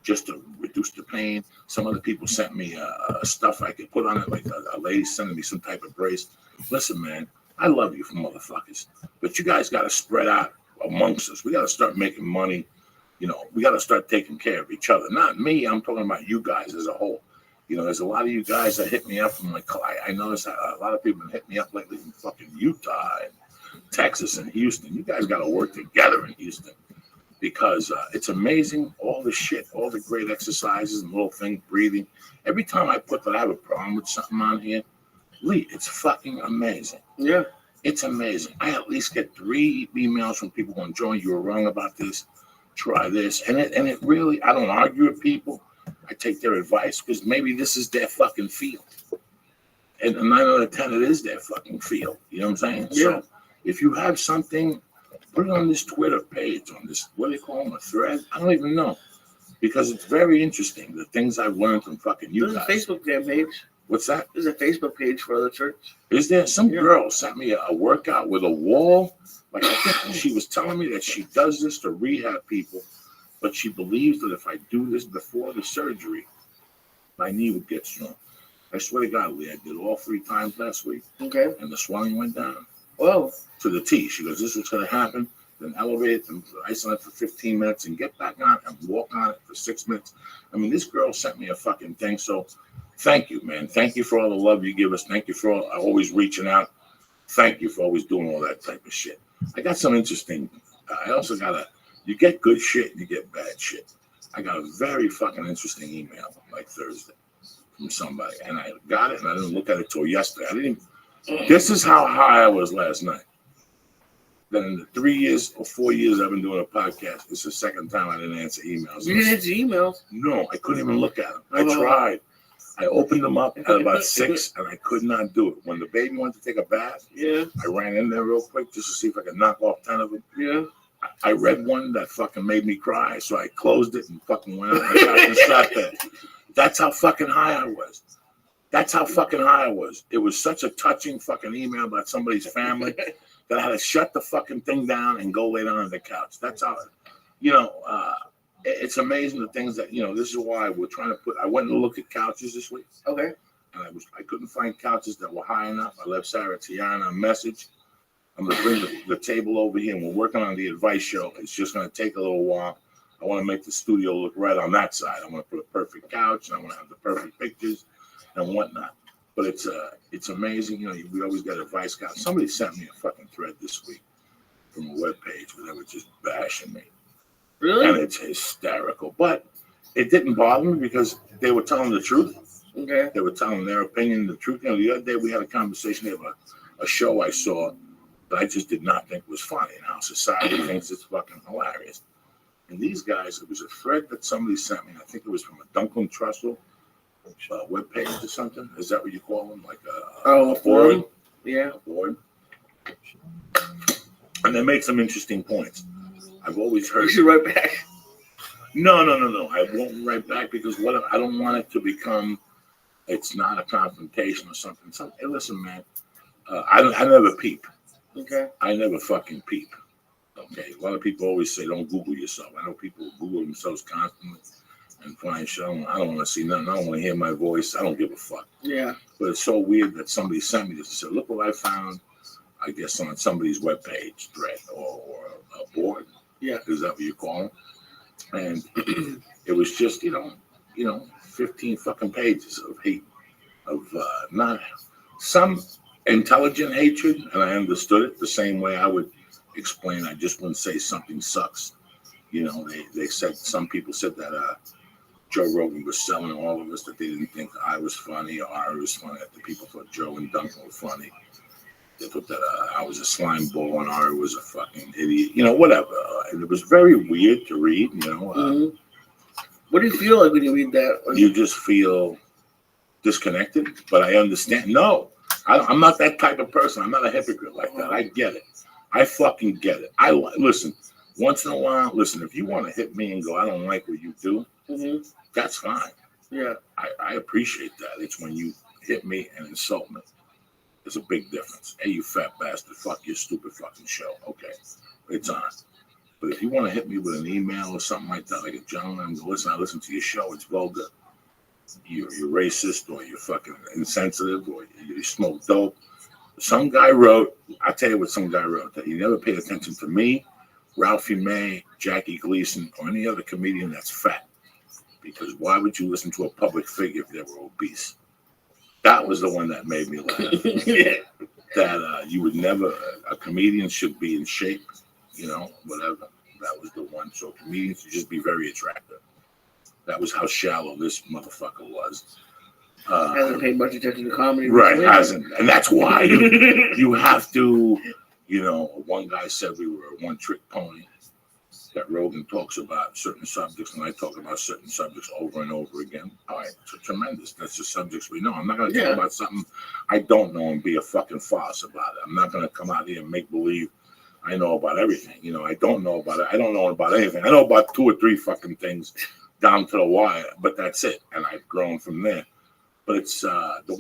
just to reduce the pain. Some other people sent me stuff I could put on it, like a lady sending me some type of brace. Listen, man, I love you for motherfuckers, but you guys got to spread out amongst us. We got to start making money. We got to start taking care of each other. Not me. I'm talking about you guys as a whole. There's a lot of you guys that hit me up from I noticed that a lot of people have hit me up lately from fucking Utah and Texas and Houston. You guys got to work together in Houston because it's amazing. All the shit, all the great exercises and little things, breathing. Every time I put that I have a problem with something on here, Lee, it's fucking amazing. Yeah. It's amazing. I at least get 3 emails from people going, Joey, you were wrong about this. Try this. And it really, I don't argue with people. I take their advice because maybe this is their fucking field. And 9 out of 10, it is their fucking field. You know what I'm saying? Yeah. So if you have something, put it on this Twitter page, on this, what do they call them, a thread? I don't even know. Because it's very interesting, the things I've learned from fucking you guys. There's a Facebook page. What's that? There's a Facebook page for the church. Is there? Some girl sent me a workout with a wall. Like, I think she was telling me that she does this to rehab people, but she believes that if I do this before the surgery, my knee would get strong. I swear to God, Lee, I did all 3 times last week. Okay. And the swelling went down. Whoa. To the T. She goes, this is what's going to happen. Then elevate it and ice on it for 15 minutes and get back on it and walk on it for 6 minutes. I mean, this girl sent me a fucking thing. So thank you, man. Thank you for all the love you give us. Thank you for always reaching out. Thank you for always doing all that type of shit. I got some interesting. I also got you get good shit and you get bad shit. I got a very fucking interesting email like Thursday from somebody. And I got it and I didn't look at it till yesterday. This is how high I was last night. Then in the 3 years or 4 years I've been doing a podcast, it's the second time I didn't answer emails. You didn't answer emails? No, I couldn't even look at them. I tried. I opened them up at about 6 and I could not do it. When the baby wanted to take a bath, I ran in there real quick just to see if I could knock off 10 of them. Yeah. I read one that fucking made me cry, so I closed it and fucking went out and sat there. That's how fucking high I was. That's how fucking high I was. It was such a touching fucking email about somebody's family that I had to shut the fucking thing down and go lay down on the couch. That's how, it's amazing the things that, this is why we're trying to I went to look at couches this week. Okay. And I couldn't find couches that were high enough. I left Sarah Tiana a message. I'm going to bring the table over here, and we're working on the advice show. It's just going to take a little while. I want to make the studio look right on that side. I want to put a perfect couch, and I want to have the perfect pictures and whatnot. But it's amazing. We always get advice. Somebody sent me a fucking thread this week from a webpage where they were just bashing me. Really? And it's hysterical. But it didn't bother me because they were telling the truth. Okay. They were telling their opinion, the truth. The other day we had a conversation about a show I saw that I just did not think was funny, and how society thinks it's fucking hilarious. And these guys, it was a thread that somebody sent me. I think it was from a Duncan Trussell webpage or something. Is that what you call them? Like a board? Yeah. A board. And they make some interesting points. I've always heard. You should write back. No. I won't write back because I don't want it to become. It's not a confrontation or something. Hey, listen, man. I never peep. Okay. I never fucking peep. Okay. A lot of people always say, don't Google yourself. I know people Google themselves constantly and find shit. I don't want to see nothing. I don't want to hear my voice. I don't give a fuck. Yeah. But it's so weird that somebody sent me this and said, look what I found, I guess, on somebody's webpage thread or a board. Yeah. Is that what you call it? And it was just, 15 fucking pages of hate, of not some intelligent hatred, and I understood it the same way I would explain. I just wouldn't say something sucks. They said, some people said that Joe Rogan was selling all of us, that they didn't think I was funny or I was funny, that the people thought Joe and Duncan were funny. They thought that I was a slime ball and Ari was a fucking idiot, whatever. And it was very weird to read, Mm-hmm. What do you feel like when you read that? You just feel disconnected, but I understand. No, I'm not that type of person. I'm not a hypocrite like that. I get it. I fucking get it. Listen, once in a while, if you want to hit me and go, I don't like what you do, that's fine. Yeah. I appreciate that. It's when you hit me and insult me. There's a big difference. Hey, you fat bastard. Fuck your stupid fucking show. Okay. It's on. But if you want to hit me with an email or something like that, like a gentleman, listen, I listen to your show, it's vulgar. You're racist or you're fucking insensitive or you smoke dope. Some guy wrote, I'll tell you what some guy wrote, that he never paid attention to me, Ralphie May, Jackie Gleason, or any other comedian that's fat. Because why would you listen to a public figure if they were obese? That was the one that made me laugh. That you would never, a comedian should be in shape, you know, whatever. That was the one. So comedians should just be very attractive. That was how shallow this motherfucker was. Hasn't paid much attention to comedy. Right, hasn't. And that's why you have to, you know, one guy said we were a one-trick pony. That Rogan talks about certain subjects, and I talk about certain subjects over and over again. All right, so tremendous. That's the subjects we know. I'm not going to talk about something I don't know and be a fucking farce about it. I'm not going to come out here and make believe I know about everything. You know, I don't know about it. I don't know about anything. I know about 2 or 3 fucking things down to the wire, but that's it. And I've grown from there. But it's the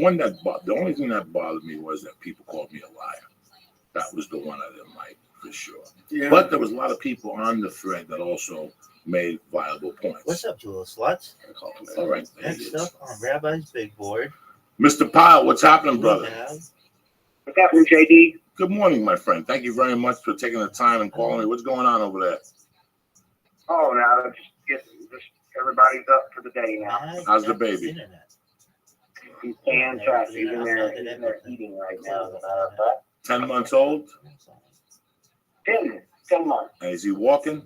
only thing that bothered me was that people called me a liar. That was the one I didn't like. For sure. Yeah. But there was a lot of people on the thread that also made viable points. What's up, you little sluts? All right. Next up on Rabbi's Big Board. Mr. Pyle, what's happening, brother? What's happening, JD? Good morning, my friend. Thank you very much for taking the time and calling me. What's going on over there? Oh, now just everybody's up for the day now. How's the baby? He's staying trapped. He's in there eating right now. 10 months old? 10 months. And is he walking?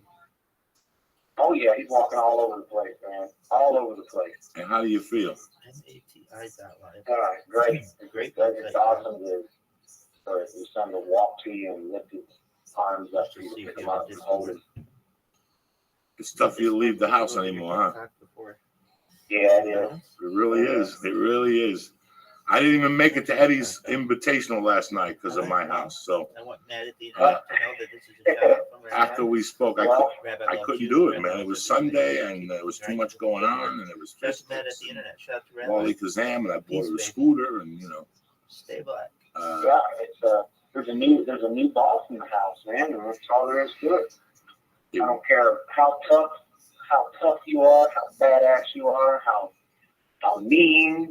Oh, yeah, he's walking all over the place, man. All over the place. And how do you feel? Great. Great. It's awesome for your son to walk to you and lift his arms up to you to pick him up and hold him. It's tough for you to leave the house anymore, huh? Yeah, it is. It really is. It really is. I didn't even make it to Eddie's invitational last night because of my house. So after we spoke, I couldn't do it, man. It was Sunday and there was too much going on, and it was Wally Kazam, and I bought a scooter, and you know. Stay black. There's a new boss in the house, man, and that's all there is to it. I don't care how tough you are, how badass you are, how mean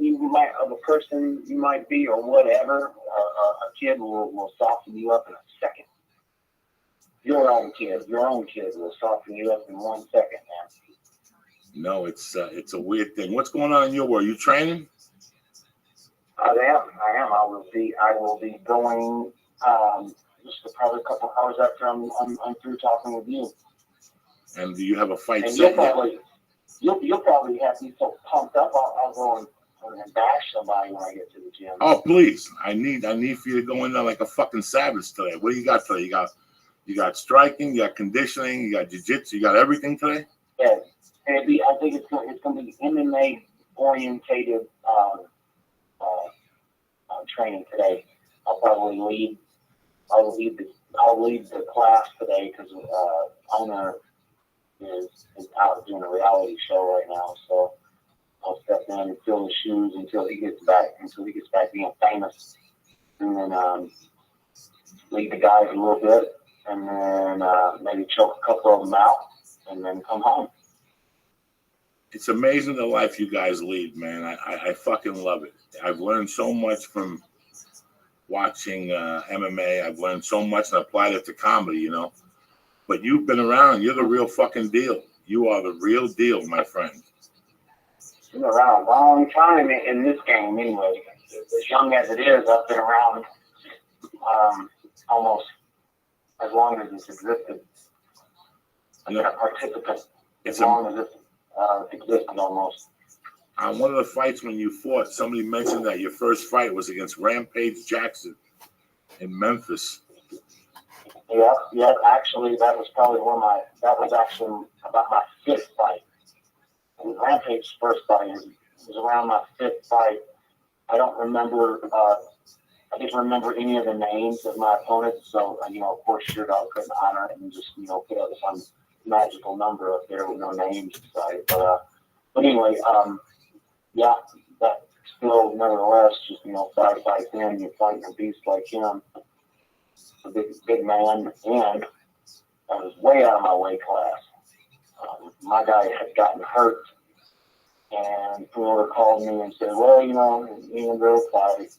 of a person you might be, or whatever. A kid will soften you up in a second. Your own kid will soften you up in 1 second, man. No, it's a weird thing. What's going on in your world? You training? I am. I will be going just probably a couple hours after I'm through talking with you. And do you have a fight and set? You'll probably have me so pumped up. I'll go and bash somebody when I get to the gym. Oh, please! I need for you to go in there like a fucking savage today. What do you got today? You got striking, you got conditioning, you got jiu-jitsu, you got everything today. Yeah, I think it's going to be MMA orientated training today. I'll lead the class today because owner is out doing a reality show right now, so I'll step in and fill his shoes until he gets back being famous, and then lead the guys a little bit, and then maybe choke a couple of them out, and then come home. It's amazing the life you guys lead, man. I fucking love it. I've learned so much from watching MMA. I've learned so much and applied it to comedy, you know. But you've been around. You're the real fucking deal. You are the real deal, my friend. Been around a long time in this game, anyway. As young as it is, I've been around almost as long as it's existed. I've been a participant as long as it's existed almost. On one of the fights when you fought, somebody mentioned that your first fight was against Rampage Jackson in Memphis. Yeah. Actually, that was actually about my 5th fight. And Rampage's first fight was around my 5th fight. I don't remember. I didn't remember any of the names of my opponents. So of course, sure, I couldn't honor it and just put up some magical number up there with no names. But anyway, yeah, that still, nevertheless, just 5 fights in, you're fighting a beast like him. A big man, and I was way out of my weight class. My guy had gotten hurt, and the promoter called me and said, well, you know, me and Bill fight.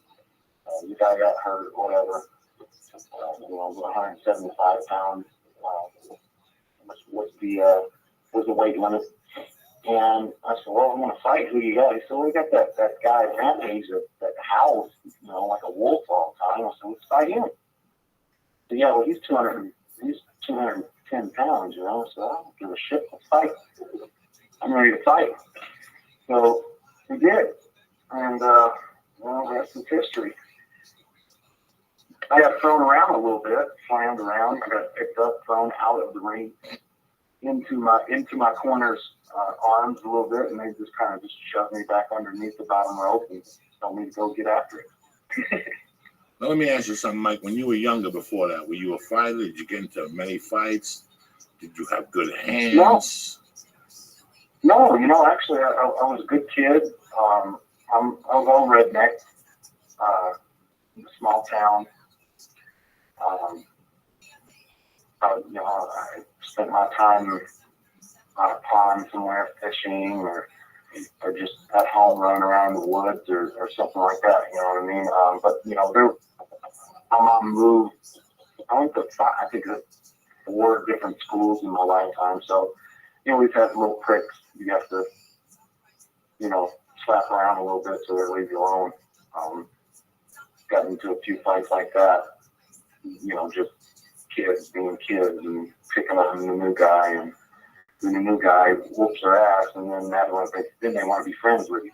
The guy got hurt, whatever. You know, 175 pounds was the weight limit. And I said, well, I'm going to fight. Who you got? He said, well, we got that guy Rampage that howls, you know, like a wolf all the time. I said, let's fight him. So, yeah, well, he's 210 pounds, you know, so I don't give a shit. Let's fight. I'm ready to fight. So we did. And, well, that's the history. I got thrown around a little bit, slammed around. I got picked up, thrown out of the ring into my corner's arms a little bit, and they just kind of shoved me back underneath the bottom rope and told me to go get after it. Now, let me ask you something, Mike. When you were younger before that, were you a fighter? Did you get into many fights? Did you have good hands? No, you know, actually, I was a good kid. I was all redneck, small town. I spent my time on a pond somewhere fishing or just at home running around the woods or something like that, you know what I mean? But, you know, my mom moved, I went to, I think, 4 different schools in my lifetime. So, you know, we've had little pricks you have to, you know, slap around a little bit so they leave you alone. Got into a few fights like that, you know, just kids being kids and picking on the new guy, and then the new guy whoops their ass, and then then they want to be friends with you.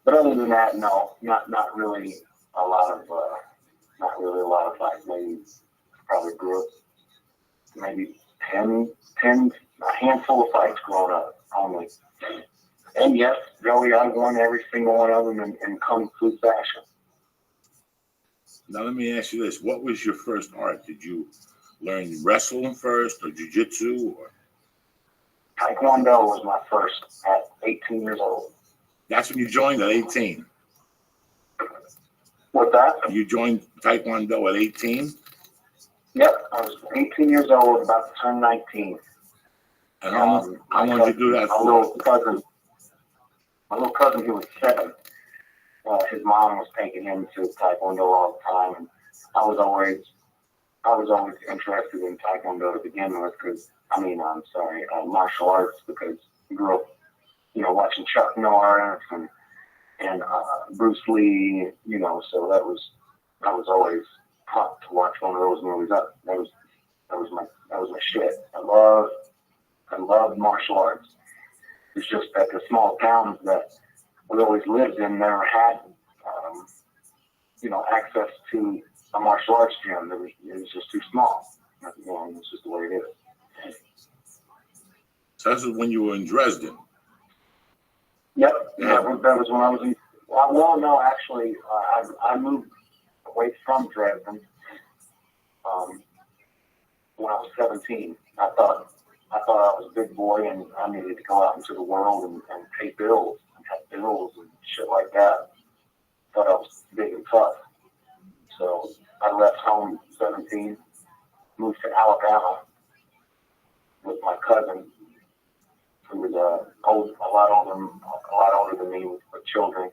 But other than that, no, not really a lot of fights. Maybe probably grew up maybe 10, a handful of fights growing up only. And yes, Joey, I won every single one of them in kung fu fashion. Now, let me ask you this. What was your first art? Did you learn wrestling first or jiu-jitsu? Or? Taekwondo was my first at 18 years old. That's when you joined at 18? What's that? You joined Taekwondo at 18? Yep, I was 18 years old, about to turn 19. And how long did you do that for? My little cousin, who was 7, his mom was taking him to Taekwondo all the time, and I was always interested in Taekwondo to begin with, because martial arts, because I grew up, you know, watching Chuck Norris and Bruce Lee, you know, so I was always pumped to watch one of those movies. That was my shit. I loved martial arts. It's just that the small towns that we always lived in never had, you know, access to a martial arts gym. It was just too small. You know, it's just the way it is. So this was when you were in Dresden? Yep. Yeah. That was when I was in. Well, no, actually, I moved away from Dresden when I was 17. I thought I was a big boy and I needed to go out into the world and pay bills and have bills and shit like that. Thought I was big and tough. So I left home 17, moved to Alabama with my cousin, who was a lot older than me with children,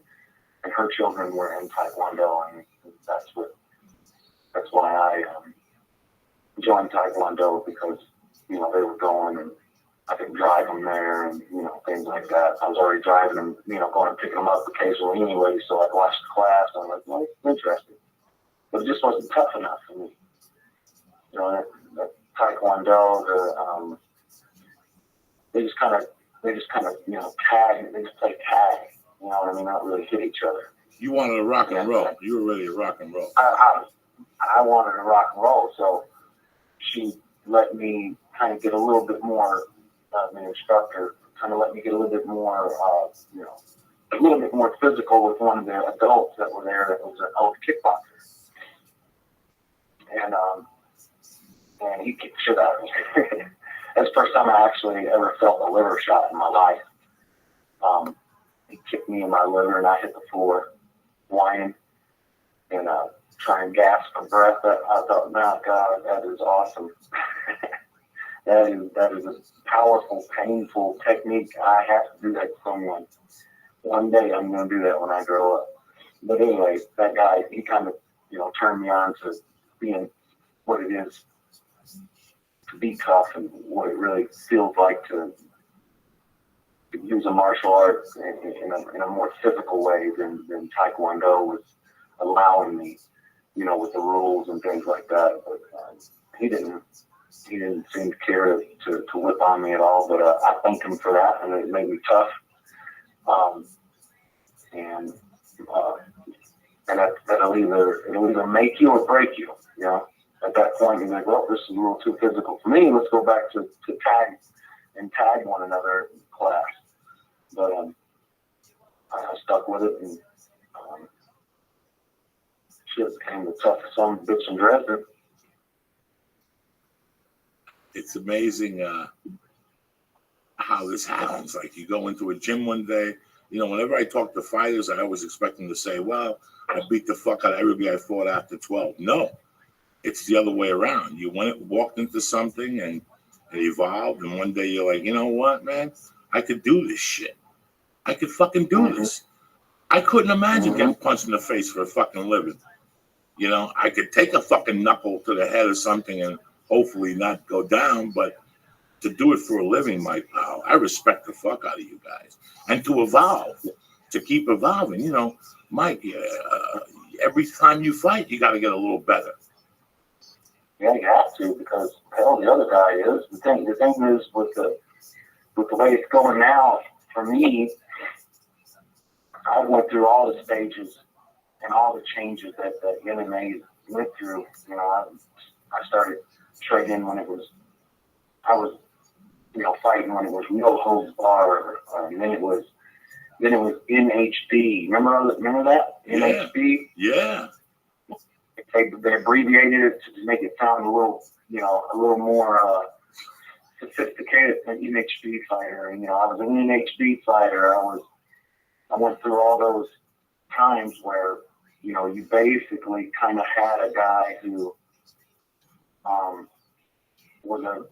and her children were in Taekwondo, and that's why I joined Taekwondo, because, you know, they were going and I could drive them there and, you know, things like that. I was already driving them, you know, going and picking them up occasionally anyway, so I'd watch the class and I'm like, well, it's interesting. But it just wasn't tough enough for me. You know, that Taekwondo, they just kind of, you know, tag. They just play tag. You know what I mean? Not really hit each other. You wanted to rock and roll. You were really a rock and roll. I wanted to rock and roll, so she let me kind of get a little bit more. The instructor kind of let me get a little bit more, you know, a little bit more physical with one of the adults that were there. That was an old kickboxer, and he kicked shit out of me. That's the first time I actually ever felt a liver shot in my life. He kicked me in my liver and I hit the floor, whining. And try and gasp for breath. I thought, no, God, that is awesome. that is a powerful, painful technique. I have to do that to someone. One day I'm going to do that when I grow up. But anyway, that guy, he kind of, turned me on to being what it is to be tough and what it really feels like to use a martial art in a more physical way than Taekwondo was allowing me, with the rules and things like that. But he didn't seem to care to whip on me at all. But I thank him for that, and it made me tough. And that'll either make you or break you. At that point, you're like, well, this is a little too physical for me. Let's go back to tag one another in class. But I stuck with it, and shit became the toughest son of a bitch in Dresden. It's amazing how this happens. Like, you go into a gym one day, whenever I talk to fighters, I always expect them to say, well, I beat the fuck out of everybody I fought after 12. No, it's the other way around. You walked into something and it evolved, and one day you're like, you know what, man? I could do this shit. I could fucking do this. I couldn't imagine getting punched in the face for a fucking living. I could take a fucking knuckle to the head or something and hopefully not go down, but to do it for a living, my pal, I respect the fuck out of you guys. And to evolve, to keep evolving, Mike, every time you fight, you got to get a little better. Yeah, you have to, because hell, the other guy is. The thing is with the way it's going now, for me, I went through all the stages and all the changes that MMA went through. I started training when I was fighting when it was no holds bar, and then it was NHB. Remember that? Yeah. NHB? Yeah. They abbreviated it to make it sound a little more sophisticated than NHB fighter. And I was an NHB fighter. I went through all those times where you basically kind of had a guy who was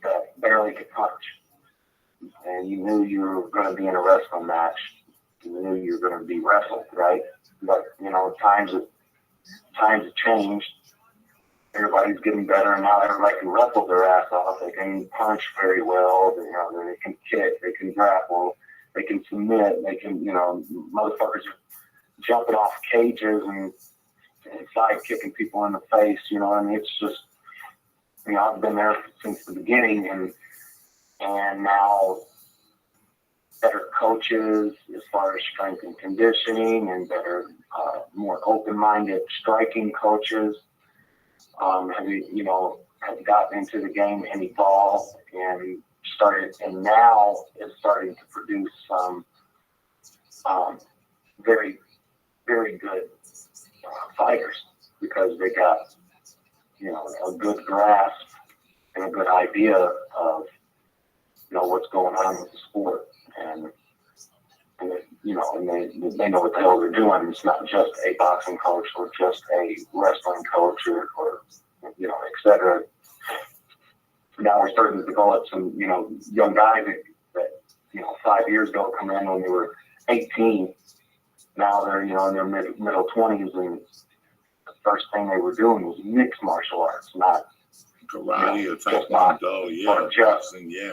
that barely could punch, and you knew you were going to be in a wrestling match. You knew you were going to be wrestled, right? But times have changed. Everybody's getting better, and now everybody can wrestle their ass off. They can punch very well. They can kick. They can grapple. They can submit. They can, motherfuckers are jumping off cages and side kicking people in the face. It's just, I've been there since the beginning, and now better coaches as far as strength and conditioning, and better, more open-minded striking coaches have gotten into the game and evolved and now is starting to produce some very, very good fighters, because they got a good grasp and a good idea of what's going on with the sport, and they know what the hell they're doing. It's not just a boxing coach or just a wrestling coach or etc. Now we're starting to develop some young guys that 5 years ago come in when they were 18. Now they're in their middle 20s, and the first thing they were doing was mixed martial arts, not karate or taekwondo, boxing, yeah.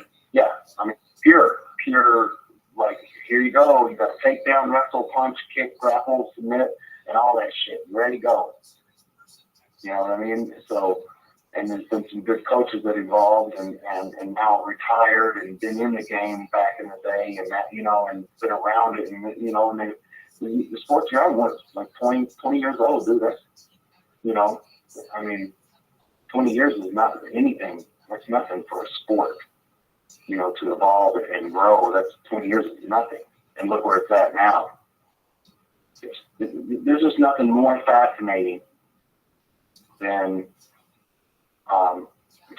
I mean, pure. Like, here you go. You got to take down, wrestle, punch, kick, grapple, submit, and all that shit. You ready to go? You know what I mean? So, and there's been some good coaches that evolved and now retired and been in the game back in the day, and that and been around it, and and the sports young was like 20 years old, dude. That's I mean, 20 years is not anything. That's nothing for a sport. To evolve and grow, that's 20 years is nothing. And look where it's at now. There's just nothing more fascinating than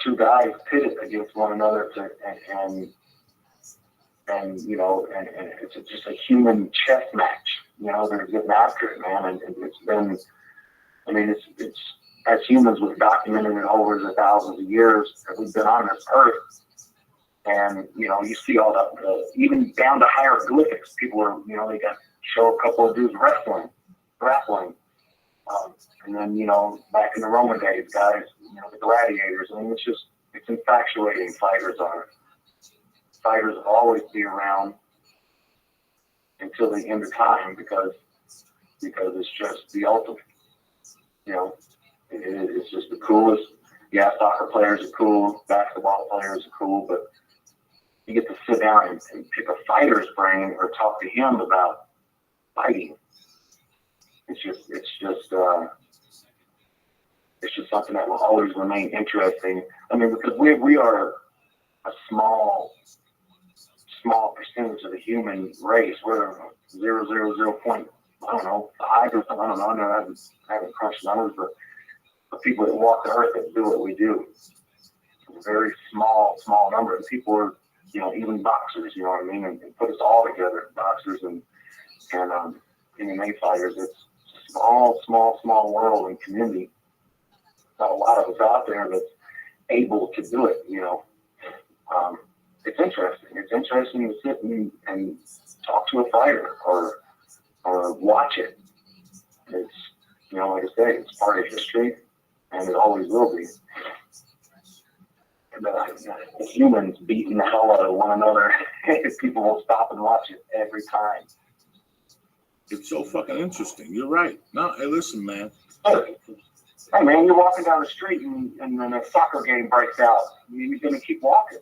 two guys pitted against one another and it's just a human chess match. They're getting after it, man. And it's been I mean, it's as humans, we've documented it over the thousands of years that we've been on this earth. And, you know, you see all the even down to hieroglyphics. People are, you know, they got show a couple of dudes grappling. And then, you know, back in the Roman days, guys, you know, the gladiators. I mean, it's infatuating. Fighters will always be around until the end of time because it's just the ultimate. You know, it's just the coolest. Yeah, soccer players are cool, basketball players are cool, but you get to sit down and pick a fighter's brain or talk to him about fighting. It's just something that will always remain interesting. I mean, because we are a small percentage of the human race. We're 0.005 or something. I don't know. I haven't crunched numbers, but the people that walk the earth that do what we do. It's a very small number. And people are, you know, even boxers, you know what I mean? And put us all together, boxers and MMA fighters. It's a small world and community. Not a lot of us out there that's able to do it, you know. It's interesting. It's interesting to sit and talk to a fighter or watch it. It's, you know, like I say, it's part of history, and it always will be. But humans beating the hell out of one another, people will stop and watch it every time. It's so fucking interesting. You're right. No, hey, listen, man. Hey, man, you're walking down the street and then a soccer game breaks out. You're going to keep walking.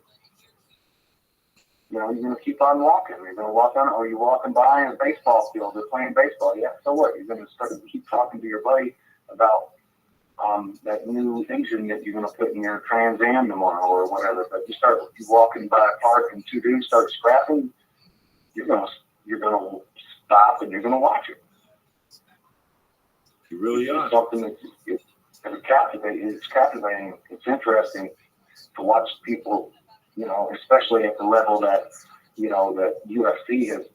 You know, you're going to keep on walking. You're going to walk on, or you're walking by a baseball field. They're playing baseball. Yeah, so what? You're going to start to keep talking to your buddy about that new engine that you're going to put in your Trans Am tomorrow or whatever. But you walking by a park and two dudes start scrapping, you're going to stop and you're going to watch it. You really are. It's something that it's captivating. It's interesting to watch people, you know, especially at the level that, you know, that UFC has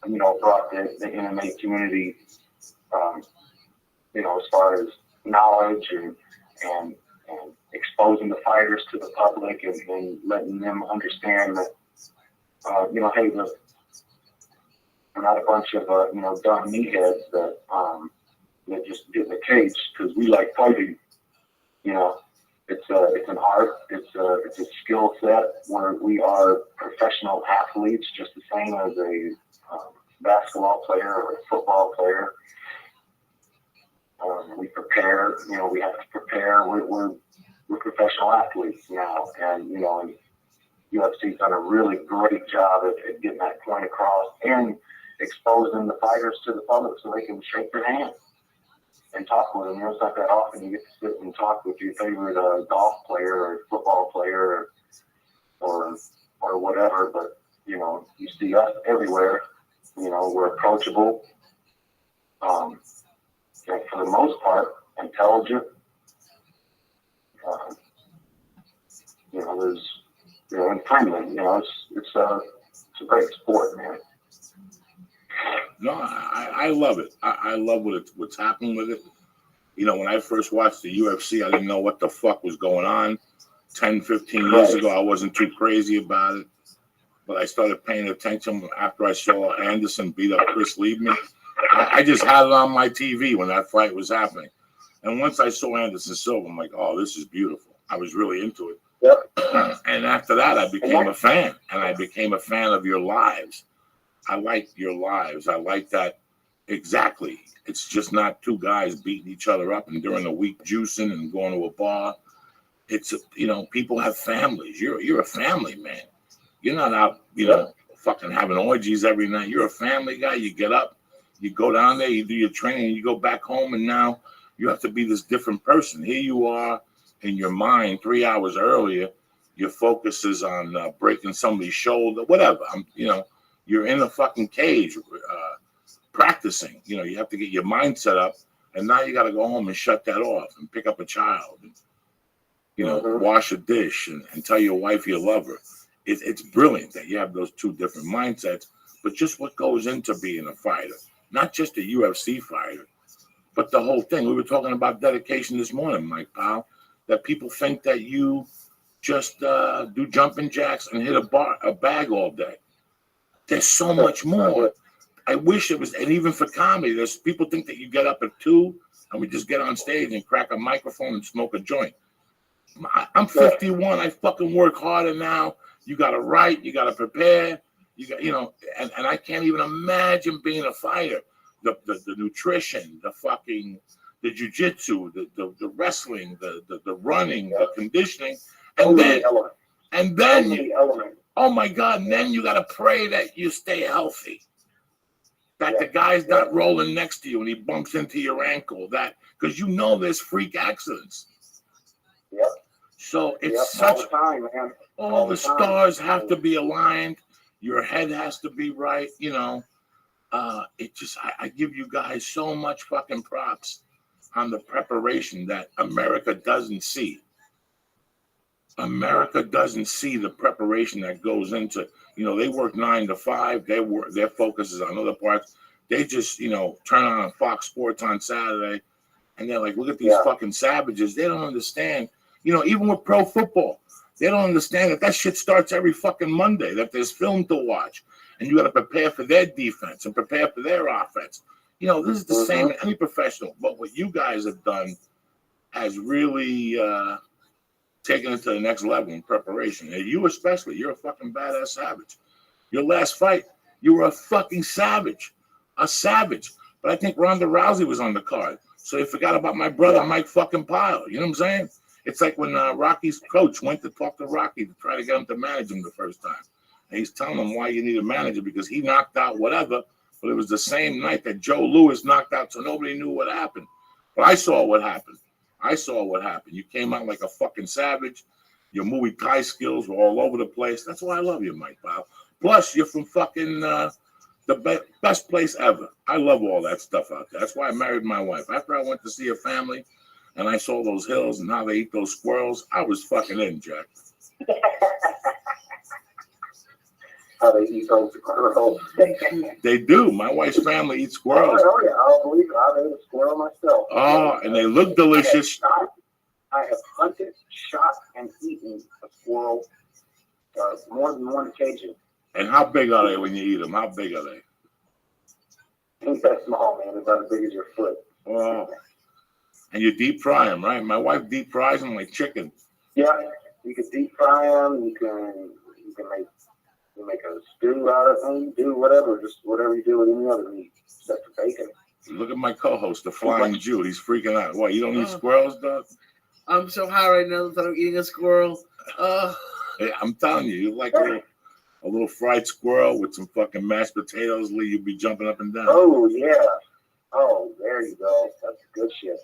you know, brought the MMA community, you know, as far as knowledge and exposing the fighters to the public and letting them understand that, you know, hey, look, we're not a bunch of, you know, dumb meatheads that just get in the cage because we like fighting. You know, it's an art, it's a skill set where we are professional athletes, just the same as a basketball player or a football player. We prepare, you know, we have to prepare. We're professional athletes now, and you know, and UFC's done a really great job at getting that point across and exposing the fighters to the public so they can shake their hand and talk with them. You know, it's not that often you get to sit and talk with your favorite golf player or football player or whatever, but you know, you see us everywhere. You know, we're approachable. And for the most part, intelligent. You know, and friendly. You know, it's a great sport, man. No, I love it. I love what's happening with it. You know, when I first watched the UFC, I didn't know what the fuck was going on. 10, 15 years ago, I wasn't too crazy about it. But I started paying attention after I saw Anderson beat up Chris Liebman. I just had it on my TV when that fight was happening. And once I saw Anderson Silva, I'm like, oh, this is beautiful. I was really into it. Yep. And after that, I became a fan. And I became a fan of your lives. I like your lives. I like that exactly. It's just not two guys beating each other up and during the week juicing and going to a bar. It's, you know, people have families. You're a family man. You're not out, you know, fucking having orgies every night. You're a family guy. You get up, you go down there, you do your training, you go back home, and now you have to be this different person. Here you are in your mind 3 hours earlier. Your focus is on breaking somebody's shoulder, whatever. You know, you're in a fucking cage practicing. You know, you have to get your mind set up, and now you got to go home and shut that off and pick up a child, and, you know, wash a dish and tell your wife you love her. It's brilliant that you have those two different mindsets, but just what goes into being a fighter. not just a UFC fighter, but the whole thing. We were talking about dedication this morning, Mike Powell, that people think that you just do jumping jacks and hit a bag all day. There's so much more. I wish it was, and even for comedy, there's people think that you get up at 2 and we just get on stage and crack a microphone and smoke a joint. I'm 51. I fucking work harder now. You got to write. You got to prepare. You got, and I can't even imagine being a fighter. The nutrition, the jiu-jitsu, the wrestling, the running, the conditioning, and then oh my God, and then you got to pray that you stay healthy. That the guy's not rolling next to you and he bumps into your ankle. That because there's freak accidents. Yep. So it's all the time, man. All the stars have to be aligned. Your head has to be right. It just I give you guys so much fucking props on the preparation that America doesn't see. America doesn't see the preparation that goes into, they work 9 to 5. Their focus is on other parts. They just, turn on Fox Sports on Saturday and they're like, look at these fucking savages. They don't understand, even with pro football, they don't understand that shit starts every fucking Monday, that there's film to watch and you got to prepare for their defense and prepare for their offense. This is the same in any professional, but what you guys have done has really, taking it to the next level in preparation. And you especially, you're a fucking badass savage. Your last fight, you were a fucking savage. A savage. But I think Ronda Rousey was on the card. So they forgot about my brother, Mike fucking Pyle. You know what I'm saying? It's like when Rocky's coach went to talk to Rocky to try to get him to manage him the first time. And he's telling him why you need a manager because he knocked out whatever, but it was the same night that Joe Louis knocked out, so nobody knew what happened. But I saw what happened. You came out like a fucking savage. Your Muay Thai skills were all over the place. That's why I love you, Mike Powell. Plus, you're from fucking the best place ever. I love all that stuff out there. That's why I married my wife. After I went to see her family and I saw those hills and how they eat those squirrels, I was fucking in, Jack. How they eat those squirrels. They do. My wife's family eats squirrels. Oh, yeah. I'll believe it. I've ate a squirrel myself. Oh, and they look delicious. I have hunted, shot, and eaten a squirrel more than one occasion. And how big are they when you eat them? How big are they? Ain't that small, man. They're about as big as your foot. Oh. And you deep fry them, right? My wife deep fries them like chicken. Yeah, you can deep fry them. You can make a stew out of them. Do whatever, just whatever you do with any other meat, except for bacon. Look at my co-host, the Flying Jew. He's freaking out. What? You don't eat squirrels, dog? I'm so high right now that I'm eating a squirrel. Hey, I'm telling you, you like a little fried squirrel with some fucking mashed potatoes, Lee, you'd be jumping up and down. Oh yeah. Oh, there you go. That's good shit.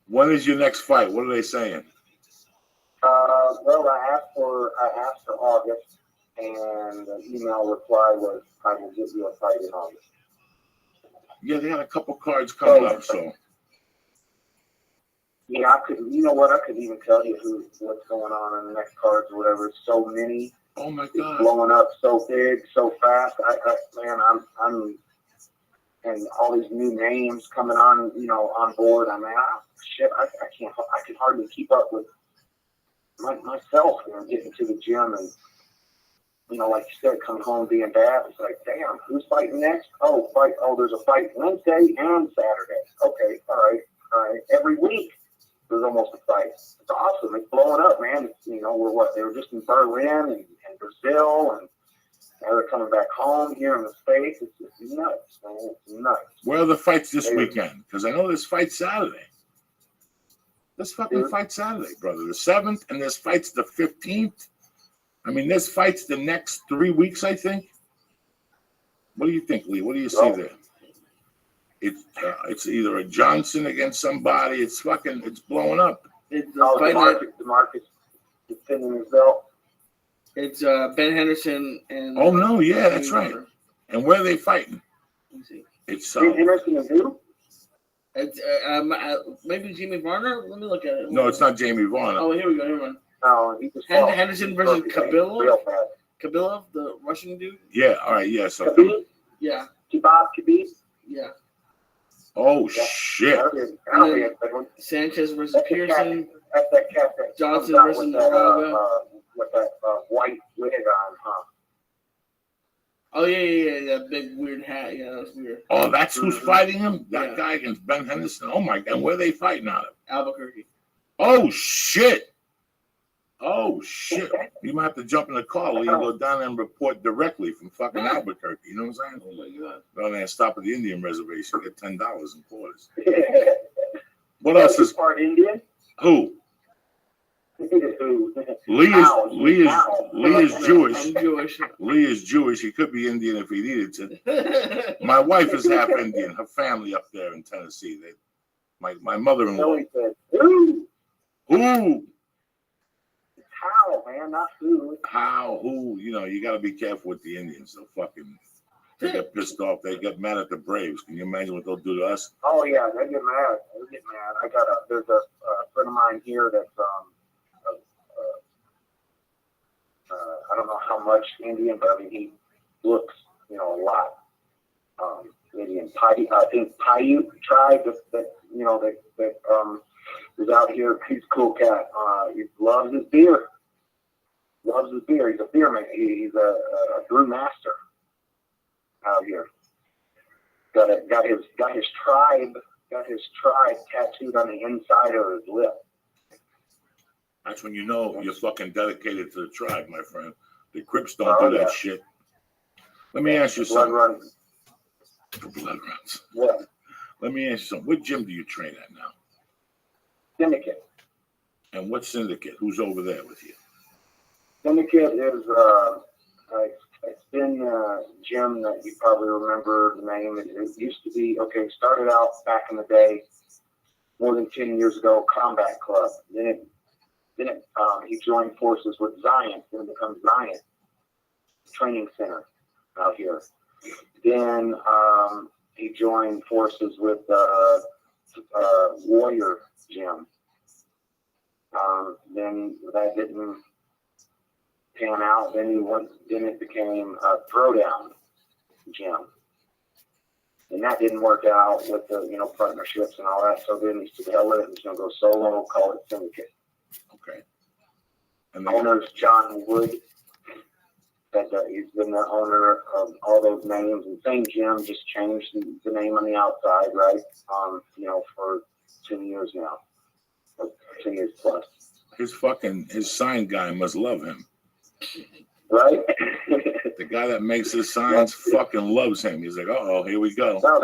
When is your next fight? What are they saying? Well, I asked for August, and the email reply was, "I will give you a fight in August." Yeah, they got a couple cards coming up, so. Yeah, I could. You know what? I could even tell you what's going on in the next cards or whatever. So many. Oh my It's God. blowing up so big, so fast. I'm, and all these new names coming on, on board. I mean, I can hardly keep up with myself, getting to the gym and, like you said, coming home being dad. It's like, damn, who's fighting next? Oh, there's a fight Wednesday and Saturday. Okay, all right. Every week there's almost a fight. It's awesome. It's blowing up, man. It's, they were just in Berlin and Brazil, and now they're coming back home here in the States. It's just nuts, man. It's nuts. Where are the fights this weekend? Because I know there's fight Saturday. There's fucking fight Saturday, brother. The 7th, and there's fights the 15th. I mean, there's fights the next 3 weeks, I think. What do you think, Lee? What do you see there? It's either a Johnson against somebody. It's blowing up. DeMarcus is pinning his belt. It's Ben Henderson and. Oh no, yeah, that's right. And where are they fighting? Let's see. It's Ben Henderson and who? It's maybe Jimmy Varner. Let me look at it. No, it's not Jamie Varner. Oh, here we go. No, he just fought. Henderson versus Kabilov. Real fast. Kabilov, the Russian dude. Yeah, all right, yeah. So Khabib? Yeah. Khabib. Yeah. Oh Yeah. shit! That'll be a good one. Sanchez versus That's the cat. Pearson. That's that cat that Johnson comes out versus with that, Naraga. with that white wig on, huh? Oh yeah. That big weird hat. Yeah, that was weird. Oh, that's who's Mhm. fighting him. That Yeah. guy against Ben Henderson. Oh my God, where are they fighting out of? Albuquerque. Oh shit! Oh shit! You might have to jump in the car. You go down there and report directly from fucking Albuquerque. You know what I'm saying? Oh my God. Go there and stop at the Indian reservation. Get $10 in quarters. What else That's is part Indian. who? Who? Lee is Jewish. I'm Jewish. Lee is Jewish. He could be Indian if he needed to. My wife is half Indian. Her family up there in Tennessee. My mother-in-law. Billy said, who? Who? How, man, not who. How? Who? You know, you got to be careful with the Indians. They get pissed off. They get mad at the Braves. Can you imagine what they'll do to us? Oh yeah, they get mad. There's a friend of mine here that's I don't know how much Indian, but I mean he looks, a lot Indian. I think Paiute tribe that is out here. He's a cool cat. He loves his beer. He's a beer man. He's a brew master out here. Got his tribe tattooed on the inside of his lip. That's when you know you're fucking dedicated to the tribe, my friend. The Crips don't do that shit. Let me ask you something. Blood runs. What? Let me ask you something. What gym do you train at now? Syndicate. And what syndicate? Who's over there with you? Syndicate is it's been a gym that you probably remember the name. It used to be started out back in the day, more than 10 years ago, Combat Club. Then he joined forces with Zion. Then it becomes Zion Training Center out here. Then he joined forces with Warrior Gym. Then that didn't pan out. Then it became a Throwdown Gym. And that didn't work out with the partnerships and all that. So then he said, hell with it, he's gonna go solo, call it Syndicate. Okay. And The owner's John Wood. He's been the owner of all those names, and same gym, just changed the name on the outside, right? For 10 years now, 10 years plus. his sign guy must love him. Right? The guy that makes his signs fucking loves him. He's like, oh, here we go. No,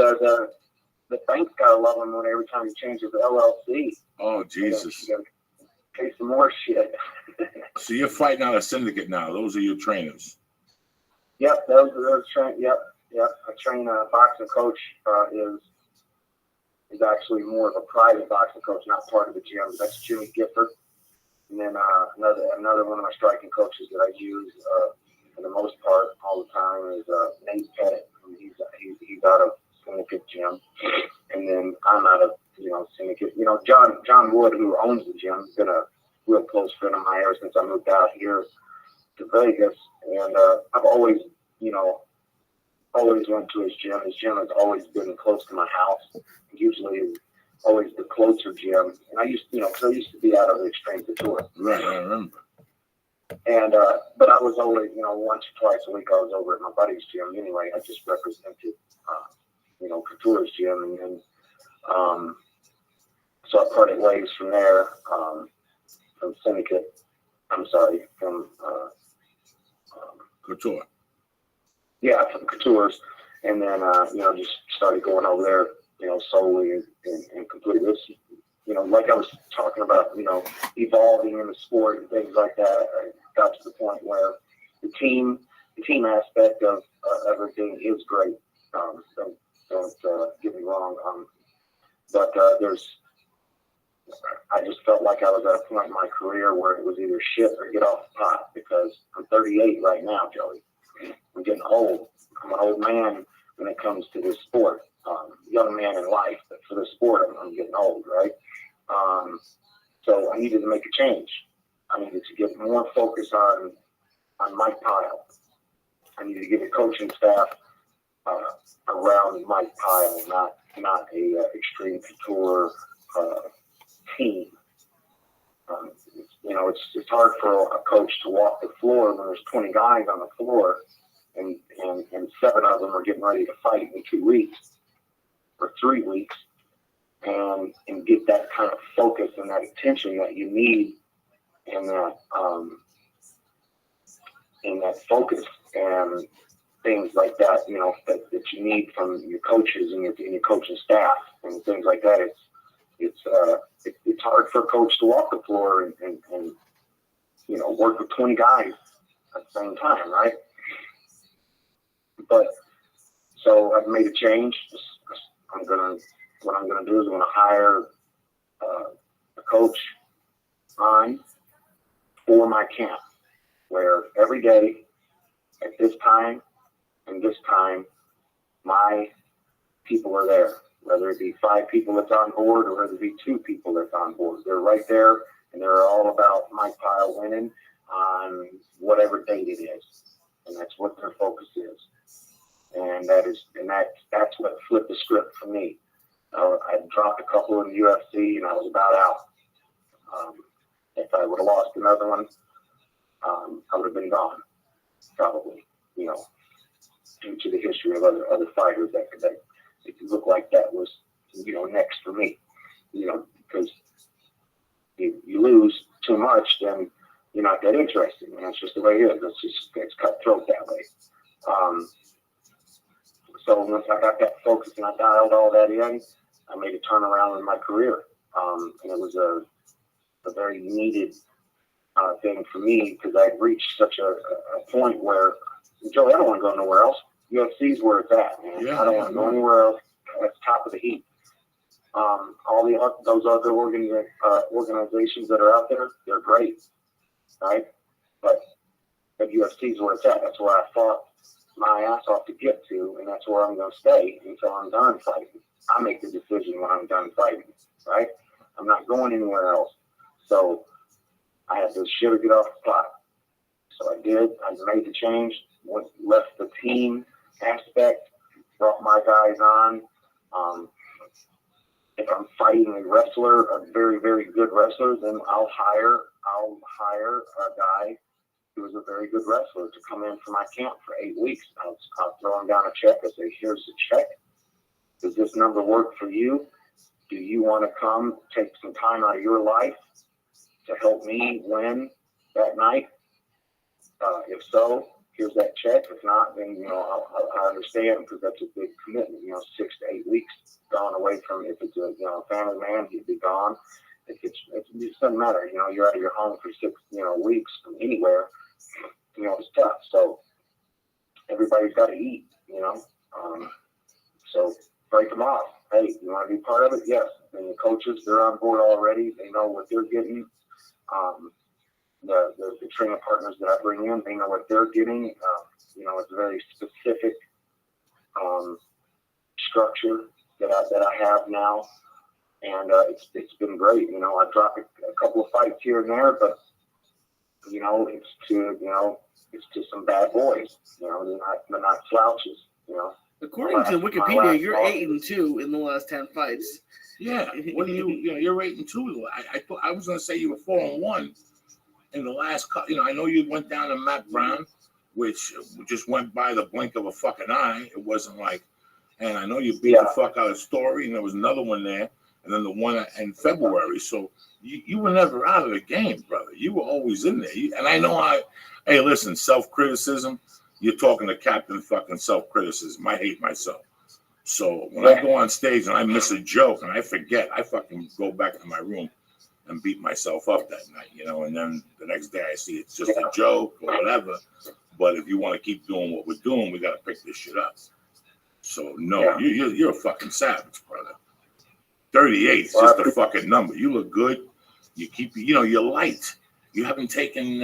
the bank's gotta love him when every time he changes the LLC. Oh, Jesus. You gotta pay some more shit. So you're fighting out a syndicate now. Those are your trainers. Yep, those train. Yep. I train a boxing coach. Is actually more of a private boxing coach, not part of the gym. That's Jimmy Gifford. And then another one of my striking coaches that I use for the most part all the time is Nate Pettit. He's out of Syndicate Gym, and then I'm out of Syndicate. John Wood, who owns the gym, has been a real close friend of mine ever since I moved out here to Vegas, and I've always went to his gym. His gym has always been close to my house. Usually, always the closer gym. And I used to be out of the Extreme Couture. Right, I remember. And but I was only once or twice a week I was over at my buddy's gym anyway. I just represented Couture's gym, and then so I parted ways from there from Syndicate. I'm sorry, from Couture. Yeah, from Couture's, and then just started going over there, solely and completely. Like I was talking about, evolving in the sport and things like that. I got to the point where the team aspect of everything is great. Don't get me wrong. But I just felt like I was at a point in my career where it was either shit or get off the pot, because I'm 38 right now, Joey. I'm getting old. I'm an old man when it comes to this sport. Young man in life, but for the sport, I'm getting old, right? So I needed to make a change. I needed to get more focus on Mike Pyle. I needed to get a coaching staff around Mike Pyle, not a extreme couture team. It's hard for a coach to walk the floor when there's 20 guys on the floor and 7 of them are getting ready to fight in 2 weeks or 3 weeks and get that kind of focus and that attention that you need in that focus and things like that, that you need from your coaches and your coaching staff and things like that. It's hard for a coach to walk the floor and work with 20 guys at the same time, right? But so I've made a change. What I'm gonna do is I'm gonna hire a coach on for my camp, where every day at this time and this time, my people are there. Whether it be 5 people that's on board or whether it be 2 people that's on board, they're right there, and they're all about Mike Pyle winning on whatever date it is, and that's what their focus is. And that's what flipped the script for me. I dropped a couple in the UFC, and I was about out. If I would have lost another one, I would have been gone, probably. Due to the history of other fighters that it could look like that was, next for me. Because you lose too much, then you're not that interested. And that's just the way it is. It's cutthroat that way. So once I got that focus and I dialed all that in, I made a turnaround in my career. And it was a very needed thing for me because I'd reached such a point where, Joey, I don't want to go nowhere else. UFC's where it's at, man. Yeah, I don't want to go anywhere else. That's top of the heap. All those other organizations that are out there, they're great, right? But UFC's where it's at. That's where I fought my ass off to get to, and that's where I'm going to stay until I'm done fighting. I make the decision when I'm done fighting, right? I'm not going anywhere else. So I had to shit or get off the pot. So I did. I made the change. Left the team aspect. Brought my guys on. If I'm fighting a wrestler, a very, very good wrestler, then I'll hire a guy who is a very good wrestler to come in for my camp for 8 weeks. I'll throw him down a check. I say, here's the check. Does this number work for you? Do you want to come take some time out of your life to help me win that night? If so, here's that check. If not, then I understand because that's a big commitment. 6 to 8 weeks gone away from. If it's a family man, he'd be gone. It just doesn't matter. You're out of your home for 6 weeks from anywhere. It's tough. So everybody's got to eat. So break them off. Hey, you want to be part of it? Yes. And the coaches, they're on board already. They know what they're getting. The training partners that I bring in, they know what they're getting. It's a very specific structure that I have now, and it's been great. I dropped a couple of fights here and there, but it's to some bad boys. They're not slouches. According to Wikipedia, you're 8-2 in the last 10 fights. Yeah. What do you're 8-2. I was gonna say you were 4-1 in the last cut. I know you went down to Matt Brown, which just went by the blink of a fucking eye. It wasn't like, and I know you beat the fuck out of Story, and there was another one there, and then the one in February. So you were never out of the game, brother. You were always in there. And I know hey, listen, self-criticism. You're talking to Captain fucking self-criticism. I hate myself. So when I go on stage and I miss a joke and I forget, I fucking go back to my room and beat myself up that night, and then the next day I see it's just a joke or whatever. But if you want to keep doing what we're doing, we got to pick this shit up. So no, you're a fucking savage, brother. 38 is just a fucking number. You look good. You keep, you're light. You haven't taken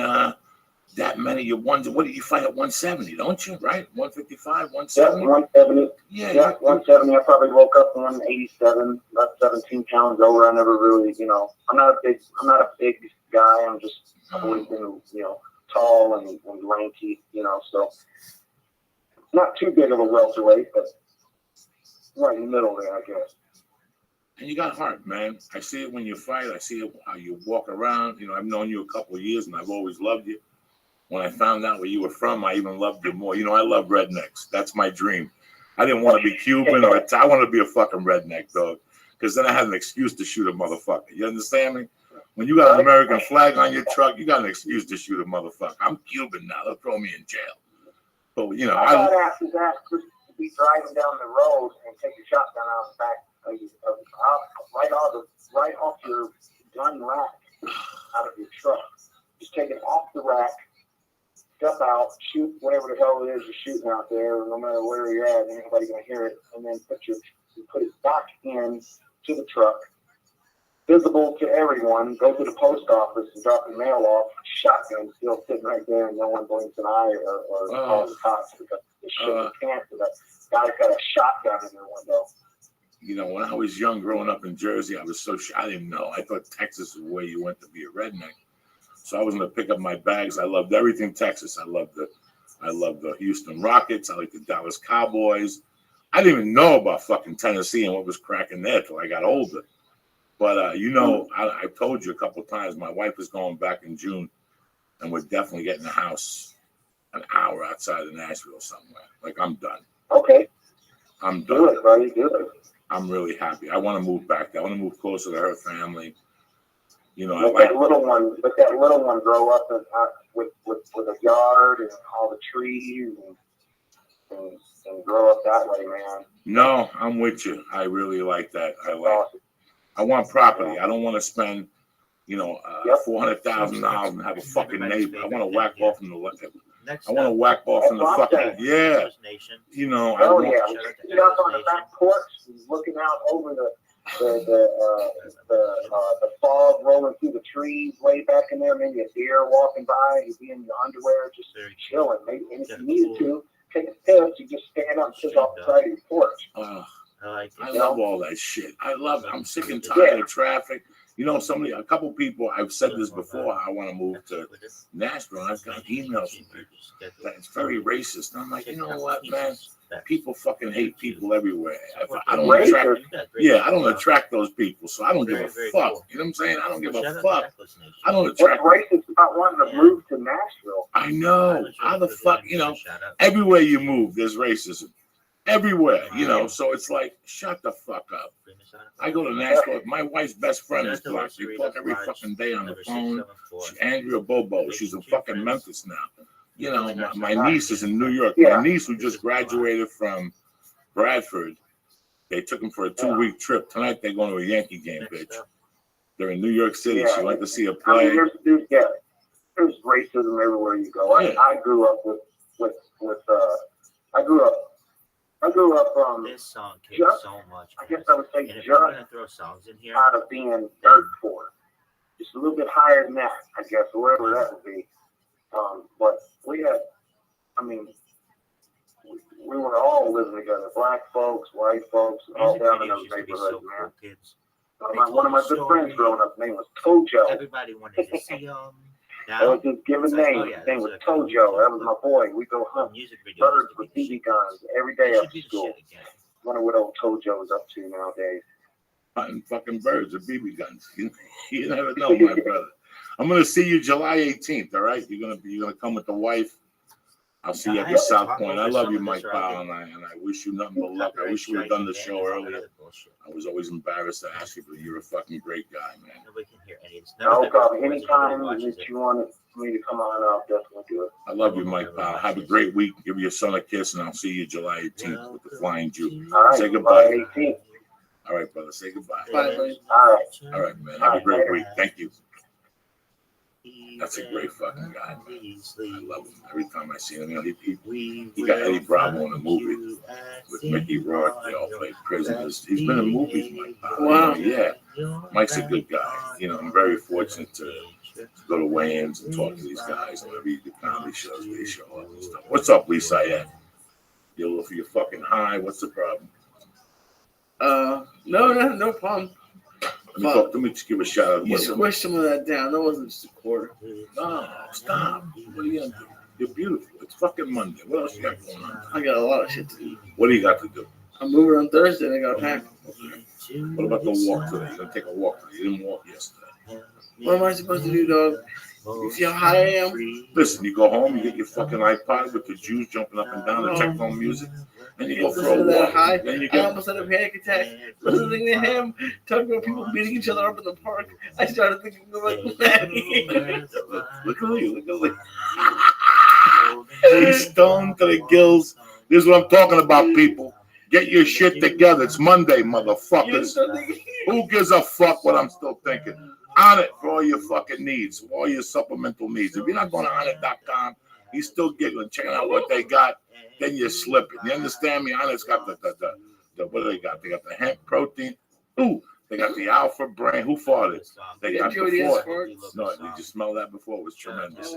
that many. What did you fight at 170? Don't you? Right? 155, 170. Yeah, 170. Yeah, 170. I probably woke up 187, about 17 pounds over. I never really, I'm not a big guy. I'm just always been, tall and lanky, so not too big of a welterweight, but right in the middle there, I guess. And you got heart, man. I see it when you fight. I see it how you walk around. I've known you a couple of years, and I've always loved you. When I found out where you were from, I even loved you more. I love rednecks. That's my dream. I didn't want to be Cuban or I wanted to be a fucking redneck, dog. Because then I had an excuse to shoot a motherfucker. You understand me? When you got an American flag on your truck, you got an excuse to shoot a motherfucker. I'm Cuban now. They'll throw me in jail. But, I got after that just to be driving down the road and take a shotgun out the back right off your gun rack out of your truck. Just take it off the rack, step out, shoot whatever the hell it is you're shooting out there, no matter where you're at, ain't nobody gonna hear it, and then put it back in to the truck, visible to everyone, go to the post office and drop the mail off, shotgun still sitting right there, and no one blinks an eye or calls the cops because they shit in pants and that guy's got a shotgun in their window. When I was young, growing up in Jersey, I was I didn't know. I thought Texas was where you went to be a redneck. So I was going to pick up my bags. I loved everything Texas. I loved the Houston Rockets. I liked the Dallas Cowboys. I didn't even know about fucking Tennessee and what was cracking there till I got older. But, I told you a couple of times, my wife is going back in June, and we're definitely getting a house an hour outside of Nashville somewhere. Like, I'm done. Okay. I'm done. Do it, buddy. Do it. I'm really happy. I want to move back there. I want to move closer to her family. Let that little one grow up with a yard and all the trees and grow up that way, man. No, I'm with you. I really like that. I want property. I don't want to spend, $400,000 and have a fucking neighbor. I want to whack off in the fucking yeah. Sit up on the back porch, looking out over the fog rolling through the trees, way back in there. Maybe a deer walking by. You be in your underwear, just chilling. Maybe, and if you needed to take a piss, you just stand up and sit off the side of your porch. I love all that shit. I love it. I'm sick and tired of traffic. A couple people, I've said this before, I want to move to Nashville, and I've got emails from people that it's very racist. And I'm like, you know what, man? People fucking hate people everywhere. I don't attract those people, so I don't give a fuck. You know what I'm saying? I don't give a fuck. I don't attract. What's racist about wanting to move to Nashville? I know. How the fuck, everywhere you move, there's racism. Everywhere, so it's like, shut the fuck up. I go to Nashville. My wife's best friend is black. We talk every fucking day on the phone. Andrea Bobo. She's in fucking Memphis now. My niece is in New York. My niece who just graduated from Bradford. They took him for a 2-week trip. Tonight they're going to a Yankee game, bitch. They're in New York City. She went to see a play. There's racism everywhere you go. I grew up I grew up this song kicks so much. I guess I would say just throw songs in here out of being dirt poor. Just a little bit higher than that, I guess, wherever that would be. But we had, we were all living together. Black folks, white folks, all down in those neighborhoods, man. One of my good friends growing up, his name was Tojo. Everybody wanted to see him. That was his given name. His name was Tojo. That was my boy. We go hunt birds with BB guns every day after school. Wonder what old Tojo's up to nowadays. Hunting fucking birds with BB guns. You never know, my brother. I'm gonna see you July 18th. All right, you're gonna come with the wife. I'll see you at the South Point. I love you, Mike Powell, and I wish you nothing but luck. I wish we had done the show earlier. I was always embarrassed to ask you, but you're a fucking great guy, man. Nobody can hear any of this. No problem. Anytime that you want me to come on, I'll definitely do it. I love you, Mike Powell. Have a great week. Give your son a kiss, and I'll see you July 18th with the Flying Jew. All right, say goodbye. 18th. All right, brother. Say goodbye. Bye, buddy. All right, man. Have a great week. Thank you. That's a great fucking guy, man. I love him. Every time I see him, he got Eddie Bravo in a movie with Mickey Rourke. They all played prisoners. He's been in movies, Mike Powell. Wow. Yeah. Mike's a good guy. I'm very fortunate to go to weigh-ins and talk to these guys and read the comedy shows they show up and stuff. What's up, Lisa? You're fucking high. What's the problem? No problem. Let me just give a shout out. You squished some of that down. That wasn't just a quarter. No, stop. What are you gonna do? You're beautiful. It's fucking Monday. What else you got going on? I got a lot of shit to do. What do you got to do? I'm moving on Thursday and I got packed. Okay. What about the walk today? You're going to take a walk today. You didn't walk yesterday. What am I supposed to do, dog? You see how high I am? Listen, you go home, you get your fucking iPod with the Jews jumping up and down, the techno music, and you go for a Listen to that walk. high. Then you I get almost had a panic attack. Listening to him talking about people beating each other up in the park, I started thinking about that. Look at you, look at you. He's stoned to the gills. This is what I'm talking about, people. Get your shit together. It's Monday, motherfuckers. Who gives a fuck what I'm still thinking? On it for all your fucking needs, for all your supplemental needs. If you're not going to onit.com, you're still giggling, checking out what they got, then you're slipping. You understand me? Onit's got the what do they got? They got the hemp protein. Ooh, they got the alpha brain. Who farted? They got before. No, did you smell that before? It was tremendous.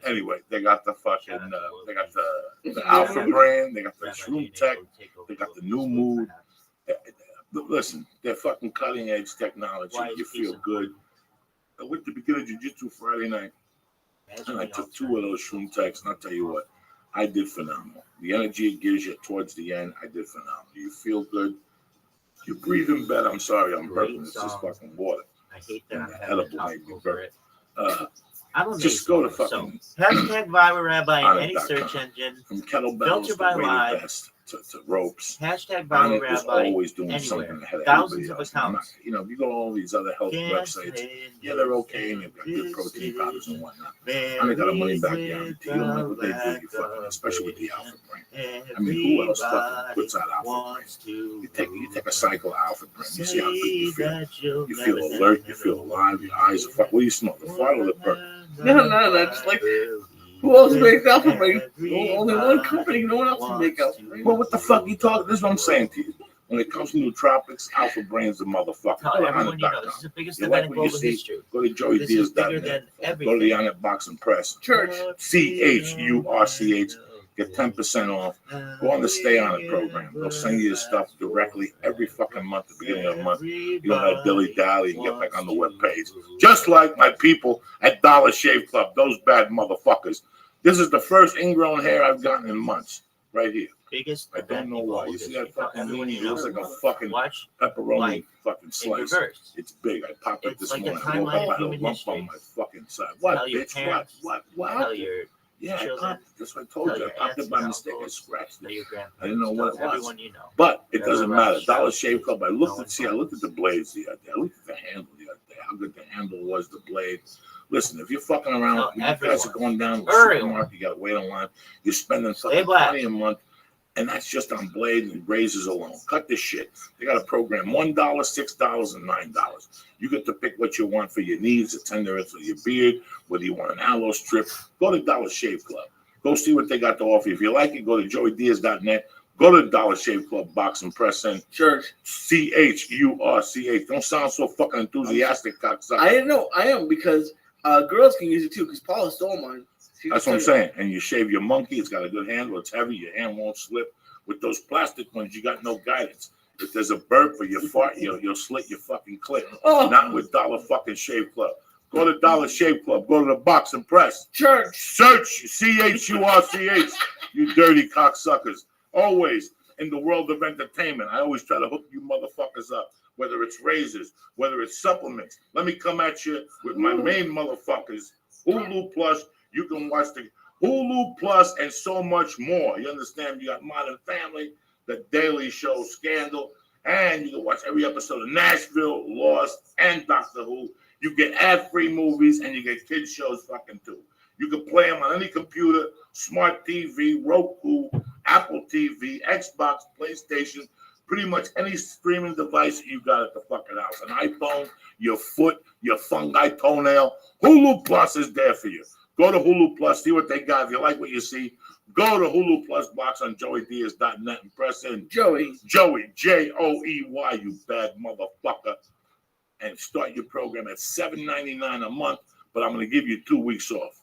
Anyway, they got the fucking, they got the alpha brain. They got the shroom tech. They got the new mood. Listen, they're fucking cutting edge technology. You feel good. I went to beginner jiu-jitsu Friday night, and I took 2 of those shroom techs, and I'll tell you what, I did phenomenal. The energy it gives you towards the end, I did phenomenal. You feel good. You're breathing better. I'm sorry, I'm burping. It's just fucking water. I hate that. Edible made me burp. I'm Just go to fucking hashtag Viral Rabbi in any search engine. From kettlebells Filter to by weighted live. vests to ropes. Hashtag Onit Viral was Rabbi. always doing anywhere. something ahead of Thousands everybody of else. accounts. You know, if you go to all these other health websites, yeah, they're okay, and they've got good protein powders and whatnot. And they got a money back guarantee. You don't like what they do, you fucking, especially with the alpha brain. I mean, who else fucking puts out alpha brain? You take a cycle of alpha brain. You see how good you feel. You feel alert. You feel alive. Your eyes are fucking. What do you smell? The fart or the burp? No. Just like, who else makes alpha brain? Only one company. No one else can make alpha brain. Well, what the fuck you talking? This is what I'm saying to you. When it comes to nootropics, Alpha Brain's the motherfucker. Tell everyone you know, this is the biggest event in global history. Go to joeydiaz.net. Go to the Onit Box and Press. Church. CHURCH. Get 10% off. Go on the Stay On It program. They'll send you your stuff directly every fucking month, at the beginning of the month. You don't have to dilly-dally and get back on the webpage. Just like my people at Dollar Shave Club, those bad motherfuckers. This is the first ingrown hair I've gotten in months, right here. Biggest I don't know why. You see that fucking everyone weenie? you It know. looks like a fucking Watch pepperoni like, fucking in slice. reverse. It's big. I popped it It's this like a morning. I woke timeline up, of I had a human lump history. on my fucking side. What, Tell your bitch? parents. What? Tell your Yeah, I children. popped it. That's what I told Tell you. I your popped it aunts by and mistake. I uncles. scratched Tell it. your grandparents. I didn't know what it was. Everyone you know. But it Tell doesn't the matter. Rothschild. Dollar Shave Club. I looked No at the blades the other day. I looked at the handle the other day. How good the handle was, the blade. Listen, if you're fucking around, No, you guys are everyone. going down to the Everyone. supermarket, you gotta wait online. You're spending Stay fucking black. 20 a month. And that's just on blades and razors alone. Cut this shit. They got a program, $1, $6, and $9. You get to pick what you want for your needs, the tenderness for your beard, whether you want an aloe strip. Go to Dollar Shave Club. Go see what they got to offer. If you like it, go to joeydiaz.net. Go to Dollar Shave Club Box and Press in. Church. CHURCH. Don't sound so fucking enthusiastic, cocksucker. I didn't know. I am because girls can use it too. Because Paula stole mine. That's what I'm saying. And you shave your monkey. It's got a good handle. It's heavy. Your hand won't slip. With those plastic ones, you got no guidance. If there's a burp or you fart, you'll slit your fucking clit. Oh. Not with Dollar fucking Shave Club. Go to Dollar Shave Club. Go to the Box and Press. Church. Search CHURCH. You dirty cocksuckers. Always in the world of entertainment, I always try to hook you motherfuckers up. Whether it's razors, whether it's supplements. Let me come at you with my main motherfuckers. Hulu Plus. You can watch the Hulu Plus and so much more. You understand? You got Modern Family, The Daily Show, Scandal, and you can watch every episode of Nashville, Lost, and Doctor Who. You get ad-free movies and you get kids shows fucking too. You can play them on any computer, smart TV, Roku, Apple TV, Xbox, PlayStation, pretty much any streaming device you got at the fucking house. An iPhone, your foot, your fungi toenail. Hulu Plus is there for you. Go to Hulu Plus, see what they got. If you like what you see, go to Hulu Plus box on joeydiaz.net and press in Joey, Joey, Joey, you bad motherfucker, and start your program at $7.99 a month. But I'm going to give you 2 weeks off.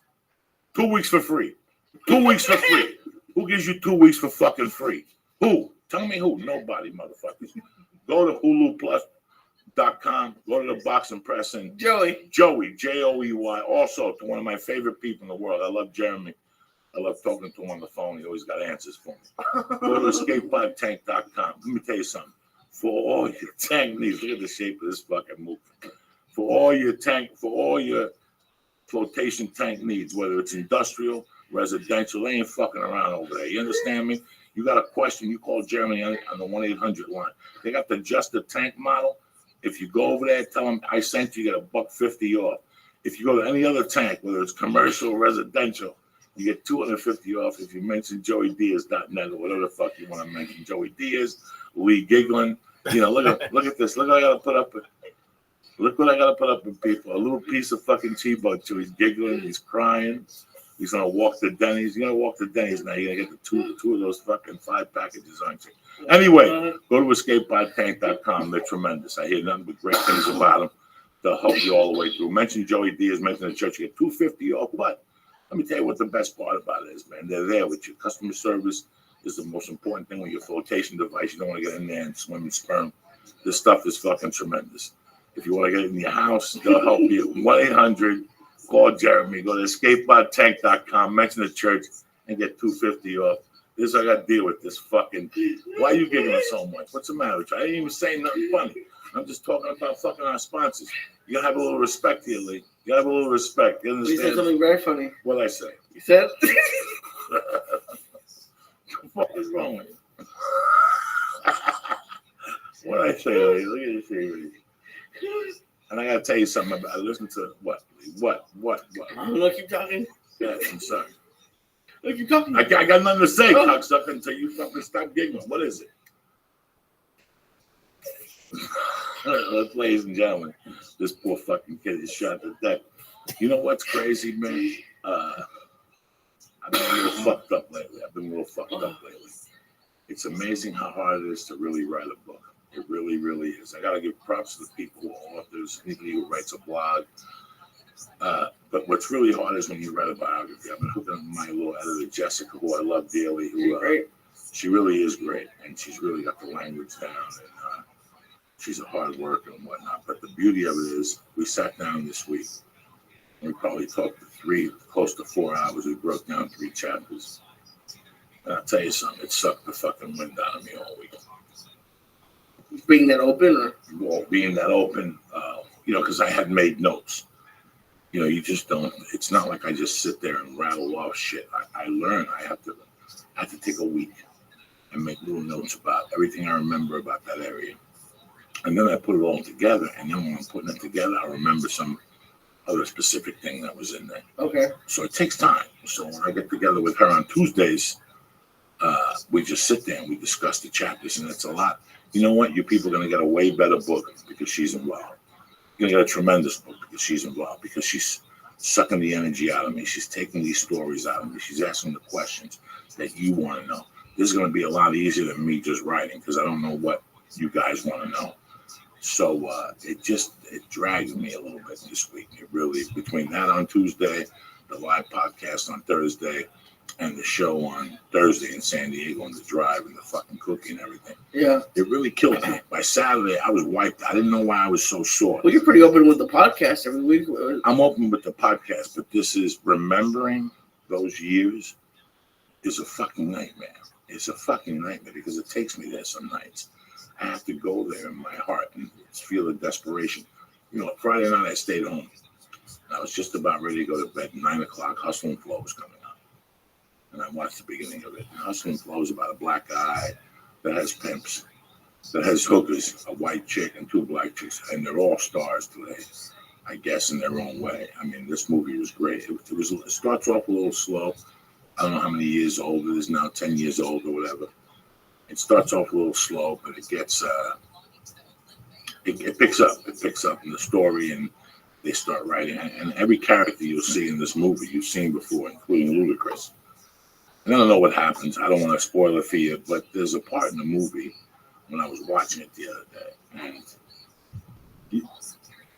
2 weeks for free. 2 weeks for free. Who gives you 2 weeks for fucking free? Who? Tell me who. Nobody, motherfuckers. Go to HuluPlus.com. Go to the box and press in Joey, Joey, Joey. Also, to one of my favorite people in the world. I love Jeremy. I love talking to him on the phone. He always got answers for me. Go to escapepodtank.com. Let me tell you something. For all your tank needs, look at the shape of this fucking movie. For all your flotation tank needs, whether it's industrial, residential, they ain't fucking around over there. You understand me? You got a question, you call Jeremy on the 1-800 line. They got the just the tank model. If you go over there, tell them I sent you, get $150 off. If you go to any other tank, whether it's commercial or residential, you get $250 off if you mention JoeyDiaz.net or whatever the fuck you want to mention. Joey Diaz, Lee Giggling. You know, look at this. Look what I gotta put up with. Look what I gotta put up with people. A little piece of fucking Chibo too. He's giggling, he's crying. He's gonna walk to Denny's. You're gonna walk to Denny's now. You're gonna get the two of those fucking 5 packages, aren't you? Anyway, go to escapepodtank.com. They're tremendous. I hear nothing but great things about them. They'll help you all the way through. Mention Joey Diaz, mention the church, you get $250 off. But let me tell you what the best part about it is, man. They're there with you. Customer service is the most important thing with your flotation device. You don't want to get in there and swim in sperm. This stuff is fucking tremendous. If you want to get it in your house, they'll help you. 1-800, call Jeremy. Go to escapepodtank.com, mention the church, and get $250 off. This I got to deal with this fucking. Why are you giving us so much? What's the matter with you? I didn't even say nothing funny. I'm just talking about fucking our sponsors. You gotta have a little respect here, Lee. You gotta have a little respect. You understand? You said something very funny. What'd I say? You said? What the fuck is wrong with you? What'd I say, Lee? Look at this here, Lee. And I gotta tell you something about. Listen to what? I'm gonna keep talking. Yeah, I'm sorry. Look, keep talking. I got nothing to say, cocksucker, until you fucking stop giggling. What is it? Ladies and gentlemen, this poor fucking kid is shot to death. You know what's crazy, man? I've been a little fucked up lately. It's amazing how hard it is to really write a book. It really, really is. I got to give props to the people who are authors, anybody who writes a blog. But what's really hard is when you write a biography. I've been hooking up with my little editor, Jessica, who I love dearly. She really is great, and she's really got the language down. And she's a hard worker and whatnot. But the beauty of it is, we sat down this week, and we probably talked for close to 4 hours. We broke down 3 chapters. And I'll tell you something, it sucked the fucking wind out of me all week. Being that open? Or? Well, being that open, because I had made notes. You know, you just don't, it's not like I just sit there and rattle off shit. I learn. I have to take a week and make little notes about everything I remember about that area. And then I put it all together. And then when I'm putting it together, I remember some other specific thing that was in there. Okay. So it takes time. So when I get together with her on Tuesdays, we just sit there and we discuss the chapters. And it's a lot. You know what? You people are going to get a way better book because she's involved. You're going to get a tremendous book because she's involved, because she's sucking the energy out of me. She's taking these stories out of me. She's asking the questions that you want to know. This is going to be a lot easier than me just writing because I don't know what you guys want to know. So it drags me a little bit this week. It really, between that on Tuesday, the live podcast on Thursday, and the show on Thursday in San Diego on the drive and the fucking cookie and everything. Yeah. It really killed me. By Saturday, I was wiped. I didn't know why I was so sore. Well, you're pretty open with the podcast every week. I'm open with the podcast, but this is remembering those years is a fucking nightmare. It's a fucking nightmare because it takes me there some nights. I have to go there in my heart and feel the desperation. You know, Friday night I stayed home. I was just about ready to go to bed. 9 o'clock, Hustle and Flow was coming out. And I watched the beginning of it. Hustle and Flow is about a black guy that has pimps, that has hookers, a white chick and 2 black chicks. And they're all stars today, I guess, in their own way. I mean, this movie was great. It starts off a little slow. I don't know how many years old it is now, 10 years old or whatever. It starts off a little slow, but it gets, it picks up. It picks up in the story, and they start writing. And every character you'll see in this movie, you've seen before, including Ludacris. And I don't know what happens. I don't want to spoil it for you, but there's a part in the movie when I was watching it the other day,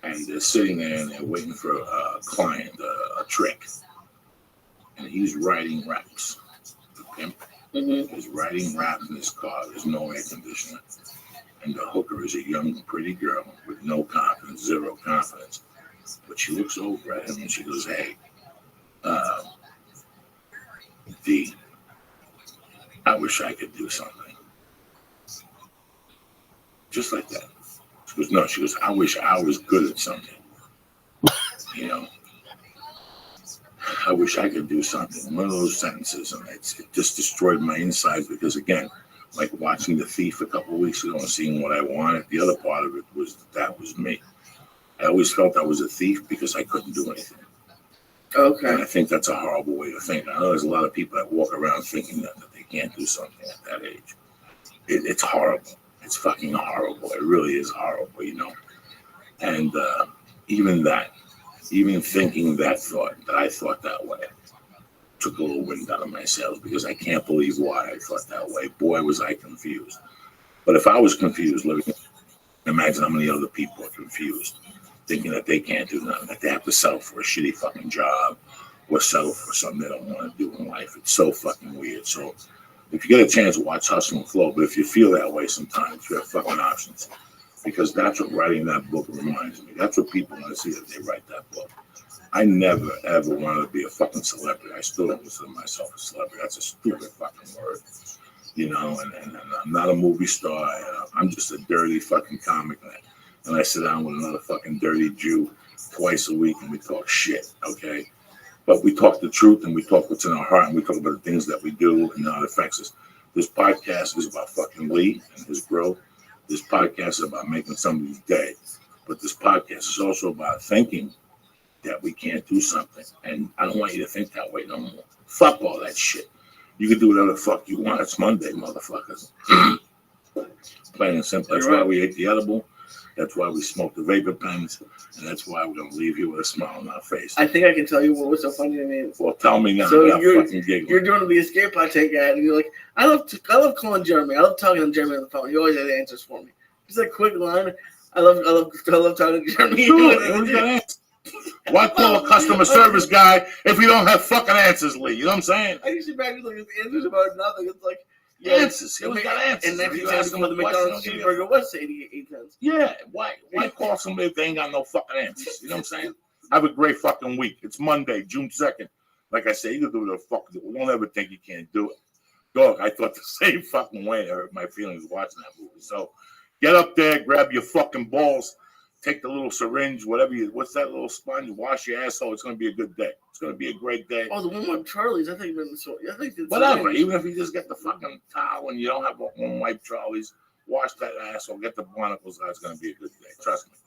and they're sitting there and they're waiting for a client, a trick, and he's writing raps. The pimp is writing raps in his car. There's no air conditioner, and the hooker is a young, pretty girl with no confidence, zero confidence. But she looks over at him and she goes, "Hey, I wish I could do something. Just like that. She goes, no, she goes, I wish I was good at something. You know, I wish I could do something. One of those sentences, and it just destroyed my insides because, again, like watching The Thief a couple of weeks ago and seeing what I wanted, the other part of it was that was me. I always felt I was a thief because I couldn't do anything. Okay. And I think that's a horrible way to think. I know there's a lot of people that walk around thinking that they can't do something at that age. It's horrible. It's fucking horrible. It really is horrible, you know. And even thinking that I thought that way, took a little wind out of my sails because I can't believe why I thought that way. Boy, was I confused. But if I was confused, imagine how many other people are confused, thinking that they can't do nothing, that they have to settle for a shitty fucking job or settle for something they don't want to do in life. It's so fucking weird. So if you get a chance to watch Hustle and Flow, but if you feel that way sometimes, you have fucking options. Because that's what writing that book reminds me. That's what people want to see if they write that book. I never, ever wanted to be a fucking celebrity. I still don't consider myself a celebrity. That's a stupid fucking word. You know, and I'm not a movie star. I'm just a dirty fucking comic. And I sit down with another fucking dirty Jew twice a week and we talk shit, okay? But we talk the truth and we talk what's in our heart and we talk about the things that we do and how it affects us. This podcast is about fucking Lee and his growth. This podcast is about making somebody's day. But this podcast is also about thinking that we can't do something. And I don't want you to think that way no more. Fuck all that shit. You can do whatever the fuck you want. It's Monday, motherfuckers. Plain and simple. That's why we ate the edible. That's why we smoked the vapor pens. And that's why we're going to leave you with a smile on our face. I think I can tell you what was so funny to me. Well, tell me now. So you're doing the escape pod take ad, and you're like, I love calling Jeremy. I love talking to Jeremy on the phone. He always has answers for me. Just a quick line. I love talking to Jeremy. Sure, why call a customer service guy if you don't have fucking answers, Lee? You know what I'm saying? I used to back like his answers about nothing. It's like answers. He always got answers. And then you ask him what the McDonald's cheeseburger was 88 cents. Yeah, why call somebody if they ain't got no fucking answers? You know what I'm saying? Have a great fucking week. It's Monday, June 2nd. Like I said, you can do the fuck. Don't ever think you can't do it. Dog, I thought the same fucking way. It hurt my feelings watching that movie. So get up there, grab your fucking balls. Take the little syringe, what's that little sponge? Wash your asshole. It's going to be a good day. It's going to be a great day. Oh, the one with Charlie's. I think whatever. Even if you just get the fucking towel and you don't have one wipe Charlie's, wash that asshole, get the barnacles out. It's going to be a good day. Trust me.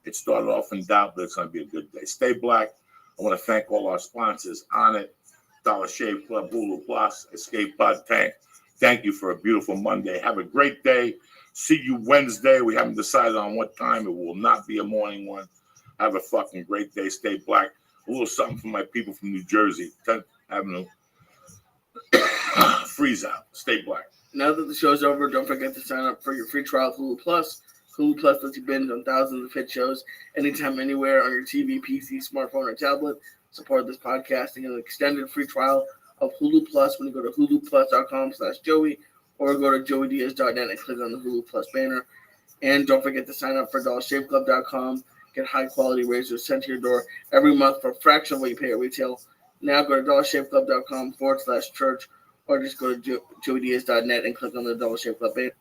It started off in doubt, but it's going to be a good day. Stay black. I want to thank all our sponsors, On It, Dollar Shave Club, Hulu Plus, Escape Pod Tank. Thank you for a beautiful Monday. Have a great day. See you Wednesday. We haven't decided on what time. It will not be a morning one. Have a fucking great day. Stay black. A little something for my people from New Jersey, 10th Avenue. Freeze out. Stay black. Now that the show's over, don't forget to sign up for your free trial of Hulu Plus. Hulu Plus lets you binge on thousands of hit shows anytime, anywhere on your TV, PC, smartphone, or tablet. Support this podcast and get an extended free trial of Hulu Plus when you go to huluplus.com/Joey. Or go to joeydiaz.net and click on the Hulu Plus banner. And don't forget to sign up for dollarshaveclub.com. Get high-quality razors sent to your door every month for a fraction of what you pay at retail. Now go to dollarshaveclub.com/church or just go to joeydiaz.net and click on the Dollar Shave Club banner.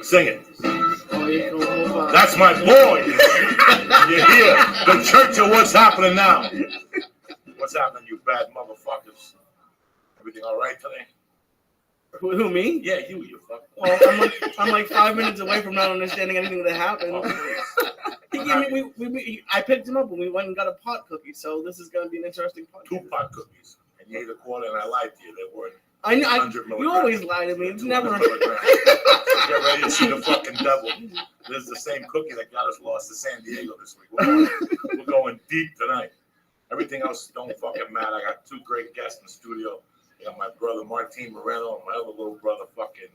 Sing it. Oh, yeah, that's my boy. You're here. The church of what's happening now. What's happening, you bad motherfuckers? Everything all right today? Who, me? Yeah, you fucker. Well, I'm like 5 minutes away from not understanding anything that happened. I picked him up when we went and got a pot cookie, so this is going to be an interesting pot. 2 pot cookies. And you ate a quarter and I lied to you. They weren't. You always lie to me. It's never. Get ready to see the fucking devil. This is the same cookie that got us lost to San Diego this week. We're going deep tonight. Everything else don't fucking matter. I got 2 great guests in the studio. I got my brother Martin Moreno and my other little brother fucking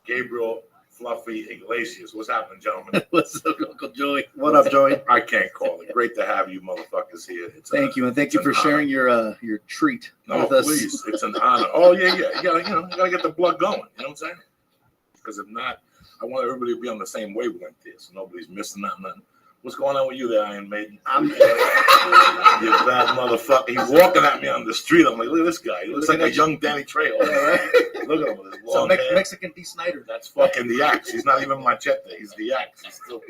Gabriel Fluffy Iglesias. What's happening, gentlemen? What's up, Uncle Joey? What up, Joey? I can't call it. Great to have you motherfuckers here. Thank you, and thank you for sharing your treat with us. Please, it's an honor. Oh yeah. You gotta get the blood going. You know what I'm saying? Because if not, I want everybody to be on the same wavelength here, so nobody's missing nothing. What's going on with you there, Iron Maiden? I'm You bad motherfucker. He's walking at me on the street. I'm like, look at this guy. He looks like a young Danny Trejo. Look at him with his long hair. Mexican D. Snyder. That's fucking the axe. He's not even machete. He's the axe. He's still.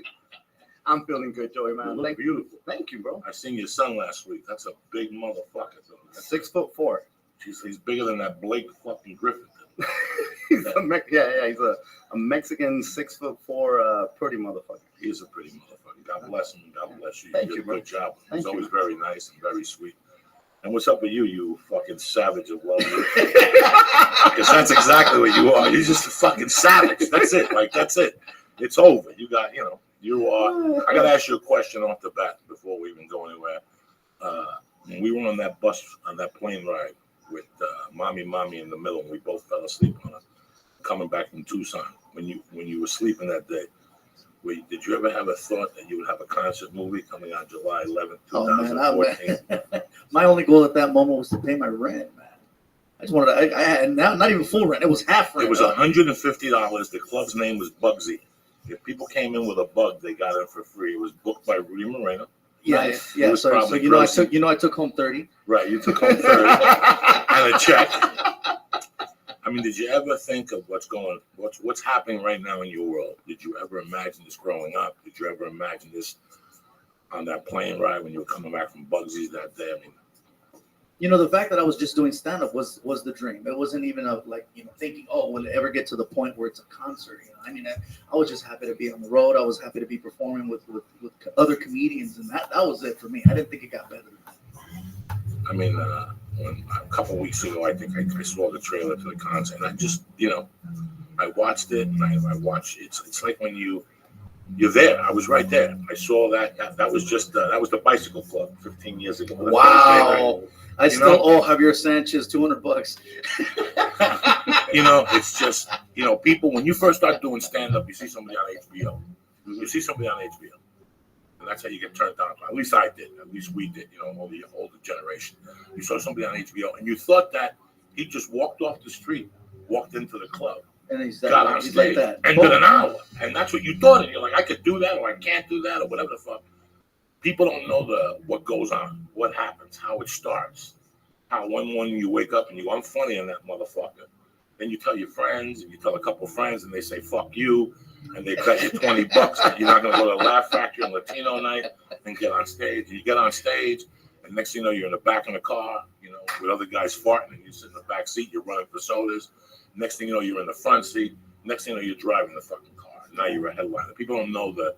I'm feeling good, Joey, You man. look beautiful. Thank you, bro. I seen your son last week. That's a big motherfucker. That's 6'4". He's bigger than that Blake fucking Griffin. He's a he's a Mexican 6'4" pretty motherfucker. He is a pretty motherfucker. God bless him. God bless you. Thank did you, a bro. good job. Thank He's you. always very nice and very sweet. And what's up with you, you fucking savage of love? Because that's exactly what you are. You're just a fucking savage. That's it. Like, that's it. It's over. You got, you are. I got to ask you a question off the bat before we even go anywhere. When we were on that bus, on that plane ride with mommy in the middle, and we both fell asleep on it, coming back from Tucson. When you were sleeping that day, did you ever have a thought that you would have a concert movie coming on July 11th, 2014? Man, my only goal at that moment was to pay my rent, man. I just wanted to, I had not even full rent. It was half rent. It was $150. The club's name was Bugsy. If people came in with a bug, they got in for free. It was booked by Rudy Moreno. Yes. It Yeah. was So probably I took home 30. Right, you took home 30 and a check. I mean, did you ever think of what's happening right now in your world? Did you ever imagine this growing up? Did you ever imagine this on that plane ride when you were coming back from Bugsy's that day? I mean, The fact that I was just doing stand-up was the dream. It wasn't even thinking, oh, will it ever get to the point where it's a concert? I mean, I was just happy to be on the road. I was happy to be performing with other comedians, and that was it for me. I didn't think it got better than that. I mean, when a couple of weeks ago, I think I saw the trailer to the concert, and I just, I watched it, and I watched. It's like when you're there. I was right there. I saw that. That was just that was the Bicycle Club 15 years ago. Wow. I still owe Javier Sanchez $200. It's just, people, when you first start doing stand-up, you see somebody on HBO. You see somebody on HBO. And that's how you get turned on. At least I did. At least we did, all the older generation. You saw somebody on HBO, and you thought that he just walked off the street, walked into the club, and he's got on stage, like that. ended an hour. And that's what you thought. And you're like, I could do that, or I can't do that, or whatever the fuck. People don't know what goes on, what happens, how it starts. How one morning you wake up and you go, I'm funny in that motherfucker. Then you tell your friends, and you tell a couple friends, and they say, fuck you. And they bet you $20 that you're not going to go to Laugh Factory on Latino night and get on stage. And you get on stage, and next thing you know, you're in the back of the car, with other guys farting, and you sit in the back seat, you're running for sodas. Next thing you know, you're in the front seat. Next thing you know, you're driving the fucking car. Now you're a headliner. People don't know the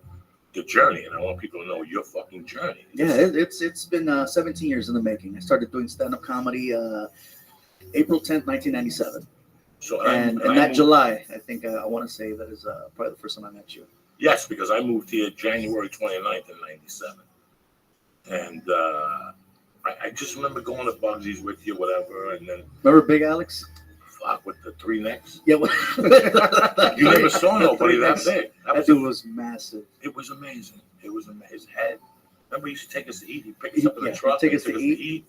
journey, and I want people to know your fucking journey. Yeah, it's been 17 years in the making. I started doing stand-up comedy April 10th, 1997. So and that July, I think I want to say that is probably the first time I met you. Yes, because I moved here January 29th in 97. And I just remember going to Bugsy's with you, whatever, and then... Remember Big Alex? Fuck, with the three necks? Yeah. You never saw nobody that big. That dude was massive. It was amazing. His head. Remember, he used to take us to eat. He'd pick us up in the truck. Take us to eat.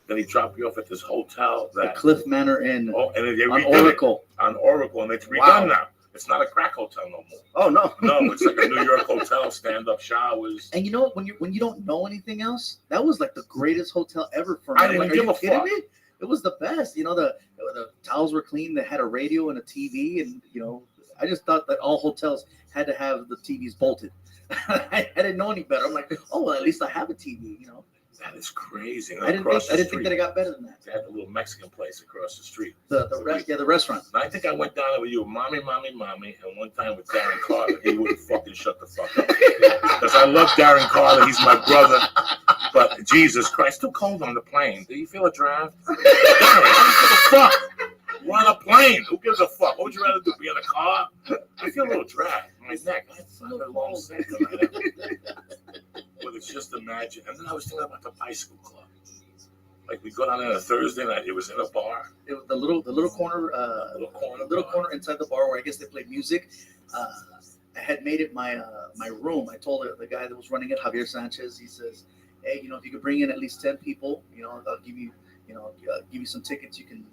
Then he'd drop you off at this hotel. The Cliff Manor Inn. Oh, and they on Oracle. On Oracle, and it's redone now. It's not a crack hotel no more. Oh no. No, it's like a New York hotel, stand-up showers. And when you don't know anything else, that was like the greatest hotel ever for me. I didn't give a fuck. Me? It was the best. The towels were clean. They had a radio and a TV, and I just thought that all hotels had to have the TVs bolted. I didn't know any better. I'm like, oh well, at least I have a TV. That is crazy. I didn't think that it got better than that. They had a little Mexican place across the street. The restaurant. And I think I went down there with you, mommy, and one time with Darren Carter. He wouldn't fucking shut the fuck up. Because I love Darren Carter. He's my brother. But Jesus Christ, too cold on the plane. Do you feel a draft? Darren, I don't give a fuck. We're on a plane. Who gives a fuck? What would you rather do? Be in a car? I feel a little draft. My neck. I had a long set tonight. But it's just imagine. And then I was thinking about the Bicycle Club. Like we go down there on a Thursday night. It was in a bar. It was the little corner inside the bar where I guess they played music. I had made it my room. I told the guy that was running it, Javier Sanchez. He says, "Hey, if you could bring in at least 10 people, I'll give you give you some tickets. You can,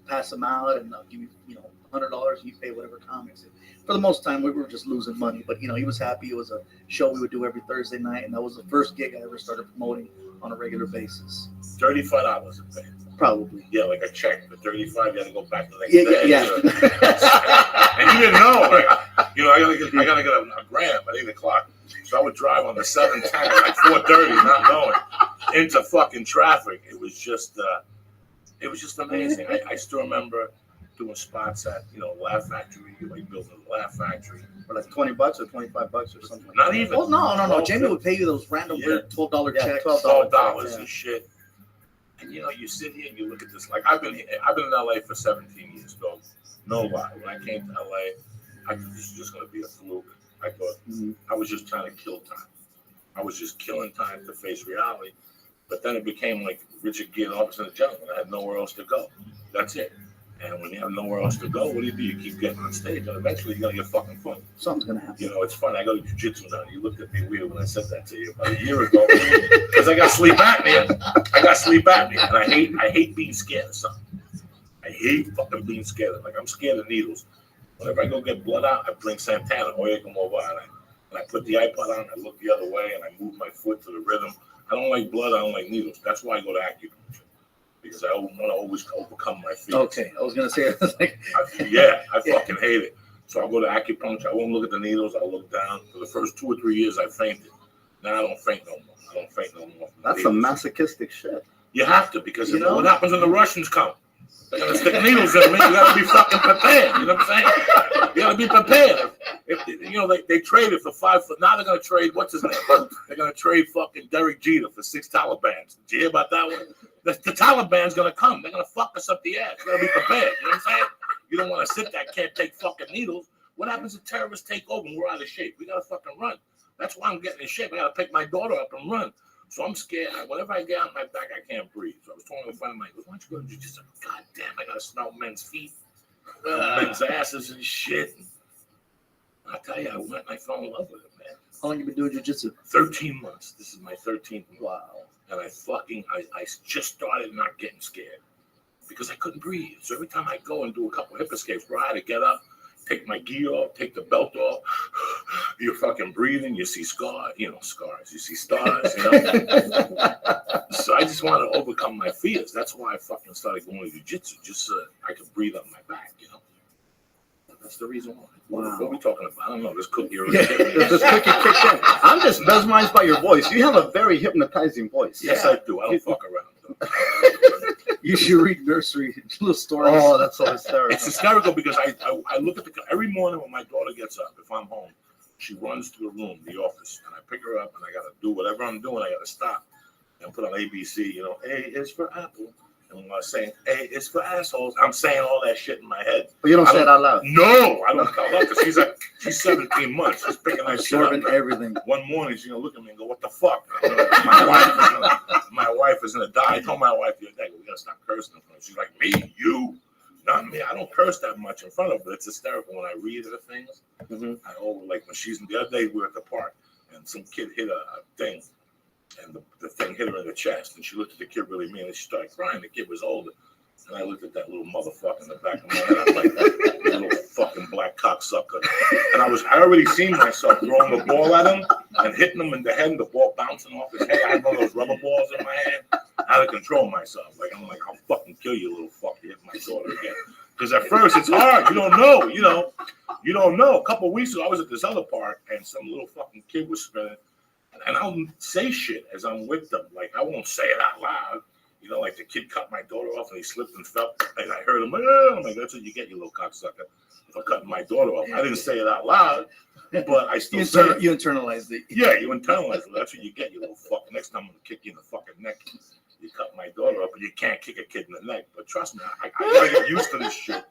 pass them out, and I'll give you, $100. You pay whatever comics. And for the most time, we were just losing money. But he was happy. It was a show we would do every Thursday night, and that was the first gig I ever started promoting on a regular basis. $35 a pay. Probably. Yeah, like a check for 35. You had to go back the next Yeah, day. yeah. And you didn't know, like, I gotta get a gram at 8:00. So I would drive on the 710 at like 4:30, not knowing, into fucking traffic. It was just amazing. I still remember doing spots at Laugh Factory, like building a Laugh Factory. For like $20 or $25 or something. Not even. Well, no. Jamie would pay you those random weird $12 checks. $12 and shit. And you sit here and you look at this. Like I've been in LA for 17 years, dog. No lie. When I came to LA, I thought this was just gonna be a fluke. I thought I was just trying to kill time. I was just killing time to face reality. But then it became like Richard Gere, Officer and the Gentleman. I had nowhere else to go. That's it. And when you have nowhere else to go, what do? You keep getting on stage, and eventually you're gonna get fucking fun. Something's gonna happen. It's funny. I go to jiu-jitsu now. You looked at me weird when I said that to you about a year ago because I got sleep apnea. And I hate being scared of something. I hate fucking being scared of. Like I'm scared of needles. Whenever I go get blood out, I bring Santana or I come over and I put the iPod on. I look the other way and I move my foot to the rhythm. I don't like blood. I don't like needles. That's why I go to acupuncture. Because I want to always overcome my fears. Okay, I was gonna say, I fucking hate it. So I'll go to acupuncture. I won't look at the needles. I'll look down. For the first 2 or 3 years, I fainted. Now I don't faint no more. That's some masochistic shit. You have to, because what happens when the Russians come? They're gonna stick needles in me. You gotta be fucking prepared. You know what I'm saying? You gotta be prepared. If they traded for 5 foot. Now they're gonna trade what's his name? They're gonna trade fucking Derek Jeter for 6 Talibans. Did you hear about that one? The Taliban's gonna come. They're gonna fuck us up the ass. You gotta be prepared. You know what I'm saying? You don't want to sit there. Can't take fucking needles. What happens if terrorists take over and we're out of shape? We gotta fucking run. That's why I'm getting in shape. I gotta pick my daughter up and run. So I'm scared. Whenever I get on my back, I can't breathe. So I was talking to a friend of mine. Why don't you go to jiu-jitsu? God damn, I gotta smell men's feet, men's asses and shit. I'll tell you, I went and I fell in love with it, man. how long you been doing jiu-jitsu? 13 months. This is my 13th month. Wow. And I just started not getting scared because I couldn't breathe. So every time I go and do a couple hip escapes, bro, I had to get up, take my gi off, take the belt off. You're fucking breathing. You see scars. You see stars. So I just wanted to overcome my fears. That's why I fucking started going to jiu-jitsu, just so I could breathe on my back. That's the reason why. Wow. What are we talking about? I don't know. This cookie or This cookie kicked in. I'm just mesmerized by your voice. You have a very hypnotizing voice. Yes, I do. I don't fuck around. You should read nursery little stories. Oh, that's so hysterical. It's hysterical because I look at every morning when my daughter gets up, if I'm home, she runs to the room, the office, and I pick her up and I got to do whatever I'm doing. I got to stop and put on ABC, A is for apple. And when I was saying, A is for assholes, I'm saying all that shit in my head. But you don't say it out loud. No, I don't tell her because she's 17 months. She's picking that shit up. Absorbing everything. One morning, she's going to look at me and go, what the fuck? My wife is going to die. I told my wife the other day, we got to stop cursing in front of her. She's like, me? You? Not me. I don't curse that much in front of her, but it's hysterical when I read her things. I like when she's, the other day we were at the park and some kid hit a thing and the thing hit her in the chest and she looked at the kid really mean and she started crying. The kid was older. And I looked at that little motherfucker in the back of my head. I'm like, you little fucking black cocksucker. And I already seen myself throwing the ball at him and hitting him in the head and the ball bouncing off his head. I had one of those rubber balls in my hand. I had to control myself. I'm like, I'll fucking kill you, little fucker. You hit my daughter again. Because at first it's hard. You don't know. You don't know. A couple of weeks ago, I was at this other park and some little fucking kid was spinning. And I'll say shit as I'm with them. Like, I won't say it out loud. Like the kid cut my daughter off and he slipped and fell. And I heard him, oh, I'm like, that's what you get, you little cocksucker. For cutting my daughter off. I didn't say it out loud, but I still say it. You internalized it. Yeah, you internalized it. That's what you get, you little fucker. Next time I'm going to kick you in the fucking neck. You cut my daughter up, and you can't kick a kid in the neck. But trust me, I got to get used to this shit.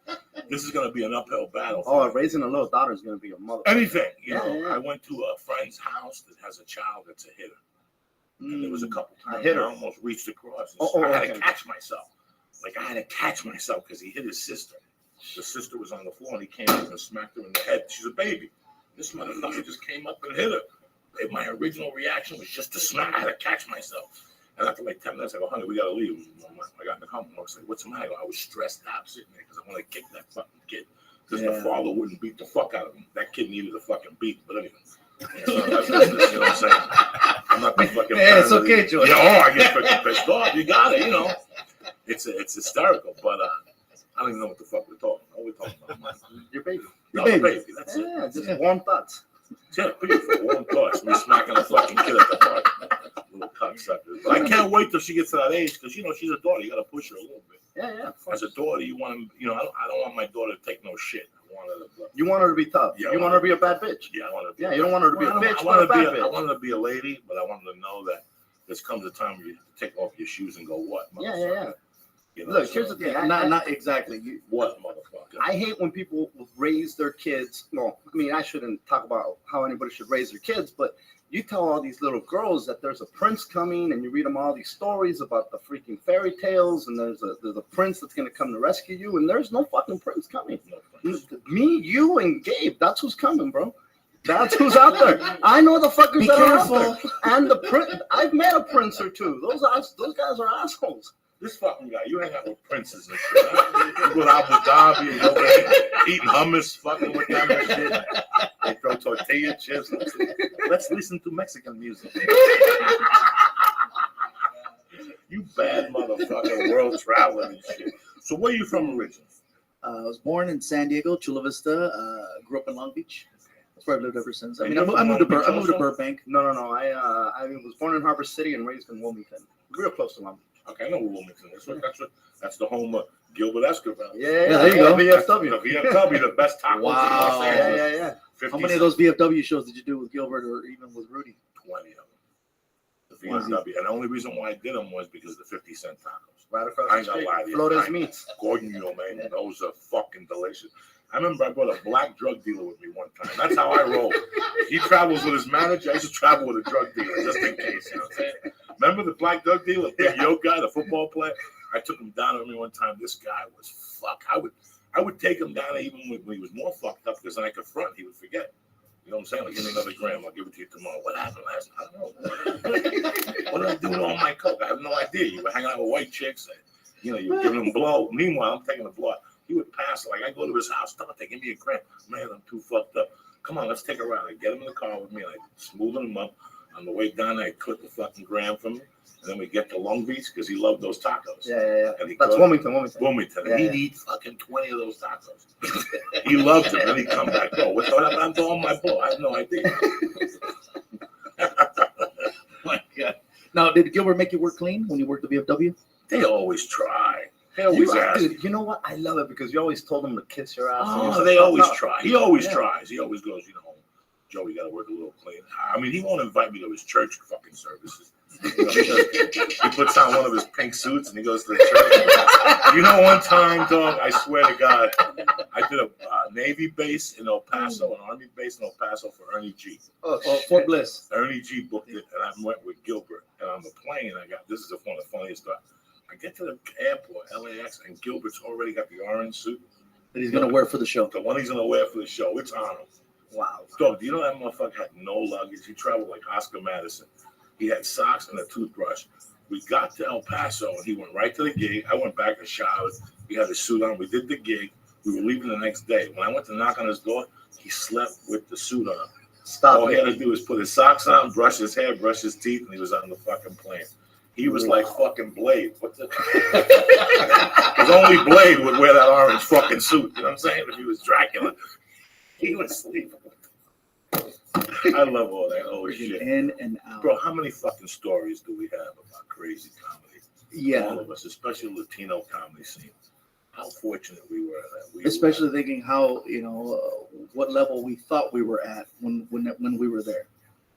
This is going to be an uphill battle. Oh, raising a little daughter is going to be a mother. Anything. I went to a friend's house that has a child that's a hitter. And there was a couple times I almost reached across. I had to catch myself. I had to catch myself because he hit his sister. The sister was on the floor and he came up and smacked her in the head. She's a baby. This motherfucker just came up and hit her. And my original reaction was just to smack. I had to catch myself. And after like 10 minutes, I go, honey, we gotta leave. I got in the car. I was like, what's the matter? I was stressed out sitting there because I want to kick that fucking kid. Because the father wouldn't beat the fuck out of him. That kid needed a fucking beat. But anyway, you know what I'm saying? I'm not the fucking. Yeah, it's okay, Joe. I get freaking pissed off. You got it, It's hysterical, but I don't even know what the fuck we're talking about. We're talking about Your baby. Your baby. That's it. Yeah, just warm thoughts. Yeah, beautiful. Warm thoughts. Me smacking a fucking kid at the park. Little cocksucker. But I can't wait till she gets to that age because she's a daughter. You got to push her a little bit. Yeah. As a daughter, you want to, I don't want my daughter to take no shit. You want her to be tough. Yeah, you want her to be a bad bitch. Yeah, I want to. Yeah, you don't want her to be a bitch. I want her to be a lady, but I want her to know that there comes a time where you take off your shoes and go, what? Yeah. Look, here's the thing. Not exactly. What, motherfucker? I hate when people raise their kids. Well, I mean, I shouldn't talk about how anybody should raise their kids, but you tell all these little girls that there's a prince coming, and you read them all these stories about the freaking fairy tales, and there's a prince that's going to come to rescue you, and there's no fucking prince coming. No prince. Me, you, and Gabe, that's who's coming, bro. That's who's out there. I know the fuckers that are out there. And the prince, I've met a prince or two. Those guys are assholes. This fucking guy, you hang out with princes and shit. Huh? You go to Abu Dhabi and over there eating hummus, fucking with them and shit. They throw tortilla chips. Let's listen to Mexican music. You bad motherfucker, world traveling and shit. So where are you from originally? I was born in San Diego, Chula Vista. Grew up in Long Beach. That's where I've lived ever since. I moved to Burbank. No. I was born in Harbor City and raised in Wilmington. Real close to Long Beach. Okay, I know Wilmington is. That's the home of Gilbert Escobar. Yeah, there you go. VFW. The VFW, the best tacos. Wow. In Los Angeles. Yeah. How many of those VFW shows did you do with Gilbert or even with Rudy? 20 of them. The VFW. And the only reason why I did them was because of the 50-cent tacos. Right across I the ain't gonna street. lie to you. Flores Meats. Gordon, man, those are fucking delicious. I remember I brought a black drug dealer with me one time. That's how I roll. He travels with his manager. I used to travel with a drug dealer just in case. You know what I'm saying? Remember the black drug dealer, big yoke guy, the football player? I took him down with me one time. This guy was fuck. I would take him down even when he was more fucked up because then I could front. He would forget. You know what I'm saying? Like, give me another gram. I'll give it to you tomorrow. What happened last night? I don't know. What did I do with all my coke? I have no idea. You were hanging out with white chicks. And, you were giving him blow. Meanwhile, I'm taking a blow. He would pass. Like, I go to his house. Dante, give me a gram. Man, I'm too fucked up. Come on, let's take a ride. I get him in the car with me. And I smoothing him up. On the way down, I clip the fucking gram from him. And then we get to Long Beach because he loved those tacos. Yeah. And That's Wilmington. And Yeah, he'd eat fucking 20 of those tacos. He loved them. And he'd come back. Oh, what's happened to all my blow? I have no idea. My God. Now, did Gilbert make you work clean when you worked at VFW? They always try. They always ask. Dude, you know what? I love it because you always told them to kiss your ass. Oh, they always try. He always tries. He always goes, Joe, we got to work a little clean. I mean, he won't invite me to his church fucking services. He puts on one of his pink suits and he goes to the church. One time, dog, I swear to God, I did a Navy base in El Paso, an Army base in El Paso for Ernie G. Oh, Fort Bliss. Ernie G booked it, and I went with Gilbert. And on the plane, this is one of the funniest stuff. I get to the airport, LAX, and Gilbert's already got the orange suit That he's going to wear for the show. The one he's going to wear for the show. It's on him. Wow. Dog, do you know that motherfucker had no luggage? He traveled like Oscar Madison. He had socks and a toothbrush. We got to El Paso, and he went right to the gig. I went back and showered. He had his suit on. We did the gig. We were leaving the next day. When I went to knock on his door, he slept with the suit on. Stop. All he had to do was put his socks on, brush his hair, brush his teeth, and he was on the fucking plane. He was like fucking Blade. Because only Blade would wear that orange fucking suit. You know what I'm saying? If he was Dracula, he would sleep. I love all that old shit. In and out. Bro, how many fucking stories do we have about crazy comedy? Yeah. All of us, especially Latino comedy scene. How fortunate we were that especially thinking how, what level we thought we were at when we were there.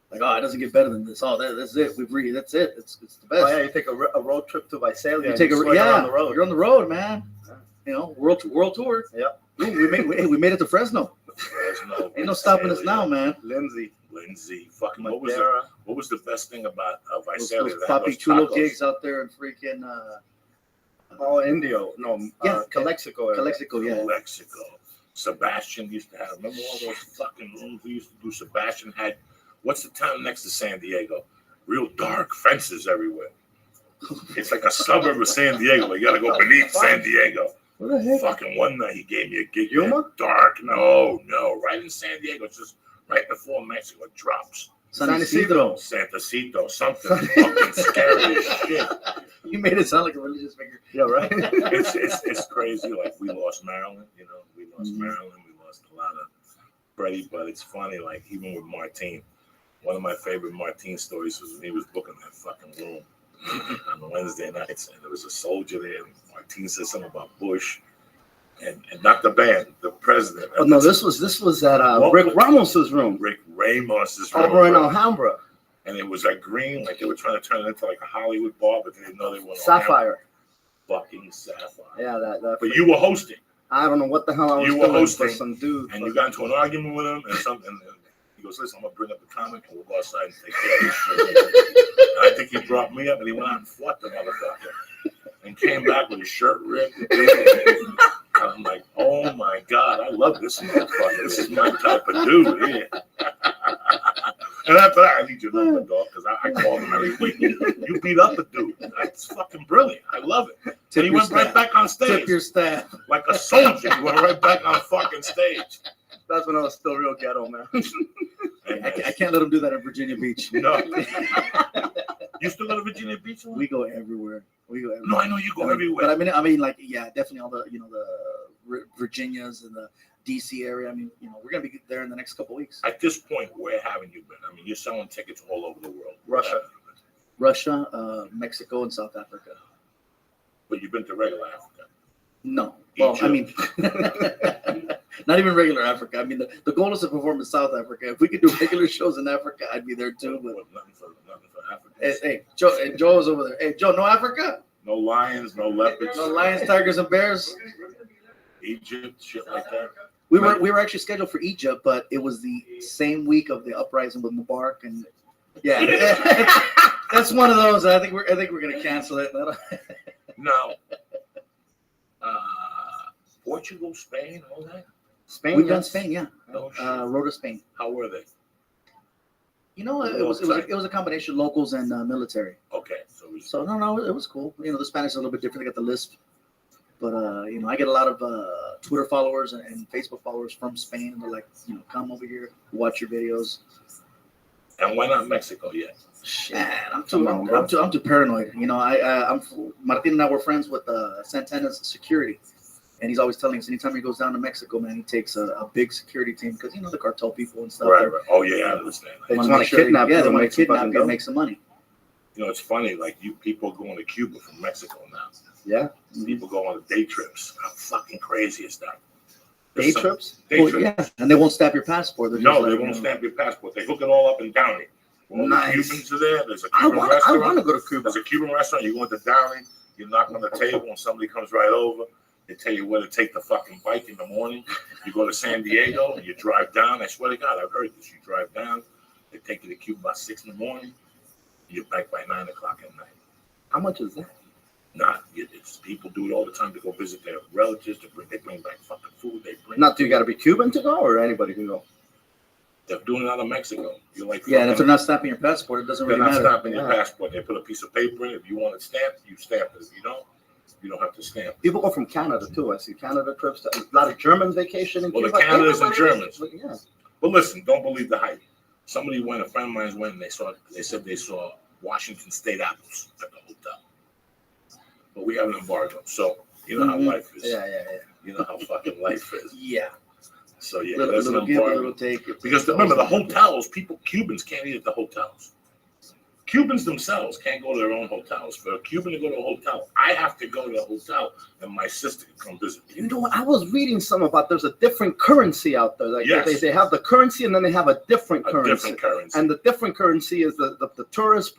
Like, it doesn't get better than this. That's it. That's it. It's the best. Oh, yeah, you take a road trip to Visalia. You take on the road. You're on the road, man. Yeah. World tour. Yep. Ooh, we made it to Fresno. Fresno. Ain't no stopping us now, man. Lindsay. Fucking what was the best thing about Visalia? Those Papi Chulo gigs out there in freaking Indio. No, Calexico. Calexico, yeah. Calexico. Sebastian used to have. Remember all those fucking rooms we used to do? Sebastian had. What's the town next to San Diego? Real dark fences everywhere. It's like a suburb of San Diego. You gotta go beneath San Diego. What the heck? Fucking one night he gave me a gig. Yuma? Dark. No, right in San Diego. It's just right before Mexico drops. San Isidro. Santacito, something fucking scary as shit. You made it sound like a religious figure. Yeah, right. It's crazy. Like we lost Maryland, we lost Maryland. We lost a lot of Freddie, but it's funny. Like even with Martine, one of my favorite Martine stories was when he was booking that fucking room on Wednesday nights, and there was a soldier there. And Martine said something about Bush, and not the band, the president. Oh no, this was at Rick Ramos's room. Rick Ramos's room Over in Alhambra. And it was like green, like they were trying to turn it into like a Hollywood bar, but they didn't know they were Sapphire. Fucking Sapphire. Yeah, that. But you were hosting. I don't know what the hell I was You were doing hosting, for some dude. and you got into an argument with him, and something. And he goes, "Listen, I'm gonna bring up the comic, and we'll go outside and take care of this shit." And I think he brought me up, and he went out and fought the motherfucker, and came back with his shirt ripped. And I'm like, "Oh my god, I love this motherfucker. This is my type of dude." Yeah. And after that, I need your number, dog, because I called him. I mean, wait, you beat up a dude. That's fucking brilliant. I love it. And he went right back on stage. Tip your staff. Like a soldier. He went right back on fucking stage. That's when I was still real ghetto, man. I can't let him do that in Virginia Beach. No. You still go to Virginia Beach? We go everywhere. No, I know you go everywhere. But I mean, like, yeah, definitely all the, the Virginias and the DC area. I mean, we're gonna be there in the next couple of weeks. At this point, where haven't you been? I mean, you're selling tickets all over the world. Russia, Mexico, and South Africa. But you've been to regular Africa. No. Well, Egypt. I mean, not even regular Africa. I mean, the goal is to perform in South Africa. If we could do regular shows in Africa, I'd be there too. But nothing for Africa. Hey, Joe was over there. Hey, Joe, no Africa? No lions, no leopards. No lions, tigers, and bears? Egypt, shit like that. We were actually scheduled for Egypt, but it was the same week of the uprising with Mubarak, and yeah, that's one of those. I think we're gonna cancel it. No. Portugal, Spain, all that. Spain. We've done Spain, yeah. Oh, shit. Road to Spain. How were they? It was a combination of locals and military. Okay, so no, it was cool. The Spanish is a little bit different. They got the lisp, but I get a lot of Twitter followers and Facebook followers from Spain, and they're like, come over here, watch your videos. And why not Mexico yet? Man, I'm too paranoid. Martin and I were friends with Santana's security, and he's always telling us anytime he goes down to Mexico, man, he takes a big security team because the cartel people and stuff. Right. Oh yeah, I understand. They just want to kidnap you. Yeah, they want to kidnap you and make some money. It's funny. Like people going to Cuba from Mexico now. Yeah. People go on day trips. How fucking crazy is that? Day trips? Day trips. Yeah, and they won't stamp your passport. They won't stamp your passport. They hook it all up in Downey. All Nice. the Cubans are there. There's a Cuban restaurant. I want to go to Cuba. There's a Cuban restaurant. You go into Downey. You knock on the table, and somebody comes right over. They tell you where to take the fucking bike in the morning. You go to San Diego, and you drive down. I swear to God, I've heard this. You drive down. They take you to Cuba about 6 in the morning. You're back by 9 o'clock at night. How much is that? It's people do it all the time to go visit their relatives. They bring back fucking food. Do you got to be Cuban to go, or anybody can go? They're doing it out of Mexico. You're like, and if they're not stamping your passport, it doesn't really matter. They're not stamping your passport. They put a piece of paper in. If you want it stamped, you stamp it. If you don't have to stamp. People go from Canada too. I see Canada trips. A lot of Germans vacation in Cuba. The Canadians and Germans. Yeah. But listen, don't believe the hype. Somebody went. A friend of mine went, and they said they saw Washington State apples at the hotel. But we have an embargo, so you know how life is. Yeah. You know how fucking life is. Yeah. So yeah, little there's an give, embargo. little take. Because remember, the hotels, Cubans can't eat at the hotels. Cubans themselves can't go to their own hotels. For a Cuban to go to a hotel, I have to go to a hotel, and my sister can come visit me. You know what? I was reading some about there's a different currency out there. Like yes. they have the currency, and then they have a different currency. Different currency. And the different currency is the tourists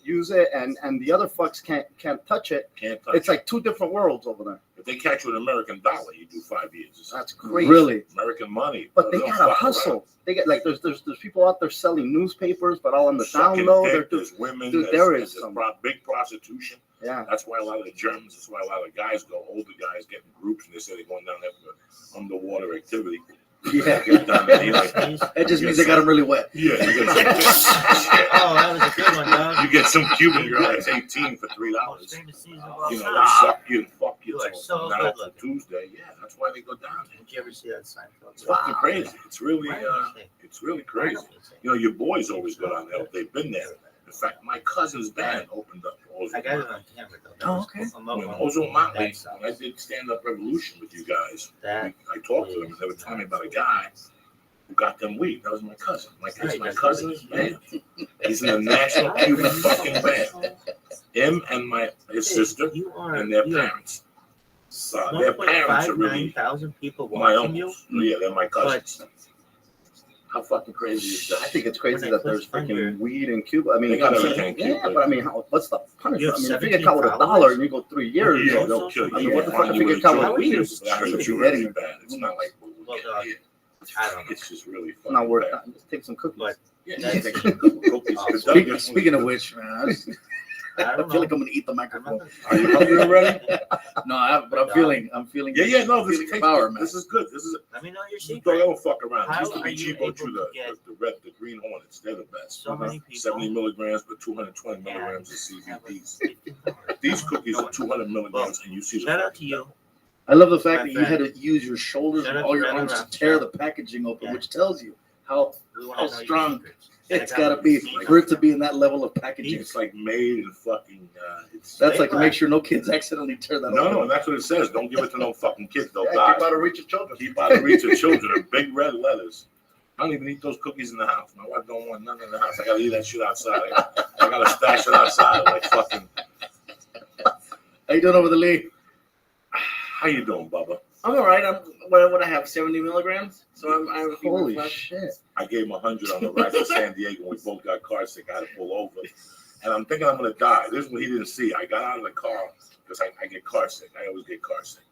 use it, and the other fucks can't touch it. It's like two different worlds over there. If they catch you an American dollar, you do 5 years. That's crazy. Really? American money. But they gotta hustle. Around. They get there's people out there selling newspapers, but all on the Sucking down low. Dick, there's women. There's some big prostitution. Yeah. That's why a lot of the Germans. That's why a lot of guys go. Older guys get in groups, and they say they're going down there for underwater activity. Yeah. It just means they got them really wet. Yeah. Oh, that was a good one, dog. You get some Cuban girl that's 18 for $3. Most famous season of all You know, time. they suck you and fuck you You are till so now good till looking. Tuesday. Yeah, that's why they go down there. Did you ever see that Seinfeld? It's fucking crazy. It's really, Why don't you say? it's really Why crazy. don't you say? You know, your boys always go down there. They've been there. In fact, my cousin's band opened up. I got it on camera though. That Oh, was okay. cool. When Ozo Motley, That sucks. when I did Stand Up Revolution with you guys, That I talked to them and they were telling me about a guy who got them weed. That was my cousin. It's my cousin's band. He's in a national Cuban fucking band. Him and his sister you are and their you have parents. Their parents are 1.59 really thousand people my watching you. uncles. Yeah, they're my cousins. How fucking crazy is I that? think it's crazy When that I there's put freaking under- weed in Cuba. I mean, They got I'm saying, everything in yeah, Cuba. but I mean, what's the You punishment? have I mean, if you 17 get caught with $1 followers? and you go 3 years, Yeah, you they'll kill you. I mean, Yeah, what the fuck if you with get caught drugs. with weed? I heard it's You're really getting- bad. It's not like what Well, we're getting here. I don't know. It's just really fucking Not worth bad. it. Just take some cookies. But Yeah, That's- take some cookies. Oh, It's done. Speaking of which, man, I I don't feel know. like I'm gonna eat the I'm microphone. not Are you hungry already? No, but I'm feeling. Yeah, no, this feeling is power, man. This is good. This is Let me know your I secret. don't fuck around. How Used to are be you cheapo able to to get the Green Hornets. They're the best. So many people 70 milligrams, but 220 milligrams of have a CBDs. $15 These cookies are 200 milligrams, and you see the Shout out to you. I love the fact My that you had friend. to use your shoulders Shout and out all to your Rabbi arms to Rothschild. tear the packaging open, Yeah. which tells you how We wanna how know your strong secrets. And I it's got got to one be secret. for it to be in that level of packaging. It's like made in fucking. It's That's like to make sure no kids accidentally tear that no, open. that's what it says. Don't give it to no fucking kids. They'll Yeah, die. keep out of reach of children. Keep out of reach of children in big red letters. I don't even eat those cookies in the house. My wife don't want none in the house. I gotta eat that shit outside. I gotta stash it outside like fucking. How you doing over the league? How you doing, Bubba? I'm all right. What I have 70 milligrams. So I'm Holy flesh. shit. I gave him 100 on the ride to San Diego. We both got car sick. I had to pull over. And I'm thinking I'm going to die. This is what he didn't see. I got out of the car because I get car sick. I always get car sick.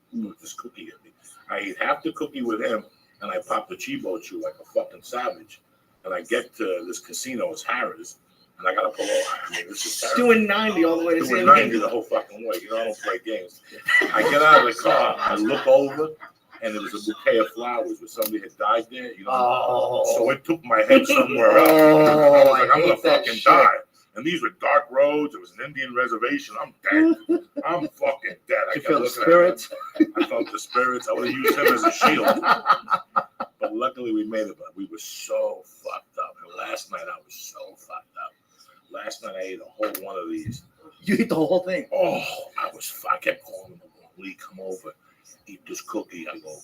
This cookie hit me. I ate half the cookie with him, and I popped the Chibo chew like a fucking savage. And I get to this casino, it's Harris, and I got to pull over. I mean, this is terrible. Doing 90 all the way to Doing San 90 Diego. the whole fucking way. You know, I don't play games. I get out of the car, I look over, and there was a bouquet of flowers where somebody had died there. You know, Oh. so it took my head somewhere else. Oh, I was like, I I'm gonna hate that fucking shit. die. And these were dark roads. It was an Indian reservation. I'm dead. I'm fucking dead. I You kept feel the looking at spirits? him. I felt the spirits. I would have used him as a shield. But luckily we made it. But we were so fucked up. And last night I was so fucked up. Last night I ate a whole one of these. You eat the whole thing. Oh, I kept calling him. Lee, come over, eat this cookie. I go,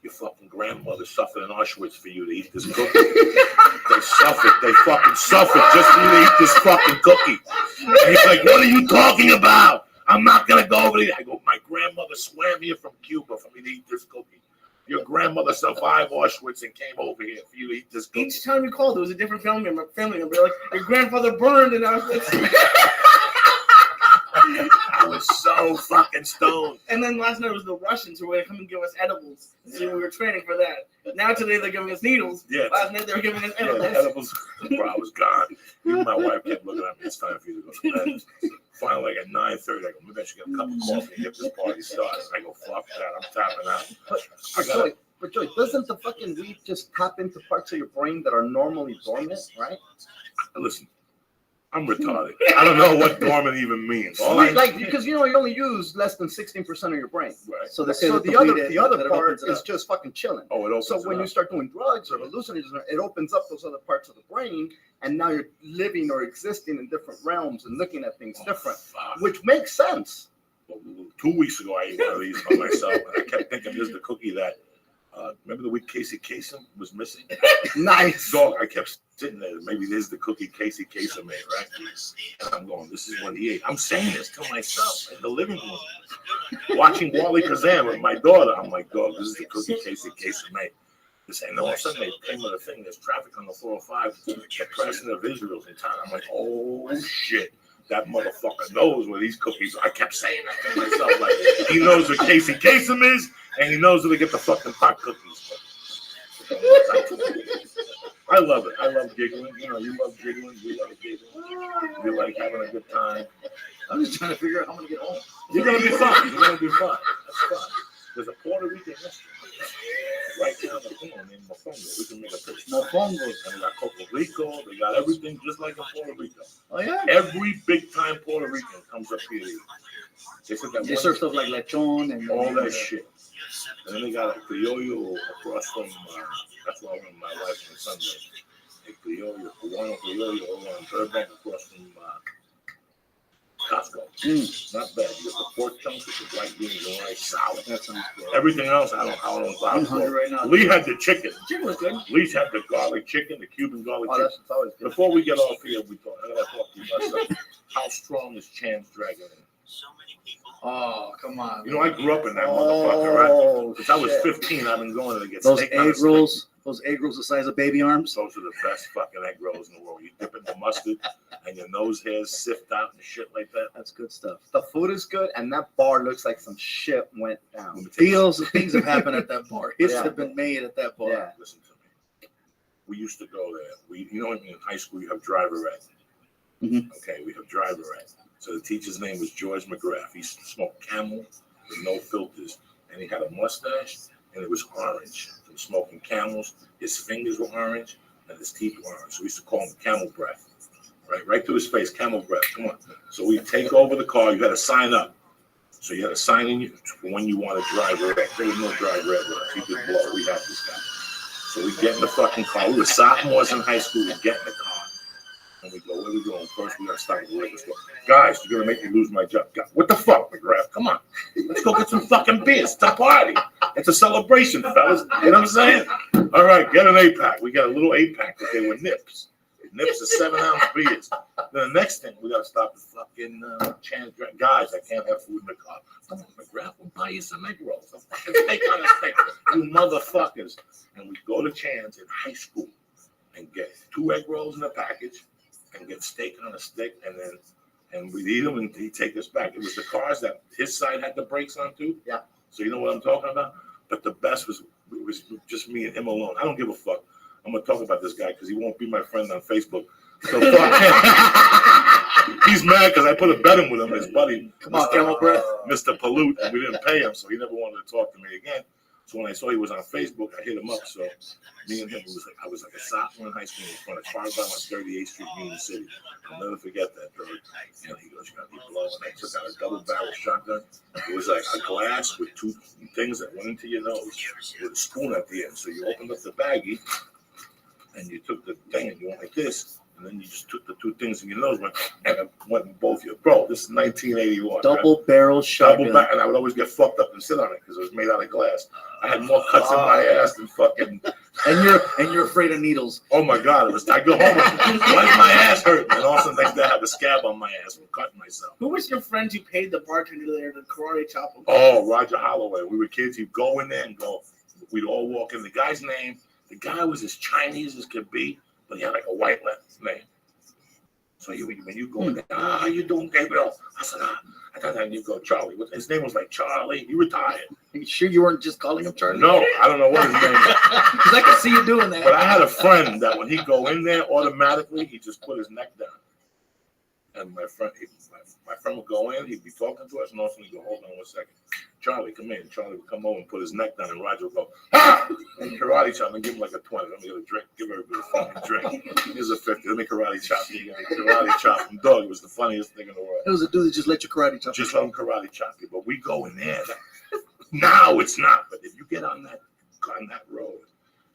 your fucking grandmother suffered in Auschwitz for you to eat this cookie. They suffered. They fucking suffered just for you to eat this fucking cookie. And he's like, what are you talking about? I'm not going to go over there. I go, my grandmother swam here from Cuba for me to eat this cookie. Your grandmother survived Auschwitz and came over here for you to eat this cookie. Each time you called, it was a different family member. Like, your grandfather burned, and I was I was so fucking stoned. And then last night was the Russians who were going to come and give us edibles. So we were training for that. Now today they're giving us needles. Yeah. Last night they were giving us Yeah, edibles. the edibles, bro, I was gone. Even my wife kept looking at me. It's time for you to go to bed. Finally, like at 9:30, I go, maybe I should get a cup of coffee and get this party started. I go, fuck that. I'm tapping out. But Joey, doesn't the fucking weed just tap into parts of your brain that are normally dormant, right? Listen, I'm retarded. I don't know what dormant even means. All I Like, because you only use less than 16% of your brain. right. So they say So that the weed other that it part opens it is up. just fucking chilling. Oh, it opens So it when up. you start doing drugs or hallucinations, it opens up those other parts of the brain, and now you're living or existing in different realms and looking at things different, Fuck. which makes sense. 2 weeks ago, I ate one of these by myself, and I kept thinking this is the cookie that. Remember the week Casey Kasem was missing? Nice. Dog, I kept sitting there. Maybe this is the cookie Casey Kasem made, right? And I'm going, this is what he ate. I'm saying this to myself in the living room, watching Wally Kazan with my daughter. I'm like, dog, this is the cookie Casey Kasem made. This ain't all of a sudden they came with a thing. There's traffic on the 405. They're pressing the visuals in town. I'm like, oh shit. That motherfucker knows where these cookies are. I kept saying that to myself. Like, he knows what Casey Kasem is, and he knows where to get the fucking hot cookies. I love it. I love giggling. You know, you love giggling. We love giggling. We like having a good time. I'm just trying to figure out how I'm gonna get home. You're going to be fine. You're going to be fine. That's fine. There's a Puerto Rican restaurant right down the corner named Mofongo. We can make a picture. Mofongo. And they got Coco Rico. They got everything just like in Puerto Rico. Oh yeah. Every big time Puerto Rican comes up here. They said that They serve stuff like lechon and all that shit. And then they got a criollo across from. That's where I went with my wife on Sunday. A criollo, Cubano criollo over on Third Bank across from Costco. Not bad. You got the pork chunks with the white beans and rice, salad. That sounds good. Everything else, I don't buy. I'm hungry right now. Lee had the chicken. Chicken was good. Lee's had the garlic chicken, the Cuban garlic Oh, chicken. that's always good. Before we get off here, I gotta talk to you about something. How strong is Chan's Dragon? Oh, come on. You know, I grew up in that motherfucker, right? Since I was shit. 15, I've been going to get Those steak on a egg stick. rolls, the size of baby arms. Those are the best fucking egg rolls in the world. You dip it in the mustard and your nose hairs sift out and shit like that. That's good stuff. The food is good, and that bar looks like some shit went down. Let me tell you Things have happened at that bar. Hits Yeah. have been made at that bar. Yeah. Listen to me. We used to go there. You know, in high school, you have driver ed. Mhm. Okay, we have driver ed. So the teacher's name was George McGrath. He smoked Camel with no filters, and he had a mustache, and it was orange from smoking Camels. His fingers were orange, and his teeth were orange. So we used to call him Camel Breath. Right to his face, Camel Breath. Come on. So we take over the car. You had to sign up. So you had to sign in for when you want to drive red. There was no drive red with us. He could blow. We had this guy. So we get in the fucking car. We were sophomores in high school. We get in the car. And we go, where we going? First, we got to stop at the liquor store. Guys, you're going to make me lose my job. What the fuck, McGrath? Come on. Let's go get some fucking beers. It's a party. It's a celebration, fellas. You know what I'm saying? All right, get an 8-pack. We got a little 8-pack, but they were nips. Nips are 7-ounce beers. Then the next thing, we got to stop at fucking Chan's. Guys, I can't have food in the car. Come on, McGrath, we'll buy you some egg rolls. A fucking steak on a stick. You motherfuckers. And we go to Chan's in high school and get 2 egg rolls in a package and get steak on a stick, and we'd eat them, and he'd take us back. It was the cars that his side had the brakes on too. Yeah. So you know what I'm talking about? But the best was just me and him alone. I don't give a fuck. I'm gonna talk about this guy because he won't be my friend on Facebook. So fuck him. He's mad because I put a bet in with him, his buddy. Come on, Camel Breath. Mr. Pollute, and we didn't pay him, so he never wanted to talk to me again. So when I saw he was on Facebook, I hit him up. So me and him, I was like a sophomore in high school in front of Cardbound on 38th Street, Union City. I'll never forget that, bro. And he goes, you got me blow. And I took out a double-barrel shotgun. It was like a glass with 2 things that went into your nose with a spoon at the end. So you opened up the baggie, and you took the thing, and you went like this. And then you just took the 2 things in your nose, and it went in both your. Bro, this is 1981. Double barrel shotgun. Double back, and I would always get fucked up and sit on it because it was made out of glass. I had more cuts in my ass than fucking. And you're afraid of needles. Oh my God! It was. I go home. Why does my ass hurt? And also next day I have a scab on my ass from cutting myself. Who was your friends you paid the bartender there to karate chop him? Oh, Roger Holloway. We were kids. He'd go in there and go. We'd all walk in. The guy's name. The guy was as Chinese as could be, but he had like a white name. So when you go in there, how you doing, Gabriel? I said, I thought you go Charlie. His name was like Charlie. He retired. Are you sure you weren't just calling him Charlie? No, I don't know what his name is. Because I can see you doing that. But I had a friend that when he'd go in there, automatically he just put his neck down. And my friend would go in, he'd be talking to us, and also he'd go, hold on 1 second. Charlie, come in. Charlie would come over and put his neck down, and Roger would go, ha! And karate chop, and give him like a 20. Let me get a drink. Give everybody a fucking drink. Here's a 50. Let me karate chop you. Karate chop him. Dog, it was the funniest thing in the world. It was a dude that just let you karate chop. Just let him karate chop you. But we go in there. Now it's not. But if you get on that road,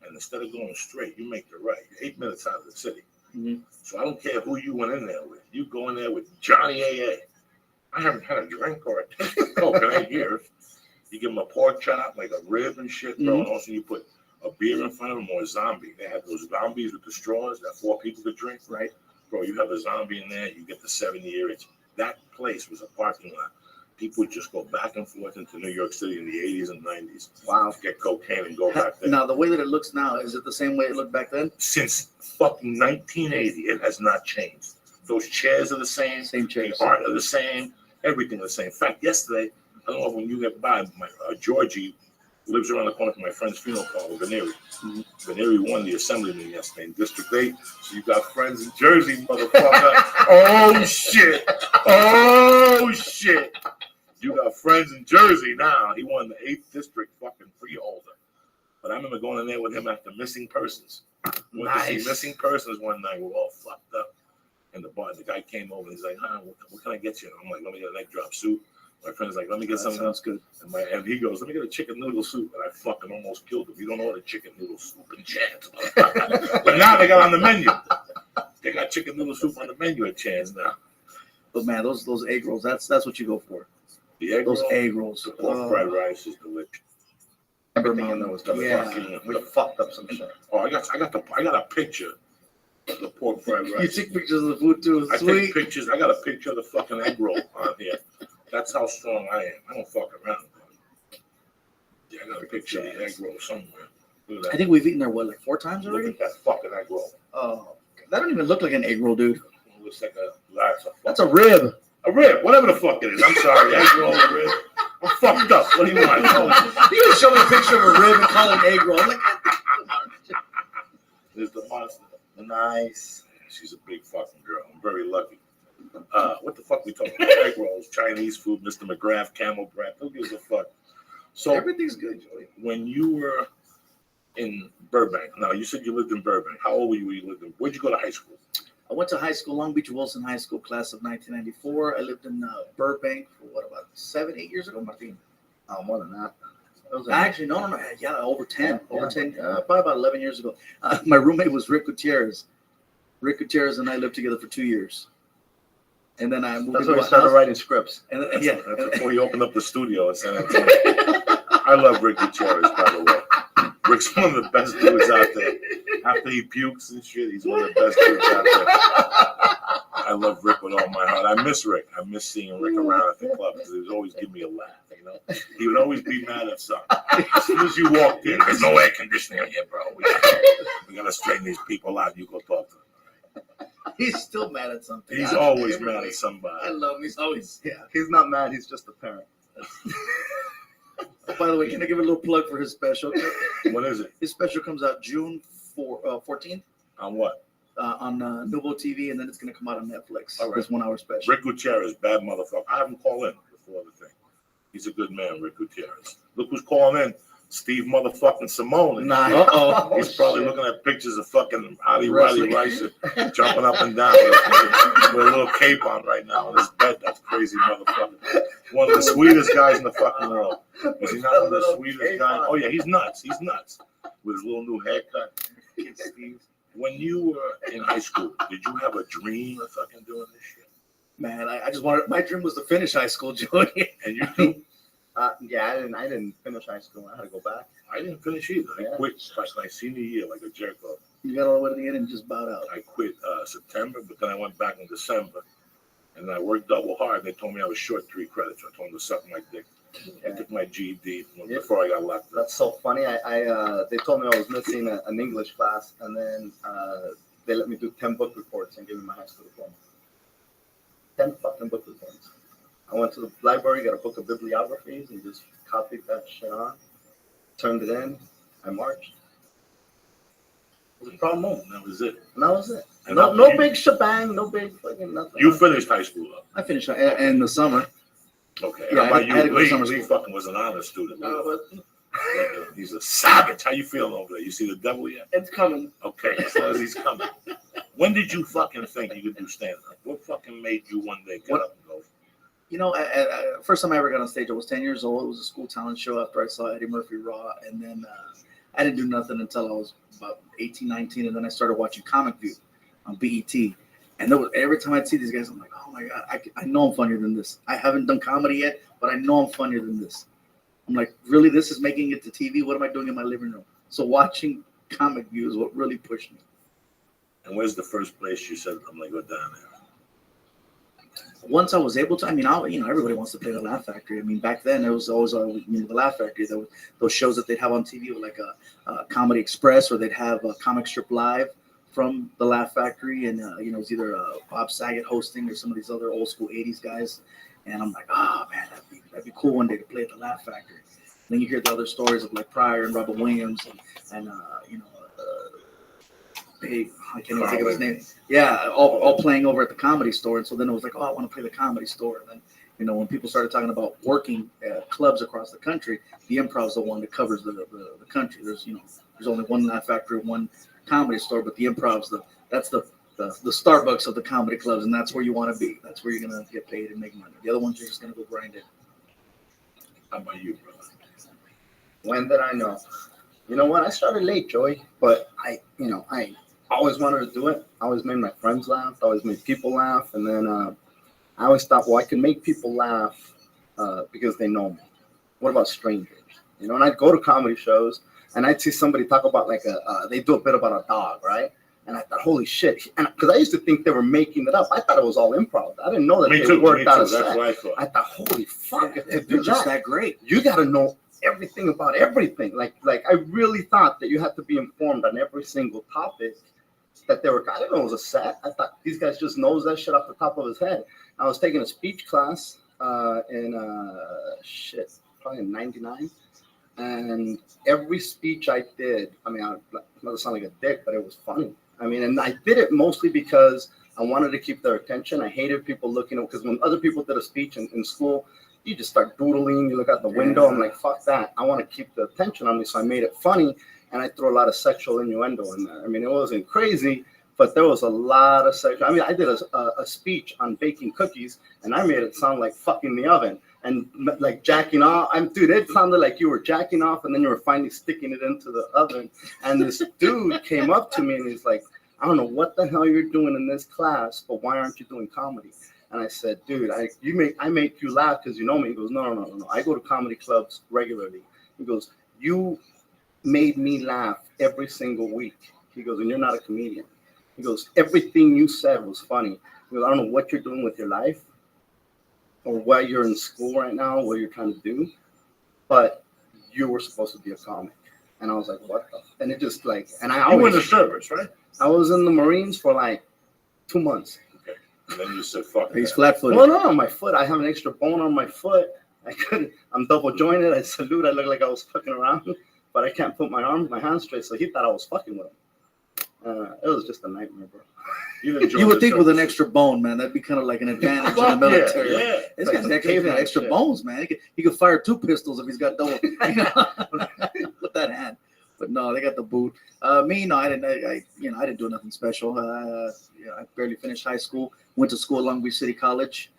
and instead of going straight, you make the right. You're 8 minutes out of the city. Mm-hmm. So I don't care who you went in there with. You go in there with Johnny AA. I haven't had a drink or a taste of Coke in 8 years. You give them a pork chop, like a rib and shit, bro. Mm-hmm. And also you put a beer in front of them or a zombie. They had those zombies with the straws that 4 people could drink. Right. Bro, you have a zombie in there, you get the 7-year itch. That place was a parking lot. People would just go back and forth into New York City in the 80s and 90s. Wow. To get cocaine and go back there. Now, the way that it looks now, is it the same way it looked back then? Since fucking 1980, it has not changed. Those chairs are the same. Same chairs. The art are the same. Everything the same. In fact, yesterday, I don't know if when you get by, my Georgie lives around the corner from my friend's funeral parlor, Veneri. Mm-hmm. Veneri won the assemblyman yesterday in District 8. So you got friends in Jersey, motherfucker. Oh, shit. Oh, shit. You got friends in Jersey now. He won the 8th district fucking freeholder. But I remember going in there with him after Missing Persons. We went to see Missing Persons one night. We're all fucked up. And the guy came over and he's like, what can I get you? I'm like, let me get an egg drop soup. My friend's like, let me get something else. Good. And he goes, let me get a chicken noodle soup. And I fucking almost killed him. You don't order chicken noodle soup in Chance. But now they got on the menu. They got chicken noodle soup on the menu at Chance now. But man, those egg rolls, that's what you go for. The egg Those roll, egg rolls. the pork fried rice is delicious. Everything in there was delicious. We fucked up some shit. Oh, I got a picture of the pork fried rice. You take pictures of the food too. I Sweet. take pictures. I got a picture of the fucking egg roll on here. That's how strong I am. I don't fuck around. Yeah, I got a picture of the egg roll somewhere. Look at that. I think we've eaten there, what, like 4 times Look already? at that fucking egg roll. Oh, that don't even look like an egg roll, dude. It looks like That's a rib. a rib, whatever the fuck it is. I'm sorry, egg roll, a rib. I'm fucked up. What do you want? You can show me a picture of a rib and call it an egg roll. I'm like, There's the monster. Nice. She's a big fucking girl. I'm very lucky. What the fuck we talking about? Egg rolls, Chinese food, Mr. McGrath, Camel Breath. Who gives a fuck? So everything's good, Joey. when you were in Burbank, now you said you lived in Burbank. How old were you when you lived in? Where'd you go to high school? I went to high school, Long Beach Wilson High School, class of 1994. I lived in Burbank for about 7-8 years ago, Martin. More than that. Actually, no. Yeah, over 10. Probably about 11 years ago. My roommate was Rick Gutierrez. Rick Gutierrez and I lived together for 2 years. And then I moved That's into when we a started house. writing scripts. And then, That's before you opened up the studio in San Antonio. I love Rick Gutierrez, by the way. Rick's one of the best dudes out there. After he pukes and shit, he's one of the best dudes out there. I love Rick with all my heart. I miss Rick. I miss seeing Rick around at the club because he would always give me a laugh, you know? He would always be mad at something. As soon as you walked in, there's no air conditioning here, bro. We gotta straighten these people out. You go talk to them. He's still mad at something. He's always mad at somebody. I love him. He's always, yeah. He's not mad. He's just a parent. By the way, can I give a little plug for his special? What is it? His special comes out June 14th On what? on Nubo TV, and then it's going to come out on Netflix. All right. This 1 hour special. Rick Gutierrez, bad motherfucker. I have him call in before the thing. He's a good man, Rick Gutierrez. Look who's calling in. Steve motherfucking Simone. Nah. Uh-oh. He's probably looking at pictures of fucking Roddy Wrestling. Rice jumping up and down with a little cape on right now on his bed. That's crazy motherfucker. One of the sweetest guys in the fucking world. Is he not one of the sweetest guys? Oh yeah, he's nuts. He's nuts. With his little new haircut. Steve, when you were in high school, did you have a dream of fucking doing this shit? Man, I just wanted, my dream was to finish high school, Joey. And you too? Yeah, I didn't finish high school. I had to go back. I didn't finish either. I Yeah. quit my senior year like a jerk off. You got all the way to the end and just bowed out. I quit September, but then I went back in December. And I worked double hard. They told me I was short 3 credits. I told them to suck my dick. I took my GED before I got locked up. That's so funny. They told me I was missing an English class, and then they let me do 10 book reports and give me my high school diploma. 10 fucking book reports. I went to the library, got a book of bibliographies, and just copied that shit on. Turned it in. I marched. It was a proud moment. That was it. And that was it. And No big shebang, no big fucking nothing. You finished high school, though. I finished in the summer. Okay. Yeah, How about I had to you? go to summer Lee school. fucking was an honor student. But He's a savage. How you feeling over there? You see the devil yet? it's coming. Okay, as long as he's coming. When did you fucking think you could do stand-up? What fucking made you one day get up and go? You know, first time I ever got on stage, I was 10 years old. It was a school talent show after I saw Eddie Murphy Raw. And then I didn't do nothing until I was about 18, 19. And then I started watching Comic View on BET. And every time I'd see these guys, I'm like, oh my God, I know I'm funnier than this. I haven't done comedy yet, but I know I'm funnier than this. I'm like, really, this is making it to TV? What am I doing in my living room? So watching Comic View is what really pushed me. And where's the first place you said, I'm going to go down there? Once I was able to, everybody wants to play the Laugh Factory. I mean, back then it was always, the Laugh Factory. There were those shows that they'd have on TV with like a Comedy Express, or they'd have a comic strip live from the Laugh Factory, and it was either Bob Saget hosting or some of these other old school '80s guys. And I'm like, oh man, that'd be cool one day to play at the Laugh Factory. And then you hear the other stories of like Pryor and Robert Williams, and I can't even think of his name. Yeah, all playing over at the Comedy Store. And so then it was like, oh, I want to play the Comedy Store. And then, You know, when people started talking about working clubs across the country, the Improv is the one that covers the country. There's only one Laugh Factory, one comedy store, but the Improv's that's the Starbucks of the comedy clubs, and that's where you want to be. That's where you're gonna get paid and make money. The other ones you're just gonna go grind it. How about you, brother? When did I know? You know what? I started late, Joey, but I always wanted to do it. I always made my friends laugh. I always made people laugh, and then I always thought, well, I can make people laugh because they know me. What about strangers? You know, and I'd go to comedy shows, and I'd see somebody talk about they do a bit about a dog, right? And I thought, holy shit. And because I used to think they were making it up. I thought it was all improv. I didn't know that they worked out a set. That's what I thought. I thought, holy fuck, if they They're do just that, that great. you got to know everything about everything. Like I really thought that you had to be informed on every single topic that they were. I didn't know it was a set. I thought these guys just knows that shit off the top of his head. I was taking a speech class probably in '99. And every speech I did, I mean, I not to sound like a dick, but it was funny. I mean, and I did it mostly because I wanted to keep their attention. I hated people looking at, because when other people did a speech in school, you just start doodling, you look out the window. I'm like, fuck that. I want to keep the attention on me. So I made it funny, and I threw a lot of sexual innuendo in there. I mean, it wasn't crazy, but there was a lot of sexual. I mean, I did a speech on baking cookies, and I made it sound like fucking the oven. And like jacking off, dude, it sounded like you were jacking off, and then you were finally sticking it into the oven. And this dude came up to me, and he's like, I don't know what the hell you're doing in this class, but why aren't you doing comedy? And I said, dude, I make you laugh because you know me. He goes, no. I go to comedy clubs regularly. He goes, you made me laugh every single week. He goes, and you're not a comedian. He goes, everything you said was funny. He goes, I don't know what you're doing with your life, or why you're in school right now, what you're trying to do, but you were supposed to be a comic. And I was like, what the? And it just like, and I always. You were in the service, right? I was in the Marines for like 2 months. Okay. And then you said, fuck He's that. flat-footed. Well, no, my foot. I have an extra bone on my foot. I'm double jointed. I salute. I look like I was fucking around, but I can't put my hands straight. So he thought I was fucking with him. It was just a nightmare, bro. You would think with an extra bone, man, that'd be kind of like an advantage in the military. Yeah. This Like guy's some actually got caveman extra shit. bones, man. He could fire 2 pistols if he's got double with that hand. But no, they got the boot. Me, no, I didn't do nothing special. I barely finished high school. Went to school at Long Beach City College,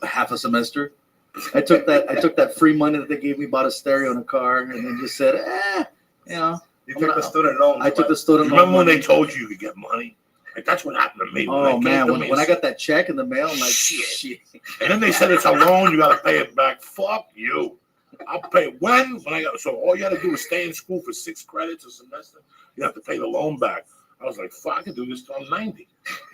half a semester. I took that free money that they gave me, bought a stereo and a car, and then just said, You took the student loan. I took the student loan. Remember when money. they told you could get money? Like, that's what happened to me. Oh man, when I got that check in the mail, I'm like, shit. And then they said it's a loan, you got to pay it back. Fuck you. I'll pay so all you got to do is stay in school for 6 credits a semester. You have to pay the loan back. I was like, fuck, I can do this till I'm 90.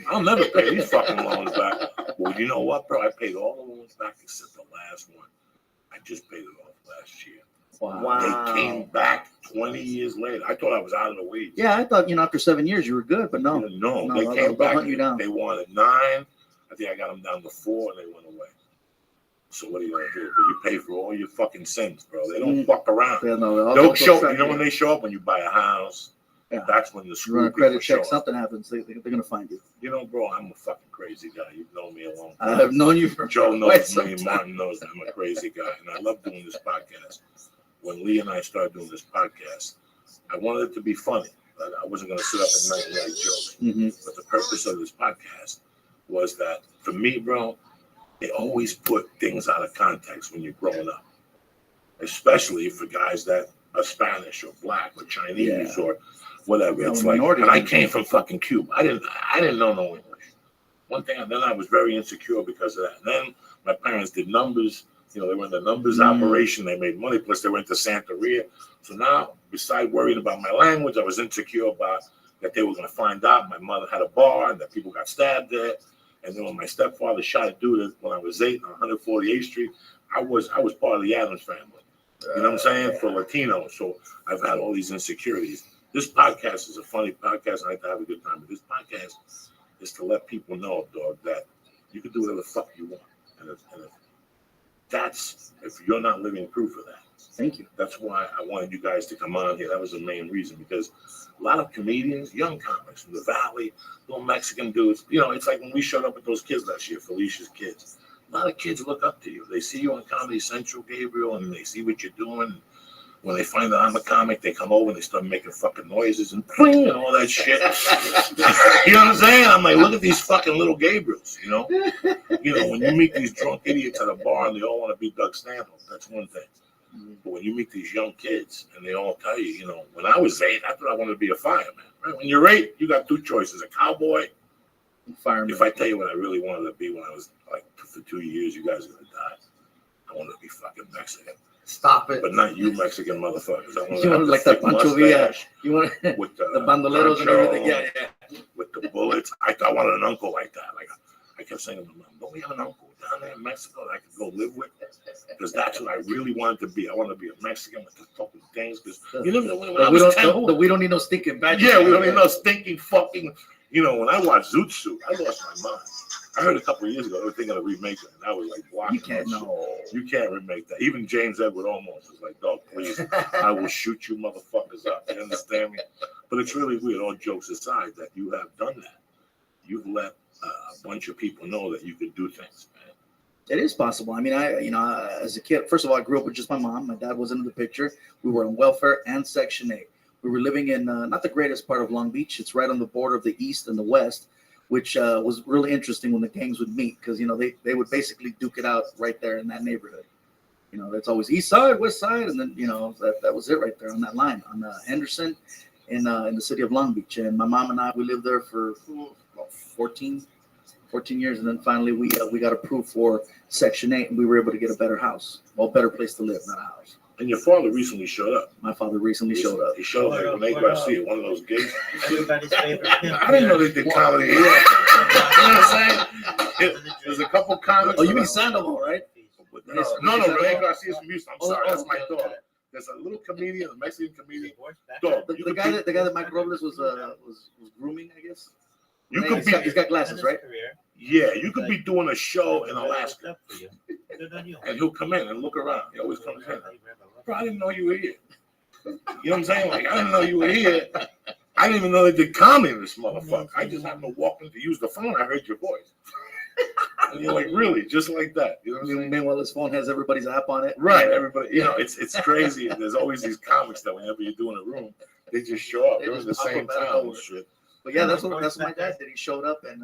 I'll never pay these fucking loans back. Well, you know what, bro? I paid all the loans back except the last one. I just paid it off last year. Wow. They came back 20 years later. I thought I was out of the weeds. Yeah, I thought after 7 years you were good, but no. No, No, they they'll came back. hunt you down. They wanted 9. I think I got them down to 4, and they went away. So what are you gonna do? But you pay for all your fucking sins, bro. They don't fuck around. Yeah, no, They'll show. You know when they show up when you buy a house. Yeah. That's when the You run screw a credit people check, show up. something happens, they're gonna find you. You know, bro, I'm a fucking crazy guy. You've known me a long I time. have known you for Joe quite knows some me. time. Martin knows that I'm a crazy guy, and I love doing this podcast. When Lee and I started doing this podcast, I wanted it to be funny. I wasn't going to sit up at night and write jokes. Mm-hmm. But the purpose of this podcast was that, for me, bro, they always put things out of context when you're growing up, especially for guys that are Spanish or black or Chinese or whatever. Yeah, It's like, minority. and I came from fucking Cuba. I didn't know no English. One thing, and then I was very insecure because of that. And then my parents did numbers. They were in the numbers operation. They made money. Plus, they went to Santeria. So now, besides worrying about my language, I was insecure about that they were going to find out my mother had a bar and that people got stabbed there. And then when my stepfather shot a dude when I was 8 on 148th Street, I was part of the Adams family. You know what I'm saying? For Latinos. So I've had all these insecurities. This podcast is a funny podcast. I like to have a good time. But this podcast is to let people know, dog, that you can do whatever the fuck you want. And if you're not living proof of that. Thank you. That's why I wanted you guys to come on here. That was the main reason, because a lot of comedians, young comics from the Valley, little Mexican dudes, it's like when we showed up with those kids last year, Felicia's kids. A lot of kids look up to you. They see you on Comedy Central, Gabriel, and they see what you're doing. When they find out I'm a comic, they come over and they start making fucking noises and pling and all that shit. You know what I'm saying? I'm like, look at these fucking little Gabriels, you know? When you meet these drunk idiots at a bar and they all want to be Doug Stanhope, that's one thing. But when you meet these young kids and they all tell you, when I was 8, I thought I wanted to be a fireman. Right? When you're 8, you got 2 choices: a cowboy, Fireman. If I tell you what I really wanted to be when I was like, for 2 years, you guys are gonna die. I wanted to be fucking Mexican. Stop it. But not you Mexican motherfuckers. I You want like the Pancho Villa. You want with the bandoleros and everything. Yeah. With the bullets. I wanted an uncle like that. Like I kept saying to my mom, don't we have an uncle down there in Mexico that I could go live with? Because that's what I really wanted to be. I wanted to be a Mexican with the fucking things. Because you know, when I was 10, we don't need no stinking badges. Yeah, we don't need no stinking fucking. When I watched Zoot Suit, I lost my mind. I heard a couple of years ago they were thinking of remaking it, and I was like, blocking. You can't remake that. Even James Edward almost was like, dog, please, I will shoot you motherfuckers up. You understand me? But it's really weird, all jokes aside, that you have done that. You've let a bunch of people know that you could do things, man. It is possible. I mean, as a kid, first of all, I grew up with just my mom. My dad wasn't in the picture. We were on welfare and Section 8. We were living in not the greatest part of Long Beach. It's right on the border of the East and the West, which was really interesting when the gangs would meet because, they would basically duke it out right there in that neighborhood. That's always East Side, West Side, and then, that was it right there on that line on Henderson in the city of Long Beach. And my mom and I, we lived there for 14 years, and then finally we got approved for Section 8, and we were able to get a better house, better place to live, not a house. And your father recently showed up. My father recently showed up. He showed up at Rene Garcia, one of those gigs. Everybody's favorite. I didn't know they did comedy here. You know what I'm saying? There's a couple comics. Oh, you mean Sandoval, right? No, Rene Garcia's from Houston. I'm sorry, that's my daughter. There's a little comedian, a Mexican comedian. Dog, the guy that Mike Robles was grooming, I guess. He's got glasses, right? Yeah, you could be doing a show in Alaska, and he'll come in and look around. He always comes in. Bro, I didn't know you were here. You know what I'm saying? Like, I didn't know you were here. I didn't even know they did comedy in this motherfucker. I just happened to walk in to use the phone. I heard your voice. And you're like, really? Just like that. You know what I'm saying? Meanwhile, his phone has everybody's app on it. Right. Everybody, it's crazy. There's always these comics that whenever you're doing a room, they just show up. They're in the same town and shit. But yeah, that's what my dad did. He showed up, and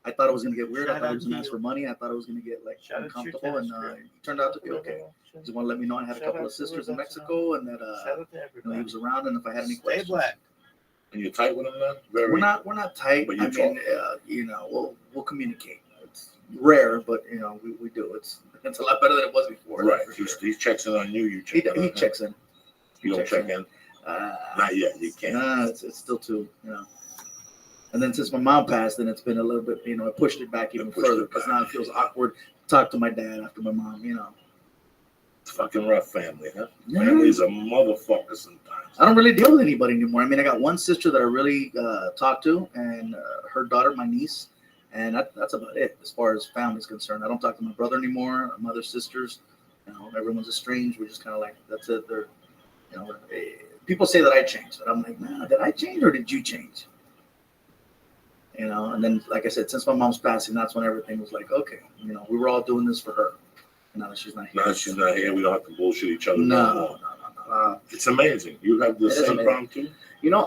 I thought it was gonna get weird. I thought he was gonna ask for money. I thought it was gonna get like uncomfortable, and it turned out to be okay. He just want to let me know I had a couple of sisters in Mexico, and that he was around, and if I had any questions. And you're tight with him now? We're not tight. But I mean, we'll communicate. It's rare, but we do. It's a lot better than it was before. Right. He checks in on you. You check in. He checks in. You don't check in. Not yet. You can't. Nah, it's still too. And then since my mom passed, then it's been a little bit. I pushed it back even further because now it feels awkward to talk to my dad after my mom. It's fucking rough family, huh? Yeah. Family's a motherfucker sometimes. I don't really deal with anybody anymore. I mean, I got one sister that I really talk to, and her daughter, my niece, and that's about it as far as family's concerned. I don't talk to my brother anymore, my other sisters. Everyone's estranged. We're just kind of like, that's it. They're, people say that I changed, but I'm like, nah, did I change or did you change? And then, like I said, since my mom's passing, that's when everything was like, okay, we were all doing this for her. And now that she's not here. Now that she's not here, we don't have to bullshit each other. No. It's amazing. You have the same problem too?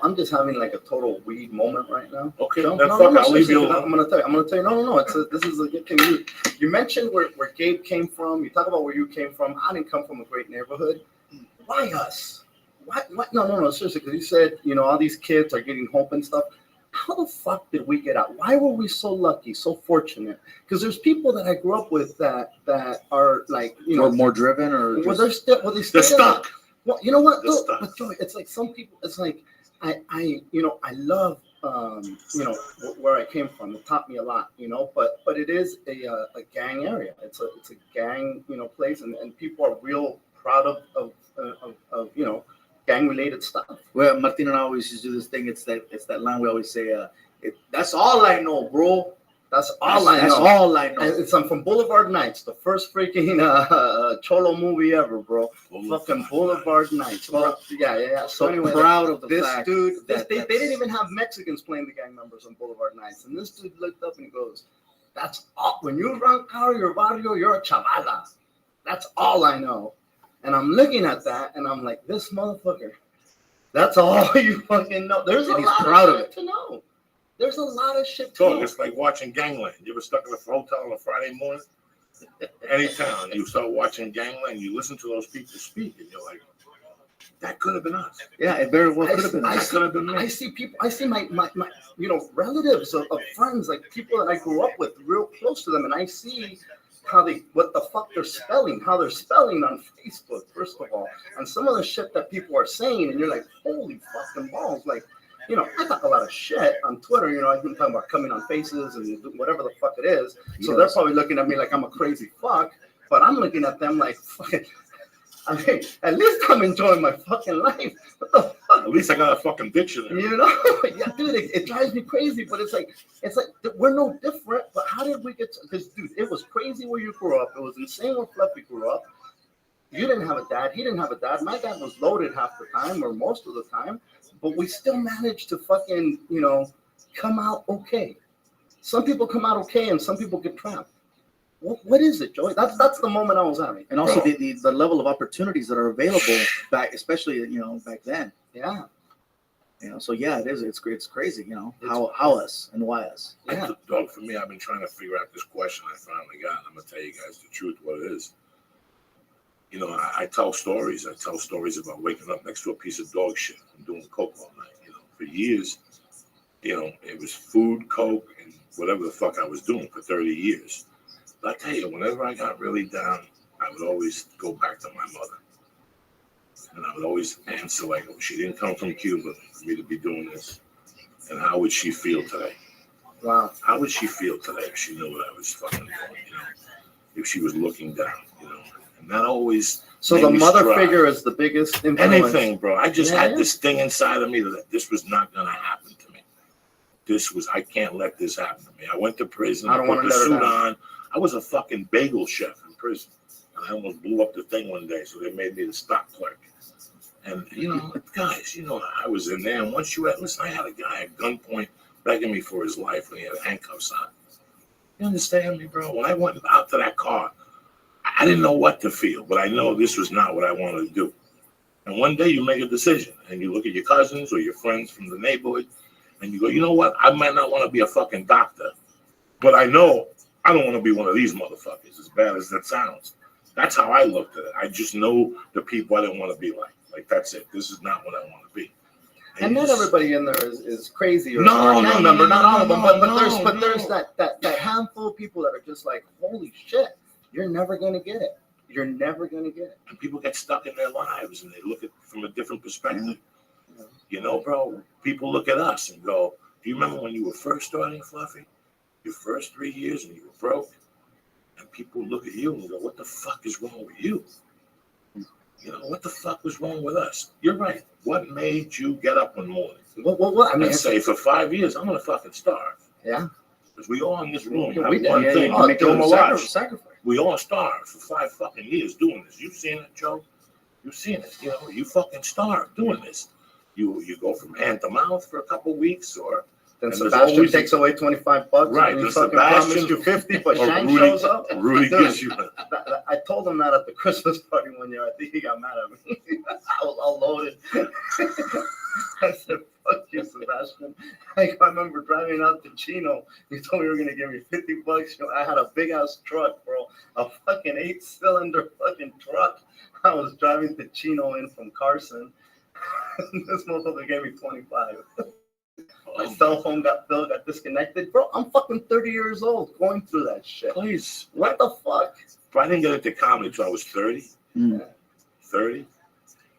I'm just having like a total weed moment right now. Okay, I'll leave you alone. I'm gonna tell you. No. This is a good thing. You mentioned where Gabe came from. You talk about where you came from. I didn't come from a great neighborhood. Why us? What? No. Seriously, because you said all these kids are getting hope and stuff. How the fuck did we get out? Why were we so lucky, so fortunate? Because there's people that I grew up with that are like more driven or they're stuck. Well, you know what? But Joey, it's like some people. It's like I love where I came from. It taught me a lot, But it is a gang area. It's a gang place, and people are real proud of gang-related stuff. Well, Martin and I always used to do this thing. It's that line we always say. That's all I know, bro. That's all I know. And it's from Boulevard Nights, the first freaking Cholo movie ever, bro. Fucking Boulevard Nights. Bro. Yeah. So anyway, proud of this fact dude. They didn't even have Mexicans playing the gang members on Boulevard Nights, and this dude looked up and he goes, That's all. When you run your barrio, you're a chavala. That's all I know. And I'm looking at that, and I'm like, this motherfucker. That's all you fucking know. There's a lot proud of of shit to know. There's a lot of shit to Dog, know. it's like watching Gangland. You ever stuck in a hotel on a Friday morning? Any town, you start watching Gangland, you listen to those people speak, and you're like, that could have been us. Yeah, it very well could have been. That could have been I me. see people. I see my relatives of friends, like people that I grew up with, real close to them, and I see what the fuck they're spelling, how they're spelling on Facebook, first of all, and some of the shit that people are saying, and you're like, holy fucking balls, like. I talk a lot of shit on Twitter. I've been talking about coming on faces and whatever the fuck it is. So they're probably looking at me like I'm a crazy fuck, but I'm looking at them like, fucking. I mean, at least I'm enjoying my fucking life. What the fuck? At least I got a fucking dictionary. Yeah, dude, it drives me crazy. But it's like we're no different. But how did we get? Because dude, it was crazy where you grew up. It was insane where Fluffy grew up. You didn't have a dad. He didn't have a dad. My dad was loaded half the time or most of the time. But we still managed to fucking, come out okay. Some people come out okay, and some people get trapped. What is it, Joey? That's the moment I was having. And also the level of opportunities that are available back, especially back then. Yeah. So yeah, it is. It's crazy. How us and why us. Yeah. Dog, for me, I've been trying to figure out this question I finally got. I'm gonna tell you guys the truth, what it is. I tell stories. I tell stories about waking up next to a piece of dog shit and doing coke all night. For years, it was food, coke, and whatever the fuck I was doing for 30 years. But I tell you, whenever I got really down, I would always go back to my mother. And I would always answer like, oh, she didn't come from Cuba for me to be doing this. And how would she feel today? Wow. How would she feel today if she knew what I was fucking doing, if she was looking down, And that always So made the me mother strive. figure is the biggest influence. Anything, bro. I just Yeah, had yeah. this thing inside of me that this was not going to happen to me. I can't let this happen to me. I went to prison. I don't put wanna the let her suit down. on. I was a fucking bagel chef in prison. And I almost blew up the thing one day, so they made me the stock clerk. And, guys, I was in there. And once listen, I had a guy at gunpoint begging me for his life when he had handcuffs on. You understand me, bro? When I went out to that car, I didn't know what to feel, but I know this was not what I wanted to do. And one day you make a decision, and you look at your cousins or your friends from the neighborhood, and you go, you know what? I might not want to be a fucking doctor, but I know I don't want to be one of these motherfuckers, as bad as that sounds. That's how I looked at it. I just know the people I didn't want to be like. Like, that's it. This is not what I want to be. And not everybody in there is crazy or No, a gang no, member, no, not all of them. no, But no, there's no. that handful of people that are just like, holy shit, you're never gonna get it. You're never gonna get it. And people get stuck in their lives, and they look at it from a different perspective. Bro, people look at us and go, do you remember when you were first starting, Fluffy? Your first 3 years and you were broke? And people look at you and go, what the fuck is wrong with you? What the fuck was wrong with us? You're right. What made you get up one morning What? I mean, and say, for 5 years, I'm going to fucking starve? yeah. Because we all in this room Yeah, have we did. one Yeah, thing. yeah. Make Kill a them alive. sacrifice. We all starved for 5 fucking years doing this. You've seen it, Joe. You've seen it. You fucking starved doing this. You go from hand to mouth for a couple weeks, or Then and there's Sebastian always- takes away $25. Right, And he the fucking Sebastian- promised you 50, but or Shank Rudy- shows up. Rudy Dude, gives you. I told him that at the Christmas party one year. I think he got mad at me. I was all loaded. I said, fuck you, Sebastian. I remember driving out to Chino. You told me you were going to give me $50. I had a big ass truck, bro. A fucking 8-cylinder fucking truck. I was driving to Chino in from Carson. This motherfucker gave me 25. My cell phone got disconnected. Bro, I'm fucking 30 years old going through that shit. Please. What the fuck? But I didn't get into comedy until I was 30. Mm. 30.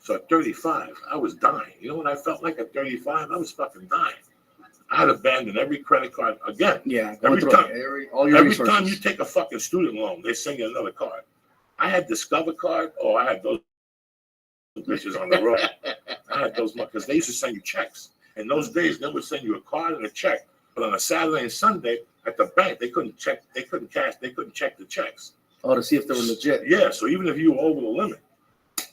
So at 35, I was dying. You know what I felt like at 35? I was fucking dying. I had abandoned every credit card. Again, Yeah. Every Through time- all your every resources. time you take a fucking student loan, they send you another card. I had Discover card, or I had those bitches on the road. I had those because they used to send you checks. In those days, they would send you a card and a check. But on a Saturday and Sunday at the bank, they couldn't check the checks. Oh, to see if they were legit. Yeah, so even if you were over the limit,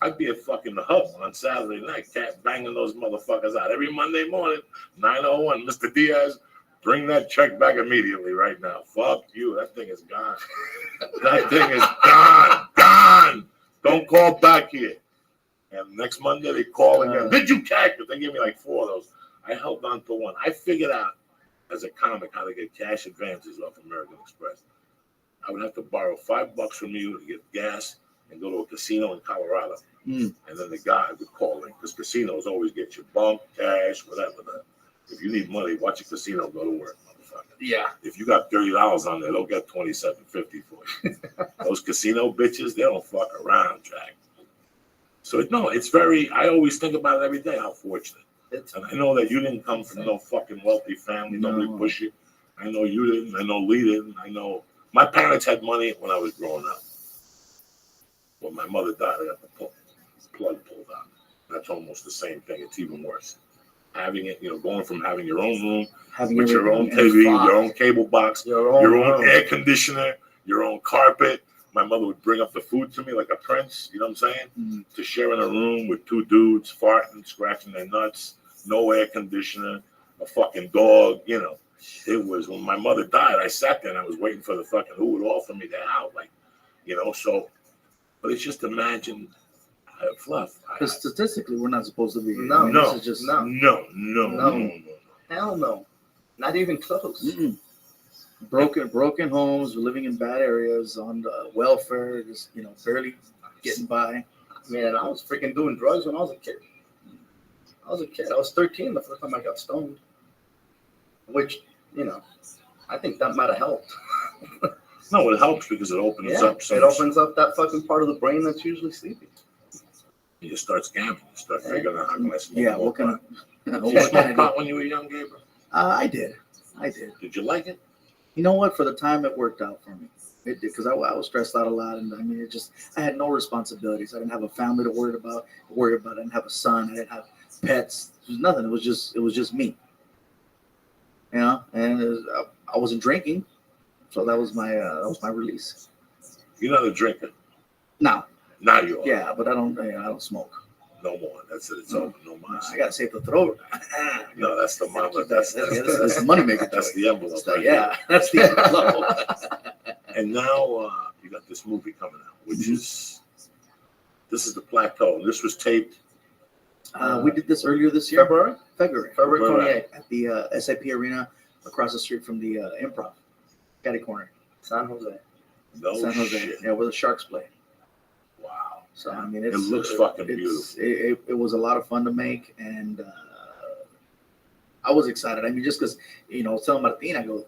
I'd be at fucking the hub on Saturday night, banging those motherfuckers out every Monday morning. 9:01, Mr. Diaz, Bring that check back immediately right now. Fuck you. That thing is gone. That thing is gone. Gone. Don't call back here. And next Monday they call again. Did you cash it? They gave me like 4 of those. I held on to one. I figured out as a comic how to get cash advances off American Express. I would have to borrow $5 from you to get gas and go to a casino in Colorado. And then the guy would call in because casinos always get you bump, cash, whatever. If you need money, watch a casino go to work, motherfucker. Yeah. If you got $30 on there, they'll get $27.50 for you. Those casino bitches, they don't fuck around, Jack. So no, it's very. I always think about it every day. How fortunate. And I know that you didn't come from no fucking wealthy family. Nobody push you. I know you didn't. I know Lee didn't. I know my parents had money when I was growing up. When my mother died, I got the plug pulled out. That's almost the same thing. It's even worse. Having it, going from having your own room with your own TV, your own cable box, your own air conditioner, your own carpet. My mother would bring up the food to me like a prince, you know what I'm saying? To share in a room with 2 dudes farting, scratching their nuts, no air conditioner, a fucking dog, It was when my mother died, I sat there and I was waiting for the fucking who would offer me that out, so, but it's just imagine fluff. Because statistically, we're not supposed to be. No, this is just No. Hell no. Not even close. Broken homes, living in bad areas, on welfare, just barely getting by. Man, I was freaking doing drugs when I was a kid. I was 13 the first time I got stoned, which I think that might have helped. No, it helps because it opens up. It opens up that fucking part of the brain that's usually sleepy. You start scamming. You start figuring out how can I smoke. Yeah, more what kind pot. of? Did you smoke pot when you were young, Gabriel? I did. Did you like it? You know what? For the time, it worked out for me. It did, because I was stressed out a lot, and I had no responsibilities. I didn't have a family to worry about. I didn't have a son. I didn't have pets. There was nothing. It was just me. And I wasn't drinking, so that was my release. You're not a drinker. Now You are. yeah, but I don't smoke. No more. That's it. It's over. No more. I gotta save the throat. No, that's the mama. That's the money maker. That's the envelope. That's the envelope. And now you got this movie coming out, which is this is The Plateau. This was taped. We did this earlier this year. February Right. 28th at the SIP Arena across the street from the Improv, Caddy Corner, San Jose. No San Jose. shit. Yeah, where the Sharks play. Wow. So It looks fucking beautiful. It was a lot of fun to make, and I was excited. Just because telling Martin, I go,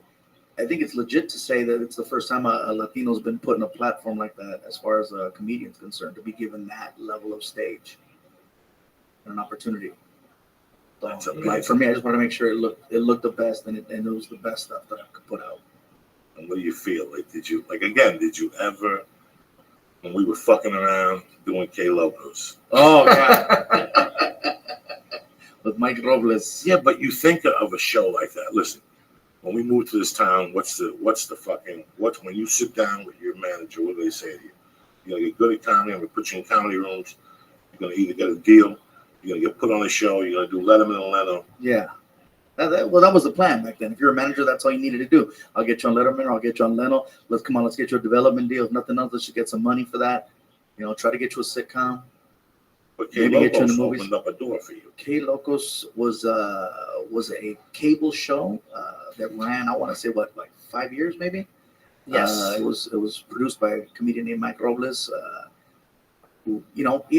I think it's legit to say that it's the first time a Latino's been put in a platform like that, as far as a comedian's concerned, to be given that level of stage and an opportunity. So, for me, I just wanted to make sure it looked the best, and it was the best stuff that I could put out. And what do you feel? Did you ever, when we were fucking around doing K-Locos? Oh, God. With Mike Robles. Yeah, but you think of a show like that. Listen, when we moved to this town, when you sit down with your manager, what do they say to you? You're good at comedy, I'm going to put you in comedy rooms. You're going to either get a deal, you're going to get put on a show, you're going to do Letterman and Leno. Yeah. That was the plan back then. If you're a manager, that's all you needed to do. I'll get you on Letterman, or I'll get you on Leno. Let's get you a development deal. If nothing else, let's just get some money for that. Try to get you a sitcom. But Maybe get you in the K-Locos movies. opened up a door for you. K-Locos was a cable show that ran, I want to say, 5 years maybe? Yes. It was produced by a comedian named Mike Robles. Who,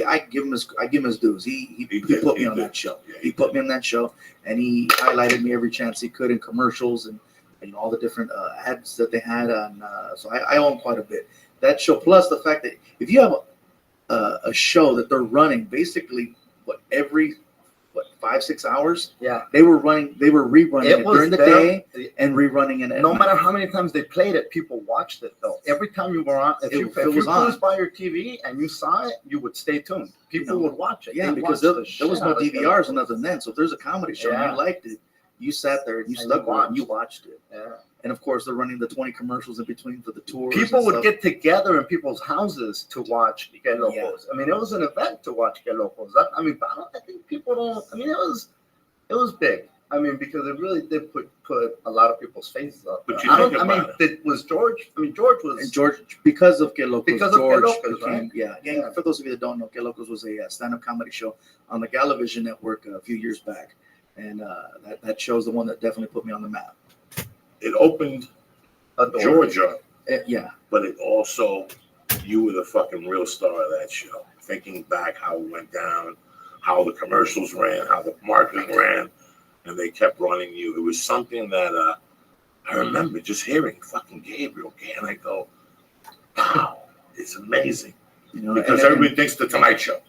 I give him his dues. He put me on that show. Yeah, He put me on that show, and he highlighted me every chance he could in commercials and all the different ads that they had on. So I own quite a bit. That show, plus the fact that if you have a show that they're running basically every 5-6 hours. Yeah. They were rerunning it during the day and rerunning it. No matter how many times they played it, people watched it though. Every time you were on, if you closed by your TV and you saw it, you would stay tuned. People would watch it. Yeah, because there was no DVRs or nothing then. So if there's a comedy show and you liked it, you sat there and you stuck with it and you watched it. Yeah. And of course, they're running the 20 commercials in between for the tours. People would get together in people's houses to watch Que Locos. Yeah. I mean, it was an event to watch Que Locos. I think people don't. I mean, it was big. I mean, because it really did put put a lot of people's faces up. But you I don't. think I mean, about it. was George? I mean, George was. And George, because of Que Locos, Because of Que George Locos, became, right? yeah. Yeah. For those of you that don't know, Que Locos was a stand-up comedy show on the Galavision Network a few years back, and that show's the one that definitely put me on the map. It opened a door. Georgia, Yeah, but it also, you were the fucking real star of that show. Thinking back how it went down, how the commercials ran, how the marketing ran, and they kept running you. It was something that I remember just hearing fucking Gabriel, and I go, wow, it's amazing. you know, Because everybody thinks the Tonight Show.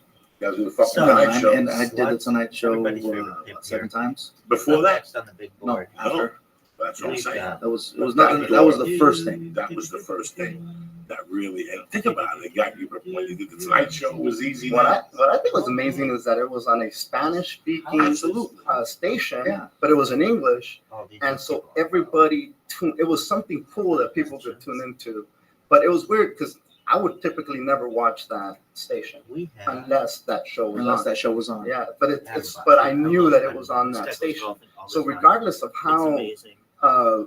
You guys do the fucking So, Tonight Show. and I did the Tonight Show Everybody's favorite tip 7 here. times. Before that, Next on the big No, board. after. that's what I'm saying. It was nothing. That was the first thing. That was the first thing that really, and think about it, it got you when you did the Tonight Show. It was easy. What I think was amazing is that it was on a Spanish-speaking Absolutely. station, Yeah. but it was in English, All these and so people. everybody tuned. It was something cool that people could tune into, but it was weird because I would typically never watch that station We have. unless that show was Unless on. that show was on. Yeah, but but I knew that it was on that station. So regardless of how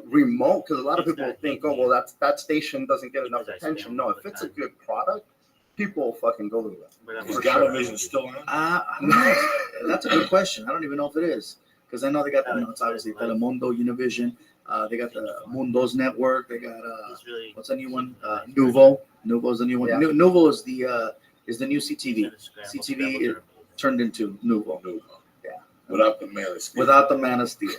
remote, because a lot of people think, oh well, that station doesn't get enough attention. No, if it's a good product, people will fucking go to it. Is Galavision still on? I don't know. That's a good question. I don't even know if it is, because I know they got it's obviously Telemundo, Univision. They got the Mundos Network. They got what's the new one? Nuvo. Nuvo's the new one. Yeah. Nuvo is the new CTV. CTV turned into Nuvo. No. Yeah. Without the Man of Steel. Without the Man of Steel.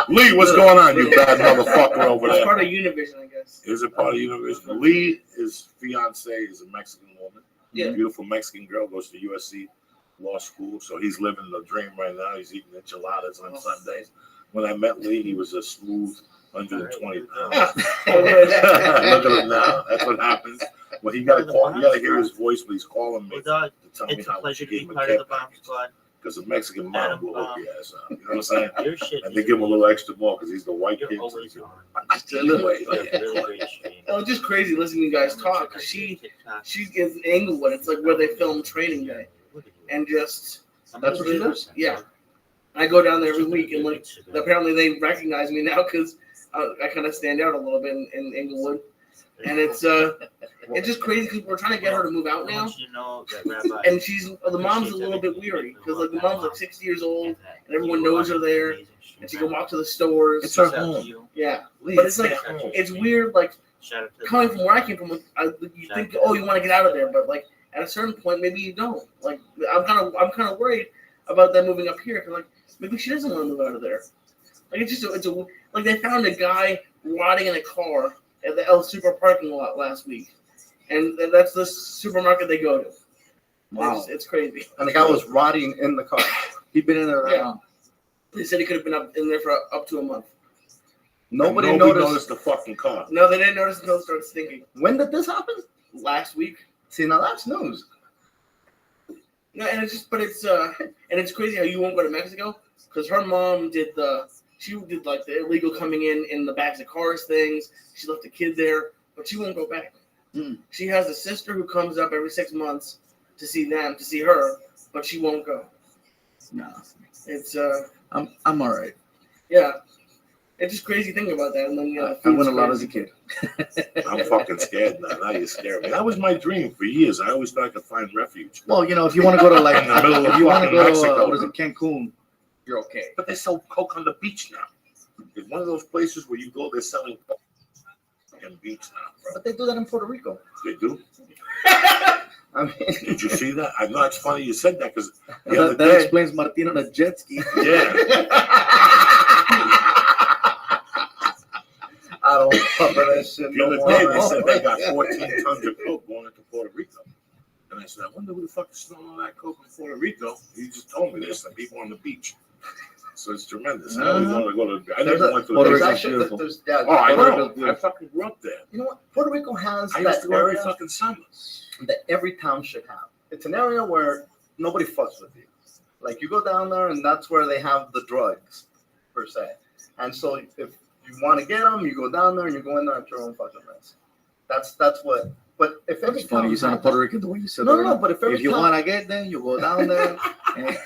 Lee, what's going on, you bad motherfucker over It's there? part of Univision, I guess. Is it part of Univision? Lee, his fiance is a Mexican woman. Yeah. Beautiful Mexican girl, goes to USC law school. So he's living the dream right now. He's eating enchiladas on Sundays. When I met Lee, he was a smooth 120 pounds. Look at him now. That's what happens. Well, you gotta call. You gotta hear his voice when he's calling me Well, to dog, tell me it's a how pleasure to to give be him a part of care the bomb package. squad. Because a Mexican mom Adam, will hook your ass up. You know what I'm saying? Your shit And they is give him a little extra more because he's the white You're kid. always on. Anyway, You have really great stream. It was just crazy listening to you guys talk, because she is in Englewood. It's like where they film Training Day. And just, That's where she lives? yeah. I go down there every week, and like apparently they recognize me now because I kind of stand out a little bit in Englewood. And it's just crazy because we're trying to get her to move out now. You know that Rabbi And the mom's a little bit weary because like the mom's like 60 years old and everyone knows her there, and she can walk to the stores. It's her home. Yeah, Lee, but it's like home. it's weird. Like coming from where I came from, you think, oh, you want to get out of there, but like at a certain point, maybe you don't. Like I'm kind of worried about them moving up here because like maybe she doesn't want to move out of there. Like it's like they found a guy rotting in a car at the El Super parking lot last week, and that's the supermarket they go to. Wow. It's crazy. And the guy was rotting in the car. He'd been in there that Yeah. long. They said he could have been up in there for up to a month. Nobody noticed noticed. the fucking car. No, they didn't notice until it started stinking When did this happen? last week. See, now that's news. No, and it's crazy how you won't go to Mexico because her mom did like the illegal coming in the backs of cars things. She left the kid there, but she won't go back. Mm. She has a sister who comes up every 6 months to see her, but she won't go. No, It's I'm all right. yeah, it's just crazy thinking about that. And then I went a lot as a kid. I'm fucking scared now. Now you're scared me. That was my dream for years. I always thought I could find refuge. Well, you know, if you want to go to like, In the middle of if you want to fucking go to Mexico. what is it, Cancun, you're okay. But they sell coke on the beach now. It's one of those places where you go, they're selling coke on the beach now, bro. But they do that in Puerto Rico. They do. I mean, Did you see that? I know it's funny you said that because the other That day, explains Martin on a jet ski. yeah, I don't cover that shit the no other more. day they said they got 14 tons of coke going into Puerto Rico. And I said, I wonder who the fuck is selling all that coke in Puerto Rico. He just told me there's some people on the beach. So it's tremendous. I always wanted to go to. I never went to Puerto the There's Rico's beach. actually, beautiful. there's, yeah, Oh, I Puerto know. Rico's I beautiful. fucking grew up there. You know what? Puerto Rico has I used that to go every area fucking summer. that every town should have. It's an area where nobody fucks with you. Like you go down there, and that's where they have the drugs, per se. And so if you want to get them, you go down there and you go in there at your own fucking risk. That's what. But if every It's funny town you sound has Puerto that- Rican the way you said No, that. no, but if every If you town- want to get them, you go down there. And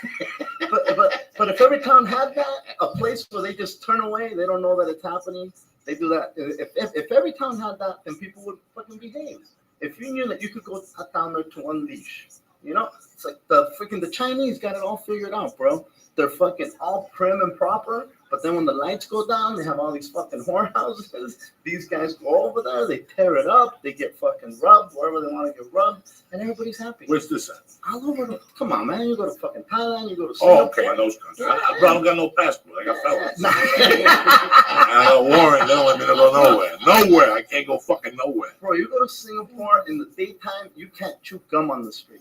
but But if every town had that, a place where they just turn away, they don't know that it's happening, they do that. If every town had that, then people would fucking behave. If you knew that you could go down there to unleash, you know, it's like the Chinese got it all figured out, bro. They're fucking all prim and proper, but then when the lights go down, they have all these fucking whorehouses. These guys go over there, they tear it up, they get fucking rubbed wherever they want to get rubbed, and everybody's happy. Where's this at? All over come on, man. You go to fucking Thailand, you go to Oh, Singapore. okay, in those countries. I don't got no passport. I got felons. Nah. I got a warrant. They don't let me go nowhere. Nowhere. I can't go fucking nowhere. Bro, you go to Singapore in the daytime, you can't chew gum on the street.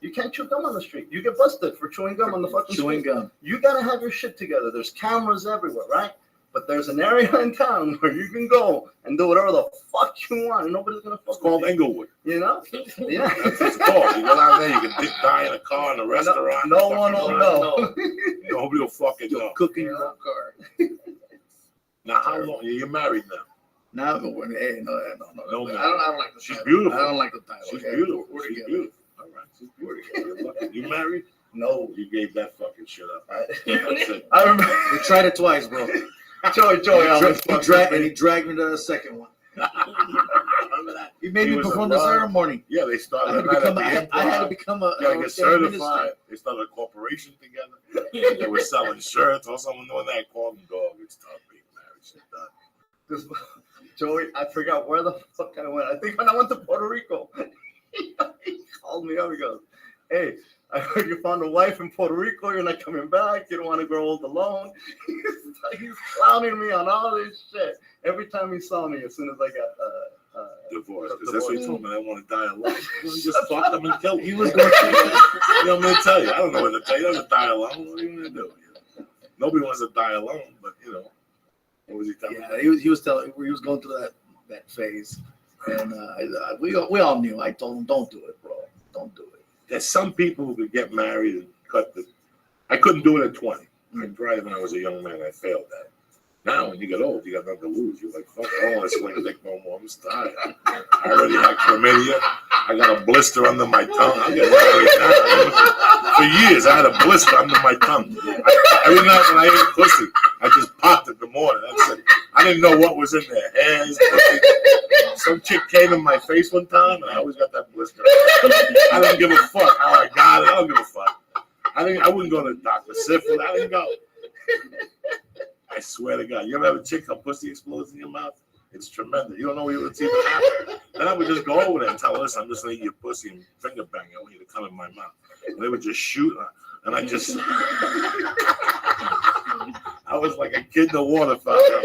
You can't chew gum on the street. You get busted for chewing gum on the fucking Chewing street. gum. You gotta have your shit together. There's cameras everywhere, right? But there's an area in town where you can go and do whatever the fuck you want, and nobody's gonna fuck It's called with Englewood. you. You know? Yeah. That's what it's called. You go down there, you can die in a car in a restaurant. No one will know. Nobody will fucking know. Cooking in your car. Now, how long? You're married now. Now, hey, no. No, I don't like the She's title. beautiful. I don't like the title. She's Okay? beautiful. We're She's together. beautiful. All right, she's beautiful. You're lucky. You married? No. You gave that fucking shit up. That's it. I remember We tried it twice, bro. Joey. He dragged me to the second one. Remember that? He made He me was perform a the runner. ceremony. Yeah, they I started had to right become, at the I had to improv. become a. You gotta a get minister. certified. They started a corporation together. They were selling shirts or someone doing that. Called them dog. It's tough being married. Shit done. Joey, I forgot where the fuck I went. I think when I went to Puerto Rico, he called me up. He goes, "Hey, I heard you found a wife in Puerto Rico. You're not coming back. You don't want to grow old alone." He's clowning me on all this shit every time he saw me. As soon as I got Divorce. Because that's what he told me. I want to die alone. He just fucked them and killed them. He was going through that. You know what I'm going to tell you? I don't know what to tell you. He doesn't die alone. What are you going to do? Nobody wants to die alone, but, you know. What was he telling me? Yeah, he was going through that phase, and we all knew. I told him, "Don't do it, bro. Don't do it." There's some people who could get married and cut the. I couldn't do it at 20. I tried when I was a young man. I failed that. Now, when you get old, you got nothing to lose. You're like, fuck, I don't want to swing a dick no more. I'm just tired. I already had chlamydia. I got a blister under my tongue. I'm getting married now. For years, I had a blister under my tongue. Every night when I ate pussy, I just popped it in the morning. That's it. I didn't know what was in there. Hairs, pussy. Some chick came in my face one time, and I always got that blister. I didn't give a fuck how I got it. I don't give a fuck. I wouldn't go to Dr. Syphilis. I didn't go. I swear to God. You ever have a chick, her pussy explodes in your mouth? It's tremendous. You don't know what's even happening. Then I would just go over there and tell her, listen, I'm just going to eat your pussy and finger bang you. I want you to come in my mouth. And they would just shoot her. And I just... I was like a kid in the water fountain.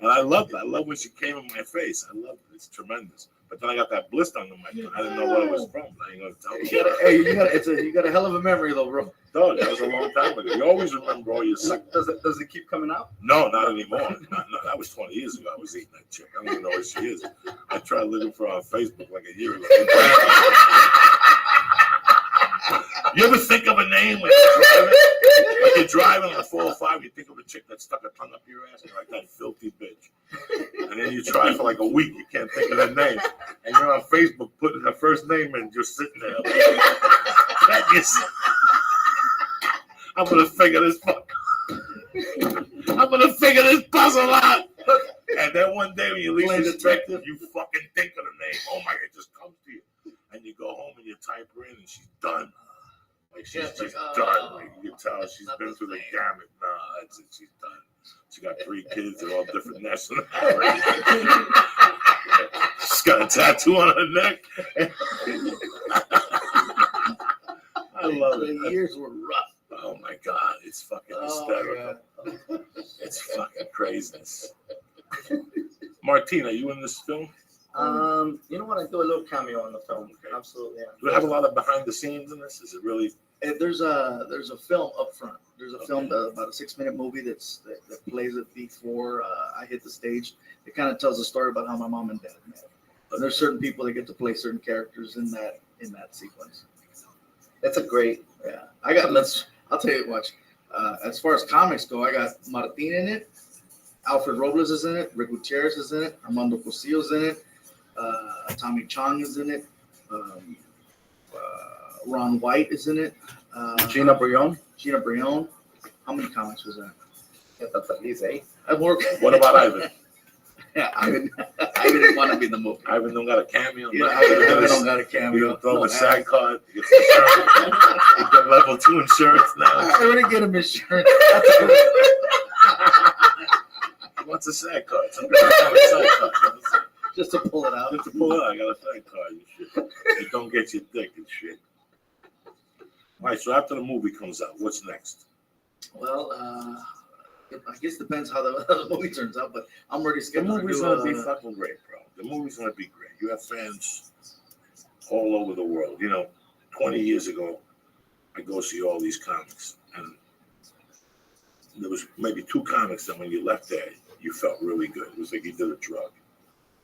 And I loved it. I love when she came in my face. I loved it. It's tremendous. But then I got that blister under my tongue. I didn't know what it was from. I ain't gonna tell you. You got a hell of a memory though, bro. Dog, that was a long time ago. You always remember all your sick. Does it keep coming out? No, not anymore. No, that was 20 years ago. I was eating that chick. I don't even know where she is. I tried looking for her on Facebook like a year ago. You ever think of a name when you're driving on the 405, you think of a chick that stuck a tongue up your ass, and you're like, that filthy bitch. And then you try for like a week, you can't think of their name. And you're on Facebook putting her first name in, just sitting there. I'm going to figure this I'm going to figure this puzzle out. And then one day when you least expect it, you fucking think of the name. Oh my God, it just comes to you. And you go home and you type her in and she's done. Like she's just done. Like you can tell she's been through the gamut. Nah, that's it. She's done. She got 3 kids. They're all different nationalities. She's got a tattoo on her neck. I love it. The years were rough. Oh my God, it's fucking hysterical. It's fucking craziness. Martina, you in this film? You know what? I do a little cameo in the film. Okay. Absolutely. Do we have a lot of behind the scenes in this? Is it really? There's a film up front. There's a film about a 6-minute movie that plays it before I hit the stage. It kind of tells a story about how my mom and dad met. But there's certain people that get to play certain characters in that sequence. It's a great. Yeah, I'll tell you what. As far as comics go, I got Martin in it. Alfred Robles is in it. Rick Gutierrez is in it. Armando Cosillo's in it. Tommy Chong is in it. Ron White is in it. Gina Brion. Gina Brion. How many comics was that? That's at least 8. What about Ivan? Yeah, Ivan didn't want to be in the movie. Ivan don't got a cameo. Yeah, Nothing. Ivan don't got a You cameo. don't throw him No, a SAG card. You get insurance. You get level 2 insurance now. I already get him insurance. He wants a SAG card. Somebody got a SAG card. Just to pull it out. Just to pull it out. I got a SAG card and shit. It don't get you thick and shit. All right, so after the movie comes out, what's next? Well, I guess it depends how the movie turns out, but I'm already The scheduled movie's to gonna be do fucking great, bro. The movie's gonna be great. You have fans all over the world. You know, 20 years ago, I go see all these comics, and there was maybe 2 comics that when you left there, you felt really good. It was like you did a drug.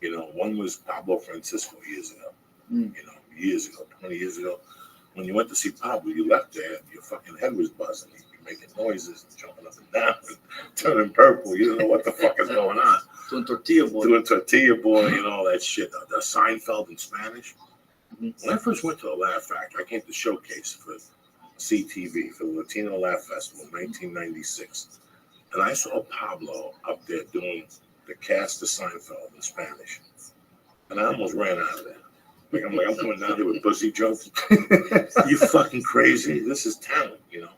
You know, one was Pablo Francisco years ago. You know, years ago, 20 years ago. When you went to see Pablo, you left there, your fucking head was buzzing. You'd be making noises, and jumping up and down, and turning purple. You don't know what the fuck is going on. doing Tortilla Boy. Doing Tortilla Boy and all that shit. The Seinfeld in Spanish. When I first went to the Laugh Factory, I came to showcase for CTV, for the Latino Laugh Festival in 1996. And I saw Pablo up there doing the cast of Seinfeld in Spanish. And I almost ran out of there. I'm coming down here with pussy jokes. You fucking crazy. This is talent, you know.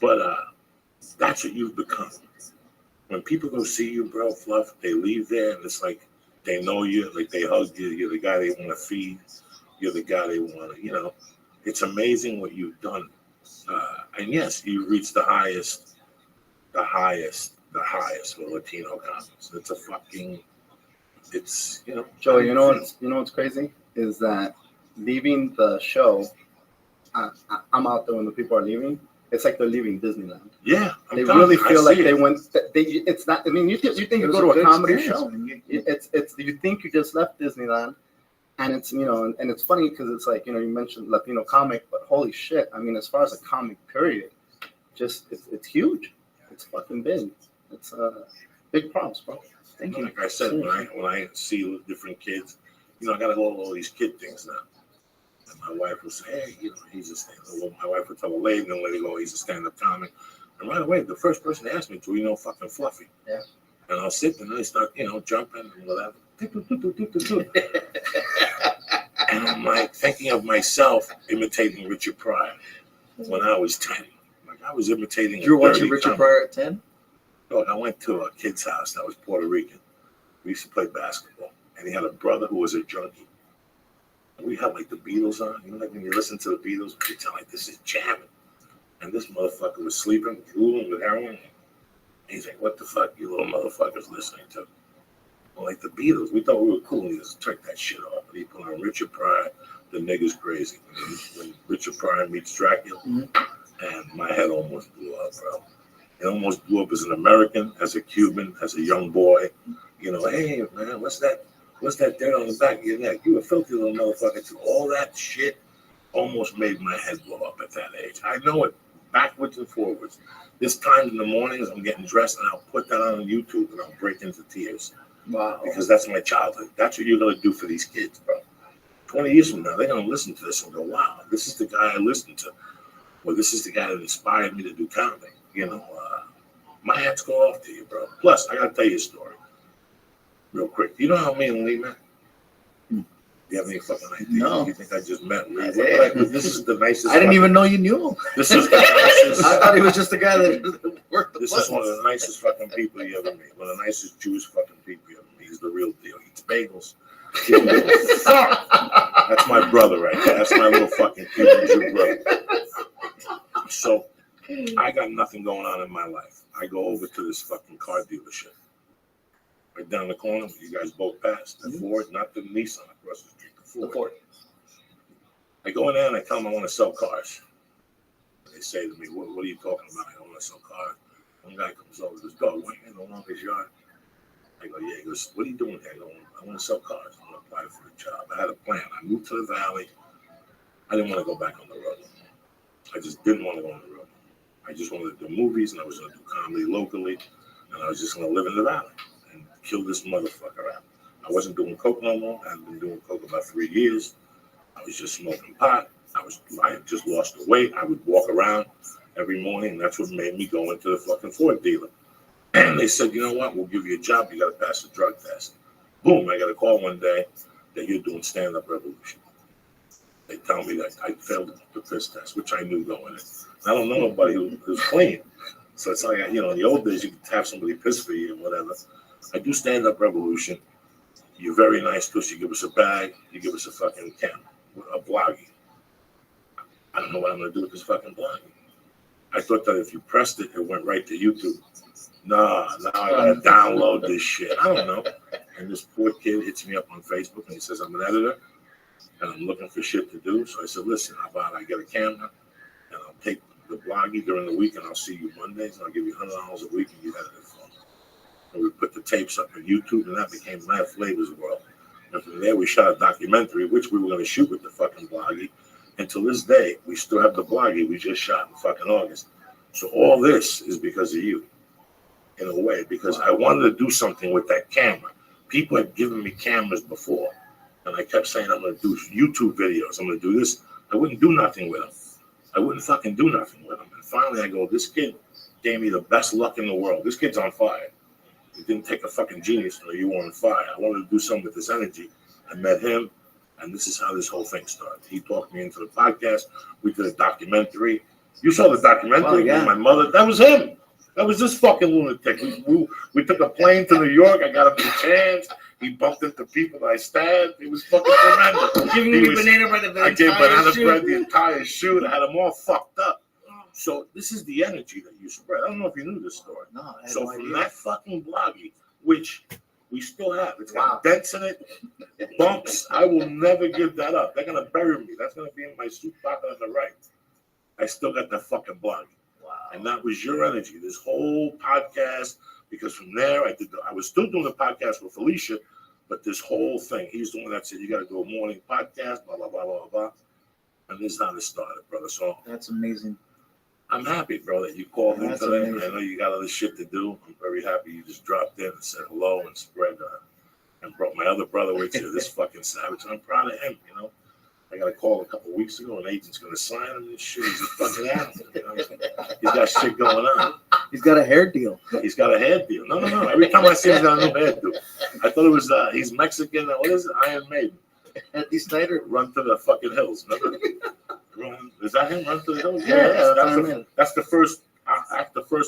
But that's what you've become. When people go see you, bro, Fluff, they leave there and it's like they know you, like they hug you. You're the guy they want to feed. You're the guy they want to, you know. It's amazing what you've done. And yes, you reached the highest for Latino comics. It's a fucking, it's, you know. Joey, you know what's crazy is that leaving the show, I'm out there when the people are leaving. It's like they're leaving Disneyland. Yeah, they really feel like they went. It's not. I mean, you think you go to a comedy show. It's you think you just left Disneyland, and it's and it's funny because it's like you mentioned Latino comic, but holy shit! I mean, as far as a comic period, just it's huge. It's fucking big. It's big props, bro. Thank you. Like I said, when I see different kids, I got to go all these kid things now. And my wife will say, hey, he's a stand-up. My wife would tell a lady, and then let it go, he's a stand-up comic. And right away, the first person to ask me to, fucking Fluffy. Yeah. And I'll sit and they start, jumping and whatever. And I'm like thinking of myself imitating Richard Pryor when I was 10. Like I was imitating. You were watching Richard Pryor at 10? Oh, I went to a kid's house that was Puerto Rican. We used to play basketball. And he had a brother who was a junkie. And we had like the Beatles on. Like when you listen to the Beatles, you tell like this is jamming. And this motherfucker was sleeping, drooling with heroin. And he's like, what the fuck you little motherfuckers listening to? Well, like the Beatles, we thought we were cool. He just took that shit off. But he put on Richard Pryor, the nigga's crazy. When Richard Pryor meets Dracula, and my head almost blew up, bro. It almost blew up as an American, as a Cuban, as a young boy. Hey man, what's that dirt on the back of your neck? You a filthy little motherfucker too. All that shit almost made my head blow up at that age. I know it backwards and forwards. This time in the mornings, I'm getting dressed and I'll put that on YouTube and I'll break into tears. Wow. Because that's my childhood. That's what you're going to do for these kids, bro. 20 years from now, they're going to listen to this and go, wow, this is the guy I listened to. Well, this is the guy that inspired me to do comedy. My hats go off to you, bro. Plus, I got to tell you a story real quick. You know how me and Lee met? Do you have any fucking idea? No. You think I just met Lee? This is the nicest. I didn't even know you knew him. This is the nicest. I thought he was just the guy that worked the This buttons. is one of the nicest fucking people you ever meet. One of the nicest Jewish fucking people you ever meet. He's the real deal. He eats bagels. That's my brother right there. That's my little fucking Cuban Jew brother. So I got nothing going on in my life. I go over to this fucking car dealership. Right down the corner, you guys both passed. The Ford, not the Nissan across the street. The Ford. I go in there and I tell them I want to sell cars. They say to me, what are you talking about? I want to sell cars. One guy comes over and goes, dog, what you in his yard? I go, yeah. He goes, what are you doing here? I go, I want to sell cars. I want to apply for a job. I had a plan. I moved to the valley. I didn't want to go back on the road. I just didn't want to go on the road. I just wanted to do movies and I was going to do comedy locally. And I was just going to live in the valley and kill this motherfucker out. I wasn't doing coke no more. I hadn't been doing coke about 3 years. I was just smoking pot. I had just lost the weight. I would walk around every morning, and that's what made me go into the fucking Ford dealer. And they said, you know what? We'll give you a job. You got to pass the drug test. Boom! I got a call one day that you're doing stand-up revolution. They tell me that I failed the piss test, which I knew going in. I don't know nobody who's clean. So it's like, in the old days, you could have somebody piss for you or whatever. I do stand-up revolution. You're very nice to us. You give us a bag. You give us a fucking camera, a bloggy. I don't know what I'm going to do with this fucking bloggy. I thought that if you pressed it, it went right to YouTube. Nah, now I got to download this shit. I don't know. And this poor kid hits me up on Facebook and he says, I'm an editor and I'm looking for shit to do. So I said, listen, how about I get a camera and I'll take the bloggy during the week and I'll see you Mondays and I'll give you $100 a week and you edit it for me. And we put the tapes up on YouTube and that became Mad Flavors World. And from there we shot a documentary, which we were going to shoot with the fucking bloggy. And to this day, we still have the bloggy we just shot in fucking August. So all this is because of you, in a way, because I wanted to do something with that camera. People had given me cameras before, and I kept saying, I'm going to do YouTube videos. I'm going to do this. I wouldn't do nothing with them. I wouldn't fucking do nothing with them. And finally, I go, this kid gave me the best luck in the world. This kid's on fire. It didn't take a fucking genius to know you were on fire. I wanted to do something with this energy. I met him, and this is how this whole thing started. He talked me into the podcast. We did a documentary. You saw the documentary with my mother. That was him. That was this fucking lunatic. We took a plane to New York. I got him some chance. He bumped into people that I stabbed. It was fucking tremendous. Giving me banana bread I gave banana bread the entire shoot. I had them all fucked up. So this is the energy that you spread. I don't know if you knew this story. No, I had So no from idea. that fucking bloggy, which we still have, it's got dents in it, bumps. I will never give that up. They're gonna bury me. That's gonna be in my soup pocket on the right. I still got that fucking bloggy. Wow. And that was your energy. This whole podcast, because from there I was still doing the podcast with Felicia, but this whole thing, he's the one that said you got to do a morning podcast, blah blah blah blah blah, and this is how it started, brother. So That's amazing. I'm happy, bro, that you called in That's today. amazing. I know you got other shit to do. I'm very happy you just dropped in and said hello and spread and brought my other brother with you, this fucking savage. And I'm proud of him, I got a call a couple of weeks ago, an agent's going to sign him and shit. He's a fucking animal. He's got shit going on. He's got a hair deal. He's got a hair deal. No. Every time I see him, he's got a new hair deal. I thought it was, he's Mexican. What is it? Iron Maiden. Andy Snyder. Run to the fucking hills. Remember? Is that him? Run to the hills? Yeah, that's the first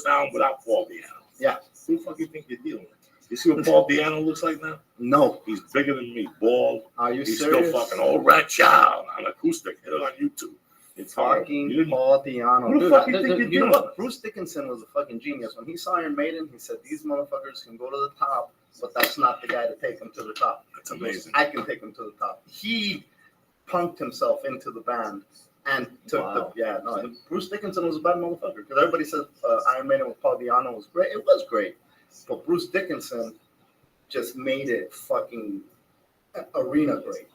album without Paul Diano. Yeah. Who the fuck you think you're dealing with? You see what Paul Diano looks like now? No. He's bigger than me, bald. Are you He's serious? still fucking old rat child on acoustic. Hit it on YouTube. It's hard. Fucking Paul Diano. Who the Dude, fuck you think you're you know doing? what? Bruce Dickinson was a fucking genius. When he saw Iron Maiden, he said, these motherfuckers can go to the top, but that's not the guy to take them to the top. That's amazing. I can take them to the top. He punked himself into the band and took Bruce Dickinson was a bad motherfucker because everybody said Iron Maiden with Paul Diano was great. It was great. But Bruce Dickinson just made it fucking arena great.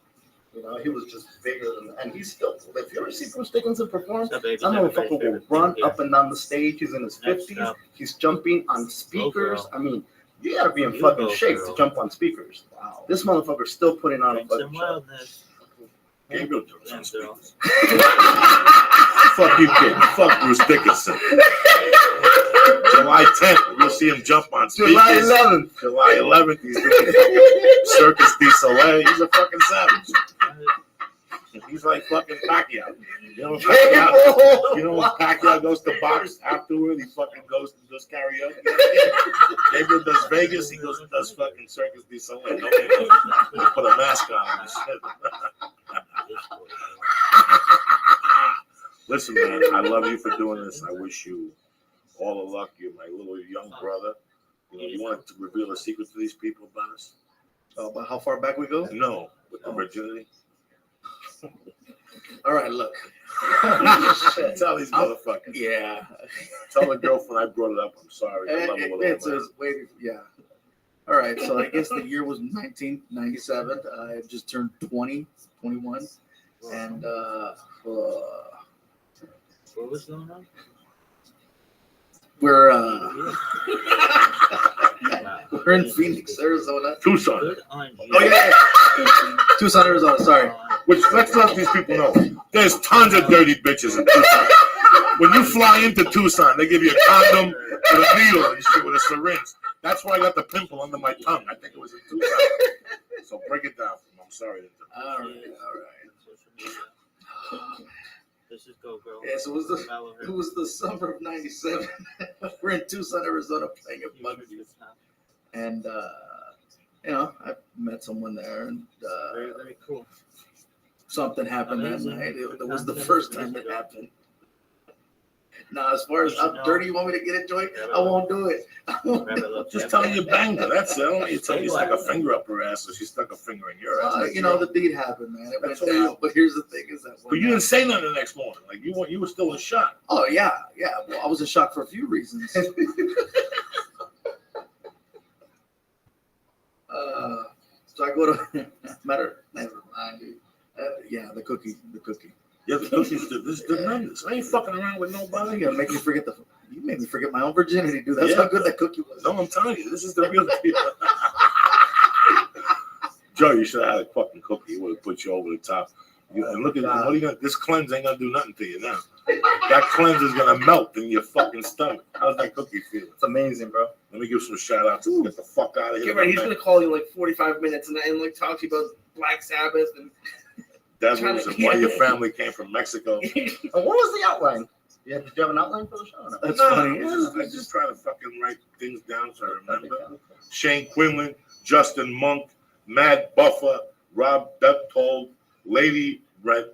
He was just bigger than, and he's still. If you ever see Bruce Dickinson perform, that motherfucker will run up and down the stage. He's in his 50s. He's jumping on speakers. I mean, you gotta be in fucking shape to jump on speakers. Wow. This motherfucker's still putting on a fucking show. Gabriel jumps on speakers. Fuck you, kid. Fuck Bruce Dickinson. July 10th, you'll see him jump on speakers. July 11th, he's doing Circus du Soleil. He's a fucking savage. He's like fucking Pacquiao. When Pacquiao goes to box afterward, he fucking goes and does karaoke. Gabriel does Vegas, he goes and does fucking Circus du Soleil. Nobody knows. Put a mask on and shit. Listen, man, I love you for doing this. I wish you all the luck. You're my little young brother. You want to reveal a secret to these people about us? About how far back we go? No, with the virginity. All right, look. Tell these motherfuckers. Yeah. Tell the girlfriend I brought it up. I'm sorry. I love her with all my heart. Yeah. All right, so I guess the year was 1997. I had just turned 21. And What was going on? we're in Phoenix, Arizona. Tucson. Good on you. Oh, yeah. Tucson, Arizona, sorry. Which, let's let these people know, there's tons of dirty bitches in Tucson. When you fly into Tucson, they give you a condom with a needle and shit with a syringe. That's why I got the pimple under my tongue. I think it was in Tucson. So break it down for me. I'm sorry. All right. Let's just go, girl. Yeah, so it was the summer of '97. We're in Tucson, Arizona, playing at Buggy, and I met someone there, and Very, very cool. something happened Amazing. that night. It was the first time it happened. Now, as far as how dirty you want me to get it, Joy, I won't do it. Just tell her you banged her. That's it. I don't want you to tell you stuck a finger up her ass, so she stuck a finger in your ass. The deed happened, man. It went That's down. But here's the thing: is that But you didn't say nothing the next morning. Like you were still in shock. Oh yeah. Well, I was in shock for a few reasons. So I go to never mind, dude. The cookie. Yeah, the cookies did this tremendous. I ain't fucking around with nobody. You made me forget my own virginity, dude. That's how good that cookie was. No, I'm telling you, this is the real deal. Joe, you should have had a fucking cookie. It would have put you over the top. And look at what are you gonna? This cleanse ain't gonna do nothing to you now. That cleanse is gonna melt in your fucking stomach. How's that cookie feel? It's amazing, bro. Let me give some shout outs to get the fuck out of here. Get ready. He's gonna call you like 45 minutes and talk to you about Black Sabbath and Devils and why your family came from Mexico. What was the outline? Yeah, did you have an outline for the show? Or no? That's funny. I just try to fucking write things down so I remember. Shane Quinlan, Justin Monk, Matt Buffer, Rob Beptold, Lady Red,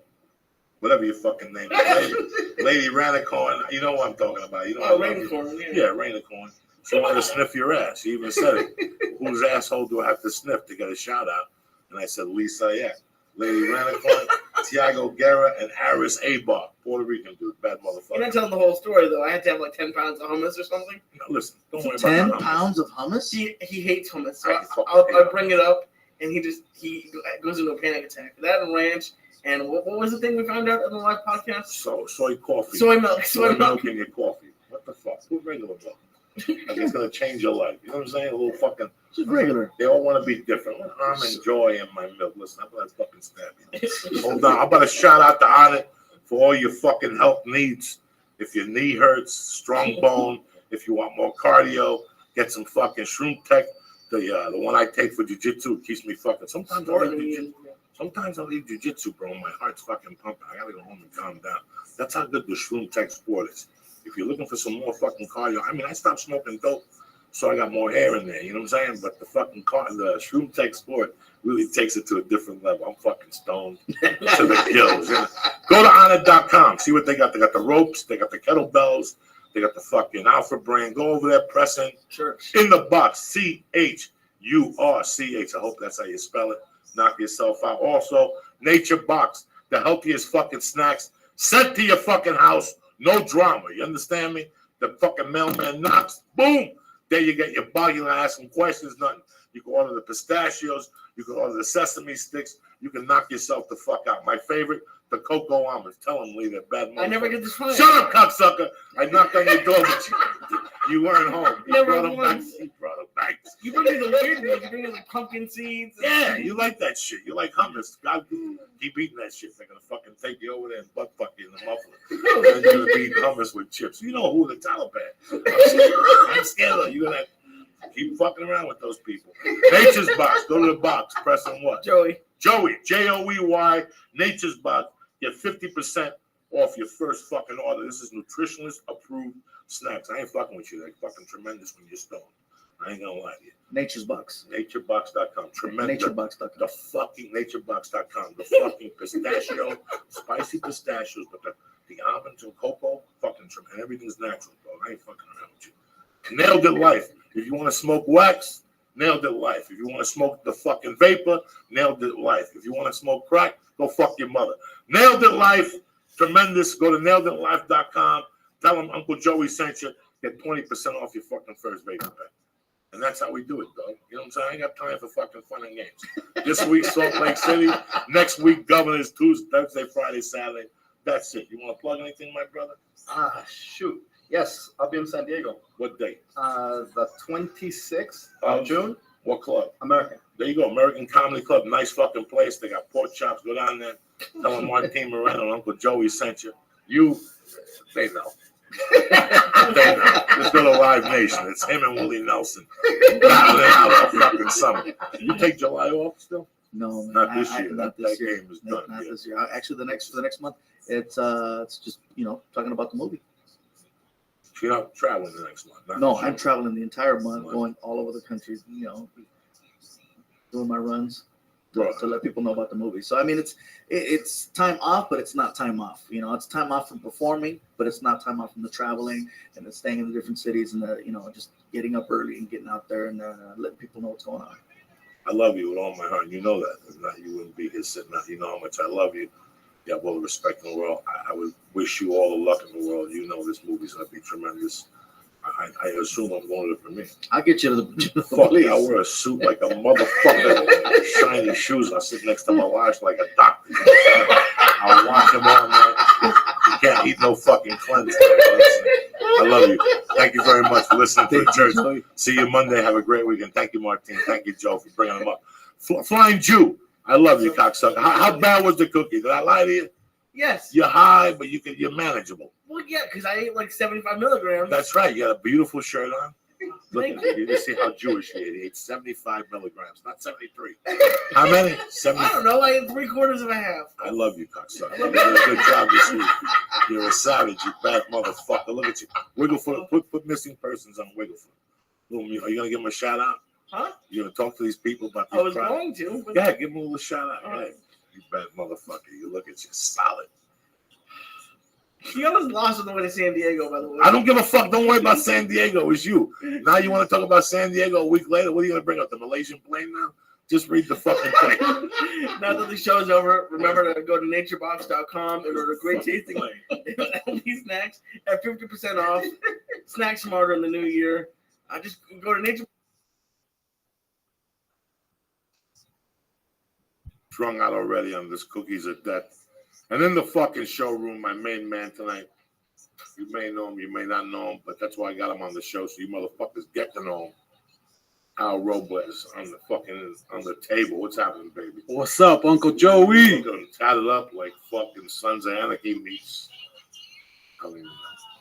whatever your fucking name is, Lady Ranicorn. You know what I'm talking about. You know Rainicorn, Yeah, Rainicorn. She wanted to sniff your ass. She even said it. Whose asshole do I have to sniff to get a shout out? And I said, Lisa, yeah. Lady Ranicorn, Tiago Guerra, and Aris Abar, Puerto Rican dude, bad motherfucker. You're not telling the whole story though. I had to have like 10 pounds of hummus or something. No, listen, don't worry 10 about the hummus. pounds of hummus? He hates hummus, so I fucking I'll hate bring it up, and he goes into a panic attack. That and ranch, and what was the thing we found out on the live podcast? So, soy coffee. Soy milk. Soy milk in your coffee. What the fuck? Who's regular milk? Like it's gonna change your life. You know what I'm saying? A little fucking. Just regular. They all want to be different. I'm enjoying my milk. Listen, I'm gonna fucking stab you. Hold on. I'm about to shout out to Onnit for all your fucking health needs. If your knee hurts, strong bone. If you want more cardio, get some fucking Shroom Tech. The one I take for jiu-jitsu keeps me fucking. Sometimes I need jiu-jitsu, bro. My heart's fucking pumping. I gotta go home and calm down. That's how good the Shroom Tech Sport is. If you're looking for some more fucking cardio, I mean, I stopped smoking dope, so I got more hair in there. You know what I'm saying? But the Shroom Tech Sport really takes it to a different level. I'm fucking stoned to the gills. Go to Onnit.com. See what they got. They got the ropes. They got the kettlebells. They got the fucking Alpha Brain. Go over there, pressing in the box. CHURCH. I hope that's how you spell it. Knock yourself out. Also, Nature Box, the healthiest fucking snacks sent to your fucking house. No drama. You understand me? The fucking mailman knocks. Boom. There you get your bug. You don't ask some questions, nothing. You can order the pistachios. You can order the sesame sticks. You can knock yourself the fuck out. My favorite, the cocoa almonds. Tell them, Lee, they're bad. I never get this fun. Shut up, cocksucker. I knocked on your door, but you weren't home. You brought them back. You bring me the weird ones. You bring me like pumpkin seeds. Yeah, you like that shit. You like hummus. God, keep eating that shit. They're going to fucking take you over there and butt fuck you in the muffler. And then you're going to be eating hummus with chips. You know who the Taliban. I'm scared of you. You're going to keep fucking around with those people. Nature's Box. Go to the box. Press on what? Joey. Joey. Joey. Nature's Box. Get 50% off your first fucking order. This is nutritionist approved snacks. I ain't fucking with you. They're fucking tremendous when you're stoned. I ain't gonna lie to you. Nature's Box. Naturebox.com. Tremendous. Naturebox.com. The fucking Naturebox.com. The fucking pistachio, spicy pistachios, but the almonds and cocoa, fucking tremendous. And everything's natural, bro. I ain't fucking around with you. Nailed It Life. If you want to smoke wax, Nailed It Life. If you want to smoke the fucking vapor, Nailed It Life. If you want to smoke crack, go fuck your mother. Nailed It Life. Tremendous. Go to naileditlife.com. Tell them Uncle Joey sent you. Get 20% off your fucking first vapor pack. And that's how we do it, dog. You know what I'm saying? I ain't got time for fucking fun and games. This week, Salt Lake City. Next week, Governor's Tuesday, Thursday, Friday, Saturday. That's it. You want to plug anything, my brother? Shoot. Yes, I'll be in San Diego. What date? The 26th of June. What club? American. There you go, American Comedy Club. Nice fucking place. They got pork chops. Go down there. Tell them Martin Moreno and Uncle Joey sent you. They know. They know. Just go to Live Nation. It's him and Willie Nelson. Battling out all fucking summer. You take July off still? No, man, Not this year. Not That this year. game is done. Not Yeah. this year. Actually, the next month, it's just talking about the movie. You're not traveling the next month. Not No, this I'm year. traveling the entire month, going all over the country. Doing my runs to let people know about the movie. So I mean, it's time off, but it's not time off. It's time off from performing, but it's not time off from the traveling and the staying in the different cities and just getting up early and getting out there and letting people know what's going on. I love you with all my heart. You know that. If not, you wouldn't be here sitting out. You know how much I love you. You have all the respect in the world. I would wish you all the luck in the world. You know this movie's going to be tremendous. I assume I'm going to the premiere. I'll get you to the Fuck police. yeah, I'll wear a suit like a motherfucker. Shiny shoes. I'll sit next to my watch like a doctor. I'll watch him all night. You can't eat no fucking cleanse. I love you. Thank you very much for listening to the church. See you Monday. Have a great weekend. Thank you, Martin. Thank you, Joe, for bringing them up. Flying Jew. I love you, cocksucker. How bad was the cookie? Did I lie to you? Yes. You're high, but you're manageable. Well, yeah, because I ate like 75 milligrams. That's right. You got a beautiful shirt on. Look Thank at it. You just see how Jewish he is. He ate 75 milligrams, not 73. How many? 70. I don't know. I ate 3/4 of a half. I love you, cocksucker. You did a good job this week. You're a savage, you bad motherfucker. Look at you. Wigglefoot. Put missing persons on Wigglefoot. Are you going to give him a shout out? Huh? You going to talk to these people about these I was problems? going to. But Yeah, give him a little shout out. All right. Hey, you bad motherfucker. You look at you solid. you almost lost on the way to San Diego, by the way. I don't give a fuck. Don't worry about San Diego. It's you. Now you want to talk about San Diego a week later? What are you going to bring up? The Malaysian plane now? Just read the fucking thing. Now that the show's over, remember to go to naturebox.com and order great tasting healthy snacks at 50% off. Snack smarter in the new year. Just go to Nature. Strung out already on this cookies of death. And in the fucking showroom, my main man tonight. You may know him, you may not know him, but that's why I got him on the show, so you motherfuckers get to know him. Al Robles on the table. What's happening, baby? What's up, Uncle Joey? Look at him tatted up like fucking Sons of Anarchy meets.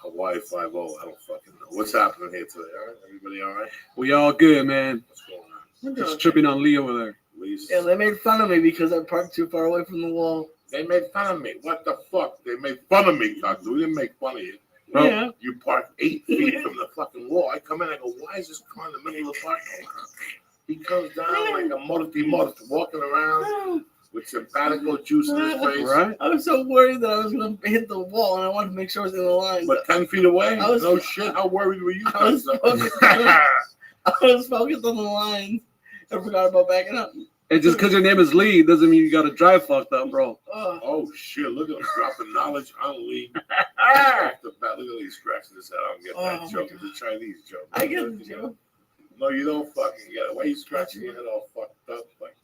Hawaii 5-0. I don't fucking know. What's happening here today? All right, everybody all right? We all good, man. What's going on? Just tripping on Lee over there. Please. Yeah, they made fun of me because I parked too far away from the wall. They made fun of me. What the fuck? They made fun of me, cock. We didn't make fun of you. Bro. Yeah. You park 8 feet from the fucking wall. I come in, I go, why is this car in the middle of the parking lot? He comes down like a multi walking around with simpatico juice in his face. Right? I was so worried that I was going to hit the wall, and I wanted to make sure I was in the line. But 10 feet away? I was- No shit. How worried were you? I was focused on the line. I forgot about backing up. And just because your name is Lee doesn't mean you got to drive fucked up, bro. Oh shit! Look at him dropping knowledge on Lee. Off the bat. Look at Lee scratching his head. I don't get that joke. It's a Chinese joke. I get the joke. No, you don't fucking get it. Why are you scratching your head all fucked up? Like,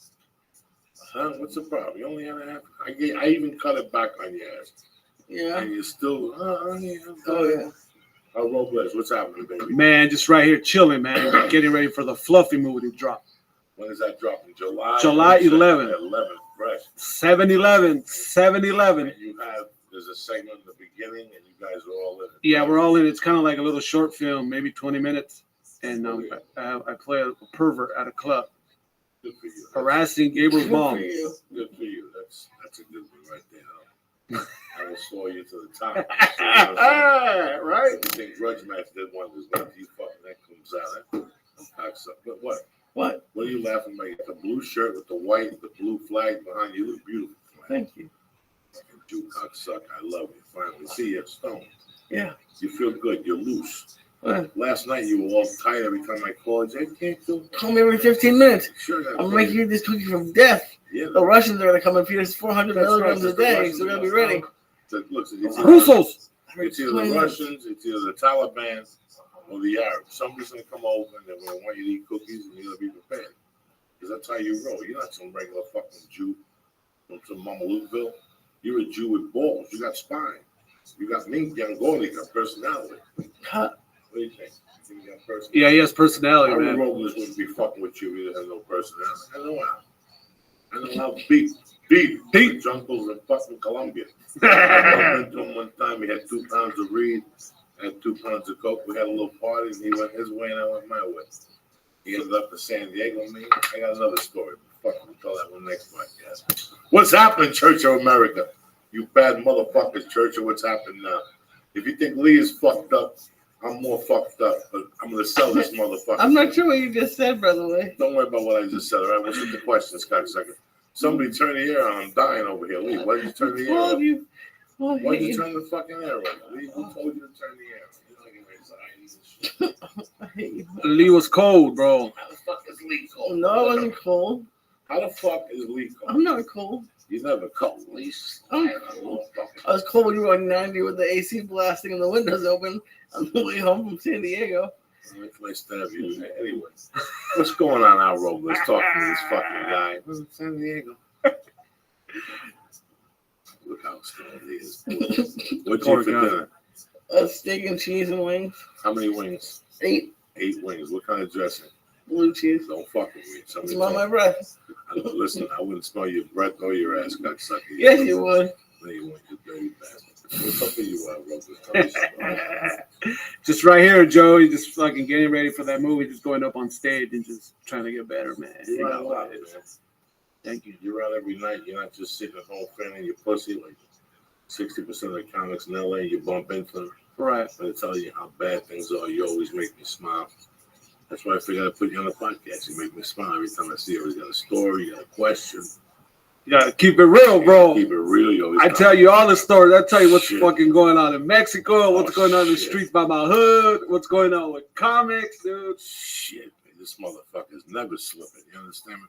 huh? What's the problem? You only had a half. I even cut it back on your ass. Yeah. And you're still. Yeah. Oh, yeah. Robles, what's happening, baby? Man, just right here chilling, man. Getting ready for the Fluffy movie to drop. When is that dropping? July? July 11th. 11th, fresh. 7-11. 7-11. And there's a segment in the beginning, and you guys are all in it. Yeah, we're all in. It's kind of like a little short film, maybe 20 minutes. And I play a pervert at a club, Good for you. harassing Gabriel's Good mom. for you. Good for you. That's a good one right there. I will slow you to the top. Right? I think Grudge Match did one. There's one you fucking that comes out. But what? What? What are you laughing at? The blue shirt with the white, the blue flag behind you. You look beautiful. Thank you. You cocksucker. I love you. Finally. See you, Stone. Yeah. You feel good. You're loose. What? Last night you were all tight every time I called you. I can't do. Call me every 15 minutes. Sure. I'm making you this cookie from death. Yeah. The Russians are going to come and feed us 400 That's right, milligrams a it's the day, Russians so we got to be must ready. come. Look, it's Russos. It's either the Russians, it's either the Taliban, or the Arabs. Somebody's going to come over and they're going to want you to eat cookies and you're going to be prepared. Because that's how you roll. You're not some regular fucking Jew from some Mamalukville. You're a Jew with balls. You got spine. You got me, Yangoli, got personality. Cut. What do you think? You got personality? Yeah, he has personality, Aaron man. Robles wouldn't be fucking with you. He has no personality. I know how. I know how beat his uncles in fucking Colombia. I went to him one time. He had 2 pounds of weed, had 2 pounds of coke. We had a little party, and he went his way, and I went my way. He ended up in San Diego. Me, I got another story. Fuck, we'll tell that one next podcast. What's happening, Church of America? You bad motherfuckers, Church of what's happening now? If you think Lee is fucked up, I'm more fucked up, but I'm gonna sell this motherfucker. I'm not sure what you just said, Brother Lee. Don't worry about what I just said, all right? What's with the question, Scott? Second. Somebody turn the air on. I'm dying over here. Lee, why did you turn the air on? Why did you turn the fucking air on? Lee, who told you to turn the air on? You're not getting anxiety and shit. Lee was cold, bro. How the fuck is Lee cold? No, I wasn't cold. How the fuck is Lee cold? I'm not cold. You never cold, Lee. I was cold when you were on 90 with the AC blasting and the windows open on the way home from San Diego. I stab you. Anyway, what's going on, Al Robles? Let's talk to this fucking guy. Where's San Diego? Look how strong he is. What'd you eat for dinner? Steak and cheese and wings. How many wings? 8 8 wings. What kind of dressing? blue cheese. Don't fuck with me. Somebody Smell my talk. breath. Listen, I wouldn't smell your breath or your ass, cocksucker. Yes, you would. No, you wouldn't, you dirty bastard. What's up with you, Al Robles? Tell me something. Just right here, Joey, just fucking getting ready for that movie, just going up on stage and just trying to get better, man. You You're know out what loud, it is. man. Thank you. You're out every night. You're not just sitting at home fanning your pussy like 60% of the comics in LA. You bump into them. Right. I tell you how bad things are. You always make me smile. That's why I figured I'd put you on the podcast. You make me smile every time I see you. You got a story, you got a question. You gotta keep it real, bro. Keep it real. You always I tell you all the stories. I tell you what's Shit. fucking going on in Mexico, what's going on in the shit. streets by my hood, what's going on with comics, dude. Shit, man, this motherfucker's never slipping. You understand me?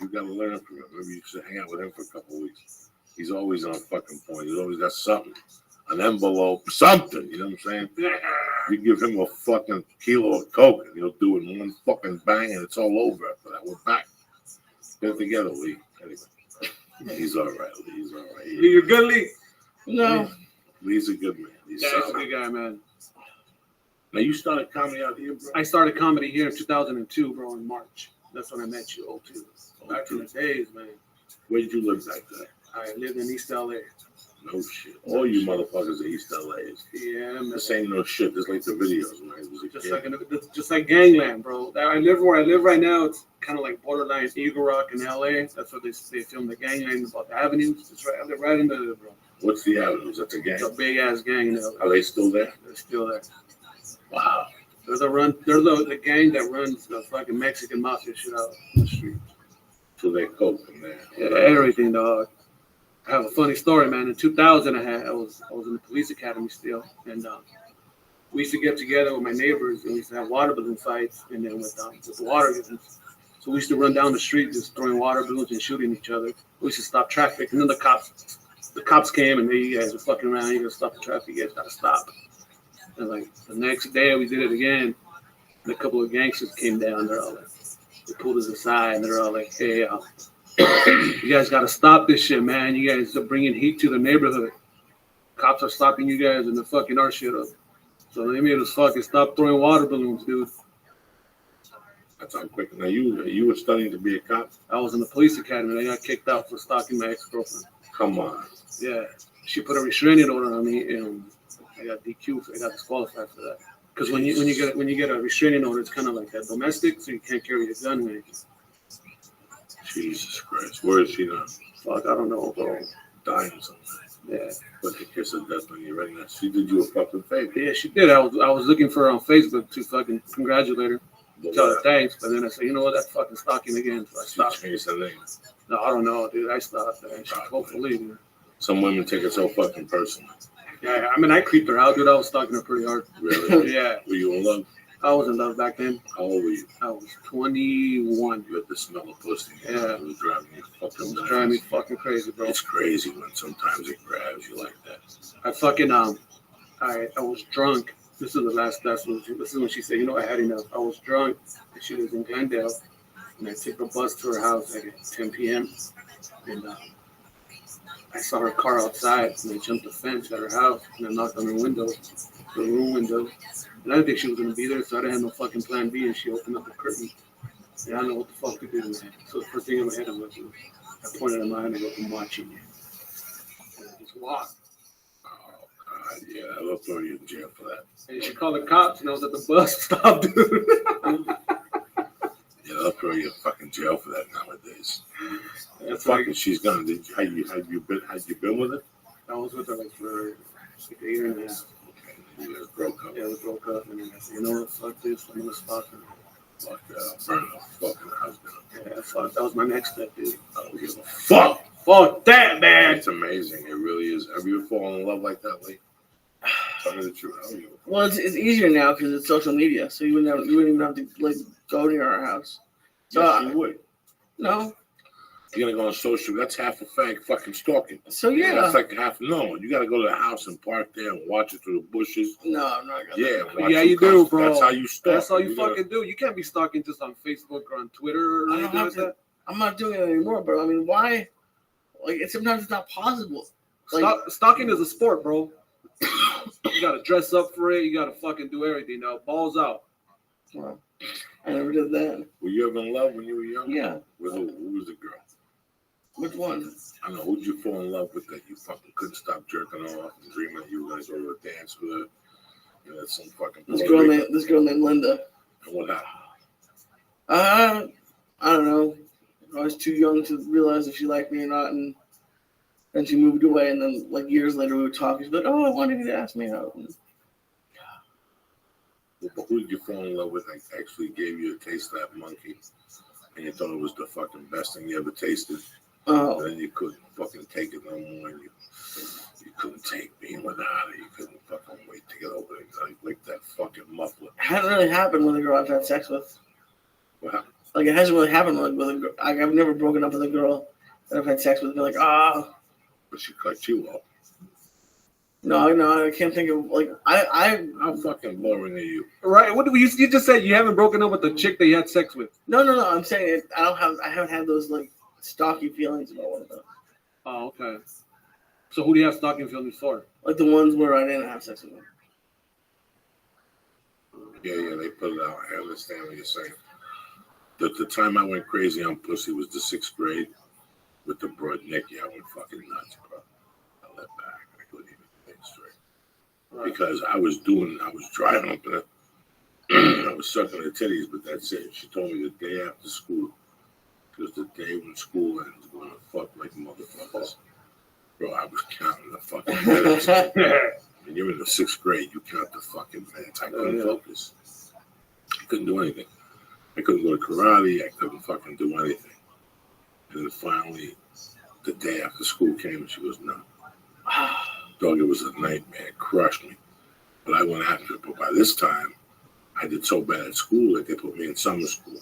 You gotta learn from him. Maybe you should hang out with him for a couple of weeks. He's always on fucking point. He's always got something. An envelope, something. You know what I'm saying? You give him a fucking kilo of coke and he'll do it in one fucking bang and it's all over after that. We're back. Get it together, Lee. Anyway, he's all right, Lee. He's all right. Lee, you're good, Lee. No. Lee's a good man. He's Yeah, he's a solid. good guy, man. Now, you started comedy out here, bro? I started comedy here in 2002, bro, in March. That's when I met you, 02. Back in the days, man. Where did you live back then? I lived in East LA. No shit. All you motherfuckers in East LA is. Yeah, man. This ain't no shit. This like the videos when I was a kid. Just like gangland, bro. I live where I live right now. It's kind of like borderline Eagle Rock in LA. That's what they filmed the gangland about the avenues. It's right, I live right in the bro. What's the avenues? That's a gang. It's a big ass gang in LA. Are they still there? They're still there. Wow. They're the gang that runs the fucking Mexican mafia shit out in the street. So they coke in there. Yeah, everything, dog. I have a funny story, man. In 2000, I was in the police academy still, and we used to get together with my neighbors, and we used to have water balloon fights, and then with water balloons. So we used to run down the street just throwing water balloons and shooting each other. We used to stop traffic, and then the cops came, and you guys are fucking around. You gotta stop the traffic. You guys gotta stop. And like the next day, we did it again. And a couple of gangsters came down. They're all like, they pulled us aside, and they're all like, "Hey, you guys got to stop this shit, man. You guys are bringing heat to the neighborhood. Cops are stopping you guys and they're fucking our shit up." So they made us fucking stop throwing water balloons, dude. That's how quick. Now you were studying to be a cop? I was in the police academy and I got kicked out for stalking my ex-girlfriend. Come on. Yeah. She put a restraining order on me and I got DQ'd. I got disqualified for that. Because when you get a restraining order, it's kind of like that domestic, so you can't carry a gun or anything. Jesus Christ. Where is she now? Fuck, I don't know, bro. Dying somewhere. Yeah. Put the kiss of death on you right now. She did you a fucking favor. Yeah, she did. I was looking for her on Facebook to fucking congratulate her. Tell her thanks, but then I said, you know what, that's fucking stalking again. So I She stopped. changed her name. No, I don't know, dude. I stopped. Man. Hopefully, dude. Some women take it so fucking personal. Yeah, I mean, I creeped her out, dude. I was stalking her pretty hard. Really? Yeah, Were you in love? I was in love back then. How old were you? I was 21. You had the smell of pussy. Yeah. It was driving you It fucking was driving me fucking crazy, bro. It's crazy when sometimes it grabs you like that. I fucking I was drunk. This is the last. This is when she said, you know, I had enough. I was drunk, and she was in Glendale, and I took the bus to her house at 10 p.m. and I saw her car outside, and I jumped the fence at her house, and I knocked on her window. the room, and I didn't think she was gonna be there, so I didn't have no fucking plan B. And she opened up the curtain, and I don't know what the fuck to do, man. So the first thing in my head was, I pointed at mine and go, "I'm watching you." And I just walked. Oh God, yeah, I'll throw you in jail for that. And she called the cops, and I was at the bus stop, dude. Yeah, they'll throw you in fucking jail for that nowadays. That's Fucking, like, she's gone. Had you been with her? I was with her like for like a year and a half. Okay, you guys broke up. Yeah, we broke up, and then I said, you know what, fuck this, I'm gonna stop her. Fuck, burn the fucking house down. Yeah, fuck, that was my next step, dude. I don't give a fuck. Fuck that, man. It's amazing. It really is. Have you ever fallen in love like that, Lee? Tell me the truth. I don't give a fuck. Well, it's easier now because it's social media, so you wouldn't even have to like go near our house. So Yes, you would. no, You're gonna go on social. That's half a fake fucking stalking. so yeah, That's like half. No, you gotta go to the house and park there and watch it through the bushes. no, I'm not gonna. Yeah, watch Yeah, them you do, come. bro. That's how you stalk. That's all you gotta- fucking do. You can't be stalking just on Facebook or on Twitter or I don't anything have like to. that. I'm not doing it anymore, bro. I mean, why? Like, sometimes it's not possible. Like, Stalking is a sport, bro. You gotta dress up for it. You gotta fucking do everything. Now, balls out. well, I never did that. Were you ever in love when you were young? Yeah, With who was the girl? which one? I don't know. Who'd you fall in love with that you fucking couldn't stop jerking off and dreaming that you were gonna go to a dance with her? You know, some fucking This Puerto girl Rican. named Linda. And what happened? I don't know. I was too young to realize if she liked me or not, and then she moved away. And then, like years later, we would talk. She'd be like, "Oh, I wanted you to ask me out." And Who did you fall in love with that actually gave you a taste of that monkey? And you thought it was the fucking best thing you ever tasted? oh, And then you couldn't fucking take it no more. And you couldn't take being without her. You couldn't fucking wait to get over it. Like that fucking muffler. it hasn't really happened with a girl I've had sex with. What happened? Like, it hasn't really happened with a girl. Like, I've never broken up with a girl that I've had sex with. Be like, But she cut you off. no, I can't think of like How fucking boring are you? Right? What do you just said? You haven't broken up with the chick that you had sex with. No. I'm saying it, I haven't had those like stalky feelings about one of them. Oh, okay. So who do you have stalking feelings for? Like the ones where I didn't have sex with them. Yeah, they put it out. I understand what you're saying. The time I went crazy on pussy was the 6th grade with the broad Nikki. I went fucking nuts, bro. I let back. I couldn't even think straight. Right. Because I was driving up there. I was sucking her titties, but that's it. She told me the day after school, because the day when school ends, we're going to fuck like motherfuckers. Bro, I was counting the fucking minutes. When you're in the 6th grade, you count the fucking minutes. I couldn't focus. I couldn't do anything. I couldn't go to karate. I couldn't fucking do anything. And then finally, the day after school came, and she goes, no. Dog, it was a nightmare. It crushed me. But I went after it. But by this time, I did so bad at school that they put me in summer school.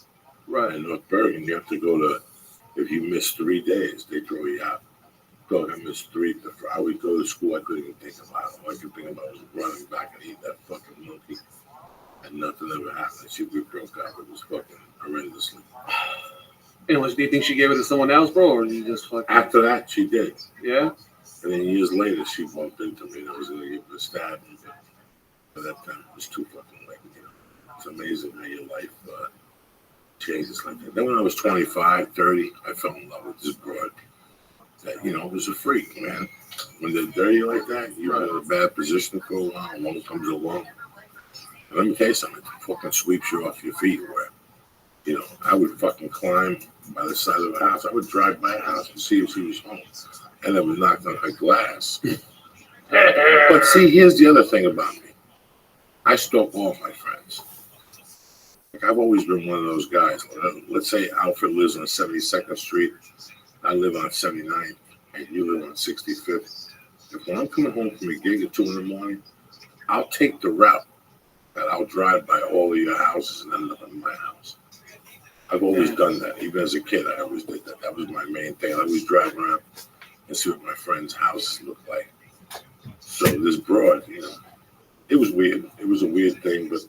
Right. In North Bergen, you have to go to, if you miss 3 days, they throw you out. Dog, I missed 3. Before I would go to school, I couldn't even think about it. All I could think about was running back and eating that fucking monkey. And nothing ever happened. She broke up. It was fucking horrendously. And do you think she gave it to someone else, bro, or you just fucking? After that, she did. Yeah. And then years later, she bumped into me and I was going to give her a stab. But that time, it was too fucking late. You know? It's amazing how your life changes like that. Then when I was 25, 30, I fell in love with this broad. That, you know, was a freak, man. When they're dirty like that, you're in a bad position for a while. One comes along. And let me tell you something. It fucking sweeps you off your feet. Where, you know, I would fucking climb by the side of a house. I would drive by a house and see if she was home. And I would knock on her glass. But see, here's the other thing about me. I stalk all my friends. Like, I've always been one of those guys. Let's say Alfred lives on 72nd Street. I live on 79th, and you live on 65th. If when I'm coming home from a gig at 2 in the morning, I'll take the route that I'll drive by all of your houses and end up in my house. I've always done that. Even as a kid, I always did that. That was my main thing. I always drive around and see what my friends' houses look like. So this broad, you know, it was weird. It was a weird thing, but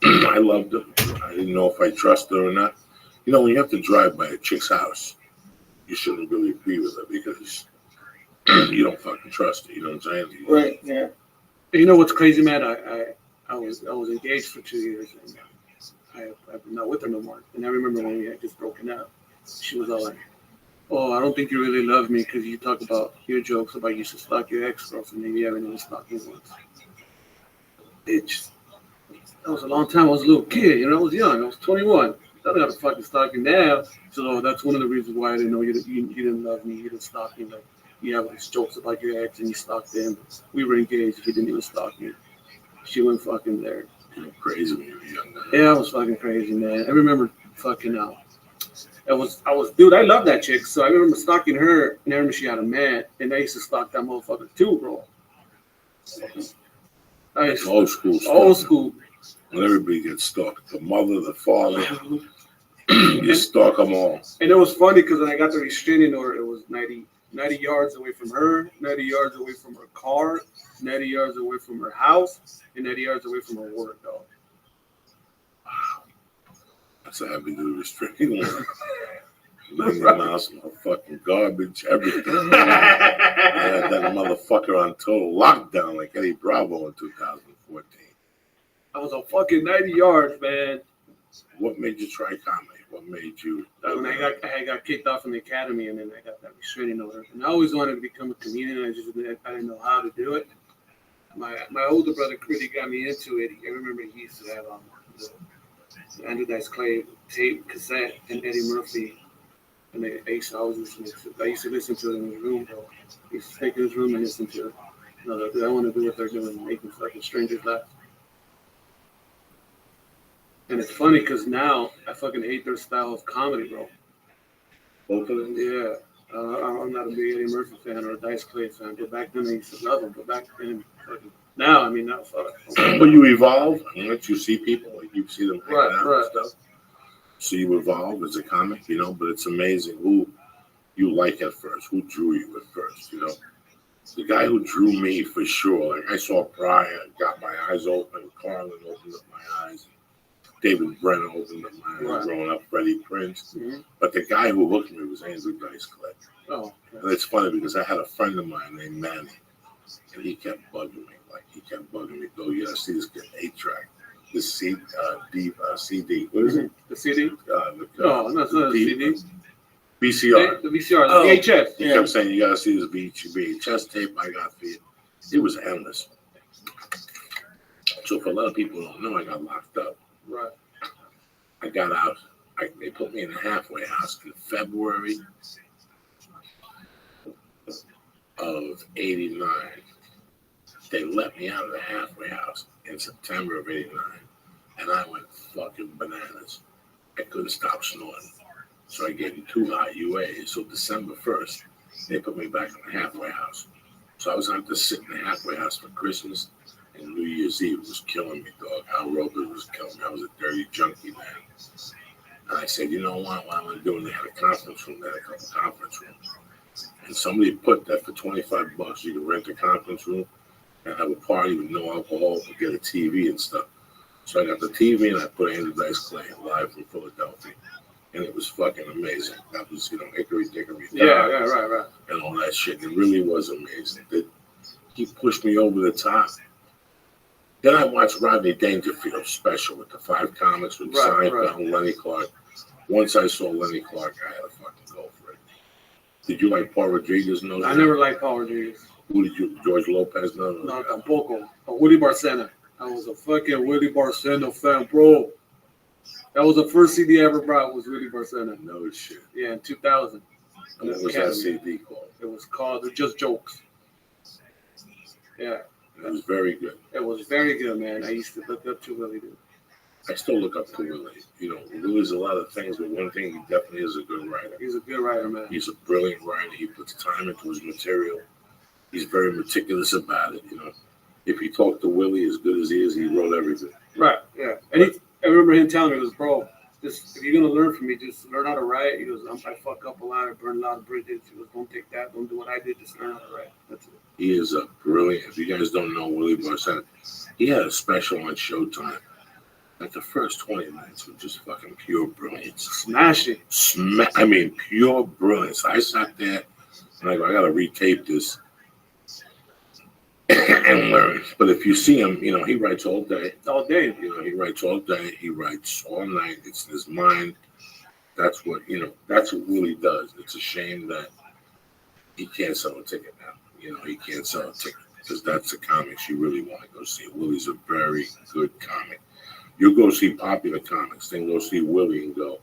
I loved her. I didn't know if I trusted her or not. You know, when you have to drive by a chick's house, you shouldn't really be with her because you don't fucking trust her. You know what I'm saying? right, yeah. You know what's crazy, man? I was engaged for 2 years, and I'm not with her no more. And I remember when we had just broken up, she was all like, "Oh, I don't think you really love me because you talk about your jokes about you used to stalk your ex-girlfriend and you haven't even stalked me once." Bitch, that was a long time. I was a little kid, I was young. I was 21. I don't got to fucking stalk you now. So that's one of the reasons why I didn't know you didn't love me. You didn't stalk me. Like, you have these jokes about your ex and you stalked him. We were engaged. You didn't even stalk me. She went fucking there. You were crazy when you were young. Yeah, I was fucking crazy, man. I remember fucking dude, I love that chick. So I remember stalking her, and I remember she had a man, and I used to stalk that motherfucker too, bro. Old school stuff. Old school. When everybody gets stalked, the mother, the father, you stalk them all. And it was funny because when I got the restraining order, it was 90 yards away from her, 90 yards away from her car, 90 yards away from her house, and 90 yards away from her work, dog. Wow. That's a heavy duty restraining order. Living in the house, fucking garbage, everything. I had that motherfucker on total lockdown like Eddie Bravo in 2014. I was on fucking 90 yards, man. What made you try comedy? What made you? When I got kicked off from the academy, and then I got that restraining order. And I always wanted to become a comedian. I didn't know how to do it. My older brother really got me into it. I remember he used to have the Andrew Dice Clay tape cassette and Eddie Murphy. And I used to listen to it in his room, bro. He used to take in his room and listen to it. I want to do what they're doing, making fucking strangers laugh. And it's funny because now I fucking hate their style of comedy, bro. Both of them? Yeah. I'm not a big Eddie Murphy fan or a Dice Clay fan, but back then I used to love them. But back then, now, fuck. But you evolve, once you see people, like you see them hanging out Right. and stuff. So you evolve as a comic, but it's amazing who you like at first, who drew you at first, The guy who drew me for sure, like I saw Pryor, got my eyes open, Carlin opened up my eyes, David Brenner opened up my eyes, Right. growing up, Freddie Prinze. Mm-hmm. But the guy who hooked me was Andrew Dice Clay. Oh, okay. And it's funny because I had a friend of mine named Manny, and he kept bugging me. Go, yeah, see this kid, 8-track. This CD. What is it? The CD? No, that's not a CD. VCR. The VCR, the Oh. VHS. He kept saying, you got to see this VHS tape I got for you. It was endless. So for a lot of people who don't know, I got locked up. Right. I got out. They put me in a halfway house in February of 89. They let me out of the halfway house in September of 89, and I went fucking bananas. I couldn't stop snorting. So I gave them 2 hot UAs. So December 1st, they put me back in the halfway house. So I was going to sit in the halfway house for Christmas and New Year's Eve. It was killing me, dog. Al Roker was killing me. I was a dirty junkie, man. And I said, you know what I'm going to do? And they had a conference room. They had a couple conference rooms. And somebody put that for $25, you could rent a conference room and have a party with no alcohol, and get a TV and stuff. So I got the TV and I put Andrew Dice Clay live from Philadelphia. And it was fucking amazing. That was, Hickory Dickory Dock. Yeah, right. And all that shit. It really was amazing. He pushed me over the top. Then I watched Rodney Dangerfield's special with the 5 comics with Seinfeld and Lenny Clark. Once I saw Lenny Clark, I had to fucking go for it. Did you like Paul Rodriguez? No, I never liked Paul Rodriguez. Who did you? George Lopez? No. No, tampoco. Willie Barcena. I was a fucking Willie Barcena fan, bro. That was the first CD I ever brought was Willie Barcena. No shit. Yeah, in 2000. And what was that CD called? It was called They're Just Jokes. Yeah. It was very good. It was very good, man. I used to look up to Willie, dude. I still look up to Willie. Willie's a lot of things, but one thing, he definitely is a good writer. He's a good writer, man. He's a brilliant writer. He puts time into his material. He's very meticulous about it, If you talk to Willie as good as he is, he wrote everything. Right, yeah. And I remember him telling me, he goes, bro, if you're going to learn from me, just learn how to write. He goes, I fuck up a lot. I burn a lot of bridges. He goes, don't take that. Don't do what I did. Just learn how to write. That's it. He is a brilliant. If you guys don't know Willie Barcena, he had a special on Showtime. Like the first 20 minutes were just fucking pure brilliance. Smash it. Pure brilliance. I sat there and I got to retape this. And and learns. But if you see him, you know, he writes all day. All day. You know, he writes all day. He writes all night. It's in his mind. That's what, you know, that's what Willie does. It's a shame that he can't sell a ticket now. You know, he can't sell a ticket because that's the comics you really want to go see. Willie's a very good comic. You go see popular comics, then go see Willie and go,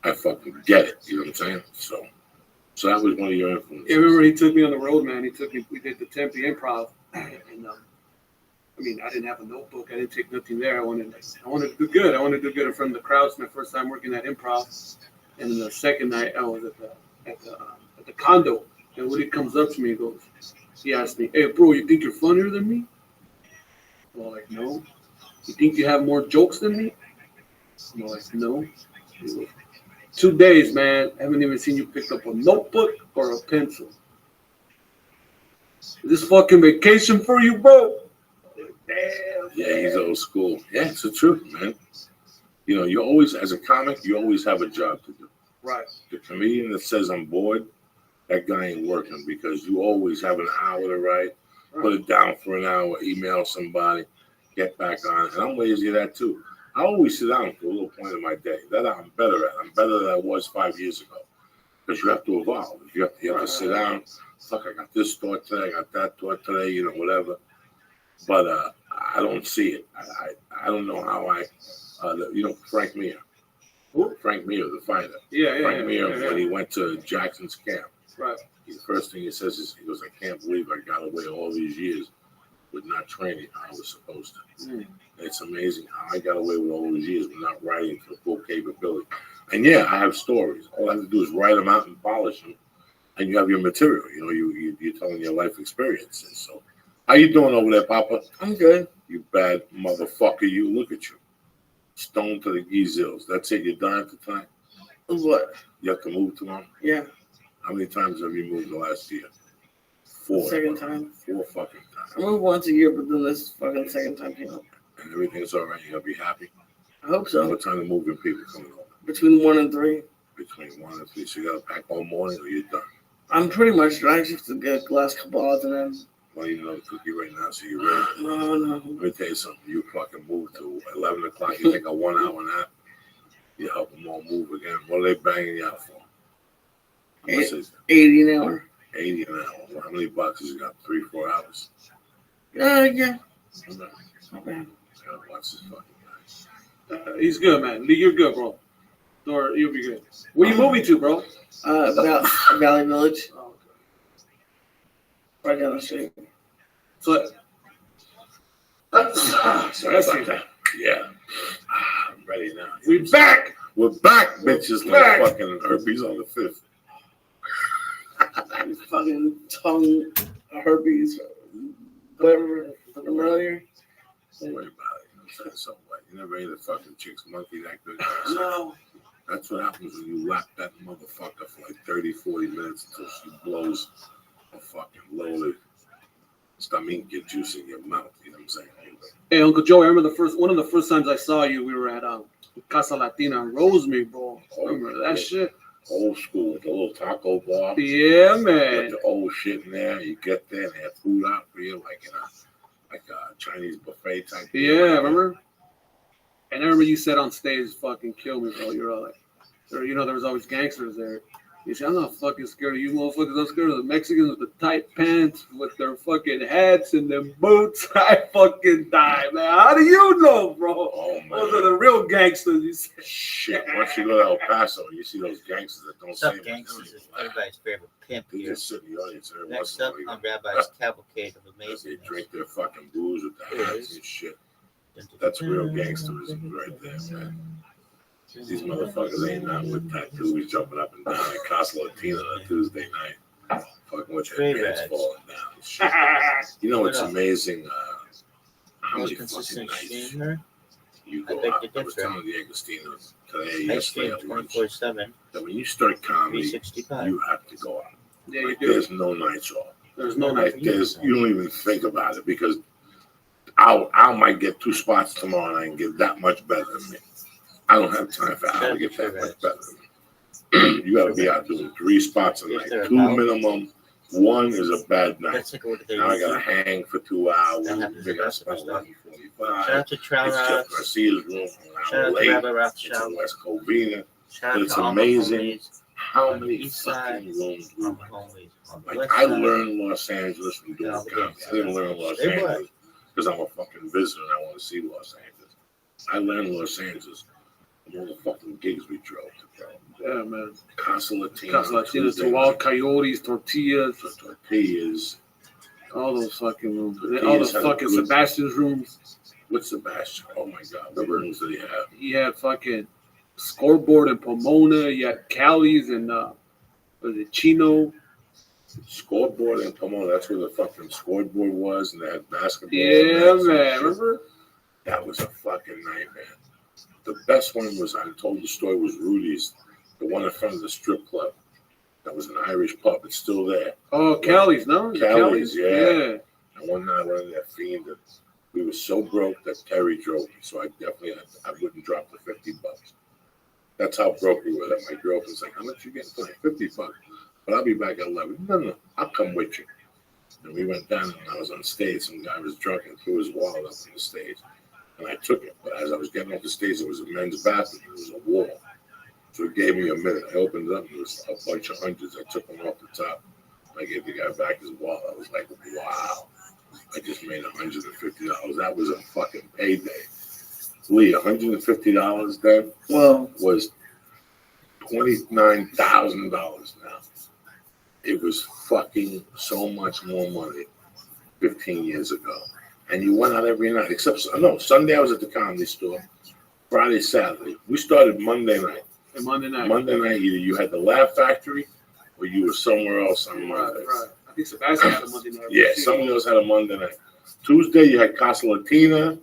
I fucking get it. You know what I'm saying? So that was one of your influences. Yeah, I remember he took me on the road, man. We did the Tempe Improv, and I mean, I didn't have a notebook. I didn't take nothing there. I wanted to do good. I wanted to do good in front of the crowd. It's my first time working at Improv. And then the second night, I was at the condo, and Woody comes up to me and goes, he asked me, "Hey, bro, you think you're funnier than me?" I'm like, "No." "You think you have more jokes than me?" I'm like, "No." He goes, 2 days, man. I haven't even seen you pick up a notebook or a pencil. Is this fucking vacation for you, bro? Damn. Yeah, he's old school. Yeah, it's the truth, man. You know, you always, as a comic, you always have a job to do. Right. The comedian that says I'm bored, that guy ain't working because you always have an hour to write, put it down for an hour, email somebody, get back on it. And I'm lazy at that too. I always sit down for a little point in my day. That I'm better at. I'm better than I was 5 years ago. Because you have to evolve. You have to sit down. Fuck, I got this thought today. I got that thought today. You know, whatever. But I don't see it. I don't know how you know, Frank Mir. Frank Mir, the fighter. Yeah. Frank Mir, when he went to Jackson's camp. Right. The first thing he says is, he goes, I can't believe I got away all these years with not training how I was supposed to. Mm. It's amazing how I got away with all those years with not writing to full capability. And yeah, I have stories. All I have to do is write them out and polish them, and you have your material. You know, you're telling your life experiences. So, how you doing over there, Papa? I'm good. You bad motherfucker! You look at you, stoned to the geezils. That's it. You're done at the time. What? You have to move tomorrow. Yeah. How many times have you moved the last year? 4. Second time. 4 fucking times. I move once a year, but then this fucking second time came up. And everything's all right. You're gonna be happy. I hope so. What time the moving people coming over? Between 1 and 3. Between 1 and 3. So you gotta pack all morning, or you're done. I'm pretty much dry. I just have to get the last couple odds and ends. Well, you know the cookie right now, so you're ready. No. Let me tell you something. You fucking move to 11 o'clock. You take a 1 hour nap. You help them all move again. What are they banging you out for? How much is it? 80 an hour. 80 an hour. Well, how many bucks has it got? 3-4 hours? Yeah. Okay. Not bad. Gotta watch this fucking guy. He's good, man. Lee, you're good, bro. Or you'll be good. Where you moving to, bro? Valley Village. Oh, okay. Right down the street. So, Sorry about that. Yeah. I'm ready now. we back. We're back, bitches. Back. Like fucking herpes on the 5th. Fucking tongue herpes. Whatever. From earlier. Don't worry about it. You know what I'm saying? So what? You never ate a fucking chick's monkey that good. No. That's what happens when you lap that motherfucker for like 30, 40 minutes until she blows a fucking loaded stomach juice in your mouth. You know what I'm saying? Hey, Uncle Joe, I remember one of the first times I saw you, we were at Casa Latina in Rosemead, bro. Remember that shit? Old school with the little taco bar. Yeah, Put man. the old shit in there. You get there and they have food out for you like a Chinese buffet type thing. Yeah, remember? And I remember you said on stage, fucking kill me, bro. You're all like, you know, there was always gangsters there. You said, I'm not fucking scared of you motherfuckers. I'm scared of the Mexicans with the tight pants, with their fucking hats and them boots. I fucking died, man. How do you know, bro? Oh, man. Those are the real gangsters. You said, Shit. Once you go to El Paso, you see those gangsters that don't say What's up, much. gangsters? It's everybody's favorite pimp They here. just sit in the audience every Next once in a up while. on Rabbi's cavalcade of They amazing. drink their fucking booze with their hands and shit. That's real gangsterism right there, man. These motherfuckers ain't not with tattoos jumping up and down at Casa Latina on a Tuesday night. Fucking with their Straight pants reds. falling down and shit. You know, it's amazing how Most many fucking consistent nights streamer. you I go beg out. to I was differ. telling the Agostinos today, I yesterday stream at lunch, 24/7, that when you start comedy, 365. you have to go out. yeah, you Like, do. there's no nights off. There's no Like night. you don't even think about it because I might get 2 spots tomorrow and I can get that much better than me. I don't have time for Al to get that much better than me. You got to be out doing 3 spots a night, 2 minimum, One is a bad night. Let's take a look at their Now I gotta YouTube. hang for 2 hours. That happens They to gotta us spend stuff. $11.45. Shout out to Trout It's Jeff Rods. Garcia's room from an Shout hour out to late. Rabbi It's in Rothschild. West Covina. Shout But out it's to all my amazing homies how on the many east side. fucking rooms we All went. my homies on the Like, west I side. learned Los Angeles from doing Yeah, comedy. I didn't learn Los They were. Angeles because I'm a fucking visitor and I want to see Los Angeles. I learned Los Angeles from all the fucking gigs we drove to, bro. Yeah, man. Casa Latina. Casa Latina, Tuesday to Wild night, Coyotes, tortillas, for tortillas. all those fucking rooms. Tortillas All the had fucking good- Sebastian's rooms. With Sebastian. Oh my God. What rooms did he have? He had fucking Scoreboard in Pomona. He had Cali's and was it Chino? Scoreboard in Pomona. That's where the fucking scoreboard was, and they had basketball. Yeah, nets and man. shit. Remember? That was a fucking nightmare. The best one was, I told the story, was Rudy's, the one in front of the strip club. That was an Irish pub. It's still there. Oh, Cali's, no? Cali's, yeah. Yeah. And one night I went in there fiending. We were so broke that Terry drove me, so I wouldn't drop the $50. That's how broke we were. That my girlfriend's like, how much you getting tonight? $50. But I'll be back at 11. No, I'll come with you. And we went down, and I was on stage. Some guy was drunk and threw his wallet up on the stage. And I took it. But as I was getting off the stage, there was a men's bathroom. There was a wall. So it gave me a minute. I opened it up, and there was a bunch of hundreds. I took one off the top. I gave the guy back his wallet. I was like, wow. I just made $150. That was a fucking payday. Lee, $150 then Well, was $29,000 now. It was fucking so much more money 15 years ago. And you went out every night, except, no, Sunday I was at the Comedy Store. Friday, Saturday. We started Monday night. And Monday night. Monday night, either you had the Laugh Factory or you were somewhere else on Monday. Right. I think Sebastian had a Monday night. Yeah, somebody else had a Monday night. Tuesday, you had Casa Latina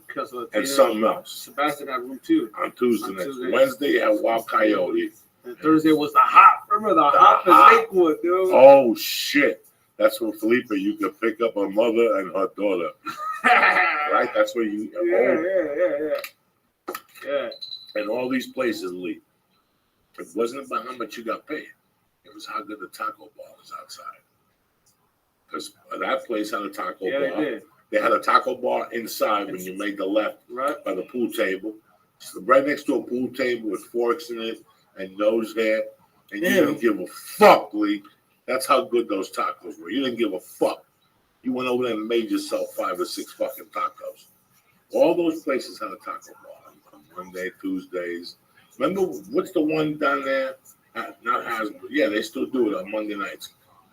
and something else. Sebastian had room too. On Tuesday On night. Tuesday. Wednesday, you had Wild Coyote. And Thursday was the hop. Remember the hop Hop. in Lakewood, dude? Oh, shit. That's where Felipe, you could pick up her mother and her daughter. Right? That's where you. Yeah. And all these places, Lee. It wasn't about how much you got paid. It was how good the taco bar was outside. Because that place had a taco Yeah, bar. it did. They had a taco bar inside when you made the left Right. by the pool table. So right next to a pool table with forks in it and nose hair. And you didn't give a fuck, Lee. That's how good those tacos were. You didn't give a fuck. You went over there and made yourself 5 or 6 fucking tacos. All those places had a taco bar on Monday, Tuesdays. Remember, what's the one down there? Not Hasbro. Yeah, they still do it on Monday nights.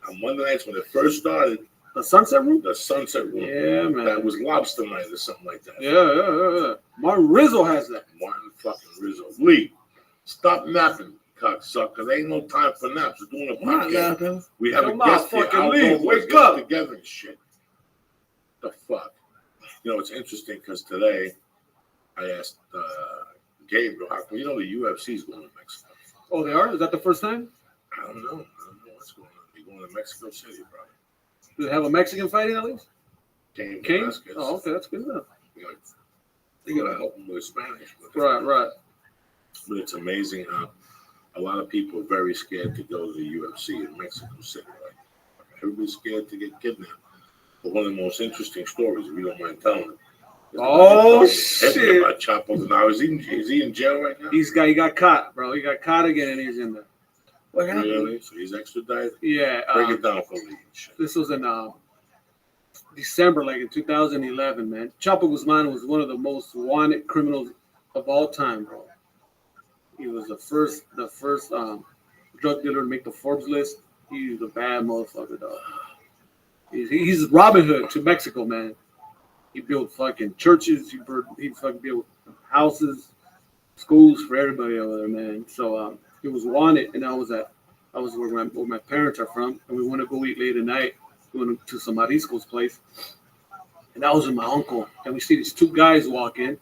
On Monday nights when it first started, The Sunset Room? the Sunset Room. Yeah, man. That was lobster night or something like that. Yeah. Martin Rizzo has that. Martin fucking Rizzo. Lee, stop napping, cocksucker. There ain't no time for naps. We're doing a podcast. We have Come a on, guest here. fucking I'll Lee, go, wake let's get up. together and shit. The fuck? You know, it's interesting because today I asked Gabriel, how come, you know, the UFC's going to Mexico? Oh, they are? Is that the first time? I don't know what's going on. They're going to Mexico City, bro. Do they have a Mexican fighting at least? Cain King? Velasquez. Oh, okay, that's good enough. They got to help them with Spanish. Right. But it's amazing how a lot of people are very scared to go to the UFC in Mexico City. Right? Everybody's scared to get kidnapped. But one of the most interesting stories, if you don't mind telling it. Oh, shit. About Chapo. Now, is he in jail right now? He got caught, bro. He got caught again and he's in there. what happened? Really? So he's extradited? Yeah. Break it down for me. This was in December, like in 2011, man. Chapo Guzman was one of the most wanted criminals of all time, bro. He was the first drug dealer to make the Forbes list. He's a bad motherfucker, dog. He's Robin Hood to Mexico, man. He built fucking churches. He fucking built houses, schools for everybody over there, man. So he was wanted, and I was where my parents are from, and we went to go eat late at night. We went to some mariscos place, and I was with my uncle, and we see these 2 guys walk in,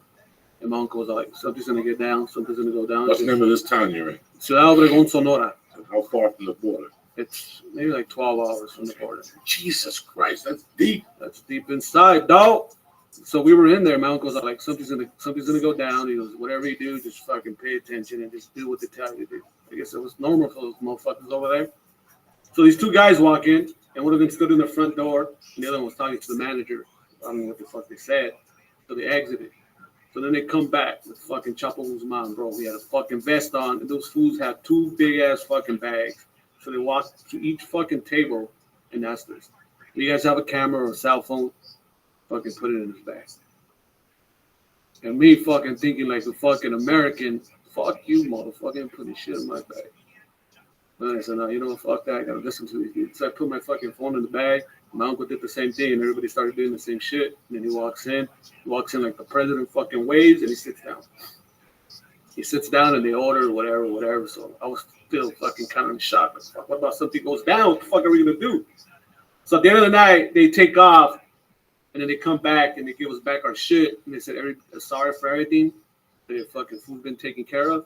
and my uncle was like, "Something's gonna get down. Something's gonna go down." What's the name of this town you're in? Ciudad Obregón, Sonora. How far from the border? It's maybe like 12 hours from the border. Jesus Christ, that's deep. That's deep inside, dog. So we were in there. My uncle's like, something's gonna go down. He goes, whatever you do, just fucking pay attention and just do what they tell you to do. I guess it was normal for those motherfuckers over there. So these 2 guys walk in, And one of them stood in the front door, and the other one was talking to the manager. I don't know what the fuck they said. So they exited. So then they come back with fucking Chapo Guzman, bro. He had a fucking vest on, and those fools had 2 big ass fucking bags. So they walked to each fucking table and asked us, "Do you guys have a camera or a cell phone?" Fucking put it in his bag. And me fucking thinking like a fucking American, fuck you, motherfucker, put this shit in my bag. And I said, no, you know what, fuck that, I gotta listen to these dudes. So I put my fucking phone in the bag. My uncle did the same thing, and everybody started doing the same shit. And then he walks in like the president fucking waves, and he sits down. He sits down, and they order whatever. So I was still fucking kind of in shock. Like, fuck, what about something goes down? What the fuck are we gonna do? So at the end of the night, they take off, and then they come back, and they give us back our shit, and they said, sorry for everything. The fucking food been taken care of,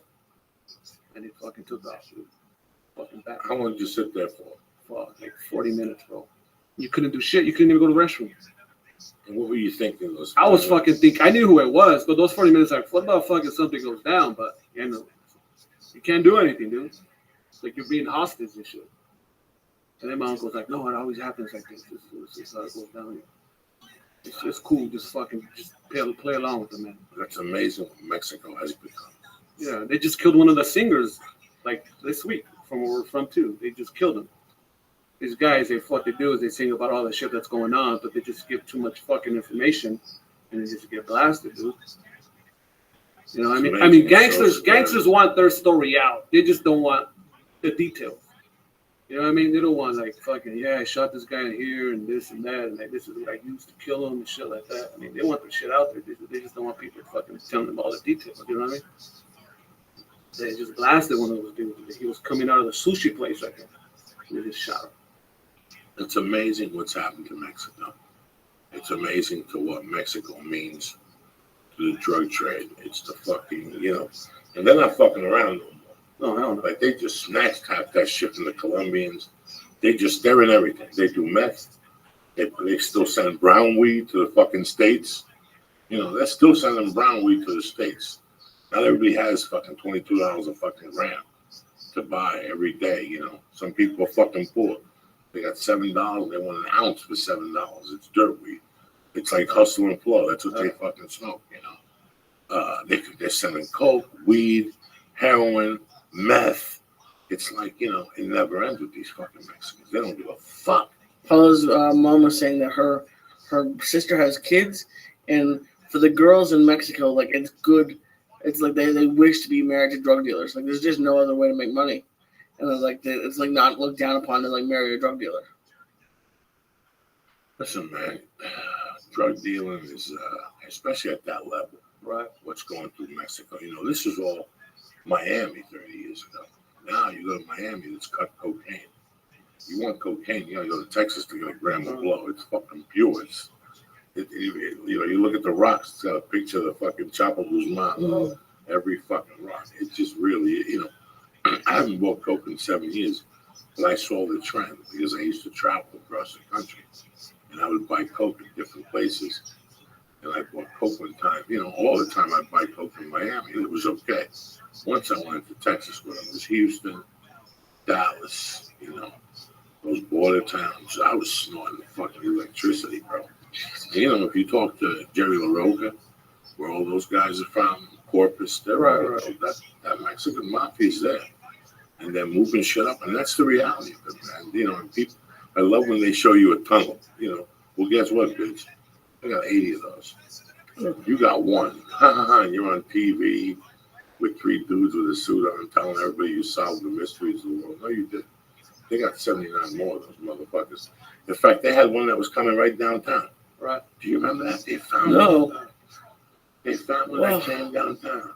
and they fucking took off, dude. Fucking back. How long did you sit there for? Fuck, like 40 minutes, bro. You couldn't do shit. You couldn't even go to the restroom. And what were you thinking? I was fucking thinking. I knew who it was, but those 40 minutes, like, what about fucking something goes down? But you know, you can't do anything, dude. It's like you're being hostage and shit. And then my uncle was like, "No, it always happens like this. This is how it goes down here. It's just cool. Just play along with it, man." That's amazing what Mexico has become. Yeah, they just killed one of the singers, like this week, from where we're from too. They just killed him. These guys, what they do is they sing about all the shit that's going on, but they just give too much fucking information, and they just get blasted, dude. You know what I mean? I mean, gangsters want their story out. They just don't want the details. You know what I mean? They don't want like fucking, yeah, I shot this guy in here and this and that, and like this is what I used to kill him and shit like that. I mean, they want the shit out there. They just don't want people fucking telling them all the details. You know what I mean? They just blasted one of those dudes. He was coming out of the sushi place right there. They just shot him. It's amazing what's happened to Mexico. It's amazing to what Mexico means to the drug trade. It's the fucking, you know, and they're not fucking around no more. No, hell no. Like they just snatched that shit from the Colombians. They're in everything. They do meth. They still send brown weed to the fucking states. You know, they're still sending brown weed to the states. Not everybody has fucking $22 a fucking gram to buy every day. You know, some people are fucking poor. They got $7. They want an ounce for $7. It's dirt weed. It's like hustle and flow. That's what they fucking smoke. You know, they're sending coke, weed, heroin, meth. It's like, you know, it never ends with these fucking Mexicans. They don't give a fuck. Paula's mom was saying that her sister has kids, and for the girls in Mexico, like, it's good. It's like they wish to be married to drug dealers. Like, there's just no other way to make money. And it's like not looked down upon to like marry a drug dealer. Listen, man, drug dealing is, especially at that level, right? What's going through Mexico. You know, this is all Miami 30 years ago. Now you go to Miami, it's cut cocaine. You want cocaine, you gotta go to Texas to get a gram of blow. It's fucking pure. You know, you look at the rocks, it's got a picture of the fucking Chapo Guzman. Every fucking rock. It's just really, you know, I haven't bought coke in 7 years, but I saw the trend because I used to travel across the country, and I would buy coke in different places. And I bought coke one time, you know, all the time I'd buy coke in Miami. It was okay. Once I went to Texas with it, was Houston, Dallas, you know, those border towns. I was snorting the fucking electricity, bro. And, you know, if you talk to Jerry LaRocca, where all those guys are from, Corpus, they're right. That Mexican mafia's there. And they're moving shit up, and that's the reality of it, man. You know, and people, I love when they show you a tunnel, you know. Well, guess what, bitch? I got 80 of those. You got one. And you're on TV with 3 dudes with a suit on telling everybody you solved the mysteries of the world. No, you didn't. They got 79 more of those motherfuckers. In fact, they had one that was coming right downtown. Right. Do you remember that? They found one. They found one that came downtown.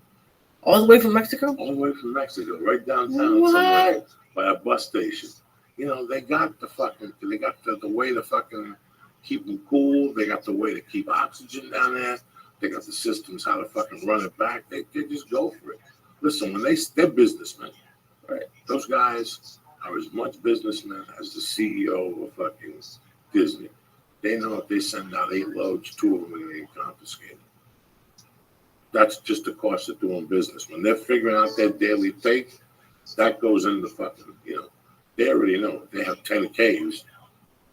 All the way from Mexico? All the way from Mexico, right downtown somewhere by a bus station. You know, they got the way to fucking keep them cool. They got the way to keep oxygen down there. They got the systems how to fucking run it back. They just go for it. Listen, when they're businessmen, right? Those guys are as much businessmen as the CEO of fucking Disney. They know if they send out 8 loads, 2 of them are going to get confiscated. That's just the cost of doing business. When they're figuring out their daily take, that goes into fucking, you know, they already know. They have 10 caves.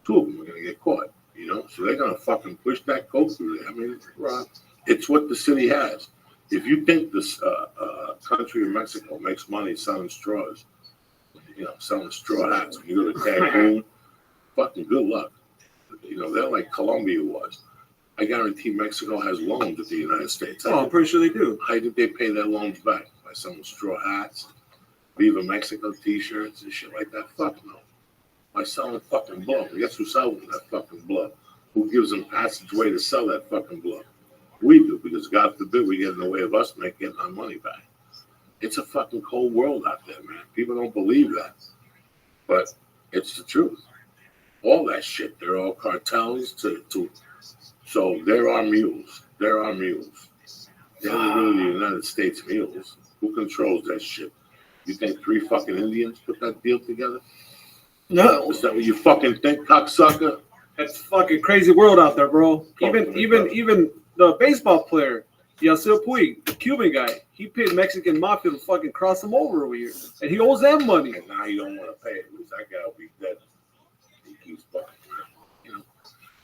2 of them are gonna get caught. You know, so they're gonna fucking push that coke through there. I mean, it's what the city has. If you think this country of Mexico makes money selling straws, you know, selling straw hats, when you go to Cancun, fucking good luck. You know, they're like Colombia was. I guarantee Mexico has loans with the United States. Oh, I'm pretty sure they do. How did they pay their loans back? By selling straw hats, Viva Mexico t-shirts and shit like that? Fuck no. By selling fucking blood. Guess who sells them that fucking blood? Who gives them passageway to sell that fucking blood? We do, because God forbid we get in the way of us getting our money back. It's a fucking cold world out there, man. People don't believe that. But it's the truth. All that shit, they're all cartels so there are mules. There are mules. They're not really the United States mules. Who controls that shit? You think 3 fucking Indians put that deal together? No. Is that what you fucking think, cocksucker? It's fucking crazy world out there, bro. Even the baseball player, Yasiel Puig, the Cuban guy, he paid Mexican mafia to fucking cross him over here, and he owes them money. And now you don't want to pay it. That guy will be dead. He keeps fucking, you know.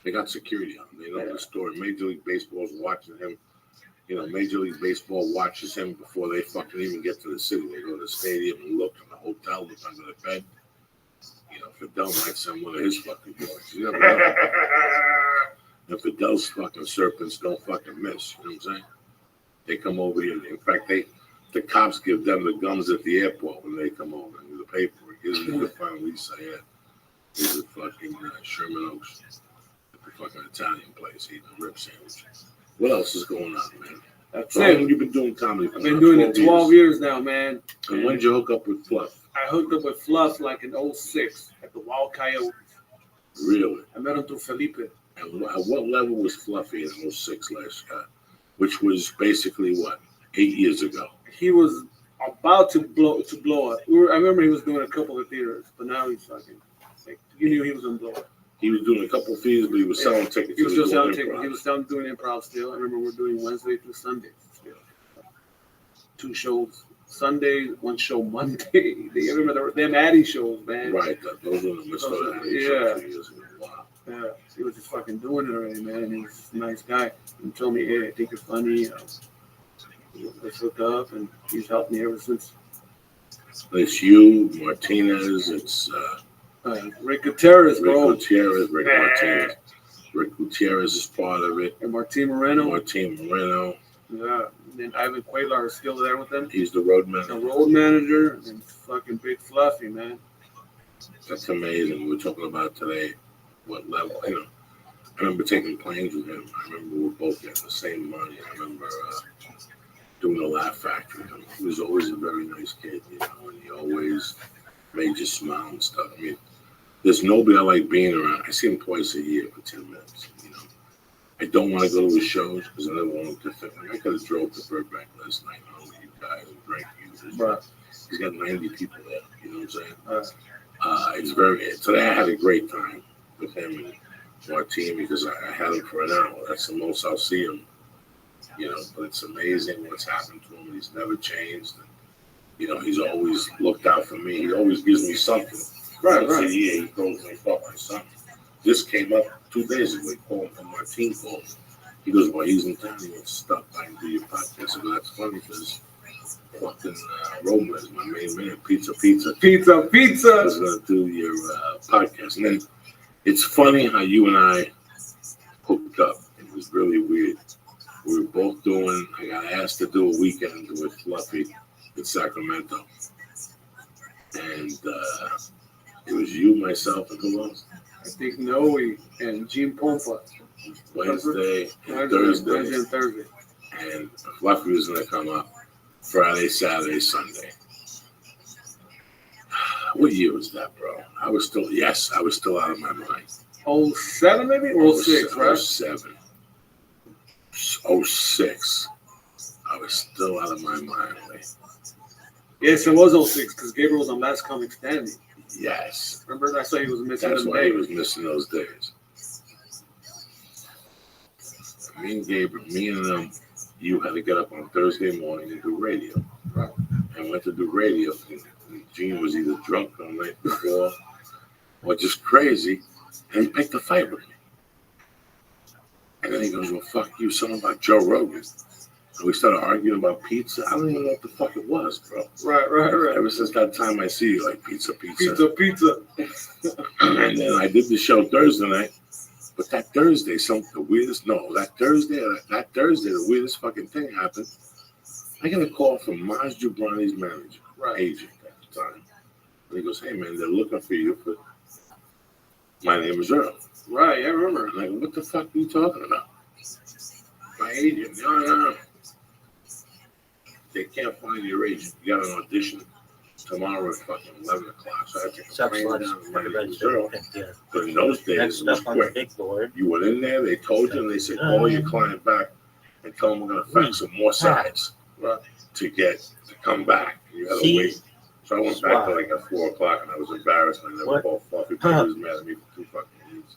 They got security on him. They know the story. Major League Baseball's watching him. You know, Major League Baseball watches him before they fucking even get to the city. They go to the stadium and look in the hotel, look under the bed. You know, Fidel might send one of his fucking boys. You never know. And Fidel's fucking serpents don't fucking miss. You know what I'm saying? They come over here. In fact, the cops give them the guns at the airport when they come over and do the paperwork. Here's the final lease I had. Here's the fucking Sherman Oaks. The fucking Italian place eating a rib sandwich. What else is going on, man? That's So how it. long you been doing comedy for? I've been doing it 12 years now, man. And when did you hook up with Fluff? I hooked up with Fluff like in 06 at the Wild Coyotes. Really? I met him through Felipe. And at what level was Fluffy in 06 last year? Which was basically what? 8 years ago. He was about to blow up. I remember he was doing a couple of theaters, but now he's fucking like you knew he was gonna blow up. He was doing a couple of fees, but he was selling tickets. He was still selling doing tickets. improv. He was still doing improv still. I remember we were doing Wednesday through Sunday still. 2 shows Sunday, 1 show Monday. I remember them Addy shows, man. Right, those are the Minnesota years ago. Wow. Yeah, he was just fucking doing it already, man. And he was just a nice guy. He told me, hey, I think you're funny. Let's hook up, and he's helped me ever since. It's you, Martinez. It's Rick Gutierrez, bro. Rick Martinez. Rick Gutierrez is part of it. And Martin Moreno. Yeah. And then Ivan Cuellar is still there with them. He's the road The manager. road manager and fucking Big Fluffy, man. That's amazing. We're talking about today. What level? You know, I remember taking planes with him. I remember we were both getting the same money. I remember doing the Laugh Factory. He was always a very nice kid, you know, and he always made you smile and stuff. I mean, there's nobody I like being around. I see him twice a year for 10 minutes, you know. I don't want to go to his shows because I never want to fit. I could have drove to Burbank last night home with you guys and drank you. Right. He's got 90 people there, you know what I'm saying? It's very, today I had a great time with him and Martin because I had him for an hour. That's the most I'll see him, you know, but it's amazing what's happened to him. He's never changed. And, you know, he's always looked out for me. He always gives me something. Right. Yeah, he goes and fucking something. This came up 2 days ago. He called from Martin called. He goes, well, he's in town. He wants stuff. I can do your podcast. I go, that's funny because fucking Roma is my main man. Pizza. Pizza. I was going to do your podcast. And then it's funny how you and I hooked up. It was really weird. We were both I got asked to do a weekend with Fluffy in Sacramento. And it was you, myself, and who else? I think Noe and Gene Pompa. Wednesday and Wednesday Thursday. and Thursday. And Fluffy was going to come up Friday, Saturday, Sunday. What year was that, bro? I was still out of my mind. 07 maybe? Or 06, right? 07. 06. I was still out of my mind. Yes, it was 06 because Gabriel was on Last Comic Standing. Yes. Remember, I saw he was missing That's them why he days. was missing those days. Me and Gabriel, me and them, you had to get up on Thursday morning and do radio. Right. And went to do radio. And Gene was either drunk the night before or just crazy. And he picked a fight with me. And then he goes, well, fuck you, something about Joe Rogan. So we started arguing about pizza. I don't even know what the fuck it was, bro. Right. Ever since that time I see you, like, pizza. Pizza. And then I did the show Thursday night. But that Thursday, the weirdest fucking thing happened. I got a call from Maz Jobrani's manager, agent at the time. And he goes, hey, man, they're looking for you for... My name is Earl. Right, I remember. I'm like, what the fuck are you talking about? My agent. No. They can't find your agent. You got an audition tomorrow at fucking 11 o'clock. So I have to Sucks come like down. My name everybody's is Earl. Yeah. But in those days, Next it was stuff on the quick. big board. You went in there, they told you, and they said, call your client back and tell them we're going to fax some more sides to come back. You had to wait. So I went back to like at 4 o'clock, and I was embarrassed. And I never called Fluffy because he was mad at me for 2 fucking weeks.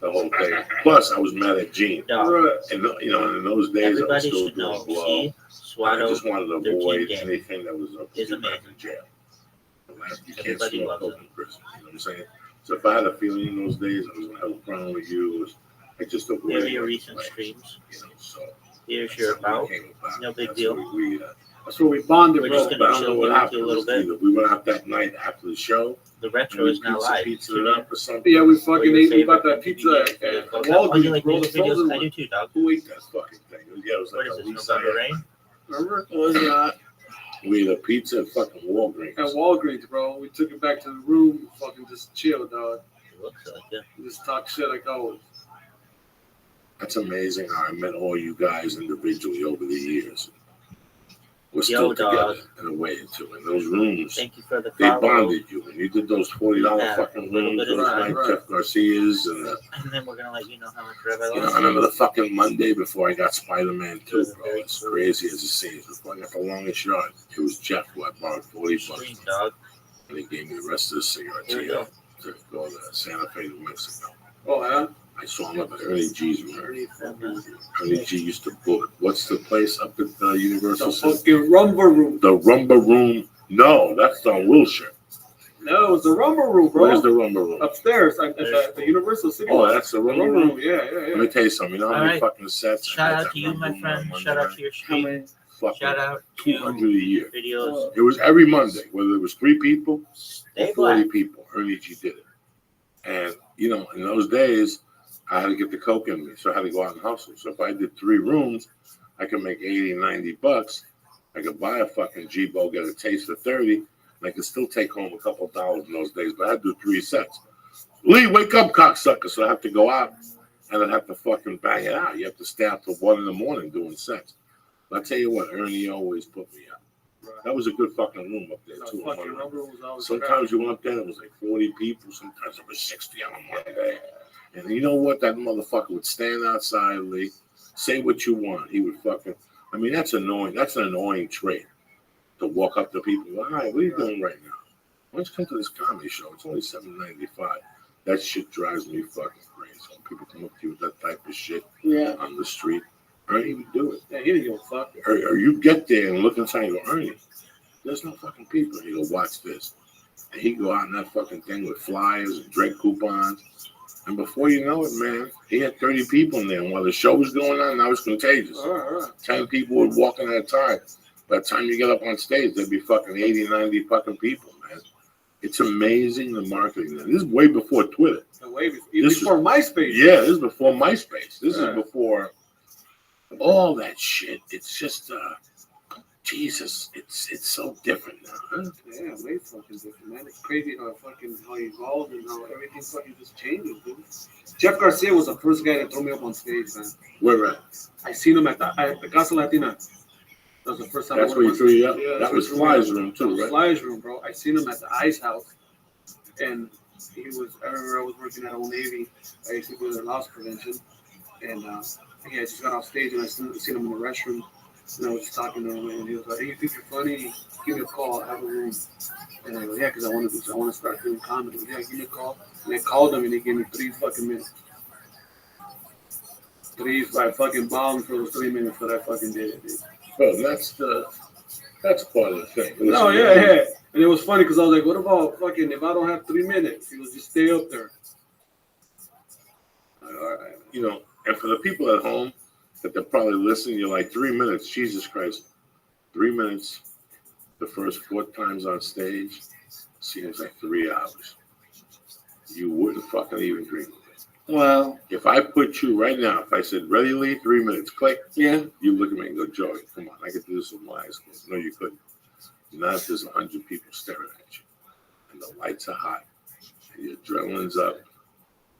The whole thing. Plus, I was mad at Gene. No. And, you know, in those days, I was Everybody still should doing know. blow. See, And I Swado just wanted to 13 avoid game anything that was is in amazing. jail. You can't Everybody smoke loves open prison. You know what I'm saying? So if I had a feeling in those days I was going to have a problem with you, I just Here are avoided your it. recent Like, streams. you know, so Here's your about. No big deal. That's where we bonded, We're bro. just But I gonna don't know chill what you happened. a little bit. Either we went out that night after the show. The retro is now live. Pizza Tune it in. up or something. Yeah, we fucking your ate. We favorite got that pizza at Oh, you Walgreens, like bro. The music videos? frozen I do one. too, dog. Who ate that fucking thing? Yeah, it was What like is a this, week November Rain? Remember? It was not. We ate a pizza at fucking Walgreens. At Walgreens, bro. We took it back to the room. Fucking just chill, dog. It looks like it. Just talk shit like always. That's amazing how I met all you guys individually over the years. We're still together dog. in a way too. In those rooms, Thank you for the they follow. bonded you. When you did those $40 Yeah, fucking a little rooms, bit of those time. like Jeff Garcia's, and And then we're gonna let you know how much Rabbi you know, loves. I remember the fucking Monday before I got Spider-Man 2, was bro. very As cool. crazy as it seems. Before I got the longest yard, it was Jeff who I borrowed 40 bucks Stream, from. dog. And he gave me the rest of the cigarettes Here we to go. go to Santa Fe, New Mexico. Oh, yeah? I saw him up at Ernie G's room. Uh-huh. Ernie G used to book. What's the place up at the Universal The City? fucking rumba room. The Rumba Room. No, that's on Wilshire. No, it was the rumba room, bro. Where's the Rumba Room? Upstairs at the Universal City. Oh, that's the the Rumba rumba Room. room. Yeah. Let me tell you something. You know how All many right. fucking sets? I Shout got out that to you, Rumba my Room friend. on Monday Shout out night? to your How stream. many? Fucking Shout out to 200 a year. videos. It was every Monday, whether it was 3 people or Stay 40 black. people. Ernie G did it. And, you know, in those days, I had to get the coke in me, so I had to go out and hustle. So if I did 3 rooms, I could make 80, 90 bucks. I could buy a fucking G-Bo, get a taste for 30, and I could still take home a couple of dollars in those days, but I had to do 3 sets. Lee, wake up, cocksucker. So I have to go out, and I'd have to fucking bang it out. You have to stay out till 1 in the morning doing sets. But I tell you what, Ernie always put me up. That was a good fucking room up there, too. Fucking rumba room was always Sometimes you went up there, it was like 40 people. Sometimes it was 60 on one day. And you know what? That motherfucker would stand outside, Lee, say what you want. He would fucking, I mean, that's annoying. That's an annoying trait to walk up to people. All right, what are you doing right now? Why don't you come to this comedy show? It's only $7.95. That shit drives me fucking crazy. When people come up to you with that type of shit on the street, Ernie would do it. Yeah, he didn't give a fuck. Or you get there and look inside and go, Ernie, there's no fucking people. He go, watch this. And he'd go out in that fucking thing with flyers and drink coupons. And before you know it, man, he had 30 people in there. And while the show was going on, that was contagious. All right. 10 people would walk in at a time. By the time you get up on stage, there'd be fucking 80, 90 fucking people, man. It's amazing the marketing. This is way before Twitter. Before MySpace. Yeah, this is before MySpace. This is before all that shit. It's just, Jesus, it's so different now, huh? Yeah, way fucking different, man. It's crazy how fucking how he evolved and how everything fucking just changes, dude. Jeff Garcia was the first guy that threw me up on stage, man. Where at? I seen him at the Casa Latina. That was the first time. That's where you threw you up? Yeah, That was Fly's room too, right? Fly's room, bro. I seen him at the Ice House, and he was. I remember I was working at Old Navy. I used to do their loss prevention, and I just got off stage and I seen him in the restroom. And I was just talking to him, and he was like, "Hey, you think you're funny? Give me a call. I have a room." And I go, "Yeah, because I want to start doing comedy." Yeah, give me a call. And I called him, and he gave me 3 fucking minutes. 3 fucking bombs for those 3 minutes that I fucking did it, dude. Well, that's part of the thing. No, yeah. And it was funny because I was like, "What about fucking if I don't have 3 minutes?" He was just stay up there. You know, and for the people at home that they're probably listening, you're like 3 minutes. Jesus Christ, 3 minutes. The first 4 times on stage seems like 3 hours. You wouldn't fucking even dream of it. Wow. If I put you right now, if I said, ready, Lee, 3 minutes, click, Yeah. you look at me and go, Joey, come on, I could do this with my eyes closed. No, you couldn't. Not if there's 100 people staring at you. And the lights are hot. And your adrenaline's up.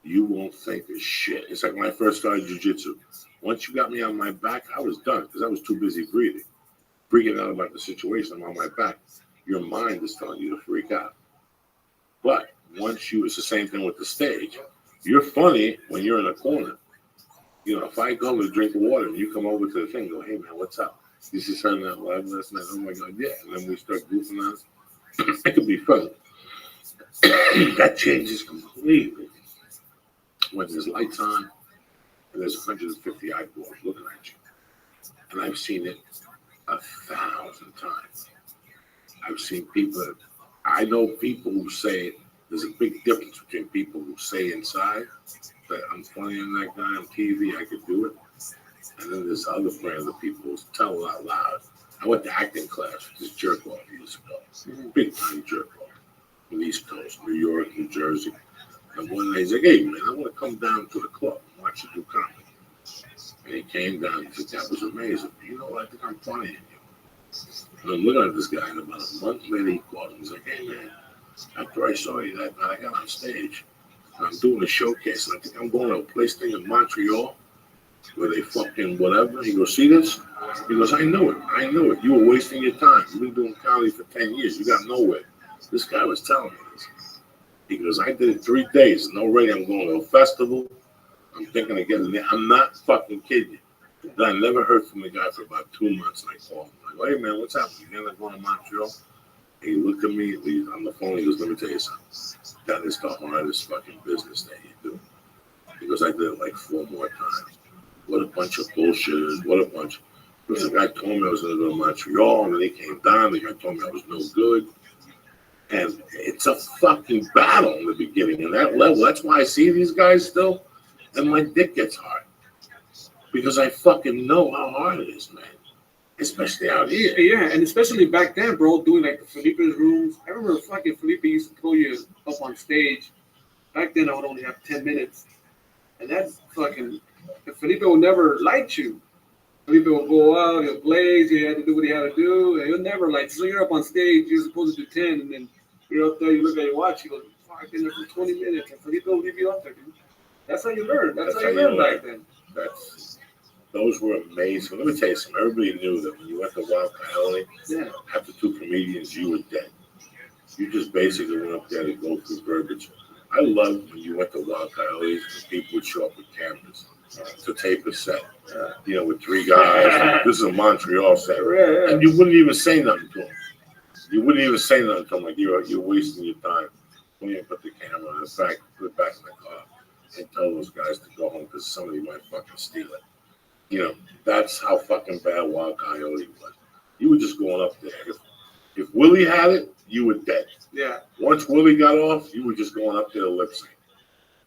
You won't think of shit. It's like when I first started jiu-jitsu. Once you got me on my back, I was done because I was too busy breathing. Freaking out about the situation. I'm on my back. Your mind is telling you to freak out. But once it's the same thing with the stage. You're funny when you're in a corner. You know, if I go to drink water and you come over to the thing, go, hey man, what's up? You see something that live last night? Oh my God, yeah. And then we start goofing on it. It could be fun. That changes completely when there's lights on and there's 150 eyeballs looking at you. And I've seen it 1,000 times. I've seen people, I know people who say, there's a big difference between people who say inside that I'm funny on that guy on TV, I could do it. And then there's other brand of people who tell it out loud. I went to acting class with this jerk off years ago. Big time jerk off. On the East Coast, New York, New Jersey. And one day he's like, hey man, I want to come down to the club and watch you do comedy. And he came down and said, that was amazing. You know what? I think I'm funny in you. And I'm looking at this guy, and about a month later he called me. He's like, hey man, after I saw you that night, I got on stage. And I'm doing a showcase, and I think I'm going to a place thing in Montreal where they fucking whatever. He goes, see this? He goes, I knew it. You were wasting your time. You've been doing comedy for 10 years. You got nowhere. This guy was telling me this. He goes, I did it 3 days. No ready. I'm going to a festival. I'm thinking of getting there. I'm not fucking kidding you. Then I never heard from the guy for about 2 months. And I called him. I'm like, hey, man, what's happening? You're not going to Montreal? He looked at me on the phone. He goes, let me tell you something. That is the hardest fucking business that you do. He goes, I did it like 4 more times. What a bunch of bullshit. What a bunch. Because the guy told me I was going to go to Montreal. And then he came down. The guy told me I was no good. And it's a fucking battle in the beginning. And that level, that's why I see these guys still. And my dick gets hard. Because I fucking know how hard it is, man. Especially out here. Yeah, and especially back then, bro, doing like the Felipe's rooms. I remember fucking Felipe used to pull you up on stage. Back then, I would only have 10 minutes. And that's fucking, Felipe would never light you. Felipe would go out, he'll blaze, he had to do what he had to do, and he'll never light you. So you're up on stage, you're supposed to do 10, and then you're up there, you look at your watch, you go, fuck, I've been there for 20 minutes, and Felipe will leave you up there, dude. That's how you learn. That's how you learn back then. Those were amazing. Let me tell you something. Everybody knew that when you went to Wild Coyote, after 2 comedians, you were dead. You just basically went up there to go through verbiage. I loved when you went to Wild Coyotes and people would show up with cameras to tape a set. You know, with 3 guys. This is a Montreal set. And you wouldn't even say nothing to them. You wouldn't even say nothing to them. Like, you're wasting your time. When you put the camera on the back, put it back in the car, and tell those guys to go home because somebody might fucking steal it. You know, that's how fucking bad Wild Coyote was. You were just going up there. If Willie had it, you were dead. Yeah. Once Willie got off, you were just going up there to lip sync.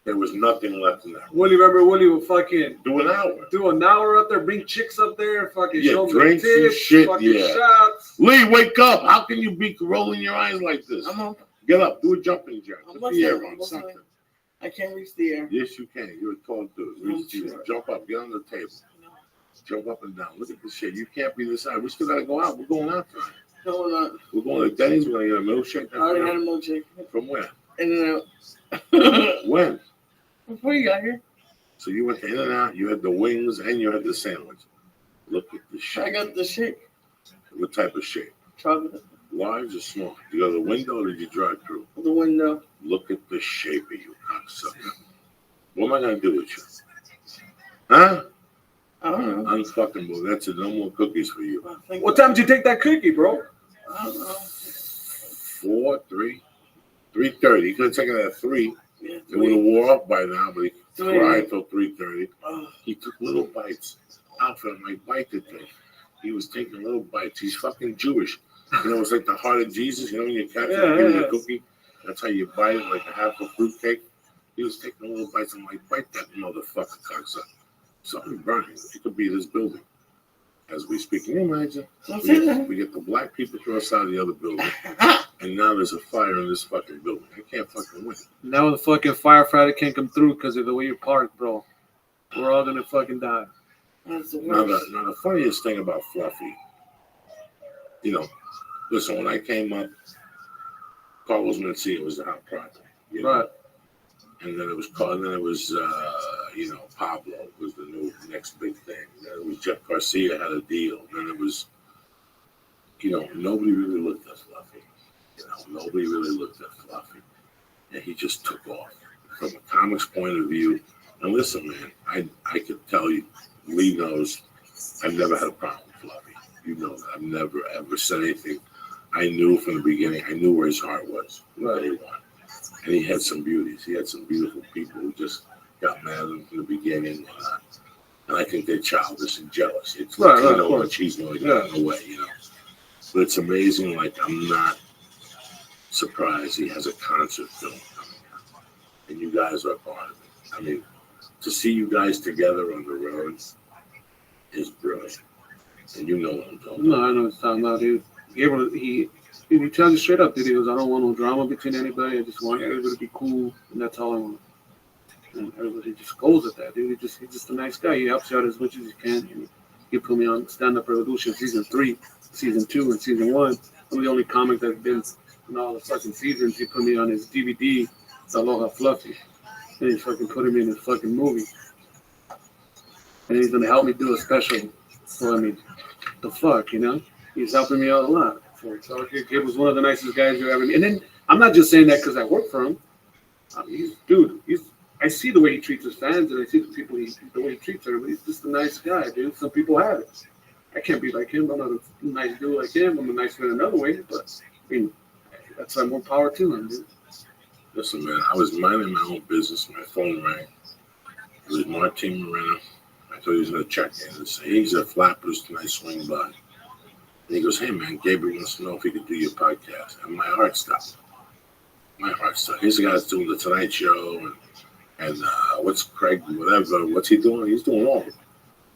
There was nothing left in that. Willie would fucking do an hour. Do an hour up there, bring chicks up there, fucking show them drinks the and shit, fucking shots. Lee, wake up. How can you be rolling your eyes like this? I'm up. Get up. Do a jumping jack. Put the air on I'm something. I can't reach the air. Yes, you can. You're a tall dude. Reach the air. Jump up. Get on the table. Jump up and down. Look at this shit. You can't be this side. We still got to go out. We're going out tonight. No, we're not. We're going to Denny's. We're going to get a milkshake. I already had a milkshake. From where? In-N-Out. When? Before you got here. So you went to In-N-Out. You had the wings and you had the sandwich. Look at the shake. I got the shake. What type of shake? Chocolate. Large or small? You go to the window or did you drive through? The window. Look at the shape of you, cocksucker. What am I going to do with you? Huh? I don't know. Unfucking. That's it. No more cookies for you. What time did you take that cookie, bro? I don't know. 4, 3, 3:30. He could have taken it at 3. Yeah, It would have wore off by now, but he cried till 3:30. Oh. He took little bites. Alfred, I bite the thing. He was taking little bites. He's fucking Jewish. You know, it's like the heart of Jesus. You know, when you catch it, give him a cookie. That's how you bite it, like a half a fruitcake. He was taking little bites. I'm like, bite that motherfucker, cocksucker. Something burning. It could be this building. As we speak, can you imagine? We get the black people to outside the other building, and now there's a fire in this fucking building. I can't fucking win. Now the fucking firefighter can't come through because of the way you park, bro. We're all gonna fucking die. That's the Now worst. the funniest thing about Fluffy, listen, when I came up, Carlos Mencia was the hot project, Right. And then it was Pablo was the next big thing. Then it was Jeff Garcia had a deal. Then it was, nobody really looked at Fluffy. Nobody really looked at Fluffy, and he just took off from a comics point of view. And listen, man, I could tell you, Lee knows, I've never had a problem with Fluffy. You know that. I've never ever said anything. I knew from the beginning. I knew where his heart was from day one. And he had some beauties. He had some beautiful people who just got mad at him from the beginning. And I think they're childish and jealous. It's like, much he's going to get in the way, But it's amazing. Like, I'm not surprised he has a concert film coming out. And you guys are part of it. I mean, to see you guys together on the road is brilliant. And you know what I'm talking about. No, I know what you're talking about, dude. He tells you straight up, dude. He goes, I don't want no drama between anybody. I just want everybody to be cool, and that's all I want. And everybody just goes with that, dude. He's just a nice guy. He helps you out as much as he can. He put me on Stand Up Revolution season 3, season 2, and season 1. I'm the only comic that's been in all the fucking seasons. He put me on his DVD, Aloha Fluffy. And he fucking put him in his fucking movie. And he's gonna help me do a special for me. The fuck, He's helping me out a lot. So he was one of the nicest guys you ever met. And then I'm not just saying that because I work for him. I see the way he treats his fans, and I see the way he treats everybody. He's just a nice guy, dude. Some people have it. I can't be like him. I'm not a nice dude like him. I'm a nice man another way, but that's why more power to him, dude. Listen, man, I was minding my own business. My phone rang. It was Martin Moreno. I thought he was going to check in and say, he's at Flappers. Can I swing by? And he goes, hey, man, Gabriel wants to know if he could do your podcast. And my heart stopped. He's the guy that's doing the Tonight Show and what's Craig, whatever. What's he doing? He's doing all of it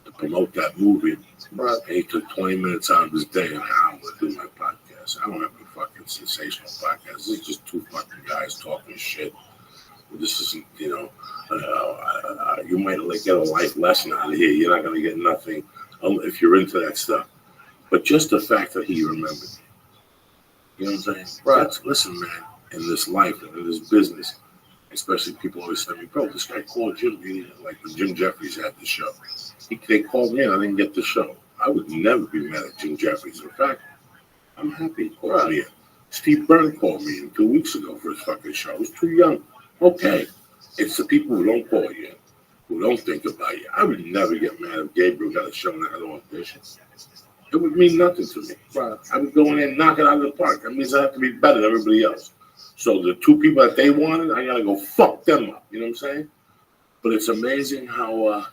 to promote that movie. Right. And he took 20 minutes out of his day and I'm going to do my podcast. I don't have a fucking sensational podcast. This is just two fucking guys talking shit. This isn't, you might get a life lesson out of here. You're not going to get nothing if you're into that stuff. But just the fact that he remembered. You know what I'm saying? Right. Listen, man, in this life and in this business, especially people always say to me, bro, this guy called Jim. Like when Jim Jeffries had the show. They called me and I didn't get the show. I would never be mad at Jim Jeffries. In fact, I'm happy he called me in. Steve Byrne called me in 2 weeks ago for his fucking show. I was too young. Okay. It's the people who don't call you, who don't think about you. I would never get mad if Gabriel got a show and I had an audition. It would mean nothing to me. Right. I would go in there and knock it out of the park. That means I have to be better than everybody else. So the two people that they wanted, I got to go fuck them up. You know what I'm saying? But it's amazing how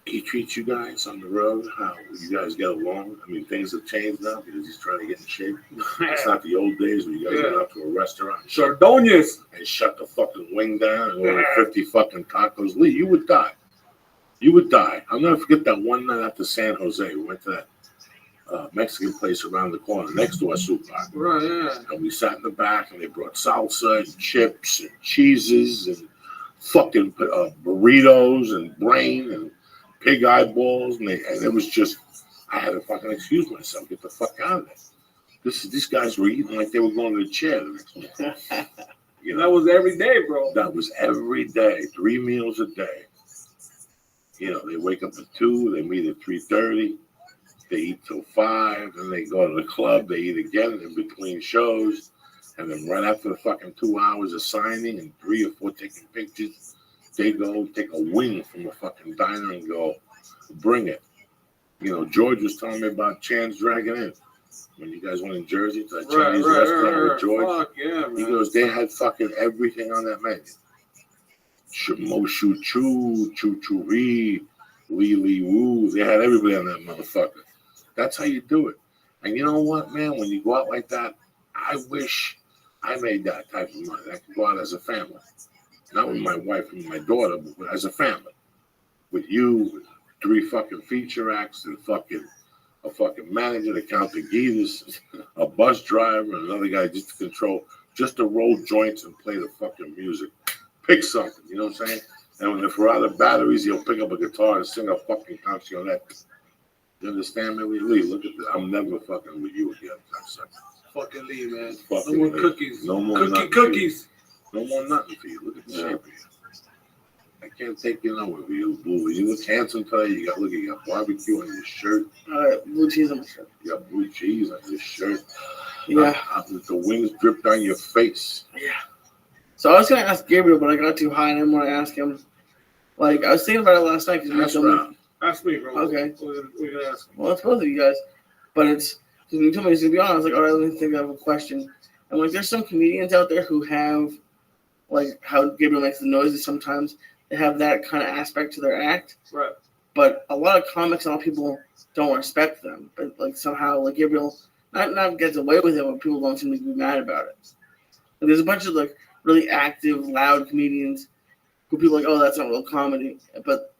he treats you guys on the road, how you guys get along. I mean, things have changed now because he's trying to get in shape. It's not the old days where you guys went out to a restaurant Chardonias. and shut the fucking wing down and order 50 fucking tacos. Lee, you would die. You would die. I'll never forget that one night out to San Jose. We went to that Mexican place around the corner next to our supermarket. Right, yeah. And we sat in the back and they brought salsa and chips and cheeses and fucking burritos and brain and pig eyeballs. And it was just, I had to fucking excuse myself, get the fuck out of there. These guys were eating like they were going to the chair the next morning. That was every day, bro. That was every day, 3 meals a day. They wake up at 2, they meet at 3:30, they eat till 5, then they go to the club, they eat again in between shows, and then right after the fucking 2 hours of signing and 3 or 4 taking pictures, they go take a wing from a fucking diner and go, bring it. George was telling me about Chan's Dragging In. When you guys went in Jersey to that Chinese restaurant with George, fuck, yeah, man. he goes, they had fucking everything on that menu. Moshu Chu, Chu Chu Ri, Lee Lee Woo. They had everybody on that motherfucker. That's how you do it. And you know what, man? When you go out like that, I wish I made that type of money. I could go out as a family. not with my wife and my daughter, but as a family. With you, with 3 fucking feature acts, and a fucking manager to count the Guinness, a bus driver, and another guy just to control, just to roll joints and play the fucking music. Pick something, you know what I'm saying? And if we're out of batteries, he'll pick up a guitar and sing a fucking cancionette. You understand me? Lee, look at that. I'm never fucking with you again. Fucking Lee, man. Fucking No more Lee. cookies. No more Cookies. No more nothing for you. Look at the shape of you. I can't take you nowhere with you, Blue. You look handsome today. You got barbecue on your shirt. Blue cheese on my shirt. You got blue cheese on your shirt. Yeah. The wings dripped on your face. Yeah. So I was gonna ask Gabriel, but I got too high and I didn't want to ask him. Like I was thinking about it last night because Ask me, bro. Okay. We're gonna ask. Well, it's both of you guys, but it's when you told me it's gonna be on. I was like, all right, let me think of a question. And like, there's some comedians out there who have like how Gabriel makes the noises. Sometimes they have that kind of aspect to their act. Right. But a lot of comics and a lot of people don't respect them. But like somehow, like Gabriel, not gets away with it, but people don't seem to be mad about it. Like, there's a bunch of like really active, loud comedians who people are like, oh, that's not real comedy. But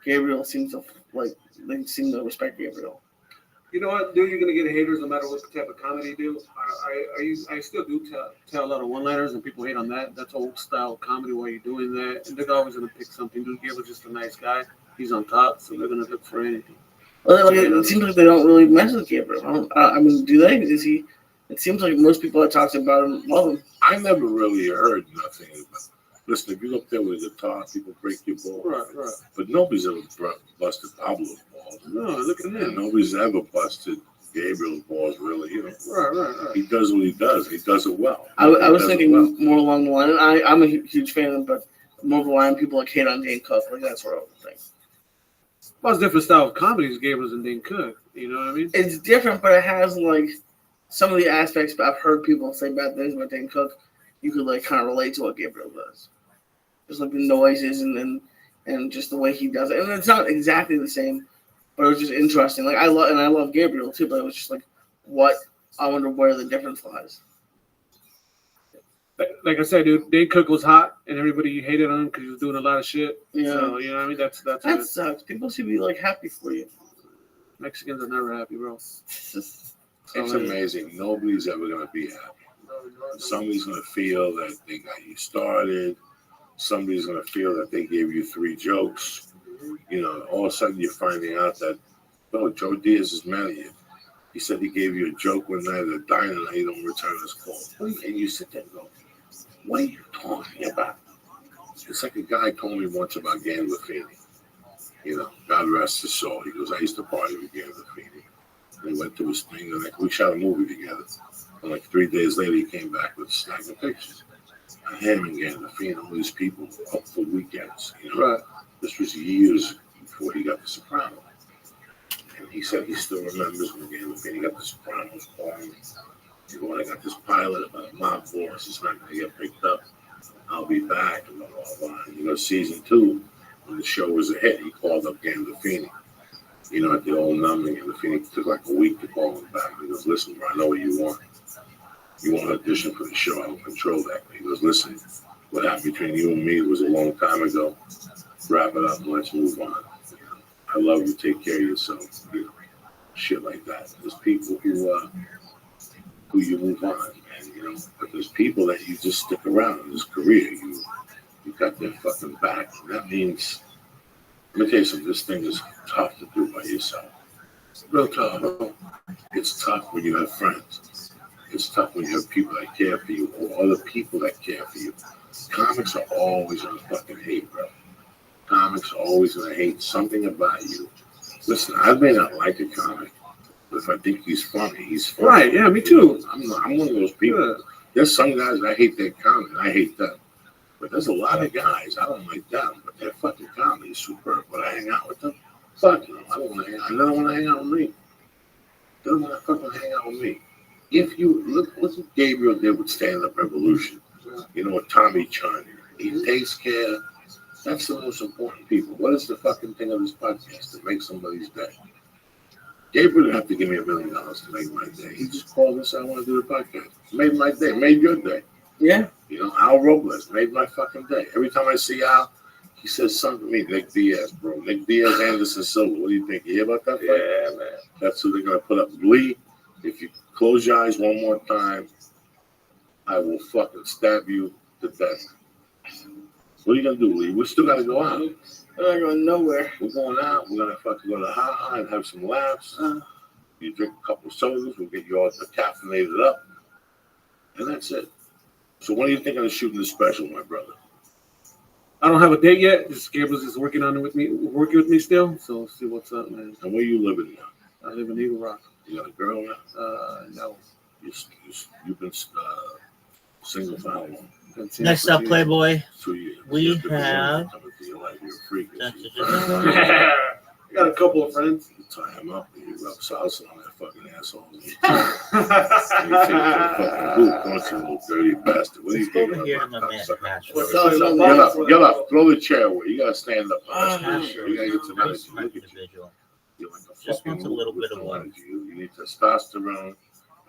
Gabriel seems to like they seem to respect Gabriel. You know what, dude? You're gonna get haters no matter what type of comedy you do. I still do tell a lot of one-liners, and people hate on that. That's old style comedy. Why you're doing that, and they're always gonna pick something. Dude, Gabriel's just a nice guy. He's on top, so they're gonna look for anything. Well, like, it seems like they don't really mess with Gabriel. I mean, do they? Is he? It seems like most people that talk about him love him. I never really heard nothing about. Listen, if you look there with a guitar, people break your balls. Right. But nobody's ever busted Pablo's balls. No, look at And him. nobody's ever busted Gabriel's balls, really. You know, Right. he does what he does. He does it well. I was He does it thinking well. more along the line, and I'm a huge fan of him, but more of the line people like hate on Dane Cook. Like that's what I would think. Well, it's a different style of comedy. Gabriel's and Dane Cook. You know what I mean? It's different, but it has like some of the aspects. I've heard people say bad things about Dane Cook. You could like kind of relate to what Gabriel does. Just like the noises and just the way he does it. And it's not exactly the same, but it was just interesting. Like I love Gabriel too, but it was just like I wonder where the difference lies. Like I said, dude, Dane Cook was hot, and everybody hated on him because he was doing a lot of shit. Yeah. So, you know what I mean? That's That sucks. People should be like happy for you. Mexicans are never happy, bro. It's amazing. Nobody's ever going to be happy. Somebody's going to feel that they got you started. Somebody's going to feel that they gave you 3 jokes. You know, all of a sudden you're finding out that, oh, Joe Diaz is mad at you. He said he gave you a joke one night at a diner and you don't return his call. And you sit there and go, what are you talking about? It's like a guy told me once about Gandolfini. You know, God rest his soul. He goes, I used to party with Gandolfini. And he went to his thing, and we shot a movie together. And like 3 days later, he came back with a stack of pictures. Him and Gandolfini, all these people up for weekends. You know, Right. This was years before he got the Sopranos. And he said he still remembers when Gandolfini got the Sopranos calling. He goes, I got this pilot about a mob boss. It's not going to get picked up. I'll be back. And blah, blah, blah. And, you know, season 2, when the show was a hit, he called up Gandolfini. You know, at the old number, Gandolfini took like a week to call him back. He goes, listen, bro, I know what you want. You want to audition for the show, I will control that. He goes, listen, what happened between you and me was a long time ago. Wrap it up and let's move on. You know, I love you, take care of yourself. You know, shit like that. There's people who you move on. And, you know, but there's people that you just stick around in this career. You got their fucking back. And that means, let me tell you something, this thing is tough to do by yourself. Real tough. It's tough when you have friends. It's tough when you have people that care for you or other people that care for you. Comics are always going to fucking hate, bro. Comics are always going to hate something about you. Listen, I may not like a comic, but if I think he's funny, he's funny. Right, yeah, me too. I'm one of those people. Yeah. There's some guys that hate their comedy, I hate them. But there's a lot of guys, I don't like them, but their fucking comedy is superb. But I hang out with them, fuck them. I don't want to hang out. I don't want to hang out with me. They don't want to fucking hang out with me. If you look what Gabriel did with Stand Up Revolution, you know, with Tommy Chun, he takes care. That's the most important people. What is the fucking thing of this podcast to make somebody's day? Gabriel didn't have to give me $1 million to make my day. He just called and said, I want to do the podcast. Made my day, made your day. Yeah. You You know, Al Robles made my fucking day. Every time I see Al, he says something to me. Nick Diaz, bro. Nick Diaz, Anderson Silva. What do you think? You hear about that fight? Yeah, man. That's who they're gonna put up. Lee, if you close your eyes one more time, I will fucking stab you to death. What are you gonna do, Lee? We still gotta go out. We're not going nowhere. We're going out. We're gonna fucking go to Ha and have some laughs. You drink a couple of sodas. We'll get you all caffeinated up, and that's it. So when are you thinking of shooting the special, my brother? I don't have a date yet. Just Gabriel's just working with me still. So see what's up, man. And where you living now? I live in Eagle Rock. You got a girl now? No. You've been single for how long? Next up, Playboy. 2 years. We You been have- coming to your life. You're a freak. I got a couple of friends. You tie him up and you rub salsa on that fucking asshole. And you take it to the fucking boot, don't you, little dirty bastard? What are you Let's go thinking over here about? in the man cocksucker? match. What's up? Get up, throw the chair away. You gotta stand up. Asher You gotta is get a some very energy. smart Look at you. individual. You're like a Just fucking wants a little bit of with no work. energy. You need testosterone.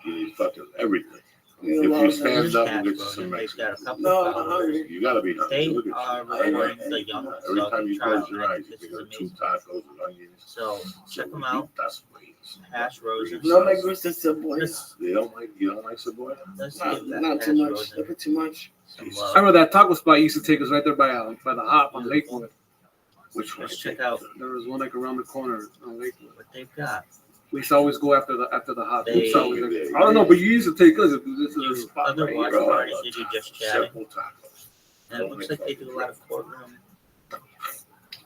You need fucking everything. You If know, you lot stand Here's up, Cash we'll get you Rosen. some They've Mexican. got a couple No, of I'm followers. hungry. You gotta be hungry. They Look at are you. recording the young Every Thug time you trial. close your eyes, you This is get two amazing. tacos with onions. So check them out. That's ways. Hash Rosen. No me gusta ese boy. Let's, You don't like Saboya? let's Not, give that not Hash too much. Rosen Never too much. some I love. remember that taco spot used to take us right there by the hop on Lakewood. Which one? Let's check out There was one like around the corner on Lakewood. what they've got. We used to always go after the hop. They- I don't know, but you used to take us. This is a You spot other right watch here. parties, did you just chatting? Simple tacos. And it looks like they do a lot of courtroom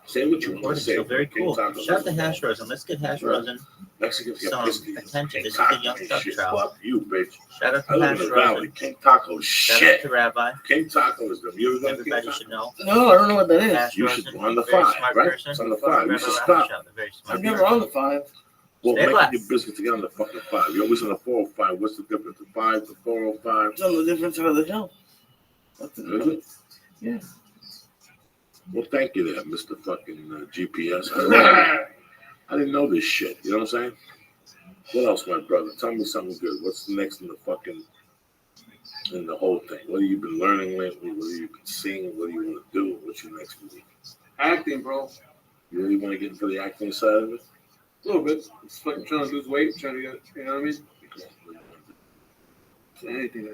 Say what you want to recording. say. So very cool. King tacos Shout out to is Hash Rosen. Let's get Hash Rosen Mexicans get some pissed at you. attention. King This is the tacos Young and Thug shit. trial. Fuck you, bitch. Shout out I to live Hash in the valley. Rosen. King tacos, Shout out shit. to Rabbi. King tacos, them. You ever done King Everybody tacos? should know. No, I don't know what that is. Hash You should Rosen, go on the very 5, smart right? person. It's on the 5. You should Rabbi stop. Rothschild, a very smart I'm never person. on the 5. Well, Stay make blessed. it your business to get on the fucking 5. You're always on the 405. What's the difference? The 5, the 405? It's on the different side of the hill. That's Is it. it? Yeah. Well, thank you there, Mr. fucking GPS. I didn't know this shit. You know what I'm saying? What else, my brother? Tell me something good. What's next in the whole thing? What have you been learning lately? What have you been seeing? What do you want to do? What's your next move? Acting, bro. You really want to get into the acting side of it? A little bit. It's like trying to lose weight, trying to get, you know what I mean? Anything.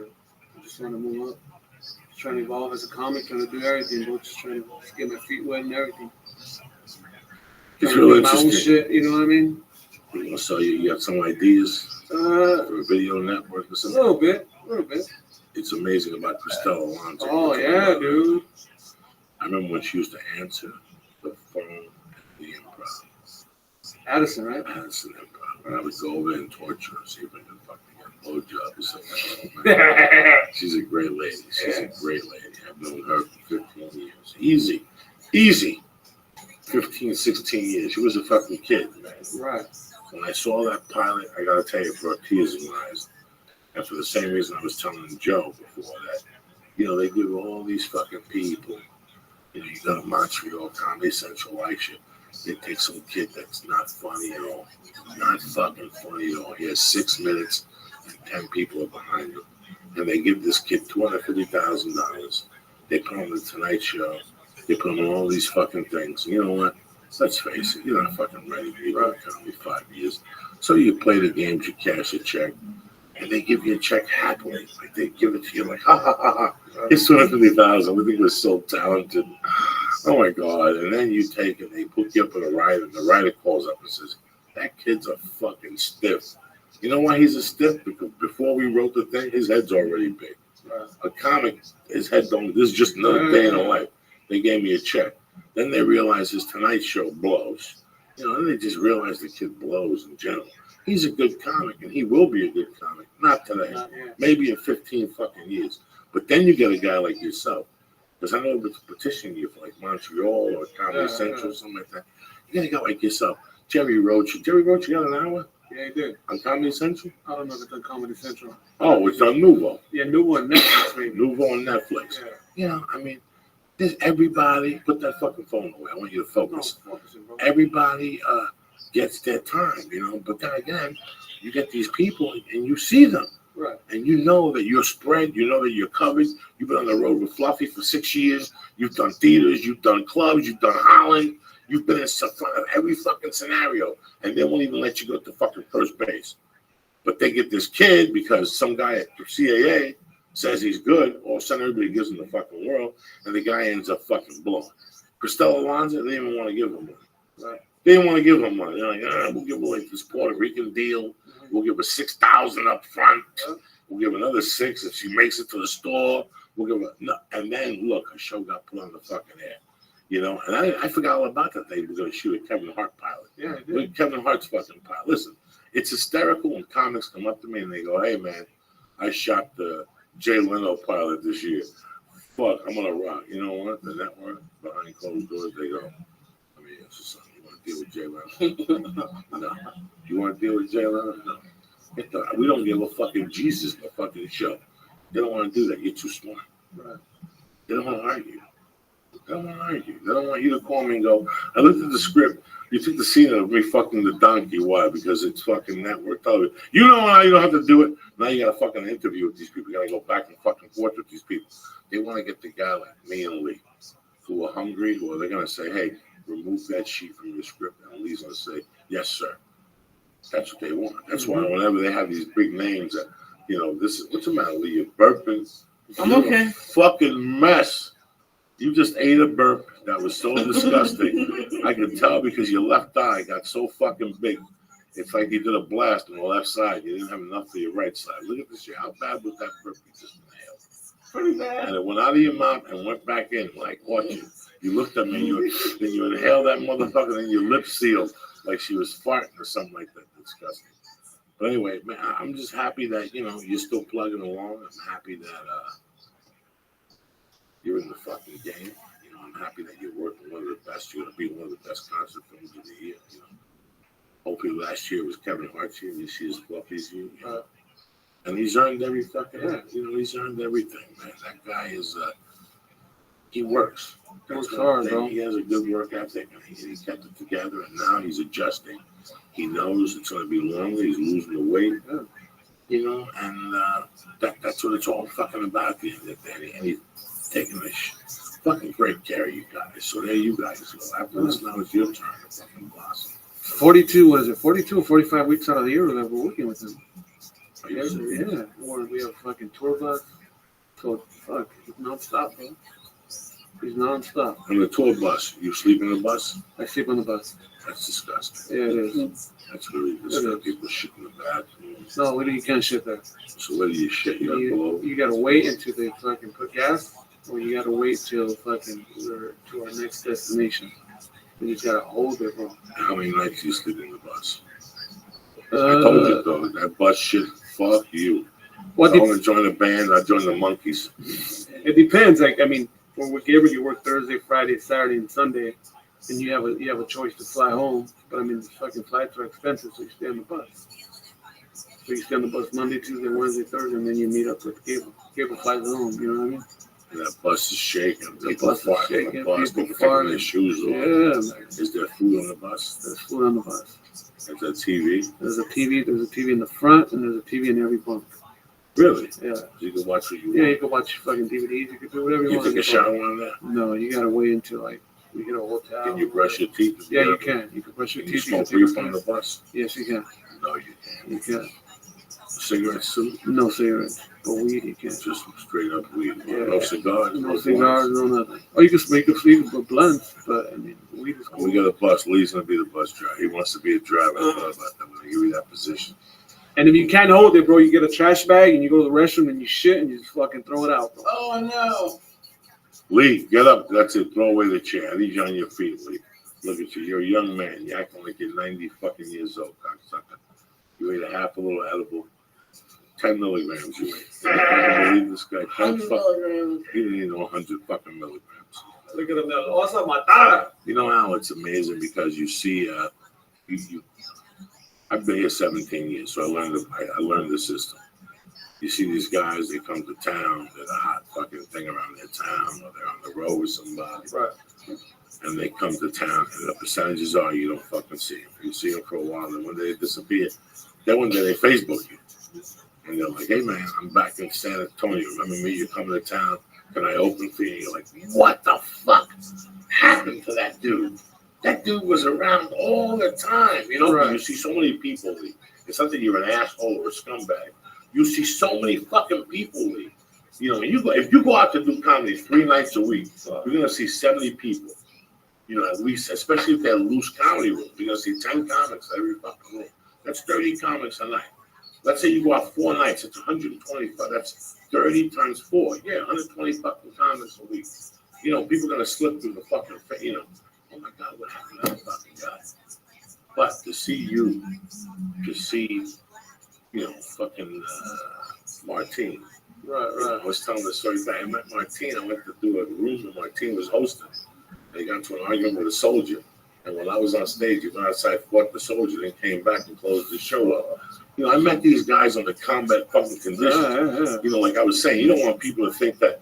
I just want to move up. Just trying to evolve as a comic, trying to do everything, bro. Just trying to get my feet wet and everything. It's Trying to real do my own interesting. shit, you know what I mean? You know, so you got some ideas for a video network or A something? little bit. It's amazing about Christelle Alonso. Oh, yeah, dude. I remember when she used to answer the phone at the Improv. Addison, right? Addison Improv. And I would go over there and torture her, see if I could fucking get a blowjob or something. She's a great lady. She's a great lady. I've known her for 15 years. Easy. 15, 16 years. She was a fucking kid, man. Right. When I saw that pilot, I gotta tell you, brought tears in my eyes. And for the same reason I was telling Joe before that, you know, they give all these fucking people, you know, you go to Montreal, Comedy Central, like shit. They take some kid that's not funny at all. Not fucking funny at all. He has 6 minutes and 10 people are behind him. And they give this kid $250,000. They put him on the Tonight Show. They put him on all these fucking things. You know what? Let's face it, you're not fucking ready to be on comedy 5 years. So you play the games, you cash a check, and they give you a check happily. Like they give it to you like, ha ha ha ha. It's $250,000. We think we're so talented. Oh my God. And then you take it, they put you up with a writer, and the writer calls up and says, that kid's a fucking stiff. You know why he's a stiff? Because before we wrote the thing, his head's already big. A comic, his head don't, this is just another day in a life. They gave me a check. Then they realized his Tonight Show blows. You know, then they just realized the kid blows in general. He's a good comic, and he will be a good comic. Not today. Maybe in 15 fucking years. But then you get a guy like yourself. Because I know it's petitioning you for like Montreal or Comedy Central or something like that. You got a guy like yourself. Jerry Roach. Jerry Roach got an hour Yeah, he did. on Comedy Central? I don't know if it's on Comedy Central. Oh, it's on Nouveau. Yeah, new one, Netflix, maybe. Nouveau on Netflix. Yeah. You know, I mean, there's everybody. Put that fucking phone away. I want you to No, focus. focusing, bro. Everybody gets their time, you know. But then again, you get these people and you see them. Right. And you know that you're spread, you know that you're covered. You've been on the road with Fluffy for 6 years. You've done theaters, you've done clubs, you've done Holland. You've been in front of every fucking scenario. And they won't even let you go to fucking first base. But they get this kid because some guy at the CAA says he's good. All of a sudden, everybody gives him the fucking world. And the guy ends up fucking blown. Cristela Alonso, they didn't even want to give him money. Right. They didn't want to give him money. They're like, we'll give away this Puerto Rican deal. We'll give her $6,000 up front. We'll give another $6,000 if she makes it to the store. We'll give her no. And then look, her show got put on the fucking air. You know, and I forgot all about that. They were going to shoot a Kevin Hart pilot. Yeah, Look, Kevin Hart's fucking pilot. Listen, it's hysterical when comics come up to me and they go, "Hey man, I shot the Jay Leno pilot this year. Fuck, I'm gonna rock." You know what? The network behind closed doors, they go, "I mean, it's something. You want to deal with Jay Leno? No. You want to deal with Jay Leno? No. We don't give a fucking Jesus a fucking show. They don't want to do that. You're too smart. Right. They don't want to argue. They don't want to argue. They don't want you to call me and go, I looked at the script. You took the scene of me fucking the donkey. Why? Because it's fucking network television. You know how you don't have to do it? Now you got to fucking interview with these people. You got to go back and fucking forth with these people. They want to get the guy like me and Lee who are hungry, or they're going to say, hey, remove that sheet from your script. And Lee's going to say, yes, sir. That's what they want. That's why whenever they have these big names that, you know, this is, what's the matter, Lee? You're burping. I'm okay. Fucking mess. You just ate a burp that was so disgusting. I could tell because your left eye got so fucking big. It's like you did a blast on the left side. You didn't have enough for your right side. Look at this shit. How bad was that burp you just inhaled? Pretty bad. And it went out of your mouth and went back in. Like, watch you. You looked at me and you inhaled that motherfucker and your lips sealed like she was farting or something like that. Disgusting. But anyway, man, I'm just happy that, you know, you're still plugging along. I'm happy that you're in the fucking game. You know, I'm happy that you're working one of the best. You're going to be one of the best concert films of the year. You know, hopefully last year was Kevin Hart's year. This year's Fluffy's year. You know? And he's earned every fucking, you know, he's earned everything, man. That guy is, he works. Works hard, bro. He has a good work ethic, and he kept it together, and now he's adjusting. He knows it's going to be longer. He's losing the weight, you know, and that's what it's all fucking about at the end of the day. And he's taking this fucking great care of you guys. So there you guys go. After this, now it's your turn to fucking blossom. 42, what is it, 42 or 45 weeks out of the year that we're working with him. Are you serious? Yeah, or we have a fucking tour bus. So, fuck, he's non-stop, bro. He's non-stop. On the tour bus, you sleep in the bus? I sleep on the bus. That's disgusting. Yeah, it is. That's really disgusting. People shit in the bathroom. No, you can't shit there. So where do you shit? You gotta go over? You gotta wait until they fucking put gas, or you gotta wait till fucking we're to our next destination. You just gotta hold it, bro. How many nights do you sleep in the bus? I told you, though, that bus shit, fuck you. I want to join a band, I join the Monkeys. It depends. Like, I mean, for whatever you work Thursday, Friday, Saturday, and Sunday, and you have a choice to fly home. But I mean, the fucking flights are expensive, so you stay on the bus. So you stay on the bus Monday, Tuesday, Wednesday, Thursday, and then you meet up with Cable. Cable flies home. You know what I mean? And that bus is shaking. The People bus is fart shaking. on the bus. People People taking farting. their shoes off. Yeah, man. Is there food on the bus? There's food on the bus. Is there TV? There's a TV. There's a TV in the front, and there's a TV in every bunk. Really? Yeah. So you can watch what you Yeah, want. you can watch fucking DVDs. You can do whatever you You want. take a shower on that? No, you gotta wait until like you get a hotel. Can you brush your teeth? Yeah, you can. You can brush your Can you teeth. smoke can take reef a on the bath. bus? Yes, you can. No, you can't. You can. Cigarettes too? No cigarettes, but weed you can. Just straight up weed. Yeah. No cigars? No cigars, no nothing. Oh, you can sleep with blunts, but I mean, weed is cool. We got a bus. Lee's going to be the bus driver. He wants to be a driver. I thought about that. I'm going to give you that position. And if you can't hold it, bro, you get a trash bag and you go to the restroom and you shit and you just fucking throw it out, bro. Oh no! Lee, get up. That's it. Throw away the chair. I need you on your feet, Lee. Look at you. You're a young man. You're acting like you're 90 fucking years old, cocksucker. You ate a half a little edible. 10 milligrams you ate. I can't believe this guy. 100 milligrams. He didn't even know 100 fucking milligrams. Look at him now. Also, my You know how it's amazing because you see, I've been here 17 years, so I learned the system. You see these guys, they come to town, they're the hot fucking thing around their town, or they're on the road with somebody. Right. And they come to town, and the percentages are you don't fucking see them. You see them for a while, and when they disappear, then one day they Facebook you. And they're like, hey man, I'm back in San Antonio. Remember me? You're coming to town. Can I open for you? You're like, what the fuck happened to that dude? That dude was around all the time. You know, Right. you see so many people. It's not that you're an asshole or a scumbag. You see so many fucking people. You know, if you go out to do comedy 3 nights a week, you're gonna see 70 people. You know, at least, especially if they're loose comedy rooms, you're gonna see 10 comics every fucking room. That's 30 comics a night. Let's say you go out 4 nights, it's 125. That's 30 times 4. Yeah, 120 fucking comics a week. You know, people are gonna slip through the fucking, you know, oh my God, what happened to that fucking guy? But to see you, to see, you know, fucking Martine. Right, You know, I was telling the story back. I met Martine. I went to do a room and Martine was hosting. They got into an argument with a soldier. And when I was on stage, he went outside, fought the soldier, then came back and closed the show up. You know, I met these guys on the combat fucking conditions. You know, like I was saying, you don't want people to think that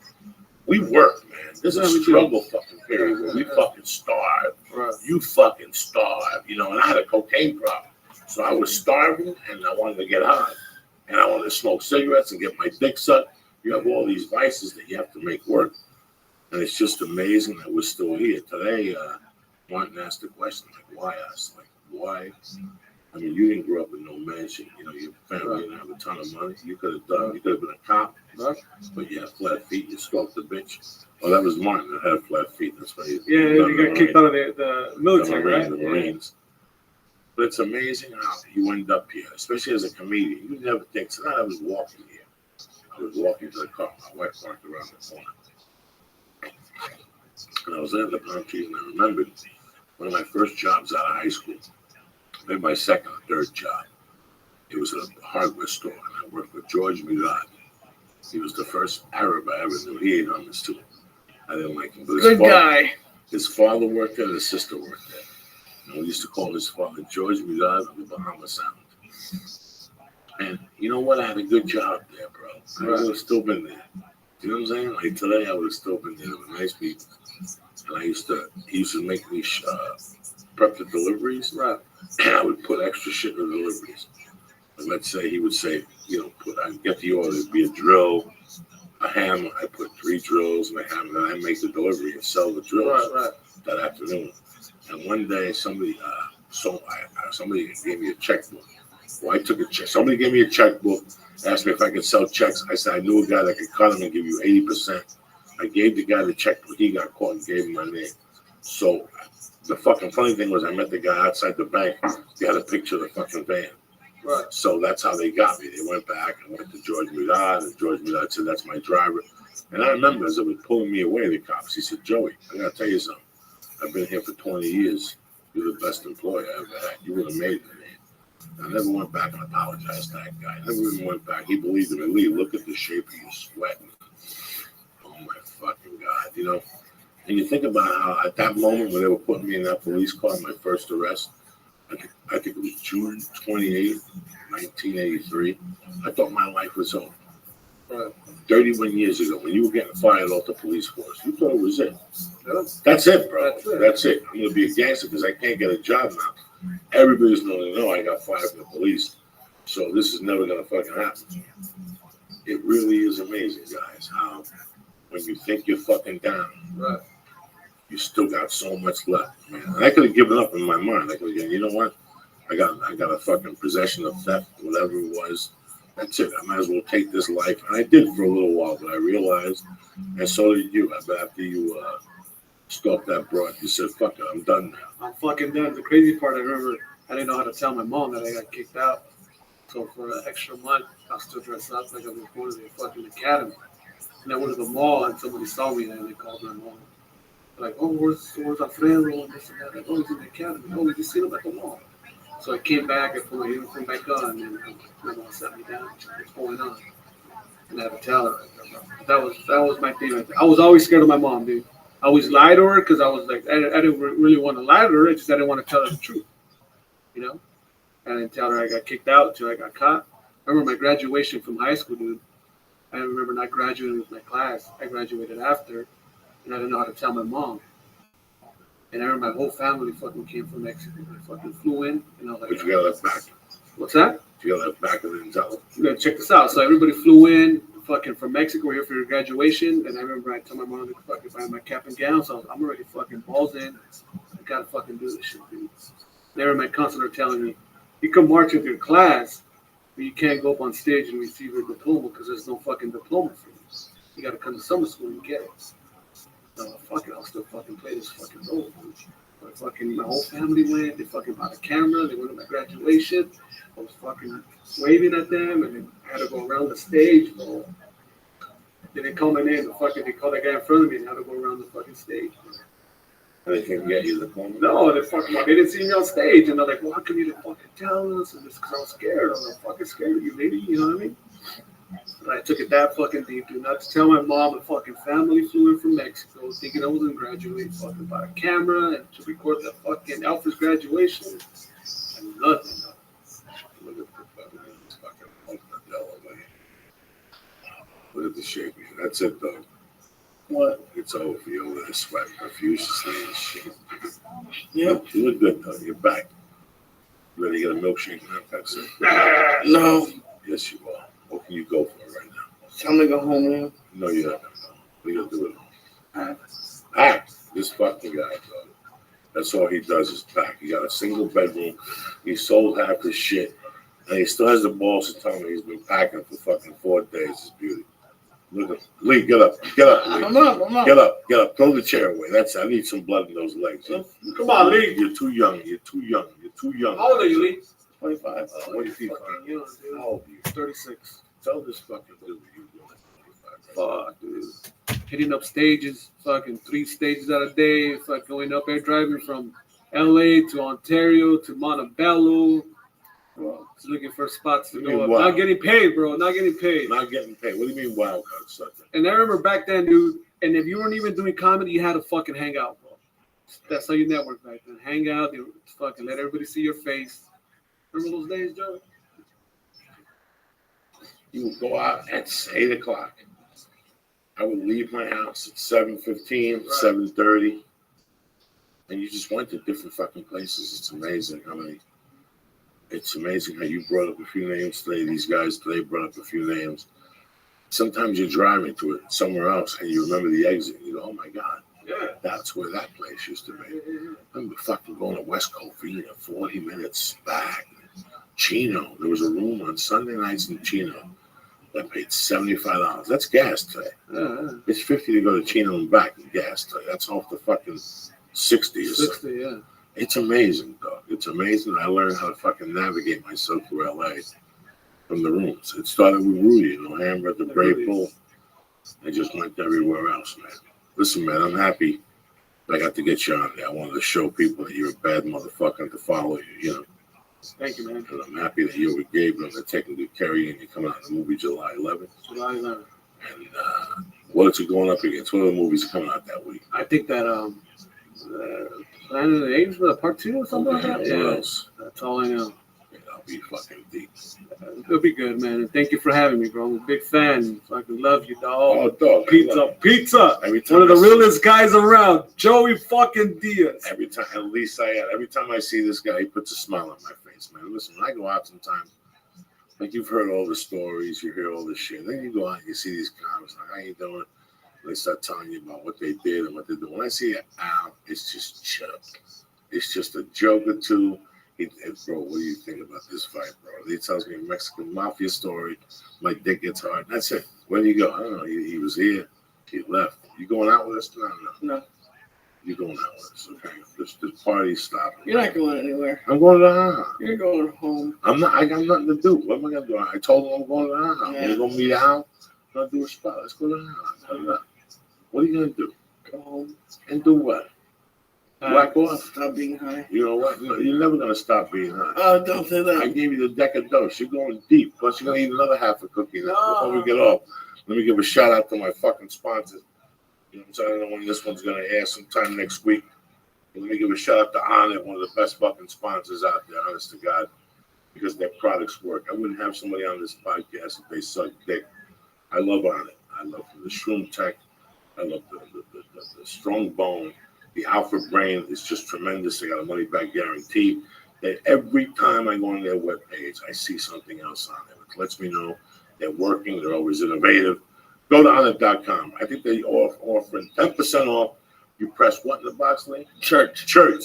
we work, man. This is a struggle fucking period where we fucking starve. Right. You fucking starve. You know, and I had a cocaine problem. So I was starving and I wanted to get high. And I wanted to smoke cigarettes and get my dick sucked. You have all these vices that you have to make work. And it's just amazing that we're still here. Today, Martin asked the question, like, why us? Like, why? I mean, you didn't grow up with no mansion. You know, your family didn't have a ton of money. You could have been a cop, but you had flat feet. You stalked the bitch. Oh, that was Martin that had flat feet. That's why you got kicked out of the military, right? The Marines. But it's amazing how you end up here, especially as a comedian. You never think, tonight I was walking here. I was walking to the car. My wife parked around the corner. And I was at the palm trees, and I remembered one of my first jobs out of high school, maybe my second or third job. It was a hardware store, and I worked with George Milad. He was the first Arab I ever knew. He ate hummus too. I didn't like him. But Good guy. His father worked there, and his sister worked there. And we used to call his father George Milad of the Bahama Sound. And you know what? I had a good job there, bro. I would have still been there. You know what I'm saying? Like today, I would have still been there with nice people. And he used to make me prep the deliveries. Right. And I would put extra shit in the deliveries. And let's say he would say, you know, I'd get the order, it'd be a drill, a hammer. I put 3 drills and a hammer, and I make the delivery and sell the drills that afternoon. And one day, somebody gave me a checkbook. Well, I took a check. Somebody gave me a checkbook, asked me if I could sell checks. I said I knew a guy that could cut them and give you 80%. I gave the guy the checkbook. He got caught and gave him my name. So the fucking funny thing was I met the guy outside the bank. He had a picture of the fucking van. Right. So that's how they got me. They went back and went to George Milad, and George Milad said, that's my driver. And I remember as they were pulling me away, the cops, he said, Joey, I got to tell you something. I've been here for 20 years. You're the best employee I ever had. You would have made it. I never went back and apologized to that guy. I never even went back. He believed in me. Lee, look at the shape of your sweat. Oh, my fucking God, you know. And you think about how at that moment when they were putting me in that police car, my first arrest, I think it was June 28, 1983. I thought my life was over. 31 years ago, when you were getting fired off the police force, you thought it was it. That's it, bro. That's it. I'm going to be a gangster because I can't get a job now. Everybody's going to know I got fired from the police. So this is never going to fucking happen. It really is amazing, guys, how when you think you're fucking down, you still got so much left, man. And I could have given up in my mind. I could have, you know what? I got a fucking possession of theft, whatever it was. That's it. I might as well take this life. And I did for a little while, but I realized, and so did you. After you stalked that broad, you said, fuck it, I'm done now. I'm fucking done. The crazy part, I remember I didn't know how to tell my mom that I got kicked out. So for an extra month, I was still dressed up like I was going to the fucking academy. And I went to the mall and somebody saw me and they called my mom. Like, oh, where's Alfredo and this and that? Like, oh, he's in the academy. Oh, we just seen him at the mall. So I came back and put my uniform back on, and my mom sat me down. What's going on? And I had to tell her. That was my thing. I was always scared of my mom, dude. I always lied to her because I was like, I didn't really want to lie to her. I didn't want to tell her the truth, you know. I didn't tell her I got kicked out until I got caught. I remember my graduation from high school, dude. I remember not graduating with my class. I graduated after, and I didn't know how to tell my mom. And I remember my whole family fucking came from Mexico. They fucking flew in, and I was like, But you got left back. What's that? You got that back of it and tell them. You gotta check this out. So everybody flew in fucking from Mexico here for your graduation. And I remember I told my mom to fucking buy my cap and gown. So I'm already fucking balls in. I gotta fucking do this shit, dude. They were my counselor telling me, you can march with your class, but you can't go up on stage and receive your diploma because there's no fucking diploma for you. You gotta come to summer school and get it. So fuck it, I'll still fucking play this fucking role. But fucking my whole family went, they fucking bought a camera, they went to my graduation. I was fucking waving at them and then I had to go around the stage, bro. They didn't call my name, they called that guy in front of me and had to go around the fucking stage. And they can't get you the diploma. No, they didn't see me on stage and they're like, well, how come you didn't fucking tell us? And it's because I was scared. I'm like, fucking scared of you, lady, you know what I mean? But I took it that fucking deep, dude. Not to tell my mom and fucking family flew in from Mexico thinking I was going to graduate. Fucking bought a camera and to record the fucking Alpha's graduation. And nothing. Look at the fucking Delaware. Look at the shape. That's it, though. What? It's over for you over there sweating profusely and shit. Yep. You look good, though. You're back. You ready to get a milkshake now, Pepsi? No. Yes, you are. What can you go for right now? Time to go home now. No, you're not. What are you going to do at home? Act. This fucking guy, dog. That's all he does is pack. He got a single bedroom. He sold half his shit. And he still has the balls to tell me he's been packing for fucking 4 days. It's beauty. Look at him. Lee, get up. Get up, Lee. I'm up. Get up. Get up. Throw the chair away. That's it. I need some blood in those legs. Come on, Lee. You're too young. You're too young. You're too young. How old are you, Lee? 25. What do you think? Fucking young, dude. How old are you? 36. Tell this fucking dude what you're doing. Fuck, dude. Hitting up stages, fucking 3 stages out a day, fucking going up air driving from LA to Ontario to Montebello. Bro, just looking for spots to go up. Wow. Not getting paid, bro. Not getting paid. Not getting paid. What do you mean wild card sucker? And I remember back then, dude, and if you weren't even doing comedy, you had to fucking hang out, bro. That's how you network back then. Hang out, you fucking let everybody see your face. Remember those days, Joe? You would go out at 8 o'clock. I would leave my house at 7:15, 7:30. And you just went to different fucking places. It's amazing how you brought up a few names today. These guys today brought up a few names. Sometimes you're driving to it somewhere else and you remember the exit. You go, oh my God, that's where that place used to be. I remember fucking going to West Covina, 40 minutes back. Chino. There was a room on Sunday nights in Chino that paid $75. That's gas today. It's $50 to go to Chino and back in gas today. That's off the fucking 60 or 60, something. yeah. It's amazing, dog. It's amazing. I learned how to fucking navigate myself through LA from the rooms. It started with Rudy, Hammer at the Brave Bull. I just went everywhere else, man. Listen, man, I'm happy I got to get you on there. I wanted to show people that you're a bad motherfucker and to follow you, Thank you, man. And I'm happy that you're with Gabriel and they're taking good care of you and you're coming out in the movie July 11th. July 11th. And what is it going up against? What are the movies coming out that week? I think that Planet of the Apes, part 2 or something like that. What Yeah, else? that's all I know. I'll be fucking deep. It'll be good, man. And thank you for having me, bro. I'm a big fan. Fucking love you, dog. Oh, dog. Pizza. Every time One of the I see- realest guys around, Joey fucking Diaz. Every time, at least I am. Every time I see this guy, he puts a smile on my face, man. Listen, when I go out sometimes, like you've heard all the stories, you hear all this shit. Then you go out and you see these comments, like, how you doing? They start telling you about what they did and what they do. When I see it out, it's just joke. It's just a joke or two. Bro, what do you think about this fight, bro? He tells me a Mexican mafia story. My dick gets hard. That's it. Where do you go? I don't know. He was here. He left. You going out with us? No. You going out with us? Okay. This party's stopping. You're not going anywhere. I'm going to the house. You're going home. I'm not. I got nothing to do. What am I gonna do? I told him I'm going to the house. Yeah. We're gonna meet out. I'm gonna do a spot. Let's go to the house. What are you gonna do? Go home. And do what? Whack off? Stop being high. You know what? No, you're never gonna stop being high. Oh, don't say I that. gave you the deck of dose. You're going deep. Plus, you're gonna eat another half a cookie now before we get off. Let me give a shout out to my fucking sponsors. You know what I'm saying? I don't know when this one's gonna air sometime next week. But let me give a shout out to Onnit, one of the best fucking sponsors out there, honest to God, because their products work. I wouldn't have somebody on this podcast if they suck dick. I love Onnit. I love the Shroom Tech. I love the Strong Bone. The Alpha Brain is just tremendous. They got a money back guarantee. that every time I go on their webpage, I see something else on there, which lets me know they're working, they're always innovative. Go to Onnit.com. I think they offering 10% off. You press what in the box link? Church, CHURCH.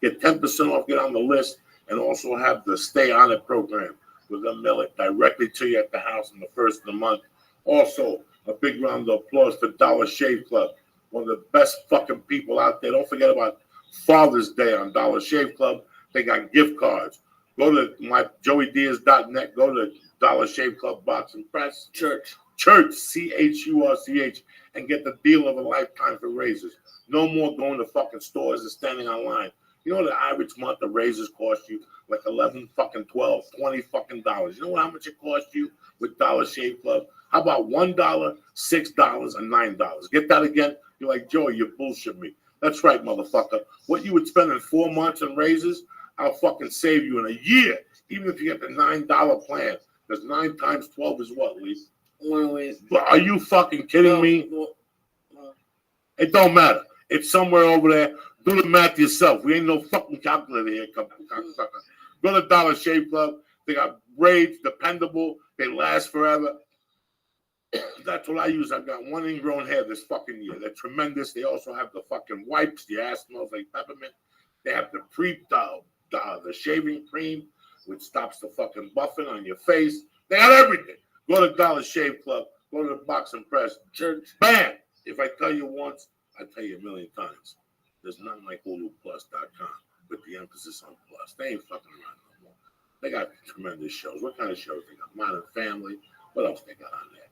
Get 10% off, get on the list, and also have the Stay On It program. We're going to mail it directly to you at the house on the first of the month. Also, a big round of applause for Dollar Shave Club, one of the best fucking people out there. Don't forget about Father's Day on Dollar Shave Club. They got gift cards. Go to my joeydiaz.net. Go to Dollar Shave Club Box and Press. Church, CHURCH, and get the deal of a lifetime for razors. No more going to fucking stores and standing online. You know the average month of razors cost you like 11 fucking 12, 20 fucking dollars. You know how much it cost you with Dollar Shave Club? How about $1, $6, and $9? Get that again? You're like, Joey, you bullshit me. That's right, motherfucker. What you would spend in 4 months on razors, I'll fucking save you in a year, even if you get the $9 plan. Because 9 times 12 is what, Lee? 108. But are you fucking kidding me? No. It don't matter. It's somewhere over there. Do the math yourself. We ain't no fucking calculator here, cocksucker. Go to Dollar Shave Club. They got braids, dependable. They last forever. That's what I use. I've got one ingrown hair this fucking year. They're tremendous. They also have the fucking wipes. The ass smells like peppermint. They have the the shaving cream, which stops the fucking buffing on your face. They got everything. Go to Dollar Shave Club. Go to the Box and Press. Church. Bam! If I tell you once, I tell you a million times. There's nothing like HuluPlus.com with the emphasis on plus. They ain't fucking around no more. They got tremendous shows. What kind of shows? They got Modern Family. What else they got on there?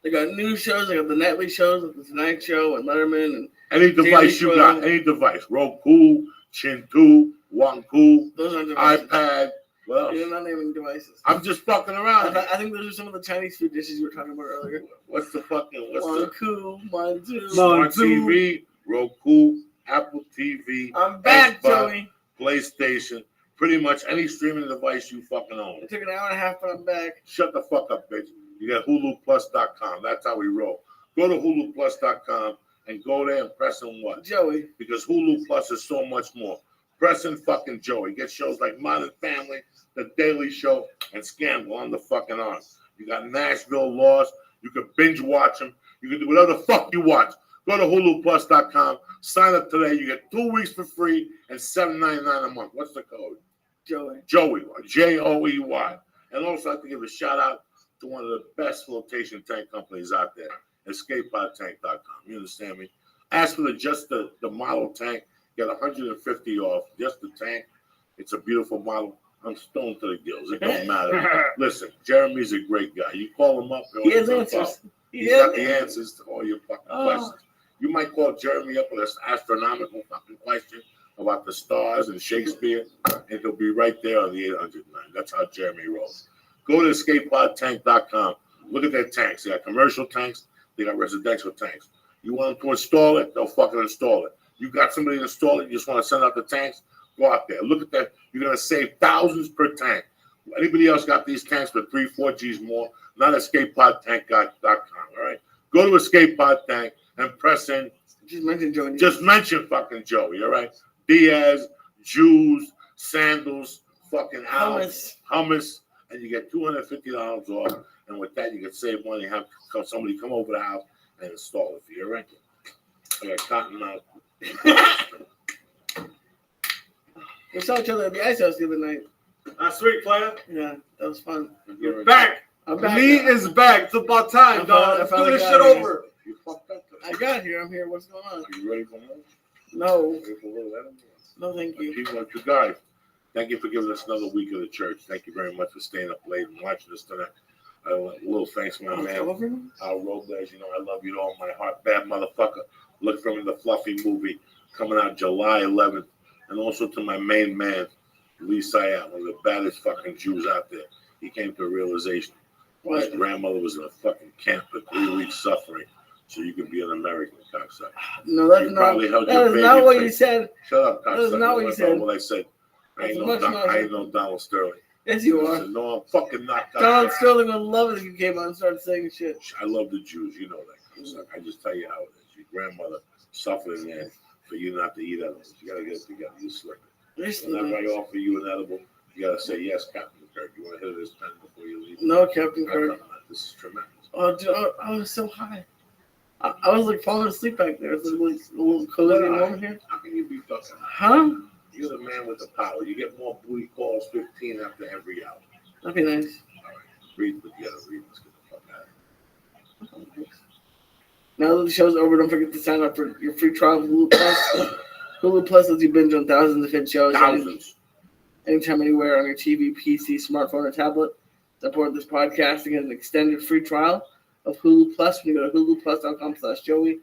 They got news shows. They got the nightly shows, like the Tonight Show and Letterman. And any device you got, any device. Roku, Chintu, Wanku, those aren't devices. iPad. Well, you're not naming devices. I'm just fucking around. I think those are some of the Chinese food dishes you were talking about earlier. What's the Wanku, Mandu, Smart TV, Roku, Apple TV. I'm back, Xbox, Joey. PlayStation, pretty much any streaming device you fucking own. It took an hour and a half, but I'm back. Shut the fuck up, bitch. You got HuluPlus.com. That's how we roll. Go to HuluPlus.com and go there and press on what? Joey. Because Hulu Plus is so much more. Press in fucking Joey. Get shows like Modern Family, The Daily Show, and Scandal on the fucking arm. You got Nashville Lost. You can binge watch them. You can do whatever the fuck you want. Go to HuluPlus.com. Sign up today. You get 2 weeks for free and $7.99 a month. What's the code? Joey. Joey. Joey. And also, I have to give a shout out to one of the best flotation tank companies out there, EscapePodTank.com. You understand me? Ask for just the model tank. Get 150 off just the tank. It's a beautiful model. I'm stoned to the gills. It don't matter. Listen, Jeremy's a great guy. You call him up. He has answers. He's got the answers to all your fucking questions. You might call Jeremy up with an astronomical fucking question about the stars and Shakespeare, and he'll be right there on the 809. That's how Jeremy rolls. Go to EscapePodTank.com. Look at their tanks. They got commercial tanks. They got residential tanks. You want them to install it, they'll fucking install it. You got somebody to install it, you just want to send out the tanks, go out there. Look at that. You're going to save thousands per tank. Anybody else got these tanks for 3-4 G's more? Not EscapePodTank.com, all right? Go to EscapePodTank and press in. Just mention Joey. Just mention fucking Joey, all right? Diaz, Jews, sandals, fucking hummus, and you get $250 off. And with that, you can save money. Have somebody come over the house and install it for you, all right? I got cotton out. We saw each other at the ice house the other night. Sweet player. Yeah, that was fun. You're back. I'm back. Me is back. It's about time, dog. Let's do this shit over. You fucked up. I got here. I'm here. What's going on? Are you ready for more? No. Ready for a little Adam? No, thank you. People like you guys. Thank you for giving us another week of the church. Thank you very much for staying up late and watching us tonight. A little thanks to my man, Al Robles. You know, I love you with all my heart. Bad motherfucker. Look for him in the Fluffy movie coming out July 11th. And also to my main man, Lee Sayat, one of the baddest fucking Jews out there. He came to a realization. His grandmother was in a fucking camp for 3 weeks suffering, so you can be an American, cocksucker. No, that's not. That is not what you said. Shut up, cocksucker. That is not what you said. What I said. I ain't no Donald Sterling. Yes, you are. No, I'm fucking not. Donald Sterling would love it if you came out and started saying shit. I love the Jews. You know that. Cocksucker. I just tell you how it is. Your grandmother suffered in there for you not to eat at all. You got to get it together. You slip it. Whenever I offer you an edible, you gotta say yes, Captain Kirk. You want to hit this pen before you leave? No, Captain Kirk. This is tremendous. Oh, dude, I was so high. I was like falling asleep back there. It's like a little cozy moment here. How can you be fucking? Huh? You're the man with the power. You get more booty calls 15 after every hour. That'd be nice. All right, breathe together. Let's get the fuck out of here. Now that the show's over, don't forget to sign up for your free trial of Hulu Plus. Hulu Plus lets you binge on thousands of hit shows. Thousands. Anytime, anywhere on your TV, PC, smartphone, or tablet. Support this podcast and get an extended free trial of Hulu Plus when you go to huluplus.com/Joey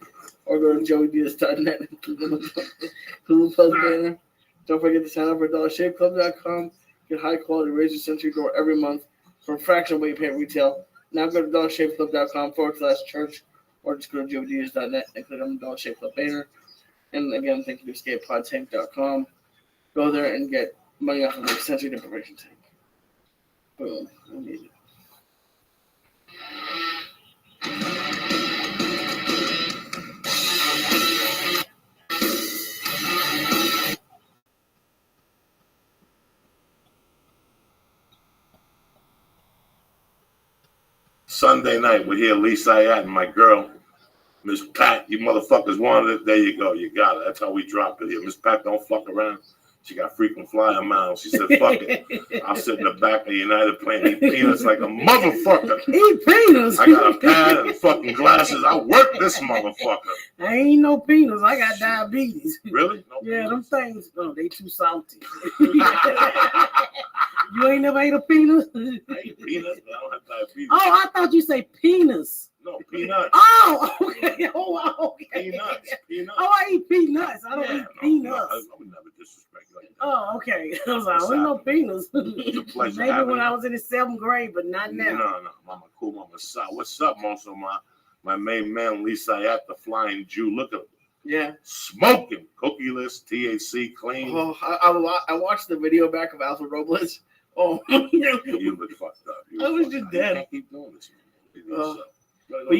or go to joeydiaz.net and click on the Hulu Plus banner. Don't forget to sign up for dollarshaveclub.com. Get high quality razors sent to your door every month for a fraction of what you pay at retail. Now go to dollarshaveclub.com/church or just go to joeydiaz.net and click on the Dollar Shave Club banner. And again, thank you to escapepodtank.com. Go there and get money off of the sensory deprivation tank. Boom. I need it. Sunday night, we're here, Lisa Ayat and my girl, Miss Pat. You motherfuckers wanted it. There you go. You got it. That's how we drop it here. Miss Pat don't fuck around. She got frequent flyer miles. She said, fuck it. I'll sit in the back of United plane, eat peanuts like a motherfucker. Eat peanuts? I got a pad and fucking glasses. I work this motherfucker. I ain't no peanuts. I got diabetes. Really? No Yeah, peanuts? them things, oh, they too salty. You ain't never ate a peanut? I eat peanuts, but I don't have diabetes. Oh, I thought you say penis. No, peanuts. Oh, okay. Oh, okay. Peanuts. Oh, I eat peanuts. I don't eat peanuts. No, I would never disrespect you like that. Oh, okay. I was like, I don't know peanuts. It's a pleasure Maybe having when you. I was in the 7th grade, but not now. No, Mama cool, Mama Sa. What's up, also my main man, Lisa Ayat, the Flying Jew. Look at him. Yeah. Smoking. Cookieless, THC, clean. Oh, I watched the video back of Alpha Robles. Oh. You look fucked up. You I was fucked just up. dead. You can't keep doing this. Man. But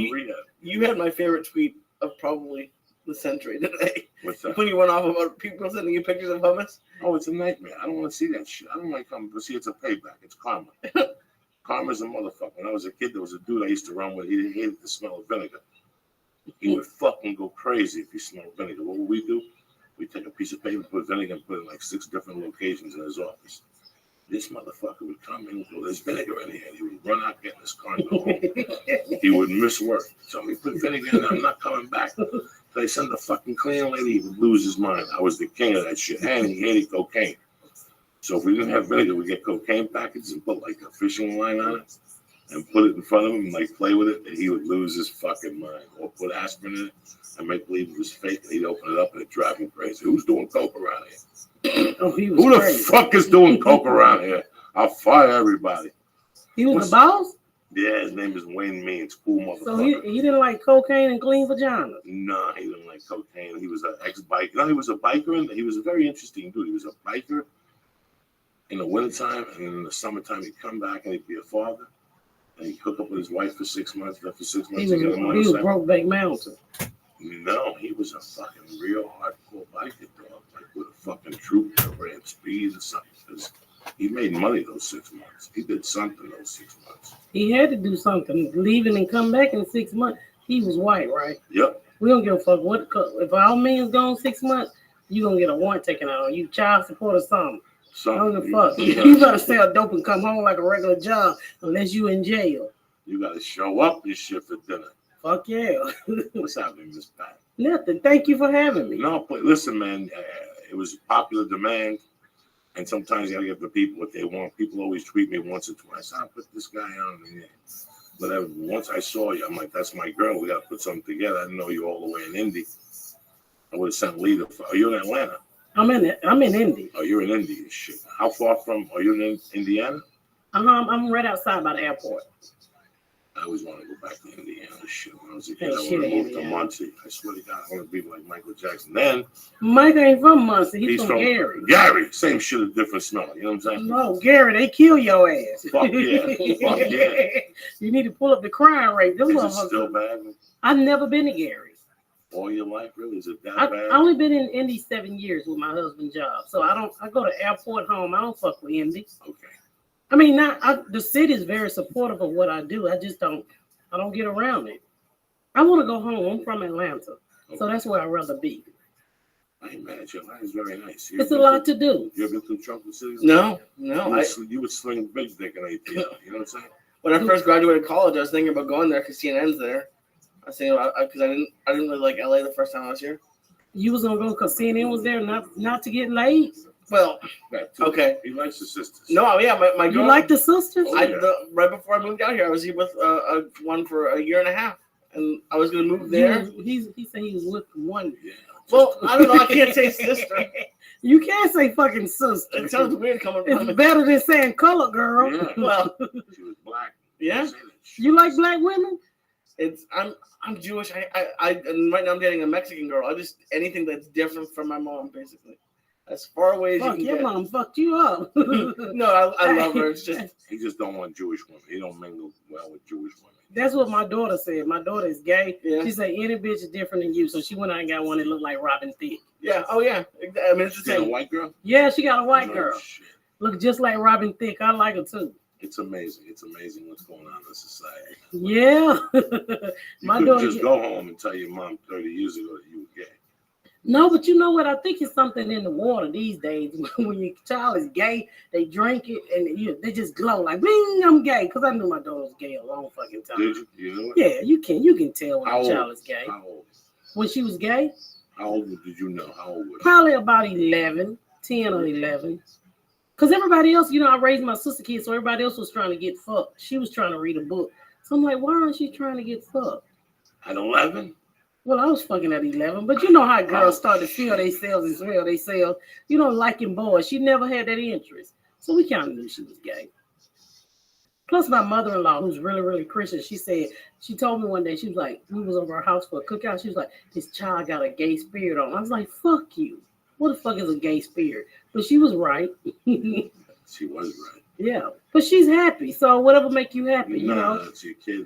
you had my favorite tweet of probably the century today. What's that? When you went off about people sending you pictures of hummus. Oh, it's a nightmare. I don't want to see that shit. I don't like karma. But see, it's a payback. It's karma. Karma's a motherfucker. When I was a kid, there was a dude I used to run with. He hated the smell of vinegar. He would fucking go crazy if he smelled vinegar. What would we do? We'd take a piece of paper, put vinegar, and put it in like 6 different locations in his office. This motherfucker would come in and go, there's vinegar in here. And he would run out, get in his car, and go home. He would miss work. So we put vinegar in there. I'm not coming back. So they send the fucking cleaning lady. He would lose his mind. I was the king of that shit. And he hated cocaine. So if we didn't have vinegar, we'd get cocaine packets and put like a fishing line on it and put it in front of him and like play with it. And he would lose his fucking mind. Or put aspirin in it and make believe it was fake. And he'd open it up and it'd drive him crazy. Who's doing coke around here? Oh, he was Who the crazy. fuck is doing coke around here? I'll fire everybody. He was the boss? Yeah, his name is Wayne Means. Cool motherfucker. So he didn't like cocaine and clean vaginas. No, he didn't like cocaine. He was an ex-biker. No, he was a biker, and he was a very interesting dude. He was a biker in the wintertime, and in the summertime, he'd come back and he'd be a father. And he'd hook up with his wife for 6 months. Then for 6 months, He he'd get a was motorcycle. Brokeback Mountain. No, he was a fucking real hardcore biker dog, like with a fucking troop that ran speed or something. 'Cause he made money those 6 months. He did something those 6 months. He had to do something. Leaving and come back in 6 months. He was white, right? Yep. We don't give a fuck what. If our man's gone 6 months, you gonna get a warrant taken out on you, child support or something. I don't give a fuck. You better sell dope and come home like a regular job, unless you in jail. You got to show up and shit for dinner. Fuck yeah. What's happening, Miss Pat? Nothing. Thank you for having me. No, but listen, man, it was popular demand, and sometimes you gotta give the people what they want. People always tweet me once or twice. I put this guy on, and whatever. Once I saw you, I'm like, that's my girl. We gotta put something together. I didn't know you all the way in Indy. I would have sent Lita. Are you in Atlanta? I'm in Indy. Oh, you're in Indy. Shit. How far from? Are you in Indiana? I'm right outside by the airport. I always want to go back to Indiana. Shit, when I was a Hey, kid, I shit, want to move to Indiana. Muncie. I swear to God, I want to be like Michael Jackson. Then Mike ain't from Muncie. He's from Gary. Gary, same shit, a different smell. You know what I'm saying? No, Gary, they kill your ass. Fuck yeah. Fuck yeah. You need to pull up the crime rate. Them Is it motherfuckers. still bad? I've never been to Gary's. All your life, really? Is it that I bad? only been in Indy 7 years with my husband's job, so I go to airport home. I don't fuck with Indy. Okay. I mean, the city is very supportive of what I do. I just don't get around it. I want to go home. I'm from Atlanta, so that's where I'd rather be. I ain't mad at you. That is very nice. It's a lot to do. You ever been through chocolate cities? No. You would sling big dick in ATL. You know what I'm saying? When I first graduated college, I was thinking about going there because CNN's there. I was thinking about because I didn't really like LA the first time I was here. You was gonna go because CNN was there, not to get laid. Well, okay. He likes his sisters. No, yeah, my girl. You like the sisters? Right before I moved out here, I was here with one for a year and a half, and I was gonna move there. He said he was with one. Yeah. Well, I don't know. I can't say sister. You can't say fucking sister. It sounds weird coming from It's better than saying color girl. Yeah. Well, She was black. yeah. You like black women? I'm Jewish. And right now I'm dating a Mexican girl. I just anything that's different from my mom, basically. As far away as Fuck, you your can mom fucked you up. get. No, I love her. It's just He just don't want Jewish women. He don't mingle well with Jewish women. That's what my daughter said. My daughter is gay. Yeah. She said any bitch is different than you. So she went out and got one that looked like Robin Thicke. yeah. Oh yeah. I mean, it's the You got a same. white girl? Yeah, she got a white No girl. shit. Look just like Robin Thicke. I like her too. It's amazing. It's amazing what's going on in society. Yeah. You My couldn't daughter. just go home and tell your mom 30 years ago that you were gay. No, but you know what? I think it's something in the water these days. When your child is gay, they drink it and they just glow like, "Bing, I'm gay." Because I knew my daughter was gay a long fucking time. Did you? You know it? Yeah, you can tell when How a old? child is gay. How old? When she was gay, How old did you know? How old was she? probably about 11, 10 or 11. Because everybody else, I raised my sister kids, so everybody else was trying to get fucked. She was trying to read a book. So I'm like, why aren't she trying to get fucked? At 11? Well, I was fucking at 11, but you know how girls start to feel themselves and smell themselves, liking boys. She never had that interest. So we kind of knew she was gay. Plus, my mother-in-law, who's really, really Christian, she told me one day, she was like, we was over her house for a cookout. She was like, this child got a gay spirit on. I was like, fuck you. What the fuck is a gay spirit? But she was right. She was right. Yeah, but she's happy. So whatever make you happy, It's your kid.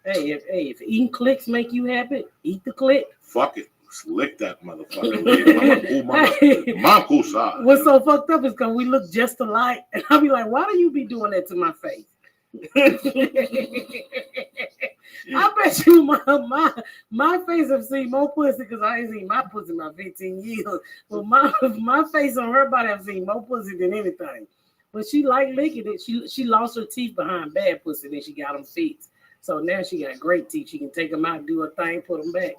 If eating clicks make you happy, eat the click. Fuck it. Lick that motherfucker. Mom cool side. What's so fucked up is because we look just alike, and I'll be like, why do you be doing that to my face? I bet you my face have seen more pussy because I ain't seen my pussy in my 15 years. But my face on her body have seen more pussy than anything. But she like licking it. She lost her teeth behind bad pussy, then she got them fixed. So now she got great teeth. She can take them out, do her thing, put them back.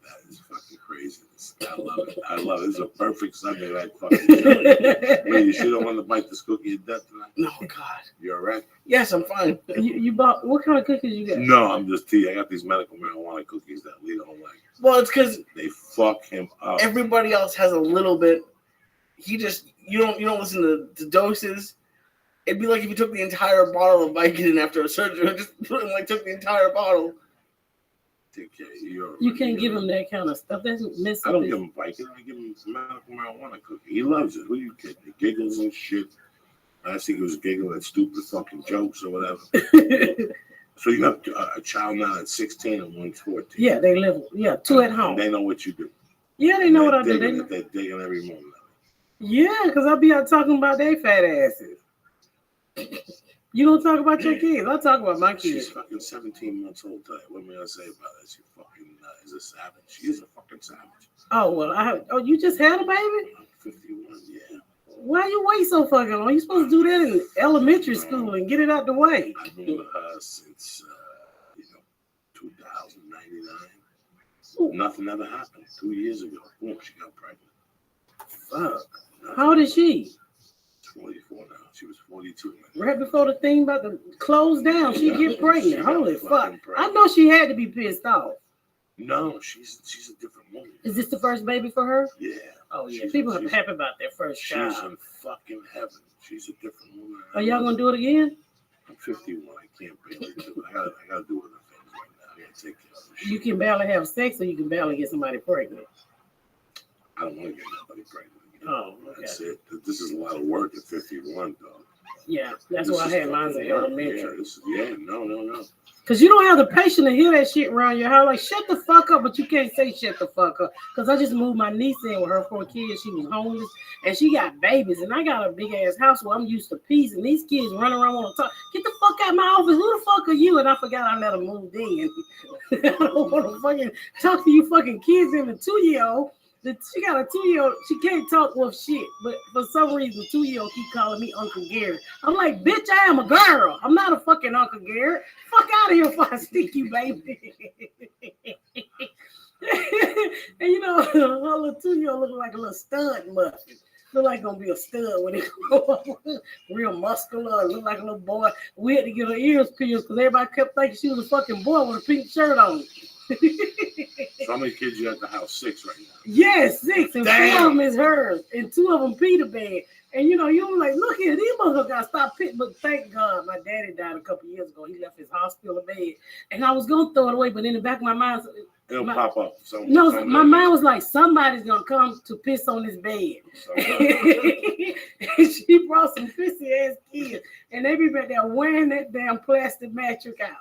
That is fucking crazy. I love it. I love it. It's a perfect Sunday night fucking show. Wait, you sure don't want to bite this cookie to death tonight? No, God. You all right? Yes, I'm fine. You bought what kind of cookies you got? No, I'm just teasing. I got these medical marijuana cookies that Lee don't like. Well, it's because They fuck him up. everybody else has a little bit. You don't listen to doses. It'd be like if you took the entire bottle of Vicodin after a surgery, just took the entire bottle. You can't give him that kind of stuff. That's messy. I don't give him Vicodin. I give him some medical marijuana cookie. He loves it. Who you kidding? He giggles and shit. I think he was giggling at stupid fucking jokes or whatever. So you have a child now that's 16 and one's 14. Yeah, they live. Yeah, two at home. And they know what you do. Yeah, they know what I do. They're digging every moment. Yeah, because I be out talking about their fat asses. You don't talk about your kids. I talk about my kids. She's fucking 17 months old. What am I gonna say about that? She fucking is a savage. She is a fucking savage. Oh well, you just had a baby? I'm 51. Yeah. Why you wait so fucking long? You supposed to do that in elementary school and get it out the way. I've been with her since 2099. Nothing ever happened. 2 years ago, boom, she got pregnant. Fuck. How old is she? 44 now. She was 42. Right before the thing about to close down, she get pregnant. Holy fuck! I know she had to be pissed off. No, she's a different woman. Is this the first baby for her? Yeah. Oh yeah. People are happy about their first child. She's in fucking heaven. She's a different woman. Are y'all gonna do it again? I'm 51. I can't barely do it. I gotta do other things right now. I gotta take care of this shit. You can barely have sex, or you can barely get somebody pregnant. I don't want to get nobody pregnant. Oh, okay. That's it. This is a lot of work at 51, dog. Yeah, that's This why I is had mine fucking in work. elementary. No. Cause you don't have the patience to hear that shit around your house. Like, shut the fuck up, but you can't say shut the fuck up. Cause I just moved my niece in with her 4 kids. She was homeless and she got babies. And I got a big ass house where I'm used to peace. And these kids running around want to talk. Get the fuck out of my office. Who the fuck are you? And I forgot I let them move in. I don't want to fucking talk to you fucking kids and the 2-year-old. She got a 2-year-old. She can't talk with shit, but for some reason, 2-year-old keep calling me Uncle Gary. I'm like, bitch, I am a girl. I'm not a fucking Uncle Gary. Fuck out of here before I stick you, baby. And you know, her little 2-year-old looking like a little stud muffin. Look like gonna be a stud when it grow up. Real muscular, look like a little boy. We had to get her ears pierced because everybody kept thinking she was a fucking boy with a pink shirt on. So how many kids you at the house? 6 right now. Yes, 6, and 4 of them is hers, and 2 of them Peter bed. And you know, you were like, look here, these motherfuckers gotta stop pitting. But thank God, my daddy died a couple years ago. He left his hospital bed, and I was gonna throw it away, but in the back of my mind, It'll pop up. My mind was like, somebody's gonna come to piss on this bed. And she brought some pissy ass kids, and they be back there wearing that damn plastic mattress out.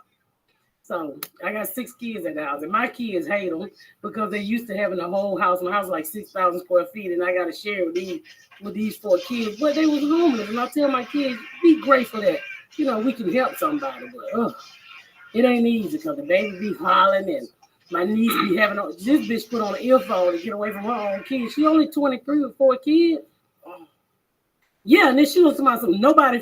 So I got 6 kids at the house, and my kids hate them because they used to having a whole house. My house was like 6,000 square feet, and I got to share with these 4 kids. But they was homeless, and I tell my kids, be grateful that we can help somebody. But it ain't easy because the baby be hollering, and my niece be having this bitch put on an earphone to get away from her own kids. She only 23 with 4 kids. Yeah, and then she was talking about nobody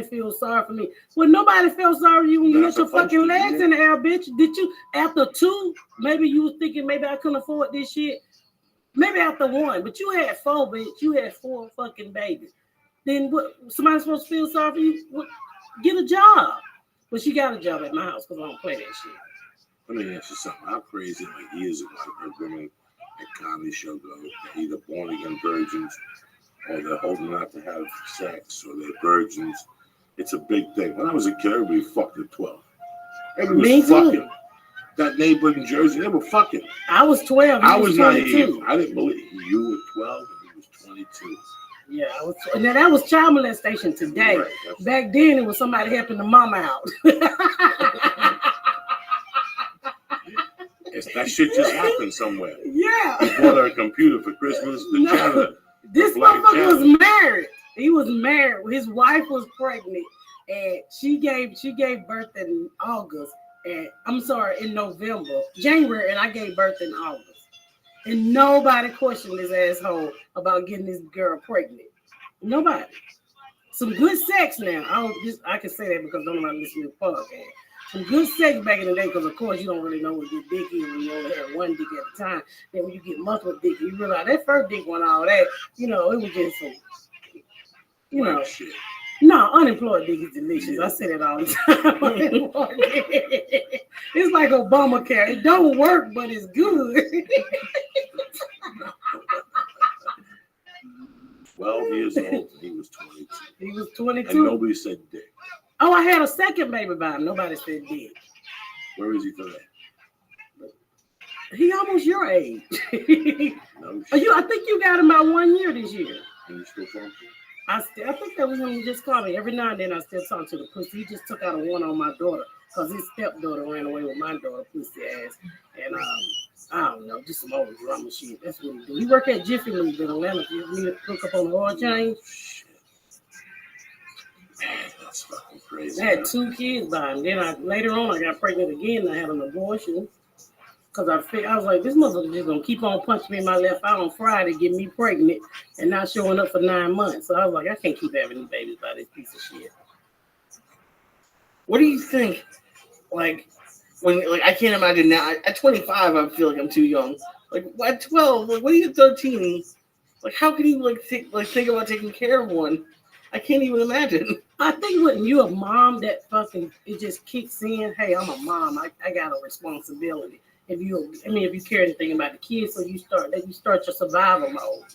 feels sorry for me. Well, nobody felt sorry for you when you had your fucking legs in the air, bitch. Did you, after 2, maybe you was thinking maybe I couldn't afford this shit? Maybe after 1, but you had 4, bitch. You had 4 fucking babies. Then what? Somebody supposed to feel sorry for you? What, get a job. But she got a job at my house because I don't play that shit. Let me ask you something. How crazy, like years ago, I heard women at comedy show go, they're either born again virgins or they're holding out to have sex, or they're virgins. It's a big thing. When I was a kid, everybody fucked at 12. Everybody was fucking. That neighborhood in Jersey, they were fucking. I was 12. I was naive. I didn't believe you were 12 and he was 22. Yeah, I was. Now that was child molestation today. Right, back then, it was somebody helping the mama out. That shit just happened somewhere. Yeah. He bought her a computer for Christmas. Janitor. This motherfucker was married. He was married. His wife was pregnant, and she gave birth in August. And I'm sorry, in January, and I gave birth in August. And nobody questioned this asshole about getting this girl pregnant. Nobody. Some good sex now. I can say that because I'm not listening to the podcast. Some good sex back in the day, because of course you don't really know what your dick is when you only have 1 dick at a time. Then when you get multiple dick, you realize that first dick wasn't all that. It was just some, shit. No, unemployed dick is delicious. I say that all the time. It's like Obamacare. It don't work, but it's good. 12 years old, he was 22. He was 22. And nobody said dick. Oh, I had a second baby by him. Nobody said dick. Where is he today? He almost your age. No shit. I think you got him about 1 year this year. Can you still talk to him? I think that was when he just called me. Every now and then I still talk to the pussy. He just took out a one on my daughter because his stepdaughter ran away with my daughter, pussy ass. And I don't know, just some old drama shit. That's what he do. He work at Jiffy Lube in Atlanta. If you need to hook up on the oil change. Man, that's fucking crazy. I had 2 kids by him. Then later on I got pregnant again and I had an abortion. Because I was like, this motherfucker just going to keep on punching me in my left eye on Friday, get me pregnant, and not showing up for 9 months. So I was like, I can't keep having these babies by this piece of shit. What do you think? Like, I can't imagine now. At 25, I feel like I'm too young. Like, at 12, like, what are you 13? Like, how can you, think about taking care of one? I can't even imagine. I think when you're a mom, that it just kicks in. Hey, I'm a mom. I got a responsibility. If you care anything about the kids, so you start your survival mode.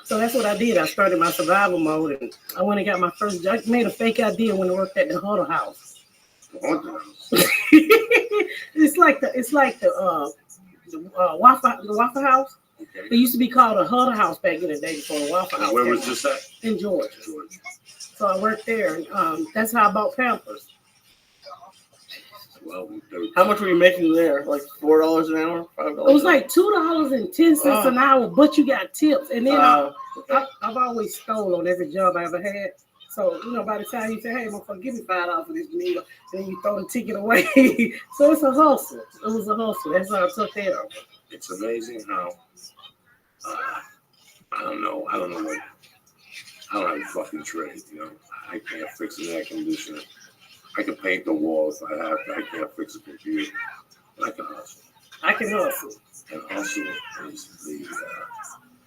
So that's what I did. I started my survival mode, and I went and got my first job. I made a fake ID when I worked at the Huddle House. It's like the Waffle House. It used to be called a Huddle House back in the day before the Waffle House. Where was this at? In Georgia. So I worked there. And, that's how I bought Pampers. Well, How much were you making there? Like $4 an hour, $5. It was like $2.10 an hour, but you got tips. And then okay. I've always stole on every job I ever had. So, by the time you say, hey, motherfucker, give me $5 for this needle, and then you throw the ticket away. So it's a hustle. It was a hustle. That's how I took care of it. It's amazing how, I don't know what, I don't have a fucking trade, I can't fix an air conditioner. I can paint the walls if I have to. I can't fix a computer. But I can hustle. I can hustle. And hustle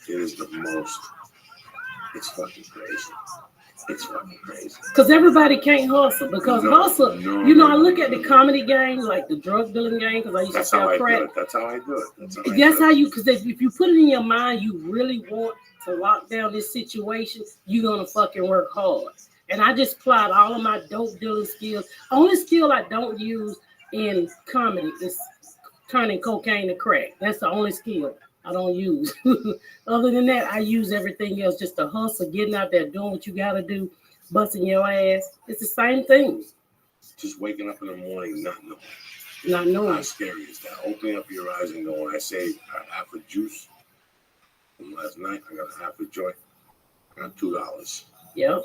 is the most, it's fucking crazy. It's fucking crazy. Because everybody can't hustle. Because hustle, I look at the comedy game, like the drug dealing game, because I used to sell crack. That's how I do it. Because if you put it in your mind, you really want to lock down this situation, you're going to fucking work hard. And I just applied all of my dope dealing skills. Only skill I don't use in comedy is turning cocaine to crack. That's the only skill I don't use. Other than that, I use everything else, just to hustle, getting out there, doing what you got to do, busting your ass. It's the same thing. Just waking up in the morning, not knowing. Not knowing. How scary is that? Opening up your eyes and going, I saved half a juice from last night. I got a half a joint. I got $2. Yep.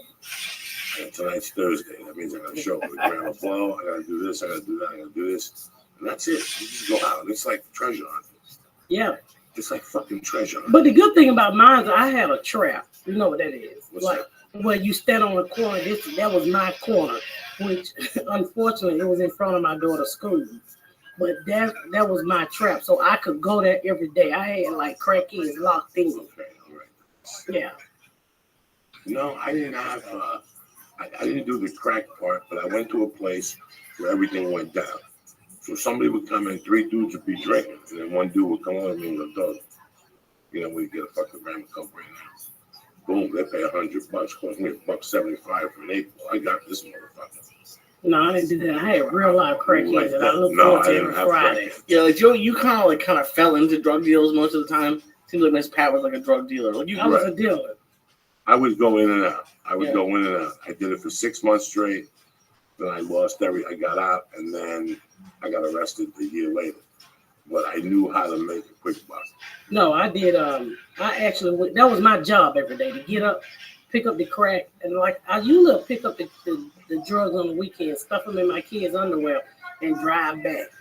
And tonight's Thursday. That means I got to show up with grab a blow. I got to do this. I got to do that. I got to do this. And that's it. You just go out. It's like treasure hunt. Yeah. It's like fucking treasure hunt. But the good thing about mine is I have a trap. You know what that is? What's like that? Where you stand on the corner. That was my corner, which unfortunately it was in front of my daughter's school. But that was my trap. So I could go there every day. I had like crackheads locked in. Okay, all right. Yeah. No, I didn't have. I didn't do the crack part, but I went to a place where everything went down. So somebody would come in, 3 dudes would be drinking, and then one dude would come on and with a dog. We get a fucking ram of coke right now. Boom, they pay $100. Cost me $1.75 for an 8 ball. I got this motherfucker. No, I didn't do that. I had real live crackheads that I look forward to every Friday. Yeah, like you kind of fell into drug deals most of the time. Seems like Miss Pat was like a drug dealer. Like I was a dealer. I would go in and out. Go in and out. I did it for 6 months straight. Then I lost I got out, and then I got arrested a year later. But I knew how to make a quick buck. No, I did. That was my job every day, to get up, pick up the crack, and like I usually pick up the drugs on the weekend, stuff them in my kids' underwear, and drive back.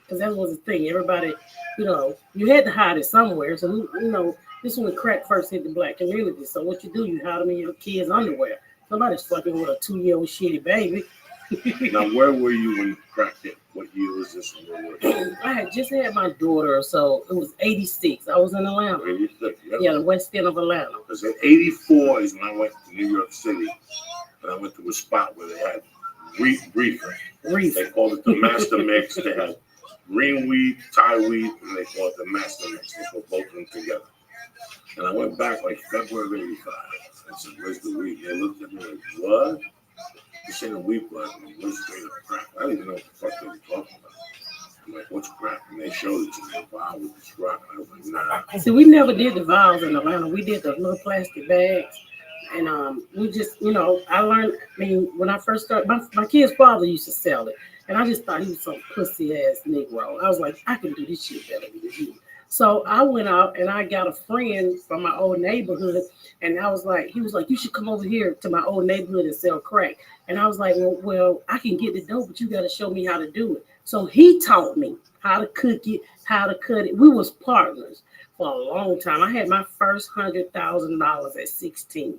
Because that was the thing. Everybody, you had to hide it somewhere. So, this is when crack first hit the black community. So what you do, you hide them in your kids' underwear. Somebody's fucking with a 2-year-old shitty baby. Now, where were you when crack hit? What year was this? I had just had my daughter, so it was 86. I was in Atlanta. 86, yeah. The west end of Atlanta. Because in 84 is when I went to New York City, and I went to a spot where they had reefer. They called it the master mix. They had green weed, Thai weed, and they called it the master mix. They put both of them together. And I went back like February of 85. I said, where's the weed? They looked at me like, what? This ain't a weed plug. It was straight up crack. I didn't even know what the fuck they were talking about. I'm like, what's crack? And they showed it to me, a vial with this rock. And I was like, nah. See, we never did the vials in Atlanta. We did the little plastic bags. And we just, I learned, when I first started, my kid's father used to sell it. And I just thought he was some pussy-ass Negro. I was like, I can do this shit better than you. So I went out and I got a friend from my old neighborhood, and he was like, you should come over here to my old neighborhood and sell crack. And I was like, well, I can get the dope, but you got to show me how to do it. So he taught me how to cook it, how to cut it. We was partners for a long time. I had my first $100,000 at 16.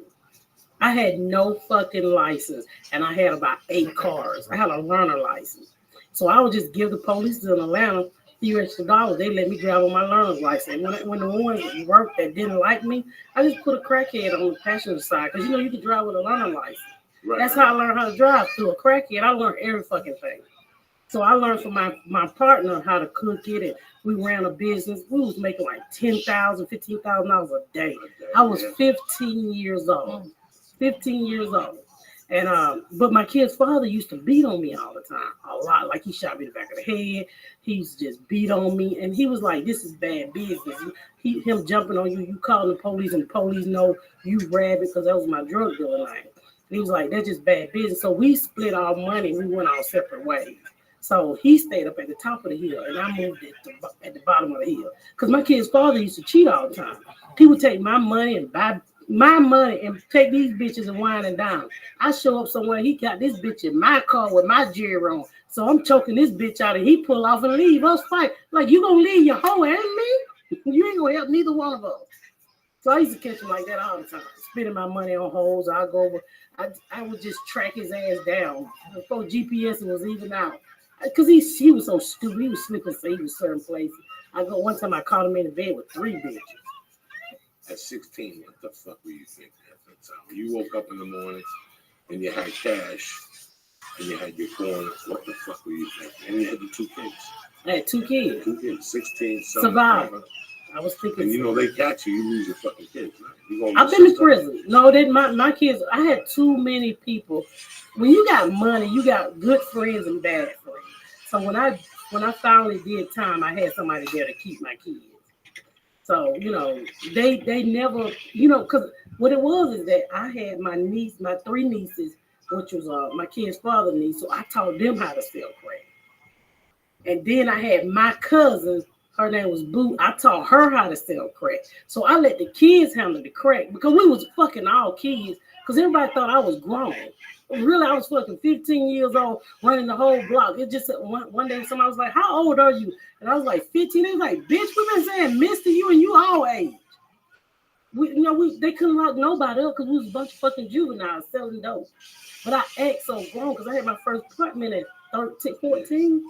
I had no fucking license, and I had about 8 cars. I had a learner license. So I would just give the police in Atlanta few extra dollars. They let me drive on my learner's license. When the ones that worked that didn't like me, I just put a crackhead on the passenger side, because you can drive with a learner's license. Right. That's how I learned how to drive, through a crackhead. I learned every fucking thing. So I learned from my partner how to cook it, and we ran a business. We was making like $10,000, $15,000 a day. I was 15 years old. 15 years old. And but my kid's father used to beat on me all the time, a lot. Like, he shot me in the back of the head. He used to just beat on me, and he was like, "This is bad business." Him jumping on you, you calling the police, and the police know you rabbit, because that was my drug dealer name. He was like, that's just bad business. So we split our money. We went our separate ways. So he stayed up at the top of the hill, and I moved at the bottom of the hill. Because my kid's father used to cheat all the time. He would take my money and buy my money and take these bitches and wind them down. I show up somewhere, he got this bitch in my car with my jewelry on. So I'm choking this bitch out, and he pull off and leave us fight. Like, you gonna leave your hoe and me? You ain't gonna help neither one of us. So I used to catch him like that all the time, spending my money on hoes. I go over, I would just track his ass down before GPS was even out. Because he was so stupid. He was slipping, so he was certain places. One time I caught him in the bed with 3 bitches. At 16, what the fuck were you thinking at that time? When you woke up in the morning and you had cash and you had your corn, what the fuck were you thinking? And you had the 2 kids. I had 2 kids. 2 kids, 16, Survival. I was thinking. And you know, they catch you, you lose your fucking kids, right? I've been to prison. No, my kids, I had too many people. When you got money, you got good friends and bad friends. So when I finally did time, I had somebody there to keep my kids. So, you know, they never, you know, because what it was is that I had my 3 nieces, which was my kid's father niece. So I taught them how to sell crack. And then I had my cousin, her name was Boo. I taught her how to sell crack. So I let the kids handle the crack because we was fucking all kids because everybody thought I was grown. Really, I was fucking 15 years old running the whole block. It just one day somebody was like, how old are you? And I was like 15. They was like, bitch, we've been saying Mr. You and you all age. They couldn't lock nobody up because we was a bunch of fucking juveniles selling dope. But I act so grown because I had my first apartment at 13, 14.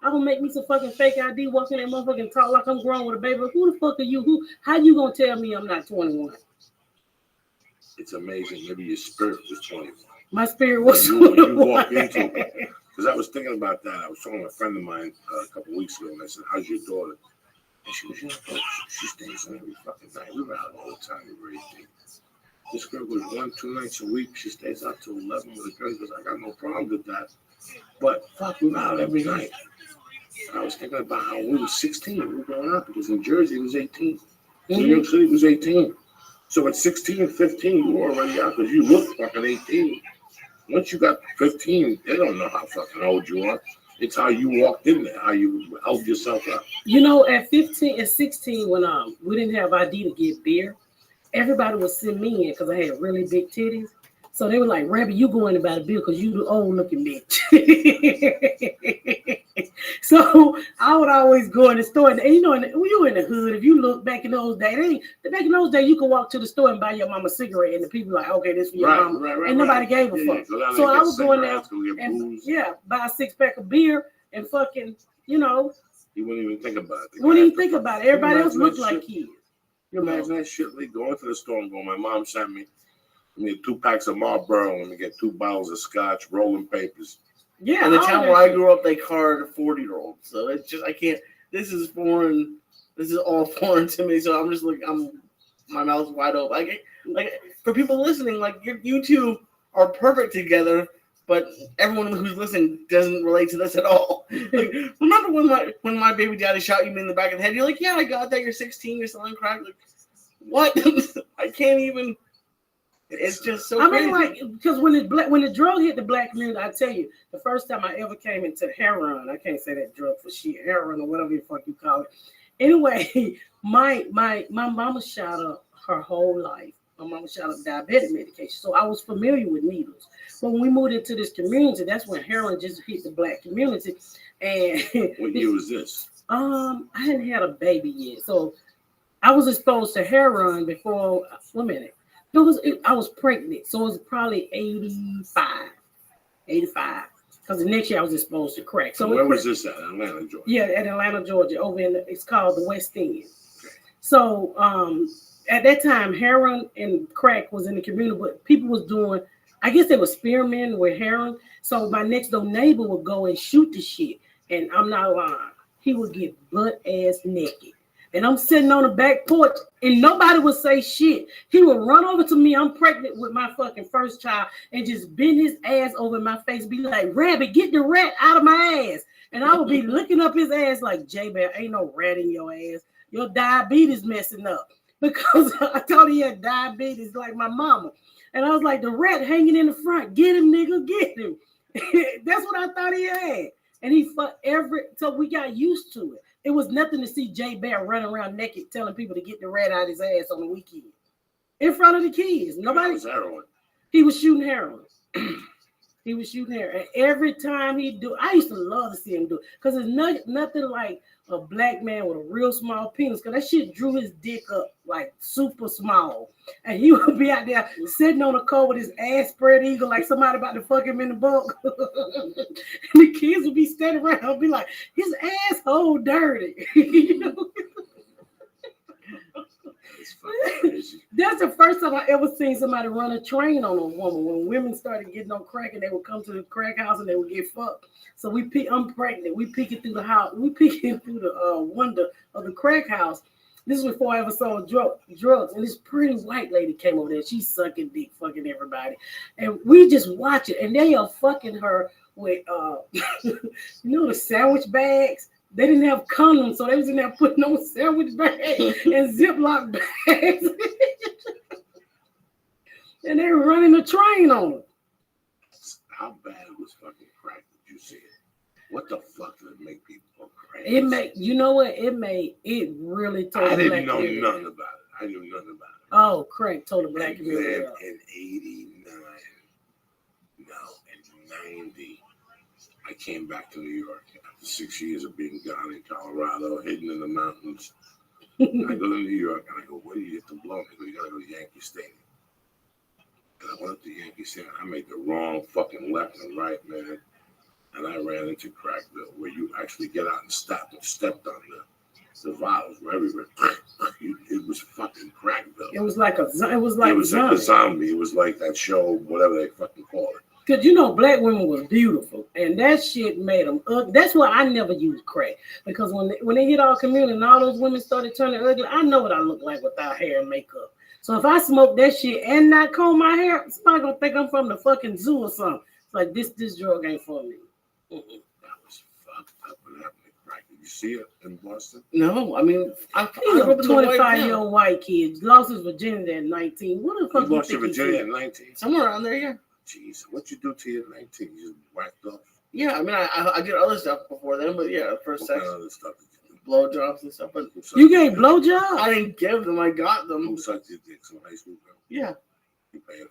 I gonna make me some fucking fake ID, walk in that motherfucker and talk like I'm grown with a baby. Who the fuck are you? How you gonna tell me I'm not 21? It's amazing. Maybe your spirit was 21. My spirit was when you walk into it. Because I was thinking about that. I was talking to a friend of mine a couple of weeks ago, and I said, how's your daughter? And she was, she stays in every fucking night. We were out all the time. We were 18. This girl goes 1-2 nights a week. She stays out till 11 with a girl. Because I got no problem with that. But fuck, we were out every night. And I was thinking about how we were 16. We were growing up because in Jersey it was 18. New York City was 18. So at 16 and 15, you were already out because you looked fucking 18. Once you got 15, they don't know how fucking old you are. It's how you walked in there, how you held yourself up. You know, at 16, when we didn't have ID to get beer, everybody would send me in because I had really big titties. So they were like, Rabbi, you going to buy the beer because you the old looking bitch. So I would always go in the store. And you know, when you were in the hood, if you look back in those days, you could walk to the store and buy your mama a cigarette. And the people were like, okay, this for your mama. Right, and nobody gave a fuck. So I would go in there and buy a 6-pack of beer and fucking, you know. You wouldn't even think about it. You wouldn't even think about it. Everybody else looked like kids. You imagine that shit? Like going to the store and going, my mom sent me. I mean, 2 packs of Marlboro and we get 2 bottles of scotch, rolling papers. Yeah, in the town where I grew up, they card 40-year-olds. So it's just, I can't, this is foreign. This is all foreign to me. So I'm just like, my mouth's wide open. Like for people listening, like you two are perfect together, but everyone who's listening doesn't relate to this at all. Like, remember when my baby daddy shot you in the back of the head? You're like, yeah, I got that. You're 16. You're selling crack. Like, what? I can't even. It's just so crazy. I mean, like, because when the drug hit the black community, I tell you, the first time I ever came into heroin, I can't say that drug for shit, heroin or whatever the fuck you call it. Anyway, my mama shot up her whole life. My mama shot up diabetic medication, so I was familiar with needles. But when we moved into this community, that's when heroin just hit the black community. And what year was this? I hadn't had a baby yet, so I was exposed to heroin before. 1 minute. I was pregnant, so it was probably 85. Because the next year I was exposed to crack. So where was this at? Atlanta, Georgia? Yeah, at Atlanta, Georgia, over it's called the West End. Okay. So at that time, heroin and crack was in the community, but people was doing, I guess they were experimenting with heroin. So my next door neighbor would go and shoot the shit, and I'm not lying. He would get butt-ass naked. And I'm sitting on the back porch and nobody would say shit. He would run over to me. I'm pregnant with my fucking first child and just bend his ass over my face, be like, Rabbi, get the rat out of my ass. And I would be looking up his ass like, J-Bear, ain't no rat in your ass. Your diabetes messing up. because I thought he had diabetes like my mama. And I was like, the rat hanging in the front. Get him, nigga, get him. That's what I thought he had. And he fucked so we got used to it. It was nothing to see Jay Bear running around naked telling people to get the rat out of his ass on the weekend. In front of the kids. Nobody. Was heroin. He was shooting heroin. He was shooting heroin. And every time he do, I used to love to see him do it. Because there's nothing like a black man with a real small penis. Because that shit drew his dick up like super small. And he would be out there sitting on the coat with his ass spread eagle like somebody about to fuck him in the book. And the kids would be standing around and be like, his asshole dirty. You know? That's the first time I ever seen somebody run a train on a woman. When women started getting on crack and they would come to the crack house and they would get fucked. So I'm pregnant. We peeking through the house. We peeking through the window of the crack house. This was before I ever saw drugs. And this pretty white lady came over there. She's sucking dick, fucking everybody. And we just watch it. And they are fucking her with, the sandwich bags. They didn't have condoms, so they was in there putting on sandwich bags and Ziploc bags. And they were running a train on them. How bad was fucking crack? Did you see it? What the fuck did it make people go crazy? It really told I the didn't black know community. nothing about it. I knew nothing about it. Oh, crack told the black And community. then Yeah. in 90, I came back to New York after 6 years of being gone in Colorado, hidden in the mountains. And I go to New York and I go, where do you get the blow? They go, you gotta go to Yankee Stadium. And I went to Yankee Stadium. I made the wrong fucking left and right, man. And I ran into Crackville, where you actually get out and stepped on the vials were everywhere. It was fucking Crackville. It was like a like a zombie. It was like that show, whatever they fucking call it. Because, black women was beautiful. And that shit made them ugly. That's why I never used crack. Because when they hit our community and all those women started turning ugly, I know what I look like without hair and makeup. So if I smoke that shit and not comb my hair, somebody gonna think I'm from the fucking zoo or something. It's like, this drug ain't for me. That was fucked up. What happened to crack? Did you see it in Boston? No, I mean, I He's grew a up in the white 25-year-old white kid. Lost his virginity at 19. What the fuck You you lost your think he virginity did? at 19? somewhere around there, yeah. Jeez, what you do to you at 19? You just whacked off? Yeah, I mean, I did other stuff before then, but yeah, first What sex, kind of other stuff did you do? blowjobs and stuff. But Who sucked You your gave dick? blowjobs? I didn't give them; I got them. Who sucked your dick? Some high school girl? Yeah. You pay her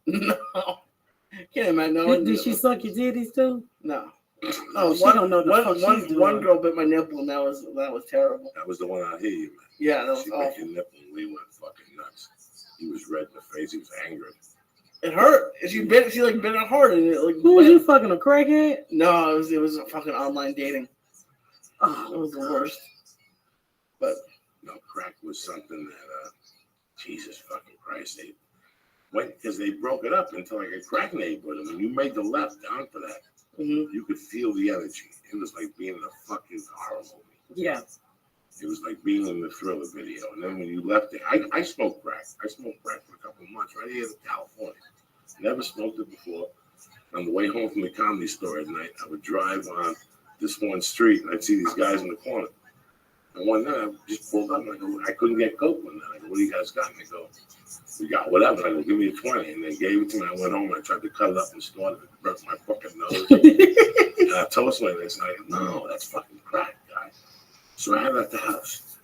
$5. No. Can't imagine. No, Did she suck your titties too? No. Oh, she don't know the fuck she's doing. One girl bit my nipple, and that was terrible. That was the one out here, you man. Yeah, that was She bit awful. your nipple and we went fucking nuts. He was red in the face. He was angry. It hurt. She bit it hard, and it like. Who was went. you fucking, a crackhead? No, it was fucking online dating. Oh, It was the worst. But No, crack was something that, Jesus fucking Christ, because they broke it up into like a crack neighborhood. And when you made the left down for that, you could feel the energy. It was like being in a fucking horror movie. yeah. It was like being in the Thriller video. And then when you left it, I smoked crack. I smoked crack for a couple of months right here in California. Never smoked it before. On the way home from the Comedy Store at night, I would drive on this one street and I'd see these guys in the corner. And one night I just pulled up and I go, I couldn't get coke one night. I go, what do you guys got? And they go, we got whatever. I go, give me a 20. And they gave it to me. I went home and I tried to cut it up and snort it. It broke my fucking nose. And I told somebody this, and I go, no, that's fucking crack, guys. So I had it at the house.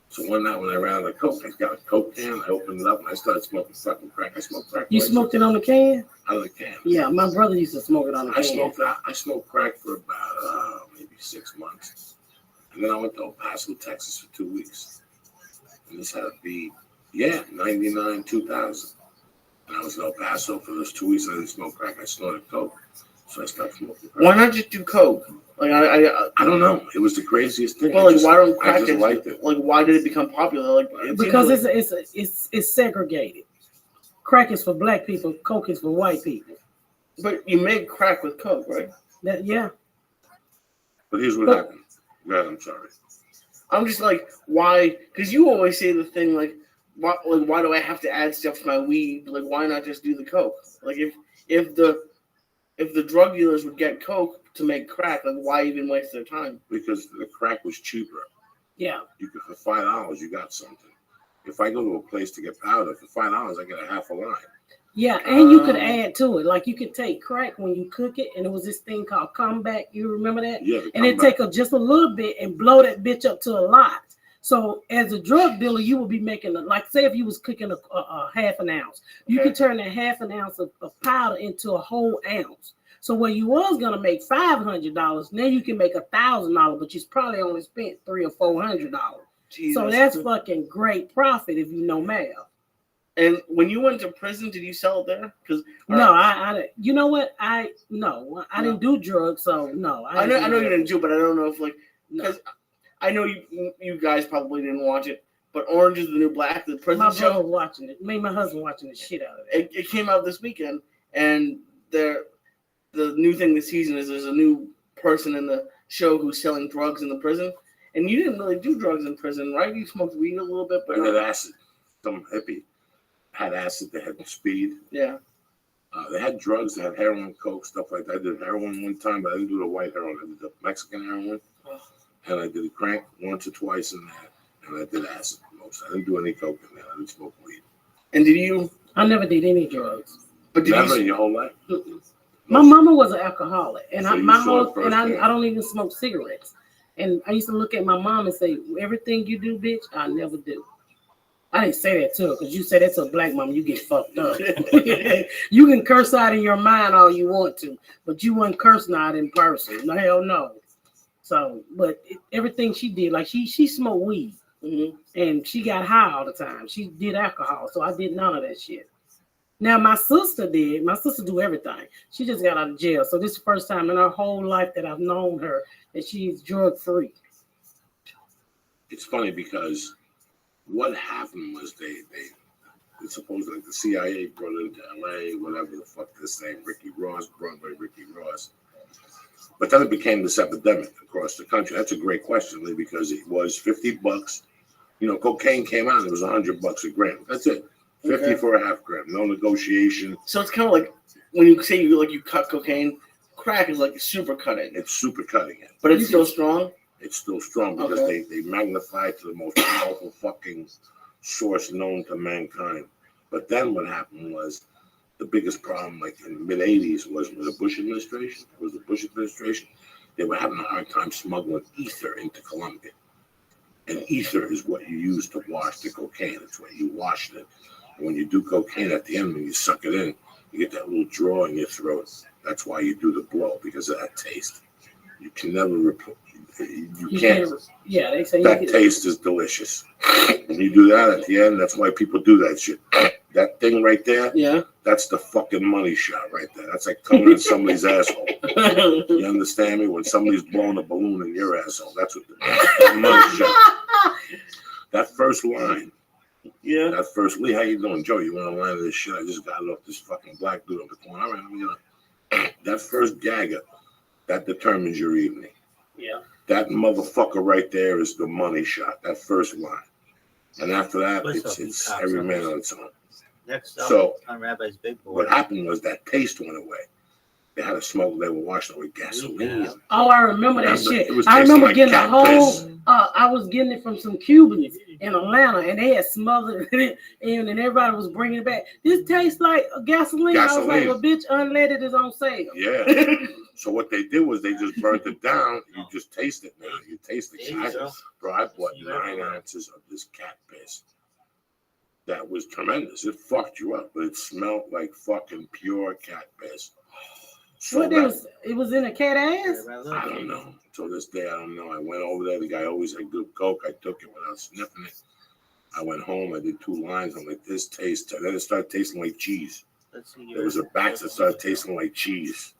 So one night when I ran out of coke, I got a coke can, I opened it up, and I started smoking fucking crack. I smoked crack. You smoked it on the can? Out of the can. Yeah, my brother used to smoke it on the can. I smoked crack for about maybe 6 months. And then I went to El Paso, Texas for 2 weeks. And this had to be, 99, 2000. And I was in El Paso for those 2 weeks. I didn't smoke crack. I snorted coke. So I started smoking crack. why not just do coke? Like I don't know. It was the craziest thing. well, like why don't I crack just liked it. Like why did it become popular? Like Because it's segregated. Crack is for black people, coke is for white people. but you make crack with coke, right? Yeah. But here's what happened. Go ahead, I'm sorry. I'm just like, why? Because you always say the thing like, why do I have to add stuff to my weed? Like, why not just do the coke? Like, if the drug dealers would get coke to make crack, like, why even waste their time? Because the crack was cheaper. Yeah. You could, for $5, you got something. If I go to a place to get powder for $5, I get a half a line. Yeah, and you could add to it. Like you could take crack when you cook it, and it was this thing called comeback. You remember that? Yeah, And it take just a little bit and blow that bitch up to a lot. So as a drug dealer, you would be making like say if you was cooking a half an ounce, you could turn that half an ounce of powder into a whole ounce. So where you was gonna make $500, now you can make $1,000, but you probably only spent $300 or $400. So that's fucking great profit if you know math. And when you went to prison, did you sell it there? Because no, I you know what? I didn't do drugs, so no. I know you didn't do, but I don't know if because I know you guys probably didn't watch it, but Orange is the New Black, the prison my show. brother watching it. My husband watching the shit out of it. It came out this weekend, and the new thing this season is there's a new person in the show who's selling drugs in the prison. And you didn't really do drugs in prison, right? You smoked weed a little bit, but I did acid. Some hippie had acid. They had speed. Yeah. They had drugs. They had heroin, coke, stuff like that. I did heroin one time, but I didn't do the white heroin. I did the Mexican heroin, and I did the crank once or twice in that, and I did acid most. I didn't do any coke in there. I didn't smoke weed. And did you? I never did any drugs. But did Never you? in your whole life? My mama was an alcoholic, and So I don't even smoke cigarettes. And I used to look at my mom and say, everything you do, bitch, I never do. I didn't say that to her because you say that to a black mom, you get fucked up. You can curse out in your mind all you want to, but you wouldn't curse out in person. No, hell no. So, but everything she did, like she smoked weed, and she got high all the time. She did alcohol, so I did none of that shit. Now, my sister did. My sister do everything. She just got out of jail. So this is the first time in her whole life that I've known her that she's drug-free. It's funny because what happened was they supposedly like the CIA brought it into LA, whatever the fuck they're saying, Ricky Ross, Broadway Ricky Ross. But then it became this epidemic across the country. That's a great question, Lee, because it was $50. You know, cocaine came out, it was $100 a gram. That's it. 50 for a half gram, no negotiation. So it's kind of like when you say you cut cocaine, crack is like super cutting. It's super cutting it. But it's still strong? It's still strong because they magnify it to the most powerful fucking source known to mankind. But then what happened was the biggest problem, like in the mid-'80s, was the Bush administration. It was the Bush administration. They were having a hard time smuggling ether into Colombia. And ether is what you use to wash the cocaine. It's what you wash it. When you do cocaine at the end, when you suck it in, you get that little draw in your throat. That's why you do the blow, because of that taste. You can never replace. You can't. Yeah, they say that taste is delicious. When you do that at the end, that's why people do that shit. That thing right there, that's the fucking money shot right there. That's like coming in somebody's asshole. You understand me? When somebody's blowing a balloon in your asshole, that's what the money shot. That first line. Yeah. That first, Lee, how you doing? Joe, you want to line of this shit? I just got it off this fucking black dude on the corner. All right, let me get on. That first gagger, that determines your evening. Yeah. That motherfucker right there is the money shot, that first line. And after that, it's every man on its own. Next up So, on Rabbi's Big Board. what happened was that taste went away. They had a smoke, they were washing it with gasoline. Oh, I remember that shit. It was I remember like getting a cat whole, piss. I was getting it from some Cubans in Atlanta, and they had smothered it, and everybody was bringing it back. This tastes like gasoline. I was like, well, bitch, unleaded is on sale. Yeah. So what they did was they just burnt it down. You just taste it now. You taste the cat. Bro, I bought 9 ounces of this cat piss. That was tremendous. It fucked you up, but it smelled like fucking pure cat piss. So What it was in a cat ass? I don't know. Until this day, I don't know. I went over there. The guy always had good coke. I took it without sniffing it. I went home. I did 2 lines. I'm like, this tastes. Then it started tasting like cheese. There was a batch that started tasting like cheese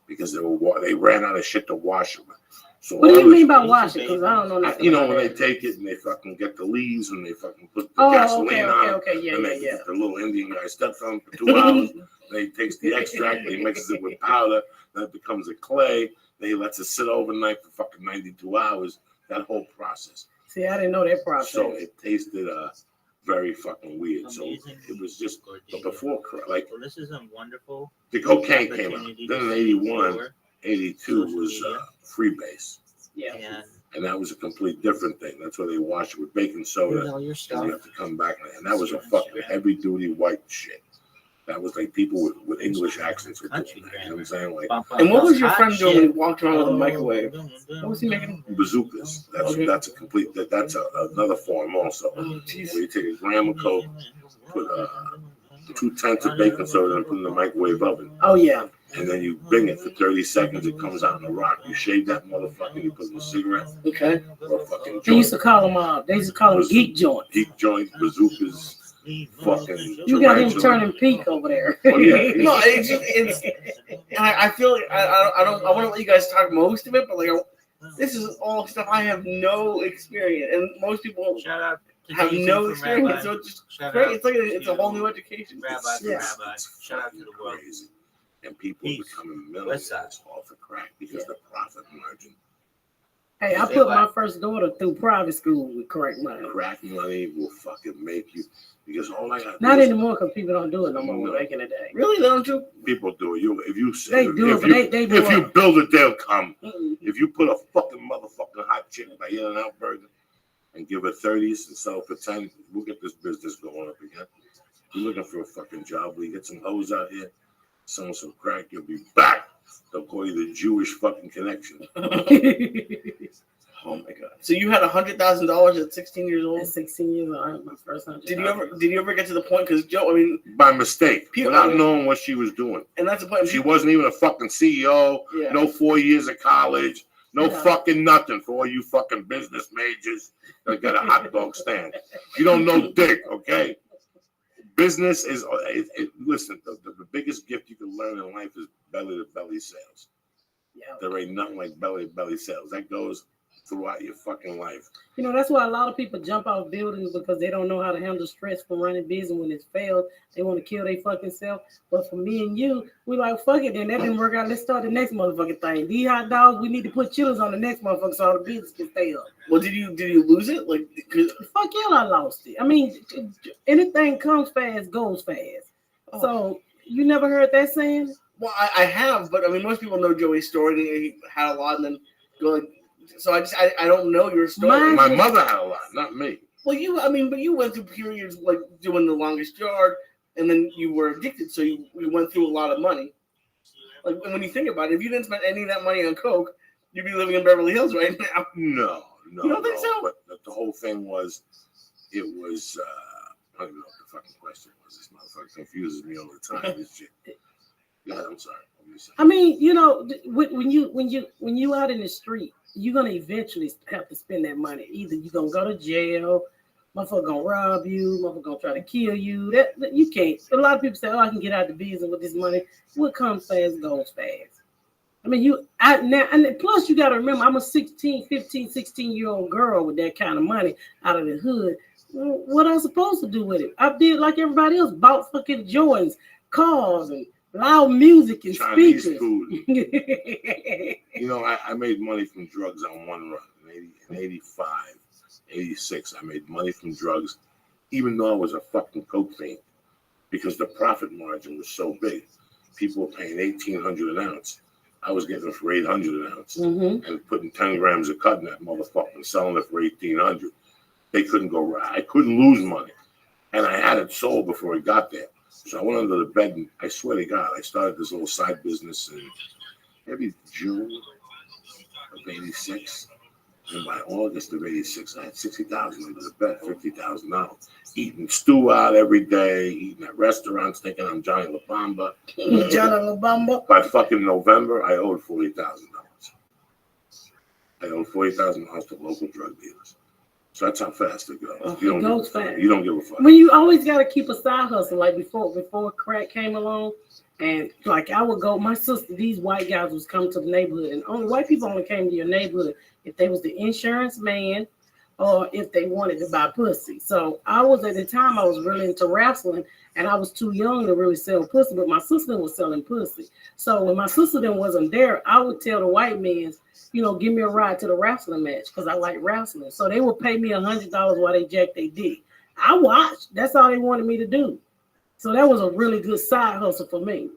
because they ran out of shit to wash it with. So what do you mean by wash it? Because I don't know nothing. You know, when they take it and they fucking get the leaves and they fucking put the gasoline on it, and they get the little Indian guy steps on for 2 hours. Then he takes the extract, he mixes it with powder, then it becomes a clay. Then he lets it sit overnight for fucking 92 hours. That whole process. See, I didn't know that process. So it tasted very fucking weird. So it was just before, like, well, this is a wonderful. The cocaine came out. Then in 81, 82 was freebase. Yeah. And that was a complete different thing. That's where they wash it with baking soda. Here's all your And stuff. you have to come back. And that was a fucking heavy duty white shit. That was like people with English accents were doing that. You know what I'm saying? Like And what was your Hot friend doing shit. when he walked around with a microwave? What was he making? bazookas. Okay. That's a complete. That's another form also. Oh, Where jeez. you take a gram of coke, put 2/10 of baking soda, and put it in the microwave oven. Oh yeah. And then you bring it for 30 seconds. It comes out in a rock. You shave that motherfucker. You put it in a cigarette Okay. or a fucking They used joint. to call them. They used to call them geek joints. Geek joints, bazookas, fucking. You got him tarantula. turning pink over there. Oh, yeah. No, it's and I feel like I want to let you guys talk most of it, but like this is all stuff I have no experience, and most people Shout out to have Jason no from experience, Rabbi. so it's just Shout great. out It's like it's a to whole new education. Rabbi from Yeah. Rabbi. Shout out to the world. Crazy. And people are Peace. becoming West side. millionaires off of crack because the profit margin. Hey, I put my first daughter through private school with crack money. Crack money will fucking make you, because all I got Not anymore because people don't do it no more No. back in the day. Really, don't you? people do it. If you They do it, if but you, they do if you it. build it, they'll come. Mm-mm. If you put a fucking motherfucking hot chicken by In-N-Out Burger and give it 30s and sell it for 10, we'll get this business going up again. You're looking for a fucking job. We get some hoes out here, selling some crack, you'll be back. They'll call you the Jewish fucking connection. Oh my god! So you had $100,000 at 16 years old? At 16 years old, I had my first $100,000. Did you ever get to the point? Because Joe, I mean, By mistake, People- without knowing what she was doing. and that's the point. She wasn't even a fucking CEO, Yeah. no 4 years of college, no Yeah. fucking nothing for all you fucking business majors that got a hot dog stand. You don't know dick, okay? Business is, listen, the biggest gift you can learn in life is belly-to-belly sales. Yeah. There ain't nothing like belly-to-belly sales. That goes throughout your fucking life. You know, that's why a lot of people jump off buildings because they don't know how to handle stress from running business when it's failed. They want to kill their fucking self. But for me and you, we like, fuck it, then that didn't work out. Let's start the next motherfucking thing. These hot dogs, we need to put chillers on the next motherfucker so all the business can stay up. Well, did you lose it? Like, 'cause- Fuck yeah, I lost it. I mean, anything comes fast, goes fast. Oh. So you never heard that saying? well, I have, but I mean, most people know Joey's story. And he had a lot, and then going. So I don't know your story. Mine- My mother had a lot, not me. Well, but you went through periods like doing the longest yard, and then you were addicted, so you went through a lot of money. Like when you think about it, if you didn't spend any of that money on coke, you'd be living in Beverly Hills right now. No. You don't think so? But the whole thing was, it was, I don't even know what the fucking question was. This motherfucker confuses me all the time. This shit. Yeah, I'm sorry. What were you saying? I mean, you know, when you out in the street, you're gonna eventually have to spend that money. Either you're gonna go to jail, motherfucker gonna rob you, motherfucker gonna try to kill you. That you can't. A lot of people say, "Oh, I can get out of the business with this money." What comes fast goes fast. I mean, and plus you got to remember, I'm a 16-year-old girl with that kind of money out of the hood. What I supposed to do with it? I did like everybody else, bought fucking joints, cars, and loud music and Chinese speakers. food. You know, I made money from drugs on one run. In 85, 86, I made money from drugs, even though I was a fucking coke fiend, because the profit margin was so big. People were paying $1,800 an ounce. I was getting it for $800 an ounce, Mm-hmm. and putting 10 grams of cut in that motherfucker and selling it for $1,800. They couldn't go right. I couldn't lose money, and I had it sold before it got there. So I went under the bed, and I swear to God, I started this little side business in maybe June of '86. And by August of '86, I had $60,000 under the bed, $50,000. Eating stew out every day, eating at restaurants, thinking I'm Johnny La Bamba. Johnny La Bamba. By fucking November, I owed $40,000. I owed $40,000 to local drug dealers. So that's how fast it goes. Oh, You don't it give a goes fuck. fast. You don't give a fuck. When you always got to keep a side hustle, like before crack came along, and like I would go, my sister, these white guys was coming to the neighborhood, and only white people only came to your neighborhood if they was the insurance man or if they wanted to buy pussy. So I was, at the time, I was really into wrestling, and I was too young to really sell pussy, but my sister was selling pussy. So when my sister then wasn't there, I would tell the white men, you know, give me a ride to the wrestling match because I like wrestling. So they would pay me $100 while they jacked their dick. I watched. That's all they wanted me to do. So that was a really good side hustle for me.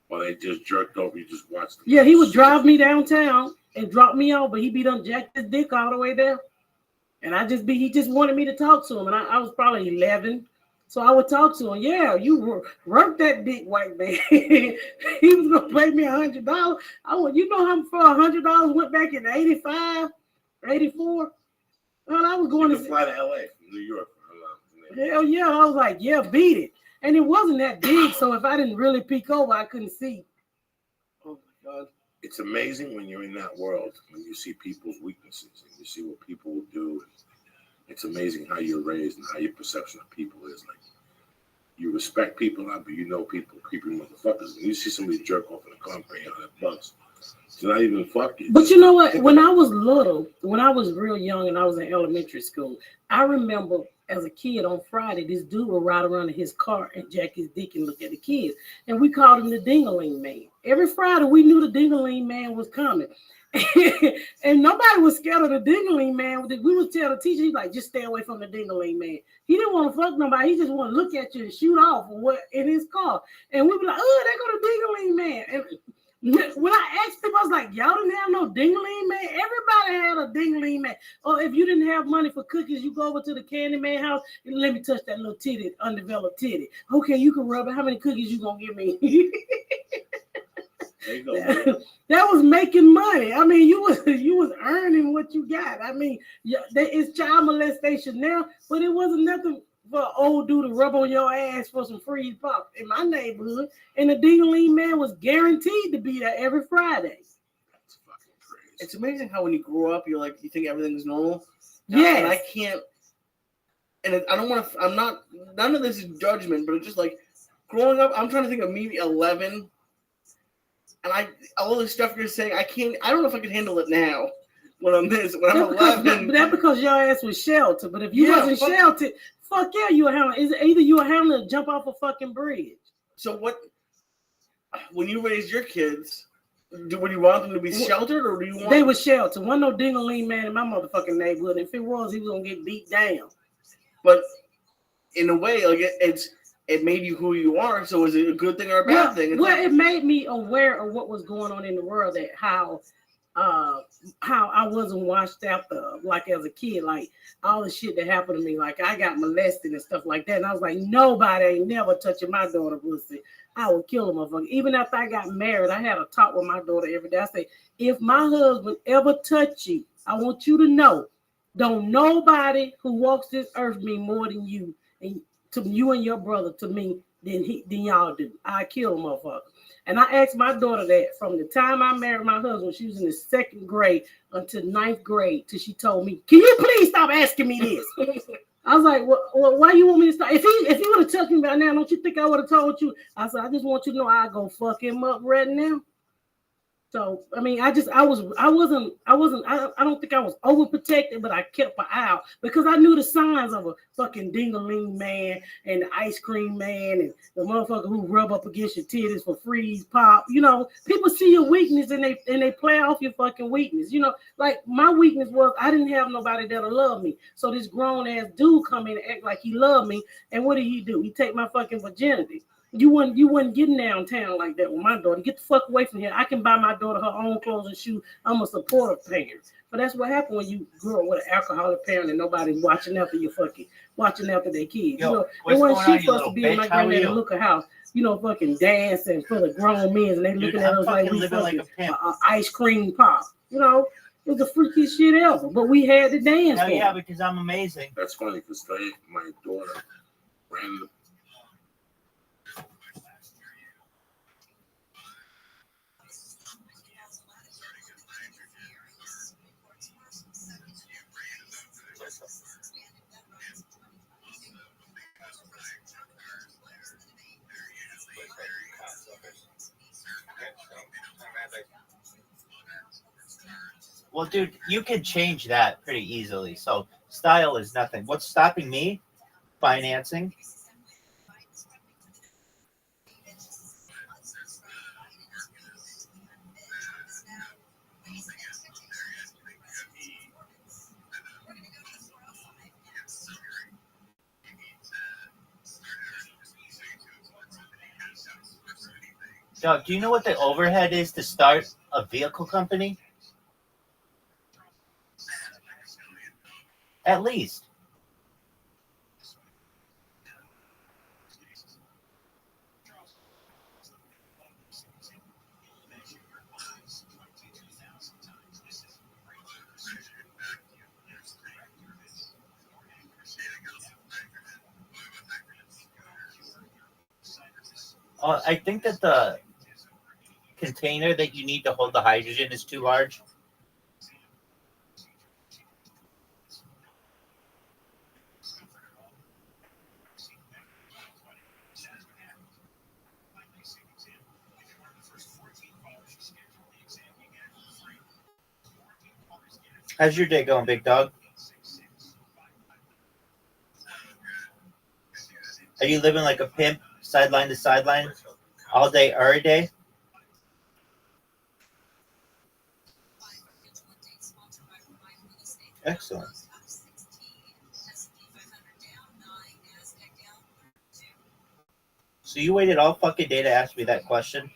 While they just jerked off, you just watched them. Yeah, he would drive me downtown, and drop me off, but he be done jacked his dick all the way there. And he just wanted me to talk to him. And I was probably 11. So I would talk to him. Yeah, you work that dick, white man. He was going to pay me $100. You know how for $100 went back in 85, 84? Well, I was going You to can fly to LA from New York. Hell yeah. I was like, yeah, beat it. And it wasn't that big. So if I didn't really peek over, I couldn't see. Oh my God. It's amazing when you're in that world, when you see people's weaknesses and you see what people will do. It's amazing how you're raised and how your perception of people is. Like, you respect people out, but you know people creepy motherfuckers. When you see somebody jerk off in a car paying $100, it's not even fucking. But you know what? When I was little, when I was real young and I was in elementary school, I remember as a kid on Friday, this dude would ride around in his car and jack his dick and look at the kids. And we called him the Ding-a-ling Man. Every Friday, we knew the Ding-a-ling Man was coming. And nobody was scared of the Ding-a-ling Man. We would tell the teacher, he's like, just stay away from the Ding-a-ling Man. He didn't want to fuck nobody. He just wanted to look at you and shoot off in his car. And we'd be like, oh, there go the Ding-a-ling Man. And when I asked people, I was like, y'all didn't have no Ding-a-ling Man? Everybody had a Ding-a-ling Man. Or if you didn't have money for cookies, you go over to the candy man house and let me touch that little titty, undeveloped titty. Okay, you can rub it. How many cookies you gonna give me? There you go. That was making money. I mean, you was earning what you got. I mean, it's child molestation now, but it wasn't nothing for an old dude to rub on your ass for some freeze pop in my neighborhood. And the Ding-a-ling Man was guaranteed to be there every Friday. That's fucking crazy. It's amazing how when you grow up, you think everything's normal. Yeah. And I can't. And I don't want to. I'm not. None of this is judgment, but it's just like growing up. I'm trying to think of me 11. And all this stuff you're saying, I don't know if I can handle it now when I'm 11. That's because your ass was sheltered. But if you wasn't sheltered, fuck yeah, you were handling. Either you were handling or jump off a fucking bridge. So when you raised your kids, would you want them to be sheltered or do you want? They were sheltered. Wasn't no Ding-a-ling Man in my motherfucking neighborhood. If it was, he was gonna get beat down. But in a way, like it made you who you are. So is it a good thing or a bad thing? It made me aware of what was going on in the world, that how I wasn't washed out like as a kid, like all the shit that happened to me, like I got molested and stuff like that. And I was like, nobody ain't never touching my daughter pussy. I would kill a motherfucker. Even after I got married, I had a talk with my daughter every day. I say, if my husband ever touch you, I want you to know, don't nobody who walks this earth mean more than you, and to you and your brother to me than y'all do. I kill a motherfucker. And I asked my daughter that from the time I married my husband, she was in the 2nd grade until 9th grade, till she told me, can you please stop asking me this? I was like, well, why you want me to stop? If he would have touched me by now, don't you think I would have told you? I said, I just want you to know I go fuck him up right now. So, I mean, I don't think I was overprotected, but I kept an eye out because I knew the signs of a fucking Ding-a-ling Man and the ice cream man and the motherfucker who rub up against your titties for freeze pop. You know, people see your weakness and they play off your fucking weakness. You know, like my weakness was I didn't have nobody that'll love me. So this grown ass dude come in and act like he loved me. And what did he do? He take my fucking virginity. You wouldn't get downtown like that with my daughter. Get the fuck away from here. I can buy my daughter her own clothes and shoes. I'm a supportive parent. But that's what happened when you grew up with an alcoholic parent and nobody's watching after their kids. Yo, you know, what's it wasn't going on, she you supposed to little be in my bitch? How are granddaddy you? Looker house, you know, fucking dancing for the grown men and they looking at I'm us like fucking we living like fucking a pimp. ice cream pop. You know, it was the freakiest shit ever. But we had to dance. Hell for yeah, it. because I'm amazing. That's funny because my daughter ran the. Well, dude, you can change that pretty easily. So style is nothing. What's stopping me? Financing. Doug, do you know what the overhead is to start a vehicle company? At least. I think that the container that you need to hold the hydrogen is too large. How's your day going, big dog? Are you living like a pimp, sideline to sideline, all day, every day? Excellent. So you waited all fucking day to ask me that question?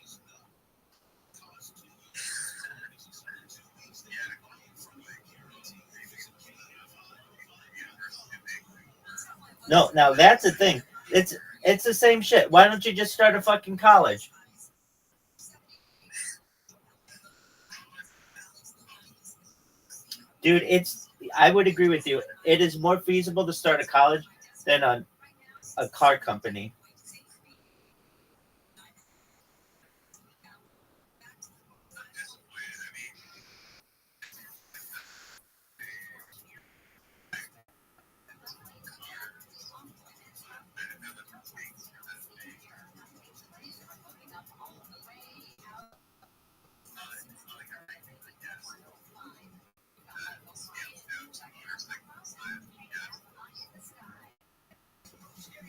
No, now that's the thing. It's the same shit. Why don't you just start a fucking college? Dude, I would agree with you. It is more feasible to start a college than a car company.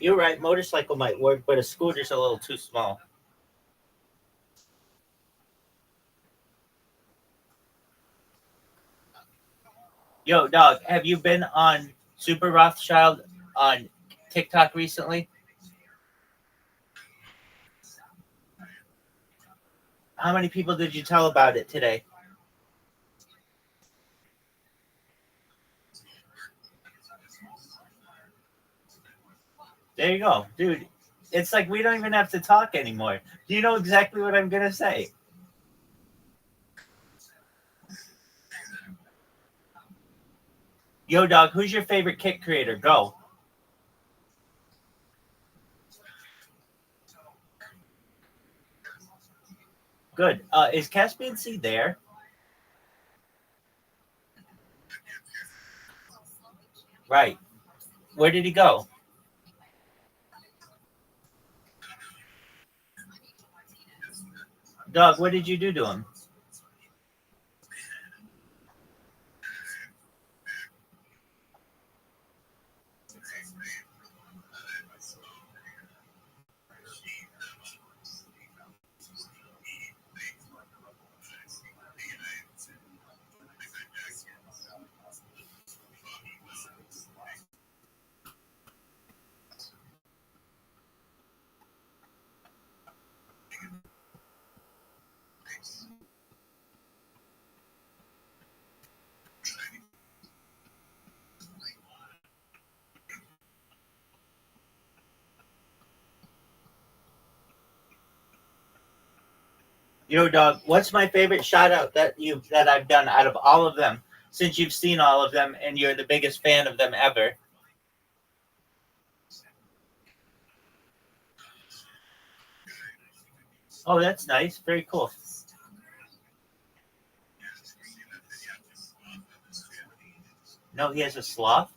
You're right. Motorcycle might work, but a scooter's a little too small. Yo, dog, have you been on Super Rothschild on TikTok recently? How many people did you tell about it today? There you go, dude. It's like we don't even have to talk anymore. You know exactly what I'm going to say. Yo, dog, who's your favorite kick creator? Go. Good. Is Caspian Sea there? Right. Where did he go? Dog, what did you do to him? Yo, dog, what's my favorite shout out that I've done out of all of them, since you've seen all of them and you're the biggest fan of them ever? Oh, that's nice. Very cool. No, he has a sloth?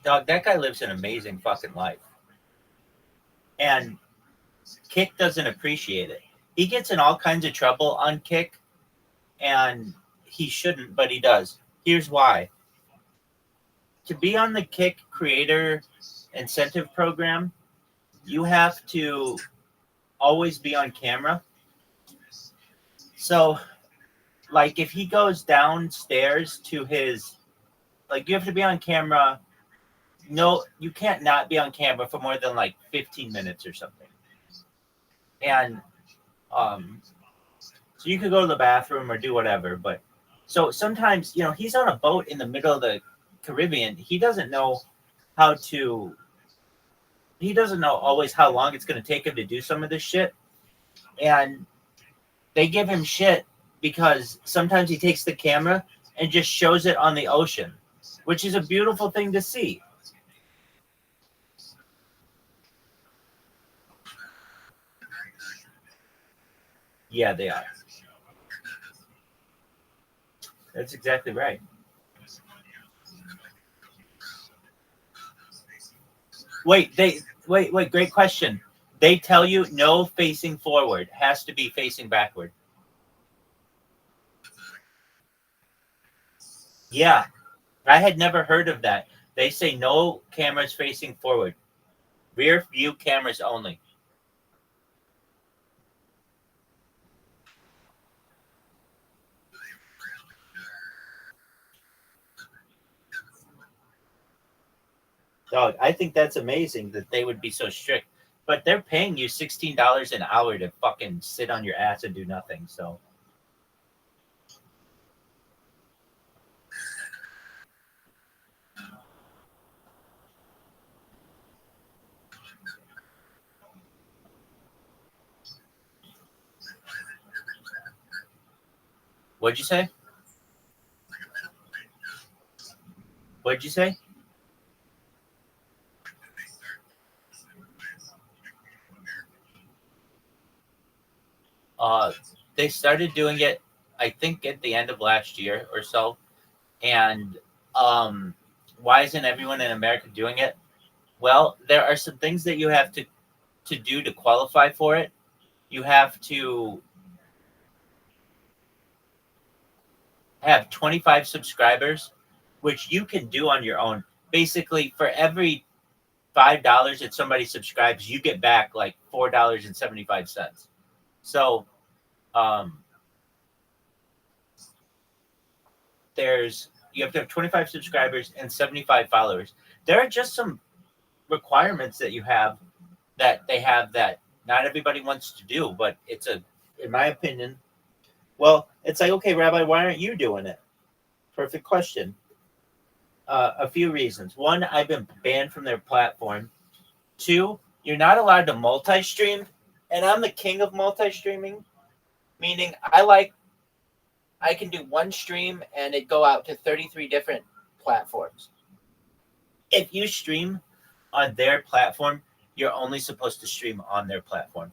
Dog, that guy lives an amazing fucking life. And Kick doesn't appreciate it. He gets in all kinds of trouble on Kick, and he shouldn't, but he does. Here's why. To be on the Kick Creator Incentive Program, you have to always be on camera. So, like, if he goes downstairs to his like you have to be on camera. No, you can't not be on camera for more than like 15 minutes or something. And so you could go to the bathroom or do whatever. But so sometimes, you know, he's on a boat in the middle of the Caribbean. He doesn't know always how long it's going to take him to do some of this shit. And they give him shit because sometimes he takes the camera and just shows it on the ocean, which is a beautiful thing to see. Yeah, they are. That's exactly right. Wait, great question. They tell you no facing forward, has to be facing backward. Yeah, I had never heard of that. They say no cameras facing forward. Rear view cameras only. Dog, I think that's amazing that they would be so strict. But they're paying you $16 an hour to fucking sit on your ass and do nothing. So what'd you say? What'd you say? They started doing it, I think, at the end of last year or so. And why isn't everyone in America doing it? Well, there are some things that you have to do to qualify for it. You have to have 25 subscribers, which you can do on your own. Basically, for every $5 that somebody subscribes, you get back like $4.75. So you have to have 25 subscribers and 75 followers. There are just some requirements that you have that they have that not everybody wants to do, but in my opinion, well, it's like, okay, Rabbi, why aren't you doing it? Perfect question. A few reasons. One, I've been banned from their platform. Two, you're not allowed to multi-stream, and I'm the king of multi-streaming, meaning I can do one stream and it go out to 33 different platforms. If you stream on their platform, you're only supposed to stream on their platform.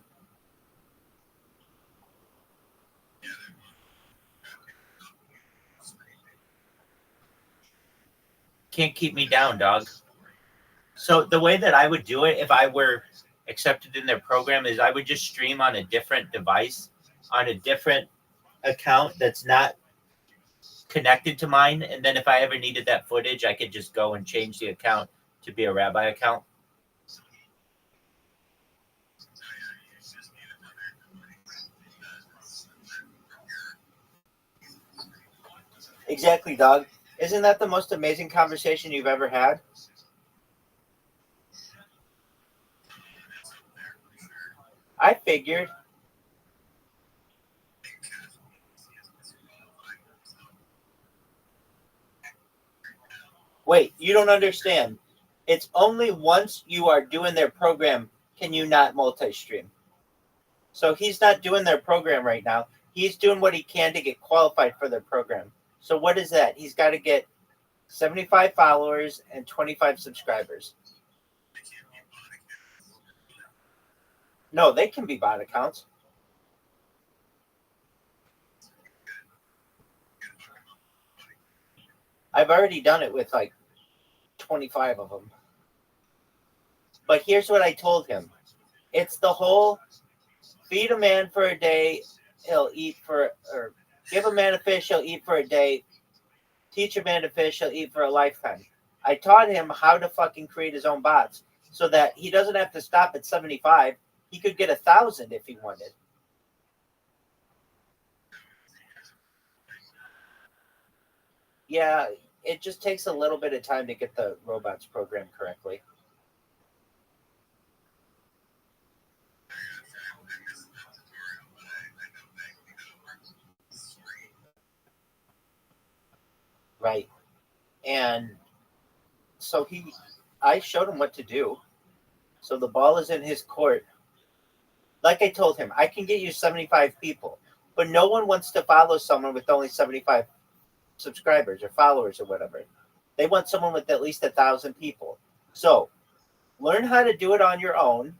Can't keep me down, dog. So the way that I would do it if I were accepted in their program is I would just stream on a different device, on a different account that's not connected to mine. And then if I ever needed that footage, I could just go and change the account to be a Rabbi account. Exactly, dog. Isn't that the most amazing conversation you've ever had? I figured. Wait, you don't understand. It's only once you are doing their program can you not multi-stream. So he's not doing their program right now. He's doing what he can to get qualified for their program. So what is that? He's got to get 75 followers and 25 subscribers. No, they can be bot accounts. I've already done it with like 25 of them. But here's what I told him. It's the whole feed a man for a day, he'll eat for, or give a man a fish, he'll eat for a day. Teach a man to fish, he'll eat for a lifetime. I taught him how to fucking create his own bots so that he doesn't have to stop at 75. He could get 1,000 if he wanted. Yeah, it just takes a little bit of time to get the robots programmed correctly. Right. And so I showed him what to do. So the ball is in his court. Like I told him, I can get you 75 people, but no one wants to follow someone with only 75 subscribers or followers or whatever. They want someone with at least 1,000 people. So learn how to do it on your own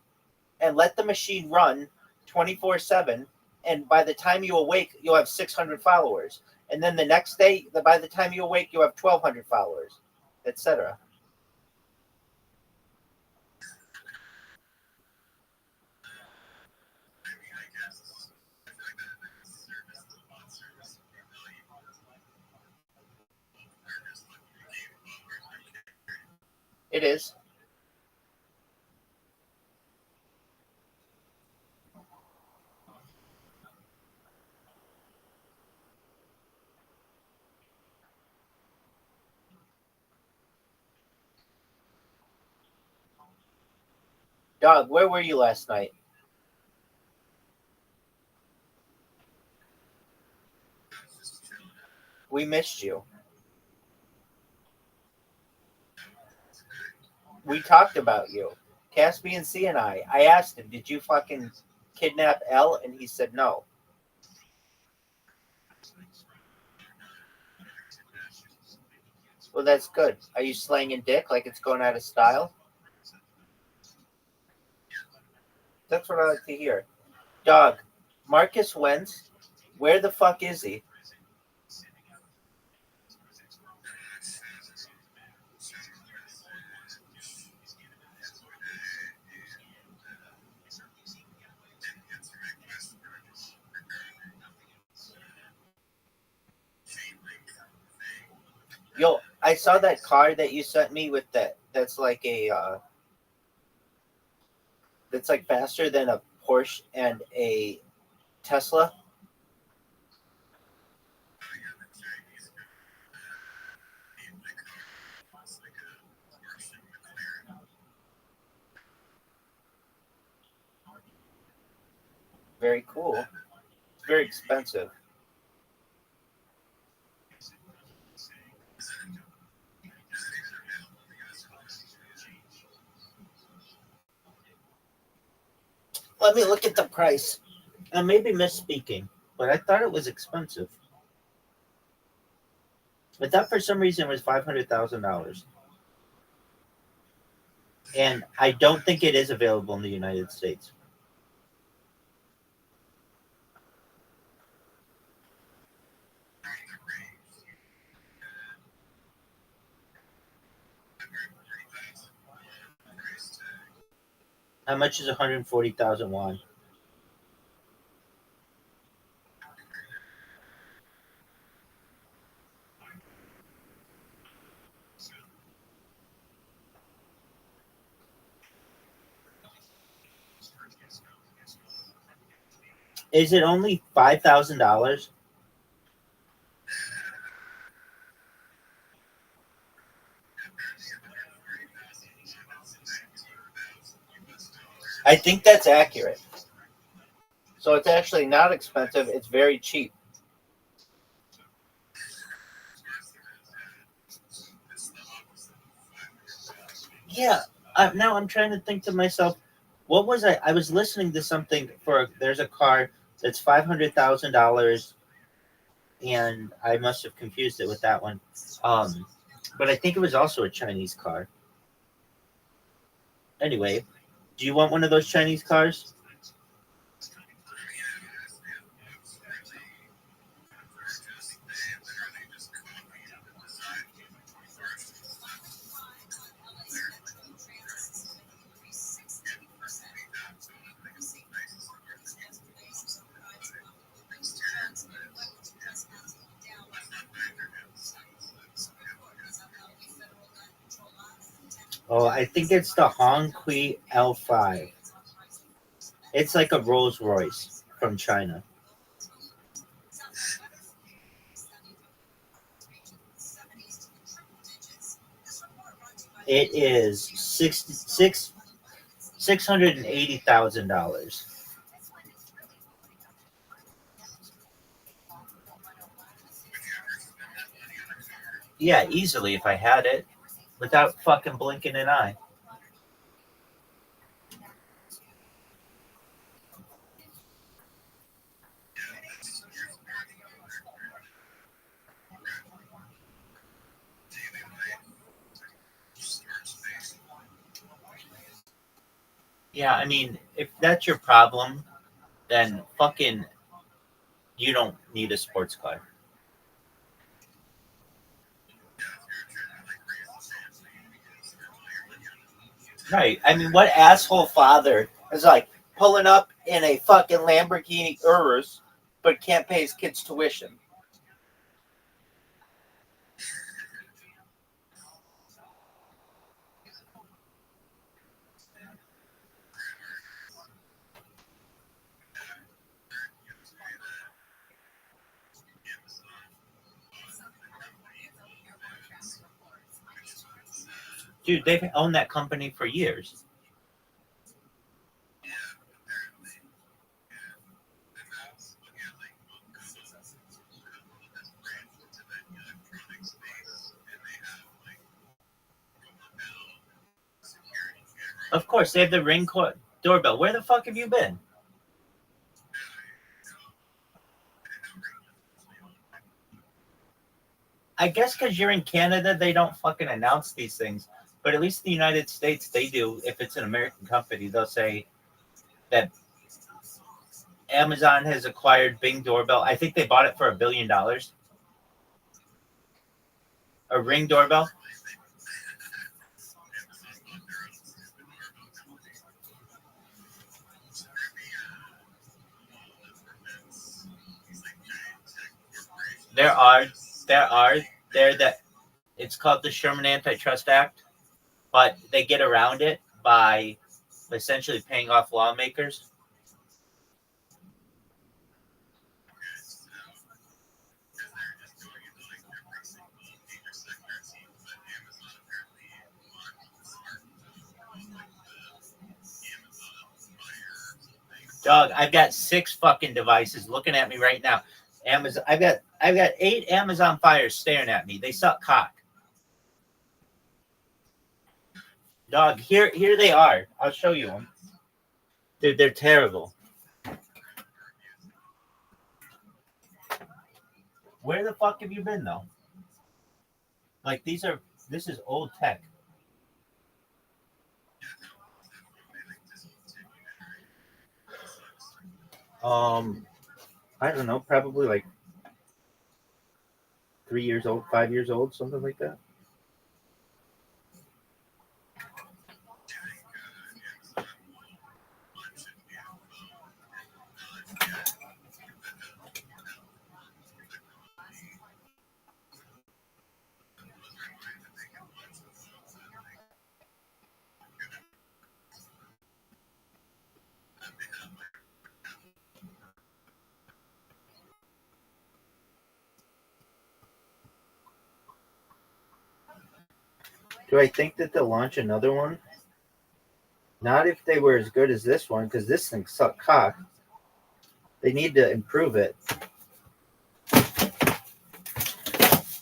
and let the machine run 24/7. And by the time you awake, you'll have 600 followers. And then the next day, by the time you awake, you have 1,200 followers, etc. It is. Dog, where were you last night? We missed you. We talked about you. Caspian C and I asked him, did you fucking kidnap Elle? And he said no. Well, that's good. Are you slanging dick like it's going out of style? That's what I like to hear. Dog, Marcus Wentz, where the fuck is he? Yo, I saw that car that you sent me with that. That's like that's like faster than a Porsche and a Tesla. Very cool. It's very expensive. Let me look at the price. I may be misspeaking, but I thought it was expensive. I thought for some reason it was $500,000. And I don't think it is available in the United States. How much is 140,000 won? Is it only $5,000? I think that's accurate. So it's actually not expensive. It's very cheap. Yeah. Now I'm trying to think to myself, what was I? I was listening to something there's a car that's $500,000, and I must have confused it with that one. But I think it was also a Chinese car. Anyway, do you want one of those Chinese cars? Oh, I think it's the Hongqi L5. It's like a Rolls Royce from China. It is $680,000. Yeah, easily if I had it, without fucking blinking an eye. Yeah, I mean, if that's your problem, then fucking you don't need a sports car. Right. I mean, what asshole father is like pulling up in a fucking Lamborghini Urus, but can't pay his kids' tuition? Dude, they've owned that company for years. Of course, they have the Ring doorbell. Where the fuck have you been? I guess because you're in Canada, they don't fucking announce these things. But at least in the United States, they do. If it's an American company, they'll say that Amazon has acquired Bing doorbell. I think they bought it for $1 billion. A Ring doorbell. There are that it's called the Sherman Antitrust Act, but they get around it by essentially paying off lawmakers. Dog, I've got 6 fucking devices looking at me right now. Amazon, I've got 8 Amazon Fires staring at me. They suck cock. Dog, here they are. I'll show you them. Dude, they're terrible. Where the fuck have you been though? Like this is old tech. I don't know, probably like 3 years old, 5 years old, something like that. Do I think that they'll launch another one? Not if they were as good as this one, because this thing sucked cock. They need to improve it.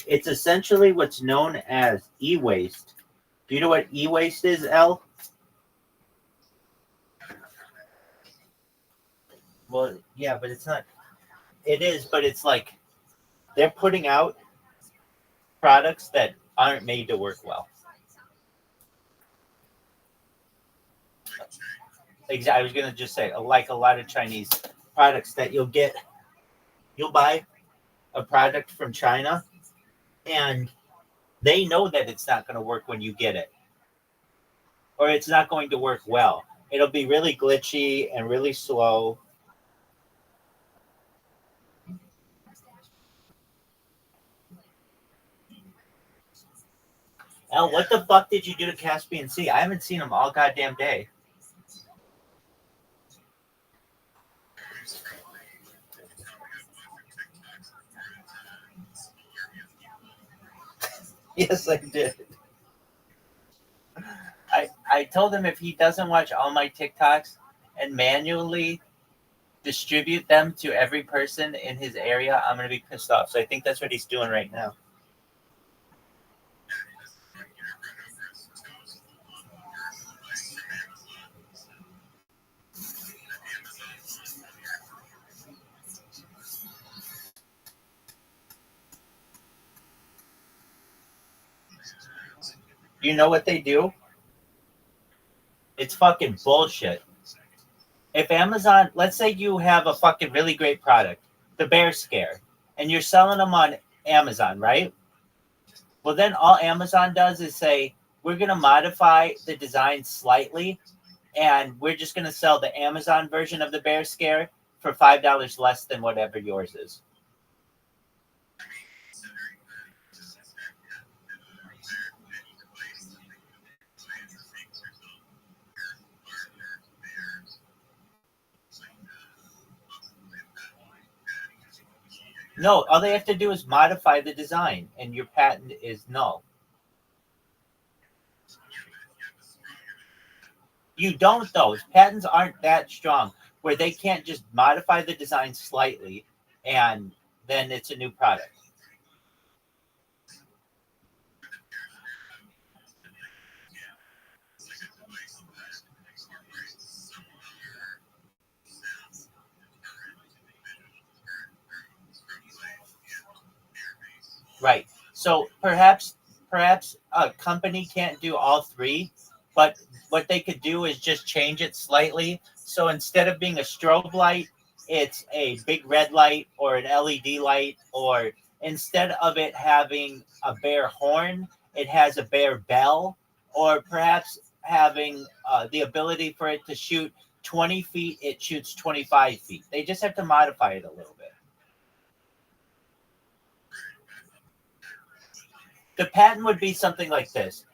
It's essentially what's known as e-waste. Do you know what e-waste is, L? Well, yeah, but it's not. It is, but it's like they're putting out products that aren't made to work well. I was gonna just say, like a lot of Chinese products that you'll buy a product from China, and they know that it's not going to work when you get it, or it's not going to work well. It'll be really glitchy and really slow. Al, what the fuck did you do to Caspian Sea? I haven't seen them all goddamn day. Yes, I did. I told him if he doesn't watch all my TikToks and manually distribute them to every person in his area, I'm going to be pissed off. So I think that's what he's doing right now. You know what they do? It's fucking bullshit. If Amazon, let's say you have a fucking really great product, the bear scare, and you're selling them on Amazon, right? Well, then all Amazon does is say, we're going to modify the design slightly, and we're just going to sell the Amazon version of the bear scare for $5 less than whatever yours is. No, all they have to do is modify the design, and your patent is null. You don't, though. Patents aren't that strong where they can't just modify the design slightly, and then it's a new product. Right. So perhaps a company can't do all three, but what they could do is just change it slightly. So instead of being a strobe light, it's a big red light or an LED light, or instead of it having a bear horn, it has a bear bell, or perhaps having the ability for it to shoot 20 feet, it shoots 25 feet. They just have to modify it a little bit. The patent would be something like this.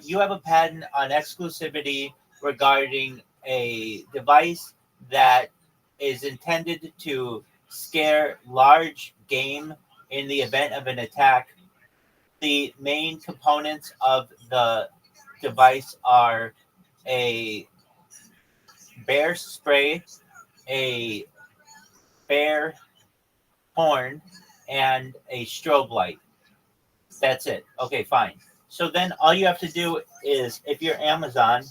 You have a patent on exclusivity regarding a device that is intended to scare large game in the event of an attack. The main components of the device are a bear spray, a bear horn, and a strobe light. That's it. Okay, fine. So then all you have to do is, if you're Amazon,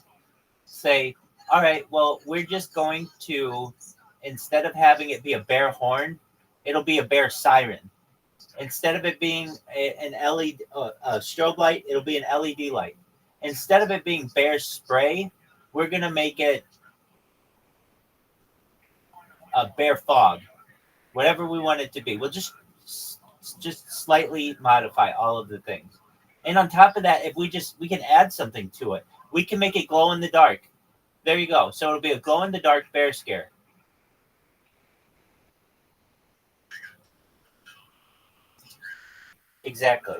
say, all right, well, we're just going to, instead of having it be a bear horn, it'll be a bear siren. Instead of it being an LED strobe light, it'll be an LED light. Instead of it being bear spray, we're going to make it a bear fog. Whatever we want it to be. We'll just slightly modify all of the things. And on top of that, if we can add something to it. We can make it glow in the dark. There you go. So it'll be a glow in the dark bear scare. Exactly.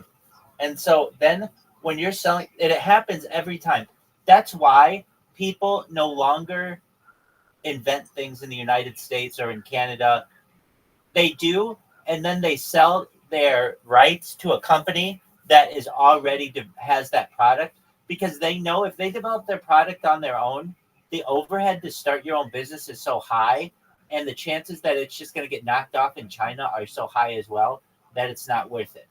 And so then when you're selling, and it happens every time. That's why people no longer invent things in the United States or in Canada. They do, and then they sell their rights to a company that is already has that product, because they know if they develop their product on their own, the overhead to start your own business is so high, and the chances that it's just going to get knocked off in China are so high as well, that it's not worth it.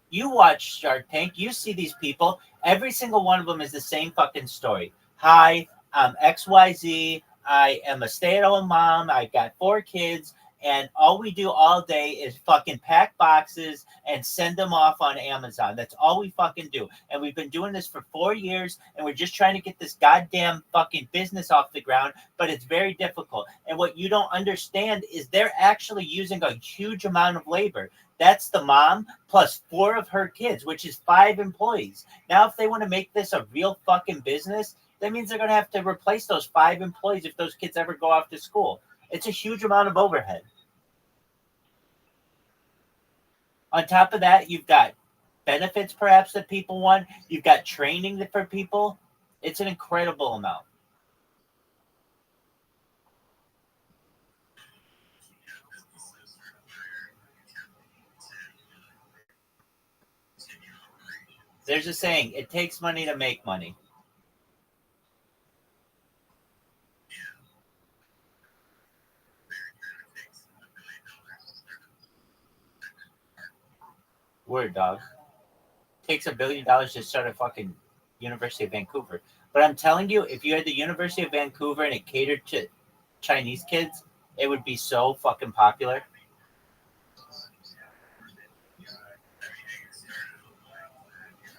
You watch Shark Tank, you see these people, every single one of them is the same fucking story. Hi, I'm XYZ, I am a stay-at-home mom, I got 4 kids, and all we do all day is fucking pack boxes and send them off on Amazon. That's all we fucking do. And we've been doing this for 4 years, and we're just trying to get this goddamn fucking business off the ground, but it's very difficult. And what you don't understand is they're actually using a huge amount of labor. That's the mom plus 4 of her kids, which is 5 employees. Now, if they want to make this a real fucking business, that means they're going to have to replace those 5 employees if those kids ever go off to school. It's a huge amount of overhead. On top of that, you've got benefits perhaps that people want. You've got training for people. It's an incredible amount. There's a saying, it takes money to make money. Word, dog. Takes $1 billion to start a fucking University of Vancouver. But I'm telling you, if you had the University of Vancouver and it catered to Chinese kids, it would be so fucking popular.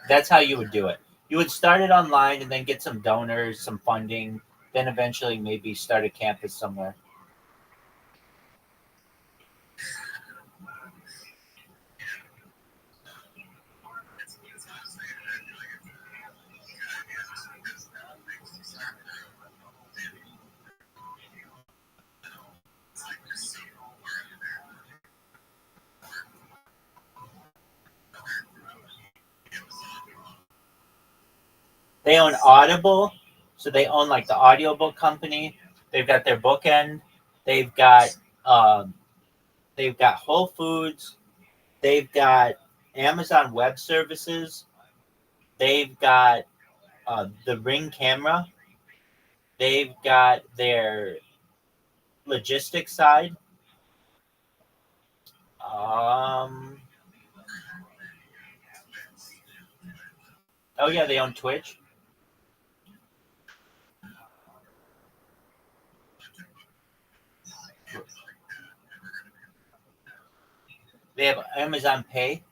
That's how you would do it. You would start it online and then get some donors, some funding, then eventually maybe start a campus somewhere. They own Audible, so they own like the audiobook company. They've got their bookend. They've got Whole Foods. They've got Amazon Web Services. They've got the Ring camera. They've got their logistics side. Oh yeah, they own Twitch. They have Amazon Pay.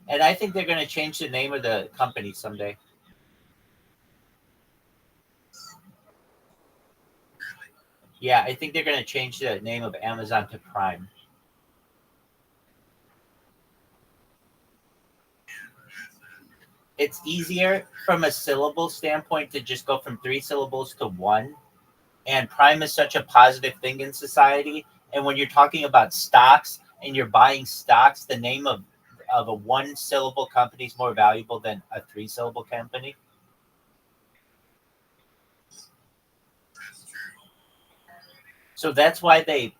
And I think they're going to change the name of the company someday. Yeah, I think they're going to change the name of Amazon to Prime. It's easier from a syllable standpoint to just go from 3 syllables to 1. And Prime is such a positive thing in society. And when you're talking about stocks and you're buying stocks, the name of a 1-syllable company is more valuable than a 3-syllable company. So that's why they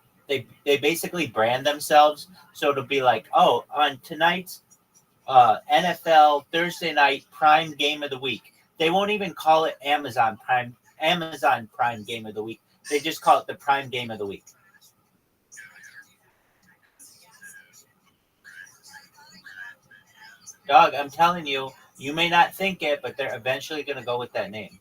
basically brand themselves. So it'll be like, oh, on tonight's NFL Thursday night Prime Game of the Week. They won't even call it Amazon Prime Game of the Week. They just call it the Prime Game of the Week. Dog, I'm telling you, you may not think it, but they're eventually going to go with that name.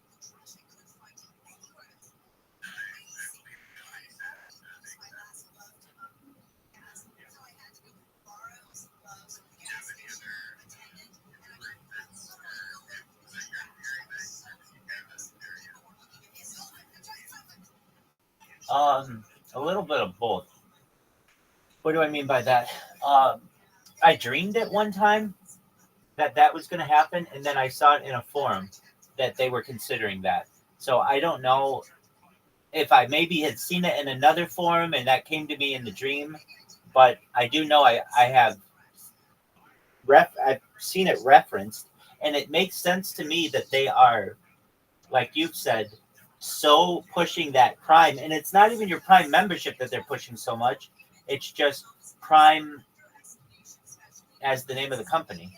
A little bit of both. What do I mean by that? I dreamed it one time that was going to happen, and then I saw it in a forum that they were considering that. So I don't know if I maybe had seen it in another forum and that came to me in the dream, but I do know I've seen it referenced, and it makes sense to me that they are, like you've said, so pushing that Prime, and it's not even your Prime membership that they're pushing so much. It's just Prime as the name of the company.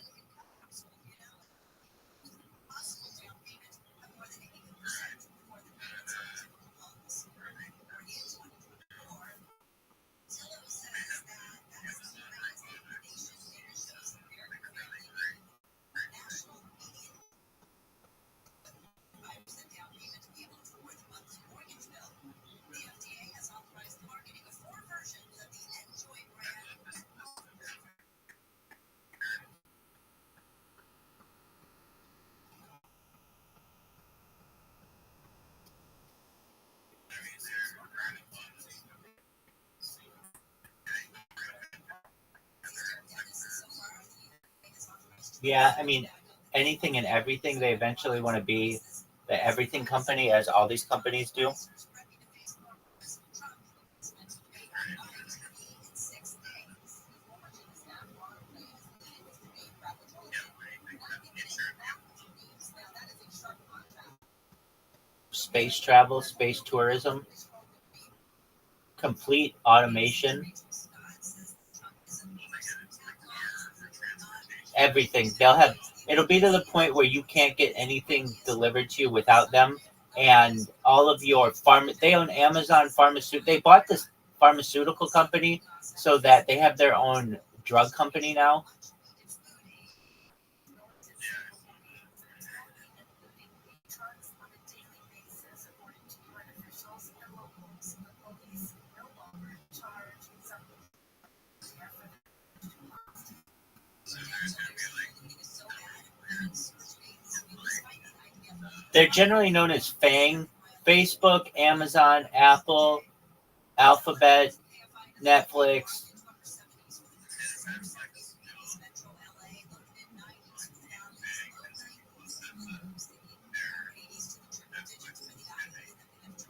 Yeah, I mean, anything and everything, they eventually want to be the everything company, as all these companies do. Space travel, space tourism, complete automation. everything. It'll be to the point where you can't get anything delivered to you without them. And all of your they own Amazon Pharmaceutical. They bought this pharmaceutical company so that they have their own drug company now. They're generally known as FANG: Facebook, Amazon, Apple, Alphabet, Netflix.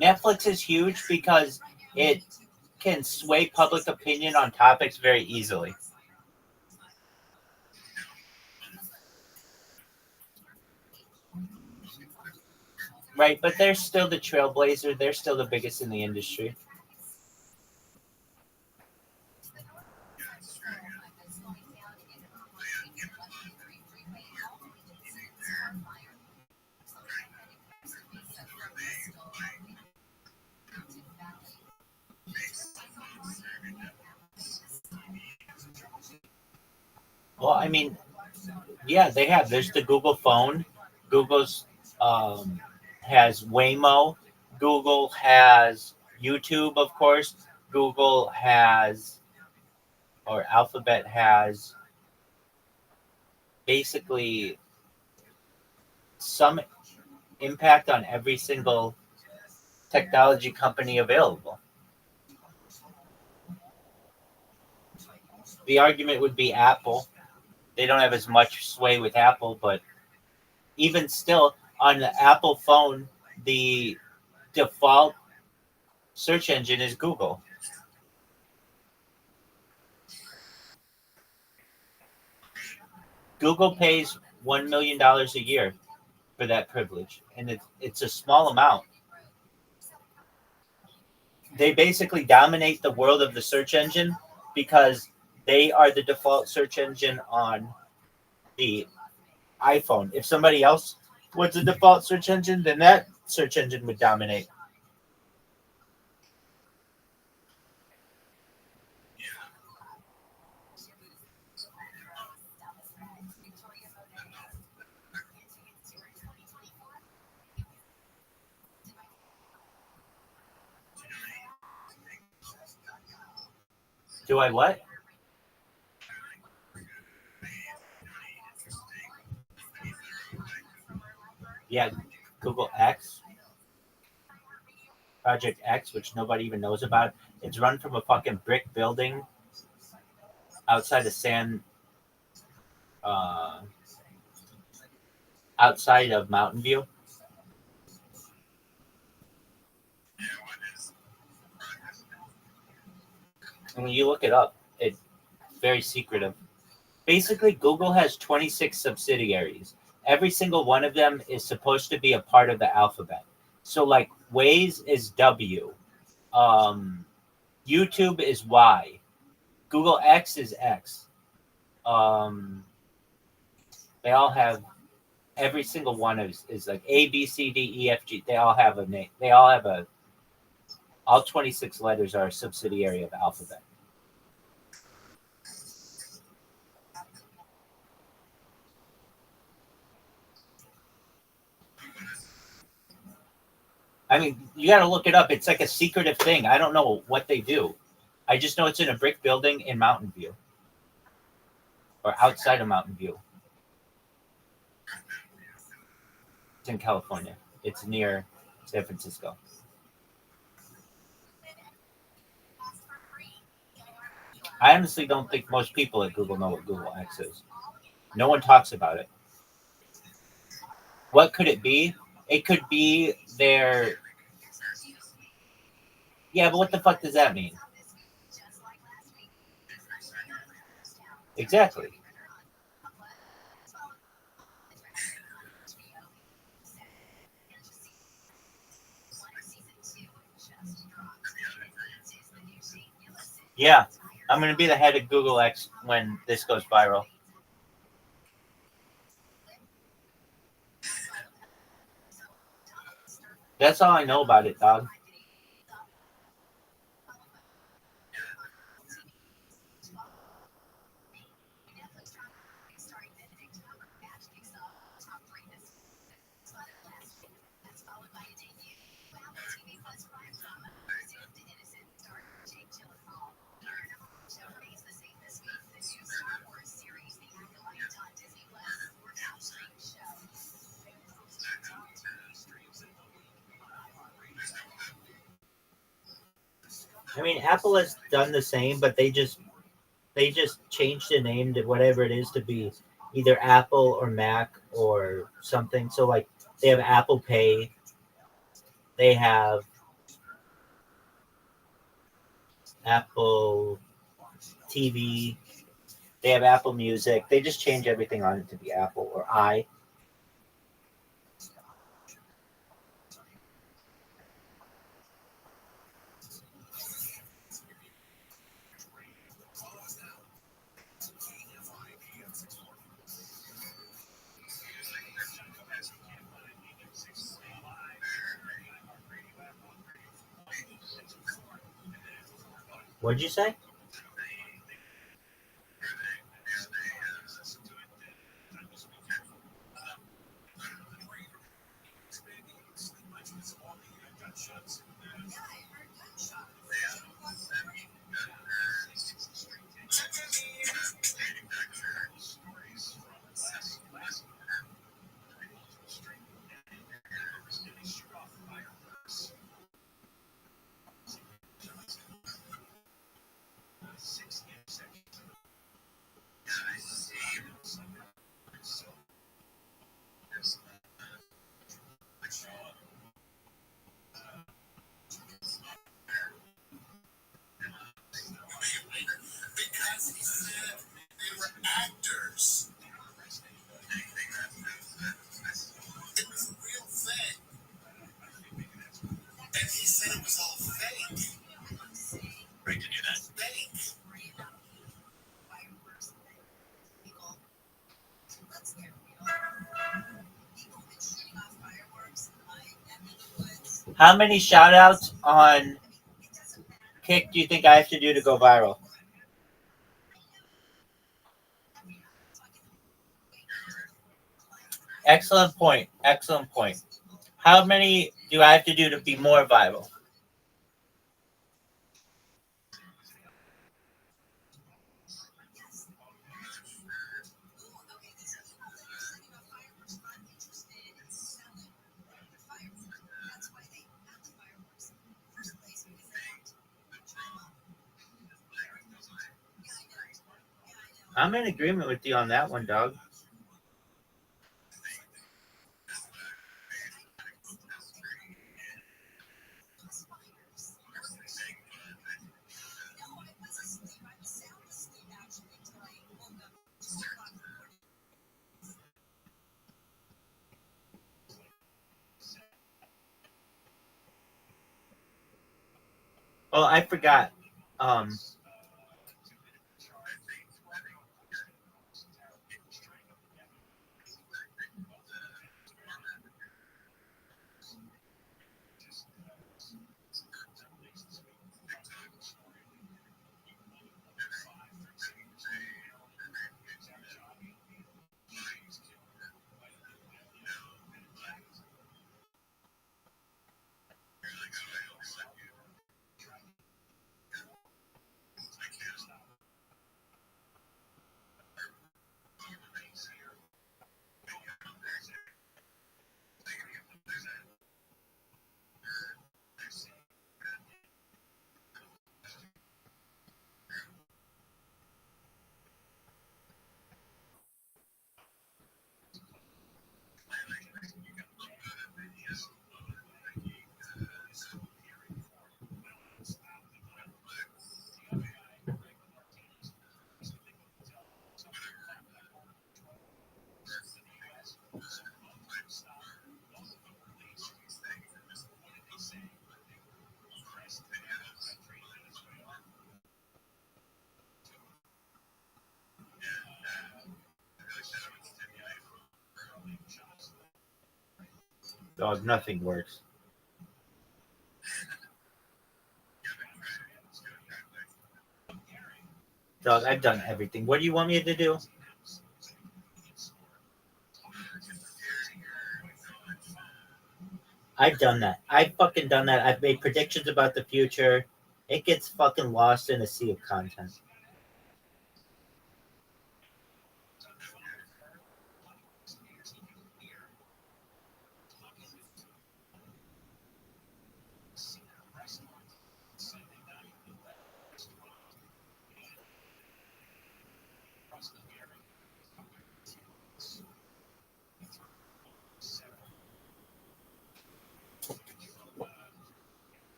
Netflix is huge because it can sway public opinion on topics very easily. Right, but they're still the trailblazer. They're still the biggest in the industry. Well, I mean, yeah, they have. There's the Google phone. Google's has Waymo. Google has YouTube, of course. Google has, or Alphabet has, basically some impact on every single technology company available. The argument would be Apple. They don't have as much sway with Apple, but even still, on the Apple phone, the default search engine is Google. Google pays $1 million a year for that privilege, and it's a small amount. They basically dominate the world of the search engine because they are the default search engine on the iPhone. If somebody else was the default search engine, then that search engine would dominate. Do I what? Yeah, Google X. Project X, which nobody even knows about. It's run from a fucking brick building outside of outside of Mountain View. And when you look it up, it's very secretive. Basically, Google has 26 subsidiaries. Every single one of them is supposed to be a part of the alphabet. So, like, Waze is W. YouTube is Y. Google X is X. They all have, every single one is like A, B, C, D, E, F, G. They all have a name. They all have all 26 letters are a subsidiary of Alphabet. I mean, you got to look it up. It's like a secretive thing. I don't know what they do. I just know it's in a brick building in Mountain View. Or outside of Mountain View. It's in California. It's near San Francisco. I honestly don't think most people at Google know what Google X is. No one talks about it. What could it be? It could be their... Yeah, but what the fuck does that mean? Exactly. Yeah, I'm going to be the head of Google X when this goes viral. That's all I know about it, dog. I mean, Apple has done the same, but they just changed the name to whatever it is to be either Apple or Mac or something. So like they have Apple Pay, they have Apple TV, they have Apple Music. They just change everything on it to be Apple or I. What'd you say? How many shout outs on Kick do you think I have to do to go viral? Excellent point. Excellent point. How many do I have to do to be more viral? I'm in agreement with you on that one, dog. Oh, I forgot. Um, dog, nothing works. Dog, I've done everything. What do you want me to do? I've done that. I've fucking done that. I've made predictions about the future. It gets fucking lost in a sea of content.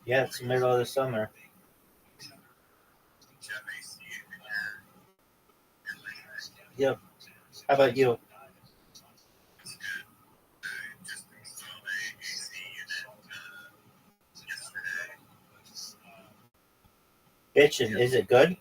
Yeah, it's the middle of the summer. Yep. How about you? Bitchin', is it good?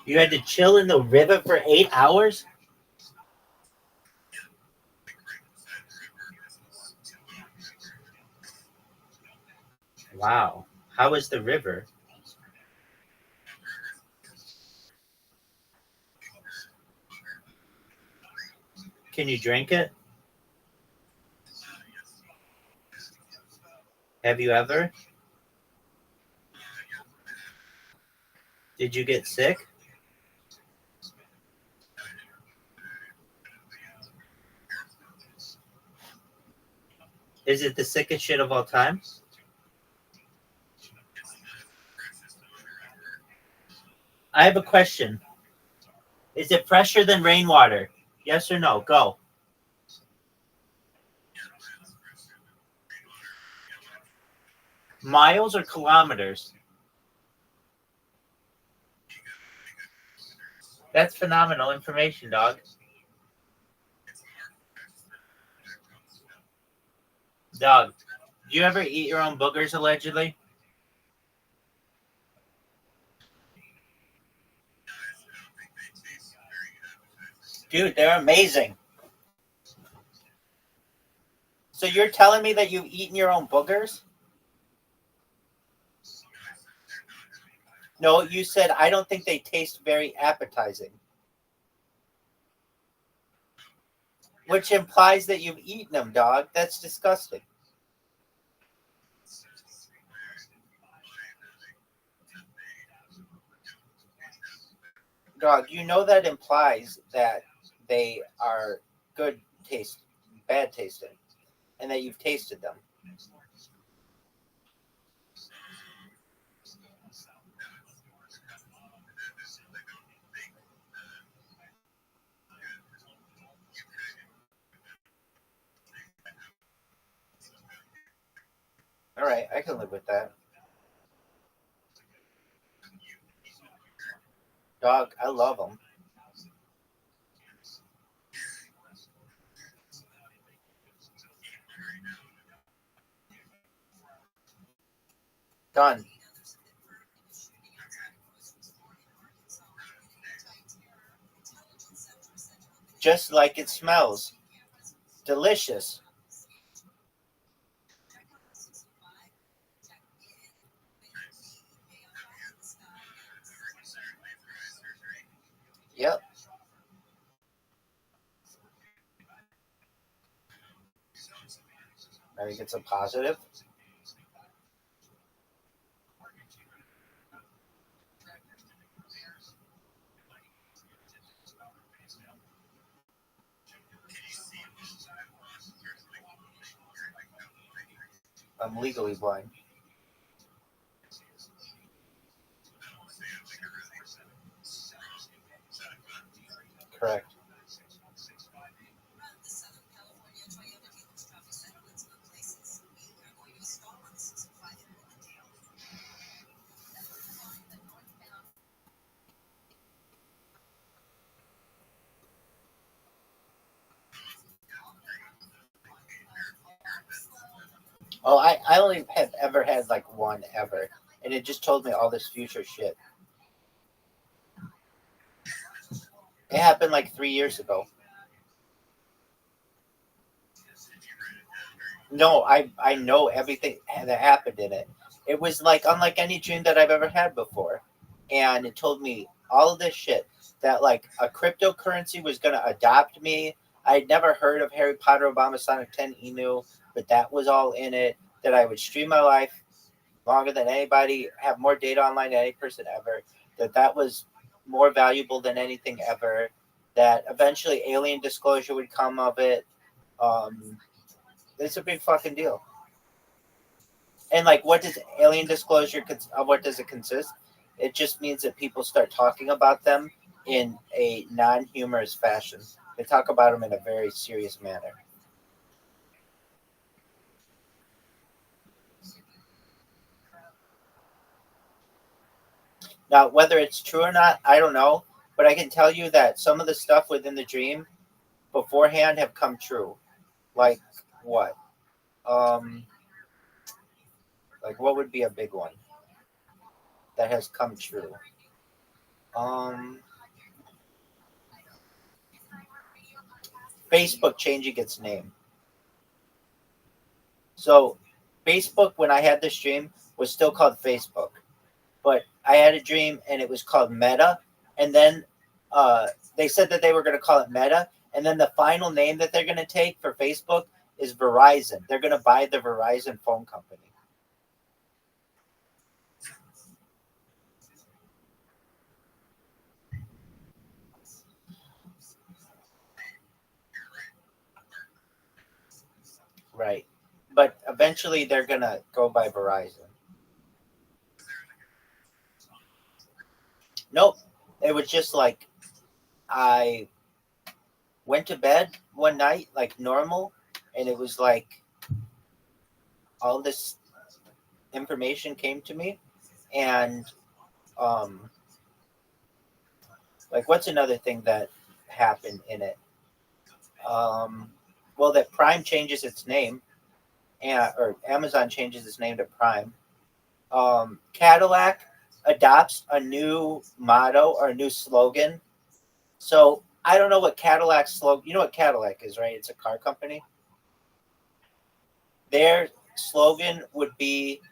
You had to chill in the river for 8 hours? Wow. How is the river? Can you drink it? Have you ever? Did you get sick? Is it the sickest shit of all time? I have a question. Is it fresher than rainwater? Yes or no? Go. Miles or kilometers? That's phenomenal information, dog. Dog, do you ever eat your own boogers, allegedly? Dude, they're amazing. So you're telling me that you've eaten your own boogers? No, you said I don't think they taste very appetizing. Which implies that you've eaten them, dog. That's disgusting. Dog, you know that implies that they are good taste, bad tasting, and that you've tasted them. All right, I can live with that. Dog, I love them. Done. Just like it smells. Delicious. Yep. I think it's a positive. I'm legally blind. Correct. Oh, I only have ever had like one ever, and it just told me all this future shit. It happened like 3 years ago. No, I know everything that happened in it. It was like unlike any dream that I've ever had before, and it told me all of this shit that like a cryptocurrency was gonna adopt me. I'd never heard of Harry Potter, Obama, Sonic 10, Inu, but that was all in it. That I would stream my life longer than anybody, have more data online than any person ever. That was more valuable than anything ever. That eventually alien disclosure would come of it. It's a big fucking deal. And like, what does alien disclosure? What does it consist? It just means that people start talking about them in a non-humorous fashion. They talk about them in a very serious manner. Now, whether it's true or not, I don't know. But I can tell you that some of the stuff within the dream beforehand have come true. Like what? Like what would be a big one that has come true? Facebook changing its name. So Facebook, when I had this dream, was still called Facebook. But I had a dream and it was called Meta. And then they said that they were going to call it Meta. And then the final name that they're going to take for Facebook is Verizon. They're going to buy the Verizon phone company. Right. But eventually they're going to go by Verizon. Nope. It was just like I went to bed one night like normal, and it was like all this information came to me, and like what's another thing that happened in it? Well, that Prime changes its name, or Amazon changes its name to Prime. Cadillac adopts a new motto or a new slogan. So I don't know what Cadillac's slogan. You know what Cadillac is, right? It's a car company. Their slogan would be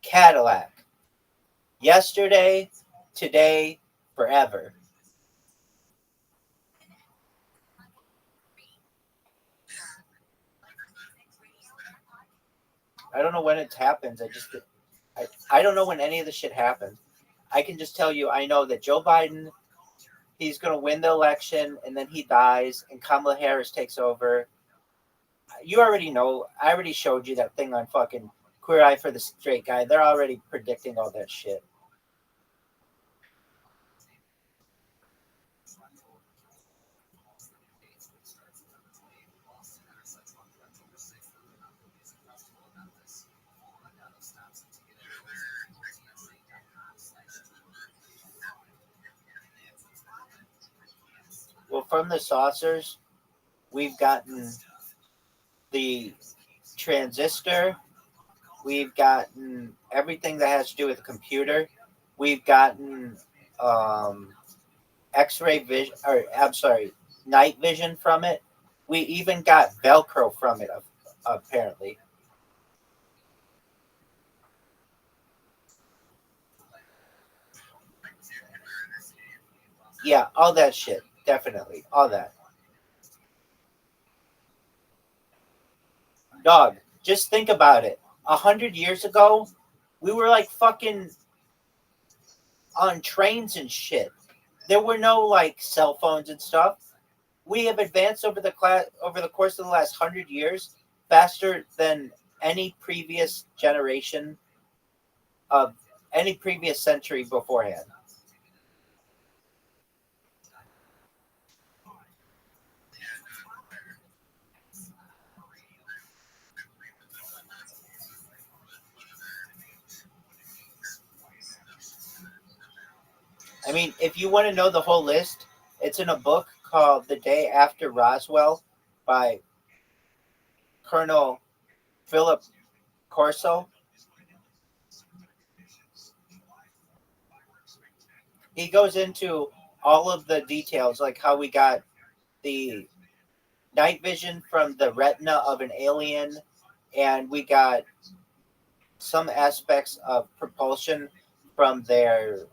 Cadillac. Yesterday, today, forever. I don't know when it happens. I don't know when any of this shit happens. I can just tell you, I know that Joe Biden, he's going to win the election, and then he dies, and Kamala Harris takes over. You already know. I already showed you that thing on fucking Queer Eye for the Straight Guy. They're already predicting all that shit. Well, from the saucers, we've gotten the transistor. We've gotten everything that has to do with the computer. We've gotten X-ray vision, or I'm sorry, night vision from it. We even got Velcro from it, apparently. Yeah, all that shit. Definitely. All that. Dog, just think about it. 100 years ago, we were like fucking on trains and shit. There were no like cell phones and stuff. We have advanced over the course of the last 100 years faster than any previous generation of any previous century beforehand. I mean, if you want to know the whole list, it's in a book called The Day After Roswell by Colonel Philip Corso. He goes into all of the details, like how we got the night vision from the retina of an alien, and we got some aspects of propulsion from their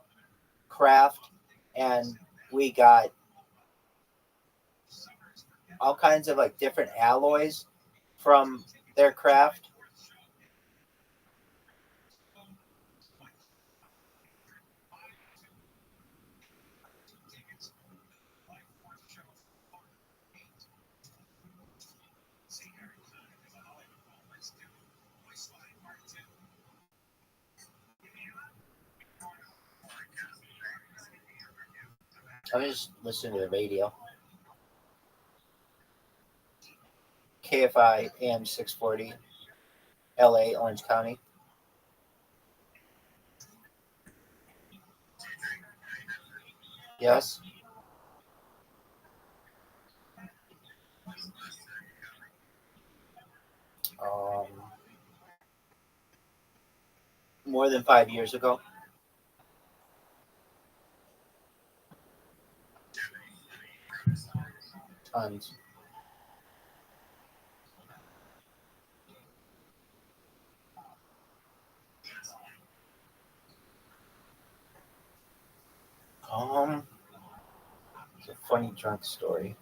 craft, and we got all kinds of like different alloys from their craft. I was just listening to the radio. KFI AM 640, LA, Orange County. Yes. More than 5 years ago. Tons. It's a funny drunk story.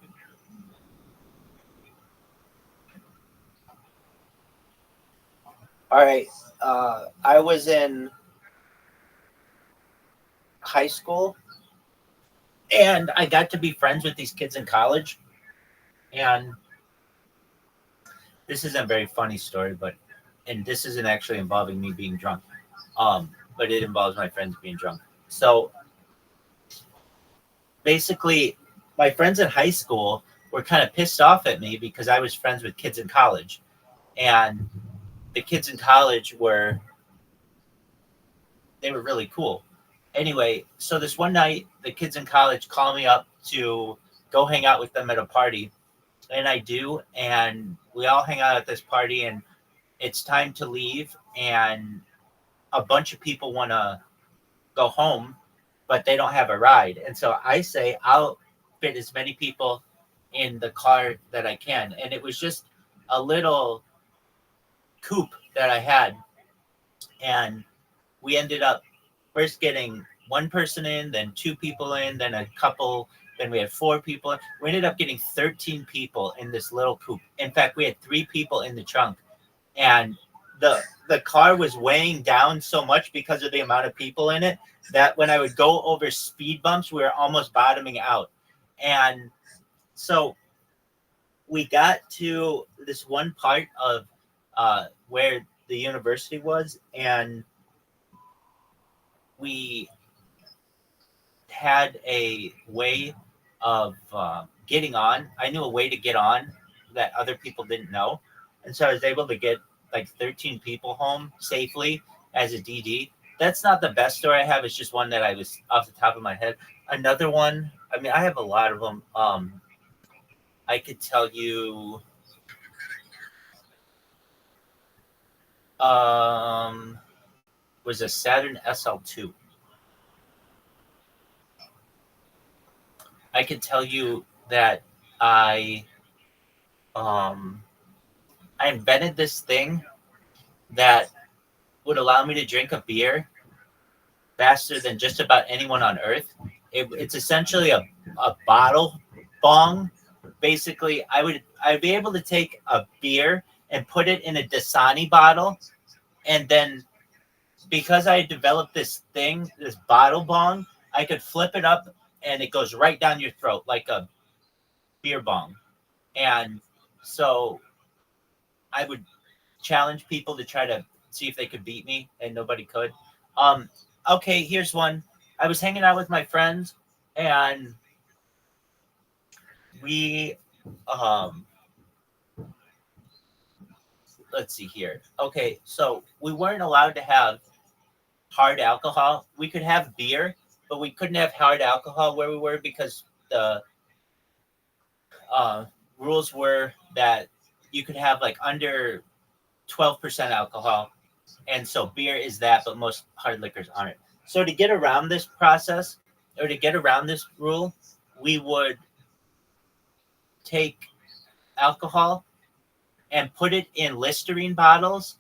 All right. I was in high school, and I got to be friends with these kids in college. And this isn't a very funny story, and this isn't actually involving me being drunk, but it involves my friends being drunk. So basically, my friends in high school were kind of pissed off at me because I was friends with kids in college, and the kids in college were really cool. Anyway, so this one night, the kids in college call me up to go hang out with them at a party, and I do, and we all hang out at this party, and it's time to leave, and a bunch of people want to go home, but they don't have a ride. And so I say, I'll fit as many people in the car that I can. And it was just a little coupe that I had. And we ended up first getting one person in, then two people in, then a couple, then we had 4 people. We ended up getting 13 people in this little coupe. In fact, we had 3 people in the trunk. And the car was weighing down so much because of the amount of people in it that when I would go over speed bumps, we were almost bottoming out. And so we got to this one part of where the university was, and we had a way of getting on. I knew a way to get on that other people didn't know. And so I was able to get like 13 people home safely as a DD. That's not the best story I have. It's just one that I was off the top of my head. Another one, I mean, I have a lot of them. I could tell you was a Saturn SL2. I could tell you that I invented this thing that would allow me to drink a beer faster than just about anyone on earth. It's essentially a bottle bong. Basically, I'd be able to take a beer and put it in a Dasani bottle, and then because I developed this thing, this bottle bong, I could flip it up and it goes right down your throat like a beer bong. And so I would challenge people to try to see if they could beat me, and nobody could. Okay, here's one. I was hanging out with my friends, and we let's see here. Okay, so we weren't allowed to have hard alcohol. We could have beer, but we couldn't have hard alcohol where we were because the rules were that you could have like under 12% alcohol. And so beer is that, but most hard liquors aren't. So to get around this process, or to get around this rule, we would take alcohol and put it in Listerine bottles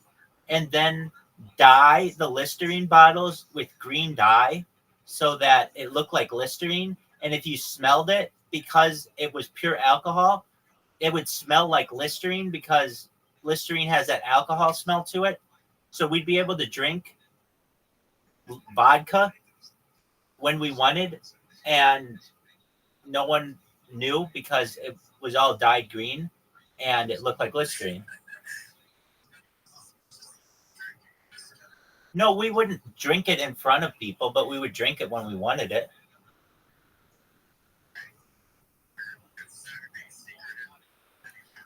and then dye the Listerine bottles with green dye so that it looked like Listerine. And if you smelled it, because it was pure alcohol, it would smell like Listerine because Listerine has that alcohol smell to it. So we'd be able to drink vodka when we wanted, and no one knew because it was all dyed green and it looked like Listerine. No, we wouldn't drink it in front of people, but we would drink it when we wanted it.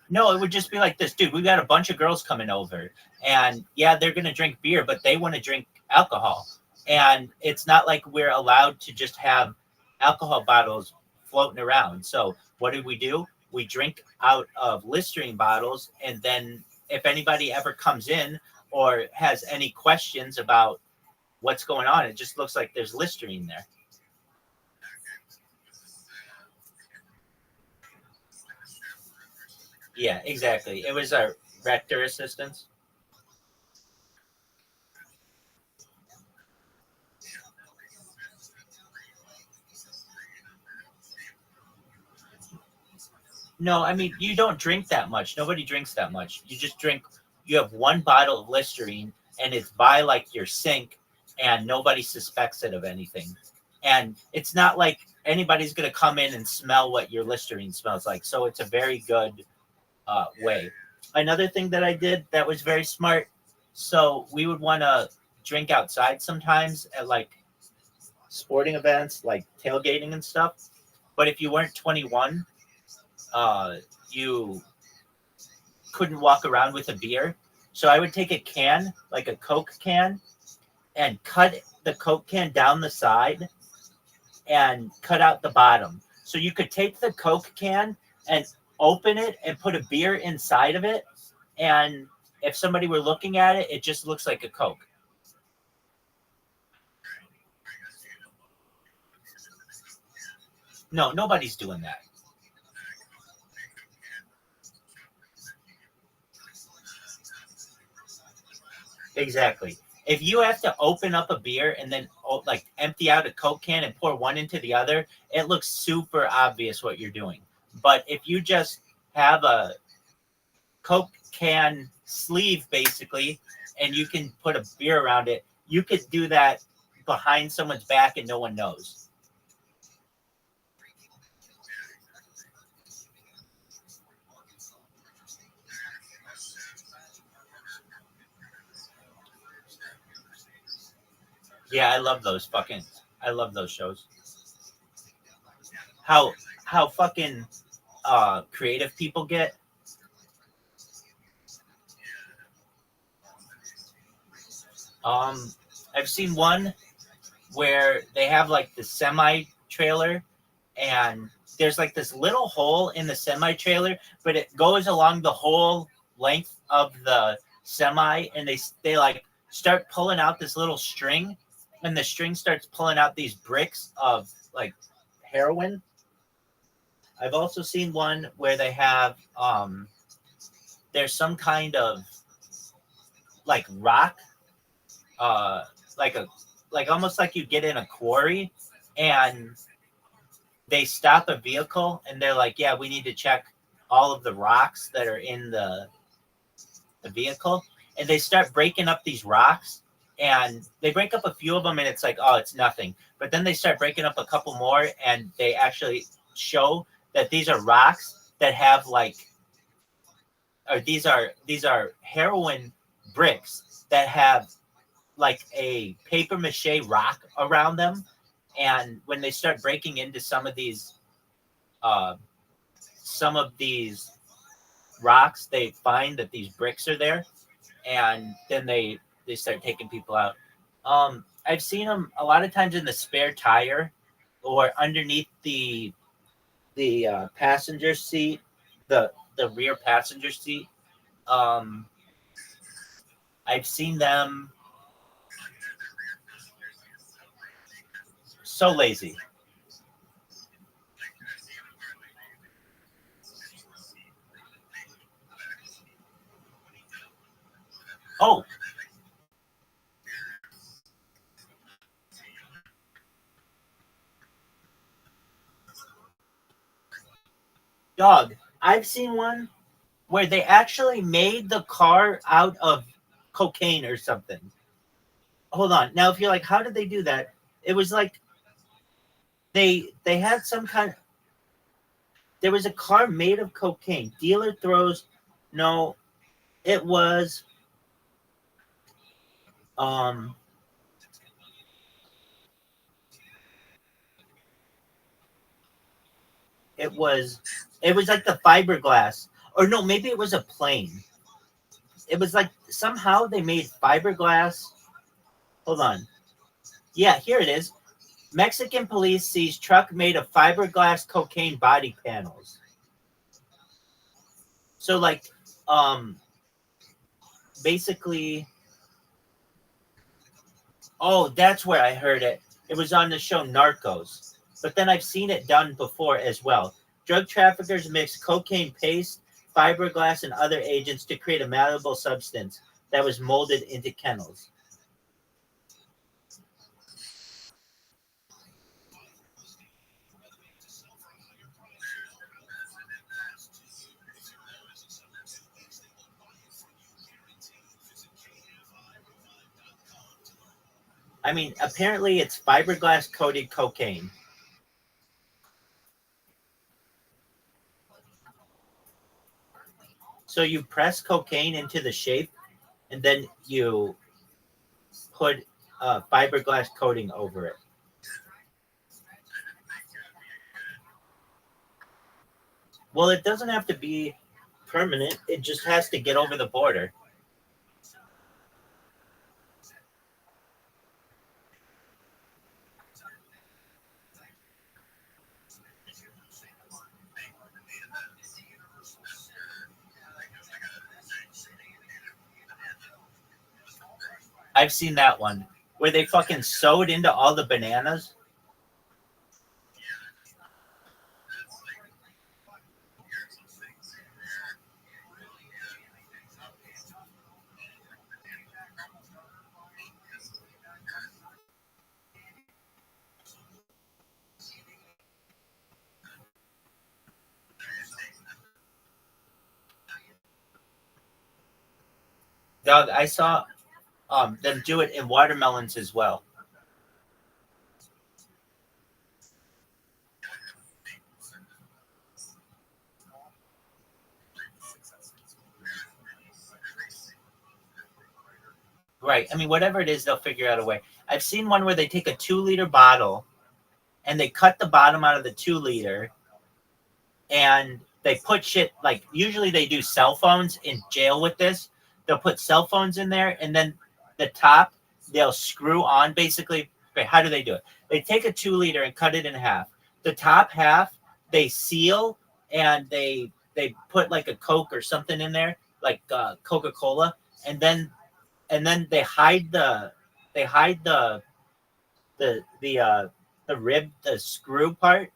No, it would just be like this, dude. We got a bunch of girls coming over, and yeah, they're going to drink beer, but they want to drink alcohol. And it's not like we're allowed to just have alcohol bottles floating around. So what do? We drink out of Listerine bottles, and then if anybody ever comes in or has any questions about what's going on, it just looks like there's Listerine there. Yeah, exactly. It was our rector assistants. No, I mean, you don't drink that much. Nobody drinks that much. You just drink, you have one bottle of Listerine, and it's by like your sink, and nobody suspects it of anything. And it's not like anybody's going to come in and smell what your Listerine smells like. So it's a very good way. Another thing that I did that was very smart. So we would want to drink outside sometimes at like sporting events, like tailgating and stuff. But if you weren't 21, you couldn't walk around with a beer. So I would take a can, like a Coke can, and cut the Coke can down the side and cut out the bottom. So you could take the Coke can and open it and put a beer inside of it. And if somebody were looking at it, it just looks like a Coke. No, nobody's doing that. Exactly. If you have to open up a beer and then like empty out a Coke can and pour one into the other, it looks super obvious what you're doing. But if you just have a Coke can sleeve basically, and you can put a beer around it, you could do that behind someone's back and no one knows. Yeah, I love those shows. How fucking creative people get. I've seen one where they have like the semi trailer, and there's like this little hole in the semi trailer, but it goes along the whole length of the semi, and they like start pulling out this little string, and the string starts pulling out these bricks of like heroin. I've also seen one where they have there's some kind of like rock, like almost like you get in a quarry, and they stop a vehicle and they're like, yeah, we need to check all of the rocks that are in the vehicle, and they start breaking up these rocks, and they break up a few of them, and it's like, oh, it's nothing. But then they start breaking up a couple more, and they actually show that these are rocks that have like, or these are heroin bricks that have like a paper mache rock around them. And when they start breaking into some of these rocks, they find that these bricks are there, and then they start taking people out. I've seen them a lot of times in the spare tire or underneath the passenger seat, the rear passenger seat. I've seen them so lazy. Oh, dog, I've seen one where they actually made the car out of cocaine or something. Hold on. Now, if you're like, how did they do that? It was like they had some kind. There was a car made of cocaine. Dealer throws. No, it was. Um. It was. It was like the fiberglass, or no, maybe it was a plane. It was like somehow they made fiberglass. Hold on. Yeah, here it is. Mexican police sees truck made of fiberglass cocaine body panels. So like, basically, oh, that's where I heard it. It was on the show Narcos. But then I've seen it done before as well. Drug traffickers mix cocaine paste, fiberglass, and other agents to create a malleable substance that was molded into kennels. I mean, apparently it's fiberglass coated cocaine. So you press cocaine into the shape, and then you put fiberglass coating over it. Well, it doesn't have to be permanent. It just has to get over the border. I've seen that one where they fucking sewed into all the bananas. Dog, I saw them do it in watermelons as well. Right. I mean, whatever it is, they'll figure out a way. I've seen one where they take a 2-liter bottle and they cut the bottom out of the 2-liter and they put shit like usually they do cell phones in jail with this. They'll put cell phones in there and then the top they'll screw on basically. Okay, how do they do it? They take a 2-liter and cut it in half. The top half they seal and they put like a Coke or something in there, like Coca-Cola, and then they hide the rib, the screw part,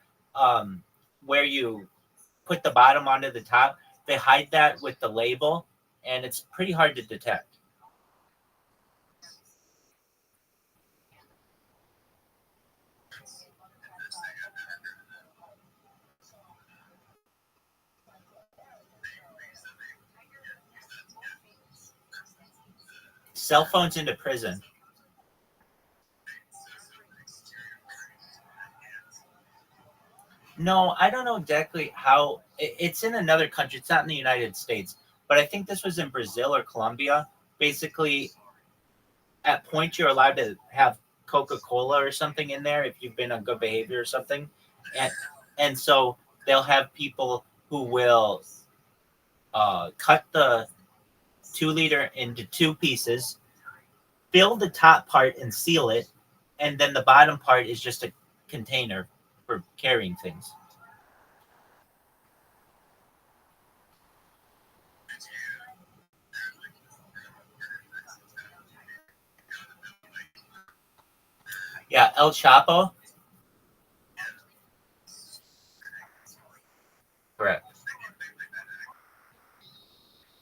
where you put the bottom onto the top. They hide that with the label, and it's pretty hard to detect. Cell phones into prison. No, I don't know exactly how. It's in another country. It's not in the United States, but I think this was in Brazil or Colombia. Basically, at point you're allowed to have Coca-Cola or something in there if you've been on good behavior or something, and so they'll have people who will cut the 2-liter into 2 pieces, fill the top part and seal it, and then the bottom part is just a container for carrying things. Yeah, El Chapo. Correct.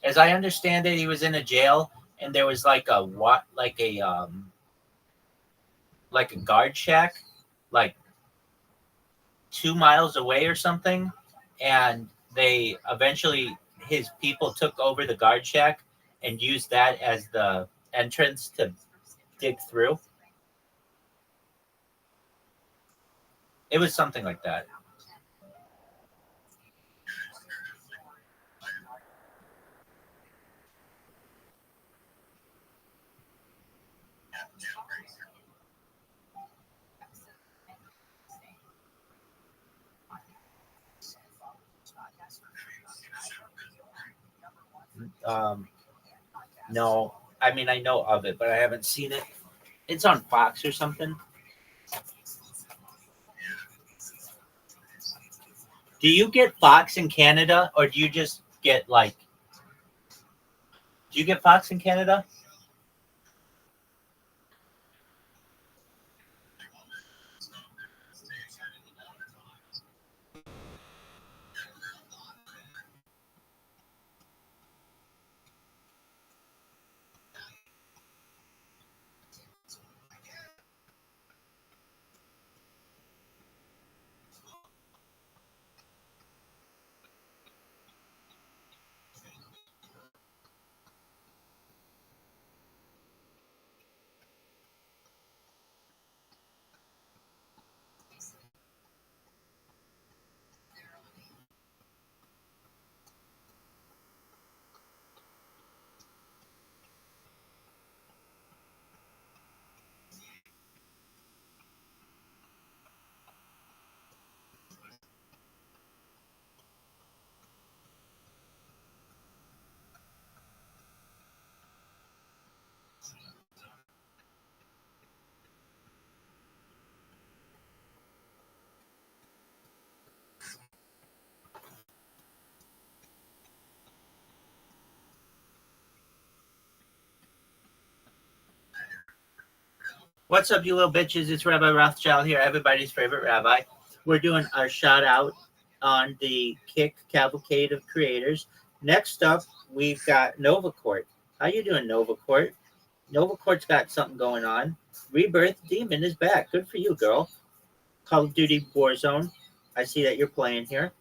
As I understand it, he was in a jail, and there was like a guard shack, like 2 miles away or something, and they eventually his people took over the guard shack and used that as the entrance to dig through. It was something like that. Um, no, I mean I know of it, but I haven't seen it. It's on Fox or something. Do you get Fox in Canada, or do you just get like? Do you get Fox in Canada? What's up, you little bitches? It's Rabbi Rothschild here, everybody's favorite rabbi. We're doing our shout out on the Kick Cavalcade of Creators. Next up, we've got Nova Court. How you doing, Nova Court? Nova Court's got something going on. Rebirth Demon is back. Good for you, girl. Call of Duty Warzone. I see that you're playing here.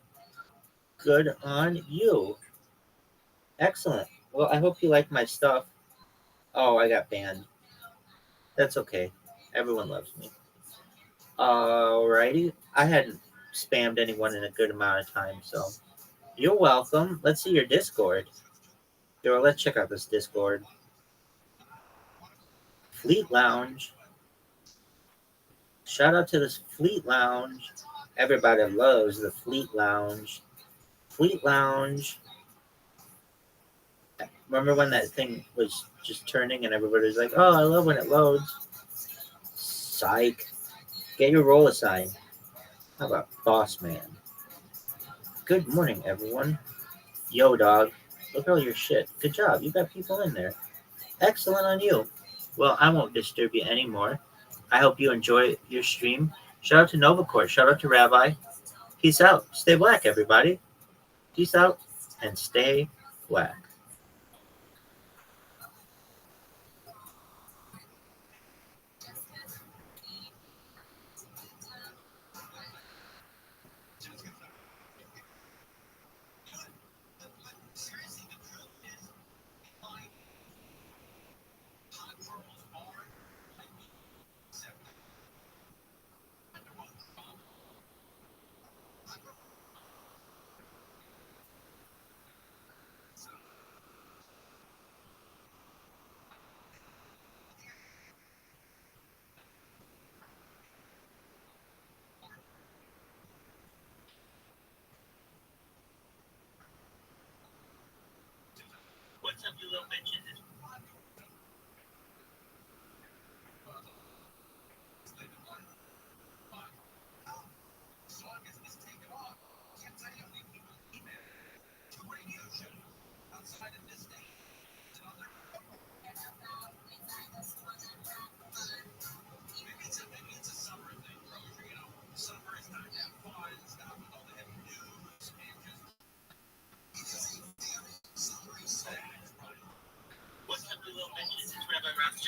Good on you. Excellent. Well, I hope you like my stuff. Oh, I got banned. That's okay. Everyone loves me. Alrighty. I hadn't spammed anyone in a good amount of time, so you're welcome. Let's see your Discord. Yo, let's check out this Discord. Fleet Lounge. Shout out to this Fleet Lounge. Everybody loves the Fleet Lounge. Fleet Lounge. Remember when that thing was just turning and everybody was like, oh, I love when it loads. Psych. Get your roll aside. How about Boss Man? Good morning, everyone. Yo, dog. Look at all your shit. Good job. You got people in there. Excellent on you. Well, I won't disturb you anymore. I hope you enjoy your stream. Shout out to Novacore. Shout out to Rabbi. Peace out. Stay black, everybody. Peace out and stay black.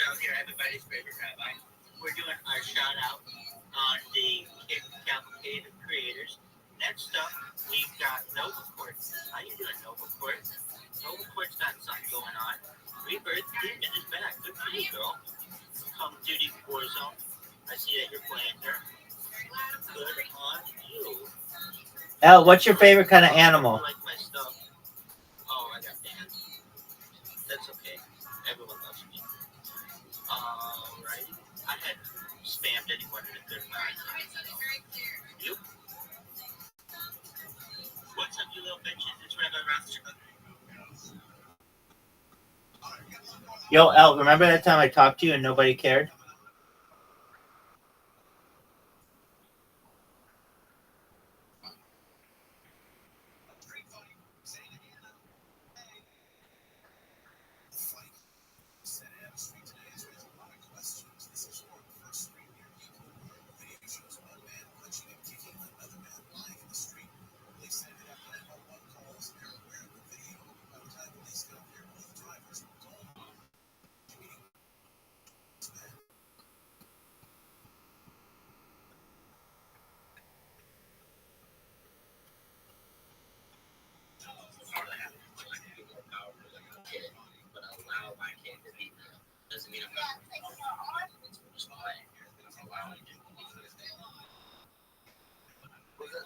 out here, everybody's favorite Rabbi. We're doing our shout out on the Kick Cavalcade of Creators. Next up, we've got Nova Court. How you doing, Nova Court? Nova Court's got something going on. Rebirth Demon is back. Good for you, girl. Call of Duty Warzone. I see that you're playing her. Good on you. Elle, what's your favorite kind of animal? I like my stuff. Oh, I got fans. That's okay. Everyone loves me. Alright. I had spammed anyone in a good mind. You? What's up, you little bitches? It's Rabbi Rothschild. Yo, Elle, remember that time I talked to you and nobody cared?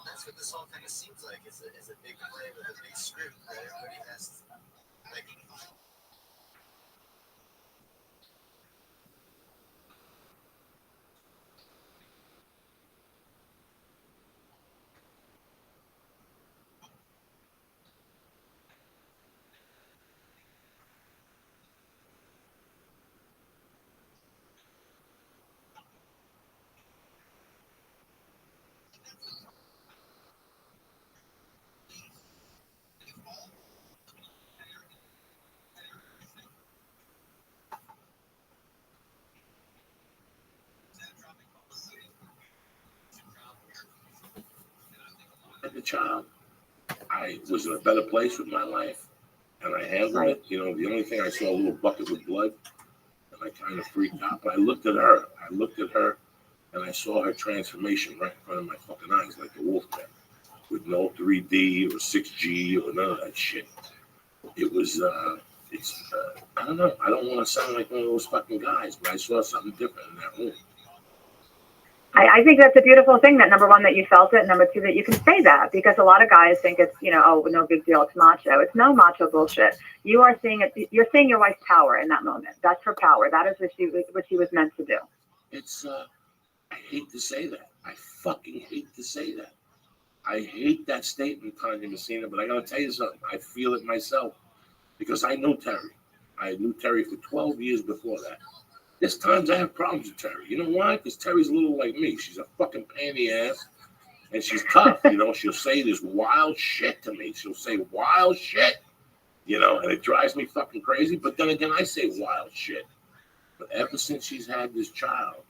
That's what this whole kind of seems like. It's a big play with a big script that everybody has. Like, As a child, I was in a better place with my life, and I handled it. You know, the only thing I saw a little bucket with blood, and I kind of freaked out. But I looked at her, and I saw her transformation right in front of my fucking eyes, like the Wolfman, with no 3D or 6G or none of that shit. It was, I don't know. I don't want to sound like one of those fucking guys, but I saw something different in that room. I think that's a beautiful thing that number one, that you felt it. Number two, that you can say that, because a lot of guys think it's, oh, no big deal. It's macho. It's no macho bullshit. You are seeing it. You're seeing your wife's power in that moment. That's her power. That is what she was meant to do. It's, I hate to say that. I fucking hate to say that. I hate that statement, Tanya Messina, but I got to tell you something. I feel it myself because I know Terry. I knew Terry for 12 years before that. There's times I have problems with Terry. You know why? Because Terry's a little like me. She's a fucking pain in the ass, and she's tough. She'll say this wild shit to me. She'll say wild shit, and it drives me fucking crazy. But then again, I say wild shit. But ever since she's had this child,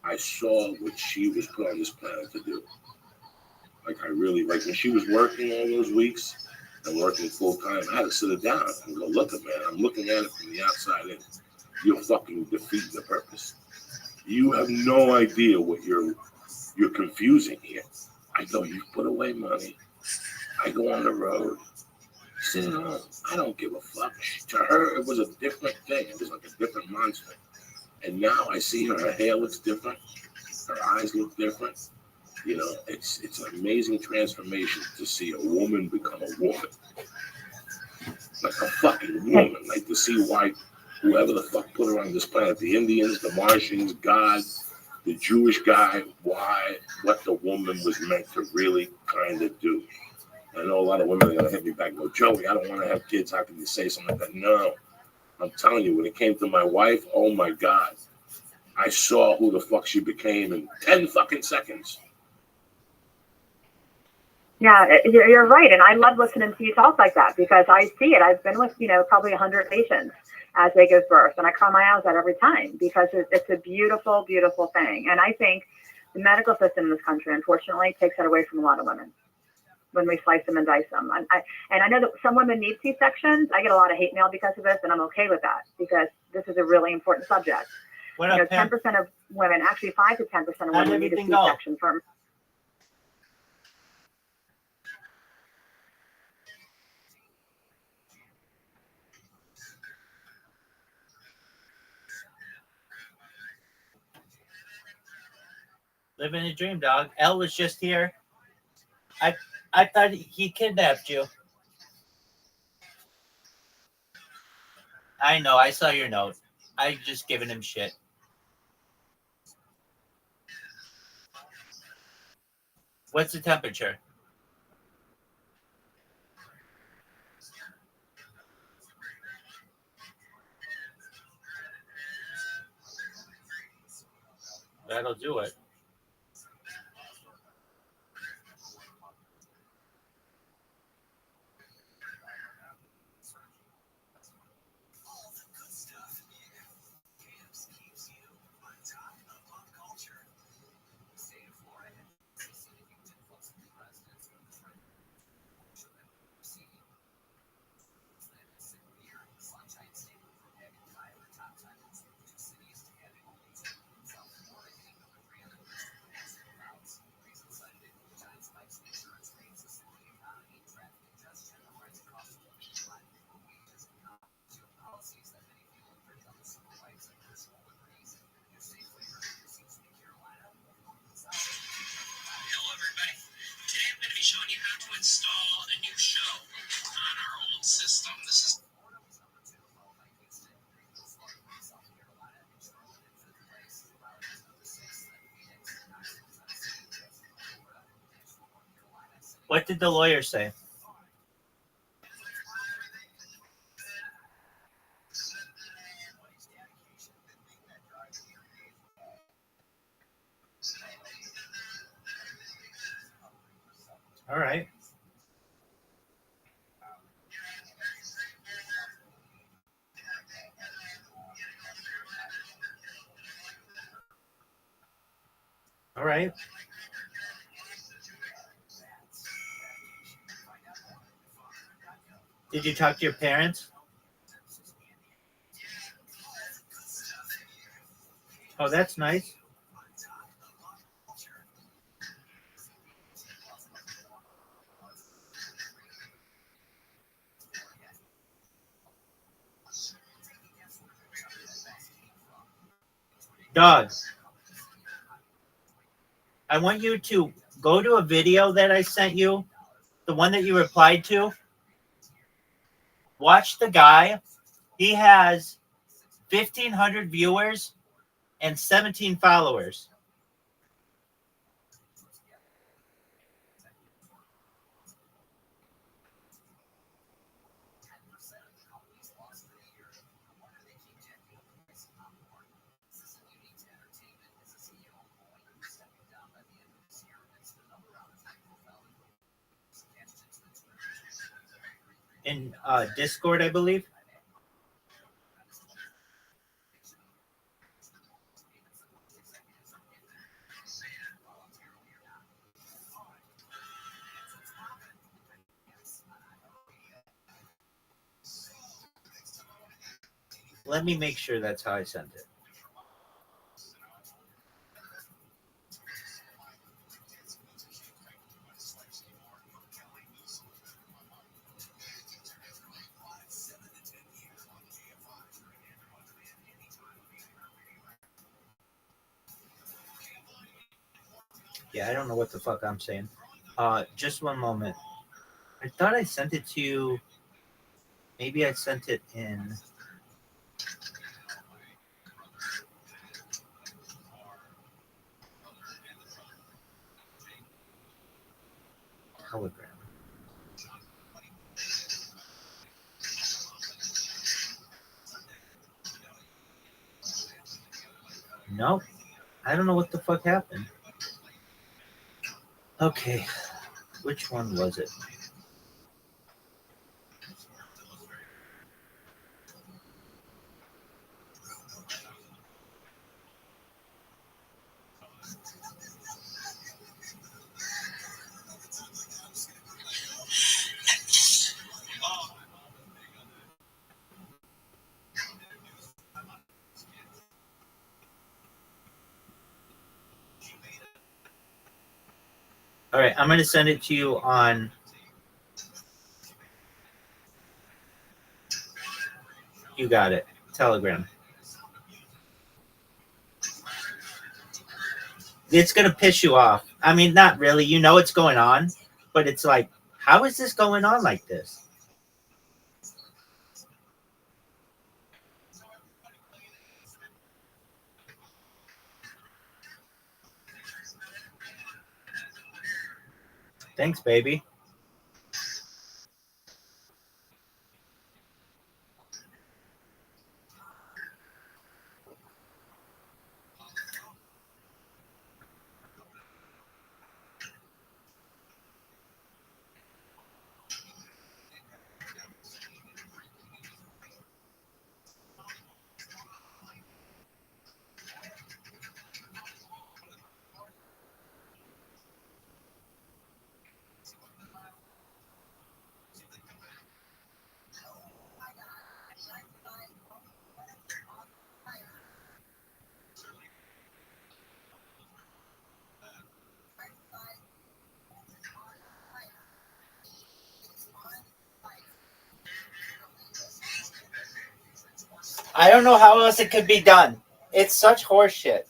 I saw what she was put on this planet to do. Like, I really, like when she was working all those weeks and working full time, I had to sit her down and go, look at man, I'm looking at it from the outside in. You're fucking defeating the purpose. You have no idea what you're confusing here. I go, you put away money. I go on the road. Sit at home. I don't give a fuck. To her, it was a different thing. It was like a different monster. And now I see her. Her hair looks different. Her eyes look different. It's an amazing transformation to see a woman become a woman. Like a fucking woman. Like to see why whoever the fuck put her on this planet, the Indians, the Martians, God, the Jewish guy, what the woman was meant to really kind of do. I know a lot of women are going to hit me back and go, Joey, I don't want to have kids. How can you say something like that? No. I'm telling you, when it came to my wife, oh my God. I saw who the fuck she became in 10 fucking seconds. Yeah, you're right. And I love listening to you talk like that because I see it. I've been with, probably 100 patients as they give birth. And I cry my eyes out every time because it's a beautiful, beautiful thing. And I think the medical system in this country, unfortunately, takes that away from a lot of women. when we slice them and dice them. And I know that some women need C-sections. I get a lot of hate mail because of this, and I'm okay with that because this is a really important subject. What You know, up, Pam? 10% of women, actually 5 to 10% of How'd women need a everything go? C-section for. Living a dream, dog. Elle was just here. I thought he kidnapped you. I know. I saw your note. I just giving him shit. What's the temperature? That'll do it. Hello, everybody. Today I'm going to be showing you how to install a new show on our old system. This is What did the lawyer say? All right. All right. Did you talk to your parents? Oh, that's nice. Dog, I want you to go to a video that I sent you, the one that you replied to. Watch the guy. He has 1,500 viewers and 17 followers. In Discord, I believe. Let me make sure that's how I sent it. Yeah, I don't know what the fuck I'm saying. Just one moment. I thought I sent it to you. Maybe I sent it in. Telegram. Nope. I don't know what the fuck happened. Okay. Which one was it? All right, I'm going to send it to you on. You got it. Telegram. It's going to piss you off. I mean, not really. You know what's going on, but it's like, how is this going on like this? Thanks, baby. I don't know how else it could be done. It's such horseshit.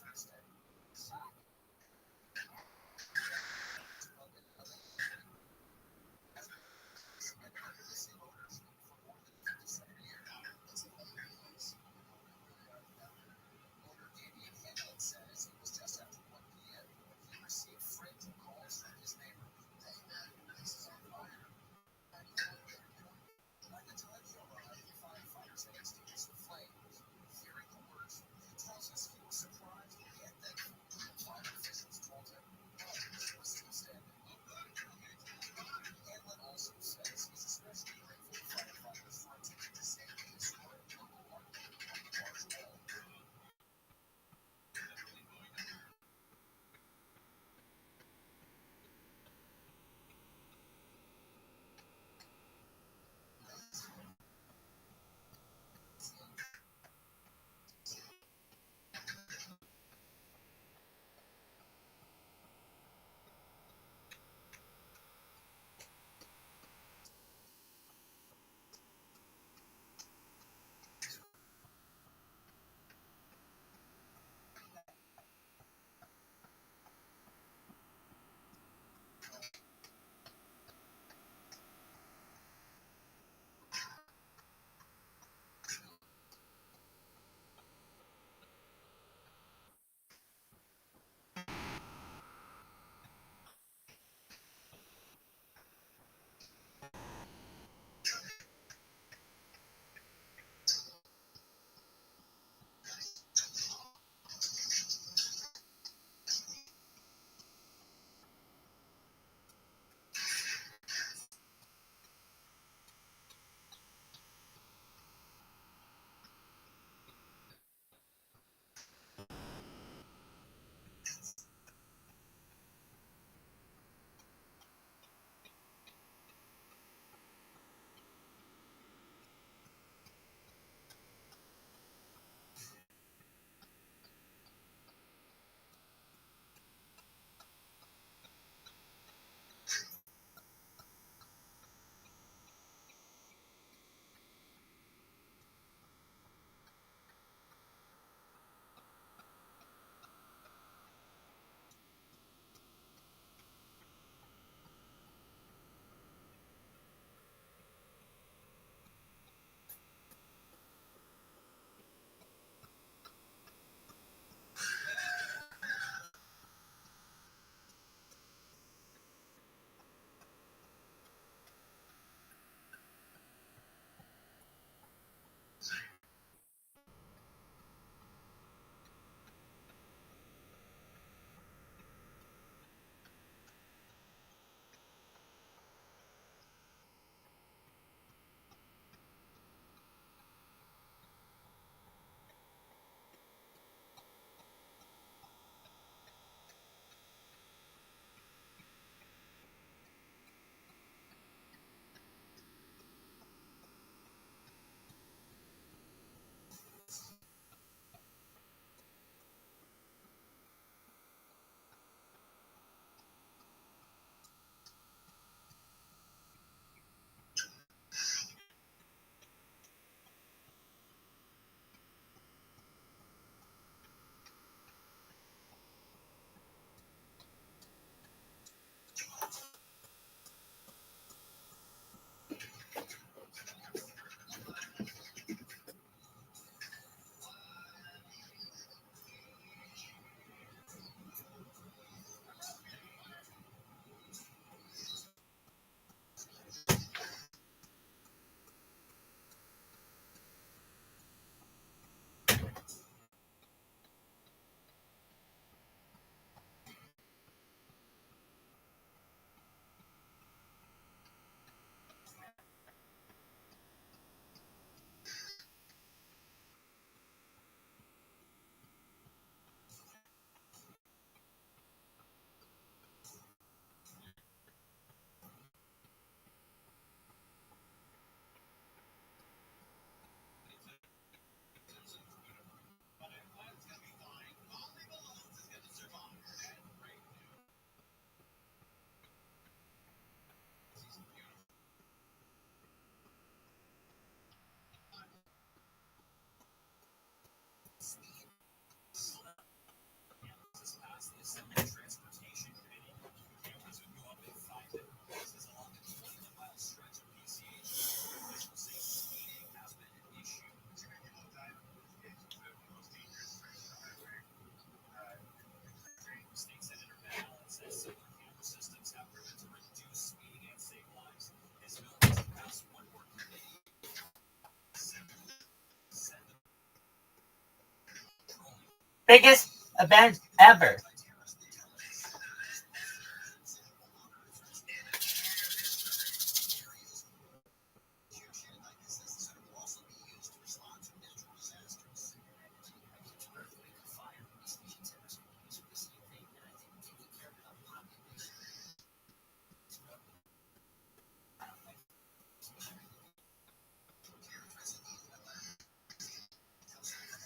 Biggest event ever.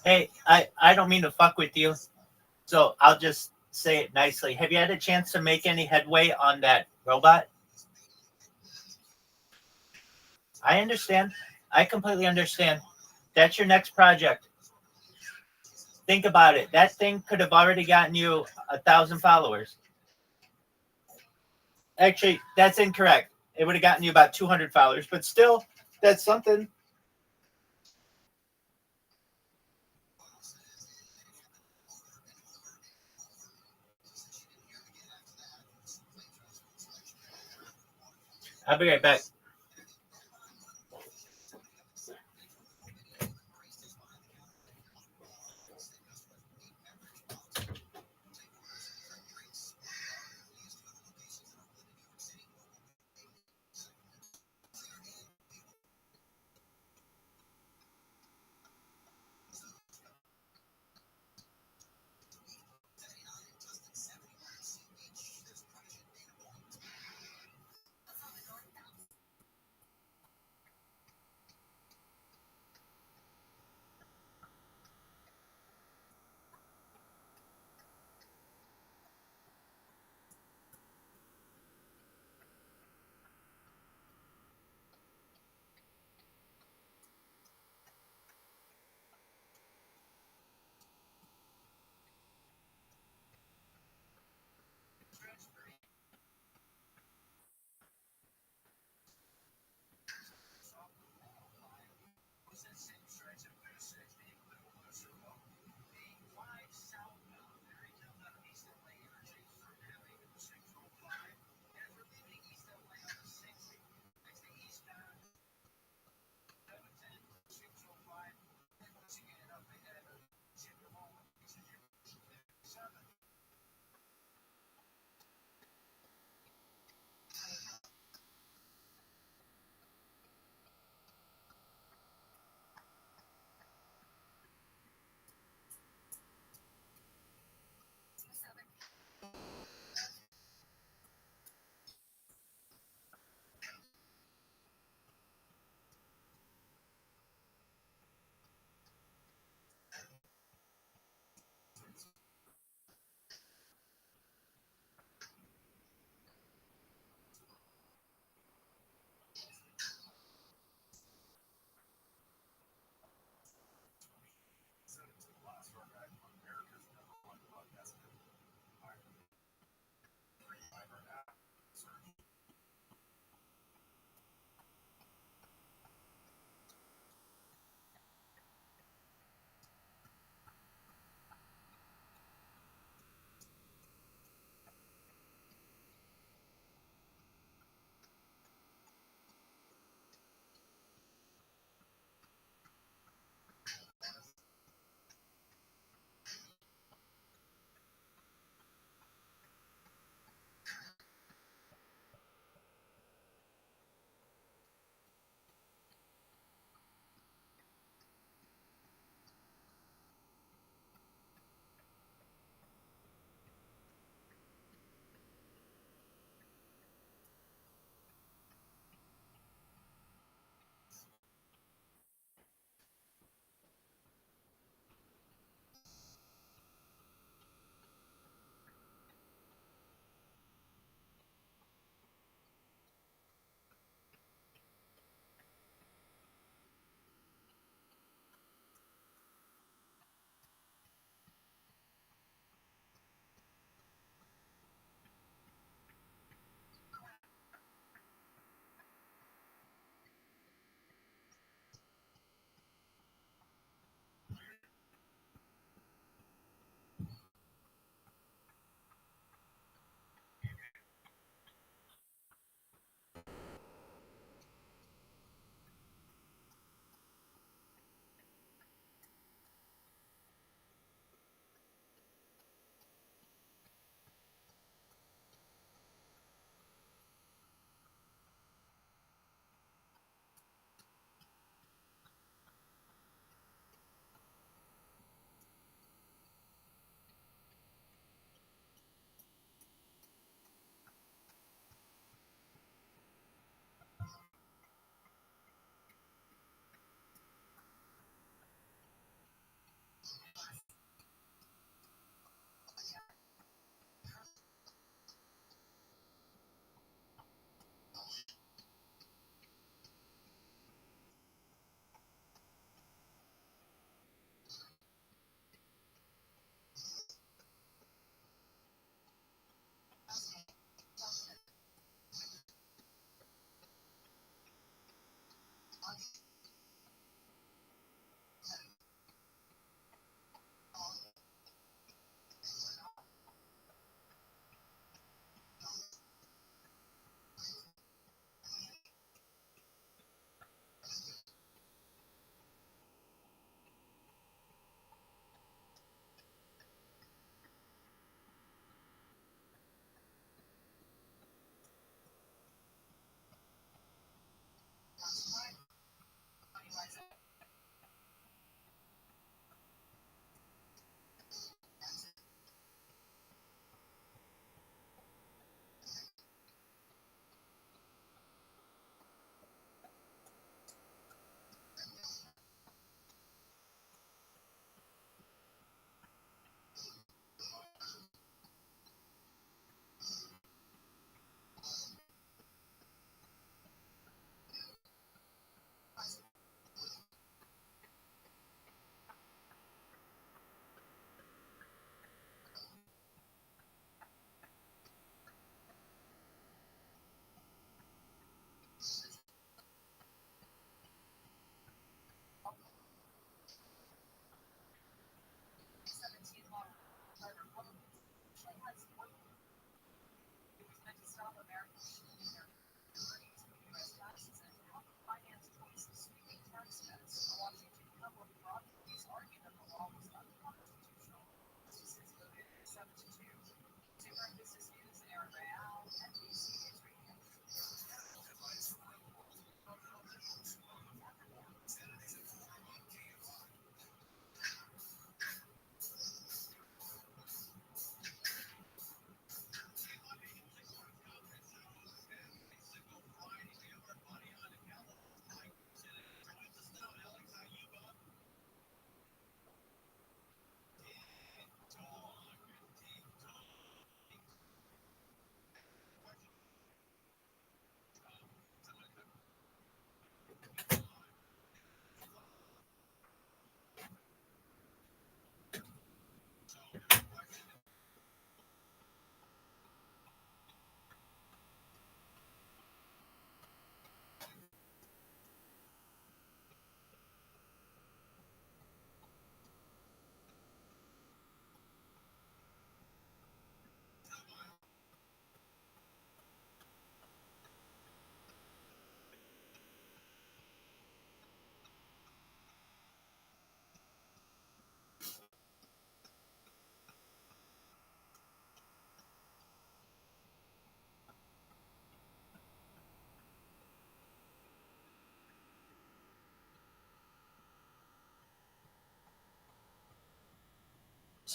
Hey, I don't mean to fuck with you, so I'll just say it nicely. Have you had a chance to make any headway on that robot? I understand. I completely understand. That's your next project. Think about it. That thing could have already gotten you 1,000 followers. Actually, that's incorrect. It would have gotten you about 200 followers, but still, that's something. I'll be right back.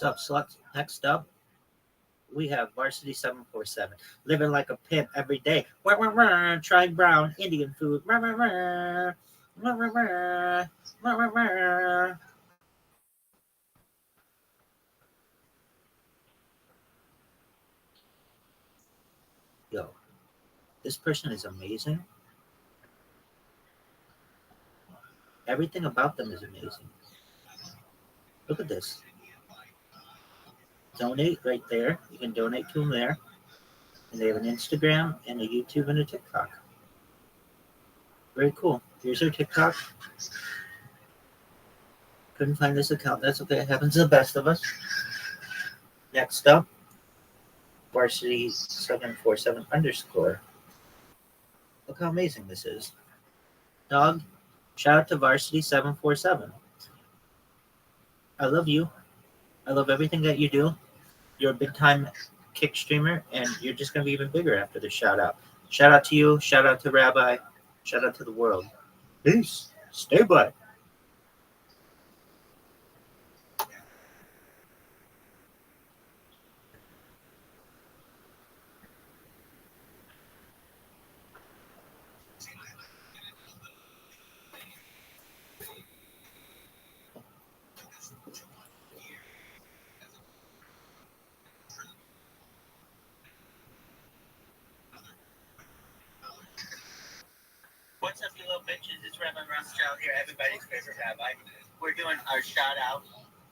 What's up, sluts? Next up, we have Varsity 747. Living like a pimp every day. Wah, wah, wah. Trying brown Indian food. Wah, wah, wah. Wah, wah, wah. Wah, wah, wah. Yo, this person is amazing. Everything about them is amazing. Look at this. Donate right there. You can donate to them there. And they have an Instagram and a YouTube and a TikTok. Very cool. Here's their TikTok. Couldn't find this account. That's okay. It happens to the best of us. Next up, Varsity 747 _. Look how amazing this is. Dog, shout out to Varsity 747. I love you. I love everything that you do. You're a big time kick streamer, and you're just going to be even bigger after this shout out. Shout out to you. Shout out to Rabbi. Shout out to the world. Peace. Stay black. What's up, you little bitches? It's Rabbi Rothschild here, everybody's favorite rabbi. We're doing our shout out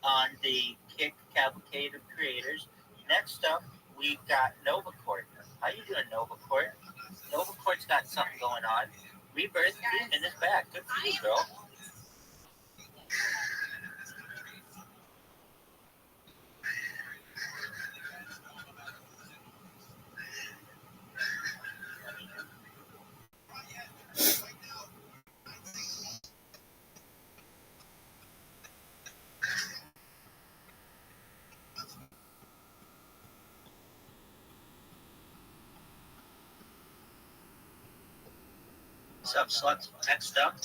on the Kick Cavalcade of Creators. Next up, we've got Nova Court. How you doing, Nova Court? Nova Court's got something going on. Rebirth Demon is back. Good for you, girl. What's up, sluts? Next up,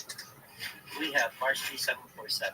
we have Varsity 747.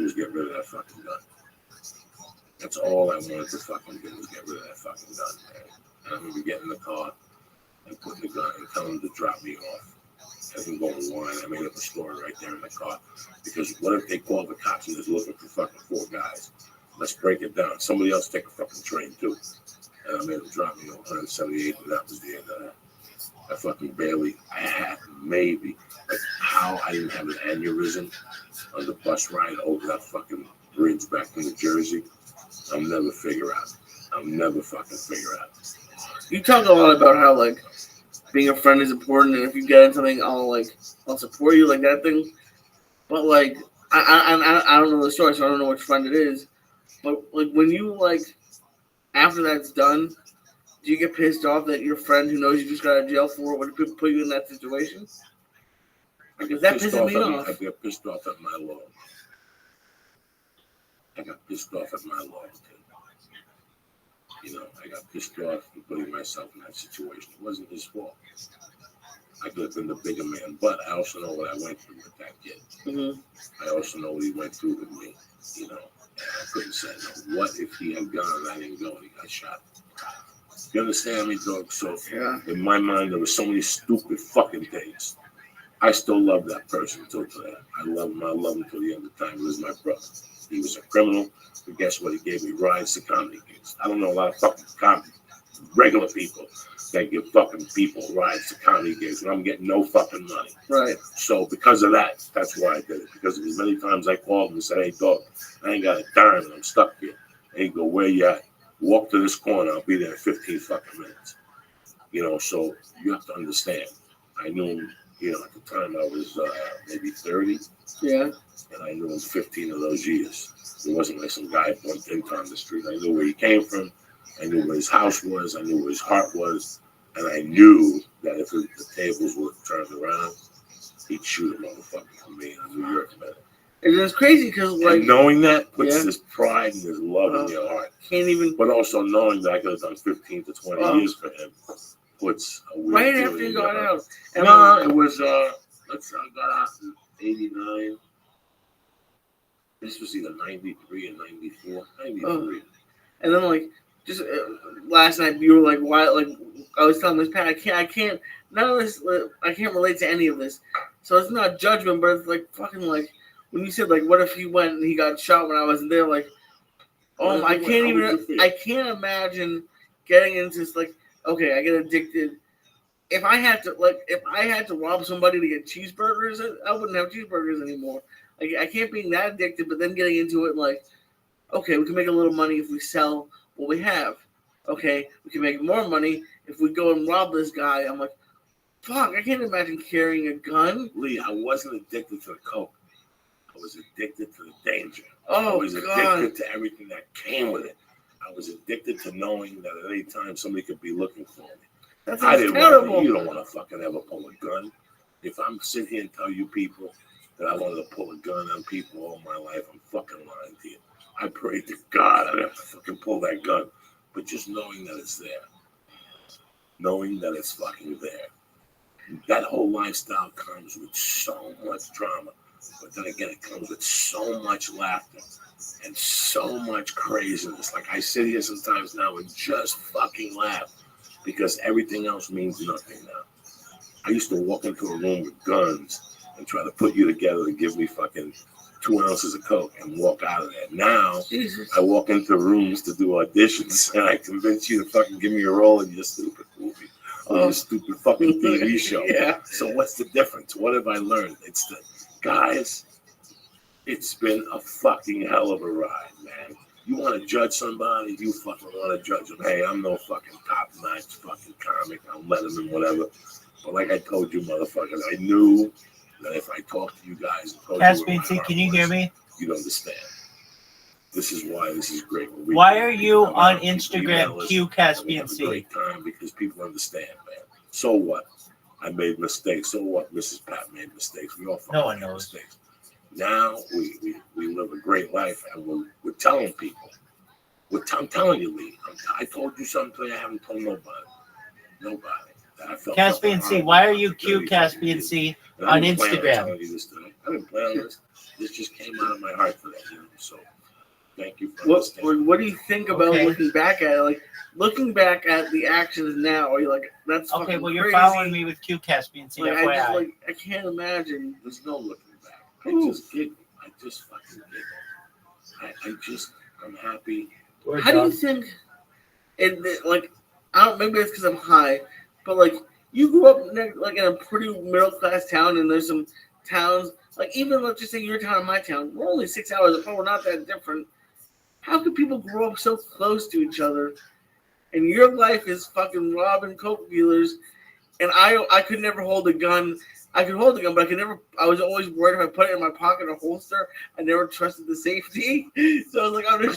do was get rid of that fucking gun. That's all I wanted to fucking do was get rid of that fucking gun, man. And I'm gonna be getting in the car and putting the gun and telling him to drop me off. Doesn't go in wine. I made up a story right there in the car. Because what if they call the cops and they're looking for fucking 4 guys? Let's break it down. Somebody else take a fucking train too. And I made them drop me on 178, and that was the end of that. I fucking barely, I had maybe, like how I didn't have an aneurysm on the bus ride over that fucking bridge back to New Jersey. I'll never figure out. I'll never fucking figure out. You talk a lot about how like being a friend is important, and if you get into something, I'll support you, like that thing. But like I don't know the story, so I don't know which friend it is. But like when you like after that's done, do you get pissed off that your friend who knows you just got out of jail for it would put you in that situation? Because that pisses me off. I get pissed off at my law. I got pissed off at my law. You know, I got pissed off for putting myself in that situation. It wasn't his fault. I could have been the bigger man, but I also know what I went through with that kid. Mm-hmm. I also know what he went through with me. You know, and I couldn't say no. What if he had gone and I didn't go and he got shot? You understand me, dog? So in my mind, there were so many stupid fucking things. I still love that person till today. I love him. I love him till the end of time. He was my brother. He was a criminal, but guess what? He gave me rides to comedy gigs. I don't know a lot of fucking regular people that give fucking people rides to comedy gigs, and I'm getting no fucking money. Right. So because of that, that's why I did it. Because as many times I called him and said, "Hey, dog, I ain't got a dime and I'm stuck here." And he'd go, "Where you at?" Walk to this corner. I'll be there in 15 fucking minutes. You know, so you have to understand. I knew him, you know, at the time I was maybe 30. Yeah. And I knew him 15 of those years. It wasn't like some guy bumped into on the street. I knew where he came from. I knew where his house was. I knew where his heart was. And I knew that if the tables were turned around, he'd shoot a motherfucker for me in New York, man. And it's crazy because, like, and knowing that puts this pride and this love in your heart. Can't even. But also knowing that I could have done 15 to 20 years for him puts a weird right feeling after you in got your out. heart. No, it was I got out in '89. This was either '93 or '94. '93. And then like just last night you were like, why? Like I was telling this Pat, I can't. None of this. I can't relate to any of this. So it's not judgment, but it's like fucking like. When you said, like, what if he went and he got shot when I wasn't there? Like, I can't imagine getting into this, like, okay, I get addicted. If I had to rob somebody to get cheeseburgers, I wouldn't have cheeseburgers anymore. Like, I can't be that addicted, but then getting into it, like, okay, we can make a little money if we sell what we have. Okay, we can make more money if we go and rob this guy. I'm like, fuck, I can't imagine carrying a gun. Lee, I wasn't addicted to the coke. I was addicted to the danger. Oh, I was addicted to everything that came with it. I was addicted to knowing that at any time somebody could be looking for me. That's terrible. You don't want to fucking ever pull a gun. If I'm sitting here and tell you people that I wanted to pull a gun on people all my life, I'm fucking lying to you. I pray to God I'd have to fucking pull that gun. But just knowing that it's there. Knowing that it's fucking there. That whole lifestyle comes with so much drama. But then again, it comes with so much laughter and so much craziness. Like I sit here sometimes now and just fucking laugh because everything else means nothing now. I used to walk into a room with guns and try to put you together to give me fucking 2 ounces of coke and walk out of there. Now, I walk into rooms to do auditions and I convince you to fucking give me a role in your stupid movie or your stupid fucking TV show. Yeah. So what's the difference? What have I learned? It's the guys, it's been a fucking hell of a ride, man. You want to judge somebody, you fucking want to judge them. Hey, I'm no fucking top-notch fucking comic. I'll let them in whatever. But like I told you, motherfuckers, I knew that if I talked to you guys and told Caspian C, can you hear me? You'd understand. This is why this is great. Why are you on Instagram, Q Caspian C? Great time because people understand, man. So what? I made mistakes. So what? Mrs. Pat made mistakes. We all fucking made mistakes. Now we live a great life, and we're telling people. I'm telling you, Lee. I told you something today I haven't told nobody. Caspian C, why are you Q Caspian C on Instagram? I didn't plan on this. This just came out of my heart today, you know. So Thank you for understanding. What do you think about looking back at it? Like looking back at the actions now, are you like that's Okay, fucking well you're crazy. following me with QCast being Like, CFYI. I can't imagine. There's no looking back. I just fucking giggle. I'm happy. How do you think? Like, I don't. Maybe it's because I'm high, but like you grew up in a pretty middle class town, and there's some towns like even let's just say your town and my town. We're only 6 hours apart. We're not that different. How could people grow up so close to each other? And your life is fucking robbing coke dealers, and I could never hold a gun. I could hold a gun, but I could never. I was always worried if I put it in my pocket or holster. I never trusted the safety, so I was like, I'm gonna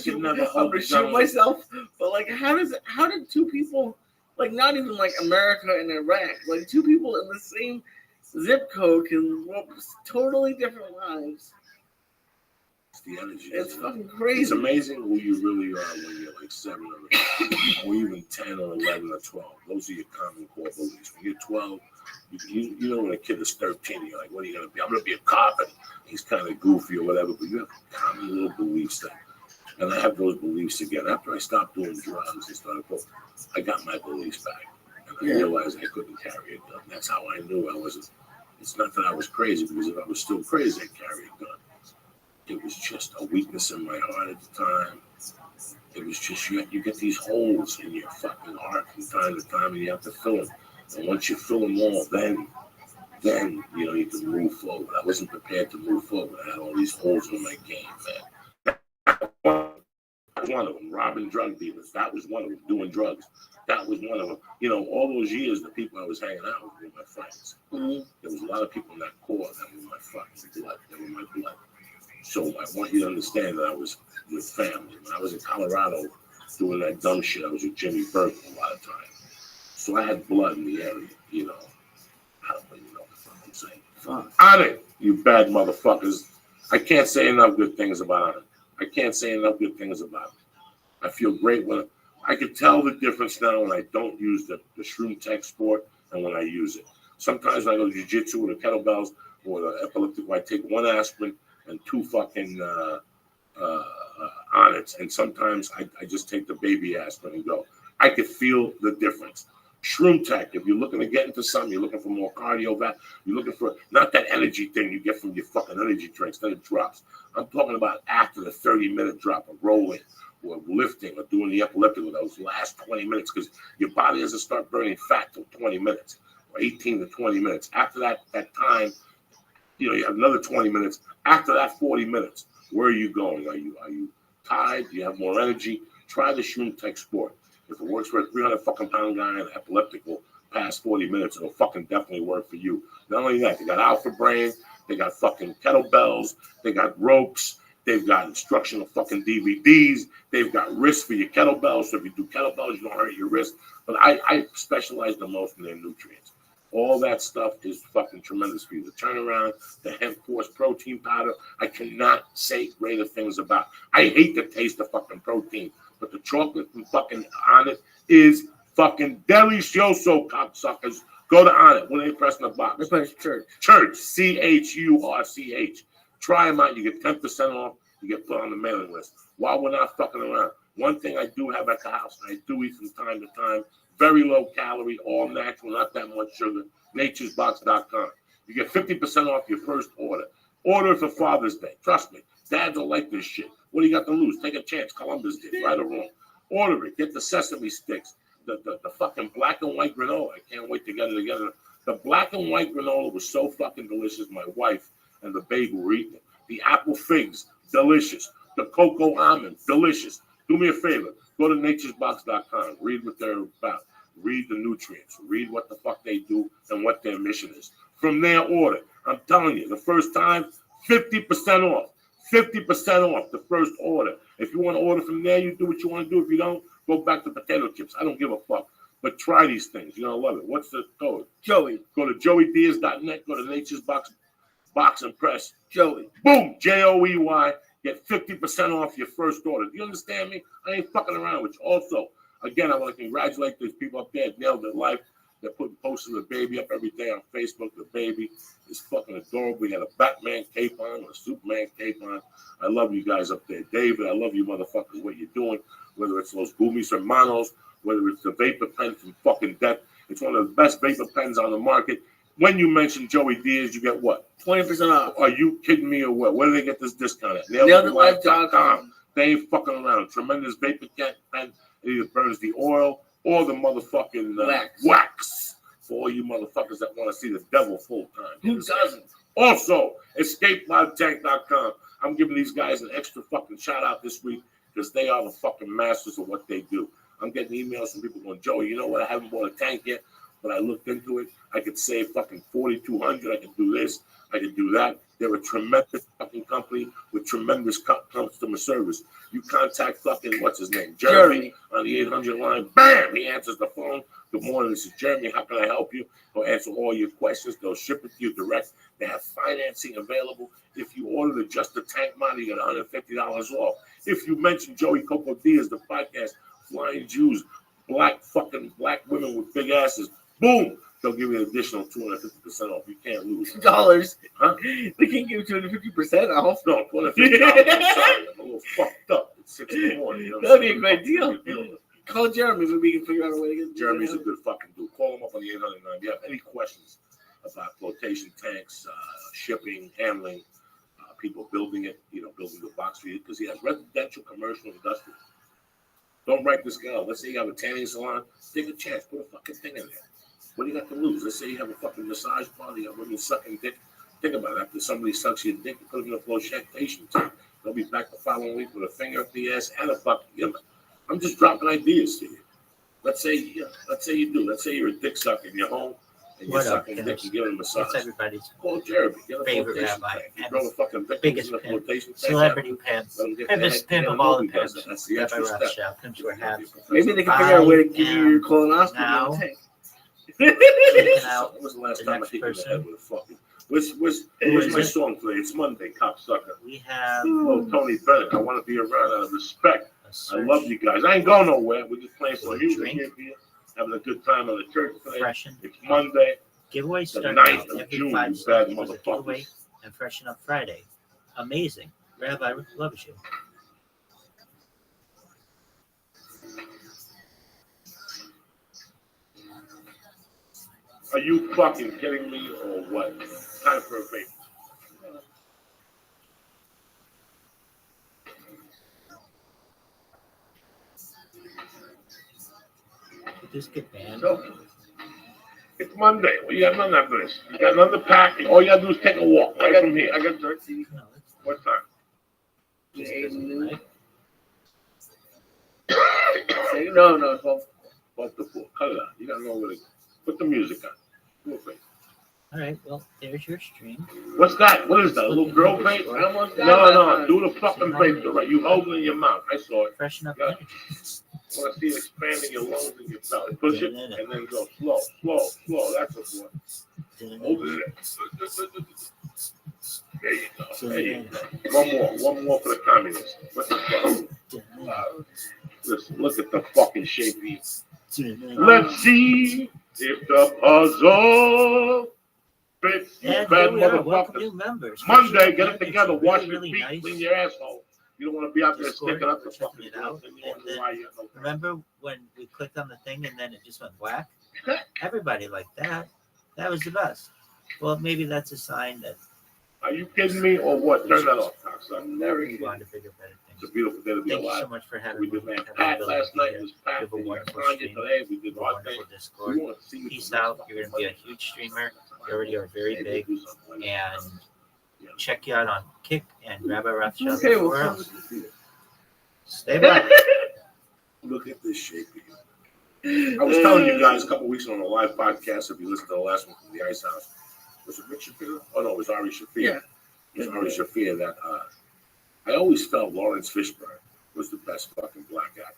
shoot myself. But like, how did two people, like not even like America and Iraq, like two people in the same zip code can live totally different lives? It's the energy. It's fucking crazy. It's amazing who you really are when you're like 7 or even 10 or 11 or 12. Those are your common core beliefs. When you're 12, you know when a kid is 13, you're like, what are you going to be? I'm going to be a cop. And he's kind of goofy or whatever, but you have common little beliefs there. And I have those beliefs again. After I stopped doing drugs and started, I got my beliefs back. And I realized I couldn't carry a gun. That's how I knew I wasn't. It's not that I was crazy, because if I was still crazy, I'd carry a gun. It was just a weakness in my heart at the time. It was just you get these holes in your fucking heart from time to time, and you have to fill them. And once you fill them all, then you can move forward. I wasn't prepared to move forward. I had all these holes in my game, man. That was one of them. Robbing drug dealers. That was one of them. Doing drugs. That was one of them. All those years, the people I was hanging out with were my friends. Mm-hmm. There was a lot of people in that core that were my fucking blood. They were my blood. So I want you to understand that I was with family. When I was in Colorado doing that dumb shit, I was with Jimmy Burke a lot of times. So I had blood in the area, I don't even know what the fuck I'm saying. On it, you bad motherfuckers. I can't say enough good things about it. I can't say enough good things about it. I feel great when I can tell the difference now when I don't use the shroom tech sport and when I use it. Sometimes when I go to jiu-jitsu with the kettlebells or the epileptic, I take 1 aspirin and 2 fucking on it. And sometimes I just take the baby aspirin and go. I could feel the difference. Shroom tech, if you're looking to get into something, you're looking for more cardio, you're looking for not that energy thing you get from your fucking energy drinks, then it drops. I'm talking about after the 30-minute drop of rolling or lifting or doing the epileptic with those last 20 minutes, because your body doesn't start burning fat till 20 minutes or 18 to 20 minutes. After that time, you have another 20 minutes. After that 40 minutes, where are you going? Are you tired? Do you have more energy? Try the Shroom Tech Sport. If it works for a 300 fucking pound guy and epileptic will pass 40 minutes, it'll fucking definitely work for you. Not only that, they got Alpha Brain, they got fucking kettlebells, they got ropes, they've got instructional fucking DVDs, they've got wrists for your kettlebells. So if you do kettlebells, you don't hurt your wrist. But I specialize the most in their nutrients. All that stuff is fucking tremendous for you. The turnaround, the hemp force protein powder, I cannot say greater things about. I hate the taste of fucking protein, but the chocolate from fucking on it is fucking delicioso, cocksuckers. Go to on it. When they press in the box. Church. CHURCH. Try them out. You get 10% off. You get put on the mailing list. While we're not fucking around. One thing I do have at the house, I do eat from time to time, very low calorie, all natural, not that much sugar, naturesbox.com. You get 50% off your first order. Order for Father's Day. Trust me, dads will like this shit. What do you got to lose? Take a chance. Columbus did, right or wrong. Order it. Get the sesame sticks, the fucking black and white granola. I can't wait to get it together. The black and white granola was so fucking delicious. My wife and the baby were eating it. The apple figs, delicious. The cocoa almond, delicious. Do me a favor. Go to naturesbox.com. Read what they're about. Read the nutrients. Read what the fuck they do and what their mission is. From there, order. I'm telling you, the first time, 50% off. 50% off the first order. If you want to order from there, you do what you want to do. If you don't, go back to potato chips. I don't give a fuck. But try these things. You're going to love it. What's the code? Joey. Go to joeydiaz.net. Go to Nature's Box and press Joey. Boom. Joey. Get 50% off your first order. Do you understand me? I ain't fucking around with you. Also, again, I want to congratulate these people up there. Nailed their life. They're posting the baby up every day on Facebook. The baby is fucking adorable. We had a Batman cape on, a Superman cape on. I love you guys up there. David, I love you motherfuckers, what you're doing. Whether it's those Boomies Hermanos, whether it's the vapor pen from fucking death. It's one of the best vapor pens on the market. When you mention Joey Diaz, you get what? 20% off. Are you kidding me or what? Where do they get this discount at? NailItLife.com. They ain't fucking around. Tremendous vapor pen. It either burns the oil or the motherfucking wax for all you motherfuckers that want to see the devil full time. Who doesn't? Also, EscapePodTank.com. I'm giving these guys an extra fucking shout out this week because they are the fucking masters of what they do. I'm getting emails from people going, Joey, you know what? I haven't bought a tank yet, but I looked into it. I could save fucking $4,200. I could do this. I could do that. They're a tremendous fucking company with tremendous customer service. You contact fucking, what's his name? Jeremy on the 800 line. Bam! He answers the phone. Good morning. This is Jeremy. How can I help you? He'll answer all your questions. They'll ship it to you direct. They have financing available. If you order just the tank model, you get $150 off. If you mention Joey Coco Diaz, the podcast, Flying Jews, black women with big asses, boom! They'll give you an additional 250% off. You can't lose. Dollars. Huh? They can't give you 250% off. No, $250. I'm sorry. I'm a little fucked up. It's 6 in the morning. You know That'd be a great deal. Call Jeremy. Maybe we can figure out a way to get Jeremy's a good fucking dude. Call him up on the 800 line. If you have any questions about flotation tanks, shipping, handling, people building it, building the box for you, because he has residential, commercial, industrial. Don't write this guy out. Let's say you have a tanning salon. Take a chance. Put a fucking thing in there. What do you got to lose? Let's say you have a fucking massage party. You have women sucking dick. Think about it. After somebody sucks your dick, you put them in a flotation tank. They'll be back the following week with a finger up the ass and a bucket. I'm just dropping ideas to you. Let's say you do. Let's say you're a dick sucker in your home and you're sucking dick and giving a massage. It's everybody's Call Jeremy. Get a favorite flotation rabbi. tank. You throw the fucking Biggest in a pimp. flotation tank. Celebrity pimp. Biggest Pimp of all the pimps. That's the Rabbi extra step. Rothschild. Come to our house. Maybe they can figure out a way to give you your colonoscopy now in the tank. Taking out When was the last the time I next hit you in the person. head with a fucking... Where's my song today? It's Monday, cocksucker. We have Oh, Tony Bennett. I want to be around out of respect. a I search love you guys. I ain't going nowhere. We're just playing for some a music drink. here for you. Having a good time on the church today. Freshen. It's Monday. Giveaway The start 9th now of every June, 5 you bad seconds with a giveaway motherfuckers. and Freshen Up Friday. Amazing. Rabbi loves you. Are you fucking kidding me or what? Time for a break. Did this get banned? So, it's Monday. Well, you got nothing after this. You got nothing to pack. All you got to do is take a walk right from here. I got dirt TV. No, it's What time? just doesn't, right? No, 12. What's the fool? Cut it out. You got to know where to go. Put the music on. Do it, babe. All right, well, there's your stream. What's that? What is that? A little girl vape? I almost got that No. time. Do the fucking vape. Right. You hold it in your mouth. I saw it. Freshen Up Yeah. Energy. I want to see it expanding your lungs and your belly. Push it and then go slow. That's a boy. Hold it in. There you go. There you go. One more for the communists. What the fuck? Listen, look at the fucking shape he is. Let's see if the puzzle fits. You And bad here we are. Welcome motherfuckers. new members. Monday, Freshen Up get it Energy. together. Wash your Really feet. nice. Clean your asshole. You don't want to be out there Discord, sticking up the checking fucking it out. Then you wonder And why you know. Remember when we clicked on the thing and then it just went whack? Everybody liked that. That was the best. Well, maybe that's a sign that Are you kidding me or what? Turn that off, cocksucker. we want to bigger, better It's things. a beautiful day to be Thank you so alive. much for having We me. did man Having Pat the last ability night. to It was You Pat. have a We got wonderful Tanya stream. today. We did have a our wonderful thing. Discord. We want to see you Peace for the out. next You're going to be a huge streamer. You already are very Hey, big. we'll do something. And check you out on Kick and Rabbi Rothschild. Okay, well, everywhere else. Stay back. Look at this shape again. I was telling you guys a couple weeks ago on a live podcast, if you listen to the last one from the Ice House, was it Rick Shafir? Oh, no, it was Ari Shafir. Yeah. It was Ari Shafir that I always felt Lawrence Fishburne was the best fucking black actor.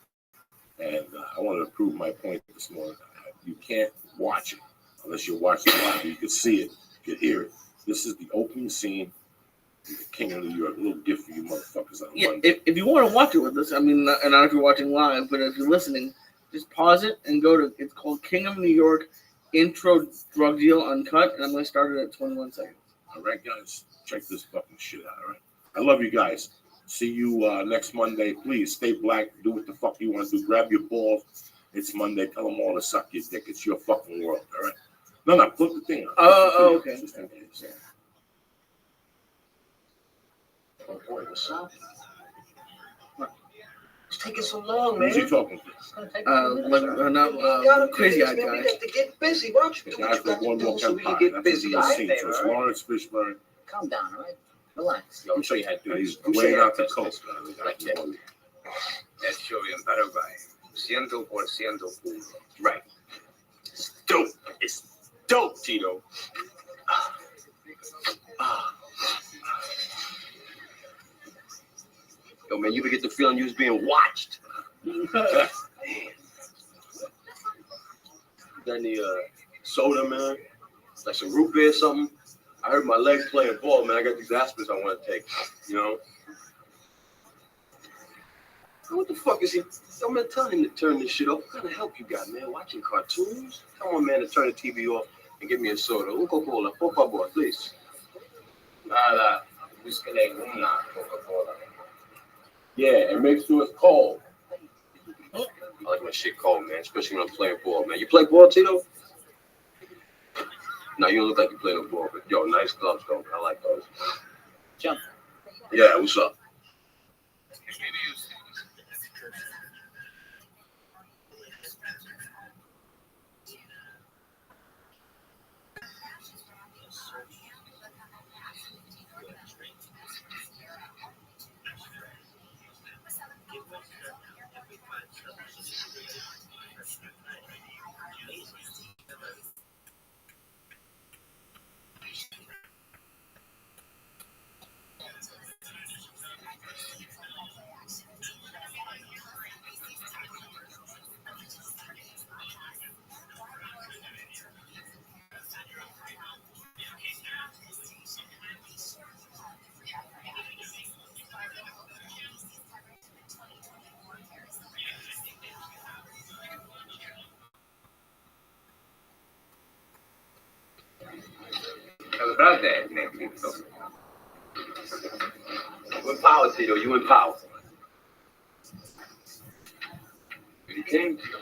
And I wanted to prove my point this morning. You can't watch it unless you're watching it live. You can see it, you can hear it. This is the opening scene of The King of New York. A little gift for you motherfuckers on Yeah, Monday. if you want to watch it with us, I mean, and not if you're watching live, but if you're listening, just pause it and go to, it's called King of New York, Intro Drug Deal Uncut, and I'm going to start it at 21 seconds. All right, guys, check this fucking shit out. All right, I love you guys. See you next Monday. Please stay black. Do what the fuck you want to do. Grab your balls. It's Monday. Tell them all to suck your dick. It's your fucking world. All right. No, put the thing on. Oh, okay. Just in case. Oh boy, what's up? It's taking so long, man. Who's he talking to? Crazy Eyed We Guy. got to get busy. Why don't you do Guy what you from got to Boardwalk do so we can Empire. get busy? That's All the right, scene. So it's all right? Lawrence Fishburne. Calm down, all right? Relax. Yo, I'm sure you had to. He's I'm sure laying you had out the to. coast. Right there. Hecho bien, Paraguay. 100% puro. Right. It's dope. It's dope, Tito. Yo, man, you ever get the feeling you was being watched? Got any soda, man? Like some root beer or something? I heard my legs playing ball, man. I got these aspirins I want to take, you know? What the fuck is he? I'm not telling him to turn this shit off. What kind of help you got, man? Watching cartoons? Come on, man, to turn the TV off and get me a soda. Un Coca-Cola, por favor, please. Nada, búsquele una Coca-Cola. Yeah, and make sure it's cold. I like my shit cold, man, especially when I'm playing ball, man. You play ball, Tito? No, you don't look like you play no ball, but yo, nice gloves, though. I like those. Jump. Yeah, what's up? How about that, man? You in power, Tito. You in power. You came, Tito.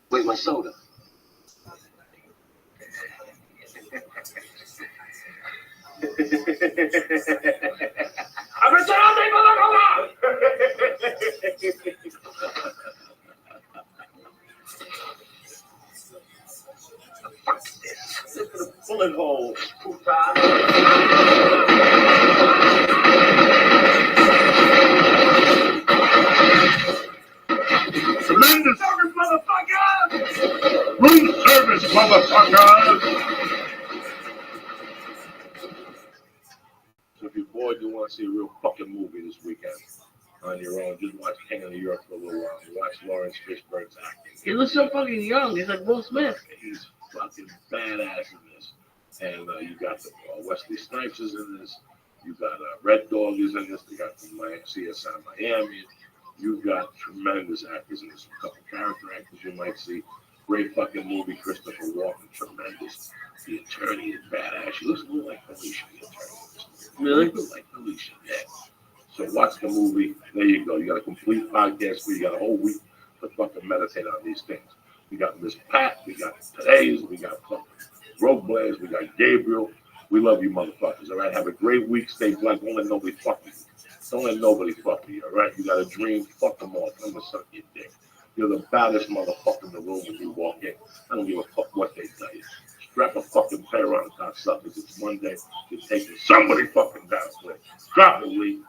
Where's my soda? Bullet hole. Tremendous service, motherfuckers! Room service, motherfuckers! So if you're bored, you want to see a real fucking movie this weekend on your own, just watch King of New York for a little while. Watch Lawrence Fishburne's acting. He looks so fucking young. He's like Will Smith. He's fucking badass in this. And you got Wesley Snipes is in this. You got Red Dog is in this. They got from CSI Miami. You've got tremendous actors in this. A couple character actors you might see. Great fucking movie. Christopher Walken, tremendous. The attorney is badass. She looks a little like Felicia, the attorney. Really? Like Felicia, yeah. So watch the movie. There you go. You got a complete podcast where you got a whole week to fucking meditate on these things. We got Miss Pat. We got Today's. We got fucking Road Blaze. We got Gabriel. We love you, motherfuckers. All right. Have a great week. Stay black. Don't let nobody fuck you. Don't let nobody fuck you. All right. You got a dream. Fuck them all. Come to suck your dick. You're the baddest motherfucker in the room when you walk in. I don't give a fuck what they tell you. Strap a fucking pair on, cocksuckers. It's Monday. You're taking somebody fucking down. Drop it, Lee.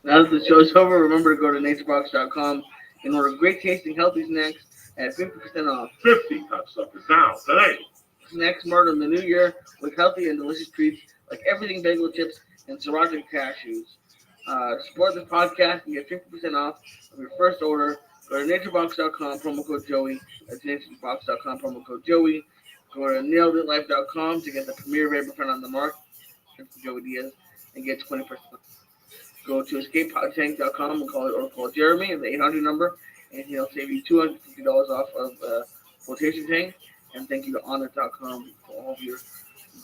Now that the show's over, remember to go to naturebox.com and order great tasting healthy snacks at 50% off. 50 cocksuckers down today. Snacks murder in the new year with healthy and delicious treats like everything bagel chips and sriracha cashews. Support this podcast and get 50% off of your first order Go to naturebox.com, promo code Joey. That's naturebox.com, promo code Joey. Go to naileditlife.com to get the premier vapor pen on the market for Joey Diaz and get 20%. Go to escapepodtank.com and call Jeremy at the 800 number, and he'll save you $250 off of flotation tank. And thank you to honor.com for all of your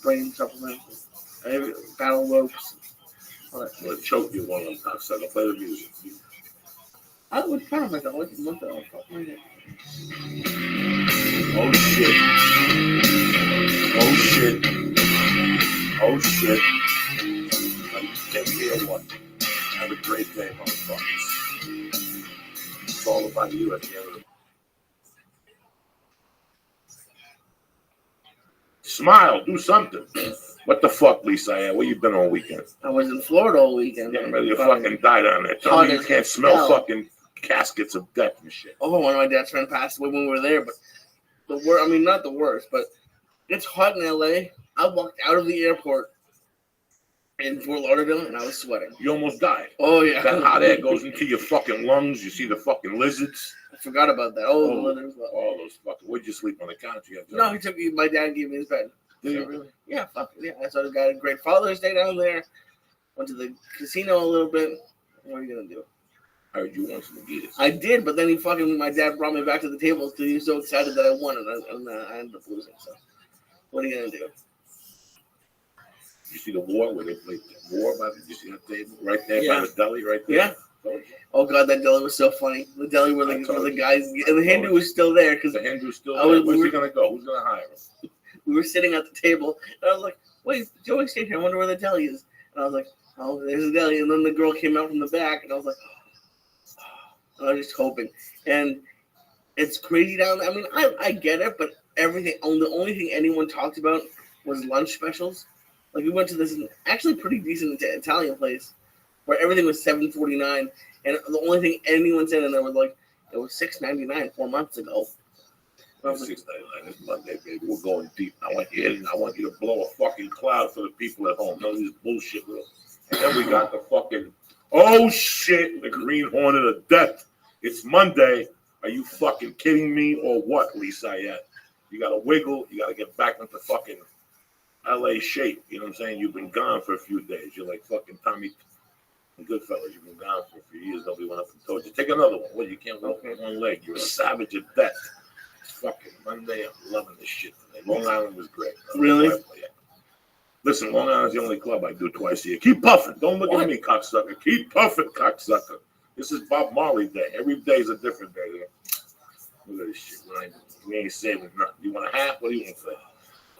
brain supplements, battle ropes. I'm going to choke you one on top, so I'll play the music. I was proud of myself. I was month ago. Fuck my head. Oh shit. Oh shit. Oh shit. Take care of one. Have a great day, motherfuckers. It's all about you at the end of the day. Smile, do something. What the fuck, Lisa? Where you been all weekend? I was in Florida all weekend. Getting ready to fucking die down there. Tell me you can't smell fucking caskets of death and shit. Oh, one of my dad's friends passed away when we were there, but the worst, I mean, not the worst, but it's hot in LA. I walked out of the airport in Fort Lauderdale and I was sweating. You almost died. Oh, yeah. That hot air goes into your fucking lungs. You see the fucking lizards. I forgot about that. Oh, the lizards. All those fucking. Where'd you sleep on the couch? No, my dad gave me his bed. Did you really? Yeah, fuck it. Yeah, I saw the guy had a great Father's Day down there. Went to the casino a little bit. What are you going to do? I heard you won some Guinness. I did, but then my dad brought me back to the table because he was so excited that I won, and I ended up losing. So, what are you gonna do? You see the war where they played the war? Did you see that table right there by the deli right there? Yeah. Oh god, that deli was so funny. The deli where the guys and the Hindu was still there because the Hindu's still there. Where's he gonna go? Who's gonna hire him? We were sitting at the table, and I was like, "Wait, Joey stayed here. I wonder where the deli is." And I was like, "Oh, there's a deli." And then the girl came out from the back, and I was like, I was just hoping. And it's crazy down there. I mean, I get it, but the only thing anyone talked about was lunch specials. Like, we went to this actually pretty decent Italian place where everything was $7.49, and the only thing anyone said in there was like, it was $6.99 4 months ago. $6.99 this Monday, baby. We're going deep. I want you to blow a fucking cloud for the people at home. None of this bullshit. And then we got the fucking, oh shit, the Green Hornet of Death. It's Monday. Are you fucking kidding me or what, Lisa? You got to wiggle. You got to get back into fucking LA shape. You know what I'm saying? You've been gone for a few days. You're like fucking Tommy and Goodfellas. You've been gone for a few years. Nobody went up and told you. Take another one. What, you can't walk on one leg. You're a savage at death. It's fucking Monday. I'm loving this shit today. Long Island was great. Really? Listen, Long Island's the only club I do twice a year. Keep puffing. Don't look at me, cocksucker. Keep puffing, cocksucker. This is Bob Marley Day. Every day is a different day. Look at this shit. We ain't saving nothing. You want a half? What do you want to say?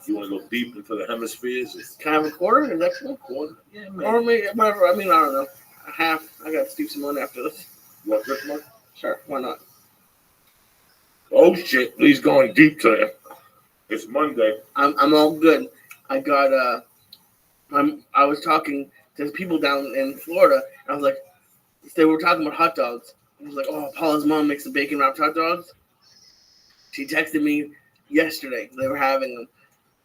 You want to go deep into the hemispheres? Can I have a quarter? Is that cool? Quarter? Yeah, man. Or maybe, whatever. I mean, I don't know. A half. I got to steep some money after this. You want this one? Sure. Why not? Oh, shit. Please going deep today. It's Monday. I'm all good. I got, I was talking to people down in Florida, and I was like, they were talking about hot dogs. I was like, oh, Paula's mom makes the bacon wrapped hot dogs. She texted me yesterday. They were having them.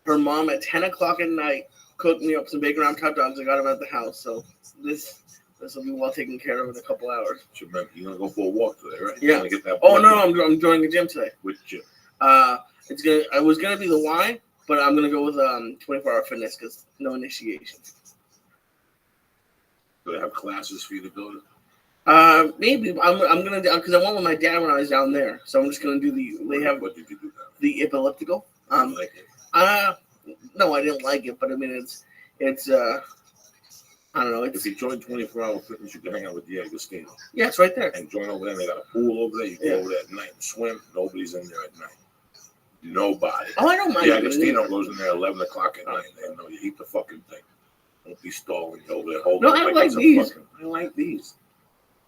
Her mom at 10 o'clock at night cooked me up some bacon wrapped hot dogs. I got them at the house. So this will be well taken care of in a couple hours. Remember, you're going to go for a walk today, right? Yeah. Get that I'm joining the gym today. Which gym? I was going to be the Y, but I'm going to go with 24-hour fitness because no initiation. Do they have classes for you to go to? Maybe I'm gonna do because I went with my dad when I was down there, so I'm just gonna do What did you do now? the elliptical. Like it? No, I didn't like it, but I mean it's I don't know. If you join 24-hour fitness, you can hang out with the Agostino. Yeah, it's right there. And join over there. They got a pool over there. You go over there at night and swim. Nobody's in there at night. Nobody. Oh, I don't mind. The Agostino goes in there at 11 o'clock at night. They know you eat the fucking thing. Don't be stalling over there. No, I like these. I like these.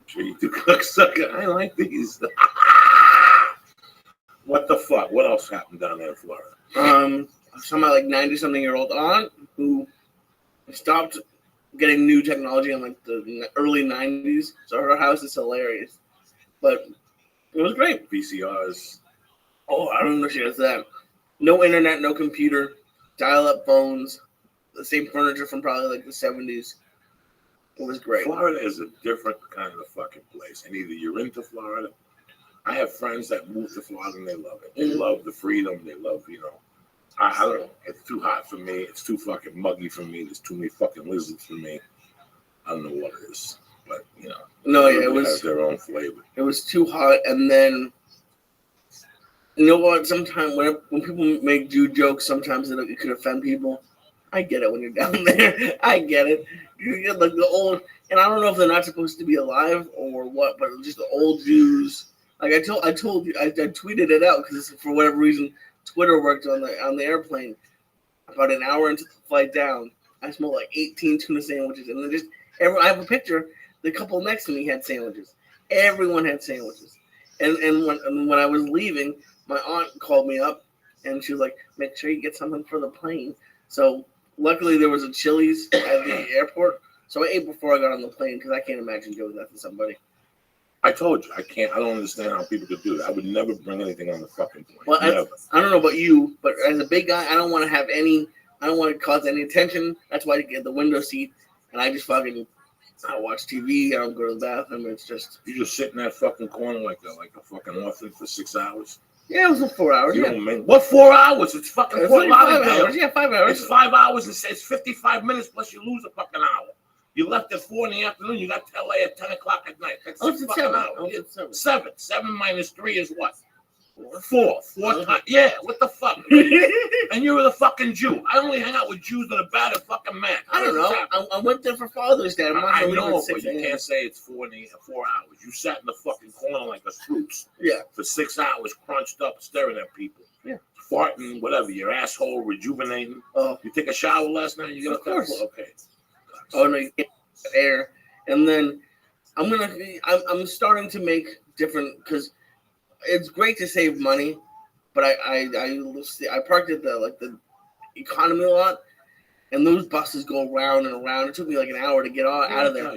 Sure you do, cocksucker. I like these. What the fuck? What else happened down there in Florida? Some like 90-something-year-old aunt who stopped getting new technology in like the early 90s. So her house is hilarious, but it was great. VCRs. Oh, I don't know if she has that. No internet, no computer, dial-up phones, the same furniture from probably like the 70s. It was great. Florida is a different kind of fucking place. And either you're into Florida. I have friends that move to Florida and they love it. They love the freedom. They love, I don't know. It's too hot for me. It's too fucking muggy for me. There's too many fucking lizards for me. I don't know what it is, but No, yeah, it has was their own flavor. It was too hot, and then you know what? Sometimes when people make Jew jokes, sometimes it could offend people. I get it when you're down there. I get it. You get like the old, and I don't know if they're not supposed to be alive or what, but just the old Jews. Like I told you, I tweeted it out because for whatever reason, Twitter worked on the airplane. About an hour into the flight down, I smelled like 18 tuna sandwiches, and then I have a picture. The couple next to me had sandwiches. Everyone had sandwiches, and when I was leaving, my aunt called me up, and she was like, "Make sure you get something for the plane." So luckily there was a Chili's at the airport, so I ate before I got on the plane because I can't imagine doing that to somebody. I told you, I can't. I don't understand how people could do that. I would never bring anything on the fucking plane. Well, I don't know about you, but as a big guy, I don't want to have any. I don't want to cause any attention. That's why I get the window seat, and I just I watch TV. I don't go to the bathroom. It's just you just sit in that fucking corner like a fucking orphan for 6 hours. Yeah, it was 4 hours. You know what I mean? What 4 hours? It's fucking It's 5 hours. Yeah, 5 hours. It's 5 hours. It's 55 minutes plus you lose a fucking hour. You left at 4 in the afternoon. You got to LA at 10 o'clock at night. That's 6 fucking hours. 7. 7 minus 3 is what? 4. 4 times. Yeah, what the fuck? And you were the fucking Jew. I only hang out with Jews that are bad at fucking math. I don't know. I went there for Father's Day. I know, but you can't say it's 4 hours. You sat in the fucking corner like a Scrooge. Yeah. For 6 hours, crunched up, staring at people. Yeah. Farting, whatever. Your asshole rejuvenating. You take a shower last night? You get up there? Okay. Oh no, you get air, and then I'm starting to make different because it's great to save money, but I parked at the economy lot, and those buses go round and around. It took me like an hour to get out of there.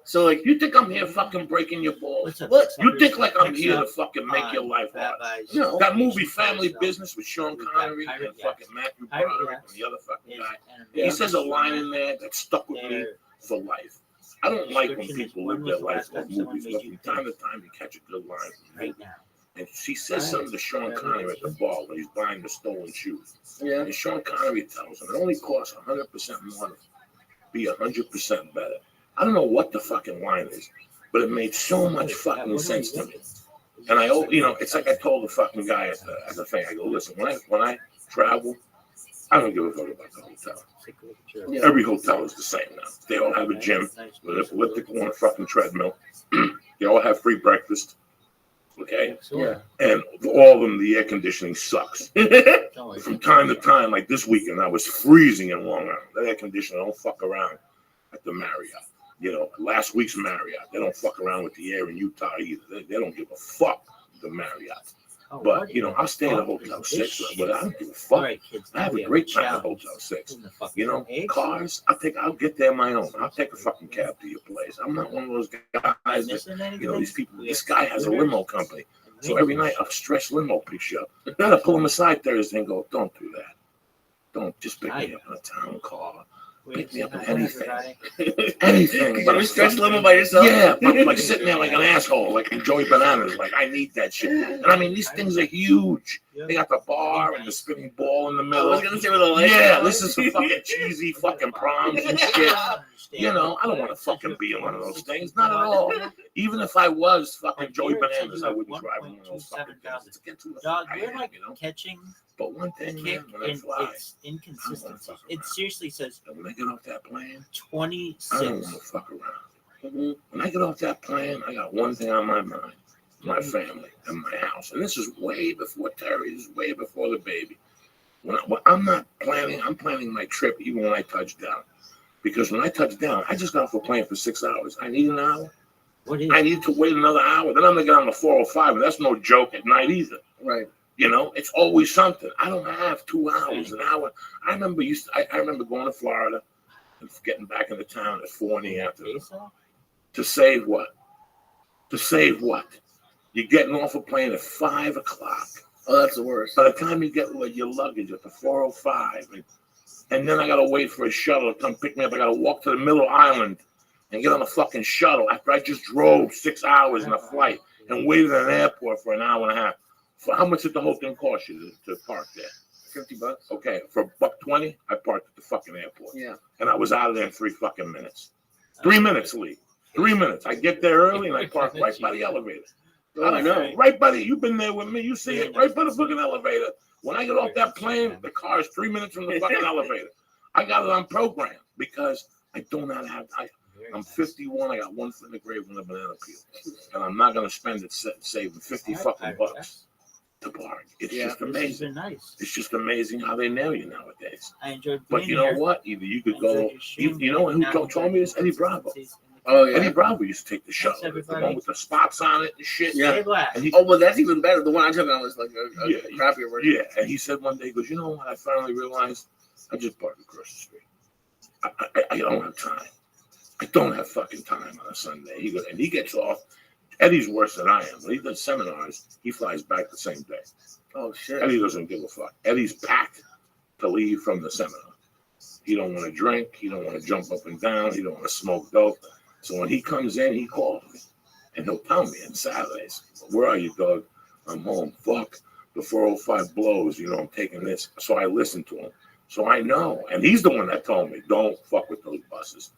So like, you think I'm here fucking breaking your balls? What? You think like I'm here to fucking make your life hard? No. That movie Family Business with Sean Connery and fucking Matthew Broderick and the other fucking guy. He says a line in there that stuck with me for life. I don't like when people live their life like movies, but from time to time you catch a good line from me. And she says something to Sean Connery at the bar when he's buying the stolen shoes. Yeah. And Sean Connery tells him it only costs 100% more to be 100% better. I don't know what the fucking line is, but it made so much fucking sense to me. And it's like I told the fucking guy at the thing. I go, listen, when I travel, I don't give a fuck about the hotel. Yeah. Every hotel is the same now. They all have a gym with elliptical on a fucking treadmill. They all have free breakfast. Okay? Yeah. And all of them, the air conditioning sucks. From time to time, like this weekend, I was freezing in Long Island. The air conditioner don't fuck around at the Marriott. Last week's Marriott, they don't fuck around with the air in Utah either. They don't give a fuck, the Marriott. But, I'll stay in a Hotel 6, but I don't give a fuck. I have a great time at Hotel 6. Cars, I'll get there on my own. I'll take a fucking cab to your place. I'm not one of those guys that, these people, this guy has a limo company. So every night a stretch limo picks you up. I gotta pull him aside Thursday and go, don't do that. Don't just pick me up in a town car. Pick me up in anything. Anything. But a stretch limo by yourself? Yeah, but like sitting there like an asshole, like enjoy bananas. Like, I need that shit. And I mean, these things are huge. They got the bar and the spinning ball in the middle. I was gonna say with the lights. Yeah, this is some fucking cheesy fucking proms and shit. I don't want to fucking be in one of those things. Not at all. Even if I was fucking Joey Bananas, I wouldn't drive one of those fucking things. Dog, you're like catching. But one thing, kick when I fly, it's inconsistency. It seriously says when I get off that plane, 26. I don't want to fuck around. When I get off that plane, I got one thing on my mind: my family and my house. And this is way before Terry. This is way before the baby. When I'm not planning, I'm planning my trip even when I touch down. Because when I touch down, I just got off a plane for 6 hours. I need an hour. I need to wait another hour. Then I'm gonna get on the 405, and that's no joke at night either. Right. It's always something. I don't have 2 hours, an hour. I remember going to Florida and getting back into town at 4 in the afternoon. To save what? You're getting off a plane at 5 o'clock. Oh, that's the worst. By the time you get your luggage at the 405, and then I gotta wait for a shuttle to come pick me up. I gotta walk to the middle island and get on a fucking shuttle after I just drove 6 hours in a flight. and waited at an airport for an hour and a half. For how much did the whole thing cost you to park there? $50. Okay, for $1.20, I parked at the fucking airport. Yeah. And I was out of there in 3 fucking minutes. 3 minutes, Lee. 3 minutes. I get there early and I park right by the elevator. Oh, I know. Right by the, you've been there with me. You see it right by the fucking elevator. When I get off that plane, the car is 3 minutes from the fucking elevator. I got it on program because I don't know how to have. I'm 51. I got one foot in the grave with a banana peel, and I'm not gonna spend it saving 50 fucking bucks to park. It's just amazing. Nice. It's just amazing how they nail you nowadays. I enjoyed. But you know what? Either you could go. You know who told me this? Eddie Bravo. Oh yeah. Eddie Bravo used to take the shuttle, the one with the spots on it and shit. Yeah. And he, well, that's even better. The one I took on was like a crappier version. Yeah, and he said one day, he goes, you know what? I finally realized I just parked across the street. I don't have time. I don't have fucking time on a Sunday. He goes, and he gets off. Eddie's worse than I am. When he does seminars, he flies back the same day. Oh shit. Eddie doesn't give a fuck. Eddie's packed to leave from the seminar. He don't want to drink. He don't want to jump up and down. He don't want to smoke dope. So when he comes in, he calls me, and he'll tell me on Saturdays, "Where are you, dog? I'm home. Fuck, the 405 blows. You know, I'm taking this." So I listen to him. So I know, and he's the one that told me, "Don't fuck with those buses.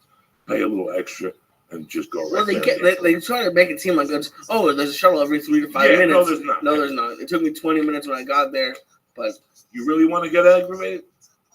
Pay a little extra and just go right there." They try to make it seem like it's there's a shuttle every 3 to 5 minutes. No, there's not. No, there's not. It took me 20 minutes when I got there, but you really want to get aggravated?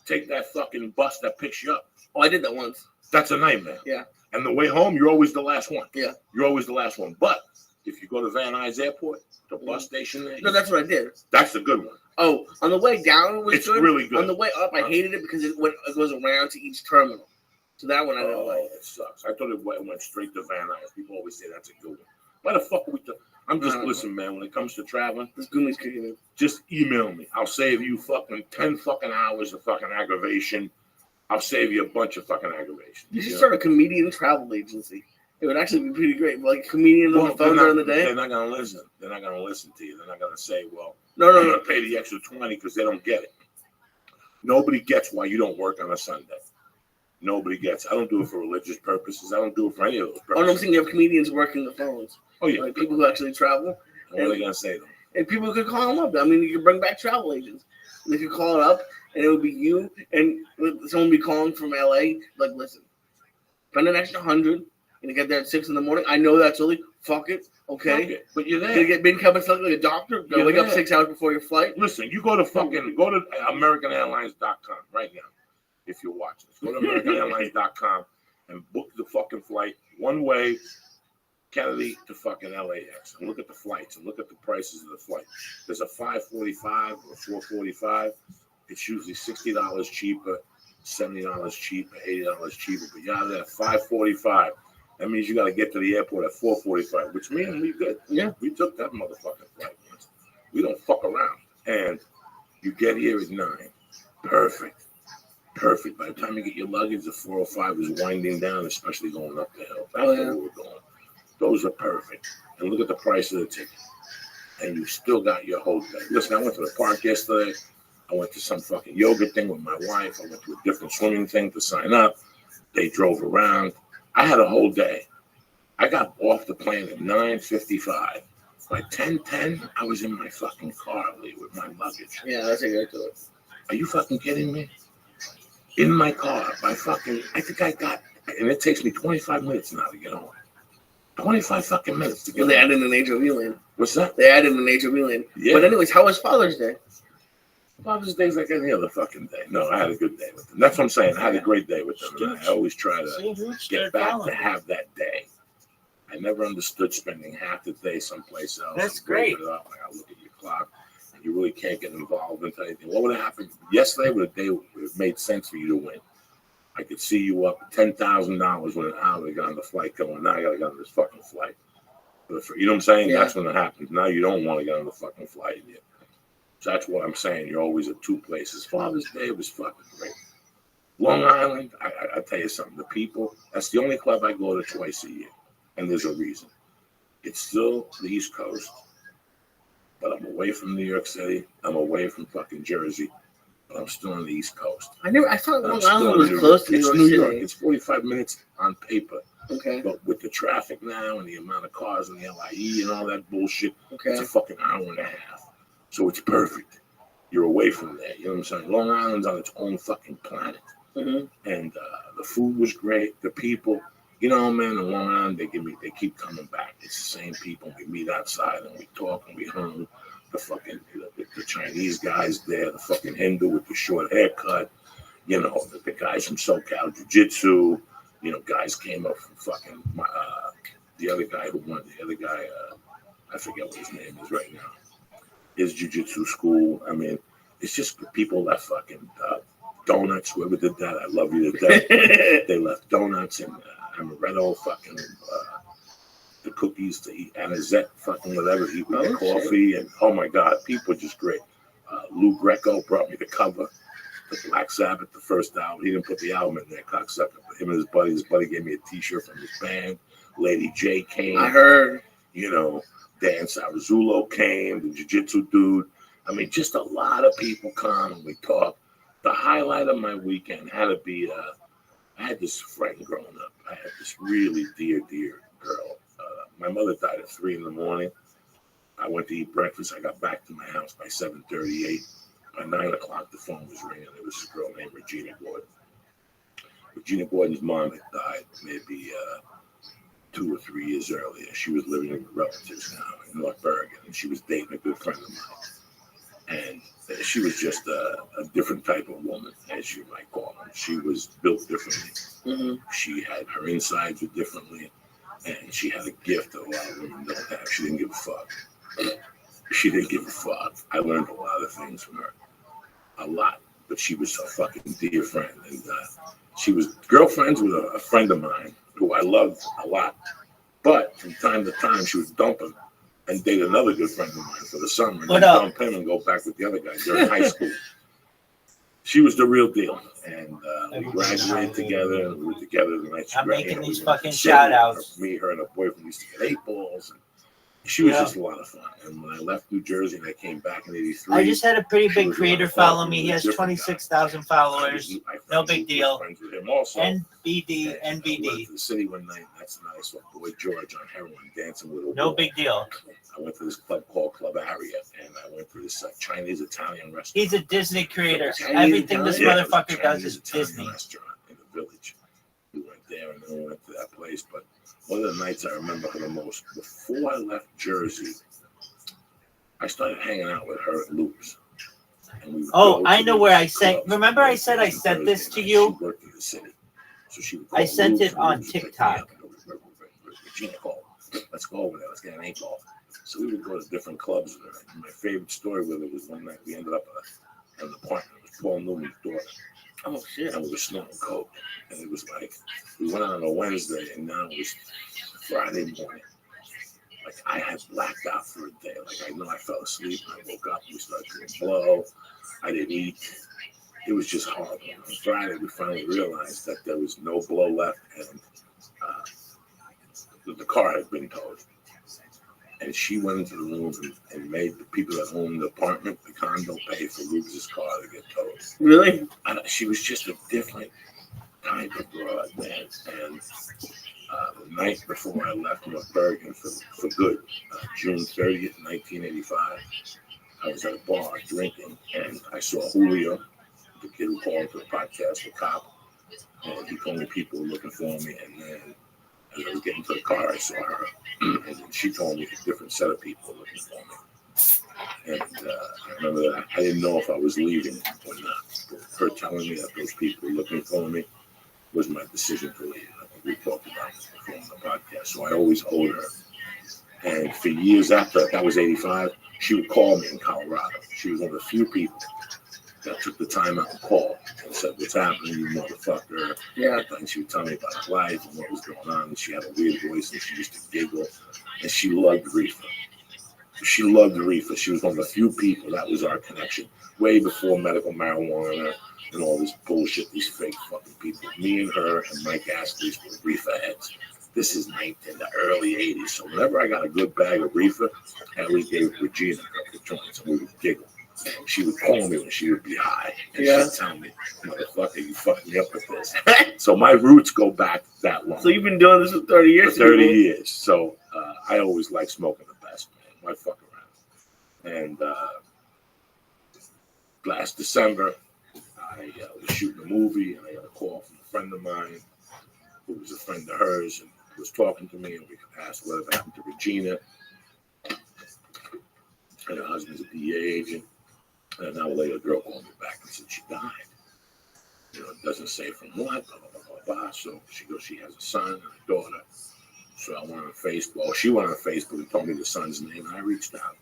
Take that fucking bus that picks you up. Oh, I did that once. That's a nightmare. Yeah. And the way home, you're always the last one. Yeah. You're always the last one. But if you go to Van Nuys Airport, the bus station there. No, that's what I did. That's the good one. Oh, on the way down it was it's good. Really good. On the way up, I hated it because it goes around to each terminal. So that one I didn't like. It sucks. I thought it went straight to Van Nuys. People always say that's a good one. Why the fuck are we? I'm just listen, man. When it comes to traveling, this Guinness kicking in. Just email me. I'll save you fucking 10 fucking hours of fucking aggravation. I'll save you a bunch of fucking aggravation. You should start a comedian travel agency. It would actually be pretty great. Like comedians on the phone during the day. They're not gonna listen. They're not gonna listen to you. They're not gonna say, "Well, no, I'm gonna pay the extra 20" because they don't get it. Nobody gets why you don't work on a Sunday. Nobody gets. I don't do it for religious purposes. I don't do it for any of those purposes. Oh, no, I'm saying you have comedians working the phones. Oh yeah, like people who actually travel. What are they gonna say to them? And people could call them up. I mean, you could bring back travel agents. They could call it up, and it would be you and someone would be calling from LA. Like, listen, spend an extra $100 and get there at 6 a.m. I know that's early. Fuck it. Okay. Fuck it. But you're there. You get become like a doctor. You wake up 6 hours before your flight. Listen, you go to AmericanAirlines.com right now. If you're watching this, go to AmericanAirlines.com and book the fucking flight one way, Kennedy to fucking LAX, and look at the flights and look at the prices of the flight. There's a 545 or 445. It's usually $60 cheaper, $70 cheaper, $80 cheaper. But you're out there at 545. That means you got to get to the airport at 4:45, which means we good. Yeah, we took that motherfucking flight once. We don't fuck around, and you get here at 9. Perfect. By the time you get your luggage, the 405 is winding down, especially going up the hill. That's where we're going. Those are perfect. And look at the price of the ticket. And you still got your whole day. Listen, I went to the park yesterday. I went to some fucking yoga thing with my wife. I went to a different swimming thing to sign up. They drove around. I had a whole day. I got off the plane at 9:55. By 10:10, I was in my fucking car, Lee, with my luggage. Yeah, that's a good to it. Are you fucking kidding me? In my car, I think I got, and it takes me 25 minutes now to get home. 25 fucking minutes to get home. They added an HOV lane. What's that? They added an HOV lane. Yeah. But anyways, how was Father's Day? Father's Day's like any other fucking day. No, I had a good day with them. That's what I'm saying. I had a great day with them. And I always try to get back to have that day. I never understood spending half the day someplace else. That's great. I gotta look at your clock. And you really can't get involved into anything. What would have happened yesterday? Would a day it made sense for you to win? I could see you up $10,000 when an hour got on the flight going. Now I gotta get on this fucking flight. But you know what I'm saying? Yeah. That's when it happens. Now you don't want to get on the fucking flight yet. So that's what I'm saying. You're always at two places. Father's Day was fucking great. Long Island, I tell you something. The people, that's the only club I go to twice a year. And there's a reason. It's still the East Coast, but I'm away from New York City. I'm away from fucking Jersey, but I'm still on the East Coast. I thought Long Island was close to New York City. It's 45 minutes on paper. Okay. But with the traffic now and the amount of cars in the LIE and all that bullshit, Okay. it's a fucking hour and a half. So it's perfect. You're away from there. You know what I'm saying? Long Island's on its own fucking planet. Mm-hmm. And the food was great. The people, you know, man, in Long Island, they keep coming back. It's the same people. We meet outside and we talk and we hung. The fucking the Chinese guys there, the fucking Hindu with the short haircut, you know, the guys from SoCal Jiu-Jitsu, you know, guys came up from fucking the other guy who won, the other guy, I forget what his name is right now, his Jiu-Jitsu school. I mean, it's just the people that fucking donuts, whoever did that, I love you to death. They left donuts and amaretto, fucking the cookies to eat, anisette, fucking whatever, eat with the coffee. And oh my God, people are just great. Lou Greco brought me the cover, the Black Sabbath, the first album. He didn't put the album in there, cocksucker. But him and his buddy gave me a t-shirt from his band. Lady J came. I heard. You know, Dan Sarazulo came, the jiu-jitsu dude. I mean, just a lot of people come and we talk. The highlight of my weekend had to be, I had this friend growing up. I had this really dear girl. My mother died at 3 a.m. I went to eat breakfast. I got back to my house by 7:38. By 9 o'clock, the phone was ringing. There was this girl named Regina Gordon. Regina Gordon's mom had died maybe 2 or 3 years earlier. She was living with relatives now in North Bergen, and she was dating a good friend of mine. And she was just a different type of woman, as you might call her. She was built differently. Mm-hmm. She had her insides were differently, and she had a gift that a lot of women don't have. She didn't give a fuck. She didn't give a fuck. I learned a lot of things from her, a lot. But she was a fucking dear friend, and she was girlfriends with a friend of mine who I loved a lot. But from time to time, she would dump him and date another good friend of mine for the summer, and then dump him and go back with the other guy during high school. She was the real deal, and we graduated together, and we were together the night she I'm graduated. making these fucking shout outs. Me, her, and her boyfriend used to get 8 balls. And she was just a lot of fun. And when I left New Jersey and I came back in '83, I just had a pretty big creator follow me. He has 26,000 followers. No big deal. Friends with him also. NBD. I went to the city one night. That's when I saw Boy George on heroin dancing with a No wall. big deal. I went to this club called Club Aria, and I went to this Chinese-Italian restaurant. He's a Disney creator. Everything this motherfucker does is Disney. Restaurant in the village. We went there, and then we went to that place. But one of the nights I remember her the most, before I left Jersey, I started hanging out with her at Loops. And we I know where I sent. Remember, I said I sent this to you. She worked in the city, so she would I sent Loops, it on Loops would pick me TikTok. up, and Regina called. Let's go over there. Let's get an 8 ball. So we would go to different clubs with her. And my favorite story with her was one night we ended up at an apartment. It was Paul Newman's daughter. Oh shit! And we were snorting coke, and it was like we went out on a Wednesday, and now it was Friday morning. Like I had blacked out for a day. Like I know I fell asleep, and I woke up, and we started drinking blow. I didn't eat. It was just horrible. On Friday, we finally realized that there was no blow left, and the car had been towed. And she went into the room and made the people that owned the apartment, the condo, pay for Rubens' car to get towed. Really? And she was just a different type of broad, man. And the night before I left North Bergen for good, June 30th, 1985, I was at a bar drinking, and I saw Julio, the kid who called for the podcast, the cop, and he told me people were looking for me, and then as I was getting to the car, I saw her, and then she told me a different set of people looking for me. And I remember that I didn't know if I was leaving or not. But her telling me that those people were looking for me was my decision to leave. I think we talked about it before on the podcast, so I always owed her. And for years after, that was 85, she would call me in Colorado. She was one of the few people that took the time out to call and said, "What's happening, you motherfucker?" Yeah. And she would tell me about her life and what was going on. And she had a weird voice, and she used to giggle. And she loved reefer. She loved reefer. She was one of the few people that was our connection. Way before medical marijuana and all this bullshit, these fake fucking people. Me and her and Mike Astley's were reefer heads. This is in the early 80s. So whenever I got a good bag of reefer, I always gave Regina a couple of joints, and we would giggle. She would call me when she would be high, and Yeah. she'd tell me, "Motherfucker, you fucked me up with this." So my roots go back that long. So you've been doing this for 30 years? For 30 years. So I always like smoking the best, man. Why fuck around? And last December, I was shooting a movie, and I got a call from a friend of mine who was a friend of hers, and was talking to me, and we asked whatever happened to Regina. And her husband's a DA agent. And an hour later, a girl called me back and said she died. You know, it doesn't say from what, blah, blah, blah, blah, blah. So she goes, she has a son and a daughter. So I went on Facebook. Well, she went on Facebook and told me the son's name, and I reached out.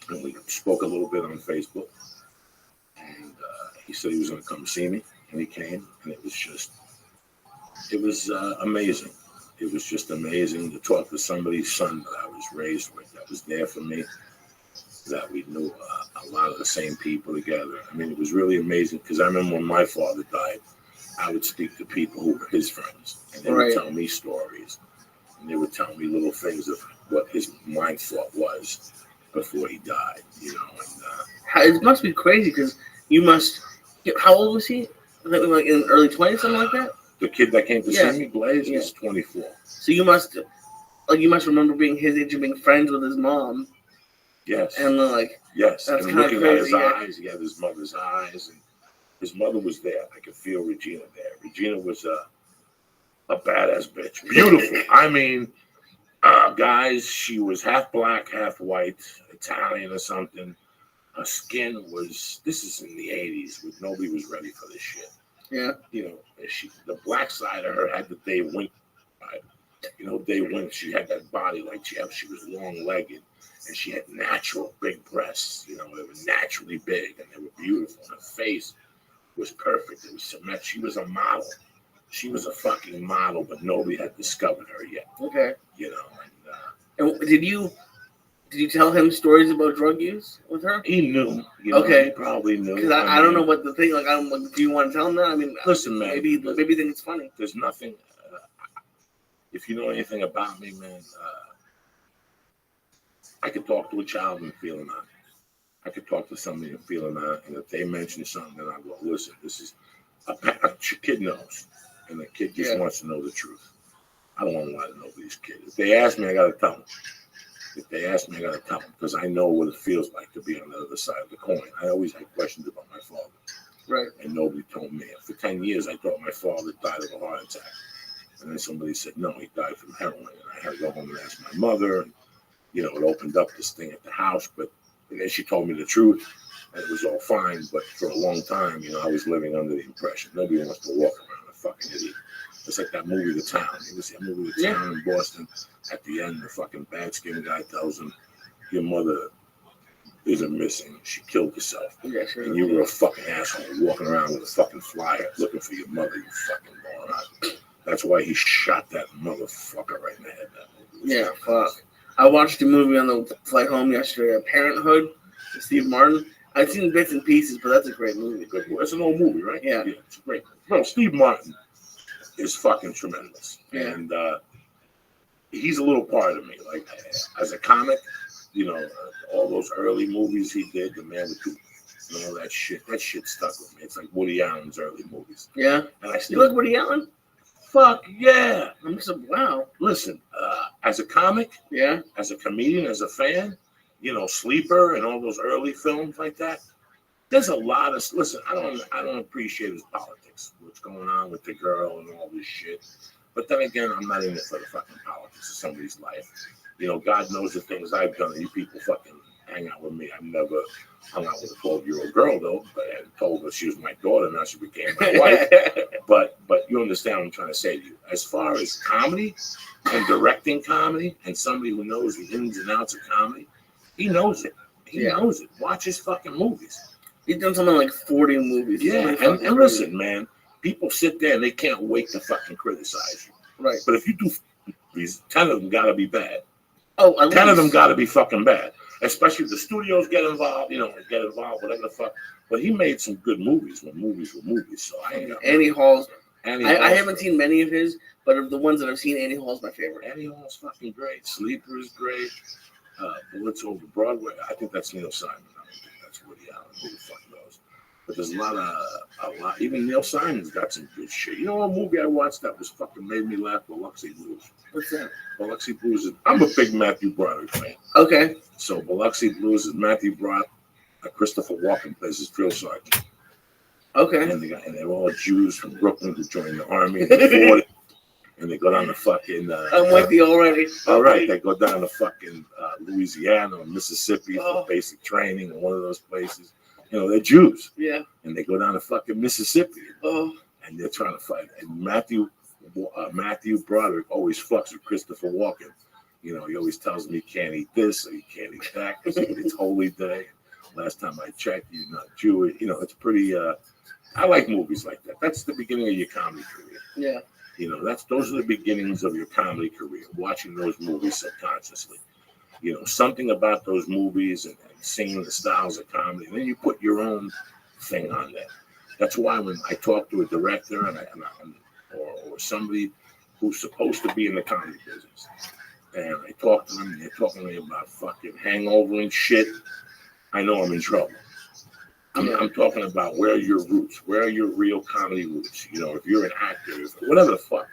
And we spoke a little bit on Facebook. And he said he was going to come see me, and he came. And it was amazing. It was just amazing to talk to somebody's son that I was raised with, that was there for me, that we knew a lot of the same people together. I mean, it was really amazing because I remember when my father died, I would speak to people who were his friends, and they would tell me stories, and they would tell me little things of what his mind thought was before he died, you know. And it must be crazy because you must. How old was he? Like in early 20s, something like that. The kid that came to see me, Blaze, was 24. So you must remember being his age and being friends with his mom. Yes. And yes, that's and kind of looking crazy. at his eyes, he had his mother's eyes, and his mother was there. I could feel Regina there. Regina was a badass bitch, beautiful. I mean, guys, she was half black, half white, Italian or something. Her skin was. This is in the '80s, when nobody was ready for this shit. Yeah. You know, the black side of her had the Dave Wink. You know, Dave Wink. She had that body like she was long-legged. And she had natural big breasts, you know, they were naturally big and they were beautiful. Her face was perfect. It was symmetric. She was a model. She was a fucking model, but nobody had discovered her yet. Okay. You know, and did you tell him stories about drug use with her? He knew. You know, okay. He probably knew. Because I don't know what the thing. Like, I don't. Do you want to tell him that? I mean, listen, man. Maybe think it's funny. There's nothing. If you know anything about me, man. I could talk to a child and feel them out. I could talk to somebody and feel them out. And if they mention something, then I go, listen, this is a kid knows. And the kid just wants to know the truth. I don't want to lie to nobody's kid. If they ask me, I got to tell them. If they ask me, I got to tell them because I know what it feels like to be on the other side of the coin. I always had questions about my father. Right. And nobody told me. For 10 years, I thought my father died of a heart attack. And then somebody said, no, he died from heroin. And I had to go home and ask my mother. And, you know, it opened up this thing at the house, but and then she told me the truth, and it was all fine. But for a long time, you know, I was living under the impression nobody wants to walk around a fucking idiot. It's like that movie, The Town. You see that movie, The Town in Boston? At the end, the fucking bad-skinned guy tells him, your mother isn't missing. She killed herself. Yeah, sure. And you were a fucking asshole walking around with a fucking flyer looking for your mother, you fucking moron. That's why he shot that motherfucker right in the head. Yeah, fuck. I watched a movie on the flight home yesterday, Parenthood, with Steve Martin. I've seen bits and pieces, but that's a great movie. Good movie. It's an old movie, right? Yeah. It's great. No, Steve Martin is fucking tremendous. Yeah. And he's a little part of me. Like, as a comic, you know, all those early movies he did, The Man with Two, and all that shit stuck with me. It's like Woody Allen's early movies. Yeah. And I still You like Woody Allen? Fuck yeah. I'm so, wow. Listen, as a comic, as a comedian, as a fan, you know, Sleeper and all those early films like that, there's a lot of, listen, I don't appreciate his politics, what's going on with the girl and all this shit. But then again, I'm not in it for the fucking politics of somebody's life. You know, God knows the things I've done, and you people fucking hang out with me. I've never hung out with a 12-year-old girl, though, but I told her she was my daughter, now she became my wife. But you understand what I'm trying to say to you. As far as comedy and directing comedy and somebody who knows the ins and outs of comedy, he knows it. He knows it. Watch his fucking movies. He's done something like 40 movies. Yeah, and listen, man, people sit there and they can't wait to fucking criticize you. Right. But if you do these, 10 of them got to be bad. Oh, 10 of them got to be fucking bad. Especially if the studios get involved, you know, whatever the fuck. But he made some good movies when movies were movies. So I ain't got Annie Hall's. Annie I haven't seen many of his, but of the ones that I've seen, Annie Hall's my favorite. Annie Hall's fucking great. Sleeper is great. Bullets Over Broadway. I think that's Neil Simon. I don't think that's Woody Allen. Who the fuck knows? But there's a lot. Even Neil Simon's got some good shit. You know what movie I watched that was fucking made me laugh? Biloxi Blues. What's that? Biloxi Blues. I'm a big Matthew Broderick fan. Okay. So Biloxi Blues is Matthew Broderick. Christopher Walken plays his drill sergeant. Okay. And they're all Jews from Brooklyn who joined the army and they fought it. And they go down to fucking. I'm with you already. All right, they go down to fucking Louisiana or Mississippi for basic training in one of those places. You know, they're Jews. Yeah. And they go down to fucking Mississippi. Oh. And they're trying to fight. And Matthew Broderick always fucks with Christopher Walken. You know, he always tells him he can't eat this or he can't eat that because it's Holy Day. Last time I checked, you're not Jewish. You know, it's pretty. I like movies like that. That's the beginning of your comedy career. Yeah. You know, those are the beginnings of your comedy career. Watching those movies subconsciously. You know, something about those movies and seeing the styles of comedy, and then you put your own thing on that. That's why when I talk to a director or somebody who's supposed to be in the comedy business, and I talk to them and they're talking to me about fucking Hangover and shit, I know I'm in trouble. I'm talking about where are your roots, where are your real comedy roots. You know, if you're an actor, whatever the fuck.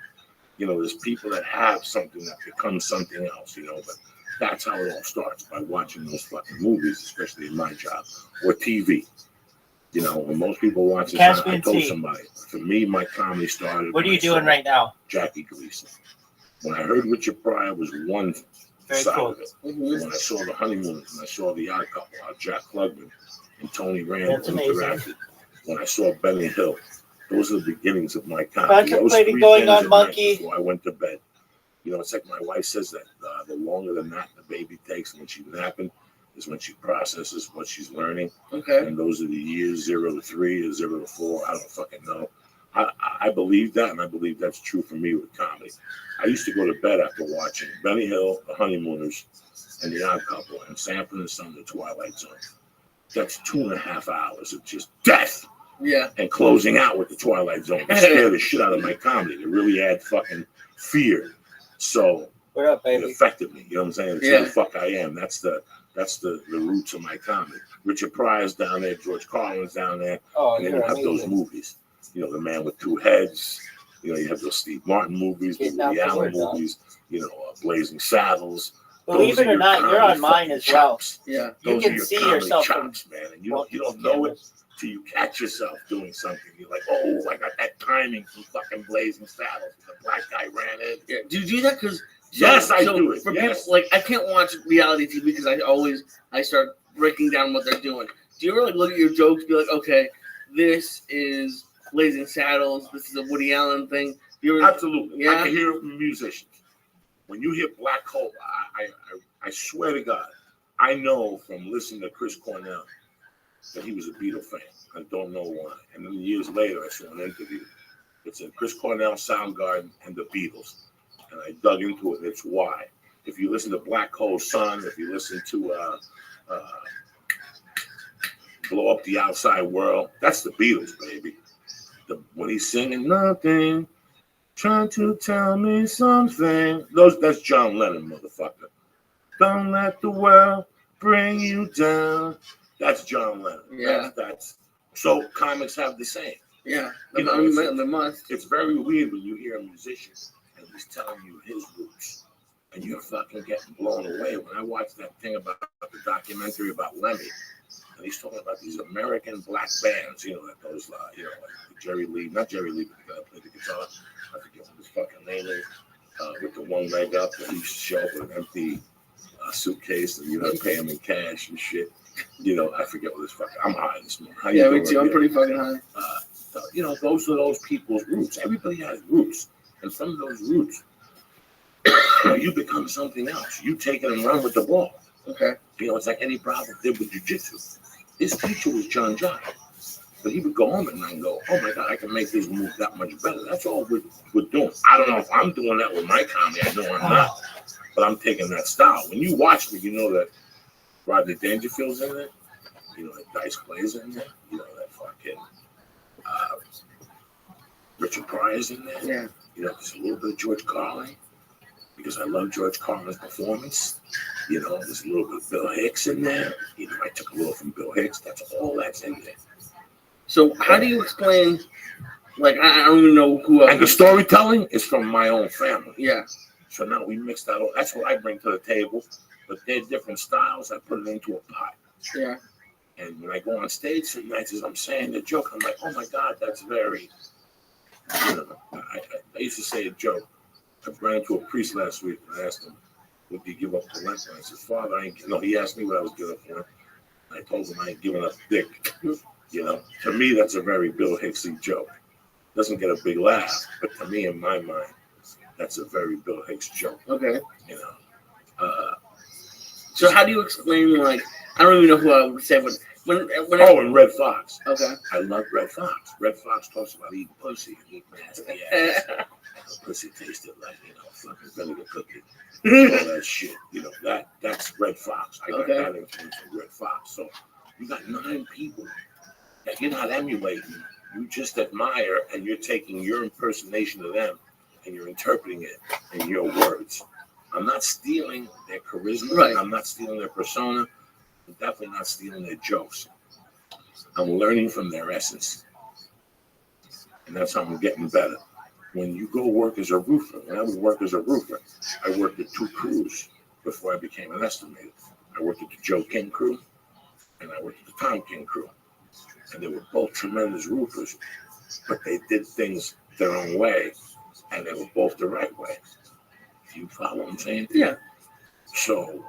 You know, there's people that have something that becomes something else, you know, but that's how it all starts, by watching those fucking movies, especially in my job, or TV. You know, when most people watch this, I told somebody, for me, my comedy started. What are you doing right now? Jackie Gleason. When I heard Richard Pryor was one side of it. When I saw The Honeymooners, and I saw The Odd Couple, Jack Klugman and Tony Randall interacted. When I saw Benny Hill, those are the beginnings of my comedy. Contemplating going on Monkey before I went to bed. You know, it's like my wife says that the longer the nap the baby takes when she's napping is when she processes what she's learning. Okay. And those are the years 0 to 3 or 0 to 4. I don't fucking know. I believe that, and I believe that's true for me with comedy. I used to go to bed after watching Benny Hill, The Honeymooners, and The Odd Couple, and Sanford and Son, The Twilight Zone. That's 2.5 hours of just death. Yeah. And closing out with The Twilight Zone to scare the shit out of my comedy, to really add fucking fear. So what up, baby? It affected me. You know what I'm saying? It's who the fuck I am. That's the roots of my comedy. Richard Pryor's down there, George Carlin's down there, and then you have those movies. You know, The Man with Two Heads. You know, you have those Steve Martin movies, the Woody Allen movies. You know, Blazing Saddles. Believe it or not, you're on mine as well. Yeah, you can see yourself, chops, man, and you don't know it till you catch yourself doing something. You're like, oh, I got that timing from fucking Blazing Saddles. The black guy ran in. Yeah, do you do that? Because yes, I do it. For people, like, I can't watch reality TV because I start breaking down what they're doing. Do you ever like look at your jokes, be like, okay, this is Blazing Saddles, this is a Woody Allen thing? Absolutely. Yeah. I can hear it from musicians. When you hear Black Hole, I swear to God, I know from listening to Chris Cornell that he was a Beatle fan. I don't know why. And then years later, I saw an interview. It's in Chris Cornell, Soundgarden, and the Beatles. And I dug into it, and it's why. If you listen to Black Hole Sun, if you listen to Blow Up the Outside World, that's the Beatles, baby. When he's singing nothing, trying to tell me something. That's John Lennon, motherfucker. Don't let the world bring you down. That's John Lennon. Yeah. That's so comics have the same. Yeah. You know, it's very weird when you hear a musician and he's telling you his roots, and you're fucking getting blown away. When I watched that thing about the documentary about Lemmy, and he's talking about these American black bands, you know, that those, you know, like Jerry Lee, not Jerry Lee, but the guy that played the guitar. I forget what his fucking name is. With the one leg up, and he used to show up with an empty suitcase, and you know, pay him in cash and shit. You know, I forget what his fucking. I'm high this morning. How you doing? Me too. I'm pretty fucking high. You know, those are those people's roots. Everybody has roots, and from those roots, you become something else. You take it and run with the ball. Okay. You know, it's like Eddie Bravo did with jiu-jitsu. His teacher was John Jock. But he would go home at night and go, oh, my God, I can make this move that much better. That's all we're doing. I don't know if I'm doing that with my comedy. I know I'm not. But I'm taking that style. When you watch me, you know that Rodney Dangerfield's in there. You know that Dice Clay's in there. You know that fucking Richard Pryor's in there. Yeah. You know, there's a little bit of George Carlin. because I love George Carlin's performance. You know, there's a little bit of Bill Hicks in there. You know, I took a little from Bill Hicks. That's all that's in there. So how do you explain? Like I don't even know who else. And the storytelling is from my own family. Yeah. So now we mix that all. That's what I bring to the table. But they're different styles. I put it into a pot. Yeah. And when I go on stage some nights, as I'm saying the joke, I'm like, oh my God, that's very, you know, I used to say a joke. I ran into a priest last week and I asked him, would you give up the Lent? And I said, Father, he asked me what I was giving for him. I told him I ain't giving up dick. You know, to me, that's a very Bill Hicksy joke. Doesn't get a big laugh, but to me, in my mind, that's a very Bill Hicks joke. Okay. You know. So how do you explain, like, I don't even know who I would say, but and Red Fox. Okay. I love Red Fox. Red Fox talks about eating pussy and eating nasty ass. Pussy tasted like, you know, fucking vinegar cookie. All that shit. You know, that's Red Fox. I got that influence from Red Fox. So you got 9 people that you're not emulating. You just admire, and you're taking your impersonation of them and you're interpreting it in your words. I'm not stealing their charisma. Right. I'm not stealing their persona. I'm definitely not stealing their jokes. I'm learning from their essence. And that's how I'm getting better. When you go work as a roofer, when I would work as a roofer, I worked at 2 crews before I became an estimator. I worked at the Joe King crew, and I worked at the Tom King crew. And they were both tremendous roofers, but they did things their own way, and they were both the right way. You follow what I'm saying? Yeah. So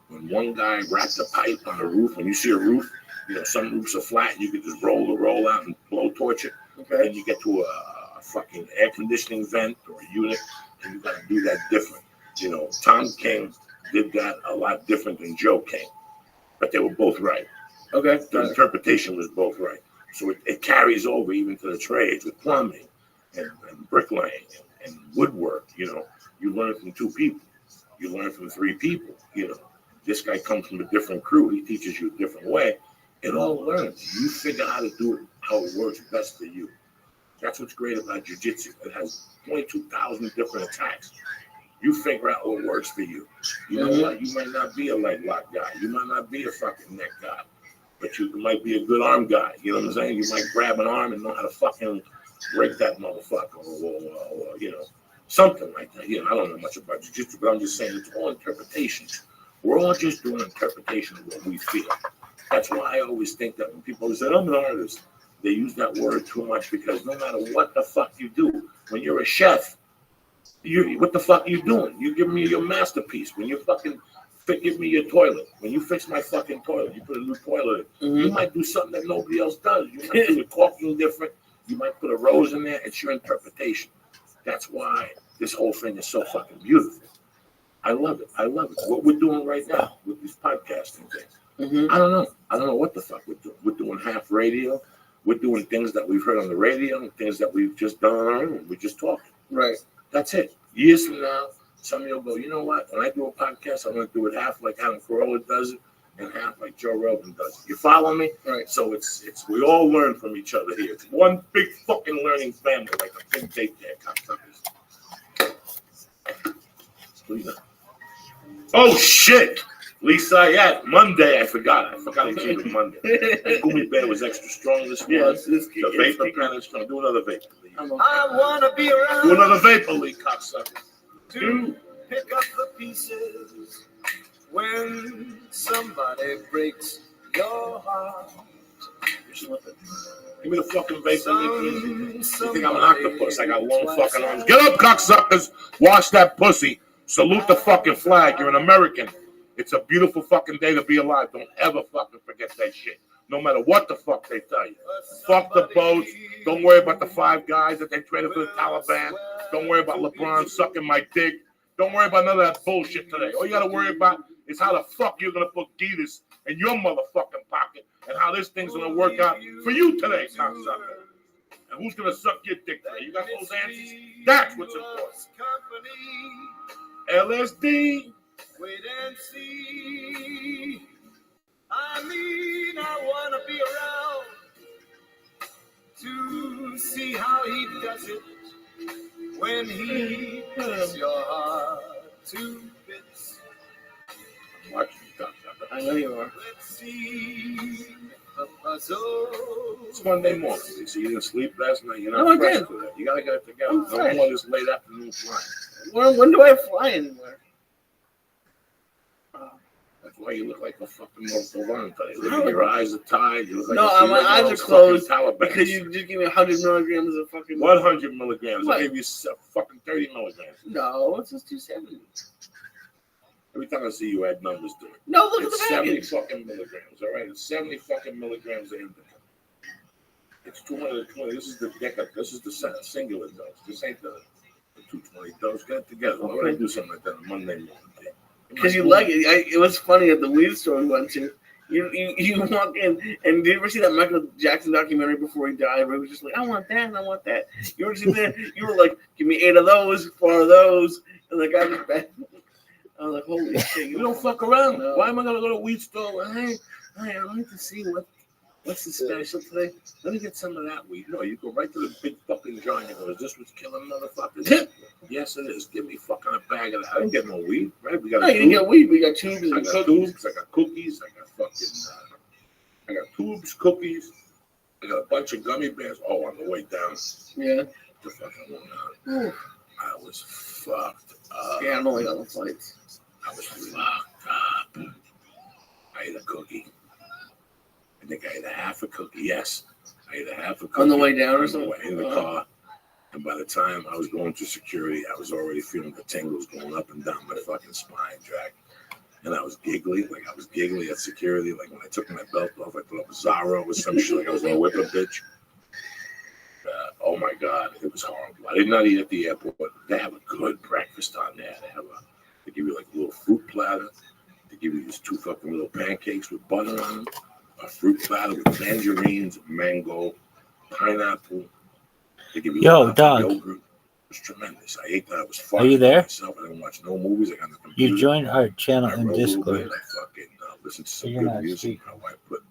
when one guy wrapped a pipe on the roof, when you see a roof, you know, some roofs are flat, you can just roll the roll out and blow torch it. Okay. Then you get to a fucking air conditioning vent or a unit, and you got to do that different. You know, Tom King did that a lot different than Joe King, but they were both right. Okay. The interpretation was both right. So it carries over even to the trades with plumbing and bricklaying and woodwork. You know, you learn from 2 people. You learn from 3 people. You know, this guy comes from a different crew. He teaches you a different way. It all learns. You figure out how to do it, how it works best for you. That's what's great about jiu-jitsu. It has 22,000 different attacks. You figure out what works for you. You know what? You might not be a leg lock guy. You might not be a fucking neck guy. But you might be a good arm guy. You know what I'm saying? You might grab an arm and know how to fucking break that motherfucker or you know, something like that. You know, I don't know much about jiu-jitsu, but I'm just saying it's all interpretation. We're all just doing interpretation of what we feel. That's why I always think that when people say, I'm an artist, they use that word too much because no matter what the fuck you do, when you're a chef, what the fuck are you doing? You give me your masterpiece. When you fucking give me your toilet. When you fix my fucking toilet, you put a new toilet in. You might do something that nobody else does. You might do it talking different. You might put a rose in there. It's your interpretation. That's why this whole thing is so fucking beautiful. I love it. I love it. What we're doing right now with these podcasting things. I don't know. I don't know what the fuck we're doing. We're doing half radio. We're doing things that we've heard on the radio and things that we've just done on our own. We're just talking. Right. That's it. Years from now, some of you will go, you know what? When I do a podcast, I'm going to do it half like Adam Carolla does it and half like Joe Rogan does it. You follow me? Right. So it's we all learn from each other here. It's one big fucking learning family, like a big daycare cocksuckers. Oh shit! Lisa, yeah, Monday. I forgot to keep it Monday. The Gummy Bear was extra strong this morning. The vapor pen is going to do another vapor leak. I wanna be around. Do another vapor leak, cocksucker. To pick up the pieces when somebody breaks your heart. Give me the fucking vapor leak. You think I'm an octopus? I got long fucking arms. Get up, cocksuckers! Wash that pussy. Salute the fucking flag. You're an American. It's a beautiful fucking day to be alive. Don't ever fucking forget that shit. No matter what the fuck they tell you. Fuck the boats. Don't worry about the 5 guys that they traded for the Taliban. Don't worry about LeBron sucking my dick. Don't worry about none of that bullshit today. All you gotta worry about is how the fuck you're gonna put Guinness in your motherfucking pocket and how this thing's gonna work out for you today, cocksucker. And who's gonna suck your dick today? You got those answers? That's what's important. LSD. Wait and see. I mean, I want to be around to see how he does it when he hits your heart. two bits. I'm watching you, Doc. I know you are. Let's see the puzzle. It's Monday morning. So you didn't sleep last night. You're not No, I fresh did. for that. You gotta get it together. I'm No fresh. more this late afternoon flying. When do I fly anywhere? That's why you look like a fucking Motolan. Your eyes are tied. You look like No, a my eyes are fucking closed Taliban. because you just give me 100 milligrams of fucking. 100 milligrams. What? I gave you fucking 30 milligrams. No, it's just 270. Every time I see you add numbers to it. No, look It's at the 70 package. fucking milligrams, all right? It's 70 fucking milligrams of indica. It's 220. This is the this is the singular dose. This ain't the 220 dose. Get it together. Why would I do something like that on Monday morning? Because you like it. It was funny at the weed store we went to. You walk in, and did you ever see that Michael Jackson documentary before he died where he was just like, I want that and I want that? You were just there, you were like, give me 8 of those, 4 of those. And the guy just back. I was like, holy shit. You don't fuck around. No. Why am I going to go to a weed store? Hey, I like to see what's the special today. Let me get some of that weed. No, you go right to the big fucking giant and go, is this what's killing motherfuckers? Yes, it is. Give me fucking a bag of that. I didn't get no weed, right? We got No, you didn't get weed. We got tubes and I got tubes. I got cookies. I got fucking. I got tubes, cookies. I got a bunch of gummy bears. Oh, on the way down. Yeah. The fucking one. I was fucked up. Yeah, I'm only on the flights. I was fucked up. I ate a cookie. I think I ate a half a cookie. Yes, I ate a half a cookie. On the way down or On the something? way in the car. And by the time I was going through security, I was already feeling the tingles going up and down my fucking spine track. And I was giggly, like I was giggly at security. Like when I took my belt off, I thought it was Zorro or some shit, like I was gonna whip a bitch. Oh my God, it was horrible. I did not eat at the airport. They have a good breakfast on there. They give you like a little fruit platter. They give you these 2 fucking little pancakes with butter on them. A fruit platter with tangerines, mango, pineapple. They give you Dog. yogurt. It was tremendous. I ate that. It was fun. Are you there? Myself. I didn't watch no movies. I got on the computer. You joined our channel I in wrote a little Discord. bit. I fucking listened to some You're good not music. speaking. My wife put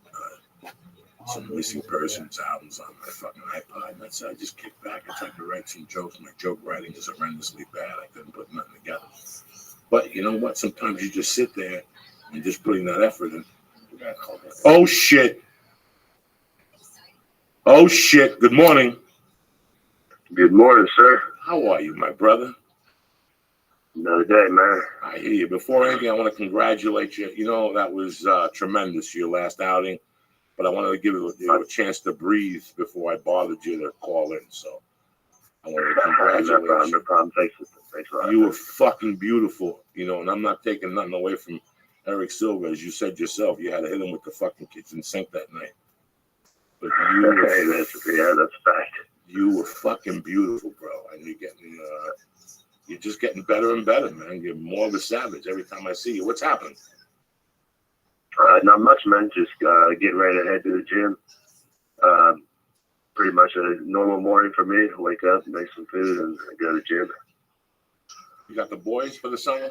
some missing persons albums on my fucking iPod. And that's it. I just kicked back. I tried to write some jokes. My joke writing is horrendously bad. I couldn't put nothing together. But you know what? Sometimes you just sit there and just putting that effort in. Oh shit. Oh shit. Good morning. Good morning, sir. How are you, my brother? Another day, man. I hear you. Before anything, I want to congratulate you. You know, that was tremendous, your last outing. But I wanted to give you a chance to breathe before I bothered you to call in. So I wanted to congratulate you. No problem. Thanks for that. You were fucking beautiful, you know, and I'm not taking nothing away from Eric Silva. As you said yourself, you had to hit him with the fucking kitchen sink that night. But you were, that's a fact. You were fucking beautiful, bro. And you're just getting better and better, man. You're more of a savage every time I see you. What's happened? Not much, man. Just getting ready to head to the gym. Pretty much a normal morning for me. Wake up, make some food, and go to the gym. You got the boys for the summer?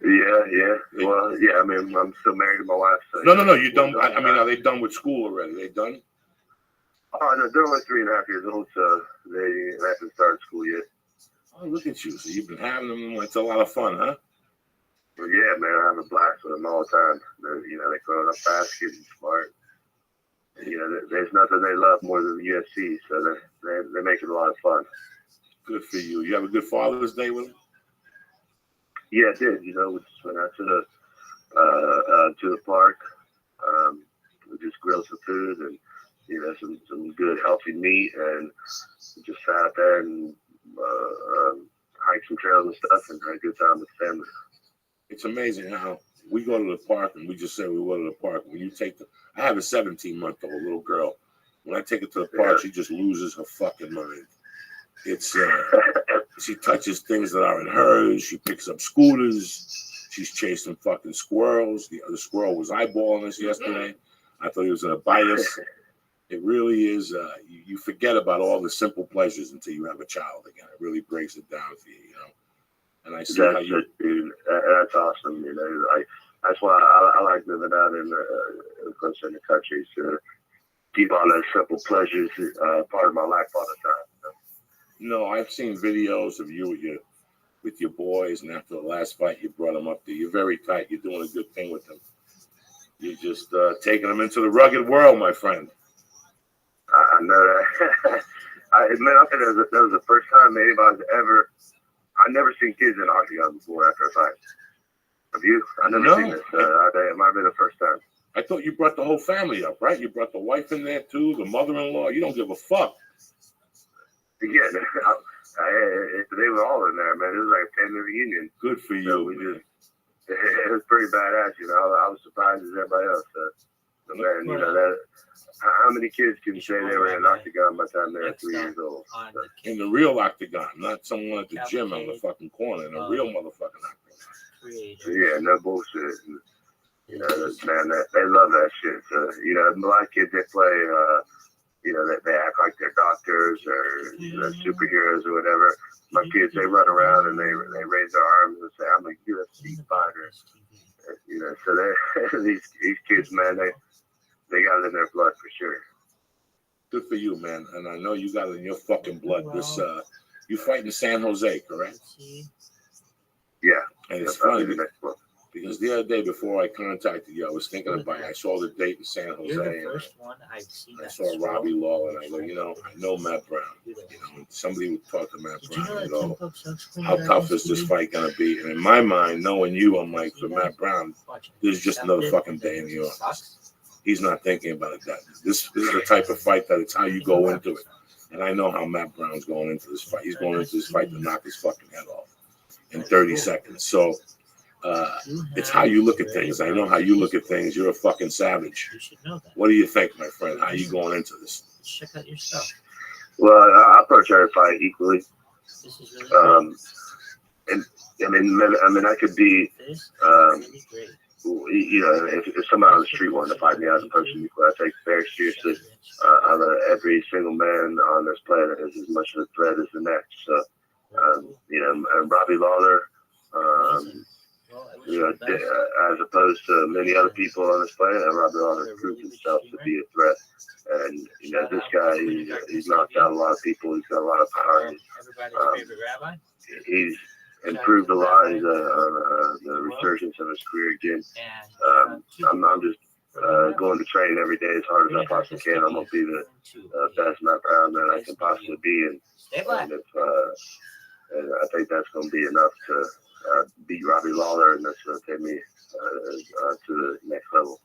Yeah. Well, yeah. I mean, I'm still married to my wife. So No. You done? I mean, are they done with school already? They done? Oh no, they're only 3.5 years old, so they haven't started school yet. Oh, look at you! So you've been having them. It's a lot of fun, huh? Well, yeah, man. I have a blast with them all the time. They're growing up fast, getting smart. There's nothing they love more than the UFC, so they make it a lot of fun. Good for you. You have a good Father's Day with them? Yeah, I did. We just went out to the park. We just grilled some food and some good healthy meat, and we just sat out there and hiked some trails and stuff, and had a good time with the family. It's amazing how we go to the park and we just say we go to the park. When you take I have a 17-month-old little girl. When I take her to the park, she just loses her fucking mind. It's she touches things that aren't hers. She picks up scooters. She's chasing fucking squirrels. The other squirrel was eyeballing us yesterday. I thought he was gonna bite us. It really is. You forget about all the simple pleasures until you have a child again. It really breaks it down for you, And I see how you. Dude, that's awesome. That's why I like living out in the country. So keep all those simple pleasures part of my life all the time. No, I've seen videos of you with with your boys, and after the last fight, you brought them up there. You're very tight. You're doing a good thing with them. You're just taking them into the rugged world, my friend. I know that. I think that was the first time anybody's ever. I've never seen kids in octagon before after a fight. Have you? I've never seen this. I think it might have been the first time. I thought you brought the whole family up, right? You brought the wife in there too, the mother-in-law. You don't give a fuck. Yeah, they were all in there, man. It was like a family reunion. Good for you. So we just, it was pretty badass, you know. I was surprised as everybody else. But man, you know that. How many kids can say they were in an octagon by the time they were 3 years old? So. In the real octagon, not someone at the gym on the fucking corner. In a real motherfucking octagon. Yeah, no bullshit. You know, man, they love that shit. So, you know, a lot of kids, they play, you know, they act like they're doctors or you know, superheroes or whatever. My kids, they run around and they raise their arms and say, I'm a UFC fighter. You know, so these kids, man, they got it in their blood for sure. Good for you, man. And I know you got it in your fucking blood. This, you fight in San Jose, correct? Yeah. And it's funny because the other day before I contacted you, I was thinking about it. I saw the date in San Jose. You're the first one I've seen. I saw Robbie Lawler, and I go, you know, I know Matt Brown. You know, somebody would talk to Matt Brown and go, how tough is this fight gonna be? And in my mind, knowing you, I'm like, for Matt Brown, there's just another fucking day in the office. He's not thinking about it. This is the type of fight that it's how you go into it. And I know how Matt Brown's going into this fight. He's going into this fight to knock his fucking head off in 30 seconds. So it's how you look at things. I know how you look at things. You're a fucking savage. You should know that. What do you think, my friend? How are you going into this? Check out your stuff. Well, I approach every fight equally. This is really and I mean, I could be, you know, if somebody on the street wanted to fight me as a person equally, I take it very seriously. Every single man on this planet is as much of a threat as the next. So, you know, and Robbie Lawler, you know, as opposed to many other people on this planet, Robbie Lawler proved himself to be a threat. And, you know, this guy, he's knocked out a lot of people. He's got a lot of power. Everybody's favorite rabbi? He's improved a lot. He's the resurgence of his career again. I'm just going to train every day as hard as I possibly can. I'm going to be the best Matt Brown that I can possibly be. And I think that's going to be enough to beat Robbie Lawler, and that's going to take me to the next level.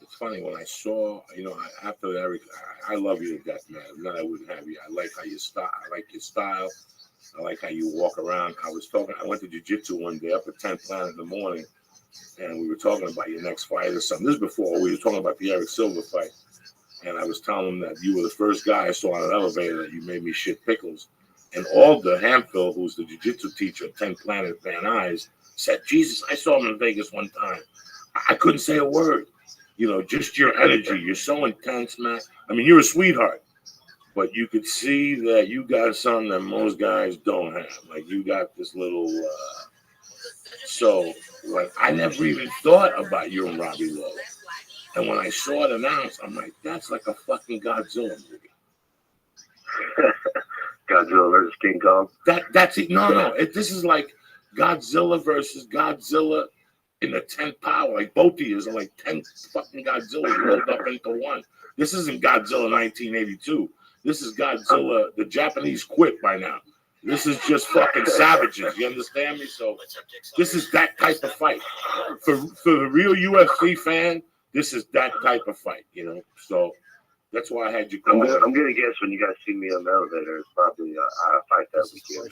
It's funny when I saw, you know, after Eric, I love you to death, man. Not I wouldn't have you. I like how you style. I like your style. I like how you walk around. I went to jiu-jitsu one day up at 10th Planet in the morning, and we were talking about your next fight or something. This is before we were talking about the Eric Silva fight, and I was telling him that you were the first guy I saw on an elevator that you made me shit pickles. And Alda Hamfill, who's the jiu-jitsu teacher at 10th Planet Van Nuys, said, Jesus, I saw him in Vegas one time. I couldn't say a word. You know, just your energy. You're so intense, man. I mean, you're a sweetheart. But you could see that you got something that most guys don't have. Like, you got this little... So, when I never even thought about you and Robbie Lawler. And when I saw it announced, I'm like, that's like a fucking Godzilla movie. Godzilla versus King Kong. That's it. No. This is like Godzilla versus Godzilla in the 10th power. Like both of you are like 10 fucking Godzilla rolled up into one. This isn't Godzilla 1982. This is Godzilla. The Japanese quit by now. This is just fucking savages. You understand me? So this is that type of fight. For the real UFC fan, this is that type of fight. You know. So. That's why I had you call. I'm gonna guess when you guys see me on the elevator, it's probably a fight that weekend or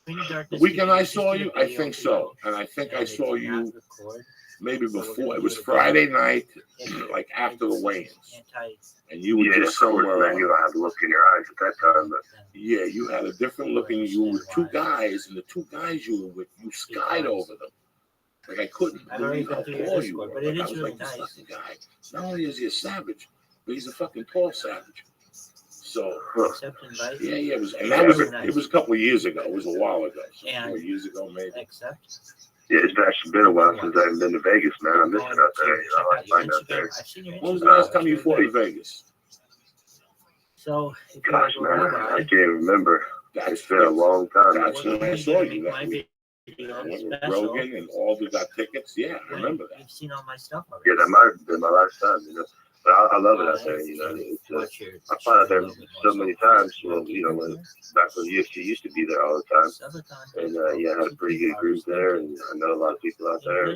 something. The weekend I saw you, I think so, and I think I saw you maybe before. It was Friday night, like after the weigh-ins, and you were just somewhere. Man, you don't have to look in your eyes at that time. But. Yeah, you had a different looking. You were with two guys, and the two guys you were with, you skied over them. Like I couldn't believe how tall you were. But it is really like, nice. This guy. Not only is he a savage. But he's a fucking tall savage. So yeah, it was, and that was it was a couple of years ago. It was a while ago, 4 years ago maybe. Yeah, it's actually been a while since I haven't been to Vegas, man. I miss it out there. You know, I find out there. When was the last time you fought in Vegas? So, gosh, man, I can't remember. It's been a long time. That's when I saw you. That My week. video I went with special. Rogan and all the got tickets. Yeah, I remember that. You've seen all my stuff already. Yeah, that might have been my last time, you know. But I love it out there, you know. It's, I find out there so many times, when, you know, when back when UFC used to be there all the time. And, yeah, I had a pretty good group there, and I know a lot of people out there.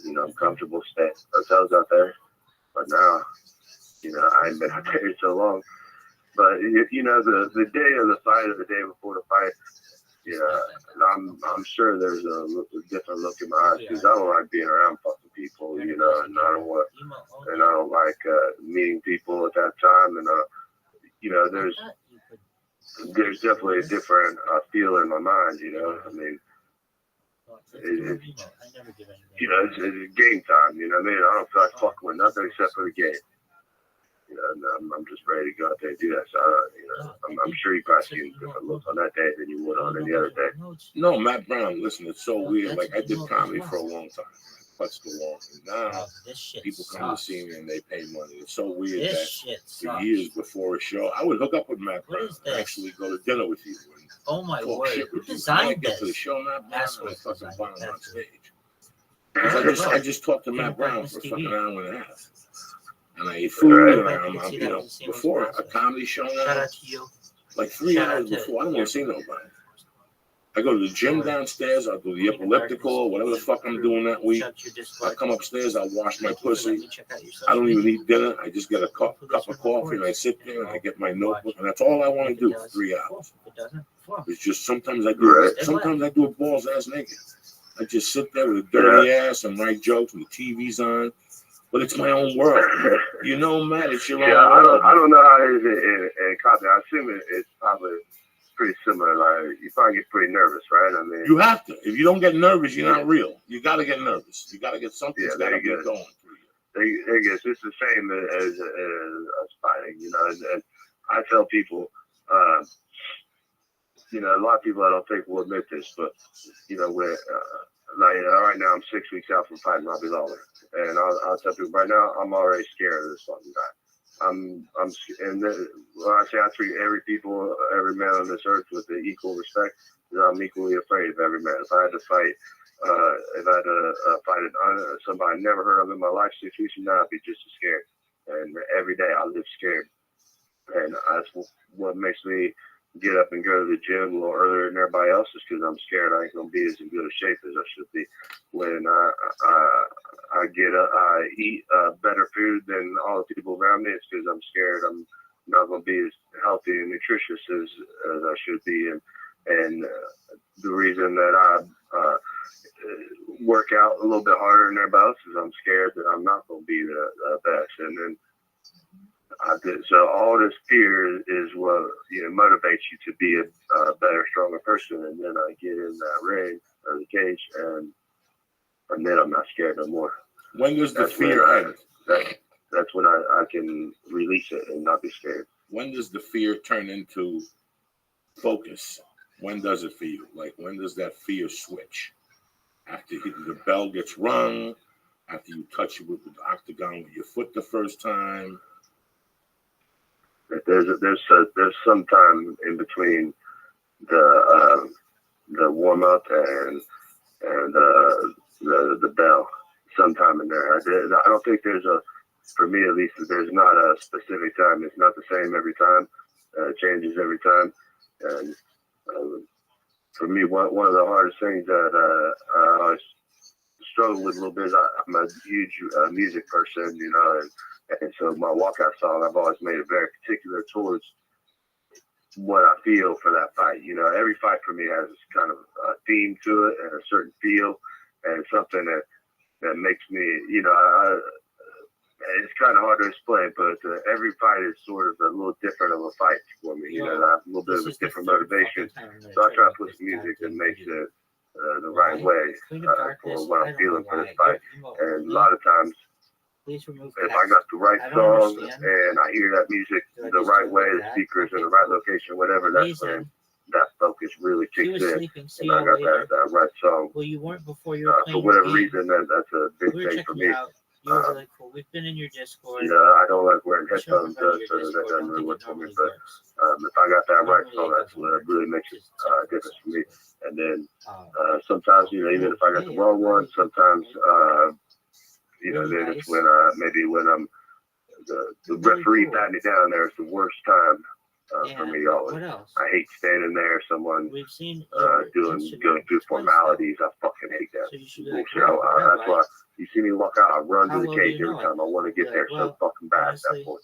You know, I'm comfortable staying hotels out there. But now, you know, I ain't been out there in so long. But, you know, the day of the fight or the day before the fight, yeah, I'm sure there's a different look in my eyes because I don't like being around fucking people, you know, and I don't like meeting people at that time, and you know, there's definitely a different feel in my mind, you know. I mean, it's you know, it's game time, you know what I mean? I don't feel like fucking with nothing except for the game. You know, and I'm just ready to go out there and do that. So, you know, I'm sure you probably seen different looks on that day than you would on any other day. No, Matt Brown, listen, it's so weird. Like, I did comedy for a long time. Clutched the wall. And now, people come to see me and they pay money. It's so weird that for years before a show, I would hook up with Matt Brown and actually go to dinner with you. And oh, my talk word. shit Who with you. designed When I get this? to the show, Matt Brown, That's and I what fucking designed bomb on that. stage. I just talked to Matt Brown for a fucking TV. hour and a half. And I eat food, and I'm you know, before a comedy show Shout now, out to you. like 3 Shout out hours to before, I don't want to see nobody. I go to the gym downstairs, I'll do the elliptical, whatever the fuck I'm doing that week. I come upstairs, I wash my pussy. I don't even eat dinner, I just get a cup of coffee, and I sit there, and I get my notebook, and that's all I want to do for 3 hours. It's just sometimes I do a balls ass naked. I just sit there with a dirty ass and write jokes, and the TV's on. But it's my own world. You know, Matt, it's your own world. I don't know how it is in comedy. I assume it's probably pretty similar. Like, you probably get pretty nervous, right? I mean, you have to. If you don't get nervous, you're not real. You got to get nervous. You got to get something that's got to be going through you. I guess it's the same as fighting, you know. And I tell people, you know, a lot of people I don't think will admit this, but, you know, we're like right now I'm 6 weeks out from fighting Robbie Lawler, and I'll tell people right now I'm already scared of this fucking guy. And when I say I treat every man on this earth with the equal respect, I'm equally afraid of every man. If I had to fight, somebody I never heard of in my life 6 weeks from now, I'd be just as scared. And every day I live scared, and that's what makes me get up and go to the gym a little earlier than everybody else, is because I'm scared I ain't gonna be as in good a shape as I should be. When I eat better food than all the people around me, it's because I'm scared I'm not gonna be as healthy and nutritious as I should be. And the reason that I work out a little bit harder than everybody else is I'm scared that I'm not gonna be the best. And then so all this fear is what, you know, motivates you to be a better, stronger person. And then I get in that ring or the cage, and then I'm not scared no more. When does the fear end? That's when I can release it and not be scared. When does the fear turn into focus? When does it for you? Like, when does that fear switch? After the bell gets rung, after you touch it with the octagon with your foot the first time? There's some time in between the warm up and the bell. Sometime in there. I don't think for me at least, there's not a specific time. It's not the same every time. It changes every time. And for me, one of the hardest things that I always struggle with a little bit is I'm a huge music person, you know, and so my walkout song, I've always made it very particular towards what I feel for that fight. You know, every fight for me has kind of a theme to it and a certain feel, and something that makes me, you know, it's kind of hard to explain, but every fight is sort of a little different of a fight for me. You know, I have a little bit of a different motivation, so I try to put some music that makes it the right way for what I'm feeling for this fight. And a lot of times, if I got the right song and I hear that music the right way, the speakers in the right location, whatever, that's when that focus really kicks in. And I got that right song. Well, you weren't before you were for whatever reason, that's a big thing for me. You were really cool. We've been in your Discord. You know, I don't like wearing We should headphones, run your so that Discord. doesn't I really don't work think for me. it But normally if I got that right Normally phone, it that's what really makes it works. different for me. And then sometimes, you know, even if I got the wrong one, sometimes, you know, then it's when maybe when I'm the referee patting it down there, it's the worst time for me always. What else? I hate standing there, someone We've seen going through formalities. I fucking hate that So you should be bullshit. like, That's why you see me walk out, I run How to the well do cage you every know time. I want to get Like, there so fucking bad at that honestly, point.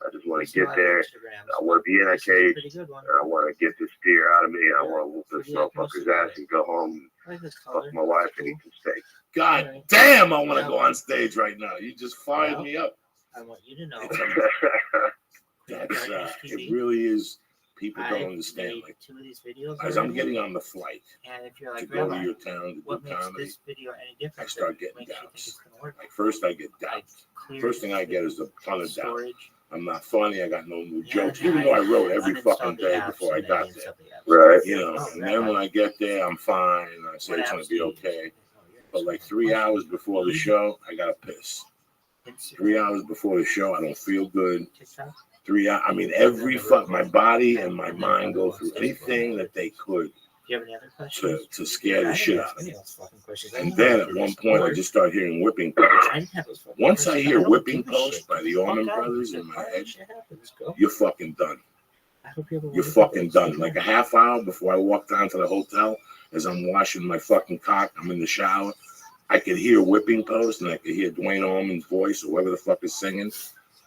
I just want you to still get have there. Instagrams. I want to be in that This is a cage. pretty good one. And I want to get this steer out of me. I want to whoop this Yeah, most motherfucker's of ass and go home I like this and color. fuck my wife and eat some steak. God damn, I want to go on stage right now. You just fired Well, me up. I want you to know. That's it really is. People don't I've understand. made Like, 2 of these videos as I'm already. getting on the flight And if you're to like, go to Rabbi, your town to what do makes comedy, this video any I different? start that getting makes you think doubts. it's gonna work? Like first I get doubts. Clear First thing I get is a ton of doubt. storage. I'm not funny. I got no new Yeah, jokes, even though I wrote every uninstalled fucking the day apps before I and then got there. installed the apps. Right. You know, Oh, and then when I get there, I'm fine. I say What it's gonna apps be do you okay. But like 3 hours before the show, I gotta piss. 3 hours before the show, I don't feel good. TikTok? 3 hours. I mean, my body and my mind go through anything that they could Do you have any other questions? to scare the shit out of me. Fucking questions. And then at one point, I just start hearing whipping post. I didn't have those fucking Once I questions. hear don't whipping give a shit. post by the Fuck Allman out. Brothers in my Alright, head, shit happens. Go. you're fucking done. I hope you have a You're wonderful fucking day. done. Like a half hour before I walk down to the hotel, as I'm washing my fucking cock, I'm in the shower. I could hear whipping post and I could hear Dwayne Allman's voice or whoever the fuck is singing,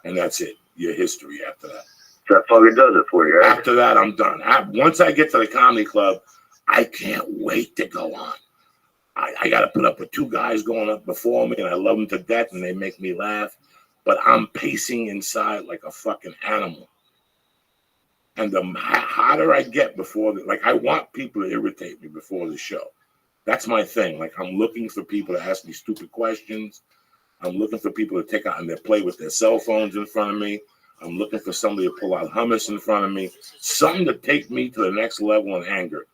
and that's it. Your history after that. That fucking does it for you, right? After that, I'm done. Once I get to the comedy club, I can't wait to go on. I got to put up with 2 guys going up before me, and I love them to death, and they make me laugh. But I'm pacing inside like a fucking animal. And the hotter I get before, like I want people to irritate me before the show. That's my thing. Like I'm looking for people to ask me stupid questions. I'm looking for people to take out and they play with their cell phones in front of me. I'm looking for somebody to pull out hummus in front of me. Something to take me to the next level in anger.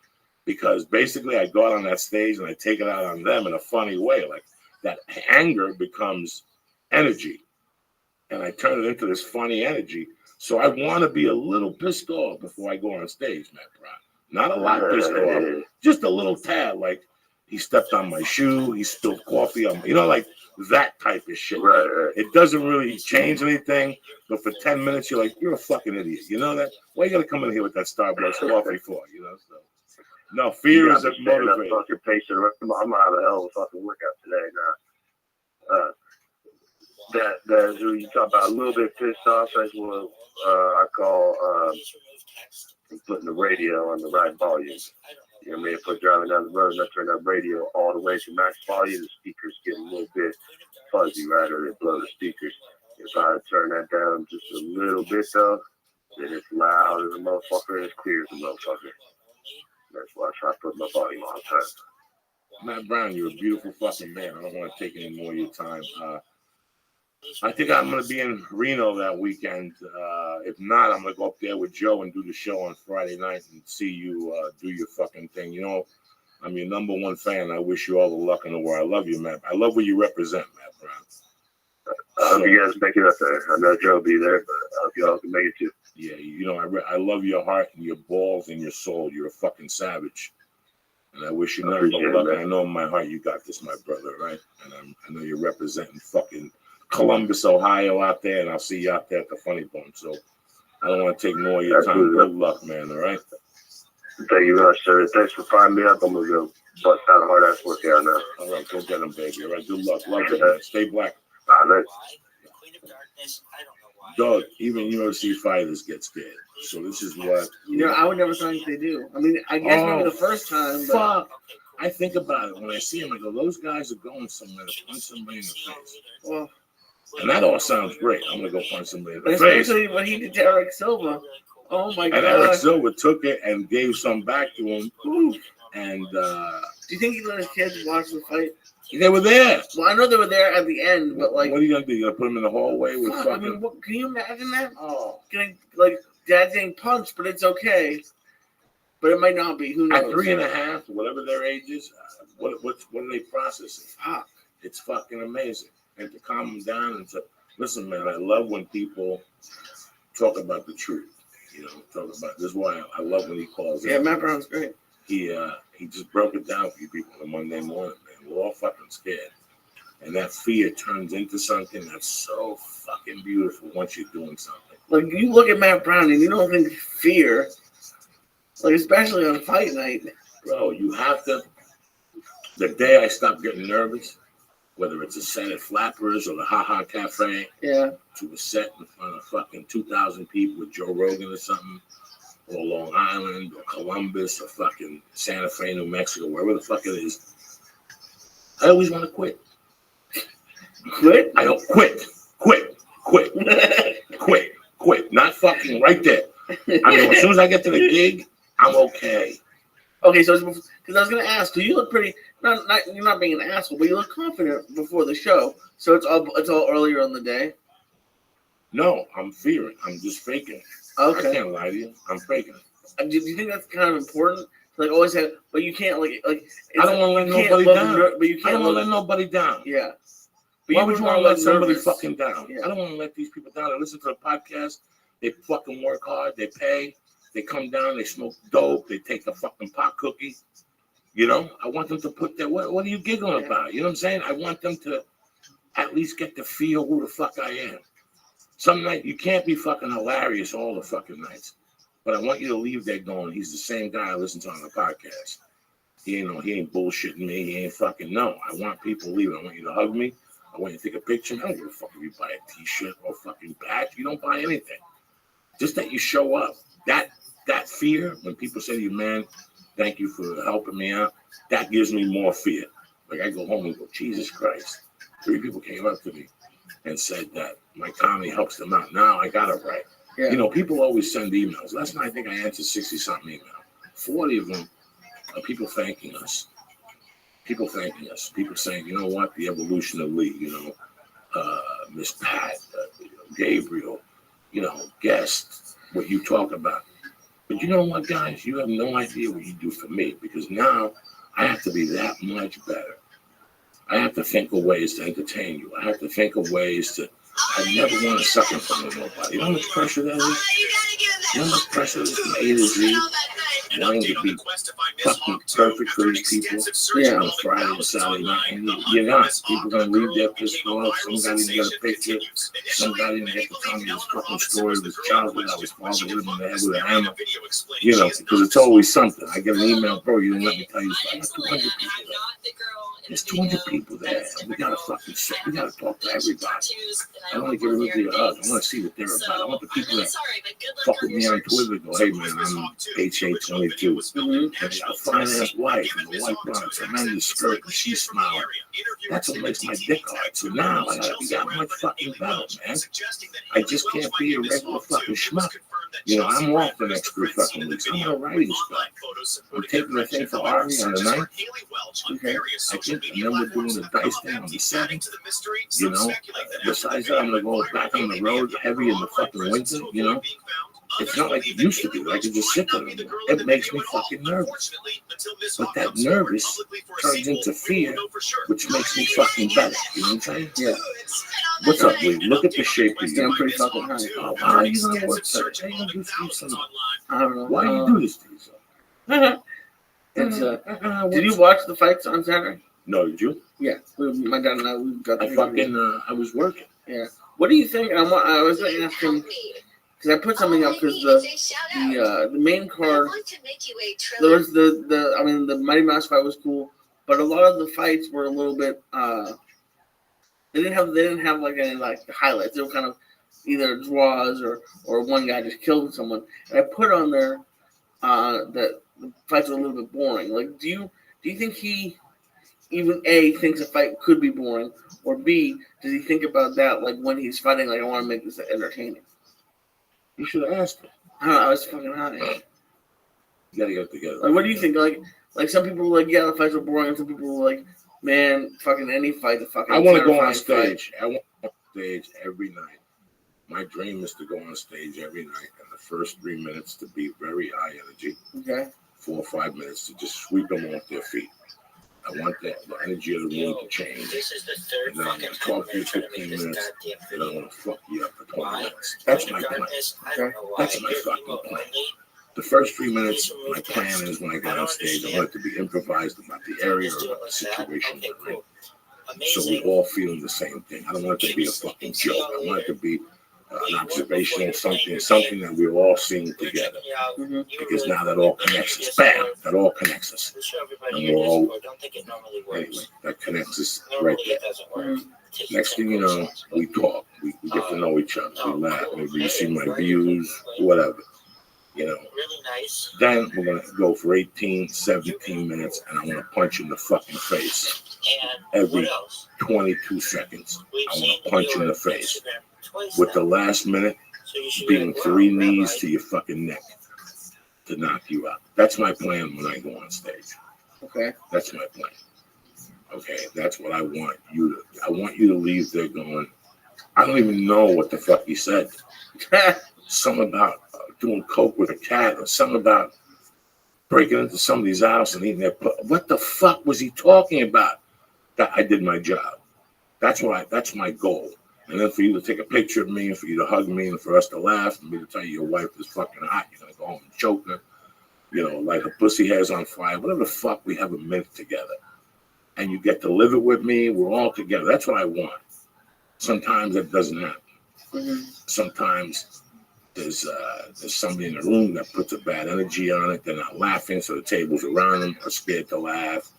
Because basically I go out on that stage and I take it out on them in a funny way. Like that anger becomes energy. And I turn it into this funny energy. So I want to be a little pissed off before I go on stage, Matt Brown. Not a lot pissed off, just a little tad. Like he stepped on my shoe, he spilled coffee on me, like that type of shit. Right. It doesn't really change anything, but for 10 minutes, you're like, you're a fucking idiot. You know that? Why you gotta come in here with that Starbucks coffee for? So. No, fear is a motivator. Fucking pacing around. I'm gonna have a hell of a fucking workout today now. That you talk about a little bit pissed off. That's what I call putting the radio on the right volume. You know what I mean? If we're driving down the road and I turn that radio all the way to max volume, the speakers get a little bit fuzzy, right? Or they blow the speakers. If I turn that down just a little bit though, then it's loud as a motherfucker and it's clear as a motherfucker. That's why I try to put my volume all the time. Matt Brown, you're a beautiful fucking man. I don't want to take any more of your time. I think I'm going to be in Reno that weekend. If not, I'm going to go up there with Joe and do the show on Friday night and see you do your fucking thing. I'm your number one fan. I wish you all the luck in the world. I love you, Matt. I love what you represent, Matt Brown. I hope you guys make it up there. I know Joe will be there, but I hope y'all can make it too. Yeah, I love your heart and your balls and your soul. You're a fucking savage. And I wish you nothing but luck. And I know in my heart you got this, my brother, right? And I know you're representing fucking Columbus, Ohio out there, and I'll see you out there at the Funny Bone. So I don't want to take more of your time. Good luck, man, all right? Thank you very much, sir. Thanks for finding me up. I'm going to go bust out a hard-ass workout now. All right, go get him, baby. All right, good luck. Love you, man. Stay black. All right. Doug, even UFC fighters get scared. So this is what... I would never think they do. I mean, I guess maybe the first time, but... Fuck. I think about it. When I see them, I go, those guys are going somewhere to punch somebody in the face. Well, and that all sounds great. I'm going to go punch somebody in the face. Especially when he did to Eric Silva. Oh, my God. And Eric Silva took it and gave some back to him. And do you think he let his kids watch the fight? They were there. Well, I know they were there at the end, but like, what are you gonna do? You gonna put them in the hallway with fucking? I mean, can you imagine that? Oh, getting like dad's getting punched, but it's okay. But it might not be. Who knows? At 3.5, whatever their age is, what are they processing? Fuck, it's fucking amazing. and to calm him down and to listen, man. I love when people talk about the truth. You know, talk about this is why I love when he calls. Yeah, Matt Brown's great. He just broke it down for you people on Monday morning, man. We're all fucking scared. And that fear turns into something that's so fucking beautiful once you're doing something. Like, you look at Matt Brown and you don't think fear, like, especially on fight night. Bro, you have to. The day I stopped getting nervous, whether it's a set at Flappers or the Ha Ha Cafe, yeah, to a set in front of fucking 2,000 people with Joe Rogan or something, or Long Island or Columbus or fucking Santa Fe, New Mexico, wherever the fuck it is, I always want to quit. Quit? I don't quit. Quit. Not fucking right there. I mean, as soon as I get to the gig, I'm okay. Okay, so because I was gonna ask, do you look pretty? Not you're not being an asshole, but you look confident before the show. So it's all earlier in the day. No, I'm fearing. I'm just faking. Okay. I can't lie to you. I'm faking. Do you think that's kind of important? Like always have, but you can't like. I don't want to let nobody down. But you can't. I don't want to let nobody down. Yeah. But why would you want to let somebody nervous. fucking down? Yeah. I don't want to let these people down. I listen to the podcast. They fucking work hard. They pay. They come down. They smoke dope. They take a fucking pot cookie. You know, I want them to put their. What are you giggling about? You know what I'm saying? I want them to at least get to feel who the fuck I am. Some night you can't be fucking hilarious all the fucking nights, but I want you to leave there going, he's the same guy I listen to on the podcast. He ain't bullshitting me. He ain't fucking no. I want people leaving. I want you to hug me. I want you to take a picture. I don't give a fuck if you buy a t-shirt or fucking badge. You don't buy anything. Just that you show up. That fear, when people say to you, man, thank you for helping me out, that gives me more fear. Like I go home and go, Jesus Christ. 3 people came up to me and said that my comedy helps them out. Now I got it right. Yeah. You know, people always send emails. Last night I think I answered 60-something emails. 40 of them are people thanking us. People thanking us. People saying, you know what, the evolution of Lee, you know, Miss Pat, Gabriel, you know, guests, what you talk about. But you know what, guys? You have no idea what you do for me because now I have to be that much better. I have to think of ways to entertain you. I have to think of ways to. I never want to suck in front of nobody. You know how much pressure that is? You know how much pressure is from A to Z? Wanting to be fucking perfect for these people on Friday and Saturday night. And you're not. People are going to leave their pissed off. Some guy didn't get a picture. Some guy didn't get to tell me his fucking story of his childhood. I was father hit him in the head with a hammer. You know, because it's always something. I get an email, bro, you didn't let me tell you. I got 200 people there. There's 200 people there. We got to fucking sit. We got to talk to everybody. I want to give everybody a hug. I want to see what they're about. I want the people that fuck with me on Twitter go, hey, man, I'm HA22. And I got a fine-ass wife, and the wife brought a tremendous skirt, and she's smiling. That's what makes my dick hard. So now I got to be that much fucking better, man. I just can't be a regular fucking schmuck. You know, I'm off the next 3 fucking weeks. I'm not writing stuff. I'm taking the thing for Ari on the 9th. Okay, I think, and then we're doing the dice thing on the 7th. You know, besides that, I'm going to go back on the road heavy in the fucking winter, you know. It's not like it used to be. I can just sit there anymore. It makes me fucking nervous. But that nervous turns into fear, which makes me fucking better. You know what I'm saying? Yeah. What's up, Lee? Look at the shape of you. I'm pretty fucking high. Oh, how are you going to work that? How are you going to do something? I don't know. Why do you do this to yourself? Did you watch the fights on Saturday? No, did you? Yeah. My dad and I, we got I was working. Yeah. What do you think? I was going to ask him, because I put something up because the main card, there was the Mighty Mouse fight was cool, but a lot of the fights were a little bit, they didn't have like any like highlights. They were kind of either draws or one guy just killed someone. And I put on there that the fights were a little bit boring. Like, do you think he even A, thinks a fight could be boring, or B, does he think about that like when he's fighting, like, I want to make this entertaining? You should have asked him. I don't know, I was fucking high. You gotta get together. Like, what do you think? Like some people were like, yeah, the fights were boring, and some people were like, man, fucking any fight, the fucking I want to go on stage. Fight. I want to go on stage every night. My dream is to go on stage every night, and the first 3 minutes to be very high energy. Okay. 4 or 5 minutes to just sweep them off their feet. I want the energy of the room to change. This is the third And then I'm fucking going to talk time to you I'm trying to 15 make this minutes, goddamn and I'm video. going to fuck you up for 20 Why? minutes. That's my plan. Regardless, I don't know why. That's my You're fucking emo plan. only. The first 3 minutes, my plan is when I go on stage, I want it to be improvised about the area or about the situation. Okay, cool. So we Amazing. all feeling the same thing. I don't want it to be a fucking joke. I want it to be an observational something that we're all seeing together. Because now that all connects us. Bam! That all connects us. And we're all, anyway, that connects us right there. Next thing you know, we talk. We get to know each other. We laugh. Maybe you see my views, whatever. You know. Then we're going to go for 18, 17 minutes, and I'm going to punch you in the fucking face. Every 22 seconds, I want to punch you in the face. With the last minute being 3 knees to your fucking neck to knock you out. That's my plan when I go on stage. Okay. That's my plan. Okay, that's what I want you to. I want you to leave there going, I don't even know what the fuck he said. Something about doing coke with a cat, or something about breaking into somebody's house and eating their. What the fuck was he talking about? That I did my job. That's my goal. And then for you to take a picture of me, and for you to hug me, and for us to laugh, and me to tell you your wife is fucking hot, you're gonna go home and choke her, you know, like her pussy hair's on fire, whatever the fuck, we have a minute together. And you get to live it with me, we're all together. That's what I want. Sometimes that doesn't happen. Sometimes there's somebody in the room that puts a bad energy on it, they're not laughing, so the tables around them are scared to laugh.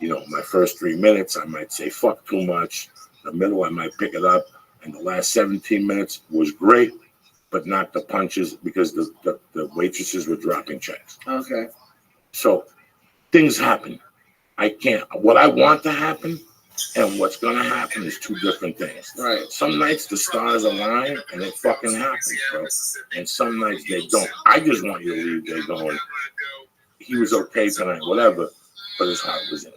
You know, my first 3 minutes, I might say fuck too much. The middle, I might pick it up. And the last 17 minutes was great, but not the punches because the waitresses were dropping checks. Okay. So things happen. I can't. What I want to happen and what's going to happen is two different things. Right. Some nights the stars align and it fucking happens, bro. And some nights they don't. I just want you to leave there going, he was okay tonight, whatever, but his heart was in it.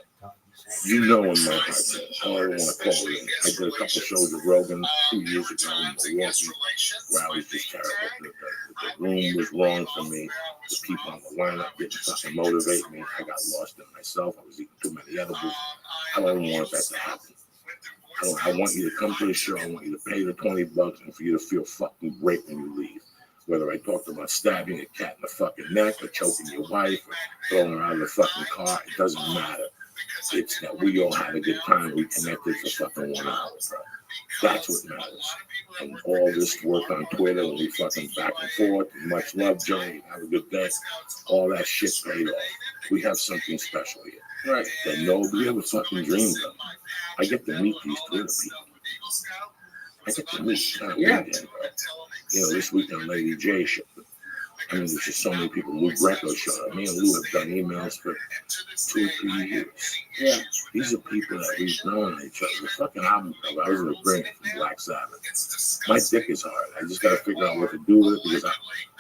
You know in my heart, I don't even want to call you. I did a couple shows with Rogan 2 years ago in Milwaukee, where I was just terrible. The room was wrong for me. The people on the lineup didn't fucking motivate me. I got lost in myself. I was eating too many edibles. I don't even want that to happen. I want you to come to the show. I want you to pay the $20 and for you to feel fucking great when you leave. Whether I talked about stabbing a cat in the fucking neck or choking your wife or throwing her out of the fucking car, it doesn't matter. It's that we all had a good time. We connected for fucking 1 hour, bro. That's what matters. And all this work on Twitter and we fucking back and forth. And much love, Johnny. Have a good day. All that shit paid off. We have something special here. Right. That nobody ever fucking dreamed of. I get to meet these Twitter people. I get to meet kind of weekend, bro. You know, this weekend, Lady J showed up. I mean, there's just so many people. Lou Greco showed up. Me and Lou have done emails for 2 or 3 years. Yeah. These are people that we've known each other. The fucking album cover, I was going to bring it from Black Sabbath. My dick is hard. I just got to figure out what to do with it because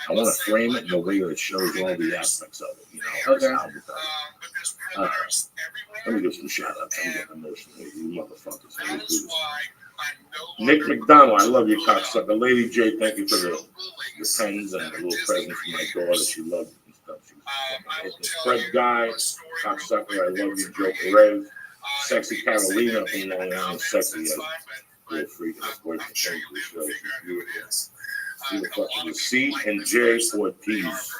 I want to frame it in a way that shows all the aspects of it. You know, this album cover. Let me give some shout outs. I'm getting emotional. You motherfuckers. Let me do this. Nick McDonald, I love you, cocksucker. Lady J, thank you for the pens and the little present for my daughter. She loved it and stuff. Fred Guy, cocksucker, I love you. Joe Perez, Sexy Carolina from Long Island, sexy. Real freak and a boyfriend. Thank you. She's beautiful. See the fucking C and J Ortiz.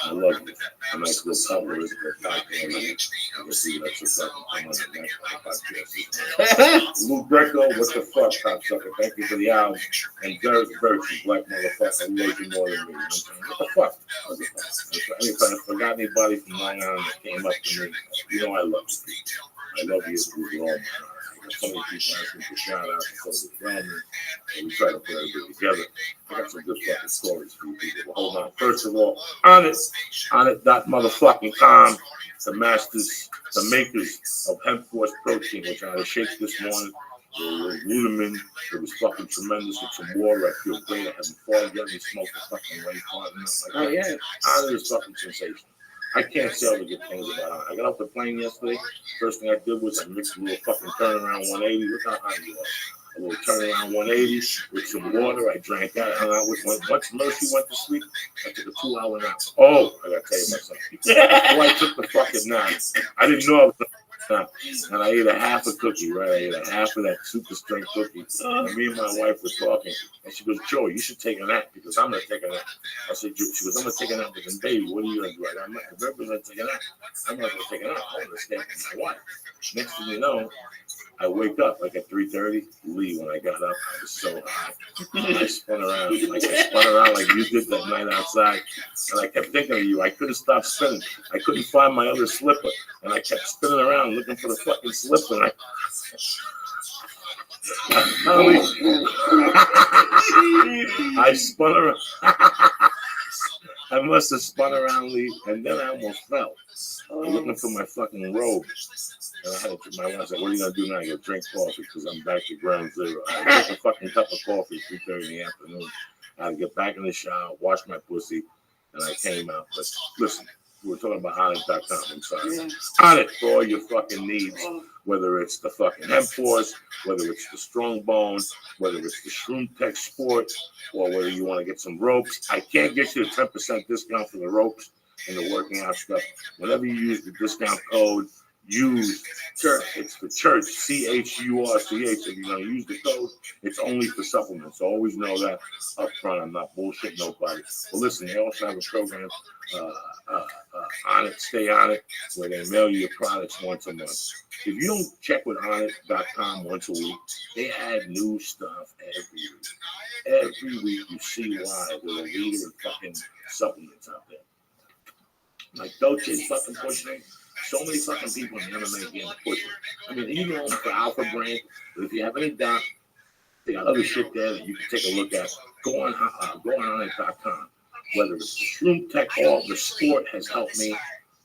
I love you. A nice little couple is the podcast. Let's see that's a fucking podcast. Lou Greco, what the fuck, cocksucker? Thank you for the album. And Derek Birch, you black motherfucker, making more than me. What the fuck? If I forgot anybody from Long Island that came up to me, you know I love you. I love you with all my heart. So many people asking for shout outs and so and we try to put everything together. I got some good fucking stories for you people. Well, hold on. First of all, on it.motherfucking.com, the masters, the makers of Hemp Force Protein, which I had a shake this morning. With Ludeman, it was fucking tremendous with some water. I feel great. I haven't fallen yet and smoked a fucking rain pot and nothing like that. On it is fucking sensational. I can't say all the good things about it. I got off the plane yesterday. First thing I did was I mixed a little fucking turnaround 180. Look how high you are. A little turnaround 180 with some water. I drank that. I hung out with once Mercy went to sleep, I took a 2-hour nap. Oh, I gotta tell you about something. Before I took the fucking nap, I didn't know I was And I ate a half a cookie, right? I ate a half of that super strength cookie. And me and my wife were talking, and she goes, Joey, you should take a nap because I'm going to take a nap. I said, she goes, I'm going to take a nap. I said, baby, what are you going to do? I'm not going to take a nap. I'm not going to take a nap. I'm going to stay with my wife. Next thing you know, I wake up like at 3:30. Lee, when I got up, I was so high. I spun around like you did that night outside. And I kept thinking of you. I couldn't stop spinning. I couldn't find my other slipper. And I kept spinning around looking for the fucking slipper. And I spun around. I must have spun around, Lee, and then I almost fell. Looking for my fucking robe. And I had to, my wife said, what are you going to do now? I go drink coffee because I'm back to ground zero. I took a fucking cup of coffee at 3:30 in the afternoon. I had to get back in the shower, wash my pussy, and I came out. But listen, we were talking about Onnit.com. I'm sorry. Onnit for all your fucking needs, whether it's the fucking hemp force, whether it's the strong bone, whether it's the Shroom Tech Sport, or whether you want to get some ropes. I can't get you a 10% discount for the ropes and the working out stuff. Whenever you use the discount code, use church. It's the church, CHURCH. If you're going to use the code, it's only for supplements. So always know that up front. I'm not bullshitting nobody. But listen, they also have a program, Onnit, Stay Onnit, where they mail you your products once a month. If you don't check with Onnit.com once a week, they add new stuff every week. Every week you see why they're a leader in fucking supplements out there. Like Dolce's fucking pushing. So many fucking people in the MMA game are pushing. I mean, even on for Alpha Brand, but if you have any doubt, they got other shit there that you can take a look at. Go on Onnit.com. Whether it's the Shroom Tech or the sport has helped me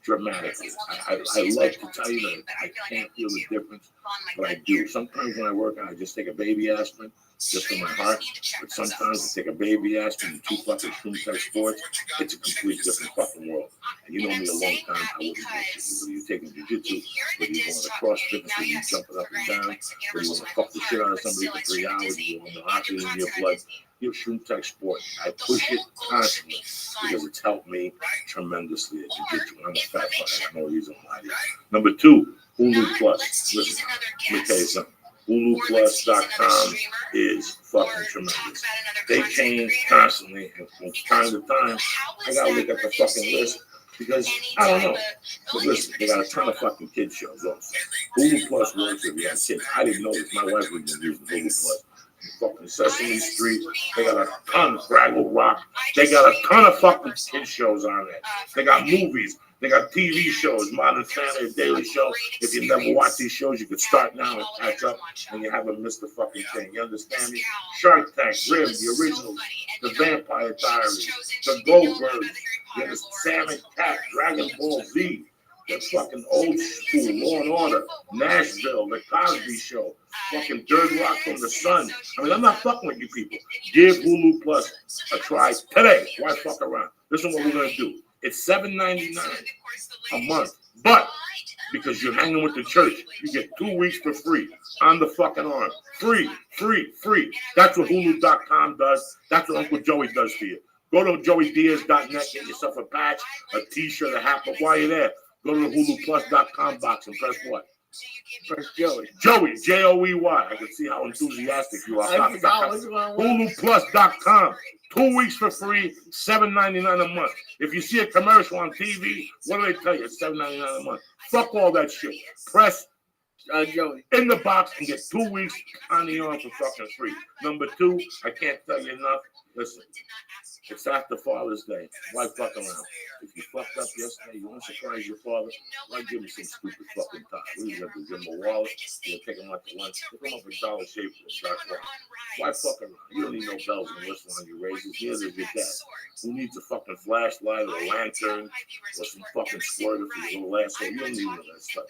dramatically. I love to tell you that I can't feel the difference, but I do. Sometimes when I work out, I just take a baby aspirin just for my heart. But sometimes I take a baby aspirin and 2 fucking Shroom Tech Sports. It's a complete different fucking world. And you know me a long time. I wouldn't do it. Whether you're taking jiu-jitsu, whether you're going to CrossFit, whether you're jumping up and down, whether you want to fuck the shit out of somebody for 3 hours, you want the oxygen in your blood. Give Shroom Tech Sport. I push it constantly because it's helped me tremendously at jiu-jitsu. I'm a fat fuck. I have no reason why. Number 2, Hulu Plus. Listen, let me tell you something. HuluPlus.com is fucking tremendous. They change constantly, and from time to time, I gotta look at the fucking list because I don't know. But listen, they got a ton of fucking kid shows also. Hulu Plus works if you have kids. I didn't know this. My wife was using Hulu Plus. Fucking Sesame Street. They got a ton of Fraggle Rock. They got a ton of fucking kid shows on there. They got movies. They got TV shows, Modern Family, Daily Show. If you never watch these shows, you can start now and catch up, and you haven't missed the fucking thing. You understand me? Shark Tank, Rib, the originals, The Vampire Diaries, The Goldbergs, the Sam and Cat, Dragon Ball Z, the fucking old school, Law and Order, Nashville, The Cosby Show, fucking Third Rock from the Sun. I mean, I'm not fucking with you people. Give Hulu Plus a try today. Why fuck around? This is what we're going to do. It's $7.99 a month. But because you're hanging with the church, you get 2 weeks for free on the fucking arm. Free. That's what Hulu.com does. That's what Uncle Joey does for you. Go to joeydiaz.net, get yourself a patch, a t-shirt, a hat. But while you're there, go to the HuluPlus.com box and press what? Press Joey. Joey, Joey. I can see how enthusiastic you are. HuluPlus.com. 2 weeks for free, $7.99 a month. If you see a commercial on TV, what do they tell you? It's $7.99 a month. Fuck all that shit. Press Joey in the box and get 2 weeks on the arm for fucking free. Number 2, I can't tell you enough. Listen, it's after Father's Day. Why fuck around? If you fucked up yesterday, you want to surprise your father, why give him some stupid fucking time? What are you going to give him a wallet? You're going to take him out to lunch? Pick him up a Dollar Shave for that's wrong. Why fuck around? You don't need no bells and whistles on your razors. Neither does your dad. Who needs a fucking flashlight or a lantern or some fucking squirter for your little asshole? You don't need none of that stuff.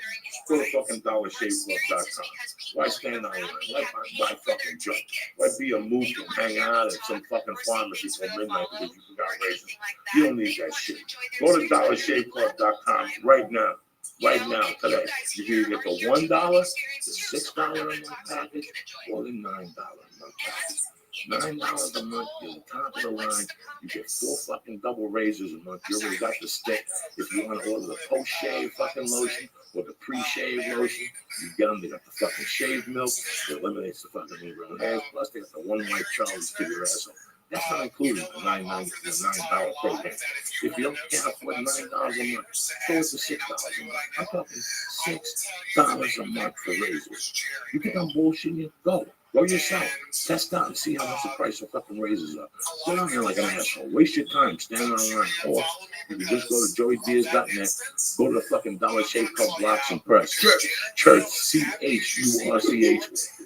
Go to fucking DollarShaveClub.com. Why stand on line? Why fucking jump? Why be a mook and hang out at some fucking pharmacy till midnight because you forgot razors? You don't need that shit. Go to DollarShaveClub.com right now. Right now, today. You can get the $1, the $6 a month package, or the $9 a month package. $9 a month. You're the top of the line. You get 4 fucking double razors a month. You already got the stick. If you want to order the post-shave fucking lotion or the pre-shave lotion, you get them. They got the fucking shave milk. It eliminates the fucking ingrown hairs. Plus, they got the one white Charlie's to your asshole. That's not including the $9 program. If you don't can't afford $9 a month, go with the $6 a month. I'm talking $6 a month for razors. You think I'm bullshitting you? Go yourself. Test out and see how much the price of fucking razors are. Get on here like an asshole. Waste your time standing online. Or you can just go to joeybeers.net, go to the fucking Dollar Shave Club blocks and press. Church, CHURCH.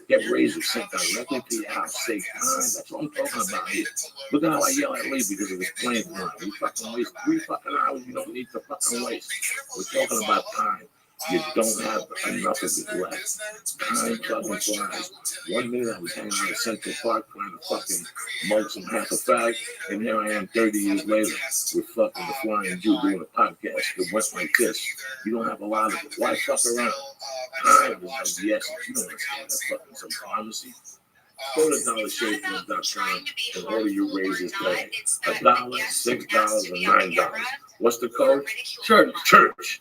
Get razors sent directly to your house. Save time. That's what I'm talking about here. Look at how I yell at Lee because of this plant line. We fucking waste 3 fucking hours you don't need to fucking waste. We're talking about time. You don't have enough of it left. Time fucking flies. 1 minute I was hanging out at Central Park trying to fucking mug some half a fag, and here I am 30 years later with fucking the Flying Jew doing a podcast that went like this. You don't have a lot of it. Why fuck around? Time is of the essence. You don't understand that fucking some pharmacy. Go to dollarshaveclub.com and order your razors today. $1, $6, and $9. What's the code? Church.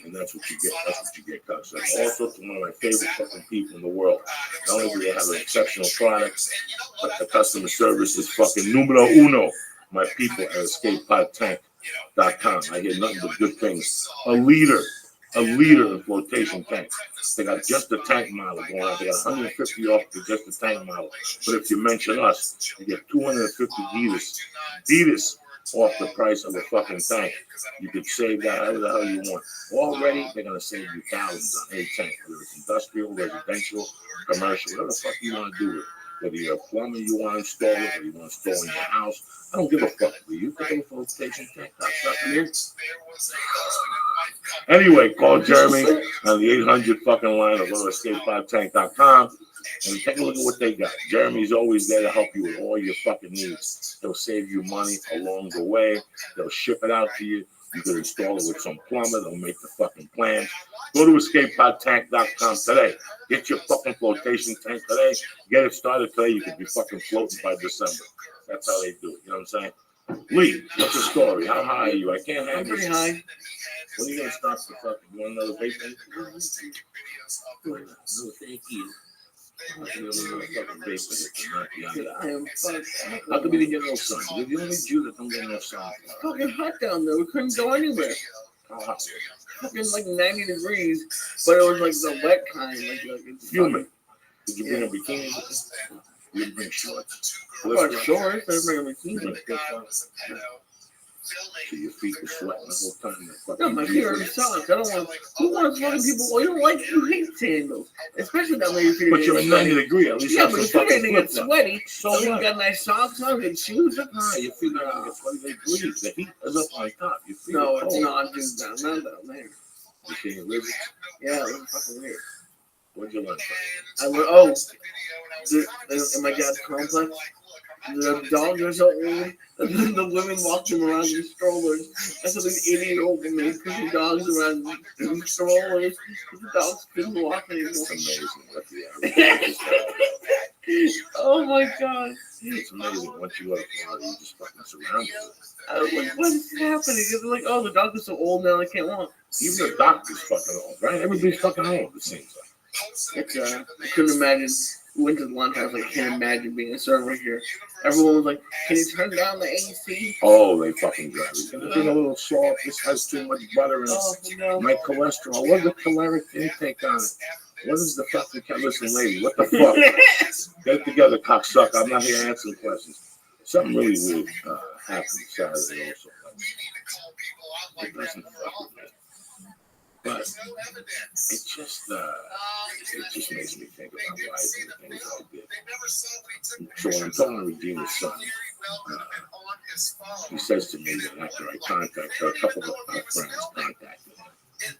And that's what you get. That's what you get, cuz. Also, to one of my favorite fucking people in the world. Not only do they have an exceptional product, but the customer service is fucking numero uno. My people at escapepodtank.com. I hear nothing but good things. A leader in flotation tanks. They got just the tank model going on. They got 150 off for just the tank model. But if you mention us, you get 250 Guinness off the price of a fucking tank. You could save that however the hell you want. Already, they're going to save you thousands on a tank, whether it's industrial, residential, commercial, whatever the fuck you want to do with it. Whether you're a plumber, you want to install it, whether you want to install in your house. I don't give a fuck. Do you think of a flotation tank? Anyway, call Jeremy on the 800 fucking line or go to escapepodtank.com and take a look at what they got. Jeremy's always there to help you with all your fucking needs. They'll save you money along the way. They'll ship it out to you. You can install it with some plumber. They'll make the fucking plans. Go to escapepodtank.com today. Get your fucking flotation tank today. Get it started today. You can be fucking floating by December. That's how they do it. You know what I'm saying? Lee, what's the story? How high are you? I can't have I'm pretty high. When are you going to start the fucking? You want another vape thing? No, thank you. I am fucked. How come we didn't get no sun? You're the only Jew that don't get no sun. It's fucking hot down there. We couldn't go anywhere. How hot? Fucking like 90 degrees, but it was like the wet kind. Like it's humid. Did you bring a bikini? You didn't bring shorts. I brought shorts. I didn't bring a bikini. So your feet were sweating the whole time. No, my feet are soft. I don't want. Who wants fucking people? Well, you don't like. You hate sandals, especially that way your feet. But you're in 90 degrees. At least yeah, but your feet ain't get sweaty. So you got nice socks on and shoes up. Nah, your feet are not get sweaty. They breathe. The heat is up on top. Your feet no, it's not. Just down there. You can't live it. Yeah, it was fucking weird. What'd you learn? In my dad's complex. The dogs are so old. The women walk them around in strollers. That's what these idiot old women pushing dogs around in strollers. The dogs couldn't walk anymore. It's amazing. Oh my god. It's amazing. Once you go to Florida, you just fucking surrounded. I was like, what is happening? They're like, oh, the dog is so old now, they can't walk. Even the doctor's fucking old, right? Everybody's fucking old, it seems like. It's, I couldn't imagine. We went to the lunch house. I can't imagine being a server here. Everyone was like, "Can you turn down the AC?" Oh, they fucking drive it. Can you bring a little salt? This has too much butter in it. Oh, no. My cholesterol. What's the caloric intake on it? What is the fucking listen, lady? What the fuck? Get it together, cocksucker. I'm not here answering questions. Something really weird happened Saturday also. It doesn't fucking matter. But it just makes me think about life and the things I did. So when I'm talking to Regina's son, he says to me that after I contact her, a couple of my friends contacted him. And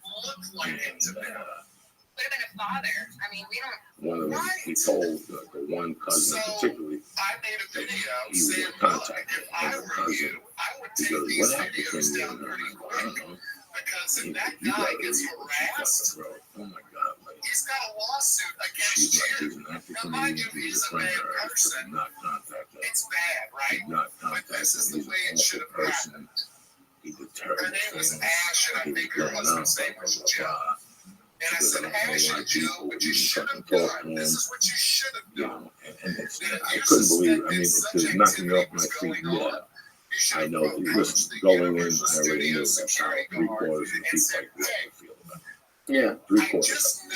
one of them, he told the one cousin particularly that he was in contact with her cousin. He goes, what happened between you and her? And I go, I don't know. You gotta read what she fucking wrote. Oh my God, like, she's like, he's an African American, he's a friend of hers, but not contact did not contact him. He's an awful person. He did terrible things. He was growing up, blah, blah, blah. Because I don't know why people even fucking talk to him. You know, and it's, I couldn't believe it. I mean, it's knocking me off my feet. Yeah. I know. Listen, going in, I already knew that's how 3/4 of the people like this feel about it. Yeah. 3/4.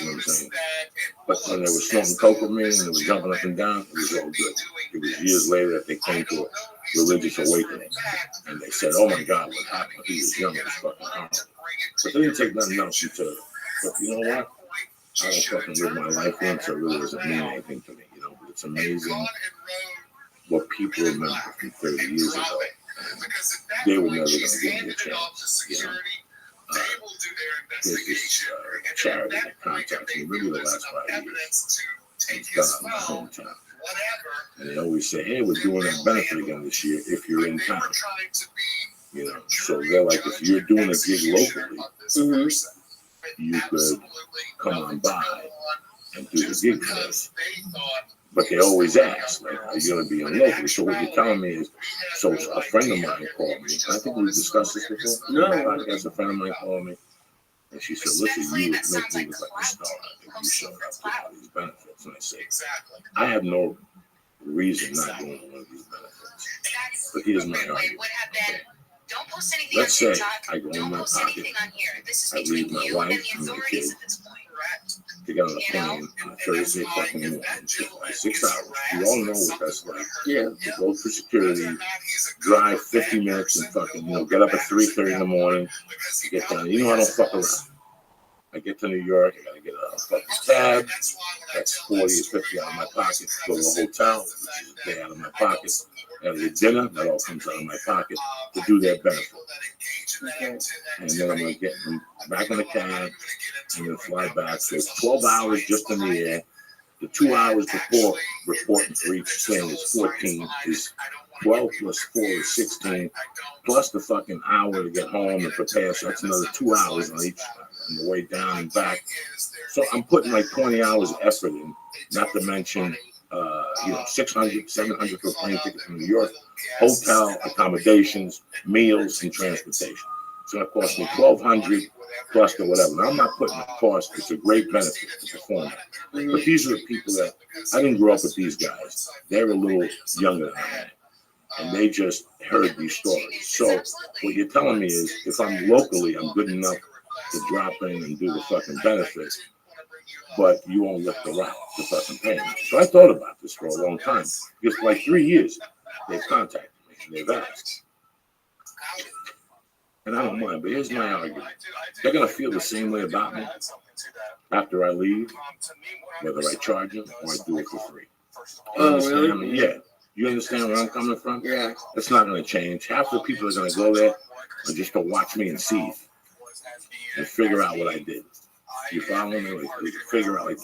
You know what I'm saying? But when they were smoking coke with me and they were jumping up and down, it was all good. It was years later that they came to a religious awakening. And they said, oh my God, what happened when he was young? It was fucking horrible. But they didn't take nothing else into it. But you know what? I don't fucking live my life in, so it really doesn't mean anything to me, you know. But it's amazing what people remember from 30 years ago. They were never going to give me a chance, you know. There's this charity that contacts me really the last 5 years. It's done in my hometown. And they always say, hey, we're doing a benefit again this year if you're in town. You know, so they're like, if you're doing a gig locally, you could come on by and do the gig for us. But they always ask, like, are you going to be on locally? So what you're telling me is, so a friend of mine called me. I think we discussed this before. No. Podcast, a friend of mine called me. And she said, listen, you make me look like a star if you showed up with all these benefits. And I said, I have no reason not doing one of these benefits. But here's my argument. Okay. Let's say I go in my pocket, I leave my wife and my kids to get on a plane on a Thursday fucking morning, like 6 hours. You all know what that's like. Yeah. To go through security, drive 50 minutes and fucking, you know, get up at 3:30 in the morning, get down. You know I don't fuck around. I get to New York, I gotta get a fucking cab. That's 40 or 50 out of my pocket. Go to a hotel, which is a day out of my pocket. I gotta get dinner, that all comes out of my pocket to do that benefit. Okay. And then I'm gonna get them back in the cab. I'm gonna fly back. So it's 12 hours just in the air. The 2 hours before reporting for each thing is 14. Is 12 plus 4 is 16. Plus the fucking hour to get home and prepare. So that's another 2 hours on each on the way down and back. So I'm putting like 20 hours of effort in, not to mention, you know, 600, 700 for a plane ticket from New York, hotel, accommodations, meals, and transportation. It's going to cost me $1,200 plus the whatever. Now, I'm not putting a cost. It's a great benefit to perform. But these are the people that, I didn't grow up with these guys. They're a little younger than I am. And they just heard these stories. So what you're telling me is, if I'm locally, I'm good enough to drop in and do the fucking benefits, but you won't lift the route to fucking pay me. So I thought about this for a long time. Because for like 3 years, they've contacted me and they've asked. And I don't mind, but here's my argument. They're going to feel the same way about me after I leave, whether I charge them or I do it for free. Really? I mean, yeah. You understand where I'm coming from? Yeah. It's not going to change. Half the people are going to go there and just to watch me and see and figure out what I did. You follow me? Like, figure out, like,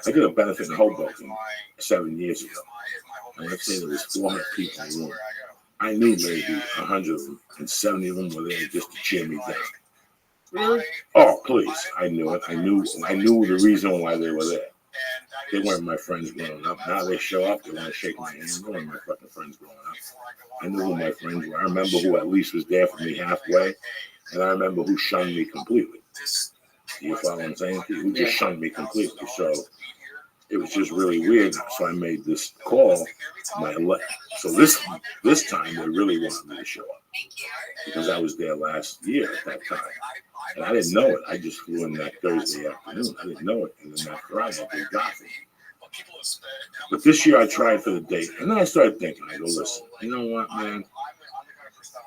I did a benefit in Hoboken 7 years ago. And let's say there was 400 people in the room. I knew maybe 100 of them, and 70 of them were there just to cheer me down. Really? Oh, please. I knew it. I knew the reason why they were there. They weren't my friends growing up. Now they show up, they want to shake my hand. They weren't my fucking friends growing up. I knew who my friends were. I remember who at least was there for me halfway, and I remember who shunned me completely. You follow what I'm saying? Who just shunned me completely. So it was just really weird. So I made this call. So this time they really wanted me to show up because I was there last year at that time. And I didn't know it. I just flew in that Thursday afternoon. I didn't know it. And then that Friday, they got me. But this year I tried for the date. And then I started thinking, I go, listen, you know what, man?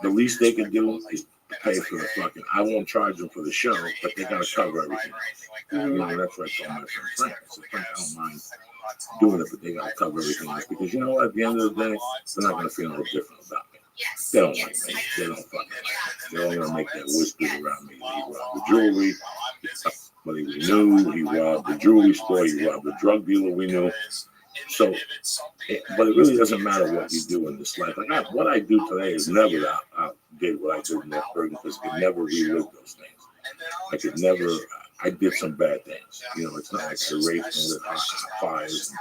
The least they can do is pay for the fucking, I won't charge them for the show, but they got to cover everything. You know, that's what I told my friend Frank. I said, Frank, I don't mind doing it, but they got to cover everything else. Because you know what? At the end of the day, they're not going to feel no different about me. They don't like me. They don't fucking like me. They're all going to make that whispers around me. He robbed the jewelry. But we knew he robbed the jewelry store. He robbed the drug dealer we knew. So, but it really doesn't matter what you do in this life. Like what I do today is never outdid what I did in that burden because I could never relive those things. I I did some bad things. You know, it's not like I raped and lit hot fires and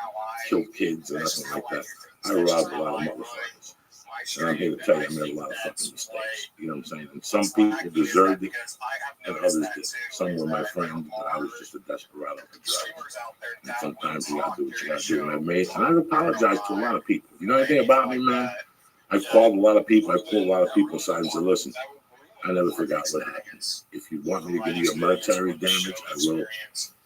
killed kids or nothing like that. I robbed a lot of motherfuckers. And I'm here to tell you, I made a lot of fucking mistakes. You know what I'm saying? And some people deserved it, and others did. Some were my friends, but I was just a desperado for drugs. And sometimes you gotta do what you gotta do. And I've apologized to a lot of people. You know anything about me, man? I called a lot of people. I pulled a lot of people aside and said, listen, I never forgot what happened. If you want me to give you a monetary damage, I will.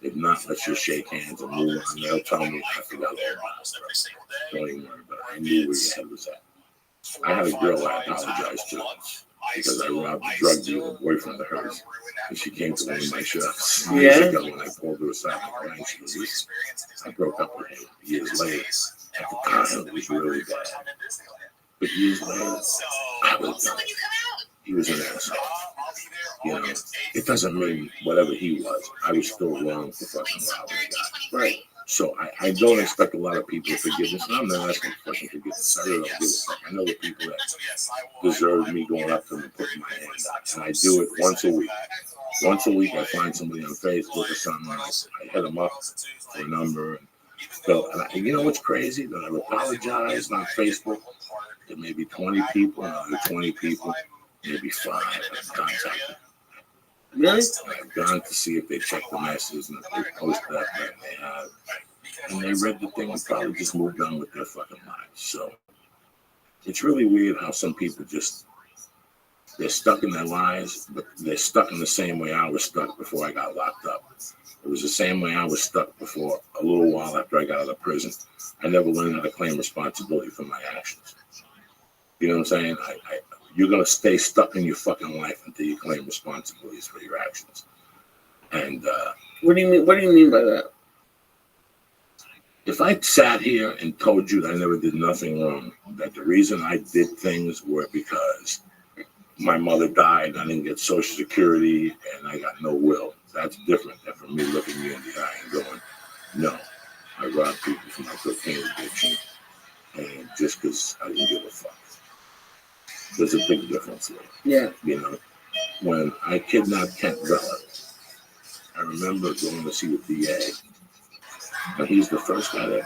If not, let's just shake hands and move on. They'll tell me I forgot all about it. Don't even worry about it. I knew where your head was at. I had a girl I apologized to because I robbed a drug dealer boyfriend of hers. And she came to one of my shops years ago when I pulled her aside and she goes, listen, I broke up with him years later. At the time, it was really bad. But years later, I was done. He was an asshole. You know, it doesn't mean whatever he was. I was still wrong for fucking robbing a guy. Right. So I don't expect a lot of people forgiveness, and I'm not asking for fucking forgiveness. I really don't give a fuck. I know the people that deserve me going up to them and putting my hand out, and I do it once a week. Once a week, I find somebody on Facebook or something, and I hit them up for a number. And you know what's crazy? That I've apologized on Facebook to maybe 20 people, and other 20 people, maybe 5 I've contacted. Really? I've gone to see if they checked the messages and if they posted that, and they have. And they read the thing and probably just moved on with their fucking lives. So it's really weird how some people they're stuck in their lives, but they're stuck in the same way I was stuck before I got locked up. It was the same way I was stuck before a little while after I got out of prison. I never learned how to claim responsibility for my actions. You know what I'm saying? You're going to stay stuck in your fucking life until you claim responsibilities for your actions. And what do you mean? What do you mean by that? If I sat here and told you that I never did nothing wrong, that the reason I did things were because my mother died, I didn't get Social Security, and I got no will, that's different than from me looking you in the eye and going, no, I robbed people from my cocaine addiction, and just because I didn't give a fuck. There's a big difference there. Yeah. You know, when I kidnapped Kent Vella, I remember going to see the DA, and he's the first guy that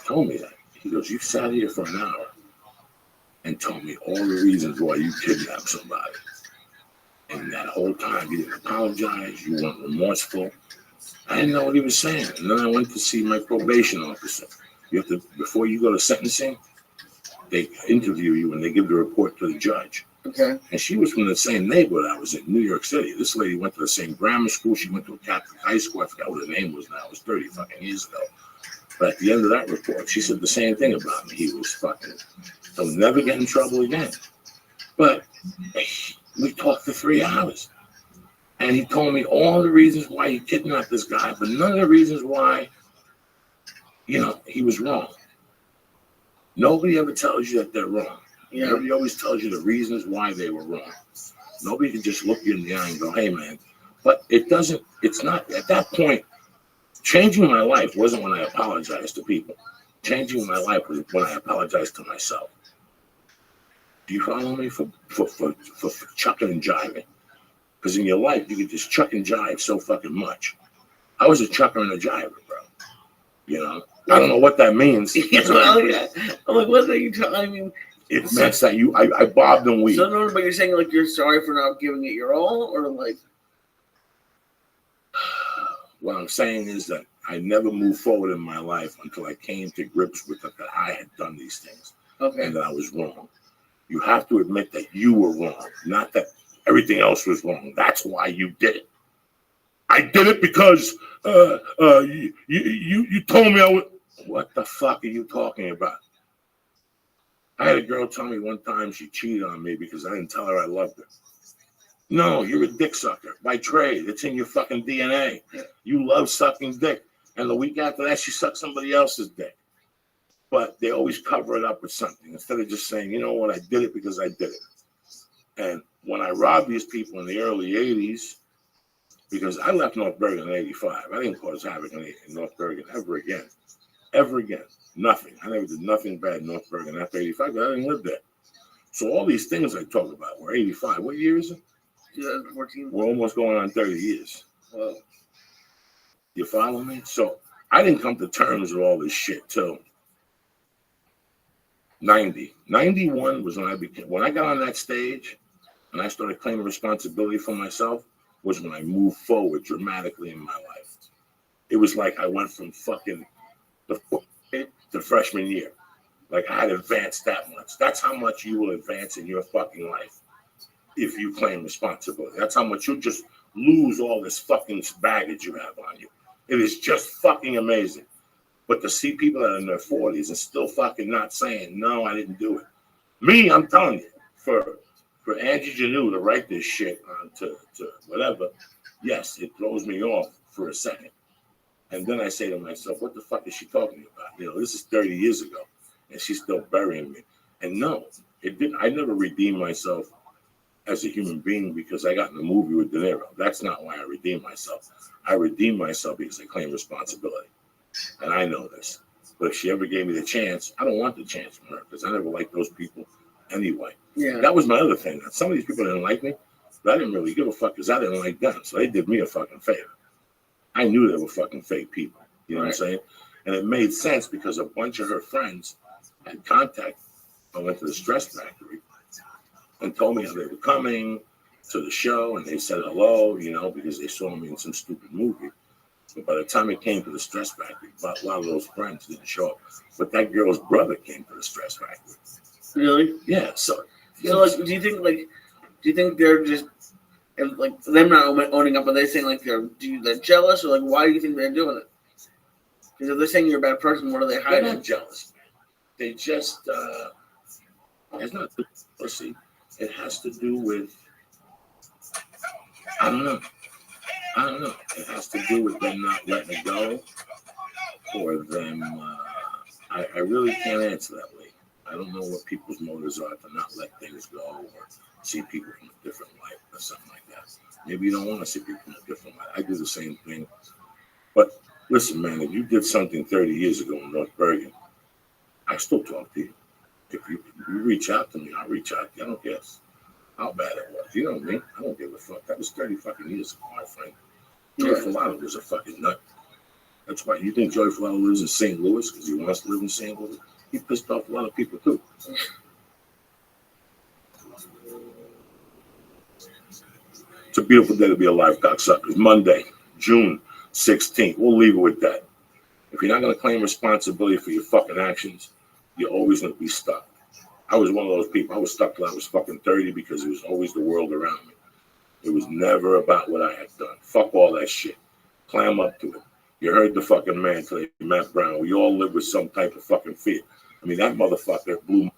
told me that. He goes, you sat here for an hour and told me all the reasons why you kidnapped somebody. And that whole time you didn't apologize, you weren't remorseful. I didn't know what he was saying. And then I went to see my probation officer. You have to, before you go to sentencing, they interview you and they give the report to the judge. Okay. And she was from the same neighborhood I was in, New York City. This lady went to the same grammar school. She went to a Catholic high school. I forgot what her name was now. It was 30 fucking years ago. But at the end of that report, she said the same thing about me. He was fucking, he'll never get in trouble again. But we talked for 3 hours. And he told me all the reasons why he kidnapped this guy, but none of the reasons why, you know, he was wrong. Nobody ever tells you that they're wrong. Yeah. Everybody always tells you the reasons why they were wrong. Nobody can just look you in the eye and go, hey, man. But it's not, at that point, changing my life wasn't when I apologized to people. Changing my life was when I apologized to myself. Do you follow me? For chucking and jiving. Because in your life, you can just chuck and jive so fucking much. I was a chucker and a jiver, bro. You know? I don't know what that means. Well, yeah. I'm like, what are you talking? I mean, it meant that I bobbed and weaved. So no, but you're saying like you're sorry for not giving it your all, or like? What I'm saying is that I never moved forward in my life until I came to grips with that I had done these things, and that I was wrong. You have to admit that you were wrong, not that everything else was wrong. That's why you did it. I did it because you told me I would. What the fuck are you talking about? I had a girl tell me one time she cheated on me because I didn't tell her I loved her. No, you're a dick sucker by trade. It's in your fucking DNA. You love sucking dick. And the week after that, she sucked somebody else's dick. But they always cover it up with something instead of just saying, you know what, I did it because I did it. And when I robbed these people in the early 80s, because I left North Bergen in 85. I didn't cause havoc in North Bergen ever again. Ever again. Nothing. I never did nothing bad in North Bergen after 85, but I didn't live there. So all these things I talk about were 85. What year is it? 2014. We're almost going on 30 years. Well, You follow me? So I didn't come to terms with all this shit till 90. 91 was when I got on that stage and I started claiming responsibility for myself, was when I moved forward dramatically in my life. It was like I went from fucking the freshman year. Like I had advanced that much. That's how much you will advance in your fucking life if you claim responsibility. That's how much you'll just lose all this fucking baggage you have on you. It is just fucking amazing. But to see people that are in their 40s and still fucking not saying, no, I didn't do it. Me, I'm telling you, for Angie Janou to write this shit to whatever, yes, it throws me off for a second. And then I say to myself, what the fuck is she talking about? You know, this is 30 years ago, and she's still burying me. And no, it didn't. I never redeemed myself as a human being because I got in a movie with De Niro. That's not why I redeemed myself. I redeemed myself because I claim responsibility. And I know this. But if she ever gave me the chance, I don't want the chance from her because I never liked those people anyway. Yeah. That was my other thing. Some of these people didn't like me, but I didn't really give a fuck because I didn't like them. So they did me a fucking favor. I knew they were fucking fake people. You know what I'm saying? And it made sense because a bunch of her friends had contact. I went to the Stress Factory and told me how they were coming to the show, and they said hello, you know, because they saw me in some stupid movie. But by the time it came to the Stress Factory, a lot of those friends didn't show up. But that girl's brother came to the Stress Factory. Really? Yeah. So like, do you think they're just like them not owning up? Are they saying like they're jealous, or like why do you think they're doing it? Because if they're saying you're a bad person, what are they hiding? They're not jealous. They just it's not pussy. It has to do with I don't know. It has to do with them not letting it go, or them. I really can't answer that way. I don't know what people's motives are to not let things go or see people from a different light or something like that. Maybe you don't want to see people from a different light. I do the same thing. But listen, man, if you did something 30 years ago in North Bergen, I still talk to you. If you reach out to me, I'll reach out to you. I don't guess how bad it was. You know what I mean? I don't give a fuck. That was 30 fucking years ago, my friend. Joey Falato was a fucking nut. That's why you think Joey Falato lives in St. Louis because he wants to live in St. Louis. He pissed off a lot of people too. It's a beautiful day to be alive, cocksuckers. Monday, June 16th. We'll leave it with that. If you're not going to claim responsibility for your fucking actions, you're always going to be stuck. I was one of those people. I was stuck till I was fucking 30 because it was always the world around me. It was never about what I had done. Fuck all that shit. Clam up to it. You heard the fucking man today, Matt Brown. We all live with some type of fucking fear. I mean, that motherfucker blew my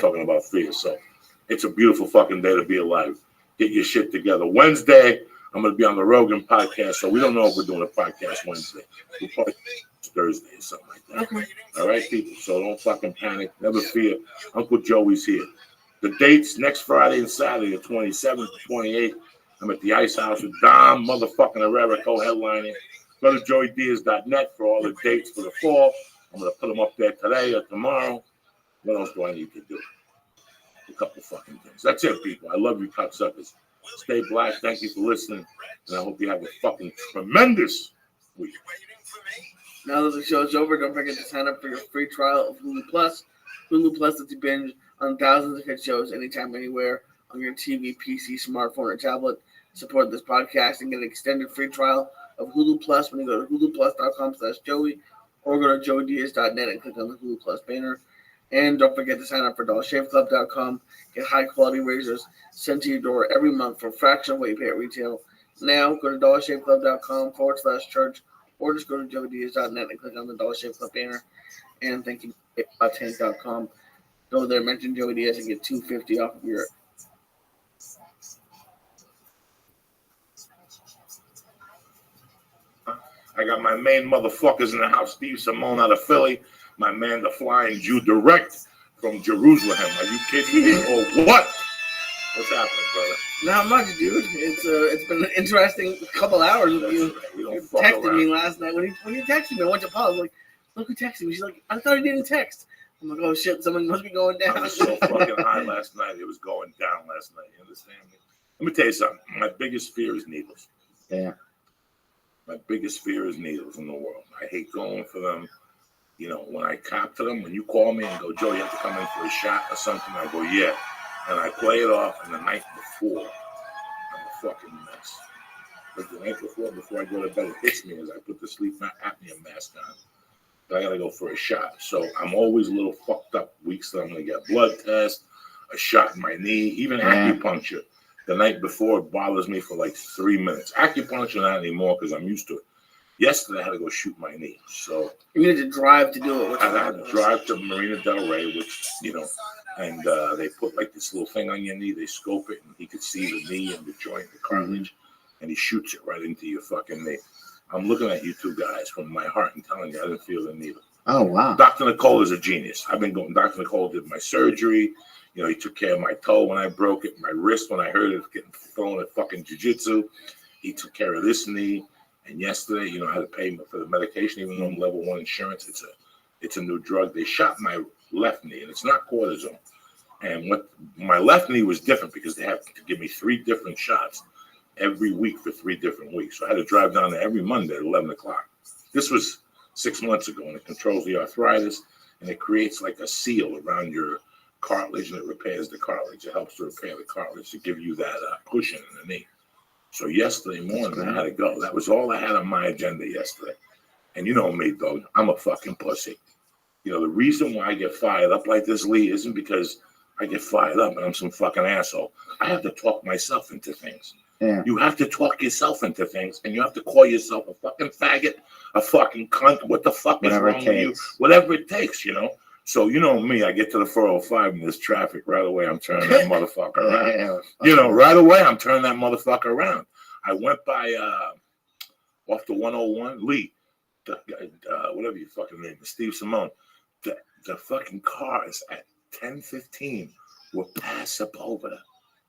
talking about fear. So it's a beautiful fucking day to be alive. Get your shit together. Wednesday, I'm going to be on the Rogan podcast. So we don't know if we're doing a podcast Wednesday. We'll probably Thursday or something like that. Okay. All right, people. So don't fucking panic. Never fear. Uncle Joey's here. The dates next Friday and Saturday, the 27th, 28th. I'm at the Ice House with Dom, motherfucking Herrera, co-headlining. Go to joeydiaz.net for all the dates for the fall. I'm going to put them up there today or tomorrow. What else do I need to do? A couple fucking things. That's it, people. I love you, cocksuckers. Stay black. Thank you for listening. And I hope you have a fucking tremendous week. Now that the show's over, don't forget to sign up for your free trial of Hulu Plus. Hulu Plus lets you binge on thousands of hit shows anytime, anywhere on your TV, PC, smartphone, or tablet. Support this podcast and get an extended free trial of Hulu Plus when you go to huluplus.com/Joey or go to joeydiaz.net and click on the Hulu Plus banner. And don't forget to sign up for DollarShaveClub.com. Get high-quality razors sent to your door every month for a fraction of what you pay at retail. Now, go to DollarShaveClub.com/church or just go to joeydiaz.net and click on the Dollar Shave Club banner. And thank you, Tank.com. Go there, mention Joey Diaz, and get $250 off of your. I got my main motherfuckers in the house. Steve Simone out of Philly. My man, the Flying Jew, direct from Jerusalem. Are you kidding me or what? What's happening, brother? Not much, dude. It's been an interesting couple hours with you. You texted me last night. When you texted me, I went to pause. Like, look who texted me. She's like, I thought he didn't text. I'm like, oh shit, someone must be going down. I was so fucking high last night. It was going down last night. You understand me? Let me tell you something. My biggest fear is needles. Yeah. My biggest fear is needles in the world. I hate going for them. You know, when I cop to them, when you call me and go, Joe, you have to come in for a shot or something, I go, yeah. And I play it off, and the night before, I'm a fucking mess. But the night before I go to bed, it hits me as I put the sleep apnea mask on. I gotta go for a shot. So I'm always a little fucked up weeks that I'm gonna get blood test, a shot in my knee, even acupuncture. The night before, it bothers me for like 3 minutes. Acupuncture not anymore because I'm used to it. Yesterday I had to go shoot my knee. So you need to drive to do it. I had to drive to Marina Del Rey, which, you know, and they put like this little thing on your knee. They scope it, and he could see the knee and the joint, the cartilage, and he shoots it right into your fucking knee. I'm looking at you two guys from my heart and telling you I didn't feel the needle. Oh, wow. Dr. Nicole is a genius. I've been going. Dr. Nicole did my surgery. You know, he took care of my toe when I broke it, my wrist when I hurt it getting thrown at fucking jiu-jitsu. He took care of this knee. And yesterday, you know, I had to pay for the medication, even though I'm level 1 insurance. It's a new drug. They shot my left knee, and it's not cortisone. And what my left knee was different because they have to give me 3 different shots every week for 3 different weeks. So I had to drive down there every Monday at 11 o'clock. This was 6 months ago, and it controls the arthritis, and it creates like a seal around your cartilage, and it repairs the cartilage. It helps to repair the cartilage to give you that cushion in the knee. So yesterday morning, I had to go. That was all I had on my agenda yesterday. And you know me, dog. I'm a fucking pussy. You know, the reason why I get fired up like this, Lee, isn't because I get fired up and I'm some fucking asshole. I have to talk myself into things. Yeah. You have to talk yourself into things, and you have to call yourself a fucking faggot, a fucking cunt. What the fuck is wrong with you? Whatever it takes, you know. So, you know me, I get to the 405 in this traffic, right away I'm turning that motherfucker around. You know, right away I'm turning that motherfucker around. I went by off the 101, Lee, whatever your fucking name is, Steve Simone. The fucking cars at 10:15 were past Sepulveda.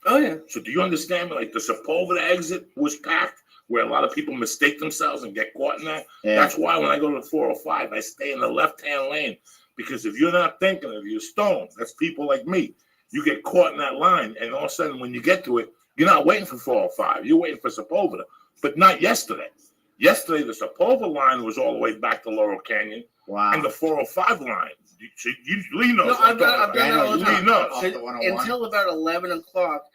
Oh, yeah. So do you understand me? Like the Sepulveda exit was packed, where a lot of people mistake themselves and get caught in that. Yeah. That's why when I go to the 405, I stay in the left-hand lane. Because if you're not thinking of you're stoned, that's people like me. You get caught in that line, and all of a sudden, when you get to it, you're not waiting for 405. You're waiting for Sepulveda, but not yesterday. Yesterday, the Sepulveda line was all the way back to Laurel Canyon. Wow. And the 405 line, Lee knows. No, I've done that all the time. Lee knows. Until about 11 o'clock,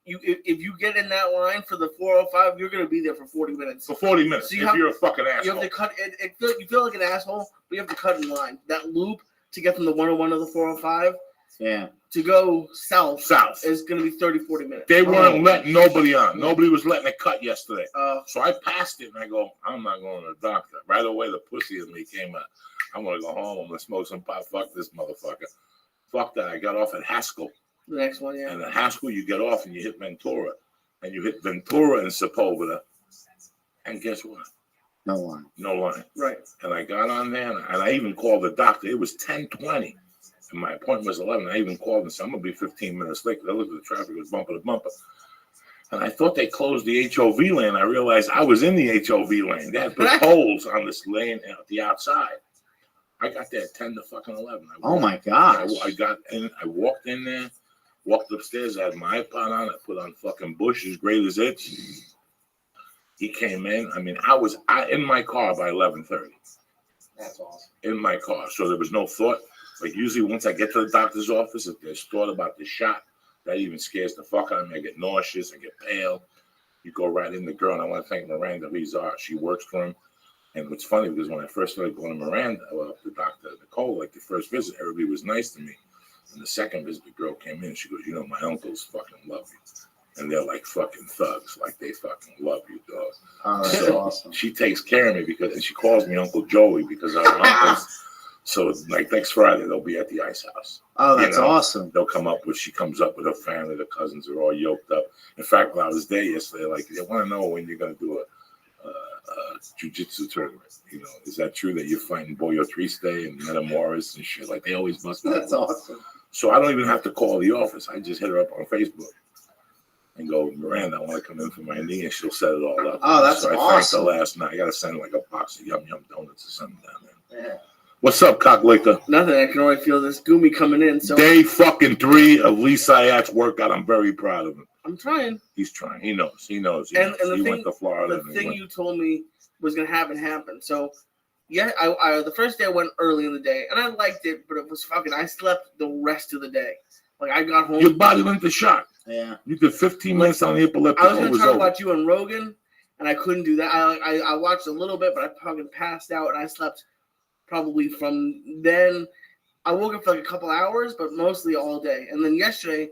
if you get in that line for the 405, you're going to be there for 40 minutes. For 40 minutes, So you're a fucking asshole. You have to cut it. You feel like an asshole, but you have to cut in line. That loop to get from the 101 to the 405, to go south is going to be 30-40 minutes. They weren't letting nobody on. Nobody was letting it cut yesterday. So I passed it, and I go, I'm not going to the doctor. Right away, the pussy in me came out. I'm going to go home. I'm going to smoke some pot. Fuck this motherfucker. Fuck that. I got off at Haskell. The next one, yeah. And at Haskell, you get off, and you hit Ventura. And you hit Ventura and Sepulveda. And guess what? No line. No line. Right. And I got on there, and I even called the doctor. It was 10:20, and my appointment was 11. I even called and said, I'm going to be 15 minutes late. I looked at the traffic. It was bumper to bumper. And I thought they closed the HOV lane. I realized I was in the HOV lane. They had put poles on this lane at the outside. I got there at 10 to fucking 11. Oh, my gosh. I got in. I walked in there, walked upstairs. I had my iPod on. I put on fucking Bush, as great as it. He came in. I mean, I was in my car by 11:30. That's awesome. In my car. So there was no thought. Like usually once I get to the doctor's office, if there's thought about the shot, that even scares the fuck out of me. I get nauseous. I get pale. You go right in. The girl, and I want to thank Miranda Rizar. She works for him. And what's funny, because when I first started going to Miranda, the doctor, Nicole, like the first visit, everybody was nice to me. And the second visit, the girl came in. She goes, you know, my uncles fucking love you. And they're like fucking thugs. Like they fucking love you, dog. Oh, that's so awesome. She takes care of me and she calls me Uncle Joey because I'm uncles. So like next Friday, they'll be at the ice house. Oh, that's awesome. They'll come up she comes up with her family. The cousins are all yoked up. In fact, when I was there yesterday, like they want to know when you're going to do a jiu-jitsu tournament. You know, is that true that you're fighting Boyo Triste and Metamoris and shit? Like they always must. That's awesome. So I don't even have to call the office. I just hit her up on Facebook and go, Miranda, I want to come in for my knee, and she'll set it all up. Oh, that's so I awesome. thanked her last night. I got to send like a box of Yum Yum donuts or something down there. Yeah. What's up, cocklicker? Nothing. I can already feel this goomy coming in. So Day fucking 3 of Lee Sayat's workout. I'm very proud of him. I'm trying. He's trying. He knows. He And the he thing, went to Florida. The thing you told me was gonna happen. So yeah, I the first day I went early in the day and I liked it, but it was fucking. I slept the rest of the day. Like I got home. Your body went to shock. Yeah. You did 15 minutes on the epileptic. I was gonna try to watch you and Rogan, and I couldn't do that. I watched a little bit, but I fucking passed out, and I slept probably from then. I woke up for like a couple hours, but mostly all day. And then yesterday,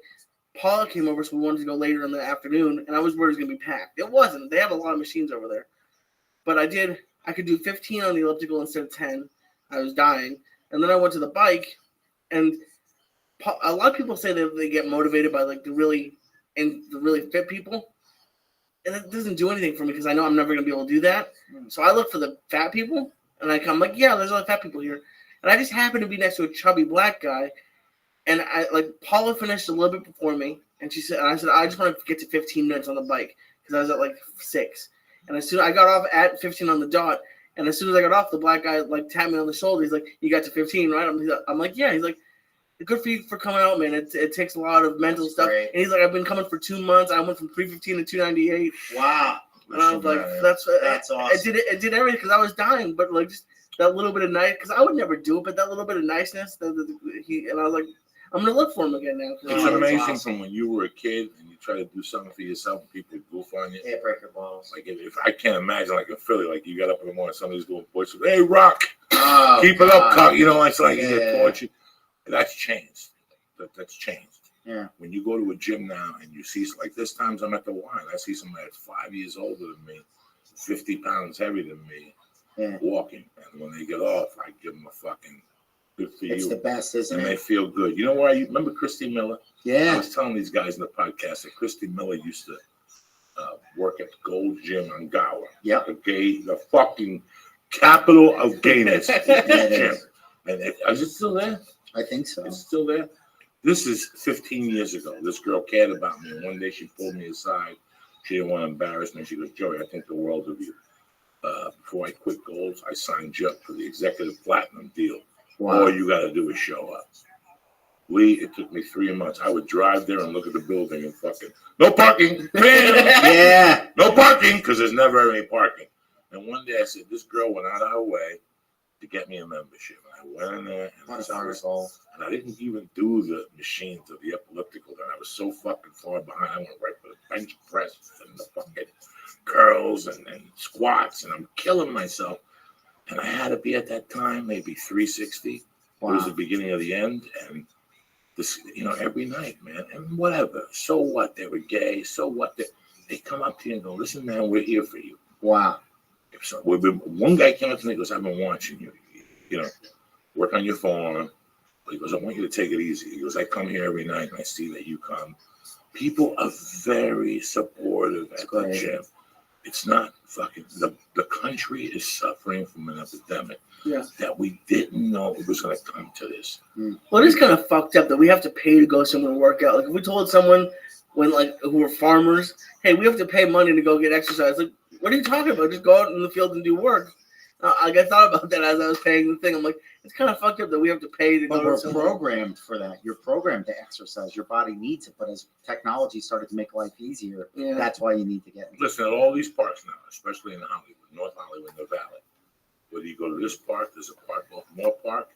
Paula came over, so we wanted to go later in the afternoon, and I was worried it was gonna be packed. It wasn't. They have a lot of machines over there, but I could do 15 on the elliptical instead of 10. I was dying, and then I went to the bike, and a lot of people say that they get motivated by like the really fit people, and it doesn't do anything for me because I know I'm never gonna be able to do that. So I look for the fat people, and I'm like, yeah, there's other fat people here, and I just happen to be next to a chubby black guy, and I like Paula finished a little bit before me, and I said I just want to get to 15 minutes on the bike because I was at like 6, and as soon as I got off at 15 on the dot, and as soon as I got off, the black guy like tapped me on the shoulder. He's like, you got to 15, right? I'm like, yeah. He's like, good for you for coming out, man. It takes a lot of mental stuff. Great. And he's like, I've been coming for 2 months. I went from 315 to 298. Wow. And I was like, that's awesome. It did everything because I was dying, but like just that little bit of nice, because I would never do it, but that little bit of niceness, and I was like, I'm gonna look for him again now. It's amazing from when you were a kid and you try to do something for yourself and people goof on you. Yeah, break your balls. Like if I can't imagine like in Philly, like you got up in the morning, somebody's doing voices, hey Rock, Oh, keep it up, God. cuck. You know, it's like you Yeah. get tortured. That's changed. That's changed. Yeah. When you go to a gym now and you see, like this times I'm at the Y, I see somebody that's 5 years older than me, 50 pounds heavier than me, Yeah. walking. And when they get off, I give them a fucking good for It's you. the best, isn't And they it? feel good. You know why? You remember Christy Miller? I Yeah. was telling these guys in the podcast that Christy Miller used to work at the Gold Gym on Gower. Yep. The fucking capital of gayness. it Gym. is. And is it still there? I think so. It's still there. This is 15 years ago. This girl cared about me. And one day she pulled me aside. She didn't want to embarrass me. She goes, Joey, I think the world of you. Before I quit Golds, I signed you up for the executive platinum deal. Wow. All you got to do is show up. It took me 3 months. I would drive there and look at the building and fucking, no parking. Yeah. No parking, because there's never any parking. And one day I said, this girl went out of her way to get me a membership. And I went in there and I didn't even do the machines of the elliptical. Then I was so fucking far behind. I went right for the bench press and the fucking curls and squats, and I'm killing myself. And I had to be at that time maybe 360. Wow. It was the beginning of the end, and this, every night, man, and whatever. So what? They were gay. So what? They come up to you and go, listen, man, we're here for you. Wow. So one guy came up to me and goes, I've been watching you. Work on your form. He goes, I want you to take it easy. He goes, I come here every night and I see that you come. People are very supportive at the gym. It's not fucking, the country is suffering from an epidemic that we didn't know it was going to come to this. Well, it is kind of fucked up that we have to pay to go somewhere and work out. Like if we told someone who were farmers, hey, we have to pay money to go get exercise. Like, what are you talking about? Just go out in the field and do work. I thought about that as I was paying the thing. I'm like, it's kind of fucked up that we have to pay to go. But we're programmed for that. You're programmed to exercise. Your body needs it. But as technology started to make life easier, that's why you need to get it. Listen, at all these parks now, especially in Hollywood, North Hollywood, in the Valley, whether you go to this park, there's a park called Moore Park.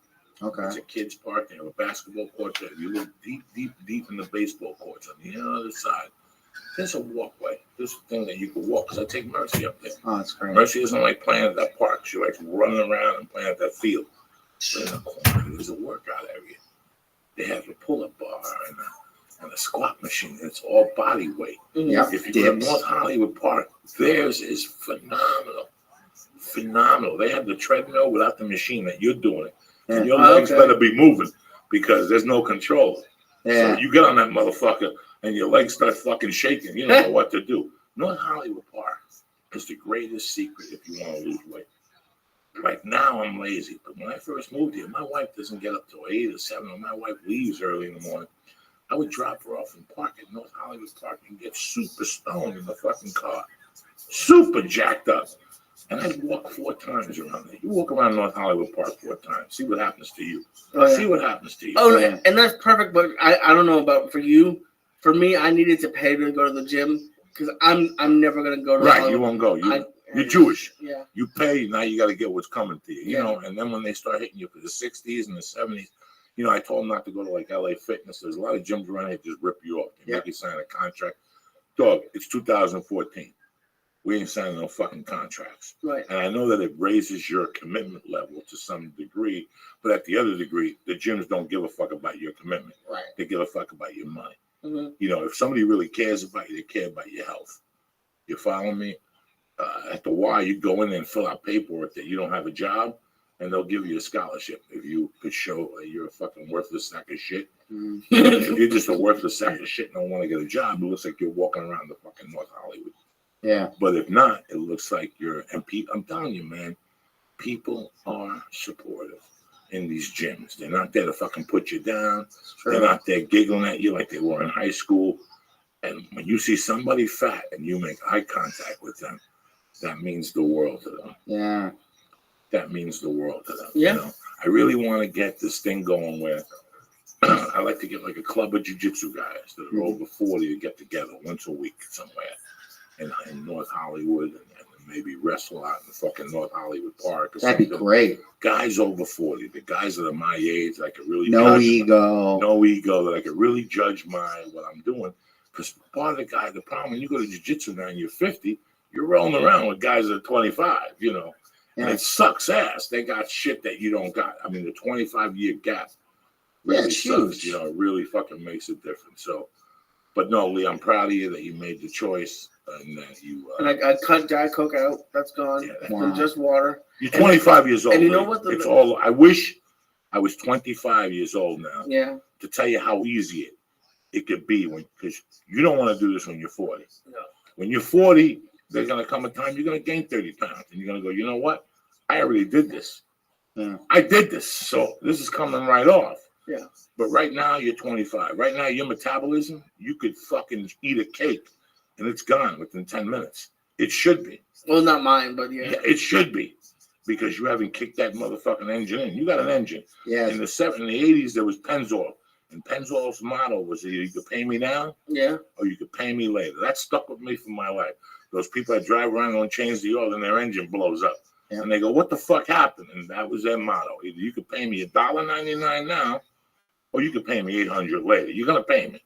Okay. It's a kids' park. They have a basketball court there. You look deep in the baseball courts on the other side. There's a walkway. There's a thing that you can walk. Because I take Mercy up there. Oh, that's great. Mercy doesn't like playing at that park. She likes running around and playing at that field. But in the corner, there's a workout area. They have a pull-up bar and a squat machine. It's all body weight. Yep. If you go to North Hollywood Park, theirs is phenomenal. Phenomenal. They have the treadmill without the machine that you're doing. And your legs better be moving because there's no control. Yeah. So you get on that motherfucker and your legs start fucking shaking. You don't know what to do. North Hollywood Park is the greatest secret if you want to lose weight. Like now I'm lazy, but when I first moved here, my wife doesn't get up till 8 or 7, or my wife leaves early in the morning. I would drop her off and park at North Hollywood Park and get super stoned in the fucking car. Super jacked up. And I'd walk 4 times around there. You walk around North Hollywood Park 4 times. See what happens to you. See what happens to you. Oh, and that's perfect. But I don't know about for you. For me, I needed to pay to go to the gym because I'm never gonna go to. Right, you won't go. You're Jewish. Yeah. You pay, now you got to get what's coming to you, you Yeah. know. And then when they start hitting you for the 60s and the 70s, you know, I told them not to go to like LA Fitness. There's a lot of gyms around here that just rip you off. They make you sign a contract. Dog, it's 2014. We ain't signing no fucking contracts. Right. And I know that it raises your commitment level to some degree, but at the other degree, the gyms don't give a fuck about your commitment. Right. They give a fuck about your money. Mm-hmm. You know, if somebody really cares about you, they care about your health. You follow me? At the Y, you go in there and fill out paperwork that you don't have a job, and they'll give you a scholarship if you could show that you're a fucking worthless sack of shit. Mm-hmm. If you're just a worthless sack of shit and don't want to get a job, it looks like you're walking around the fucking North Hollywood. Yeah. But if not, it looks like you're, and I'm telling you, man, people are supportive in these gyms. They're not there to fucking put you down. They're not there giggling at you like they were in high school. And when you see somebody fat and you make eye contact with them, that means the world to them. Yeah. That means the world to them. Yeah. You know? I really want to get this thing going where I like to get like a club of jiu-jitsu guys that are over 40 to get together once a week somewhere in North Hollywood and maybe wrestle out in fucking North Hollywood Park or That'd be something. great. Guys over 40, the guys that are my age, that I could really No judge ego. no ego, that I could really judge what I'm doing. Because part of the problem when you go to jiu-jitsu now and you're 50, you're rolling around with guys that are 25, you know. And it sucks ass. They got shit that you don't got. I mean, the 25-year gap really it's sucks. huge. You know, it really fucking makes a difference. So, but no, Lee, I'm proud of you that you made the choice and that you. And I cut Diet Coke out. That's gone. Wow. Just water. You're 25 years old. And you know Lee. what? It's all. I wish I was 25 years old now. Yeah. To tell you how easy it could be because you don't want to do this when you're 40. No. When you're 40, there's gonna come a time you're gonna gain 30 pounds, and you're gonna go, you know what? I already did this. Yeah. I did this, so this is coming right off. Yeah. But right now you're 25. Right now your metabolism, you could fucking eat a cake, and it's gone within 10 minutes. It should be. Well, not mine, but yeah. It should be, because you haven't kicked that motherfucking engine in. You got an engine. Yeah. In the 80s, there was Pennzoil, and Pennzoil's motto was either you could pay me now, or you could pay me later. That stuck with me for my life. Those people that drive around and change the oil and their engine blows up. Yeah. And they go, what the fuck happened? And that was their motto. Either you could pay me $1.99 now, or you could pay me $800 later. You're going to pay me.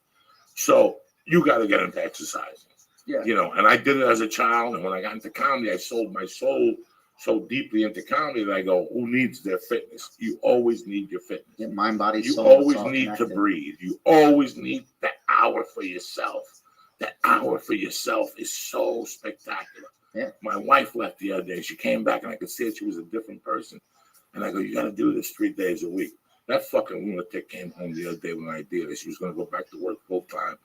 So you got to get into exercising. Yeah. You know, and I did it as a child. And when I got into comedy, I sold my soul so deeply into comedy that I go, who needs their fitness? You always need your fitness. Yeah, mind, body, You soul. always it's all need to connected. breathe. You always need that hour for yourself. That hour for yourself is so spectacular. Yeah. My wife left the other day. She came back and I could see that she was a different person. And I go, you got to do this 3 days a week. That fucking lunatic came home the other day with an idea that she was going to go back to work full time.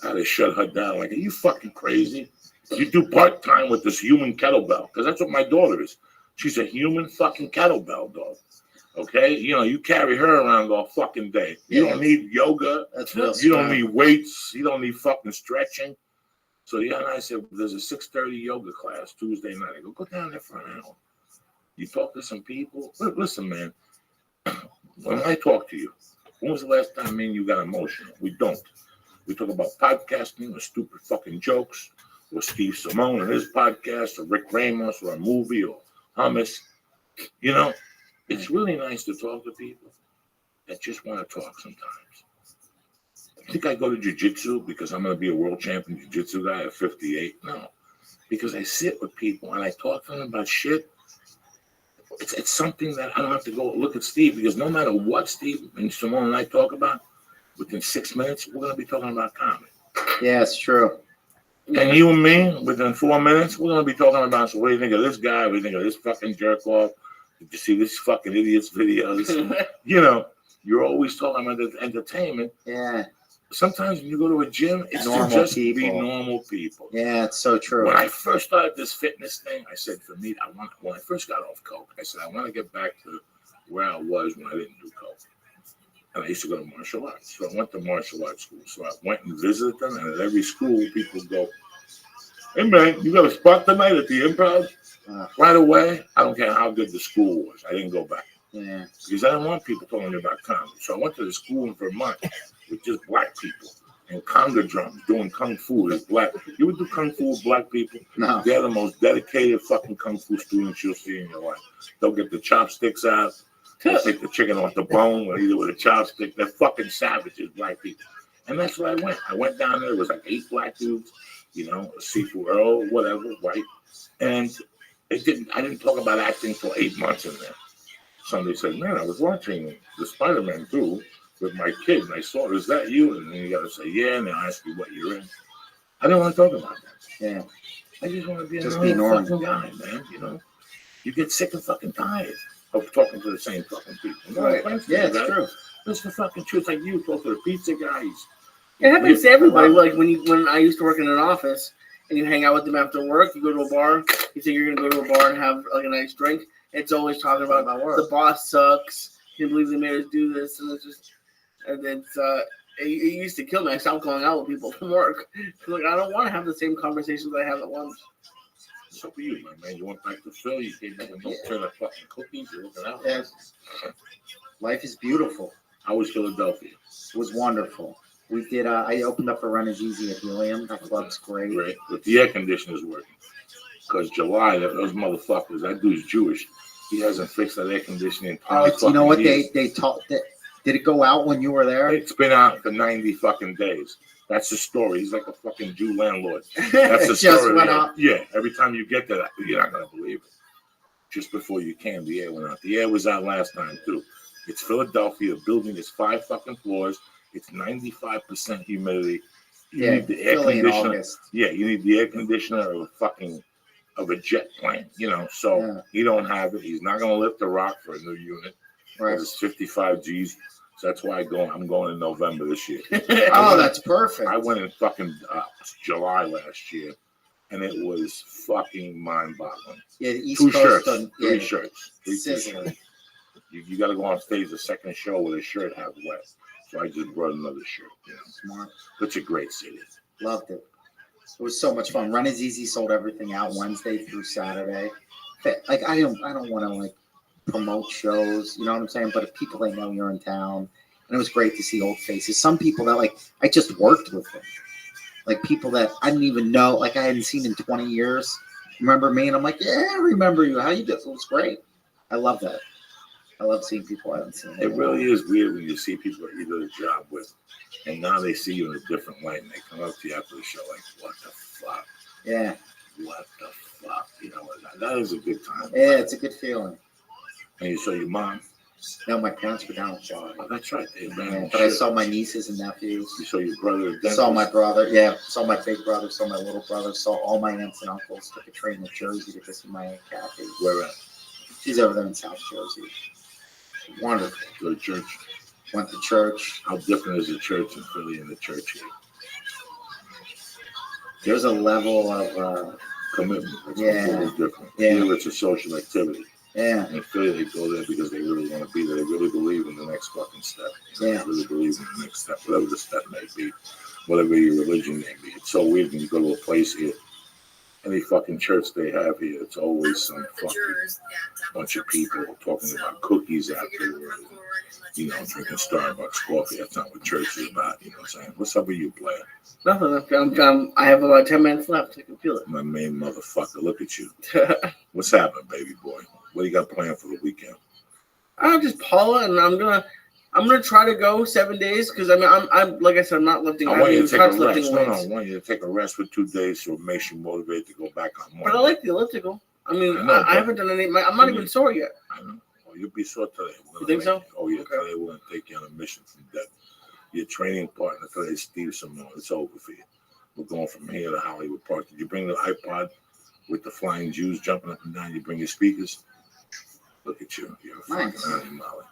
I had to shut her down. Like, are you fucking crazy? You do part time with this human kettlebell, because that's what my daughter is. She's a human fucking kettlebell, dog. Okay, you know, you carry her around all fucking day. You don't need yoga. That's real You don't smart. need weights. You don't need fucking stretching. So the other night I said, there's a 6:30 yoga class Tuesday night. I go down there for an hour. You talk to some people. Listen, man, when I talk to you, when was the last time me and you got emotional? We don't. We talk about podcasting or stupid fucking jokes, or Steve Simone and his podcast, or Rick Ramos, or a movie, or hummus. You know, it's really nice to talk to people that just want to talk sometimes. I think I go to jiu-jitsu because I'm going to be a world champion jiu-jitsu guy at 58. No, because I sit with people and I talk to them about shit. It's something that I don't have to go look at Steve, because no matter what Steve and Simone and I talk about, within 6 minutes, we're going to be talking about comedy. Yeah, it's true. And you and me, within 4 minutes, we're going to be talking about, so what do you think of this guy? What do you think of this fucking jerk off? Did you see this fucking idiot's videos? You know, you're always talking about the entertainment. Yeah. Sometimes when you go to a gym, it's Normal to just people. be normal people. Yeah, it's so true. When I first started this fitness thing, I said, for me, when I first got off coke, I said, I want to get back to where I was when I didn't do coke. And I used to go to martial arts. So I went to martial arts school. So I went and visited them, and at every school, people go, hey, man, you got a spot tonight at the Improv? Right away, I don't care how good the school was. I didn't go back. Yeah. Because I didn't want people talking about comedy. So I went to the school in Vermont with just black people. and conga drums, doing kung fu with black. You would do kung fu with black people? No. They're the most dedicated fucking kung fu students you'll see in your life. They'll get the chopsticks out. They'll take the chicken off the bone, or either with a chopstick. They're fucking savages, black people. And that's where I went. I went down there. It was like 8 black dudes, you know, a Seafood Earl, whatever, white. And I didn't talk about acting for 8 months in there. Somebody said, man, I was watching the Spider-Man 2 with my kid, and I saw, is that you? And then you got to say, yeah, and they'll ask you what you're in. I don't want to talk about that. Yeah. I just want to be Just a be normal fucking guy, man, you know? You get sick and fucking tired of talking to the same fucking people. No, Right. Yeah, it's true. That's the fucking truth. Like you talk to the pizza guys. It happens to everybody. Like when I used to work in an office and you hang out with them after work, you go to a bar, you think you're gonna go to a bar and have like a nice drink. It's always talking about the boss sucks. Can't believe they made us do this, and it's just, and it's it used to kill me. I stopped going out with people from work. Like I don't want to have the same conversations I have at lunch. What's up with you, my man? You went back to Philly? You came back with no turn of fucking cookies? You're looking out. Yes. Life is beautiful. How was Philadelphia? It was wonderful. We did. I opened up for Run Is Easy at Helium. That club's great. Right, but the air conditioner's working. Because July, those motherfuckers, that dude's Jewish. He hasn't fixed that air conditioning in 20 You know what years. they taught? Did it go out when you were there? It's been out for 90 fucking days. That's the story. He's like a fucking Jew landlord. That's the Just story. went out. Yeah, every time you get that, you're not going to believe it. Just before you came, the air went out. The air was out last time, too. It's Philadelphia. The building is 5 fucking floors. It's 95% humidity. You need the air Philly in conditioner. August. Yeah, you need the air conditioner of a jet plane, you know. So he don't have it. He's not going to lift the rock for a new unit. Right. It's 55 G's. So that's why I'm going in November this year. That's perfect. I went in fucking July last year, and it was fucking mind-boggling. Yeah, the East 2 Coast. shirts. 3 shirts. 3 Sizzling. t-shirts. You got to go on stage the second show with a shirt half wet. So I just brought another shirt. You know. Smart. It's a great city. Loved it. It was so much fun. Run Is Easy sold everything out Wednesday through Saturday. Like I don't want to like promote shows, you know what I'm saying? But if people they know you're in town, and it was great to see old faces. Some people that like I just worked with them, like people that I didn't even know, like I hadn't seen in 20 years. Remember me? And I'm like, yeah, I remember you. How you did? It was great. I love that. I love seeing people I haven't seen. It really is weird when you see people that you did a job with, and now they see you in a different light, and they come up to you after the show like, what the fuck? Yeah. What the fuck? You know, that is a good time. Yeah, it's a good feeling. And you saw your mom? No, my parents were down in Florida. Oh, that's right. But I saw my nieces and nephews. You saw your brother? Saw my brother. Yeah, saw my big brother. Saw my little brother. Saw all my aunts and uncles. Took a train to Jersey to visit my aunt Kathy. Where at? She's over there in South Jersey. Wonderful. Go to church. Went to church. How different is the church in Philly and the church here? There's a level of commitment. It's yeah. completely different. Yeah. Here it's a social activity. Yeah. In Philly, they go there because they really want to be there. They really believe in the next fucking step. Yeah. They really believe in the next step, whatever the step may be, whatever your religion may be. It's so weird when you go to a place here. Any fucking church they have here, it's always some fucking bunch of people talking about cookies afterward, you know, drinking Starbucks coffee. That's not what church is about, you know what I'm saying? What's up with you, Blair? Nothing. I have about 10 minutes left. I can feel it. My main motherfucker, look at you. What's happening, baby boy? What do you got planned for the weekend? I'm just Paula, and I'm gonna try to go 7 days because I'm like I said, I'm not lifting. I want you to take a rest. Lifting No, weights. I want you to take a rest for 2 days so it makes you motivated to go back on Monday. But I like the elliptical. I mean, I know, I haven't done any. I'm not even sore yet. I know. Oh, you'll be sore today. You think so? Oh, yeah. Today we're going to take you on a mission from death. Your training partner today is Steve Simone. It's over for you. We're going from here to Hollywood Park. Did you bring the iPod with the flying Jews jumping up and down? You bring your speakers? Look at you. You're a fucking animal, Molly.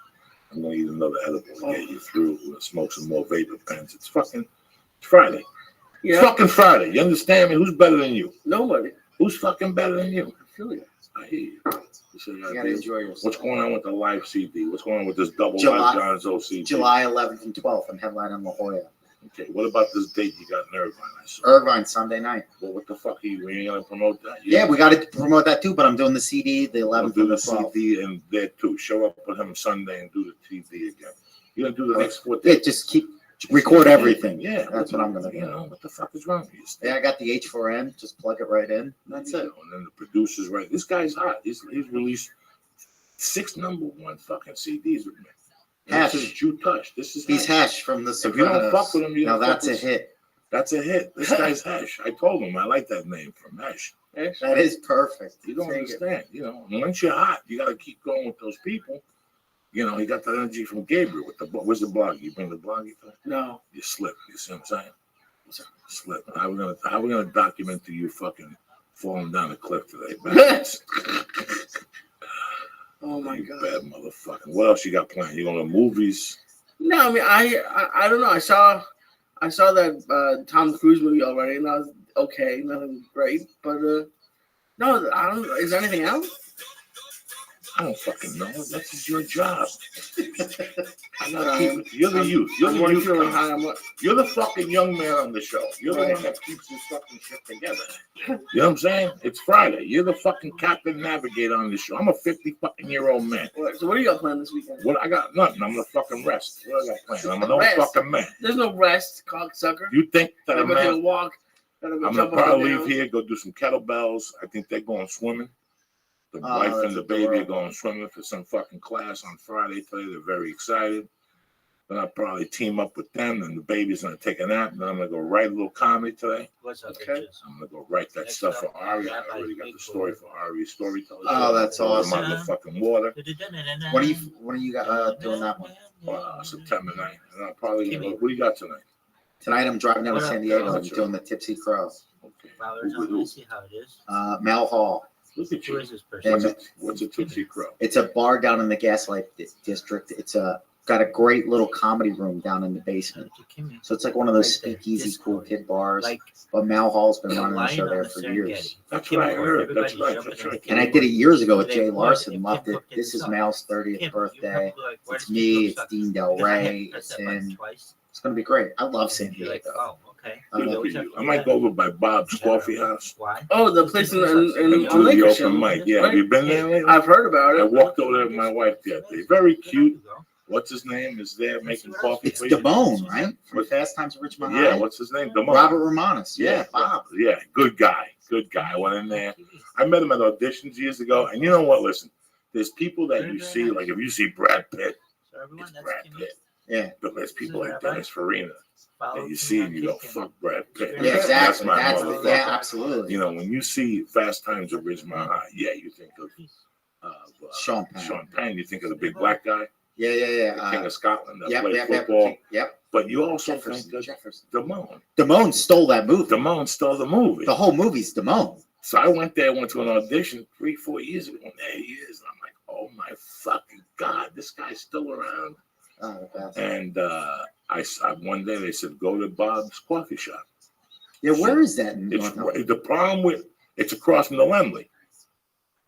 I'm going to eat another edible to get you through. We're going to smoke some more vapor pens. It's Friday. Yeah. It's fucking Friday. You understand me? Who's better than you? Nobody. Who's fucking better than you? I feel you. I hear you. You gotta enjoy yourself. What's going on with the live CD? What's going on with this double July- live Gonzo CD? July 11th and 12th. I'm headlining La Jolla. Okay, what about this date you got in Irvine? I saw. Irvine, Sunday night. Well, what the fuck are you? We ain't gonna promote that? Yeah, we got to promote that too, but I'm doing the CD, the 11th do and the the 12th. CD and there too. Show up with him Sunday and do the TV again. You gonna do the next 4 Yeah, days? just keep Record everything. Yeah, That's what I'm gonna do. You know, what the fuck is wrong with you? Yeah, I got the H4n. Just plug it right in. That's it. And then the producer's right. This guy's hot. He's released 6 #1 fucking CDs with me. Hash. This is Jew Touch. This is He's Hash from The If you don't Sopranos. fuck with him, you Now don't fuck that's a with- hit. That's a hit. This guy's Hash. I told him I like that name from Hash. That is perfect. You don't Take it. understand. You know, and once you're hot, you got to keep going with those people. You know, you got that energy from Gabriel with the where's the blog? You bring the blog? No. You slip. You see what I'm saying? Slip. How we gonna document you fucking falling down the cliff today, man? Oh my You god. bad motherfucker. What else you got planned? You going to movies? No, I mean I don't know. I saw that Tom Cruise movie already, and that was okay, nothing great, but no, I don't. Is there anything else? I don't fucking know. That's just your job. I gotta Um, keep it. You're the youth. You're the I'm youth. feeling high. You're the fucking young man on the show. You're the Right. one that keeps this fucking shit together. You know what I'm saying? It's Friday. You're the fucking captain navigator on the show. I'm a 50 fucking year old man. So what do you got planned this weekend? What I got? Nothing. I'm gonna fucking rest. What I got planned? I'm an old Rest. fucking man. There's no rest, cocksucker. You think that Gotta a go take a man? walk. Gotta go I'm jump gonna up and probably down. leave here, go do some kettlebells. I think they're going swimming. The Oh, wife that's and the baby are adorable. going swimming for some fucking class on Friday today. They're very excited. Then I'll probably team up with them, and the baby's gonna take a nap. Then I'm gonna go write a little comedy today. What's up, Okay. bitches? I'm gonna go write that Next stuff up, for Ari. I Rabbi, already got the big story boy. for Ari's storyteller. Oh, that's awesome. My fucking water. When are you doing that one? September 9th. And I'll probably gonna go. What do you got tonight? Tonight I'm driving down to What up, San Diego. girl? I'm doing the Tipsy Crow. Okay. Flowers on. Let's see how it is. Mel Hall. Look at Who you. is this person? What's a Tipsy Crow? It's a bar down in the Gaslight District. It's got a great little comedy room down in the basement. So it's like one of those speakeasy cool kid bars. Like But Mal Hall's been running the lying show on there the for Serengeti. years. That's right. I heard. That's Everybody's right. jumping That's in right. the And I did it years ago with They Jay put- Larson. if Loved Kim it. hooked This is up. Mal's 30th Kim, birthday. you like, where It's does me. Kim It's suck? Dean Del Because I Rey. pressed It's that button him. twice. It's gonna be great. I love San You're like, Diego. oh, okay. I Good love for it. you. I might go over by Bob's Coffee House Why? Oh, the place in and on do the Lancashire. open mic. Yeah, have you been there lately? I've heard about I it. walked over there with my wife the other day. Very cute. What's his name? Is there making coffee? It's for you? Damone, right? From Fast Times at Richmond High. Yeah, what's his name? Damone. Robert Romanus. Yeah, Bob. Yeah, good guy. Good guy. I went in there. I met him at auditions years ago. And you know what? Listen, there's people that you see, like if you see Brad Pitt, So everyone, it's that's Brad Kimmy. Pitt. Yeah. But there's people like Rabbi. Dennis Farina. Follow And you Kimmy see on him, you go, Kickin'. fuck Brad Pitt. Yeah, exactly. my That's motherfucker. yeah, absolutely. You know, when you see Fast Times at Ridgemont High, yeah, you think of Sean Penn. Sean Penn. You think of the big black guy, Yeah, yeah, the king yeah. of Scotland that Yep, played yep, football. yep. But you also Jefferson. think of Jefferson. Damone. Damone stole that movie. Damone stole the movie. The whole movie's Damone. So I went there, went to an audition 3-4 years ago, and there he is. And I'm like, oh my fucking God, this guy's still around. Oh, the best. And I one day they said, go to Bob's coffee shop. Yeah, where is that in It's North Carolina? the problem with it's across from the Lemley.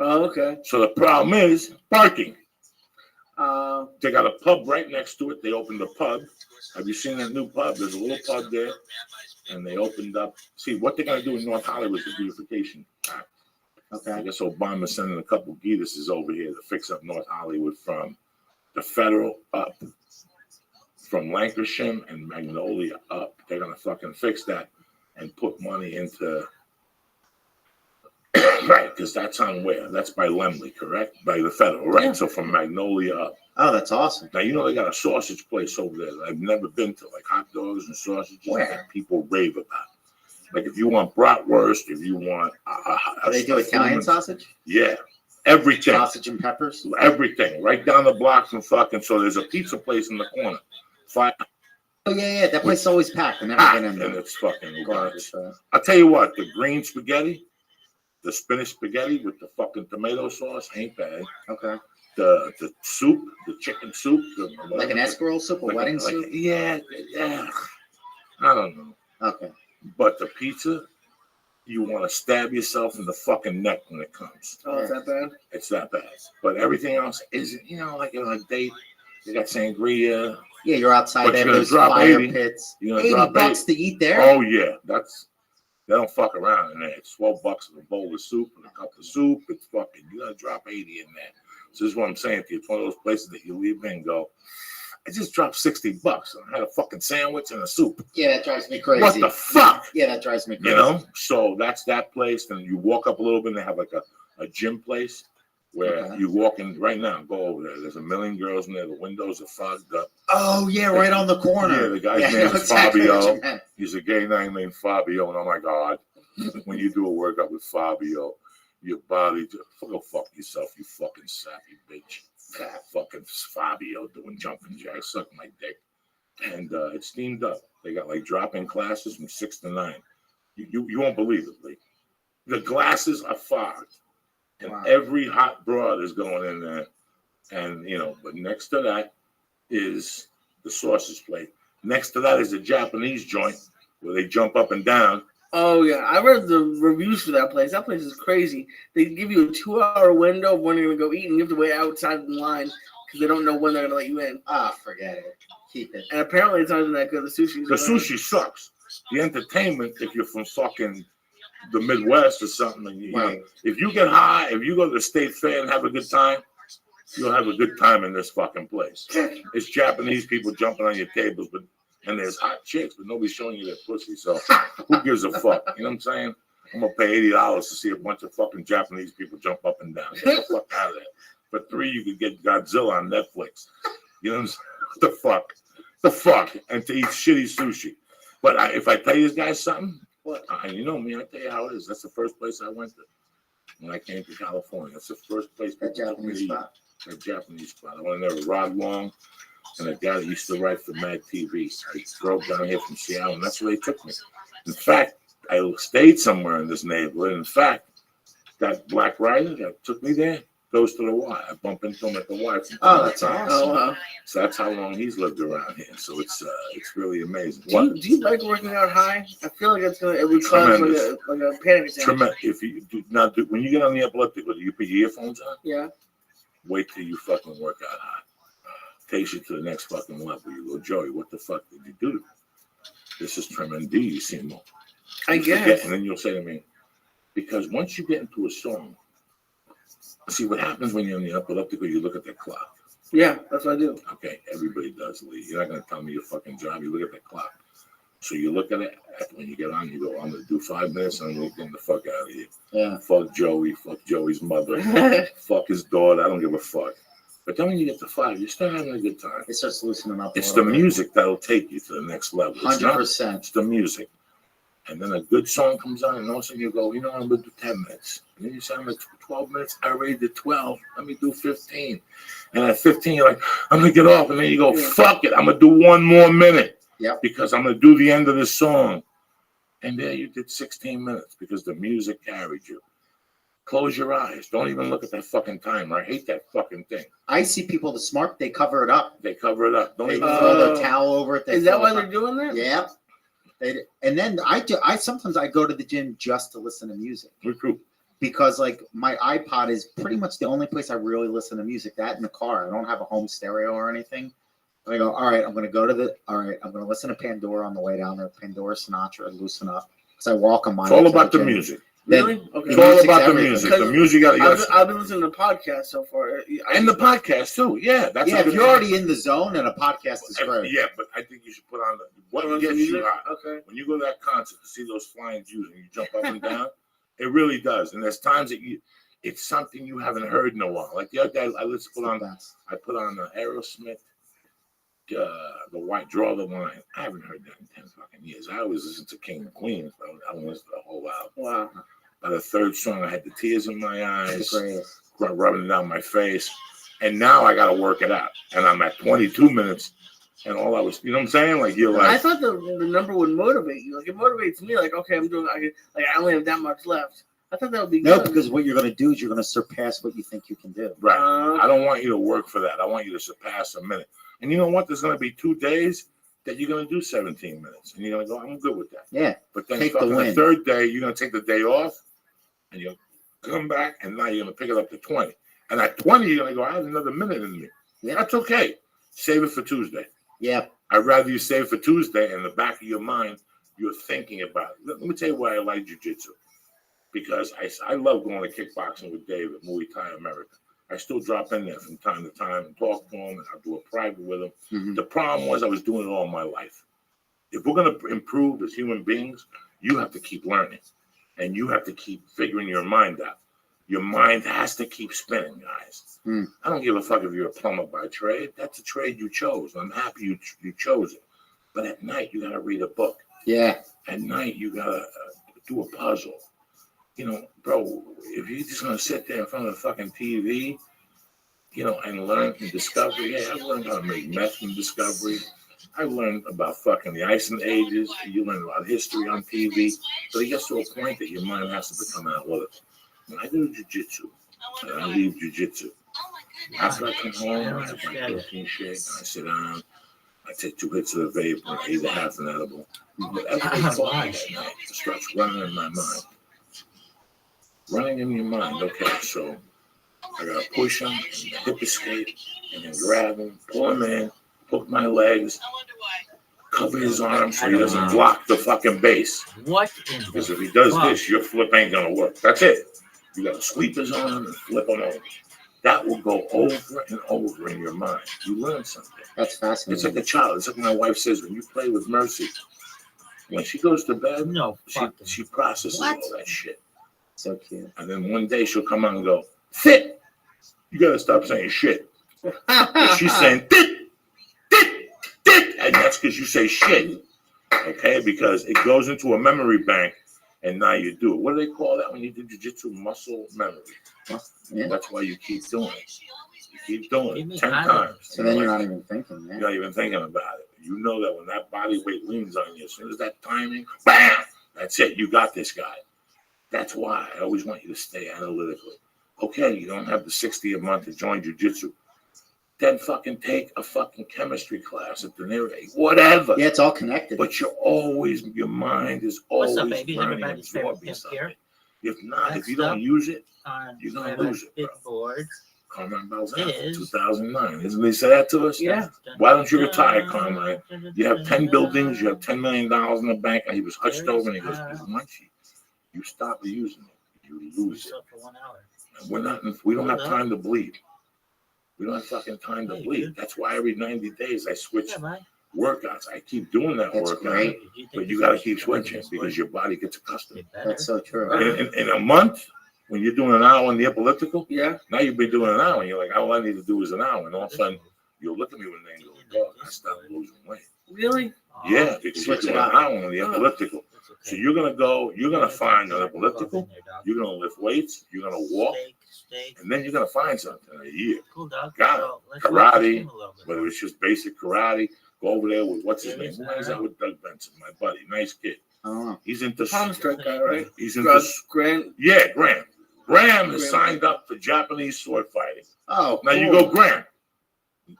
Oh, okay. So the problem is parking. Uh, They got a pub right next to it. They opened a pub. Have you seen that new pub? There's a little pub there, and they opened up. See what they're gonna do in North Hollywood is the beautification act. Okay. I guess Obama's sending a couple of Guinnesses over here to fix up North Hollywood from the Federal up, from Lancashire and Magnolia up. They're gonna fucking fix that and put money into right, because that's on where? That's by Lemley, correct? By the Federal, right? Yeah. So from Magnolia up. Oh, that's awesome. Now you know they got a sausage place over there that I've never been to, like hot dogs and sausages Where? that people rave about. Like if you want bratwurst, if you want, Do they do Italian sausage? Yeah, everything, Sausage and peppers? everything, right down the block from fucking. So there's a pizza place in the corner. Fine, Oh, yeah, yeah. That place is always packed. I've never ah, been in and there. it's fucking Garbage. garbage. So. I'll tell you what, the green spaghetti, the spinach spaghetti with the fucking tomato sauce ain't bad. Okay. The soup, the chicken soup, Like an escarole soup, a wedding soup? Yeah, yeah. I don't know. Okay. But the pizza, you want to stab yourself in the fucking neck when it comes. oh, is that bad? It's that bad. But everything else isn't, like on a date, you got sangria. Yeah, you're outside But there, you're gonna those drop fire 80. pits. You're gonna drop $80 to eat there? Oh, yeah. They don't fuck around in there. It's $12 for a bowl of soup and a cup of soup. It's fucking, you're going to drop 80 in there. So this is what I'm saying to you. It's one of those places that you leave in and go, I just dropped $60. I had a fucking sandwich and a soup. Yeah, that drives me crazy. What the fuck? Yeah, that drives me crazy. You know? So that's that place. Then you walk up a little bit and they have like a gym place where you walk in right now. Go over there. There's a million girls in there. The windows are fogged up. Oh, yeah, right on the corner. Yeah, the guy's name is Fabio. He's a gay guy named Fabio. And oh my God, when you do a workout with Fabio, your body just go fuck yourself, you fucking sappy bitch. Fucking Fabio doing jumping jacks, suck my dick. And it's steamed up. They got like drop-in classes from 6 to 9. You won't believe it, Lee. The glasses are fogged. And every hot broad is going in there. And, you know, but next to that is the sausage plate. Next to that is a Japanese joint where they jump up and down. Oh, yeah. I read the reviews for that place. That place is crazy. They give you a 2-hour window of when you're going to go eat, and you have to wait outside in line because they don't know when they're going to let you in. Ah, forget it. Keep it. And apparently it's not even that good. The sushi sucks. The entertainment, if you're from fucking the Midwest or something, and you know, if you get high, if you go to the state fair and have a good time, you'll have a good time in this fucking place. It's Japanese people jumping on your tables, and there's hot chicks, but nobody's showing you their pussy. So who gives a fuck? You know what I'm saying? I'm gonna pay $80 to see a bunch of fucking Japanese people jump up and down. Get the fuck out of there. For $3, you could get Godzilla on Netflix. You know what I'm saying? What the fuck? The fuck? And to eat shitty sushi. But if I tell you guys something, you know me, I tell you how it is. That's the first place I went to when I came to California. That's the first place. That Japanese spot. That Japanese spot. I went there with Rod Long and a guy that used to write for Mad TV. I drove down here from Seattle, and that's where they took me. In fact, I stayed somewhere in this neighborhood. In fact, that black writer that took me there goes to the Y. I bump into him at the Y. Oh, that's awesome. Oh, wow. So that's how long he's lived around here. So it's really amazing. Do you like working out high? I feel like it would cause like a panic attack. Tremendous. If you do not do, when you get on the elliptical, do you put your earphones on? Yeah. Wait till you fucking work out high. Takes you to the next fucking level. You go, Joey, what the fuck did you do? This is tremendissimo. I guess. And then you'll say to me, because once you get into a song, see what happens when you're on the elliptical, you look at the clock. Yeah, that's what I do. Okay, everybody does, Lee. You're not going to tell me your fucking job. You look at the clock. So you look at it, when you get on, you go, I'm going to do 5 minutes, and I'm going to get the fuck out of here. Yeah. Fuck Joey, fuck Joey's mother, fuck his daughter. I don't give a fuck. But then when you get to 5, you start having a good time. It starts loosening up. It's the music that'll take you to the next level. 100%. It's the music. And then a good song comes on, and all of a sudden you go, you know, I'm going to do 10 minutes. And then you say, I'm at 12 minutes. I already did 12. Let me do 15. And at 15, you're like, I'm going to get off. And then you go, fuck it. I'm going to do 1 more minute. Yep. Because I'm going to do the end of this song. And there you did 16 minutes because the music carried you. Close your eyes. Don't even look at that fucking timer. I hate that fucking thing. I see people the smart, they cover it up. They cover it up. Don't They even throw the towel over it. Is that why they're doing that? Yeah. And then I sometimes I go to the gym just to listen to music. Because like my iPod is pretty much the only place I really listen to music. That in the car. I don't have a home stereo or anything. And I go, all right, I'm going to listen to Pandora on the way down there. Pandora, Sinatra, Loosen Up. Because I walk a mile. It's all about the music. Really? Okay. It's all about the music. The music. I've been listening to podcasts so far. And the podcast too. Yeah, that's if you're already in the zone, and a podcast is great. Yeah, but I think you should put on what gets you hot. Okay. When you go to that concert to see those flying Jews and you jump up and down, it really does. And there's times that it's something you haven't heard in a while. Like the other day, I put on Aerosmith. The White Draw the Line. I haven't heard that in 10 fucking years. I always listen to King and Queen. I don't listen to the whole album. Wow. By the third song, I had the tears in my eyes, rubbing down my face. And now I got to work it out. And I'm at 22 minutes. And all I was, you know what I'm saying? Like, you're like. I thought the number would motivate you. Like, it motivates me. Like, okay, I only have that much left. I thought that would be good. No, because what you're going to do is you're going to surpass what you think you can do. Right. I don't want you to work for that. I want you to surpass a minute. And you know what? There's going to be 2 days that you're going to do 17 minutes. And you're going to go, I'm good with that. Yeah. But then take the third day, you're going to take the day off. And you'll come back. And now you're going to pick it up to 20. And at 20, you're going to go, I have another minute in me. Yeah. That's okay. Save it for Tuesday. Yeah. I'd rather you save for Tuesday. In the back of your mind, you're thinking about it. Let me tell you why I like jiu-jitsu. Because I love going to kickboxing with Dave at Muay Thai America. I still drop in there from time to time and talk to them, and I'll do a private with them. Mhm. The problem was I was doing it all my life. If we're going to improve as human beings, you have to keep learning, and you have to keep figuring your mind out. Your mind has to keep spinning, guys. I don't give a fuck if you're a plumber by trade. That's a trade you chose. I'm happy you chose it. But at night, you got to read a book. Yeah. At night, you got to do a puzzle. You know, bro, if you're just going to sit there in front of the fucking TV, you know, and learn from Discovery. Yeah, I learned how to make meth from Discovery. I learned about fucking the Ice and Ages. You learn about history on TV. But it gets to a point that your mind has to become analytical. When I do jiu-jitsu, and I leave jiu-jitsu, after I come home, I have my protein shake, and I sit down, I take 2 hits of the vapor, I eat a half an edible. Whatever they call me that night, it starts running in my mind. Running in your mind, okay, so I gotta push him, and hip escape, and then grab him, pull him in, hook my legs, cover his arms so he doesn't block the fucking base. What? Because if he does this, your flip ain't gonna work. That's it. You gotta sweep his arm and flip him over. That will go over and over in your mind. You learn something. That's fascinating. It's like a child. It's like my wife says, when you play with Mercy, when she goes to bed, she processes all that shit. So cute. And then one day she'll come out and go, sit. You gotta stop saying shit. But she's saying dit, and that's because you say shit. Okay, because it goes into a memory bank, and now you do it. What do they call that when you do jiu-jitsu? Muscle memory. Yeah. That's why you keep doing it. You keep doing it 10 times. So then you're not even thinking, man. You're not even thinking about it. You know that when that body weight leans on you, as soon as that timing, bam, that's it. You got this guy. That's why I always want you to stay analytically. Okay, you don't have the $60 a month to join jiu-jitsu. Then fucking take a fucking chemistry class at the nearest, whatever. Yeah, it's all connected. But your mind is always What's up, baby? learning and Everybody's favorite absorbing pimp something. here. If not, Next if you don't up use it, on you're going to lose it, bro. board Carmine Balzano, is 2009. Isn't he say that to us? Yeah. Why don't you retire, Carmine? You have 10 buildings, you have $10 million in the bank, and he was hushed over, and he goes, Munchie, you stop using it, you lose it. for 1 hour. And we don't have time to bleed. We don't have fucking time to bleed. That's why every 90 days I switch workouts. I keep doing that workout, great. but you got to keep switching because your body gets accustomed. That's so true. In a month, when you're doing an hour on the elliptical, Yeah. now you've been doing an hour, and you're like, all I need to do is an hour, and all of a sudden you'll look at me one day and go, dog, I stopped losing weight. Really? Yeah, because you're doing an hour on the elliptical. So you're gonna find an elliptical, you're gonna lift weights, you're gonna walk, and then you're gonna find something in a year. Got it. Karate, whether it's just basic karate, go over there with what's his name? Who hangs out with Doug Benson, my buddy, nice kid. He's into Palm strike guy, right? He's into Grant. Yeah, Graham. Graham is signed up for Japanese sword fighting. Oh, now you go, Graham.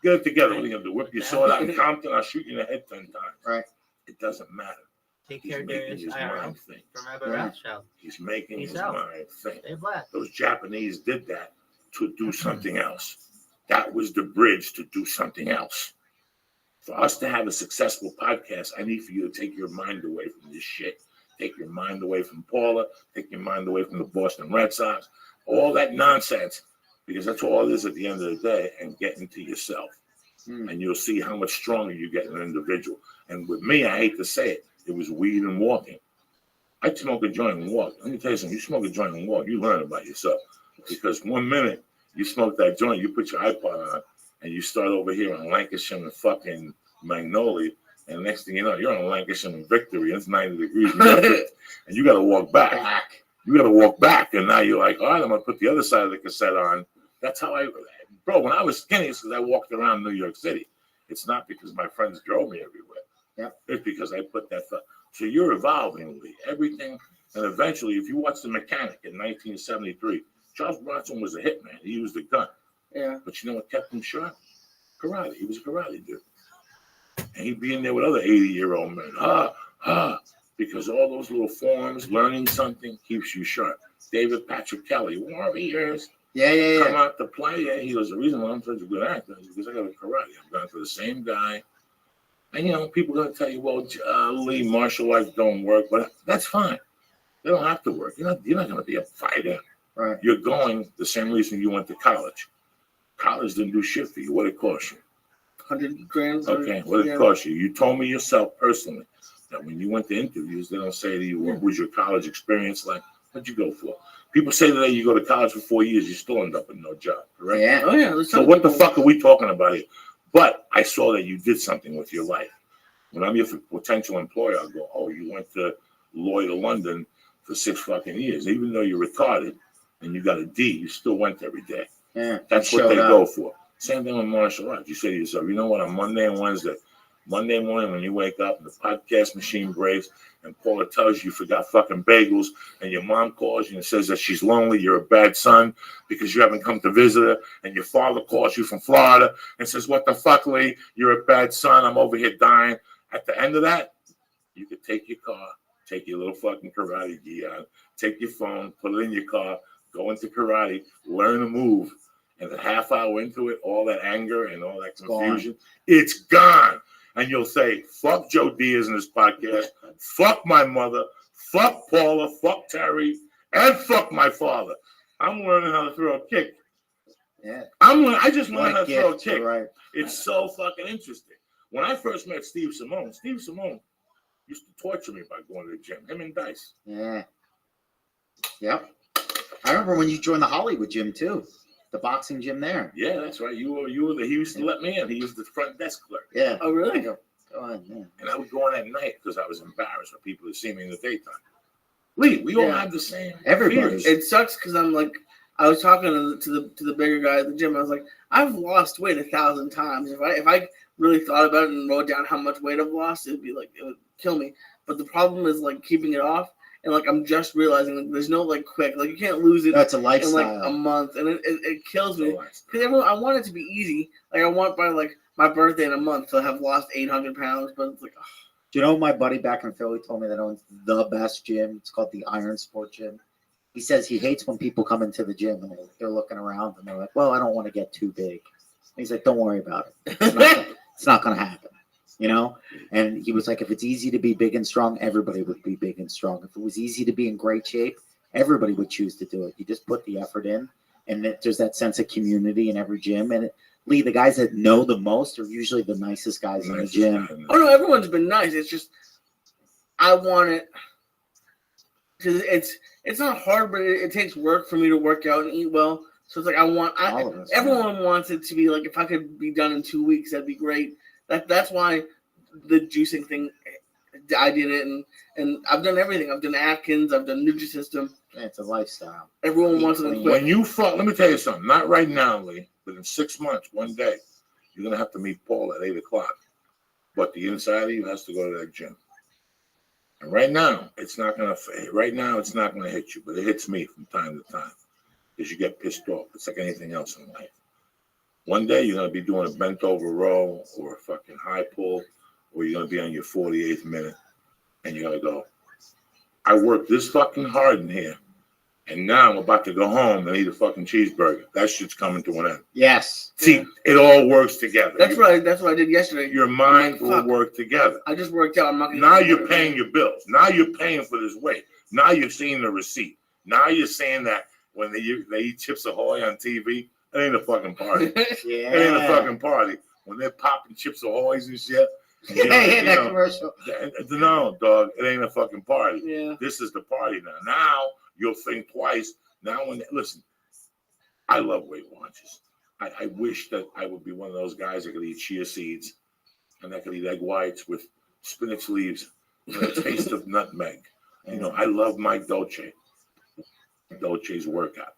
Get it together. What are you gonna do? Whip your sword out in Compton? I'll shoot you in the head 10 times. Right. It doesn't matter. Take He's care, making Darius. his IRL mind think. from Rabbi Rothschild. He's making He's his out. mind think. They've left. Those Japanese did that to do something else. That was the bridge to do something else. For us to have a successful podcast, I need for you to take your mind away from this shit. Take your mind away from Paula. Take your mind away from the Boston Red Sox. All that nonsense, because that's all it is at the end of the day, and get into yourself. And you'll see how much stronger you get as an individual. And with me, I hate to say it, it was weed and walking. I smoke a joint and walk. Let me tell you something. You smoke a joint and walk, you learn about yourself. Because 1 minute you smoke that joint, you put your iPod on, and you start over here in Lancashire and fucking Magnolia, and next thing you know, you're on Lancashire and Victory, and it's 90 degrees, and you got to walk back. You got to walk back, and now you're like, all right, I'm going to put the other side of the cassette on. That's how bro, when I was skinny, it's because I walked around New York City. It's not because my friends drove me everywhere. Yeah. It's because I put that stuff. So you're evolving, Lee. Everything, and eventually, if you watch The Mechanic in 1973, Charles Bronson was a hitman. He used a gun. Yeah. But you know what kept him sharp? Karate. He was a karate dude. And he'd be in there with other 80-year-old men. Because all those little forms, learning something keeps you sharp. David Patrick Kelly, Warriors. Yeah. Come out to play. Yeah, he goes, the reason why I'm such a good actor is because I got a karate. I'm going for the same guy. And, you know, people are going to tell you, well, Lee, martial arts don't work. But that's fine. They don't have to work. You're not going to be a fighter. Right. You're going the same reason you went to college. College didn't do shit for you. What it cost you? 100 grand. Okay, what it cost you? You told me yourself personally that when you went to interviews, they don't say to you, what was your college experience like? What'd you go for? People say today you go to college for 4 years, you still end up with no job, correct? Yeah. Oh, yeah. So what the fuck are we talking about here? But I saw that you did something with your life. When I'm your potential employer, I'll go, oh, you went to Law to London for 6 fucking years. Even though you're retarded and you got a D, you still went every day. Yeah. That's what they go for. Same thing with martial arts. You say to yourself, you know what, on Monday and Wednesday, Monday morning when you wake up and the podcast machine breaks and Paula tells you forgot fucking bagels and your mom calls you and says that she's lonely, you're a bad son because you haven't come to visit her, and your father calls you from Florida and says, what the fuck, Lee, you're a bad son, I'm over here dying. At the end of that, you could take your car, take your little fucking karate gi out, take your phone, put it in your car, go into karate, learn a move, and a half hour into it, all that anger and all that confusion, it's gone. And you'll say, fuck Joe Diaz in this podcast, fuck my mother, fuck Paula, fuck Terry, and fuck my father. I'm learning how to throw a kick. Yeah. I just learned how to throw a kick. Right. It's so fucking interesting. When I first met Steve Simone used to torture me by going to the gym. Him and Dice. Yeah. Yep. I remember when you joined the Hollywood gym too, the boxing gym there. Yeah, that's right. He used to let me in. He was the front desk clerk. Yeah. Oh, really? Go on, yeah. And I would go in at night because I was embarrassed for people to see me in the daytime. Lee, we all have the same. Everybody. fears. It sucks because I'm like, I was talking to the bigger guy at the gym. I was like, I've lost weight 1,000 times. If I really thought about it and wrote down how much weight I've lost, it would kill me. But the problem is like keeping it off. And like I'm just realizing like there's no like quick, like you can't lose it. That's a in lifestyle. like a month, and it kills me because I want it to be easy. Like I want by like my birthday in a month to have lost 800 pounds, but it's like. Ugh. Do you know my buddy back in Philly told me that owns the best gym? It's called the Iron Sport Gym. He says he hates when people come into the gym and they're looking around and they're like, "Well, I don't want to get too big." He's like, "Don't worry about it. It's not going to happen." You know, and he was like, if it's easy to be big and strong, everybody would be big and strong. If it was easy to be in great shape, everybody would choose to do it. You just put the effort in, and there's that sense of community in every gym. And Lee, the guys that know the most are usually the nicest guys in the gym. Oh no, everyone's been nice. It's just I want it because it's not hard, but it takes work for me to work out and eat well. So it's like everyone wants it to be like if I could be done in 2 weeks, that'd be great. That's why the juicing thing, I did it, and I've done everything. I've done Atkins, I've done Nutrisystem. Yeah, it's a lifestyle. Everyone wants it quick. When you fall, let me tell you something. Not right now, Lee, but in 6 months, one day, you're gonna have to meet Paul at 8 o'clock. But the inside of you has to go to that gym. And right now, it's not gonna hit you, but it hits me from time to time because you get pissed off. It's like anything else in life. One day you're gonna be doing a bent over row or a fucking high pull, or you're gonna be on your 48th minute, and you're gonna go, I worked this fucking hard in here, and now I'm about to go home and eat a fucking cheeseburger. That shit's coming to an end. Yes. See, it all works together. That's what I did yesterday. Your mind will work together. I just worked out. I'm not gonna now you're paying your bills. Now you're paying for this weight. Now you're seeing the receipt. Now you're saying that when they eat Chips Ahoy on TV, it ain't a fucking party. Yeah. It ain't a fucking party. When they're popping Chips Ahoys and shit. That commercial. No, dog, it ain't a fucking party. Yeah. This is the party now. Now you'll think twice. Now listen, I love Weight Watchers. I wish that I would be one of those guys that could eat chia seeds and that could eat egg whites with spinach leaves and a taste of nutmeg. You know, I love Mike Dolce's workout.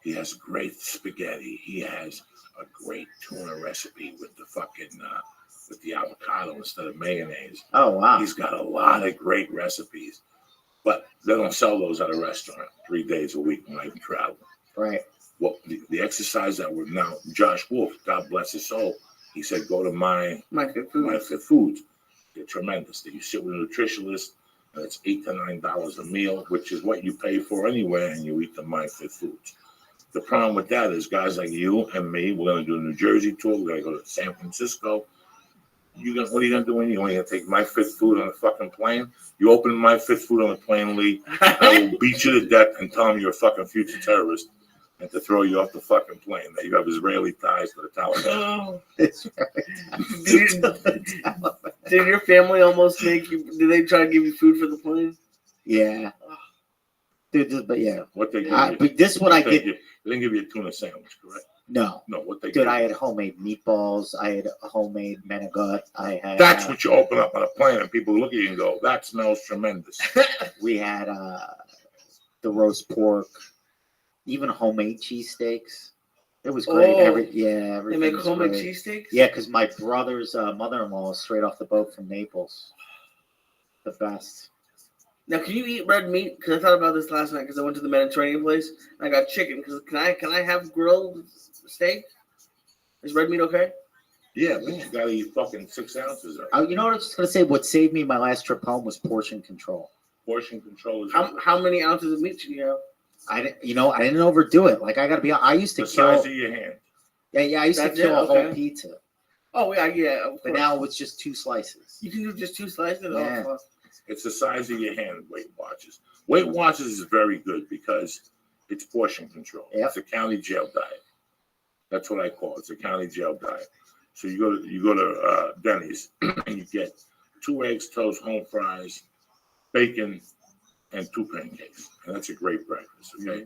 He has great spaghetti. He has a great tuna recipe with the fucking with the avocado instead of mayonnaise. Oh wow! He's got a lot of great recipes, but they don't sell those at a restaurant 3 days a week when I travel. Right. Well, the exercise that we're now, Josh Wolf, God bless his soul, he said go to My Fit Foods. They're tremendous. You sit with a nutritionist, and it's $8 to $9 a meal, which is what you pay for anywhere, and you eat the My Fit Foods. The problem with that is guys like you and me, we're going to do a New Jersey tour. We're going to go to San Francisco. What are you going to do when you're going to take My Fit Food on a fucking plane? You open My Fit Food on a plane, Lee, I will beat you to death and tell them you're a fucking future terrorist. and to throw you off the fucking plane. That you have Israeli ties to the Taliban. Did your family almost make you? Did they try to give you food for the plane? Yeah. Dude, but yeah. What they give you? But this is what I they get. give- They didn't give you a tuna sandwich, correct? No. No, what they Dude, give I you? had homemade meatballs. I had homemade menegut. I had. That's what you open up on a plane, and people look at you and go, "That smells tremendous." We had the roast pork, even homemade cheesesteaks. It was great. Oh, Everything they make was homemade great. cheesesteaks? Yeah, because my brother's mother-in-law is straight off the boat from Naples. The best. Now, can you eat red meat? Because I thought about this last night because I went to the Mediterranean place and I got chicken. Because can I have grilled steak? Is red meat okay? Yeah, but you gotta eat fucking 6 ounces of it. You know what I was just gonna say? What saved me my last trip home was portion control. Portion control is How many ounces of meat should you have? I didn't overdo it. Like I gotta be. I used to the kill. size of your hand. Yeah. I used That's to kill it? a whole Okay. pizza, Oh yeah. Of but course. now it's just 2 slices. You can do just 2 slices. Yeah. Oh, fuck. It's the size of your hand. Weight Watchers. Weight Watchers is very good because it's portion control. Yep. It's a county jail diet. That's what I call it. It's a county jail diet. So you go to Denny's and you get 2 eggs, toast, home fries, bacon, and 2 pancakes, and that's a great breakfast. Okay,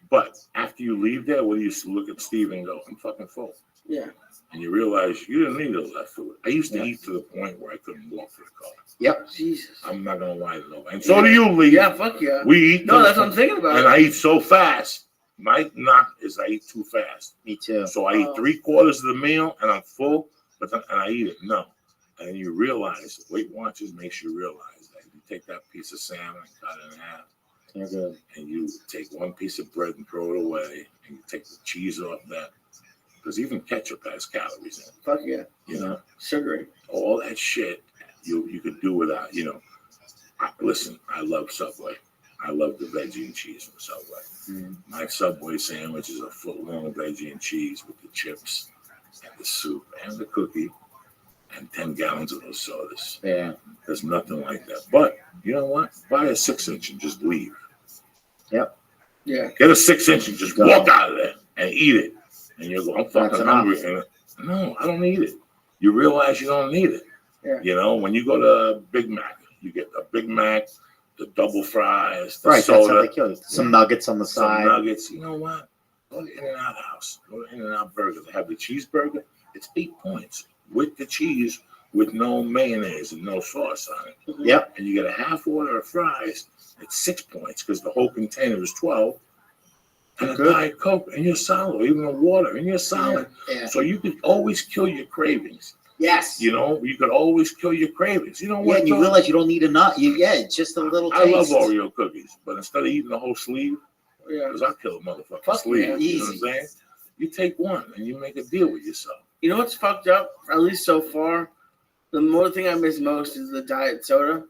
but after you leave there, what do you look at Steve and go, "I'm fucking full," Yeah. and you realize you didn't need all that food. I used to eat to the point where I couldn't walk to the car. Yep. Jesus. I'm not gonna lie to nobody. And so do you, Lee. Yeah, fuck yeah. We eat. No, that's what I'm thinking about. And I eat so fast. My knock is I eat too fast. Me too. So I eat 3/4 of the meal and I'm full, but then, and I eat it. No. And then you realize, Weight Watchers makes you realize that you take that piece of salmon and cut it in half. You're good. And you take 1 piece of bread and throw it away, and you take the cheese off that. Because even ketchup has calories in it. Fuck yeah. You know, Sugary. all that shit you could do without. Listen, I love Subway. I love the veggie and cheese from Subway. My Subway sandwich is a foot-long veggie and cheese with the chips and the soup and the cookie and 10 gallons of those sodas. Yeah. There's nothing like that. But you know what? Buy a 6-inch and just leave. Yep. Yeah. Get a 6-inch and just walk out of there and eat it. And you'll go, "I'm That's fucking enough. hungry." And no, I don't need it. You realize you don't need it. Yeah. You know, when you go to Big Mac, you get a Big Mac, the double fries, the Right. soda, That's how they kill you. Some nuggets on the some side. nuggets. You know what? Go to In-N-Out House. Go to In-N-Out Burger. They have the cheeseburger. It's 8 points with the cheese, with no mayonnaise and no sauce on it. Yep. And you get a half order of fries. It's 6 points because the whole container is 12. And a Good. Diet Coke, and you're solid. Even a water, and you're solid. Yeah. So you could always kill your cravings. Yes. You know, you could always kill your cravings. You know Yeah, what? and you John? realize you don't need a nut. It's just a little I love taste. Oreo cookies, but instead of eating the whole sleeve, Yeah. because I'll kill a motherfucking Fuck sleeve. yeah. You know what I'm saying? You take one and you make a deal with yourself. You know what's fucked up? At least so far, the more thing I miss most is the diet soda.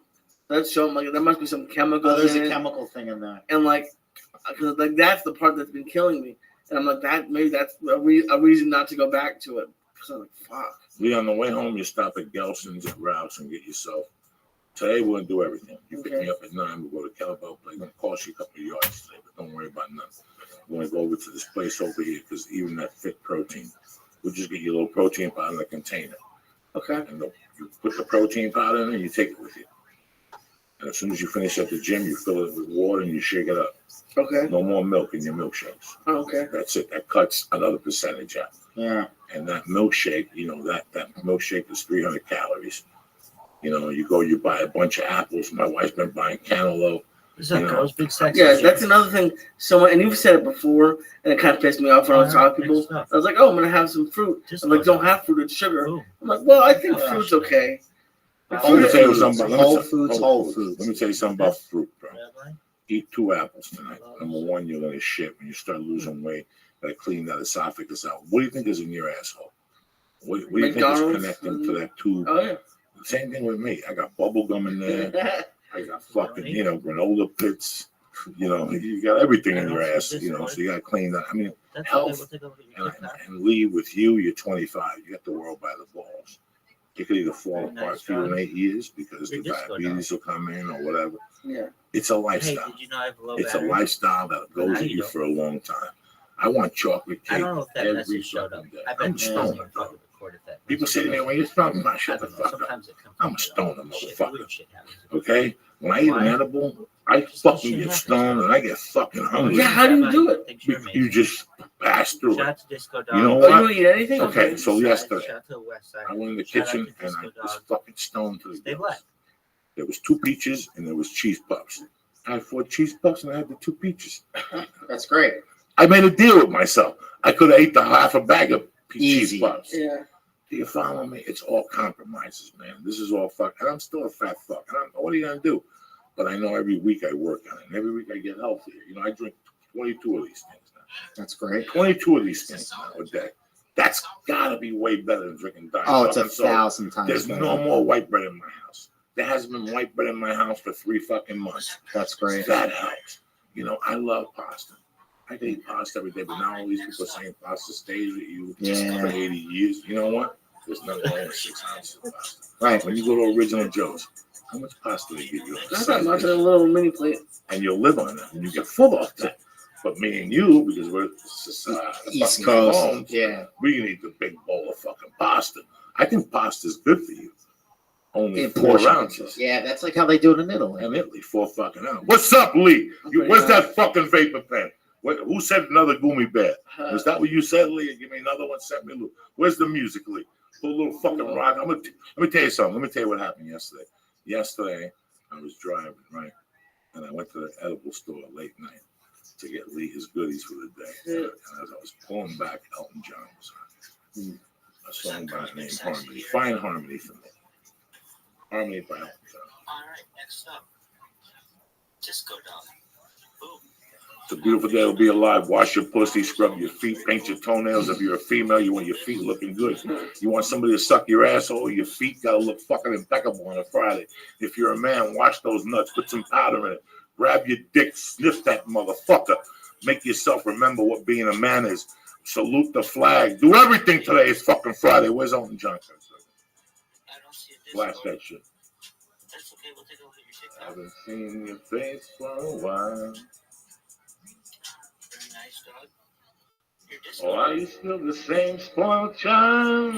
That's showing like there must be some chemical. Oh, there's in a it. chemical thing in there. And like that's the part that's been killing me. And I'm like that maybe that's a reason not to go back to it. Because I'm like fuck. Lee, on the way home, you stop at Gelson's at Rouse and get yourself. Today we're gonna do everything. You pick me up at 9. We'll go to Kettlebell Play. Gonna cost you a couple of yards today, but don't worry about nothing. We're gonna go over to this place over here because even that Fit Protein, we'll just get you a little protein powder in a container. Okay. And you put the protein powder in it, and you take it with you. And as soon as you finish at the gym, you fill it with water and you shake it up. Okay. No more milk in your milkshakes. Oh, okay. That's it. That cuts another percentage out. Yeah. And that milkshake, that milkshake is 300 calories. You buy a bunch of apples. My wife's been buying cantaloupe. Is that girls' big sex? Yeah, that's another thing. And you've said it before, and it kind of pissed me off when I was talking to people. I was like, "Oh, I'm gonna have some fruit." I'm like, "Don't have fruit; it's sugar." I'm like, "Well, I think fruit's okay." Let me tell you something about Whole foods. Let me tell you something about fruit, bro. Eat 2 apples tonight. Number 1, you're gonna shit when you start losing weight. Gotta clean that esophagus out. What do you think is in your asshole? What do you think is McDonald's? connecting to that tube? Oh yeah. Same thing with me. I got bubble gum in there. I got fucking, granola pits. You got everything in your ass. So you gotta clean that. I mean, health. And Lee, with you, you're 25. You got the world by the balls. You could either fall apart for you in 8 years because the diabetes will come in or whatever. Yeah. It's a lifestyle. Hey, did you know I have a low It's a battery? lifestyle that goes How with you you doing? for a long time. I want chocolate I cake don't know if that every message showed up. fucking day. I bet I'm it stoned, doesn't bro. fucking record if that. People say to me, when you're stoned, man, I shut the don't know. fuck up. Sometimes it comes. I'm a stoner, Shit, motherfucker. weird shit happens. Okay? When I eat an Why? edible, I Just this fucking shit get happens. stoned and I get fucking hungry. Yeah, how do you do it? Think you're You amazing. just pass through Shout it. out to Disco Dog. You know Oh, you what? don't eat anything? Okay, so Shout yesterday, out to the West Side. I went in the Shout out kitchen to and I Disco was Dog. fucking stoned to the Stay gills. black. There was 2 peaches and there was cheese puffs. I had 4 cheese puffs and I had the 2 peaches. That's great. I made a deal with myself. I could have ate the half a bag of Easy. cheese puffs. Yeah. Do you follow me? It's all compromises, man. This is all fuck. And I'm still a fat fuck. And what are you going to do? But I know every week I work on it. And every week I get healthier. You know, I drink 22 of these things now. That's great. 22 of these things now a day. That's got to be way better than drinking Diet Oh, it's fucking soda. 1,000 times There's better. no more white bread in my house. There hasn't been white bread in my house for 3 fucking months. That's great. That helps. You know, I love pasta. I can eat pasta every day, but now all these people are saying pasta stays with you for 80 years. You know what? There's nothing wrong with 6 ounces of pasta. Right. When you go to Original Joe's, how much pasta they give you? That's not much of a little mini plate. And you'll live on that, and you get full off that. But me and you, because we're East fucking Coast. homes, Yeah. we can eat the big bowl of fucking pasta. I think pasta's good for you. Only In 4 portion ounces. Yeah, that's like how they do it in Italy. In Italy, 4 fucking ounces. What's up, Lee? Where's that fucking vapor pen? Who said another Gummy Bear? Was that what you said, Lee? Give me another one. Send me, Lou. Where's the music, Lee? Put a little fucking rock. Let me tell you something. Let me tell you what happened yesterday. Yesterday, I was driving, right? And I went to the edible store late night to get Lee his goodies for the day. And as I was pulling back, Elton John was on. A song by the name Harmony. Find Harmony for me. Harmony by Elton John. All right, next up, Disco Dog. Boom. It's a beautiful day to be alive. Wash your pussy, scrub your feet, paint your toenails. If you're a female, you want your feet looking good. You want somebody to suck your asshole, your feet gotta look fucking impeccable on a Friday. If you're a man, wash those nuts, put some powder in it. Grab your dick, sniff that motherfucker. Make yourself remember what being a man is. Salute the flag. Do everything today. It's fucking Friday. Where's Elton John? Blast that shit. That's okay, we'll take a look at your TikTok. I haven't seen your face for a while. Very nice, dog. Your disco. Oh, are you still the same spoiled child?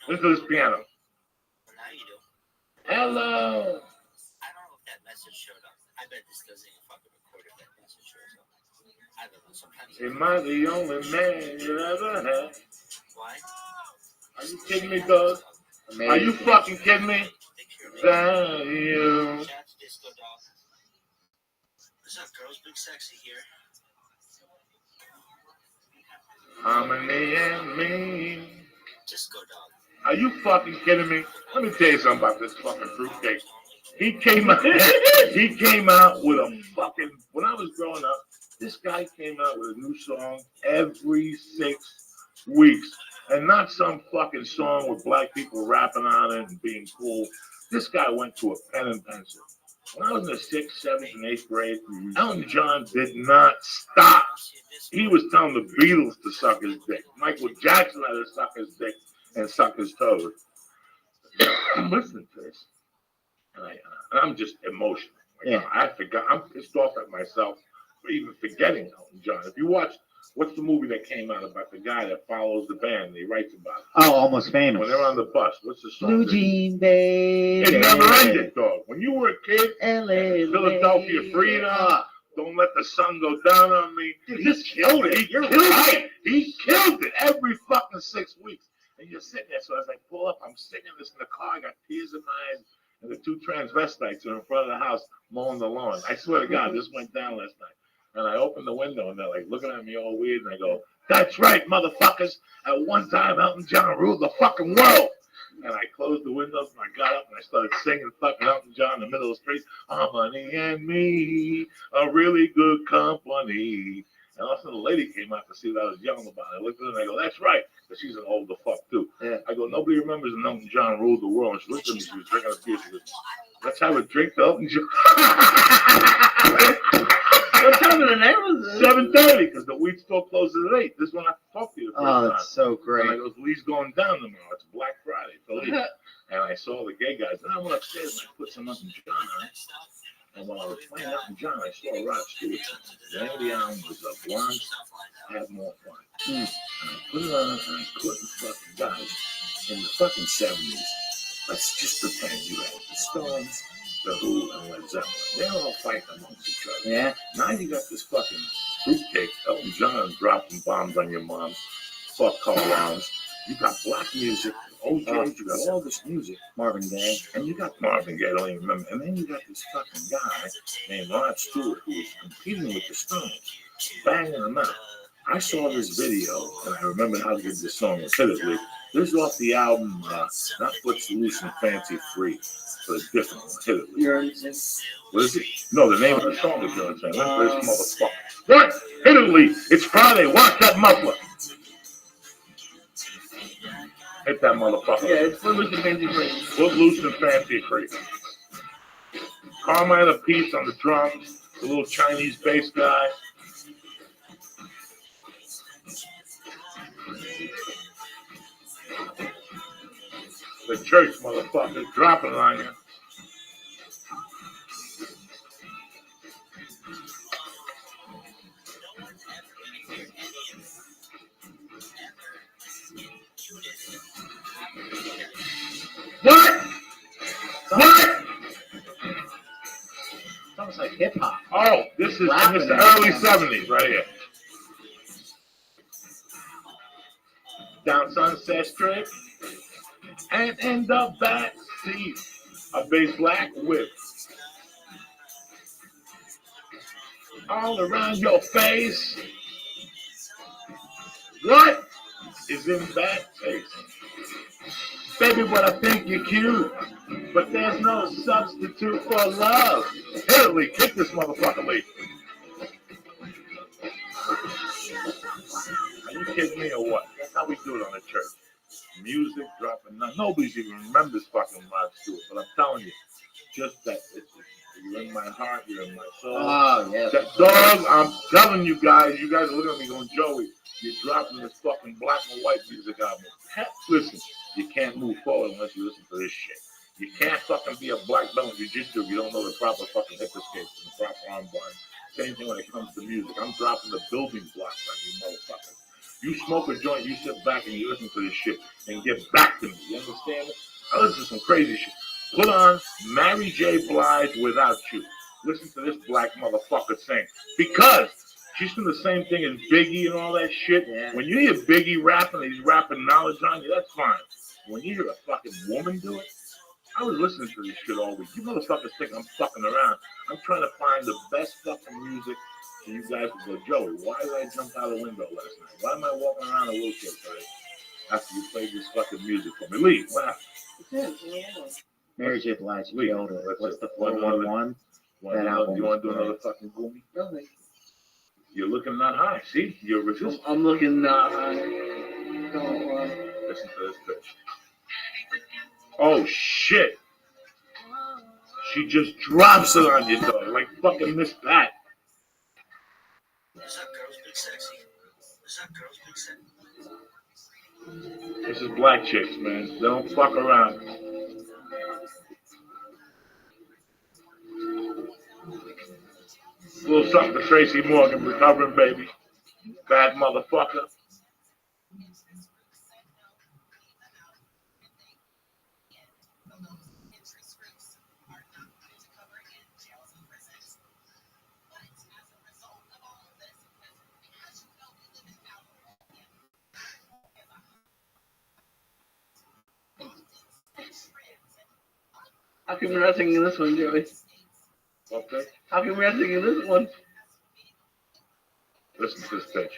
Listen to this piano. Well, now you do. Hello. I don't know if that message showed up. I bet this doesn't even fucking record if that message shows up. I don't know. Sometimes. Am I the only man you ever had? Why? Are you kidding me, dog? Are you fucking kidding me? Thank you. Shout out to Disco Dog. What's up, girls? Big Sexy here. Harmony and me. Disco Dog. Are you fucking kidding me? Let me tell you something about this fucking fruitcake. He came out with a fucking, when I was growing up, this guy came out with a new song every 6 weeks. And not some fucking song with black people rapping on it and being cool. This guy went to a pen and pencil. When I was in the 6th, 7th, and 8th grade, Elton John did not stop. He was telling the Beatles to suck his dick. Michael Jackson had to suck his dick and suck his toes. I'm listening to this, and I'm just emotional. Like, I forgot. I'm pissed off at myself for even forgetting Elton John. If you watch, what's the movie that came out about the guy that follows the band and he writes about it? Oh, Almost Famous. When they're on the bus, what's the song? Blue Jean Baby. It never ended, dog. When you were a kid, Philadelphia Freedom, don't let the sun go down on me. Dude, he killed it. He killed it. He killed it every fucking 6 weeks. And you're sitting there, so as I pull up, I'm singing this in the car. I got tears in my eyes, and the 2 transvestites are in front of the house mowing the lawn. I swear to God, this went down last night. And I open the window, and they're like looking at me all weird, and I go, "That's right, motherfuckers. At one time, Elton John ruled the fucking world." And I closed the windows, and I got up, and I started singing fucking Elton John in the middle of the street. Harmony and me, a really good company. And also the lady came out to see what I was yelling about. I looked at her, and I go, "That's right," because she's an older fuck, too. Yeah. I go, "Nobody remembers when Elton John ruled the world." And she looked at me, she was drinking a beer. She goes, "Let's have a drink to Elton John." What time of the night was it? 7:30, because the weed store closes at 8. This one I talked to you the first Oh, time. that's so great. And I goes, "Lee's going down tomorrow. It's Black Friday for Lee." And I saw the gay guys. And I went upstairs and I put some Elton John on it. And while I was playing Elton John, I saw Rod Stewart. The name of the album was Blonde I had more fun. And I put it on, and I couldn't fucking guys in the fucking 70s. Let's just pretend you had the Stones, the Who, and Led Zeppelin. They're all fighting amongst each other. Yeah. Now you got this fucking fruitcake, Elton John dropping bombs on your mom. Fuck Carl Rounds. You got black music, OJs, you got all this music. Marvin Gaye. And you got Marvin Gaye, I don't even remember. And then you got this fucking guy named Rod Stewart who was competing with the Stones, banging them out. I saw this video, and I remember how good this song was. Hitedly. This is off the album, not What's Loose and Fancy Free, but a different one, Hitedly. What is it? No, the name of the song is You're Insane. This motherfucker. What? Hitedly. It's Friday. Watch that muffler. Hit that motherfucker. Yeah, it's Footloose and Fancy Free. Footloose and Fancy Free. Carmine Apiece on the drums, the little Chinese bass guy. The church motherfucker dropping on you. What? What? It's almost like hip hop. Oh, this is the early 70s right here. Down Sunset Strip. And in the back seat, a big black whip. All around your face. What is in that face? Baby, what I think you're cute, but there's no substitute for love. Hillary, kick this motherfucker, Lee. Are you kidding me or what? That's how we do it on the church. Music dropping. Nobody's even remembers fucking Rod Stewart, but I'm telling you, just that. You're in my heart, you're in my soul. Oh, yeah. That dog, I'm telling you guys are looking at me going, Joey, you're dropping this fucking black and white music album. Listen, you can't move forward unless you listen to this shit. You can't fucking be a black belt in jiu-jitsu if you don't know the proper fucking hip escapes and the proper arm bars. Same thing when it comes to music. I'm dropping the building blocks on you motherfuckers. You smoke a joint, you sit back and you listen to this shit and get back to me. You understand it? I listen to some crazy shit. Put on Mary J. Blige Without You. Listen to this black motherfucker sing. Because she's doing the same thing as Biggie and all that shit. Yeah. When you hear Biggie rapping and he's rapping knowledge on you, that's fine. When you hear a fucking woman do it, I was listening to this shit all week. You motherfuckers think I'm fucking around. I'm trying to find the best fucking music. So you guys will go, Joey, why did I jump out the window last night? Why am I walking around in a wheelchair today after you played this fucking music for me? Lee, what happened? Mary J. Blige, we older. What's the One, 411? That album. You want to do another fucking Goomy? Really? You're looking not high. See? You're resisting. I'm looking not high. Don't worry. Listen to this bitch. Oh, shit. She just drops it on you, dog. Like fucking missed that. What's up, girls? Big sexy. What's up, girls? Big sexy. This is black chicks, man. They don't fuck around. A little something for Tracy Morgan, recovering baby. Bad motherfucker. How come you're not singing this one, Joey? Okay. How come you're not singing this one? Listen to this bitch.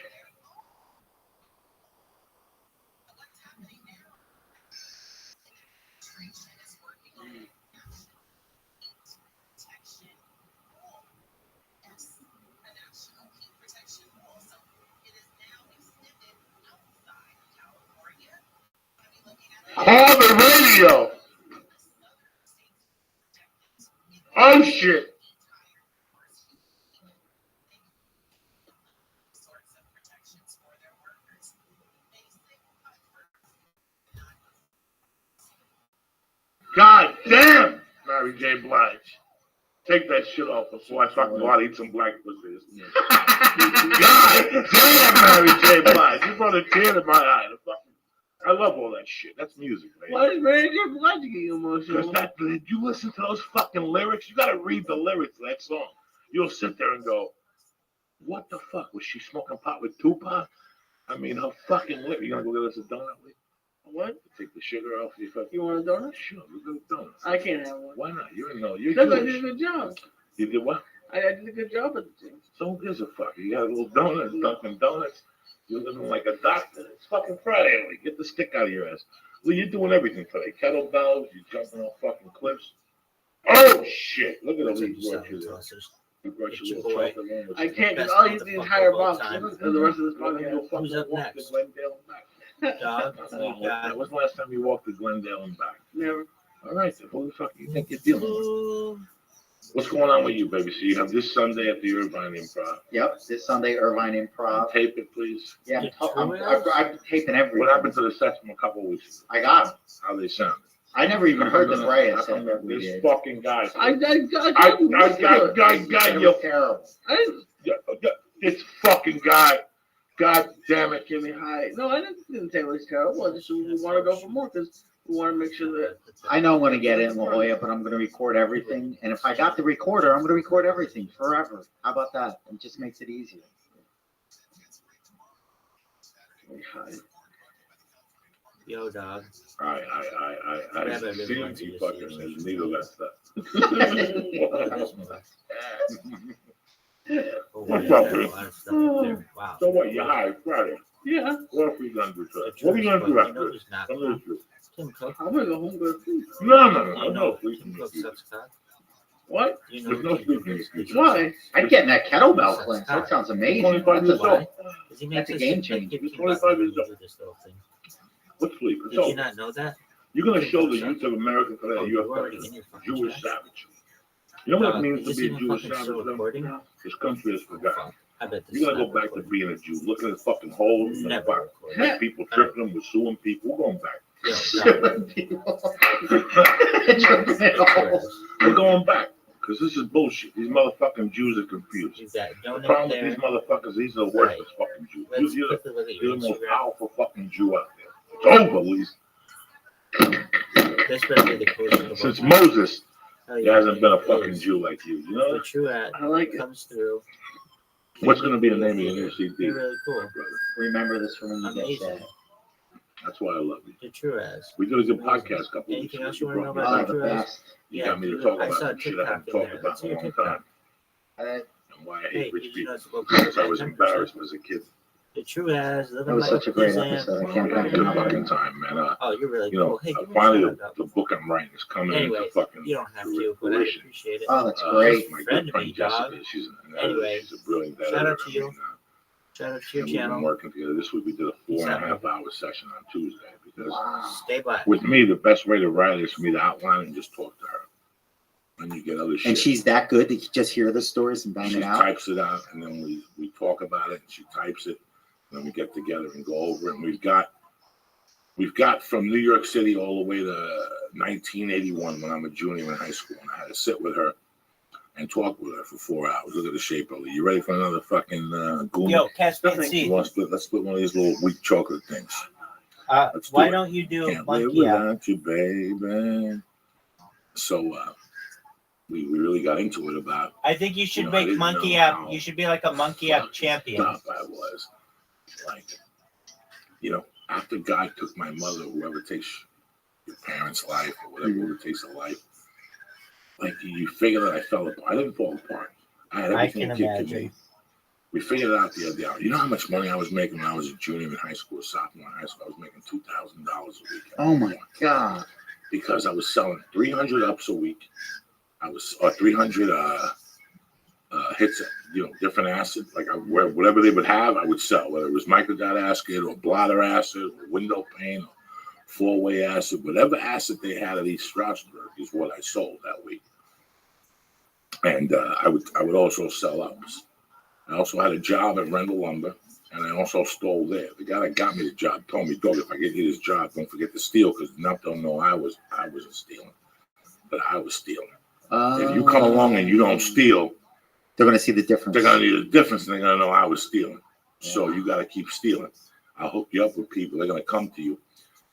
Call the radio. Oh shit. God damn, Mary J. Blige. Take that shit off before I fucking go out and eat some black pussy. God damn, Mary J. Blige. You brought a tear to my eye. I love all that shit. That's music, man. Why is Mary J. Blige getting emotional? Because did you listen to those fucking lyrics? You got to read the lyrics to that song. You'll sit there and go, what the fuck? Was she smoking pot with Tupac? I mean, her fucking lip. You gonna go get us a donut? What? Take the sugar off your fucking. You want a donut? Sure, we'll get a donut. I can't have one. Why not? You know, you're Because I Jewish. did a good job. You did what? I did a good job at the gym. So who gives a fuck? You got a little donut, Dunkin' Donuts. You're living like a doctor. It's fucking Friday. Like, get the stick out of your ass. Well, you're doing everything today. Kettlebells. You're jumping off fucking cliffs. Oh shit! Look at all these watches. I can't because I'll eat the entire box for the rest of this podcast. Who's up next? Dog. When's the last time you walked to Glendale and back? Never. All right, then who the fuck do you think you're dealing with? What's going on with you, baby? So you have this Sunday at the Irvine Improv. Yep, this Sunday, Irvine Improv. Tape it, please. Yeah, I'm taping everything. What happened to the section a couple of weeks ago? I got them. How they sound? I never even heard the Brea say this fucking guy. I got you. Terrible. This fucking guy. God damn it. Give me high. No, I didn't say it was terrible. I just we want to go for more because we want to make sure that. I know I'm going to get it in La Jolla, but I'm going to record everything. And if I got the recorder, I'm going to record everything forever. How about that? It just makes it easier. Yo, dog. I see you fucking says needle that stuff. What's up, dude? Wow. So what? You're high Friday. Yeah. What are we gonna do today? What are we gonna do after this? I'm gonna go home with food. No sleeping. What? There's no sleeping. Why? I'd get in that kettlebell class. That sounds amazing. 25 years old. That's a game changer. 25 years old. What sleep? Did you not know that? You're gonna show the youth of America today you're a fucking Jewish savage. You know what it means to be a Jewish savage? This country is forgotten. You're gonna go back to being a Jew, looking at fucking holes in the fire. People tripping them, we're suing people. We're going back. We're going back. Because this is bullshit. These motherfucking Jews are confused. The problem with these motherfuckers, these are the worst fucking Jews. You're the most powerful fucking Jew out there. It's over, Lise. Since Moses, there hasn't been a fucking Jew like you. You know? The true ad I like comes through. What's going to be the name of your new CD? You're really cool. Remember this from when you get Amazing. sad. That's why I love you. The true as. We did a good podcast a couple weeks Anything ago. else you want to know Oh, about the the true as? best. You got me to talk I saw about shit I haven't TikTok in talked there. about Let's in see a your long TikTok. time. And why I hate rich did you people. know it's about Because I was 10%? embarrassed as a kid. The true as. That was such a great episode. I can't thank you Good enough. fucking time, man. Oh, you're really You know, cool. Hey, give me a finally shout out. the book I'm writing is coming Anyway, into fucking you don't have to, but I fruition. appreciate it. Oh, that's great. My Friend good to friend me, dog. Jessica, she's Anyway, a brilliant editor. shout out to you. I mean, Shout out to your and we've been channel. working together. This week we did a 4.5 hour session on Tuesday because Stay black. with me, the best way to write is for me to outline and just talk to her. And you get other shit. And she's that good that you just hear the stories and bang She it out. types it out, and then we talk about it, and she types it, and then we get together and go over it. And we've got from New York City all the way to 1981 when I'm a junior in high school, and I had to sit with her and talk with her for 4 hours. Look at the shape of it. You ready for another fucking goon? Yo, Caspian Sea. Let's split one of these little weak chocolate things. Let's do Why it. don't you do a Can't live monkey app? without you, baby. So we really got into it about. I think you should I make didn't monkey know app. how You should be like a monkey app champion. Stop, I was like, after God took my mother, whoever takes your parents' life or whatever takes a life, like you figure that I fell apart. I didn't fall apart. I had everything I a can kid could imagine. need. We figured it out the other day. You know how much money I was making when I was a junior in high school, sophomore in high school? I was making $2,000 a week. Oh my God. Because I was selling 300 ups a week. I was 300 hits, different acid. Like whatever they would have, I would sell. Whether it was microdot acid or blotter acid or window pane or four-way acid, whatever acid they had at East Strasbourg is what I sold that week. And I would also sell ups. I also had a job at Rendell Lumber, and I also stole there. The guy that got me the job told me, "Dog, if I get you this job, don't forget to steal, because enough don't know I wasn't stealing, but I was stealing. If you come along and you don't steal, they're going to see the difference. They're going to see the difference, and they're going to know I was stealing. So you got to keep stealing. I'll hook you up with people. They're going to come to you.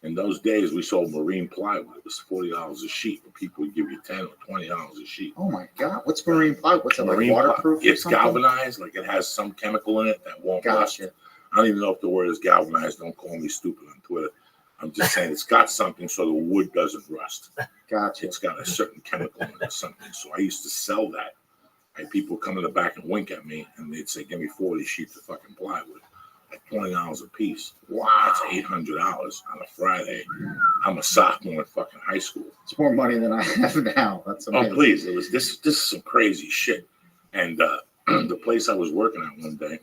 In those days, we sold marine plywood. It was $40 a sheet, but people would give you $10 or $20 a sheet. Oh my God! What's marine plywood? What's it like? Marine Waterproof? It's galvanized, like it has some chemical in it that won't rust. Gotcha. I don't even know if the word is galvanized. Don't call me stupid on Twitter. I'm just saying it's got something so the wood doesn't rust. Gotcha. It's got a certain chemical in it or something. So I used to sell that. And people come in the back and wink at me, and they'd say, "Give me 40 sheets of fucking plywood." At $20 a piece. Wow. That's $800 on a Friday. I'm a sophomore in fucking high school. It's more money than I have now. That's amazing. Oh, please. It was this is some crazy shit. And the place I was working at one day,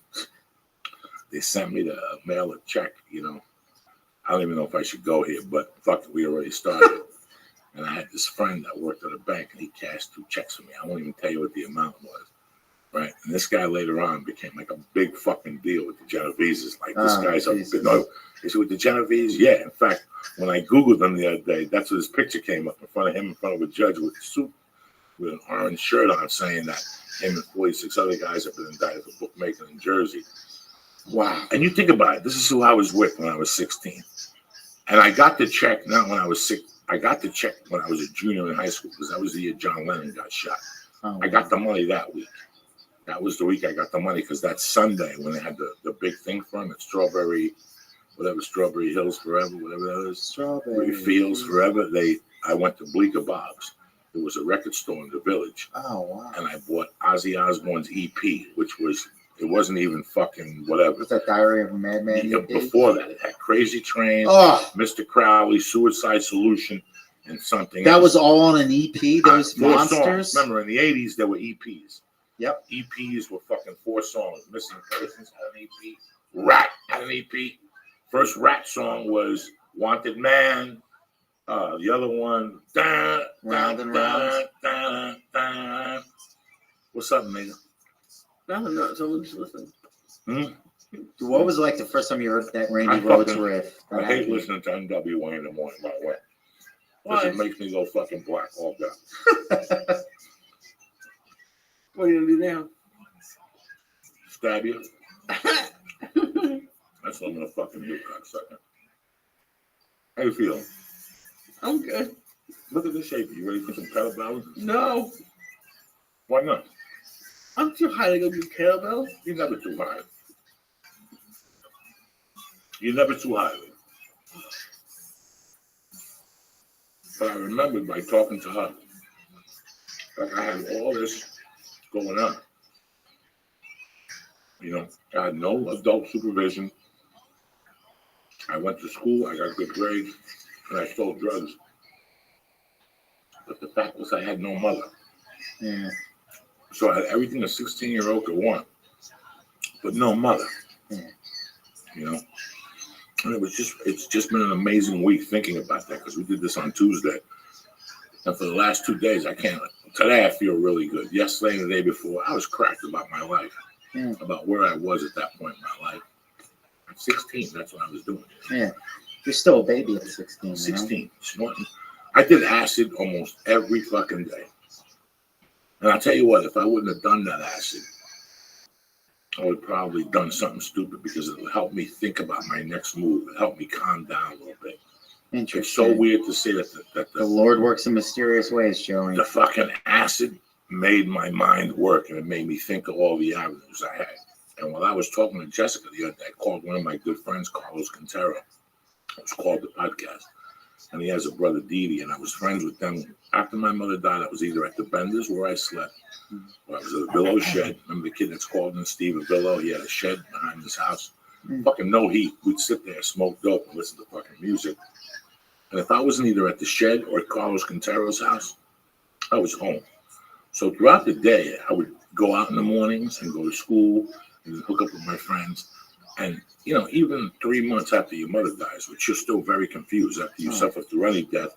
they sent me to mail a check, you know. I don't even know if I should go here, but fuck it, we already started. And I had this friend that worked at a bank, and he cashed 2 checks for me. I won't even tell you what the amount was. Right, and this guy later on became like a big fucking deal with the Genoveses. Like this guy's a big, no, is it with the Genovese? Yeah. In fact, when I googled him the other day, that's what his picture came up in front of him, in front of a judge with a suit, with an orange shirt on, saying that him and 46 other guys have been indicted for bookmaking in Jersey. Wow. And you think about it. This is who I was with when I was 16, and I got the check not when I was 6. I got the check when I was a junior in high school because that was the year John Lennon got shot. Oh, I got the money that week. That was the week I got the money because that Sunday when they had the big thing for him at Strawberry Hills Forever, whatever that is. Strawberry Fields Forever. I went to Bleecker Bob's. It was a record store in the Village. Oh, wow. And I bought Ozzy Osbourne's EP, which was, it wasn't even fucking whatever. Was that Diary of a Madman? Yeah, before that, it had Crazy Train, Mr. Crowley, Suicide Solution, and something That else. was all on an EP? Those 4 monsters? songs. Remember, in the 80s, there were EPs. Yep. EPs were fucking 4 songs. Missing Persons had an EP. Rat had an EP. First Rat song was Wanted Man. The other one, Round and Round. What's up, nigga? I don't know. Someone just listening. What was like the first time you heard that Randy Rhoads riff? I hate listening to NWA in the morning, by the way. Because it makes me go fucking black all day. What are you gonna do now? Stab you. That's what I'm gonna fucking do, cocksucker. How you feel? I'm good. Look at the shape. You ready for some kettlebells? No. Why not? I'm too high to go do kettlebells. You're never too high. You're never too high. But I remembered by talking to her, like I had all this going on. You know, I had no adult supervision. I went to school, I got good grades, and I sold drugs. But the fact was I had no mother. Yeah. So I had everything a 16-year-old could want, but no mother. Yeah. You know? And it's just been an amazing week thinking about that because we did this on Tuesday. And for the last 2 days, today I feel really good. Yesterday and the day before, I was cracked about my life, about where I was at that point in my life. At 16, that's what I was doing. Yeah. You're still a baby at 16. 16. I did acid almost every fucking day. And I'll tell you what, if I wouldn't have done that acid, I would have probably done something stupid because it helped me think about my next move. It helped me calm down a little bit. It's so weird to say that the Lord works in mysterious ways, Joey. The fucking acid made my mind work, and it made me think of all the avenues I had. And while I was talking to Jessica the other day, I called one of my good friends, Carlos Quintero. It was called The Podcast. And he has a brother, Didi, and I was friends with them. After my mother died, I was either at the Benders where I slept, or I was at the Billow shed. Remember the kid that's called in, Steve Billow? He had a shed behind his house. Fucking no heat. We'd sit there, smoke dope, and listen to fucking music. And if I wasn't either at the shed or at Carlos Quintero's house, I was home. So throughout the day, I would go out in the mornings and go to school and hook up with my friends. And, you know, even 3 months after your mother dies, which you're still very confused after you suffer through any death,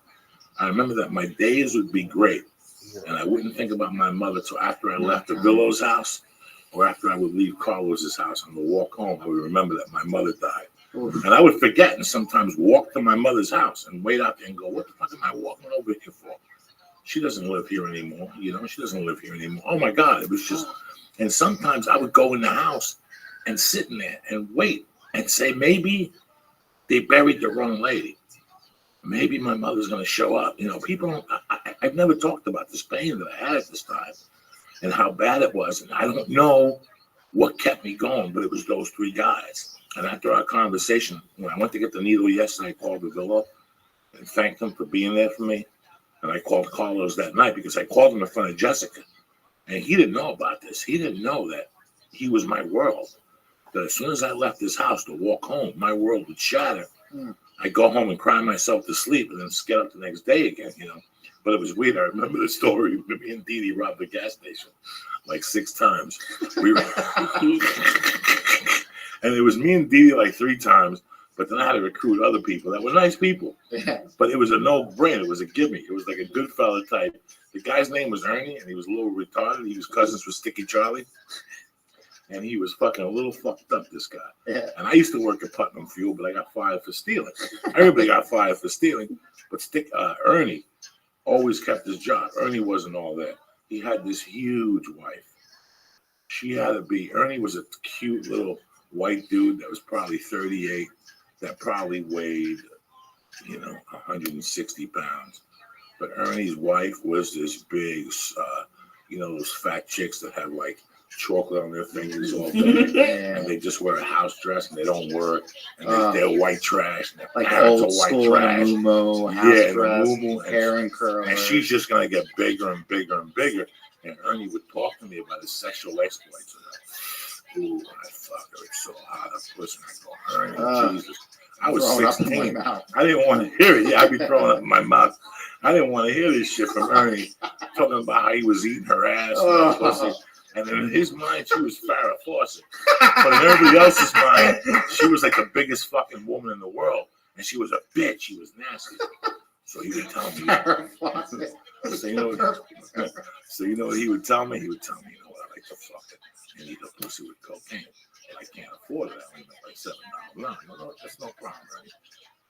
I remember that my days would be great. And I wouldn't think about my mother till after I left the Billows house or after I would leave Carlos's house on the walk home. I would remember that my mother died. And I would forget and sometimes walk to my mother's house and wait out there and go, what the fuck am I walking over here for? She doesn't live here anymore. You know, she doesn't live here anymore. Oh my God. It was just, and sometimes I would go in the house and sitting there and wait and say, maybe they buried the wrong lady. Maybe my mother's going to show up. You know, people, I've never talked about this pain that I had at this time and how bad it was. And I don't know what kept me going, but it was those three guys. And after our conversation, when I went to get the needle yesterday, I called the villa and thanked them for being there for me. And I called Carlos that night because I called him in front of Jessica. And he didn't know about this. He didn't know that he was my world. That as soon as I left this house to walk home, my world would shatter. I'd go home and cry myself to sleep and then get up the next day again, you know. But it was weird. I remember the story. Me and Dee Dee robbed the gas station like 6 times. We were and it was me and Dee Dee like 3 times. But then I had to recruit other people that were nice people. Yeah. But it was a no-brainer. It was a gimme. It was like a good fella type. The guy's name was Ernie, and he was a little retarded. He was cousins with Sticky Charlie. And he was fucking a little fucked up, this guy. Yeah. And I used to work at Putnam Fuel, but I got fired for stealing. Everybody got fired for stealing. But Ernie always kept his job. Ernie wasn't all that. He had this huge wife. She had to be, Ernie was a cute little white dude that was probably 38, that probably weighed, 160 pounds. But Ernie's wife was this big, those fat chicks that have like chocolate on their fingers all day, and they just wear a house dress and they don't work, and they're white trash, and their Like parents old are white school trash. muumuu, house dress, muumuu, hair and curls. and she's just gonna get bigger and bigger and bigger. And Ernie would talk to me about his sexual exploits. Ooh, I fuck her. It's so hot. A pussy. I go, Ernie, Jesus. I was 16. I didn't want to hear it. Yeah, I'd be throwing up in my mouth. I didn't want to hear this shit from Ernie talking about how he was eating her ass and her pussy. And in his mind, she was Farrah Fawcett. But in everybody else's mind, she was like the biggest fucking woman in the world. And she was a bitch. She was nasty. So he would tell me. So you know what he would tell me? He would tell me, you know what, I like to fuck it and eat a pussy with cocaine. But I can't afford it. I only make like $7 an hour. No, that's no problem, right?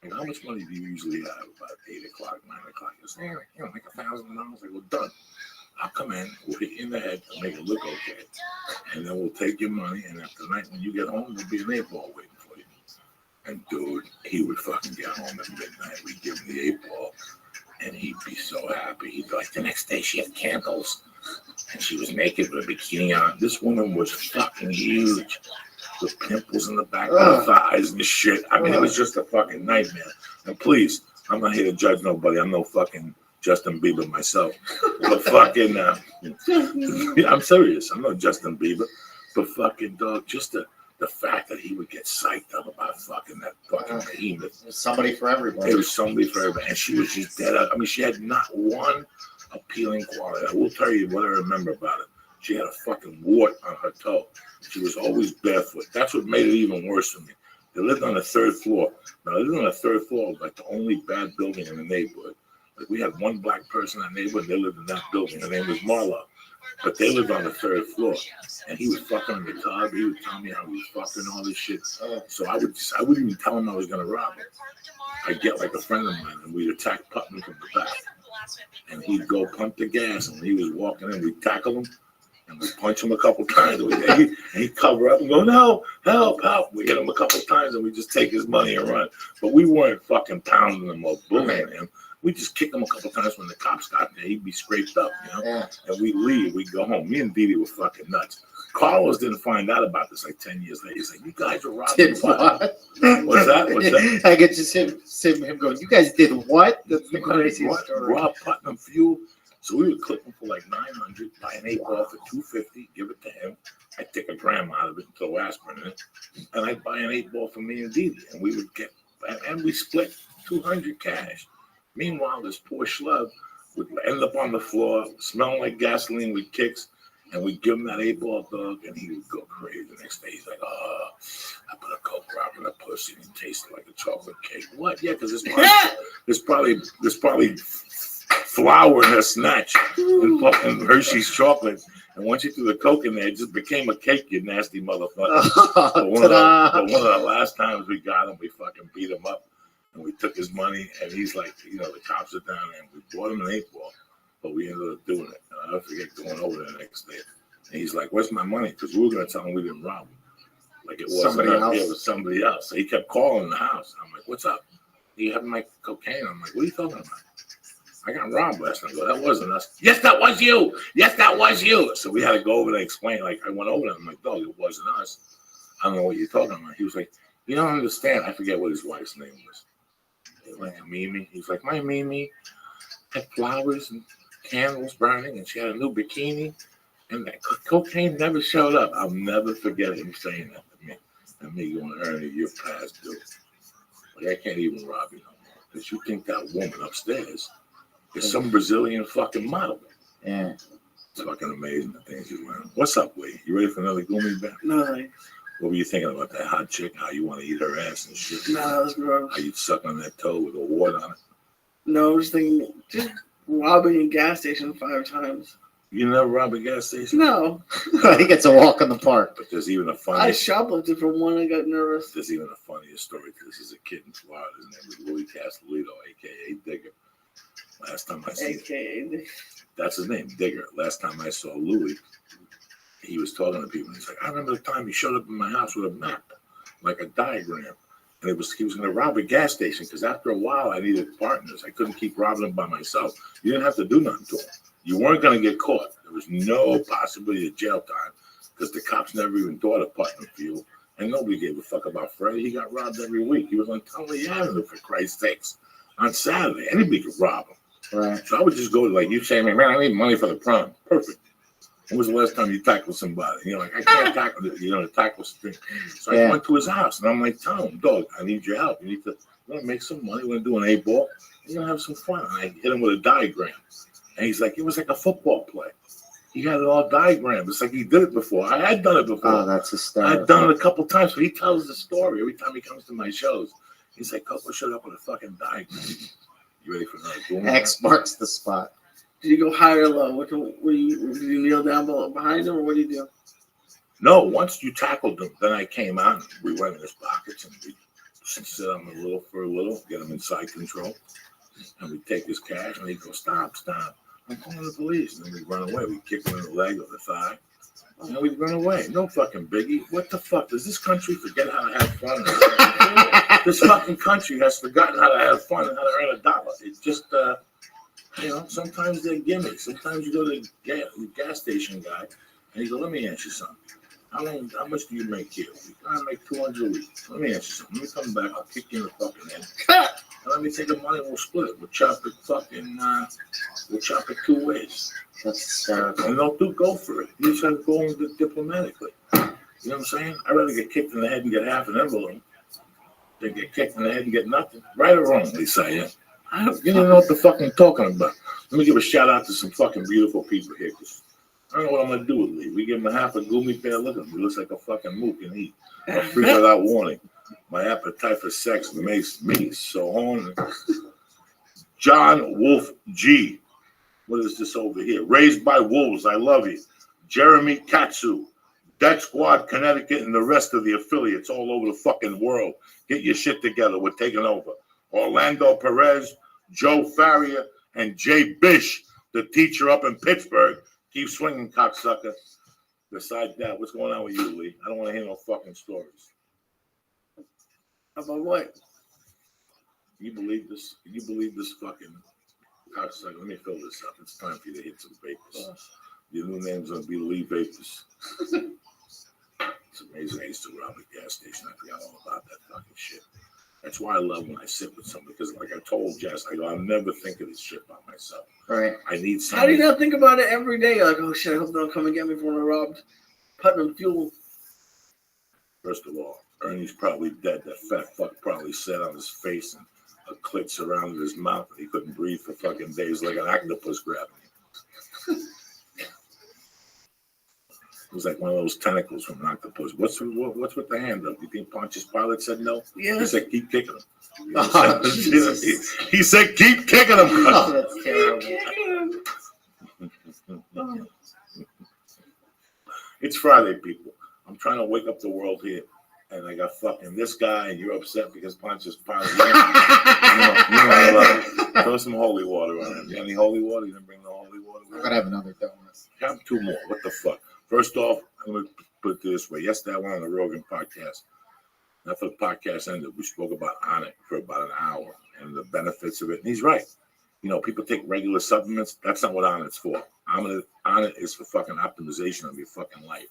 And how much money do you usually have? About 8 o'clock, 9 o'clock. He goes, like $1,000. I go, done. I'll come in, we'll hit you in the head and make it look okay. And then we'll take your money, and after the night when you get home, there'll be an 8-ball waiting for you. And dude, he would fucking get home at midnight. We'd give him the 8-ball, and he'd be so happy. He'd be like, the next day she had candles, and she was naked with a bikini on. This woman was fucking huge, with pimples in the back of her thighs and shit. I mean, it was just a fucking nightmare. And please, I'm not here to judge nobody. I'm no fucking Justin Bieber myself. But fucking, I'm serious. I'm not Justin Bieber. But fucking dog, just the fact that he would get psyched up about fucking that fucking behemoth. Somebody for everybody. It was somebody for everybody. And she was just dead up. I mean, she had not one appealing quality. I will tell you what I remember about it. She had a fucking wart on her toe. She was always barefoot. That's what made it even worse for me. They lived on the 3rd floor. Now, living on the 3rd floor was like the only bad building in the neighborhood. Like, we had one black person in that neighborhood, and they lived in that building. Her name was Marla. But they lived on the 3rd floor. And he was fucking in the tub. He would tell me how he was fucking all this shit. So I wouldn't even tell him I was going to rob him. I'd get like a friend of mine, and we'd attack Putnam from the back. And he'd go pump the gas, and when he was walking in, we'd tackle him. And we'd punch him a couple times. And he'd cover up and go, no, help. We hit him a couple times, and we'd just take his money and run. But we weren't fucking pounding him or bullying him. We just kick him a couple times. When the cops got there, he'd be scraped up, And we'd leave. We'd go home. Me and Dee Dee were fucking nuts. Carlos didn't find out about this like 10 years later. He's like, you guys were robbing what? What's that? I get just him going, you guys did what? That's the craziest story. Rob Putnam Fuel. So we would clip him for like $900, buy an 8-ball for $250, give it to him. I'd take $1 out of it and throw aspirin in it. And I'd buy an 8-ball for me and Dee Dee. And we would and we split $200 cash. Meanwhile, this poor schlub would end up on the floor, smelling like gasoline with kicks, and we'd give him that 8-ball dog, and he would go crazy. The next day, he's like, I put a Coke rock in a pussy and it tasted like a chocolate cake. What? Yeah, because there's probably flour in her snatch and fucking Hershey's chocolate. And once you threw the Coke in there, it just became a cake, you nasty motherfucker. But one of the last times we got him, we fucking beat him up. And we took his money, and he's like, the cops are down there, and we bought him an 8-ball, but we ended up doing it. And I forget going over there the next day. And he's like, where's my money? Because we were going to tell him we didn't rob him. Like it wasn't Somebody us. else. Yeah, it was somebody else. So he kept calling the house. I'm like, what's up? You have my cocaine? I'm like, what are you talking about? I got robbed last night. I go, that wasn't us. Yes, that was you. Yes, that was you. So we had to go over there and explain. Like, I went over there. I'm like, dog, it wasn't us. I don't know what you're talking about. He was like, you don't understand. I forget what his wife's name was. Like Mimi. He's like, my Mimi had flowers and candles burning, and she had a new bikini, and that cocaine never showed up. I'll never forget him saying that to me. And me going, Ernie, you're past due. Like, I can't even rob you no more. Because you think that woman upstairs is some Brazilian fucking model. Yeah. It's fucking amazing the things you learn. What's up, Lee? You ready for another gloomy bet? No, thanks. What were you thinking about that hot chick? How you want to eat her ass and shit? No, that was gross. How you suck on that toe with a wart on it? No, I was thinking, just robbing a gas station 5 times. You never rob a gas station? No. He gets a walk in the park. But there's even a I funny. shoplifted from one. I got nervous. There's even a funnier story. This is a kid in Florida. His name is Louis Castellito, a.k.a. Digger. Last time I see AKA. that's his name, Digger. Last time I saw Louis, he was talking to people. He's like, I remember the time he showed up in my house with a map, like a diagram. And he was going to rob a gas station because after a while I needed partners. I couldn't keep robbing them by myself. You didn't have to do nothing to him. You weren't going to get caught. There was no possibility of jail time because the cops never even thought of putting him for you. And nobody gave a fuck about Freddie. He got robbed every week. He was on Tully Avenue, for Christ's sakes, on Saturday. Anybody could rob him. Right. So I would just go to, like, you say, man, I need money for the prom. Perfect. When was the last time you tackled somebody? You know, like, I can't tackle it. You know, the tackle string. So I went to his house, and I'm like, tell him, dog, I need your help. You want to make some money. You want to do an 8-ball. You're going to have some fun. And I hit him with a diagram. And he's like, it was like a football play. He had it all diagrammed. It's like he did it before. I had done it before. Oh, that's hysterical. I've done it a couple times, but he tells the story every time he comes to my shows. He's like, Coco, shut up with a fucking diagram. You ready for another doing X marks the spot. Did you go high or low? Did you kneel down behind him, or what did you do? No, once you tackled him, then I came on. We went in his pockets and we sit on him a little, get him inside control. And we take his cash and he goes, stop. I'm calling the police. And then we run away. We kick him in the leg or the thigh. And we run away. No fucking biggie. What the fuck? Does this country forget how to have fun? This fucking country has forgotten how to have fun and how to earn $1. It's just, you know, sometimes they're gimmicks. Sometimes you go to the gas station guy and you go, let me ask you something. How much do you make here? I make $200 a week. Let me ask you something. Let me come back. I'll kick you in the fucking head. And let me take the money and we'll split it. We'll chop it 2 ways. That's hysterical. And don't go for it. You just have to go and do it diplomatically. You know what I'm saying? I'd rather get kicked in the head and get half an envelope than get kicked in the head and get nothing. Right or wrong, Lisa? Yeah. You don't know what the fuck I'm talking about. Let me give a shout out to some fucking beautiful people here. I don't know what I'm going to do with Lee. We give him a half a gloomy pair. Look at him. He looks like a fucking mook and eat. I'm free without warning. My appetite for sex makes me so horny. John Wolf G. What is this over here? Raised by Wolves. I love you. Jeremy Katsu. Death Squad, Connecticut, and the rest of the affiliates all over the fucking world. Get your shit together. We're taking over. Orlando Perez, Joe Farrier, and Jay Bish, the teacher up in Pittsburgh. Keep swinging, cocksucker. Besides that, what's going on with you, Lee? I don't want to hear no fucking stories. About what? You believe this? You believe this fucking cocksucker? Let me fill this up. It's time for you to hit some vapors. Your new name's going to be Lee Vapors. It's amazing. I used to rob a gas station. I forgot all about that fucking shit. That's why I love when I sit with somebody, because like I told Jess, I go, I'll never think of this shit by myself. Right. I need somebody. How do you not think about it every day? Like, oh shit, I hope they don't come and get me for when I robbed Putnam Fuel. First of all, Ernie's probably dead. That fat fuck probably sat on his face and a clit surrounded his mouth and he couldn't breathe for fucking days like an octopus grabbing him. It was like one of those tentacles from an octopus. What's with the hand up? You think Pontius Pilate said no? Yeah. He said, keep kicking him. He said, keep kicking him. Oh, that's terrible. It's Friday, people. I'm trying to wake up the world here. And I got fucking this guy, and you're upset because Pontius Pilate. You know I love it. Throw some holy water on him. You got any holy water? You didn't bring no holy water? I'm going to have another donut. Have 2 more. What the fuck? First off, I'm going to put it this way. Yesterday I went on the Rogan podcast. After the podcast ended, we spoke about Onnit for about an hour and the benefits of it. And he's right. You know, people take regular supplements. That's not what Onnit's for. Onnit is for fucking optimization of your fucking life.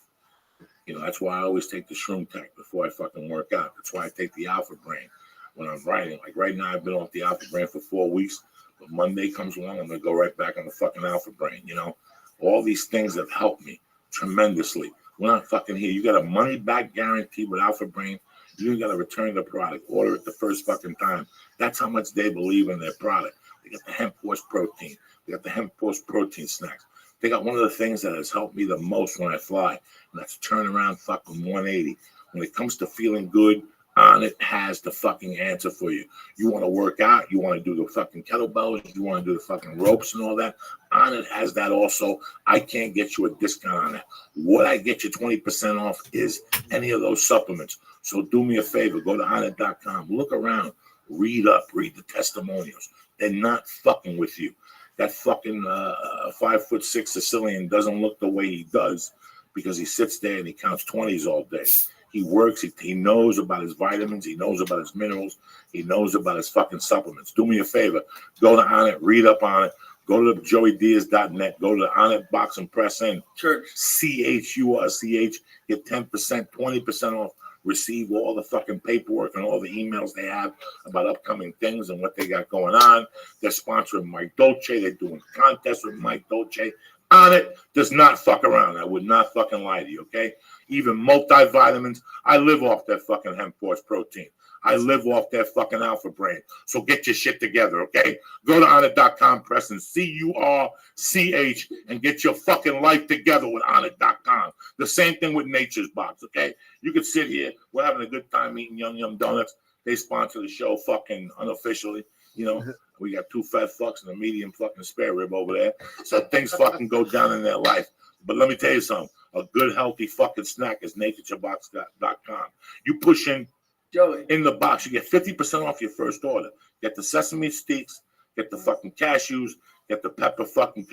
You know, that's why I always take the Shroom Tech before I fucking work out. That's why I take the Alpha Brain when I'm writing. Like right now, I've been off the Alpha Brain for 4 weeks. But Monday comes along, I'm going to go right back on the fucking Alpha Brain. You know, all these things have helped me tremendously. We're not fucking here. You got a money back guarantee with Alpha Brain. You ain't got to return the product. Order it the first fucking time. That's how much they believe in their product. They got the hemp horse protein. They got the hemp horse protein snacks. They got one of the things that has helped me the most when I fly, and that's turn around fucking 180. When it comes to feeling good, Onnit has the fucking answer for you. You want to work out, you want to do the fucking kettlebells, you want to do the fucking ropes and all that. Onnit has that also. I can't get you a discount on that. What I get you 20% off is any of those supplements. So do me a favor, go to Onnit.com, look around, read the testimonials. They're not fucking with you. That fucking 5'6" Sicilian doesn't look the way he does because he sits there and he counts 20s all day. He works. He knows about his vitamins. He knows about his minerals. He knows about his fucking supplements. Do me a favor. Go to Onnit. Read up on it. Go to joeydiaz.net. Go to the Onnit box and press in. Church. CHURCH. Get 10%, 20% off. Receive all the fucking paperwork and all the emails they have about upcoming things and what they got going on. They're sponsoring Mike Dolce. They're doing contests with Mike Dolce. Onnit does not fuck around. I would not fucking lie to you, okay? Even multivitamins. I live off that fucking hemp horse protein. I live off that fucking Alpha Brain. So get your shit together, okay? Go to Onnit.com, press in CURCH, and get your fucking life together with Onnit.com. The same thing with Nature's Box, okay? You can sit here. We're having a good time eating Yum Yum Donuts. They sponsor the show fucking unofficially. You know, we got 2 fat fucks and a medium fucking spare rib over there. So things fucking go down in their life. But let me tell you something. A good, healthy fucking snack is naturechabox.com. You push in the box, you get 50% off your first order. Get the sesame sticks, get the fucking cashews, get the pepper fucking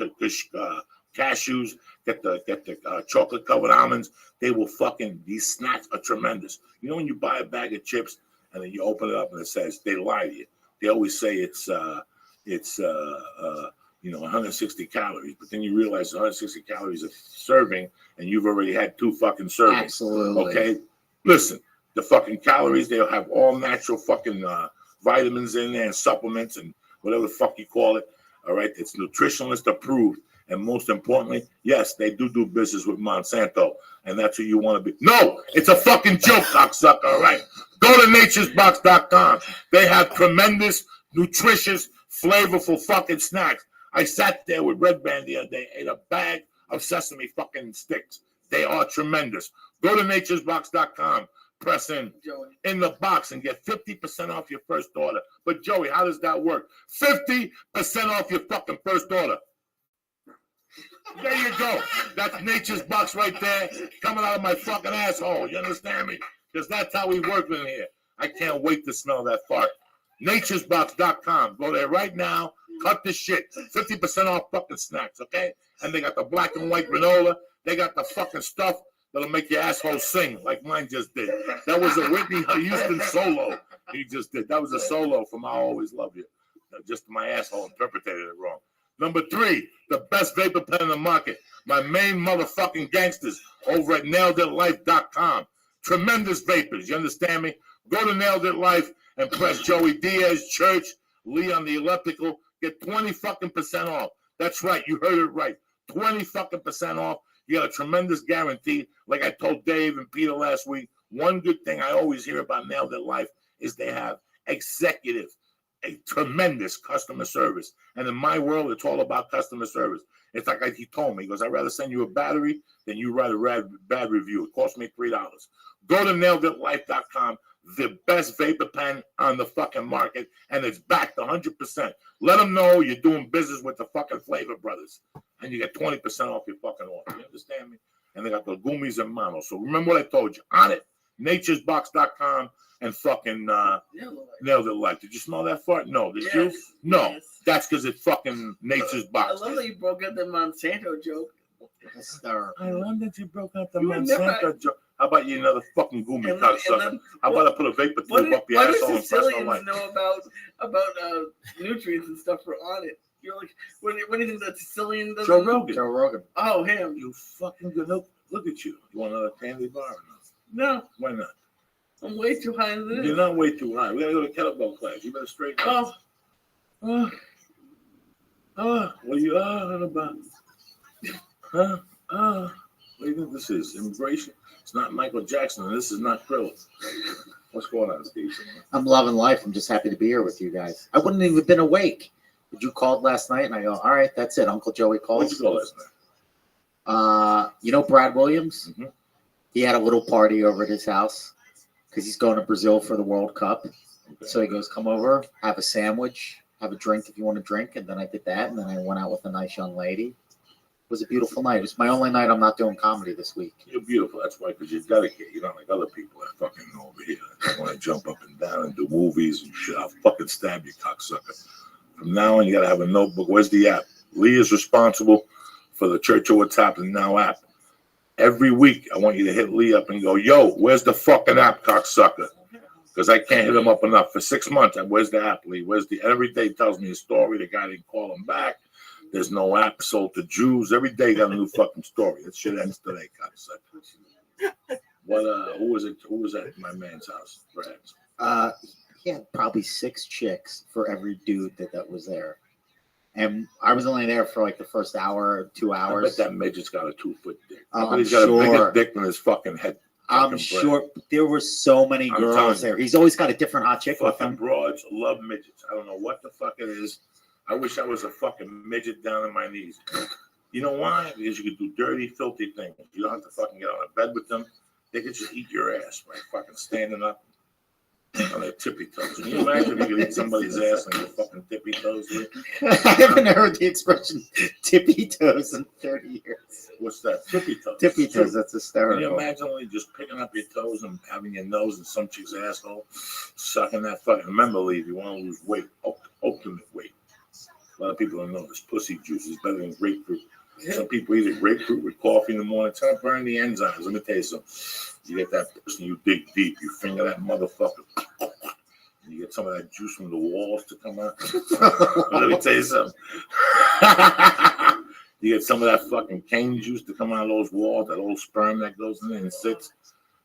cashews, get the chocolate covered almonds. They will fucking, these snacks are tremendous. You know when you buy a bag of chips and then you open it up and it says, they lie to you. They always say it's 160 calories, but then you realize 160 calories a serving and you've already had 2 fucking servings. Absolutely. Okay? Listen, the fucking calories, they'll have all natural fucking vitamins in there and supplements and whatever the fuck you call it. All right? It's nutritionalist approved. And most importantly, yes, they do business with Monsanto. And that's who you want to be. No, it's a fucking joke, cocksucker. All right? Go to naturesbox.com. They have tremendous, nutritious, flavorful fucking snacks. I sat there with Red Band the other day, ate a bag of sesame fucking sticks. They are tremendous. Go to naturesbox.com. Press in the box and get 50% off your first order. But Joey, how does that work? 50% off your fucking first order. There you go. That's Nature's Box right there, coming out of my fucking asshole. You understand me? Because that's how we work in here. I can't wait to smell that fart. Naturesbox.com. Go there right now. Cut the shit. 50% off fucking snacks, okay? And they got the black and white granola. They got the fucking stuff that'll make your asshole sing like mine just did. That was a Whitney Houston solo he just did. That was a solo from I'll Always Love You. Just my asshole interpreted it wrong. Number 3, the best vapor pen in the market. My main motherfucking gangsters over at naileditlife.com. Tremendous vapors. You understand me? Go to Nailed It Life and press Joey Diaz, Church, Lee on the elliptical. Get 20 fucking percent off. That's right. You heard it right. 20 fucking percent off. You got a tremendous guarantee. Like I told Dave and Peter last week, one good thing I always hear about Nailed It Life is they have a tremendous customer service. And in my world, it's all about customer service. It's like he told me, he goes, I'd rather send you a battery than you write a bad review. It cost me $3. Go to naileditlife.com, the best vapor pen on the fucking market, and it's backed 100%. Let them know you're doing business with the fucking Flavor Brothers, and you get 20% off your fucking order. You understand me? And they got the gummies and mono. So remember what I told you. On it, naturesbox.com, and fucking Nailed It Life. Did you smell that fart? No. Did you? No. Yes. That's because it's fucking Nature's Box. I love that you broke up the Monsanto joke. Hysterical. I love that you broke out the You would never- Monsanto joke. How about you another fucking goomy And then- and cocksucker? then- How about I put a vapor What, tube up your what do asshole and press my Sicilians light? know about nutrients and stuff for on it? You're like, what do you think that Sicilian does? Joe Rogan. Joe Rogan. Oh, him. You fucking good. Look at you. You want another candy bar or No, no? Why not? I'm way too high as it is. You're not way too high. We gotta go to kettlebell class. You better straighten up. What are you about? Huh? What do you think this is? Immigration? It's not Michael Jackson, and this is not Krill. What's going on, Steve? I'm loving life. I'm just happy to be here with you guys. I wouldn't even been awake. But you called last night, and I go, all right, that's it. Uncle Joey calls. What'd you call last night? You know Brad Williams? Mm-hmm. He had a little party over at his house because he's going to Brazil for the World Cup. Okay. So he goes, come over, have a sandwich, have a drink if you want to drink. And then I did that, and then I went out with a nice young lady. It was a beautiful night. It's my only night I'm not doing comedy this week. You're beautiful. That's why, because you're dedicated. You're not like other people that fucking go over here. They want to jump up and down and do movies and shit. I'll fucking stab you, cocksucker. From now on, you got to have a notebook. Where's the app? Lee is responsible for the Church of What's Happening Now app. Every week, I want you to hit Lee up and go, yo, where's the fucking app, cocksucker? Because I can't hit him up enough. For 6 months, where's the app, Lee? Every day tells me a story. The guy didn't call him back. There's no app sold to Jews. Every day got a new fucking story. That shit ends today, cocksucker. Who was it? Who was at my man's house? Brad. He had probably 6 chicks for every dude that was there. And I was only there for like the first hour, 2 hours. I bet that midget's got a 2-foot dick. I'm He's got a sure. bigger dick than his fucking head. I'm sure there were so many I'm telling girls you. there. He's always got a different hot chick with Fucking him. broads love midgets. I don't know what the fuck it is. I wish I was a fucking midget down on my knees. You know why? Because you could do dirty, filthy things. You don't have to fucking get out of bed with them. They could just eat your ass by fucking standing up on their tippy toes. Can you imagine if you could eat somebody's ass on your fucking tippy toes? I haven't heard the expression tippy toes in 30 years. What's that? Tippy toes. Tippy toes, that's Can hysterical. you imagine only just picking up your toes and having your nose in some chick's asshole, sucking that fucking? Remember, Lee, if you want to lose weight, ultimate weight. A lot of people don't know this pussy juice is better than grapefruit. Some people eat a grapefruit with coffee in the morning. It's gonna burn the enzymes. Let me tell you something. You get that person, you dig deep, you finger that motherfucker. And you get some of that juice from the walls to come out. Let me tell you something. You get some of that fucking cane juice to come out of those walls, that old sperm that goes in there and sits.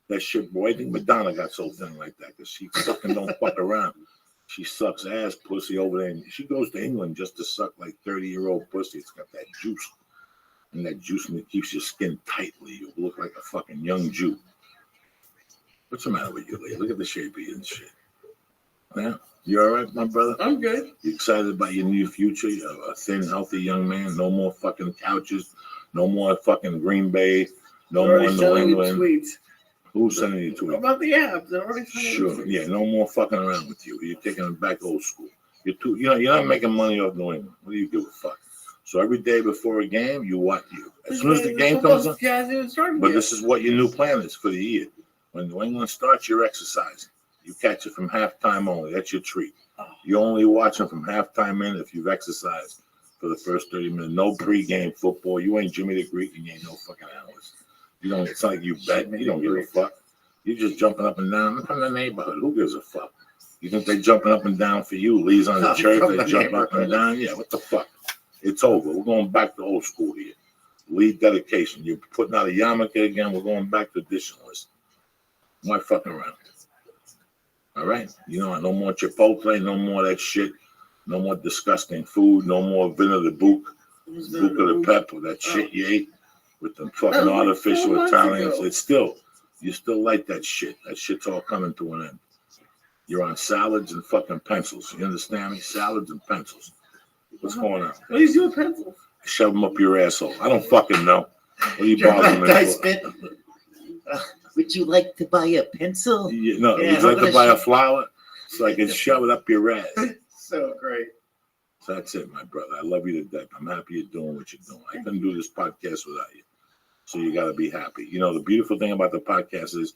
That shit, boy. I think Madonna got so thin like that because she fucking don't fuck around. She sucks ass pussy over there. And she goes to England just to suck like 30-year-old pussy. It's got that juice. And that juice keeps your skin tightly. You look like a fucking young Jew. What's the matter with you, Lee? Look at the shape of you and shit. Yeah? You all right, my brother? I'm good. You excited about your new future? You're a thin, healthy young man. No more fucking couches. No more fucking Green Bay. No They're more already New sending you England. tweets Who's sending you tweets? about the app. They're already sending you Sure. tweets. Yeah, no more fucking around with you. You're taking it back old school. You're not making money off New England. What do you give a fuck? So every day before a game, you what? As soon as the game comes on. But this is what your new plan is for the year. When New England starts, you're exercising. You catch it from halftime only. That's your treat. You only watch them from halftime in if you've exercised for the first 30 minutes. No pregame football. You ain't Jimmy the Greek and you ain't no fucking analyst. You don't. It's not like you bet. You don't give a fuck. You're just jumping up and down. I'm from the neighborhood. Who gives a fuck? You think they jumping up and down for you? Lee's on the church. They jump up and down. Yeah, what the fuck? It's over. We're going back to old school here. Lee dedication. You're putting out a yarmulke again. We're going back to traditionalist. Why fucking around? All right? You know, no more Chipotle. No more that shit. No more disgusting food. No more vino de buc. Buca de pepper. That shit you ate with them fucking artificial Italians. It's still, you still like that shit. That shit's all coming to an end. You're on salads and fucking pencils. You understand me? Salads and pencils. What's going on? What do you do with pencils? Shove them up your asshole. I don't fucking know. What are you bothering me for? Would you like to buy a pencil? Would you like to buy a flower? So I can shove it up your ass. So great. So that's it, my brother. I love you to death. I'm happy you're doing what you're doing. I couldn't do this podcast without you. So you got to be happy. You know, the beautiful thing about the podcast is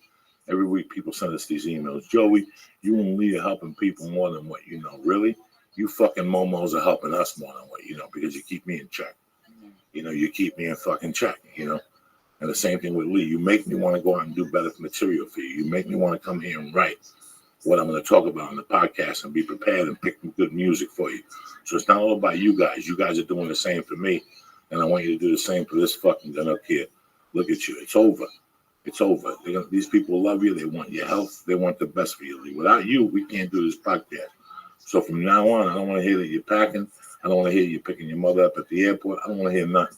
every week people send us these emails. Joey, you and Lee are helping people more than what you know. Really? You fucking momos are helping us more than what you know because you keep me in check. You keep me in fucking check, And the same thing with Lee. You make me want to go out and do better material for you. You make me want to come here and write what I'm going to talk about on the podcast and be prepared and pick good music for you. So it's not all about you guys. You guys are doing the same for me. And I want you to do the same for this fucking gun up here. Look at you. It's over. It's over. These people love you. They want your health. They want the best for you, Lee. Without you, we can't do this podcast. So from now on, I don't want to hear that you're packing. I don't want to hear you picking your mother up at the airport. I don't want to hear nothing.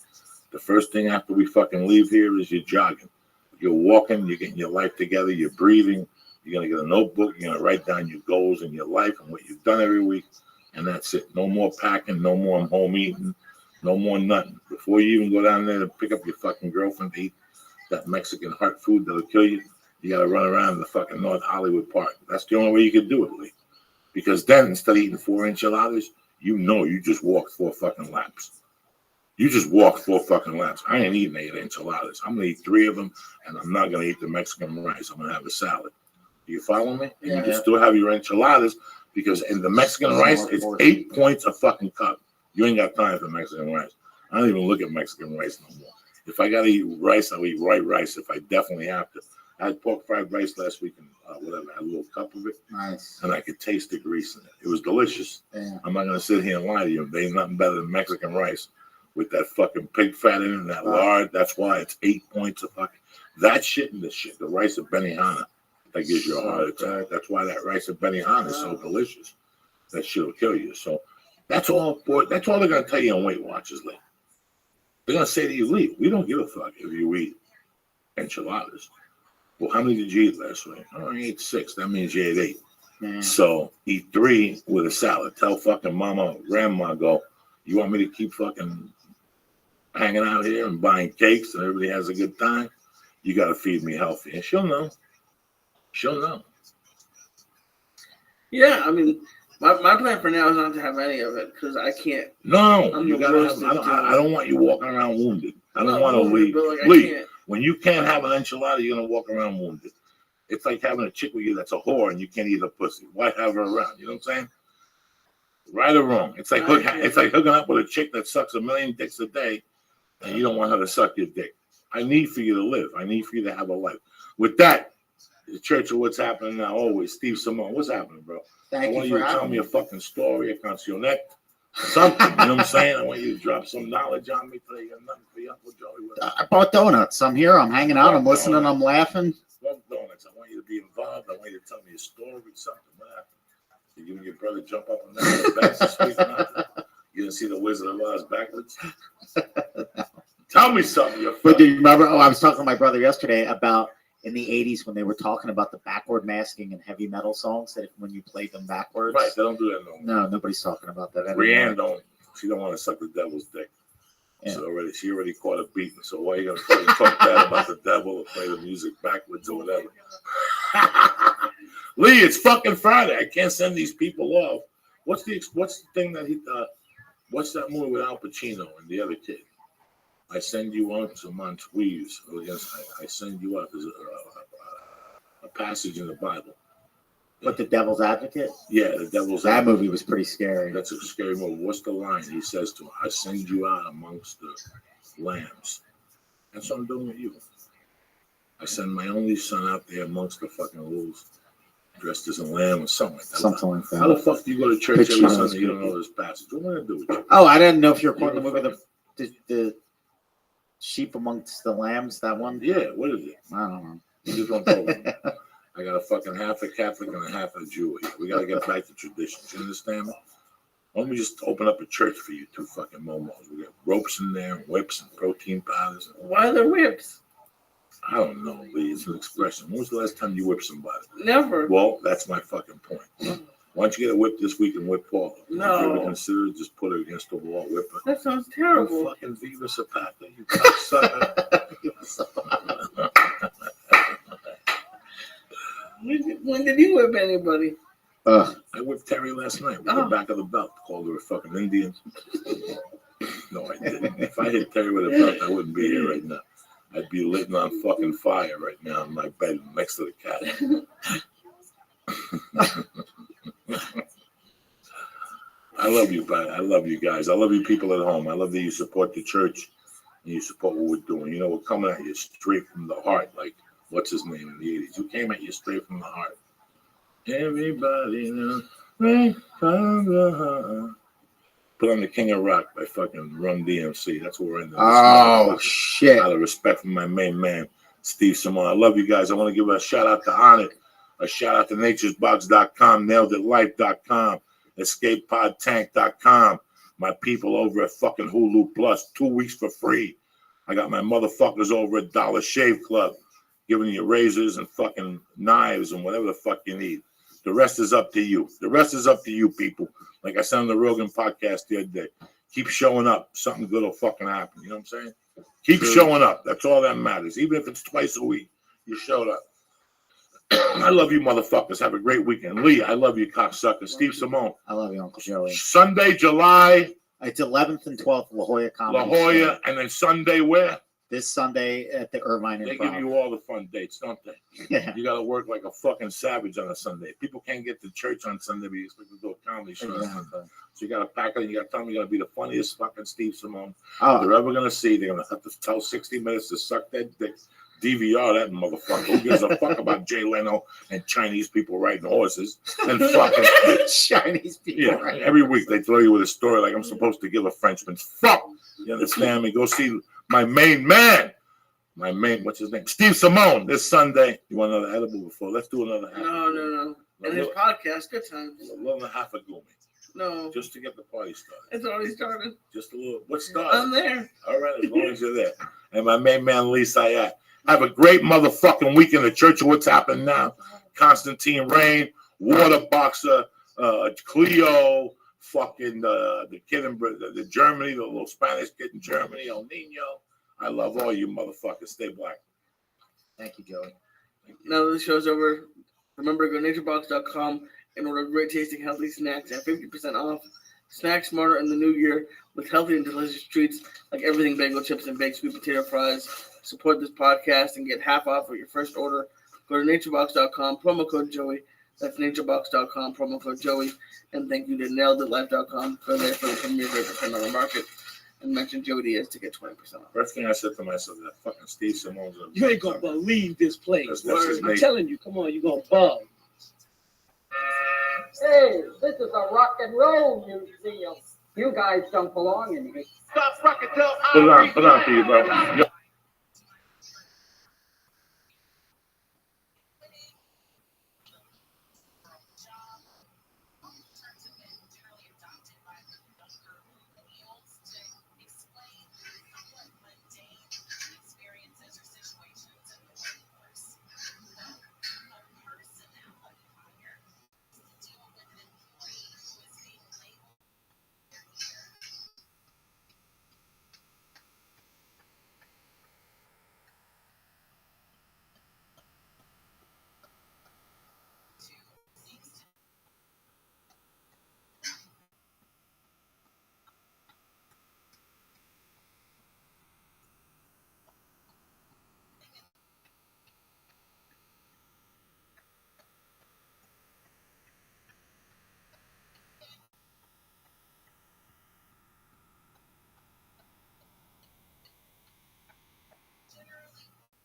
The first thing after we fucking leave here is you're jogging. You're walking. You're getting your life together. You're breathing. You're going to get a notebook. You're going to write down your goals in your life and what you've done every week. And that's it. No more packing. No more home eating. No more nothing. Before you even go down there to pick up your fucking girlfriend to eat that Mexican heart food that'll kill you, you got to run around the fucking North Hollywood Park. That's the only way you can do it, Lee. Because then, instead of eating 4 enchiladas, you just walked 4 fucking laps. You just walked 4 fucking laps. I ain't eating 8 enchiladas. I'm going to eat 3 of them, and I'm not going to eat the Mexican rice. I'm going to have a salad. Do you follow me? And you can still have your enchiladas, because in the Mexican rice, it's 8 points a fucking cup. You ain't got time for Mexican rice. I don't even look at Mexican rice no more. If I got to eat rice, I'll eat white rice if I definitely have to. I had pork fried rice last week and I had a little cup of it. Nice. And I could taste the grease in it. It was delicious. Yeah. I'm not going to sit here and lie to you. There's nothing better than Mexican rice with that fucking pig fat in it and that lard. That's why it's 8 points of fucking. That shit and the shit, the rice of Benihana, that gives you a heart attack. That's why that rice of Benihana is so delicious. That shit will kill you. So that's all, boy. That's all they're going to tell you on Weight Watchers, Lee. They're going to say to you, Lee, we don't give a fuck if you eat enchiladas. Well, how many did you eat last week? Oh, I ate 6. That means you ate 8. Yeah. So eat 3 with a salad. Tell fucking mama or grandma, go, you want me to keep fucking hanging out here and buying cakes and everybody has a good time? You got to feed me healthy. And she'll know. She'll know. Yeah, I mean, my plan for now is not to have any of it because I can't. No, you gotta have. I don't want you walking around wounded. I don't want to leave. Leave. When you can't have an enchilada, you're gonna walk around wounded. It's like having a chick with you that's a whore and you can't eat a pussy. Why have her around? You know what I'm saying? Right or wrong? It's like hooking up with a chick that sucks 1 million dicks a day, and you don't want her to suck your dick. I need for you to live. I need for you to have a life. With that, the Church of What's Happening Now. Always, Steve Simone. What's happening, bro? I want you to tell me a fucking story, a cancionette, something. You know what I'm saying? I want you to drop some knowledge on me today. You got nothing for you, Uncle Joey. I bought donuts. I'm here. I'm hanging out. I'm listening. I'm laughing. Love donuts. I want you to be involved. I want you to tell me a story, something. What happened? Did you and your brother jump up and down the bench this week? You didn't see the Wizard of Oz backwards? Tell me something. But do you remember? Oh, I was talking to my brother yesterday about in the 80s when they were talking about the backward masking in heavy metal songs, that when you played them backwards. Right, they don't do that no more. No, nobody's talking about that anymore. Brienne don't. She don't want to suck the devil's dick. Yeah. So she already caught a beating. So why are you gonna talk bad about the devil or play the music backwards or whatever? Lee, it's fucking Friday. I can't send these people off. What's the thing that what's that movie with Al Pacino and the other kid? I send you on to Montevideo. I send you up as a passage in the Bible. But the Devil's Advocate? Yeah, the Devil's That Advocate. movie was pretty scary. That's a scary movie. What's the line? He says to him, I send you out amongst the lambs. That's what I'm doing with you. I send my only son out there amongst the fucking wolves, dressed as a lamb or something like that. Something like that. How the fuck do you go to church every Sunday? You don't know this passage. What am I going to do with you? Oh, I didn't know if you were quoting the movie, the sheep amongst the lambs, that one? Yeah, what is it? I don't know. You just don't tell me. I got a fucking half a Catholic and a half a Jew here. We got to get back to traditions. You understand me? Why don't we just open up a church for you two fucking momos? We got ropes in there, and whips, and protein powders. Why are there whips? I don't know, Lee. It's an expression. When was the last time you whipped somebody? Never. Well, that's my fucking point. Why don't you get a whip this week and whip Paul? No. If you ever consider it, just put her against the wall, whip her. That sounds terrible. Oh, fucking Viva Zapata, you cocksucker. When did you whip anybody? I whipped Terry last night with the back of the belt. Called her a fucking Indian. No, I didn't. If I hit Terry with a belt, I wouldn't be here right now. I'd be lit on fucking fire right now in my bed next to the cat. I love you, bud. I love you guys. I love you people at home. I love that you support the church. and you support what we're doing. You know, we're coming at you straight from the heart, like what's his name in the 80s. You came at you straight from the heart. Everybody knows right from the heart. Put on the King of Rock by fucking Run DMC. That's what we're in. Oh, shit. Out of respect for my main man, Steve Simone. I love you guys. I want to give a shout out to Onnit, a shout out to naturesbox.com, naileditlife.com, escapepodtank.com. My people over at fucking Hulu Plus, 2 weeks for free. I got my motherfuckers over at Dollar Shave Club, giving you razors and fucking knives and whatever the fuck you need. The rest is up to you. The rest is up to you, people. Like I said on the Rogan podcast the other day, keep showing up. Something good will fucking happen. You know what I'm saying? Keep showing up. That's all that matters. Even if it's twice a week, you showed up. I love you, motherfuckers. Have a great weekend. Lee, I love you, cocksucker. Steve Simone. I love you, Uncle Joey. Sunday, July. It's 11th and 12th, La Jolla Comedy. La Jolla, and then Sunday where? This Sunday at the Irvine Improv. They give you all the fun dates, don't they? Yeah. You got to work like a fucking savage on a Sunday. People can't get to church on Sunday, but you expect to do a comedy show on Sunday. So you got to pack it and you got to tell them you got to be the funniest fucking Steve Simone they're ever going to see. They're going to have to tell 60 Minutes to suck that dick. DVR that motherfucker. Who gives a fuck about Jay Leno and Chinese people riding horses and fucking Chinese people? Yeah, every week they throw you with a story like I'm supposed to give a Frenchman's fuck. You understand me? Go see my main man. What's his name? Steve Simone this Sunday. You want another edible before? Let's do another half. No. And his podcast, good times. A little and a half of gumi. No. Just to get the party started. It's already started. Just a little. What started? I'm there. All right, as long as you're there. And my main man, Lee Sayat. Have a great motherfucking week in the Church of What's Happening Now. Constantine Rain, Water Boxer, Cleo, fucking the kid in the Germany, the little Spanish kid in Germany, El Nino. I love all you motherfuckers. Stay black. Thank you, Joey. Now that the show's over, remember to go to naturebox.com and order great tasting healthy snacks at 50% off. Snack smarter in the new year with healthy and delicious treats like everything bagel chips and baked sweet potato fries. Support this podcast and get half off of your first order. Go to naturebox.com, promo code Joey. That's naturebox.com, promo code Joey. And thank you to naileditlife.com for their for the premier rate on the market. And mention Joey Diaz to get 20% off. First thing I said to myself, that fucking Steve Simone's You ain't gonna believe this place. That's his I'm name. telling you, come on, you gonna bug. Hey, this is a rock and roll museum. You guys don't belong in here. Stop rocking till Put on for you, bro. Yo.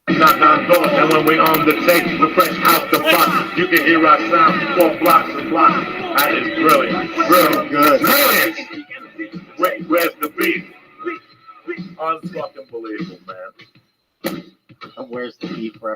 Knock on doors, and when we on the tape, we're fresh out the box. You can hear our sound 4 blocks and blocks. That is brilliant. Brilliant. Good. Brilliant. Where's the beat? Unfucking believable, man. Where's the beef, bro?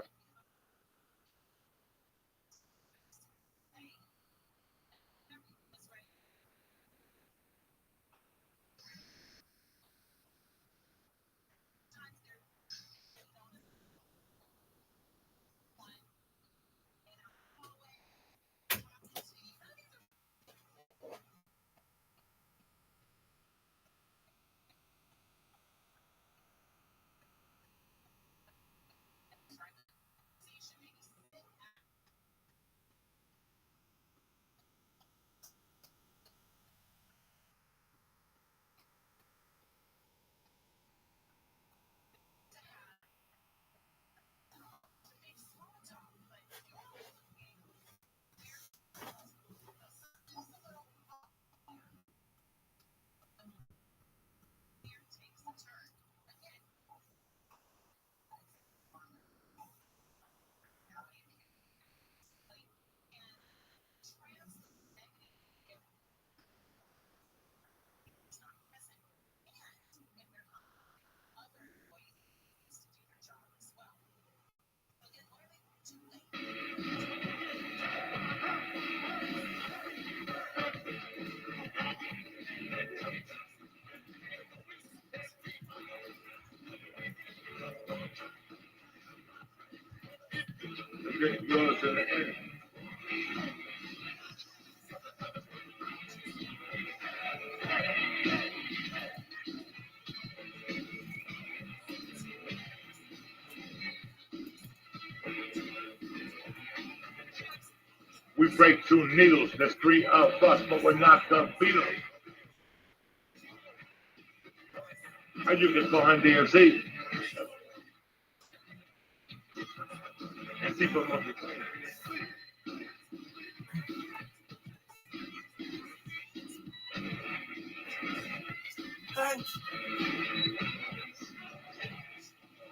drink yours in the end. We break 2 needles, there's 3 of us, but we're not the Beatles. And you can find DNC. And people must be clean.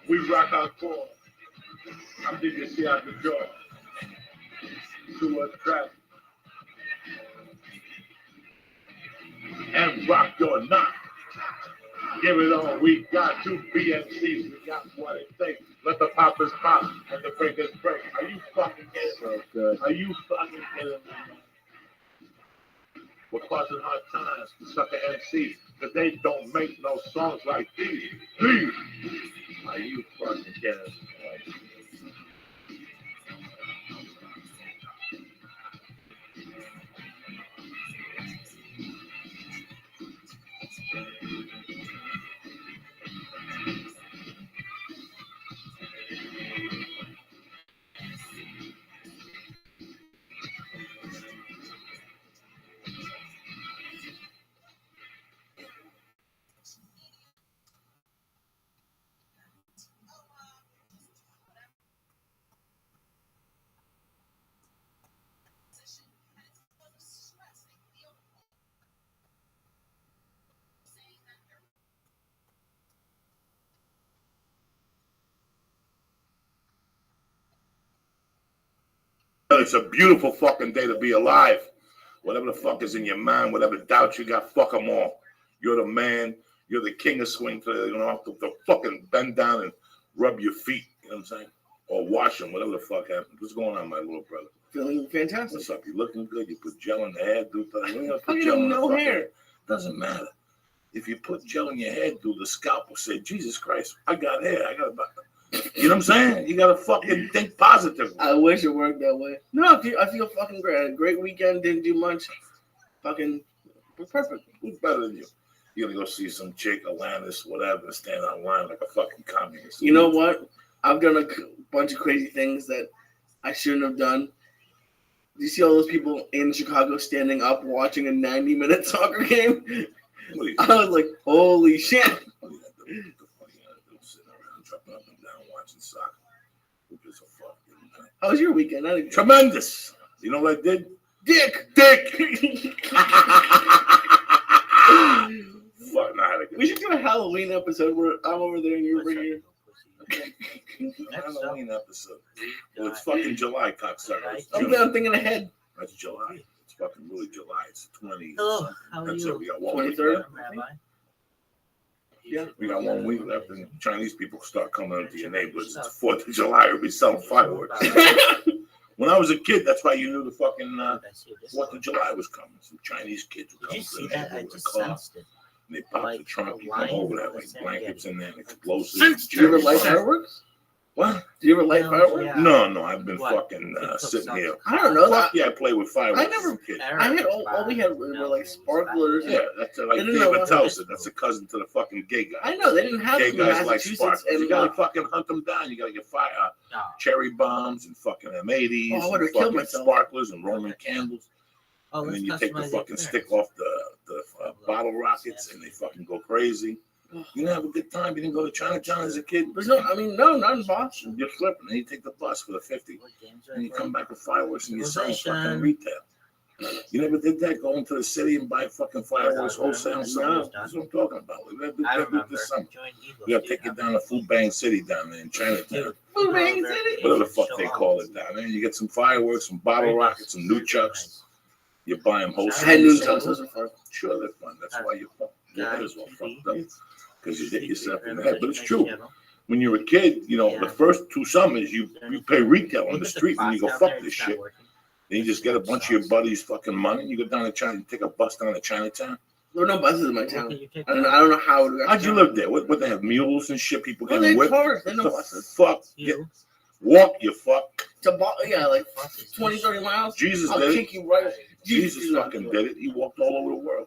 We rock our core. I'm DJC out the door. To a track. And rock your knot. Give it all. We got 2 BNCs. We got what it takes. Let the poppers pop and the breakers break. Are you fucking kidding me? So good. Are you fucking kidding me? We're causing hard times to sucker MCs because they don't make no songs like these. Please. Are you fucking kidding me? It's a beautiful fucking day to be alive. Whatever the fuck is in your mind, whatever doubts you got, fuck them all. You're the man. You're the king of swing. You don't have to fucking bend down and rub your feet. You know what I'm saying? Or wash them, whatever the fuck happens. What's going on, my little brother? Feeling fantastic. What's up? You looking good? You put gel in the hair, dude. How you have no hair? Doesn't matter. If you put gel in your head, dude, the scalp will say, Jesus Christ, I got hair. I got a... You know what I'm saying? You gotta fucking think positive. I wish it worked that way. No, I feel fucking great. I had a great weekend. Didn't do much. Fucking perfect. Who's better than you? You're gonna go see some chick, Alanis, whatever, and stand online like a fucking communist. You know what? I've done a bunch of crazy things that I shouldn't have done. Do you see all those people in Chicago standing up watching a 90-minute soccer game? I was like, holy shit. How was your weekend? Tremendous. You know what I did? Dick. We should do a Halloween episode where I'm over there and you're over here. Halloween episode. Well, it's fucking July, cocksucker. I'm thinking ahead. That's July. It's fucking really July. It's 20. Hello, how are That's you? it. We got 1 week 23rd? left. Rabbi? Yeah. We got 1 week left, and Chinese people start coming into your neighborhoods. It's 4th of July. We'll be selling fireworks. When I was a kid, that's why you knew the fucking 4th of July was coming. Some Chinese kids would come to the neighborhood with a car. And they pop the trunk. You come over there, like blankets in there, and explosives. Did you ever light fireworks? What? Did you ever light fireworks? No, I've been fucking sitting here. I don't know. Fuck yeah, I play with fireworks. I never. I had all we had were like sparklers. Yeah, that's like David tells it. That's a cousin to the fucking gay guy. I know they didn't have gay them in guys like Massachusetts. sparklers. And You gotta fucking hunt them down. You gotta get fire, cherry bombs and fucking M80s. Oh, I would have and killed fucking myself. sparklers and Roman candles. And then you take the fucking stick off the bottle rockets and they fucking go crazy. You didn't have a good time. You didn't go to Chinatown as a kid. There's no, not in Boston. You're flipping. Then you take the bus for the 50. And you come back with fireworks and you sell fucking retail. You never did that? Going to the city and buy fucking fireworks wholesale? That's what I'm talking about. We gotta do this summer. We gotta take it down to Food Bang City down there in Chinatown. Food Bang City? Whatever the fuck they call it down there. You get some fireworks, some bottle rockets, some new chucks. You buy them wholesale. I had new chucks. Those are fun. Sure, they're fun. That's why you're fucking. Your head is all fucked up. Because you hit yourself in the head. But it's true. When you're a kid, you know, the first 2 summers, you pay retail on the street and you go, fuck this shit. Then you just get a bunch of your buddies' fucking money. You go down to China, take a bus down to Chinatown. There were no buses in my town. I don't know how. How'd you live there? What they have mules and shit? People Well, getting they whipped. cars. They no The buses. fuck? Walk, you fuck. Yeah, like 20, 30 miles. Jesus I'll did kick it. you right. Jesus fucking did it. He walked all over the world.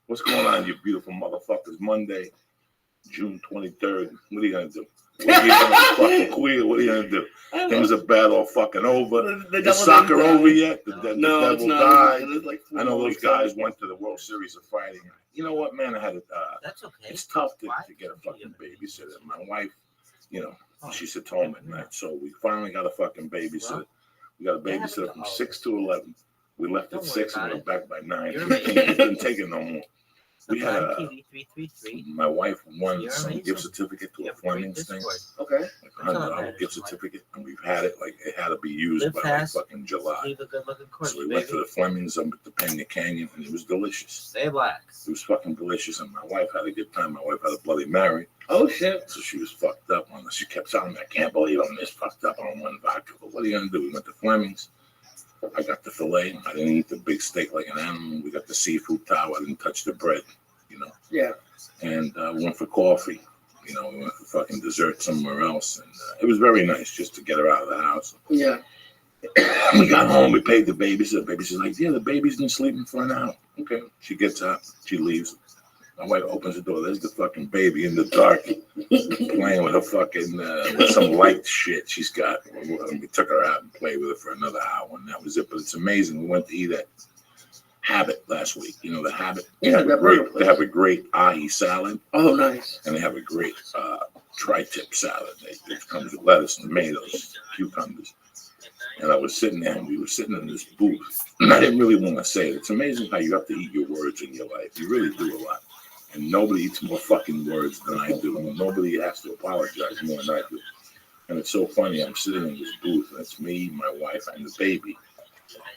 What's going on, you beautiful motherfuckers? Monday, June 23rd. What are you gonna do? What are you gonna fucking queer? What are you gonna do? Things are bad all fucking over. Is soccer over yet? The devil died. I know those guys went to the World Series of Fighting. You know what, man? I had it. That's okay. It's tough to get a fucking babysitter. My wife, she's at home at night, so we finally got a fucking babysitter. We got a babysitter from 6 to 11. We left at 6 and we're back by 9. Couldn't take it no more. We had my wife won some gift certificate to a Fleming's thing. Okay. Like $100 gift certificate, and we've had it like it had to be used by like fucking July. So we went to the Fleming's up at the Pena Canyon, and it was delicious. Stay black. It was fucking delicious, and my wife had a good time. My wife had a Bloody Mary. Oh shit! So she was fucked up on this. She kept telling me, "I can't believe I'm this fucked up on one vodka." But what are you gonna do? We went to Fleming's. I got the filet. I didn't eat the big steak like an animal. We got the seafood tower. I didn't touch the bread, Yeah. And we went for coffee. We went for fucking dessert somewhere else. And it was very nice just to get her out of the house. Yeah. We got home. We paid the babysitter. The babysitter's like, yeah, the baby's been sleeping for an hour. Okay. She gets up. She leaves. My wife opens the door. There's the fucking baby in the dark playing with her fucking, with some light shit she's got. We took her out and played with her for another hour, and that was it. But it's amazing. We went to eat at Habit last week. The Habit. They have a great ahi salad. Oh, nice. And they have a great tri-tip salad. It comes with lettuce, tomatoes, cucumbers. And I was sitting there, and we were sitting in this booth. And I didn't really want to say it. It's amazing how you have to eat your words in your life. You really do a lot. And nobody eats more fucking words than I do. And nobody has to apologize more than I do. And it's so funny. I'm sitting in this booth, and it's me, my wife, and the baby.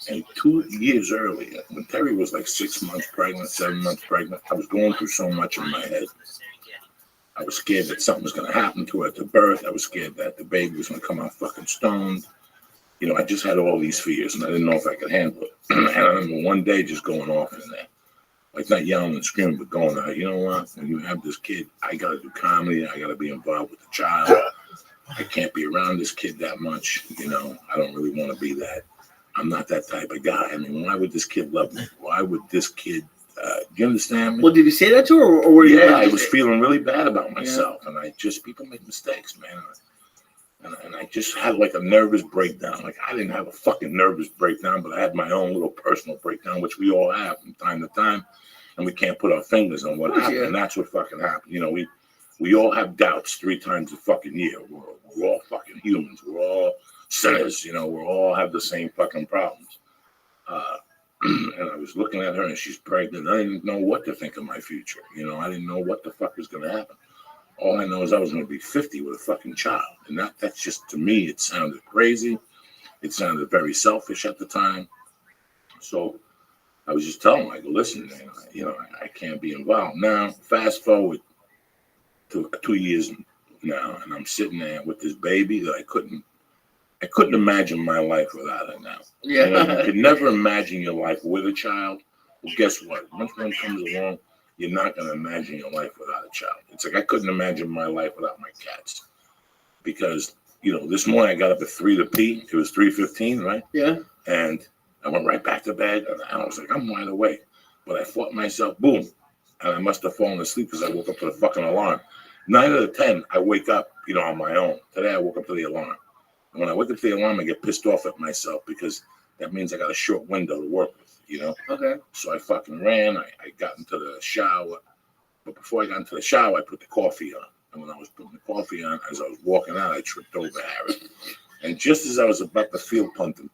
And 2 years earlier, when Terry was like 6 months pregnant, 7 months pregnant, I was going through so much in my head. I was scared that something was going to happen to her at the birth. I was scared that the baby was going to come out fucking stoned. I just had all these fears, and I didn't know if I could handle it. And I remember one day just going off in there. Like not yelling and screaming, but going to her, you know what? When you have this kid, I got to do comedy. I got to be involved with the child. I can't be around this kid that much. I don't really want to be that. I'm not that type of guy. I mean, why would this kid love me? Why would this kid, do you understand me? Well, did you say that to her? Or were you? Yeah, I was feeling really bad about myself. Yeah. And people make mistakes, man. And I just had like a nervous breakdown. Like I didn't have a fucking nervous breakdown, but I had my own little personal breakdown, which we all have from time to time. And we can't put our fingers on what happened. And that's what fucking happened. We all have doubts 3 times a fucking year. We're all fucking humans. We're all sinners. We all have the same fucking problems. And I was looking at her, and she's pregnant. I didn't know what to think of my future. I didn't know what the fuck was going to happen. All I know is I was going to be 50 with a fucking child. And that's just, to me, it sounded crazy. It sounded very selfish at the time. So I was just telling him, I go, listen, man, I can't be involved. Now, fast forward to 2 years now, and I'm sitting there with this baby that I couldn't imagine my life without her now. Yeah. You could never imagine your life with a child. Well, guess what? Once one comes along, you're not going to imagine your life without a child. It's like I couldn't imagine my life without my cats. Because, this morning I got up at 3 to pee. It was 3:15, right? Yeah. And I went right back to bed, and I was like, I'm wide awake. But I fought myself, boom. And I must have fallen asleep because I woke up to the fucking alarm. 9 out of 10, I wake up, on my own. Today I woke up to the alarm. And when I wake up to the alarm, I get pissed off at myself because that means I got a short window to work with, Okay. So I fucking ran. I got into the shower. But before I got into the shower, I put the coffee on. And when I was putting the coffee on, as I was walking out, I tripped over Harry. And just as I was about to field punt him,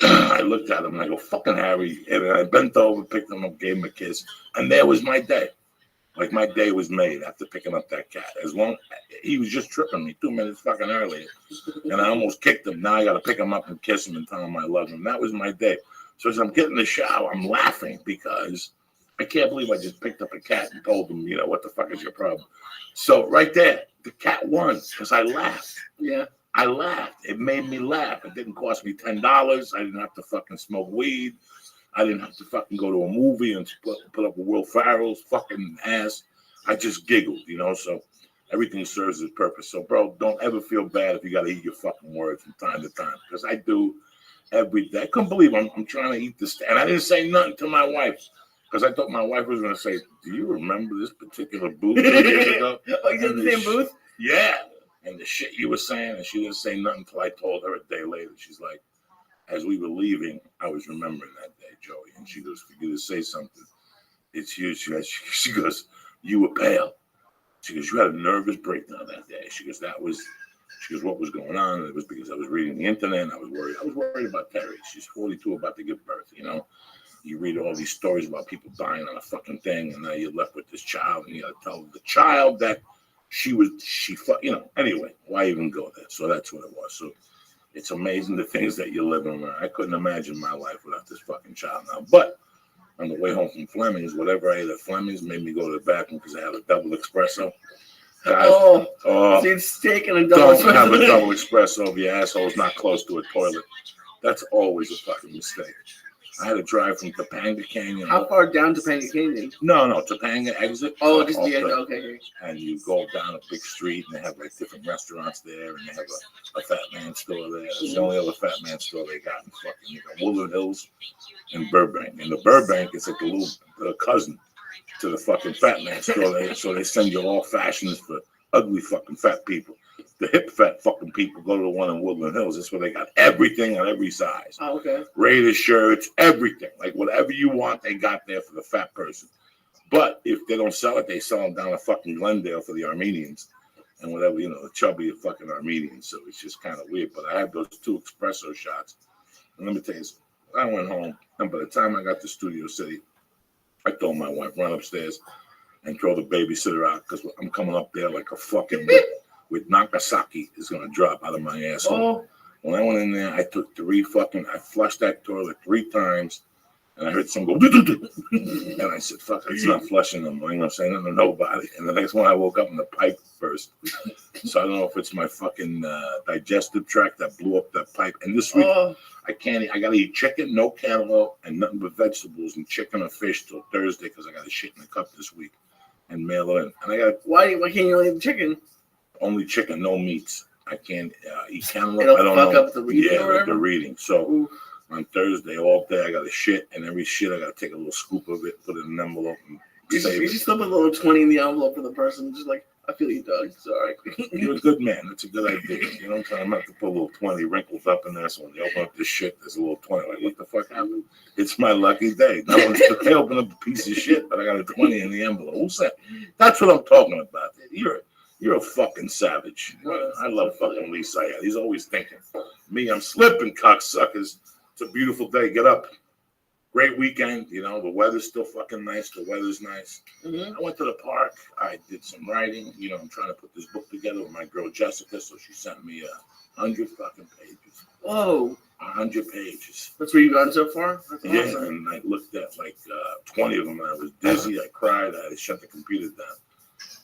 I looked at him and I go, fucking Harry. And I bent over, picked him up, gave him a kiss. And there was my day. Like my day was made after picking up that cat. He was just tripping me 2 minutes fucking earlier. And I almost kicked him. Now I got to pick him up and kiss him and tell him I love him. That was my day. So as I'm getting in the shower, I'm laughing because I can't believe I just picked up a cat and told him, what the fuck is your problem? So right there, the cat won because I laughed. Yeah. I laughed. It made me laugh. It didn't cost me $10. I didn't have to fucking smoke weed. I didn't have to fucking go to a movie and put up with Will Ferrell's fucking ass. I just giggled, So Everything serves its purpose. So, bro, don't ever feel bad if you got to eat your fucking words from time to time. Because I do every day. I couldn't believe I'm trying to eat this. And I didn't say nothing to my wife. Because I thought my wife was going to say, do you remember this particular booth 2 years ago? Oh, you did the same booth? Yeah. And the shit you were saying, and she didn't say nothing until I told her a day later. She's like, as we were leaving, I was remembering that day, Joey. And she goes, for you to say something, it's you. She goes, you were pale. She goes, you had a nervous breakdown that day. She goes, what was going on? And it was because I was reading the internet and I was worried. I was worried about Terry. She's 42, about to give birth, you know. You read all these stories about people dying on a fucking thing, and now you're left with this child, and you gotta tell the child that you know, anyway, why even go there? So that's what it was. So it's amazing the things that you're living with. I couldn't imagine my life without this fucking child now. But on the way home from Fleming's, whatever I ate at Fleming's made me go to the bathroom because I had a double espresso. So you're steak and a double espresso. Don't have a double espresso if your asshole's not close to a toilet. That's always a fucking mistake. I had to drive from Topanga Canyon. How far down Topanga Canyon? No, Topanga exit. Oh, just the end. Okay. And you go down a big street, and they have like different restaurants there, and they have a Fat Man store there. It's the only other Fat Man store they got in fucking Woodland Hills and Burbank. And the Burbank is like a little cousin to the fucking Fat Man store there. So they send you all fashions for ugly fucking fat people. The hip fat fucking people go to the one in Woodland Hills. That's where they got everything on every size. Oh, okay. Raiders shirts, everything. Like whatever you want, they got there for the fat person. But if they don't sell it, they sell them down at fucking Glendale for the Armenians and whatever, you know, the chubby fucking Armenians. So it's just kind of weird. But I had those 2 espresso shots. And let me tell you, I went home, and by the time I got to Studio City, I told my wife, run upstairs and throw the babysitter out because I'm coming up there like a fucking with Nagasaki is going to drop out of my asshole. Oh. When I went in there, I took I flushed that toilet 3 times, and I heard someone go, and I said, fuck, it's not flushing them. I ain't going to say nothing to nobody. And the next one, I woke up in the pipe first. So I don't know if it's my fucking digestive tract that blew up that pipe. And this week, I got to eat chicken, no cantaloupe, and nothing but vegetables, and chicken or fish till Thursday because I got to shit in the cup this week and mail it in. And I got why can't you only eat chicken? Only chicken, no meats. I can't eat cantaloupe. It'll I don't fuck know. up the reading or whatever? The reading. So on Thursday, all day, I got to shit, and every shit, I got to take a little scoop of it, put it in an envelope, and save you it. should slip a little 20 in the envelope for the person. Just like, I feel you, Doug. Sorry. You're a good man. That's a good idea. You know what I'm saying? I'm going to have to put a little 20 wrinkles up in there, so when they open up this shit, there's a little 20. Like, what the fuck happened? It's my lucky day. No one's they open up a piece of shit, but I got a 20 in the envelope. Who's that? That's what I'm talking about. You're a fucking savage. I love fucking Lee Syed. He's always thinking. Me, I'm slipping, cocksuckers. It's a beautiful day. Get up. Great weekend. You know, the weather's still fucking nice. The weather's nice. I went to the park. I did some writing. You know, I'm trying to put this book together with my girl Jessica, so she sent me 100 fucking pages. Whoa. 100 pages. That's where you got so far? That's Yeah, awesome. and I looked at like 20 of them, and I was dizzy. I cried. I had to shut the computer down.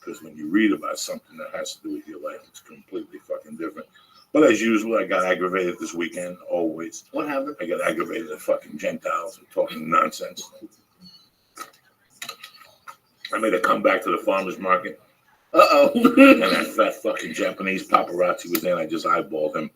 Because when you read about something that has to do with your life, it's completely fucking different. But as usual, I got aggravated this weekend, always. What happened? I got aggravated at fucking Gentiles and talking nonsense. I made a comeback to the farmer's market. Uh-oh. And that fat fucking Japanese paparazzi was there, and I just eyeballed him.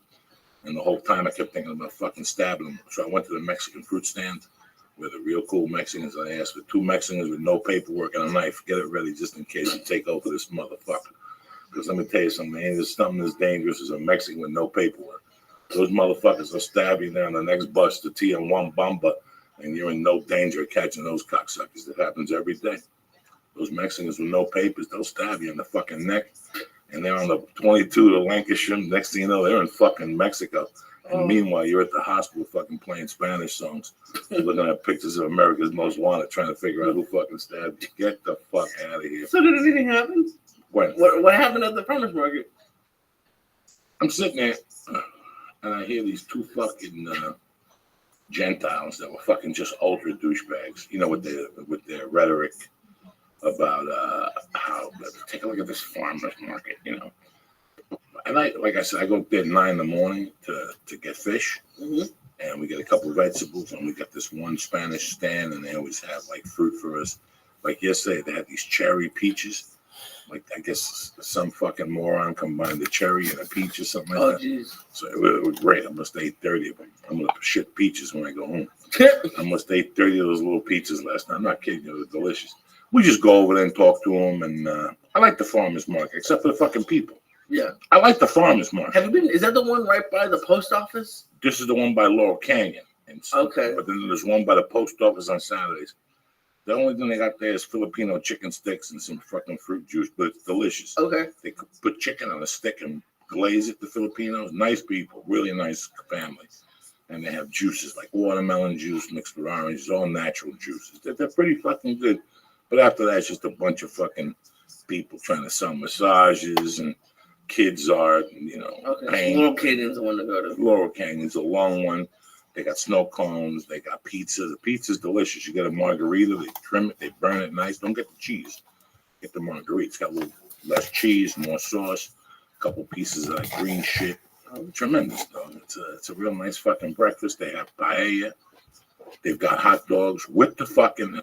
And the whole time I kept thinking about fucking stabbing him. So I went to the Mexican fruit stand where the real cool Mexicans, and I asked for 2 Mexicans with no paperwork and a knife. Get it ready just in case you take over this motherfucker. Because let me tell you something, man, there's something as dangerous as a Mexican with no paperwork. Those motherfuckers will stab you there on the next bus to TM1 Bamba, and you're in no danger of catching those cocksuckers. That happens every day. Those Mexicans with no papers, they'll stab you in the fucking neck. And they're on the 22 to Lancashire. Next thing you know, they're in fucking Mexico. And meanwhile, you're at the hospital fucking playing Spanish songs, looking at pictures of America's Most Wanted, trying to figure out who fucking stabbed you. Get the fuck out of here. So did anything happen? When? What happened at the farmer's market? I'm sitting there, and I hear these 2 fucking Gentiles that were fucking just ultra douchebags, you know, with their rhetoric about how, take a look at this farmer's market, you know. And like I said, I go there at 9 in the morning to get fish, and we get a couple of vegetables, and we got this one Spanish stand, and they always have like fruit for us. Like yesterday, they had these cherry peaches. like I guess some fucking moron combined a cherry and a peach or something like Oh, that. jeez. So it was great. I must ate 30 of them. I'm gonna shit peaches when I go home. I must ate 30 of those little pizzas last night. I'm not kidding you. They're delicious. We just go over there and talk to them, and I like the farmers market, except for the fucking people. Yeah. I like the farmers market. Have you been? Is that the one right by the post office? This is the one by Laurel Canyon. Okay. But then there's one by the post office on Saturdays. The only thing they got there is Filipino chicken sticks and some fucking fruit juice, but it's delicious. Okay. They could put chicken on a stick and glaze it. The Filipinos, nice people, really nice family. And they have juices like watermelon juice mixed with oranges, all natural juices. They're pretty fucking good. But after that, it's just a bunch of fucking people trying to sell massages and kids art, and, Okay. paint. Laurel Canyon's the one to go to. Laurel Canyon's a long one. They got snow cones. They got pizza. The pizza's delicious. You get a margarita. They trim it. They burn it nice. Don't get the cheese. Get the margarita. It's got a little less cheese, more sauce, a couple pieces of that green shit. Tremendous, though. It's a real nice fucking breakfast. They have paella. They've got hot dogs with the fucking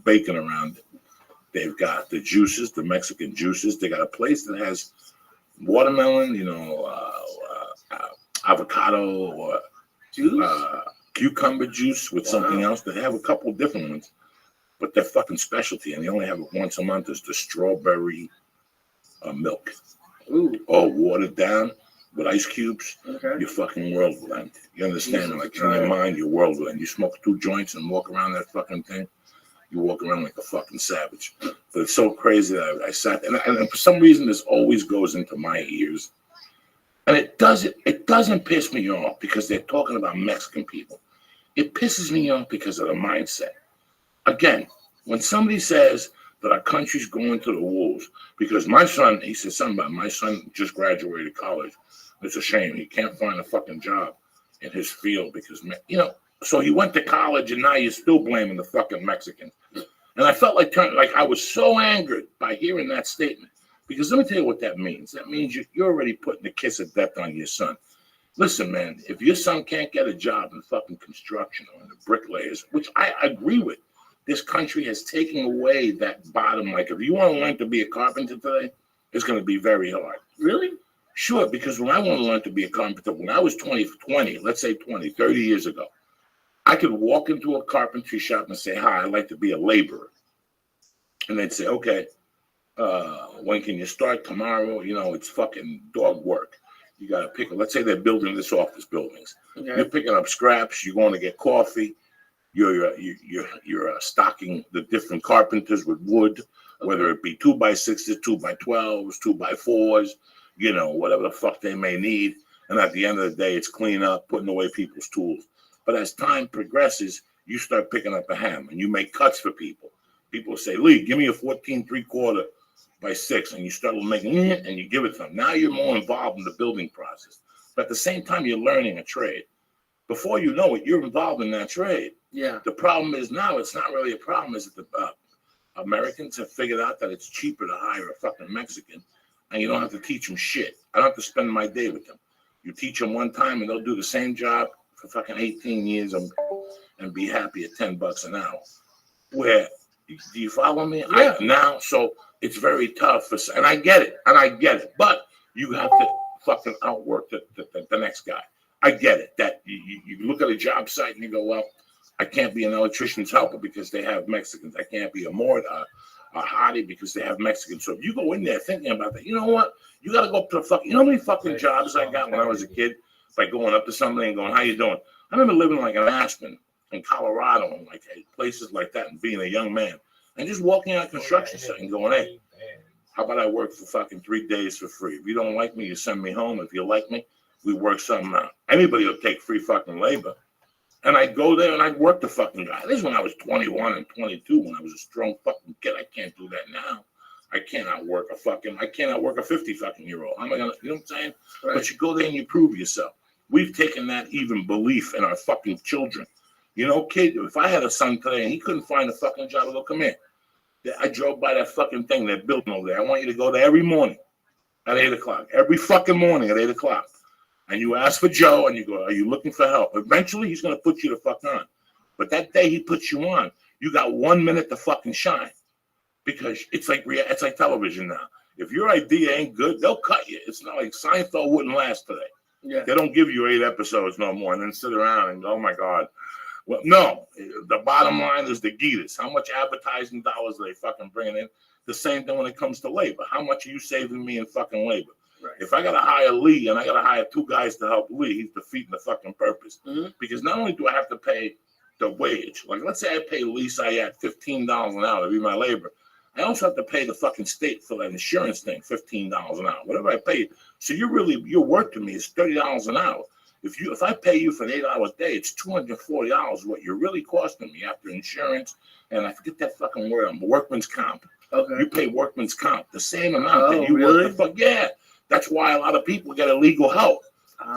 bacon around it. They've got the juices, the Mexican juices. They got a place that has watermelon, avocado or cucumber juice with something else. They have a couple different ones, but their fucking specialty, and they only have it once a month, is the strawberry milk. Ooh. All watered down with ice cubes. Okay. Your fucking world blend. You understand? Jesus Like in your mind, your world blend. You smoke 2 joints and walk around that fucking thing. You walk around like a fucking savage. But it's so crazy that I sat and for some reason this always goes into my ears. And it doesn't piss me off because they're talking about Mexican people. It pisses me off because of the mindset. Again, when somebody says that our country's going to the wolves, because my son, he said something about my son just graduated college. It's a shame. He can't find a fucking job in his field because, so he went to college and now you're still blaming the fucking Mexicans. And I felt like I was so angered by hearing that statement. Because let me tell you what that means. That means you're already putting the kiss of death on your son. Listen, man, if your son can't get a job in fucking construction or in the bricklayers, which I agree with, this country has taken away that bottom. Like, if you want to learn to be a carpenter today, it's going to be very hard. Really? Sure, because when I want to learn to be a carpenter, when I was 20, let's say 20, 30 years ago, I could walk into a carpentry shop and say, hi, I'd like to be a laborer. And they'd say, okay, when can you start? Tomorrow? It's fucking dog work. You got to pick it. Let's say they're building this office buildings. Okay. You're picking up scraps. You're going to get coffee. You're stocking the different carpenters with wood, whether it be 2x6s, 2x12s, 2x4s, whatever the fuck they may need. And at the end of the day, it's clean up, putting away people's tools. But as time progresses, you start picking up a hammer and you make cuts for people. People say, Lee, give me a 14 3/4 by 6, and you start making it and you give it to them. Now you're more involved in the building process. But at the same time, you're learning a trade. Before you know it, you're involved in that trade. Yeah. The problem is now it's not really a problem. Is that the Americans have figured out that it's cheaper to hire a fucking Mexican, and you don't have to teach them shit. I don't have to spend my day with them. You teach them one time, and they'll do the same job for fucking 18 years and be happy at $10 an hour. Where, do you follow me? Yeah. So it's very tough. And I get it. But you have to fucking outwork the next guy. I get it. That you look at a job site and you go, well, I can't be an electrician's helper because they have Mexicans. I can't be a hottie because they have Mexicans. So if you go in there thinking about that, you know what? You got to go up to the fucking, you know how many fucking jobs I got when I was a kid? By going up to somebody and going, how you doing? I remember living like in Aspen, in Colorado, and like places like that, and being a young man, and just walking on a construction site and going, hey, how about I work for fucking 3 days for free? If you don't like me, you send me home. If you like me, we work something out. Anybody will take free fucking labor. And I'd go there and I'd work the fucking guy. This is when I was 21 and 22, when I was a strong fucking kid. I can't do that now. I cannot work a 50 fucking year old. How am I gonna, you know what I'm saying? Right. But you go there and you prove yourself. We've taken that even belief in our fucking children. Kid, if I had a son today and he couldn't find a fucking job, I'd go, come here. I drove by that fucking thing they're building over there. I want you to go there every morning at 8 o'clock. Every fucking morning at 8 o'clock. And you ask for Joe and you go, are you looking for help? Eventually he's going to put you the fuck on. But that day he puts you on, you got 1 minute to fucking shine. Because it's like television now. If your idea ain't good, they'll cut you. It's not like Seinfeld wouldn't last today. Yeah. They don't give you 8 episodes no more and then sit around and go, oh my God. Well, no. The bottom line is the Guinness. How much advertising dollars are they fucking bringing in? The same thing when it comes to labor. How much are you saving me in fucking labor? Right. If I got to hire Lee and I got to hire 2 guys to help Lee, he's defeating the fucking purpose. Mm-hmm. Because not only do I have to pay the wage, like let's say I pay Lee Sayat $15 an hour to be my labor, I also have to pay the fucking state for that insurance thing, $15 an hour, whatever I pay. So your work to me is $30 an hour. If I pay you for an 8-hour day, it's $240 what you're really costing me after insurance, and I forget that fucking word, workman's comp. Okay. You pay workman's comp the same amount that you really? work the fuck. Yeah. That's why a lot of people get illegal help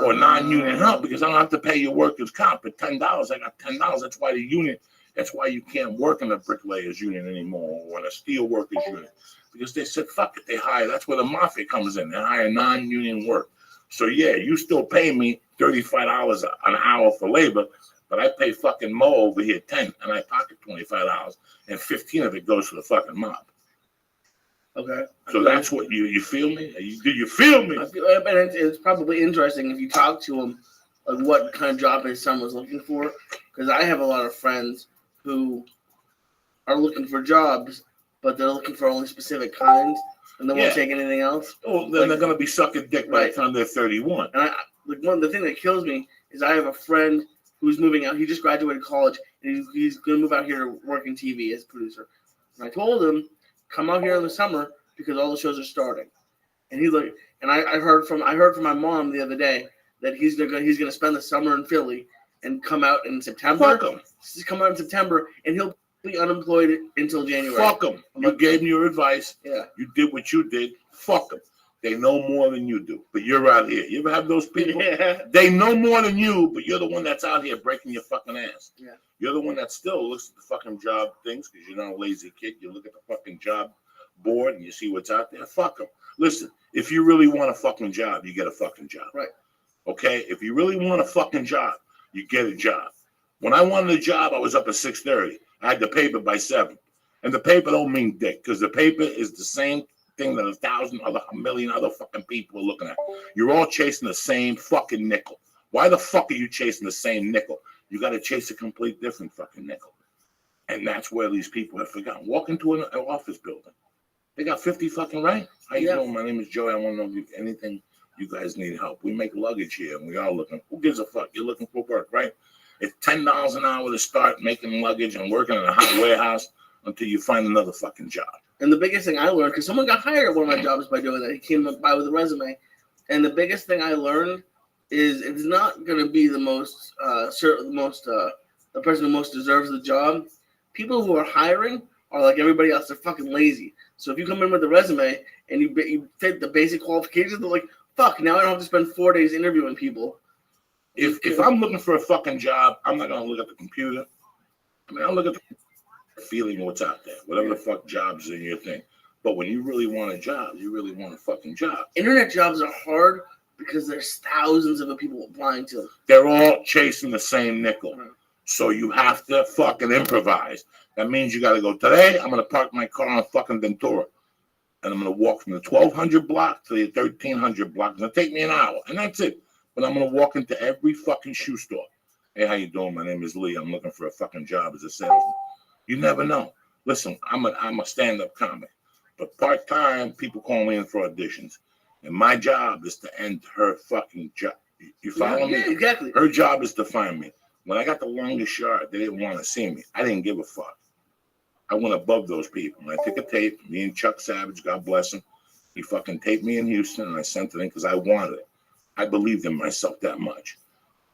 or non-union help, because I don't have to pay your workers' comp at $10. I got $10. That's why the union. That's why you can't work in a bricklayers union anymore or in a steel workers union, because they said fuck it. They hire. That's where the mafia comes in. They hire non-union work. So yeah, you still pay me $35 an hour for labor, but I pay fucking Mo over here $10, and I pocket $25, and $15 of it goes to the fucking mob. Okay. So that's what you feel me? Do you feel me? I feel, and it's probably interesting if you talk to him, like what kind of job his son was looking for. Because I have a lot of friends who are looking for jobs, but they're looking for only specific kinds, and they won't take anything else. Oh, then they're gonna be sucking dick by the time they're 31. And the thing that kills me is I have a friend who's moving out. He just graduated college, and he's gonna move out here to work in TV as a producer. And I told him, come out here in the summer because all the shows are starting. And he's like, and I heard from my mom the other day that he's gonna spend the summer in Philly and come out in September. Fuck him. Come out in September, and he'll be unemployed until January. Fuck him. You gave me your advice. Yeah. You did what you did. Fuck them. They know more than you do, but you're out here. You ever have those people? Yeah. They know more than you, but you're the one that's out here breaking your fucking ass. Yeah. You're the one that still looks at the fucking job things because you're not a lazy kid. You look at the fucking job board and you see what's out there. Fuck them. Listen, if you really want a fucking job, you get a fucking job. Right. Okay? If you really want a fucking job, you get a job. When I wanted a job, I was up at 6:30. I had the paper by 7. And the paper don't mean dick, because the paper is the same thing that a million other fucking people are looking at. You're all chasing the same fucking nickel. Why the fuck are you chasing the same nickel? You got to chase a complete different fucking nickel. And that's where these people have forgotten. Walk into an office building. They got 50 fucking right. How you doing? My name is Joey. I want to know if anything you guys need help. We make luggage here, and we are looking. Who gives a fuck? You're looking for work, right? It's $10 an hour to start making luggage and working in a hot warehouse until you find another fucking job. And the biggest thing I learned, because someone got hired at one of my jobs by doing that. He came by with a resume. And the biggest thing I learned is it's not going to be the person who most deserves the job. People who are hiring are like everybody else. They're fucking lazy. So if you come in with a resume and you fit the basic qualifications, they're like, fuck, now I don't have to spend 4 days interviewing people. If I'm looking for a fucking job, I'm not going to look at the computer. I mean, I'll look at the feeling what's out there, whatever the fuck jobs in your thing. But when you really want a job, you really want a fucking job. Internet jobs are hard because there's thousands of people applying to them. They're all chasing the same nickel. So you have to fucking improvise. That means you got to go, today I'm going to park my car on fucking Ventura. And I'm going to walk from the 1200 block to the 1300 block. It's going to take me an hour. And that's it. But I'm going to walk into every fucking shoe store. Hey, how you doing? My name is Lee. I'm looking for a fucking job as a salesman. You never know. Listen, I'm a stand-up comic. But part-time, people call me in for auditions. And my job is to end her fucking job. You follow me? Yeah, exactly. Her job is to find me. When I got the longest yard, they didn't want to see me. I didn't give a fuck. I went above those people. And I took a tape. Me and Chuck Savage, God bless him. He fucking taped me in Houston, and I sent it in because I wanted it. I believed in myself that much.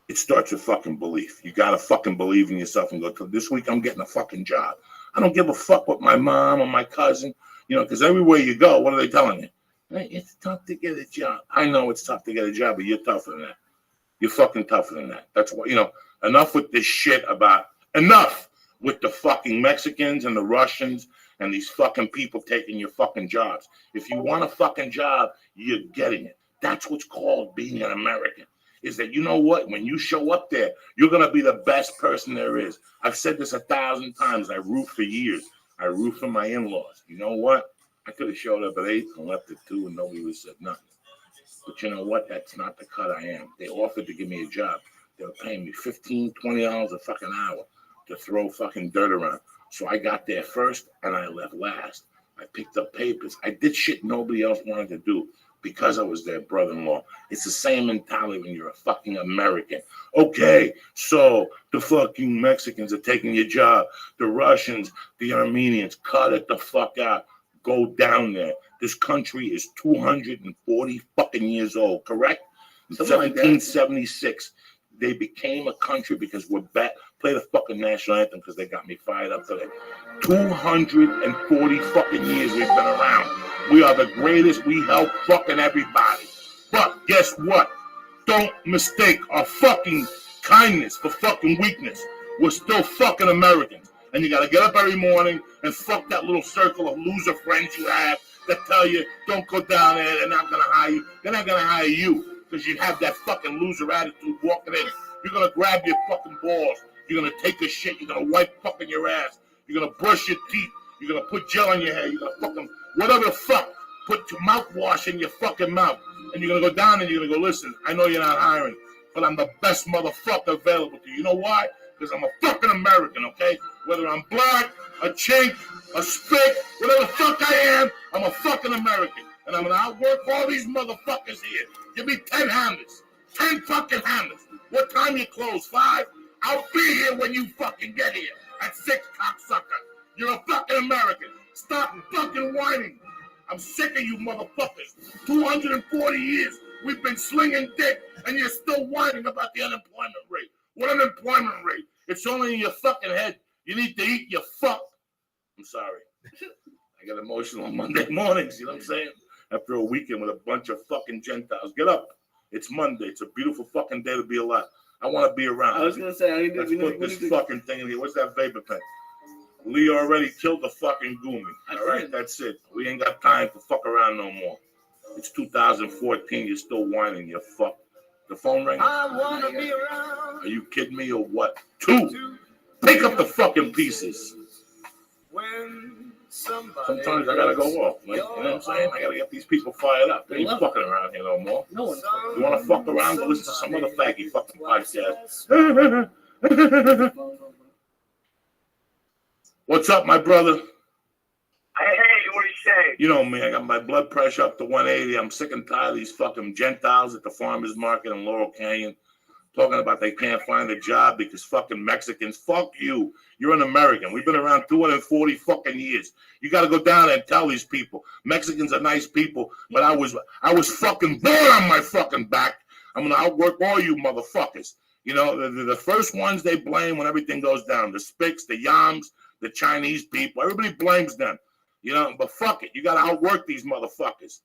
It starts with fucking belief. You got to fucking believe in yourself and go, this week I'm getting a fucking job. I don't give a fuck what my mom or my cousin, because everywhere you go, what are they telling you? Hey, it's tough to get a job. I know it's tough to get a job, but you're tougher than that. You're fucking tougher than that. That's what, enough with this shit enough with the fucking Mexicans and the Russians and these fucking people taking your fucking jobs. If you want a fucking job, you're getting it. That's what's called being an American, is that, you know what? When you show up there, you're going to be the best person there is. I've said this 1,000 times. I root for years. I root for my in-laws. You know what? I could have showed up at 8 and left at 2 and nobody would have said nothing. But you know what? That's not the cut I am. They offered to give me a job. They were paying me $15, $20 a fucking hour to throw fucking dirt around. So I got there first and I left last. I picked up papers. I did shit nobody else wanted to do because I was their brother-in-law. It's the same mentality when you're a fucking American. Okay, so the fucking Mexicans are taking your job. The Russians, the Armenians, cut it the fuck out. Go down there. This country is 240 fucking years old, correct? In 1776, they became a country because we're back. Play the fucking national anthem because they got me fired up today. 240 fucking years we've been around. We are the greatest. We help fucking everybody. But guess what? Don't mistake our fucking kindness for fucking weakness. We're still fucking Americans. And you got to get up every morning and fuck that little circle of loser friends you have that tell you, don't go down there, they're not going to hire you. They're not going to hire you because you have that fucking loser attitude walking in. You're going to grab your fucking balls. You're going to take a shit. You're going to wipe fucking your ass. You're going to brush your teeth. You're going to put gel on your hair. You're going to fucking, whatever the fuck, put your mouthwash in your fucking mouth. And you're going to go down and you're going to go, listen, I know you're not hiring, but I'm the best motherfucker available to you. You know why? Because I'm a fucking American, okay? Whether I'm black, a chink, a spick, whatever the fuck I am, I'm a fucking American. And I'm going to outwork all these motherfuckers here. Give me 10 hammers. 10 fucking hammers. What time you close? 5? I'll be here when you fucking get here. At 6, cocksucker. You're a fucking American. Stop fucking whining. I'm sick of you motherfuckers. 240 years we've been slinging dick, and you're still whining about the unemployment rate. What unemployment rate? It's only in your fucking head. You need to eat your fuck. I'm sorry. I get emotional on Monday mornings, you know what I'm saying? After a weekend with a bunch of fucking Gentiles. Get up. It's Monday. It's a beautiful fucking day to be alive. I want to be around. I was going to say, let's put this fucking thing in here. What's that vapor pen? Lee already killed the fucking Goomy. All right, that's it. We ain't got time to fuck around no more. It's 2014. You're still whining, you fuck. The phone ringing? I want to be around. Are you kidding me or what? 2. Pick up the fucking pieces. When Sometimes I gotta go off. Like, you know what I'm saying? I gotta get these people fired up. They ain't fucking around here no more. No one. You wanna fuck around? Go listen to some other faggy fucking podcast. What's up, my brother? Hey, what do you say? You know me, I got my blood pressure up to 180. I'm sick and tired of these fucking Gentiles at the farmer's market in Laurel Canyon talking about they can't find a job because fucking Mexicans. Fuck you. You're an American. We've been around 240 fucking years. You got to go down there and tell these people. Mexicans are nice people, but I was fucking born on my fucking back. I'm going to outwork all you motherfuckers. You know, the first ones they blame when everything goes down. The Spics, the Yams, the Chinese people. Everybody blames them. You know, but fuck it. You got to outwork these motherfuckers.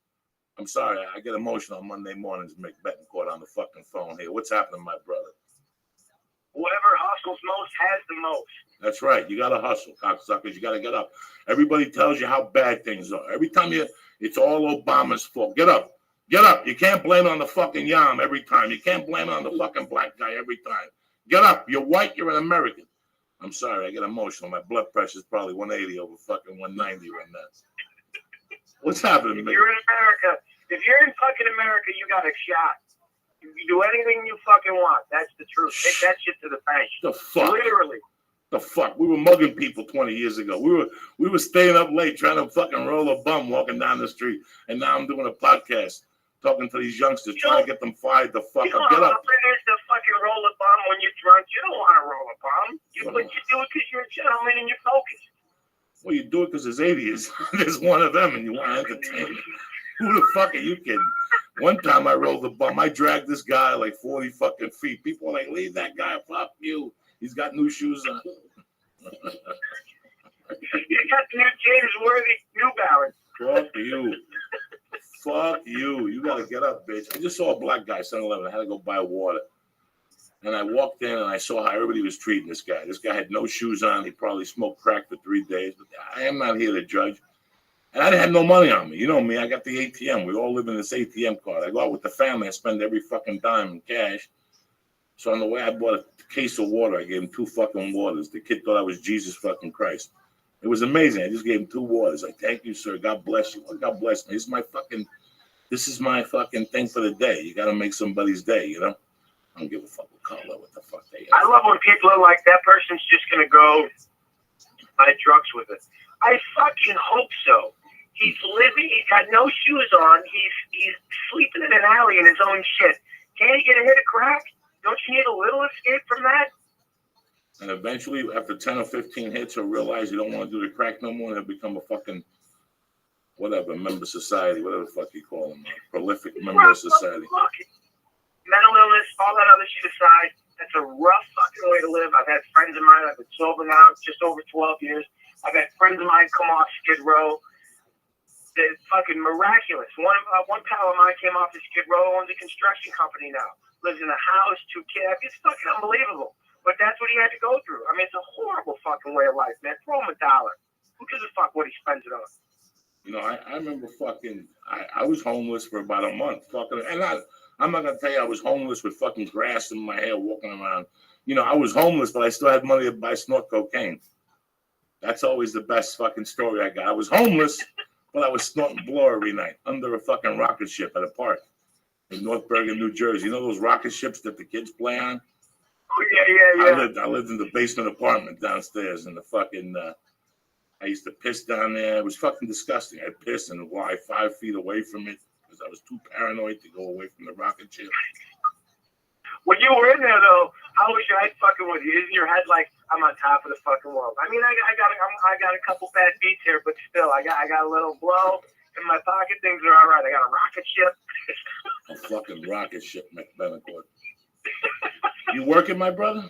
I'm sorry. I get emotional on Monday mornings. Mick Betancourt on the fucking phone here. What's happening, my brother? Whoever hustles most has the most. That's right. You got to hustle, cocksuckers. You got to get up. Everybody tells you how bad things are. Every time it's all Obama's fault. Get up. Get up. You can't blame it on the fucking Yam every time. You can't blame it on the fucking black guy every time. Get up. You're white. You're an American. I'm sorry. I get emotional. My blood pressure is probably 180 over fucking 190 right now. What's happening, If man? you're in fucking America, you got a shot. You can do anything you fucking want. That's the truth. Take that shit to the bank. The fuck? Literally. The fuck? We were mugging people 20 years ago. We were staying up late trying to fucking roll a bum walking down the street. And now I'm doing a podcast talking to these youngsters, trying to get them fired the fuck up. Get up. It is to fucking roll a bomb when you're drunk. You don't want to roll a bomb. You do it because you're a gentleman and you're focused. Well, you do it because there's idiots. There's one of them and you want to entertain them. Who the fuck are you kidding? One time I rolled the bum. I dragged this guy like 40 fucking feet. People are like, leave that guy. Fuck you. He's got new shoes on. You got the new James Worthy New Balance. Fuck you. Fuck you. You got to get up, bitch. I just saw a black guy, 7-Eleven. I had to go buy water. And I walked in and I saw how everybody was treating this guy. This guy had no shoes on. He probably smoked crack for 3 days. But I am not here to judge. And I didn't have no money on me. You know me. I got the ATM. We all live in this ATM card. I go out with the family. I spend every fucking dime in cash. So on the way, I bought a case of water. I gave him 2 fucking waters. The kid thought I was Jesus fucking Christ. It was amazing. I just gave him 2 waters. Like, thank you, sir. God bless you. Well, God bless me. This is my fucking thing for the day. You got to make somebody's day, you know? I don't give a fuck what color, what the fuck they are. I love when people are like, that person's just going to go buy drugs with it. I fucking hope so. He's living, he's got no shoes on, he's sleeping in an alley in his own shit. Can't he get a hit of crack? Don't you need a little escape from that? And eventually, after 10 or 15 hits, he'll realize you don't want to do the crack no more, and he'll become a fucking, whatever, member society, whatever the fuck you call him, a prolific member of society. Look, mental illness, all that other shit aside, that's a rough fucking way to live. I've had friends of mine, I've been sober now just over 12 years. I've had friends of mine come off Skid Row. It's fucking miraculous. One pal of mine came off the Skid Row, owns a construction company now. Lives in a house, 2 kids. It's fucking unbelievable. But that's what he had to go through. I mean, it's a horrible fucking way of life, man. Throw him $1. Who gives a fuck what he spends it on? You know, I remember fucking, I was homeless for about a month. Fucking, and I'm not going to tell you I was homeless with fucking grass in my hair walking around. You know, I was homeless, but I still had money to buy snort cocaine. That's always the best fucking story I got. I was homeless, but I was snorting blow every night under a fucking rocket ship at a park in North Bergen, New Jersey. You know those rocket ships that the kids play on? Oh, yeah. I lived in the basement apartment downstairs, and the fucking, I used to piss down there. It was fucking disgusting. I'd piss and lie 5 feet away from it because I was too paranoid to go away from the rocket ship. When you were in there, though, how was your head fucking with you? Isn't your head like, I'm on top of the fucking world? I mean, I got a couple bad beats here, but still, I got a little blow in my pocket. Things are all right. I got a rocket ship. A fucking rocket ship, McBennecourt. You working, my brother?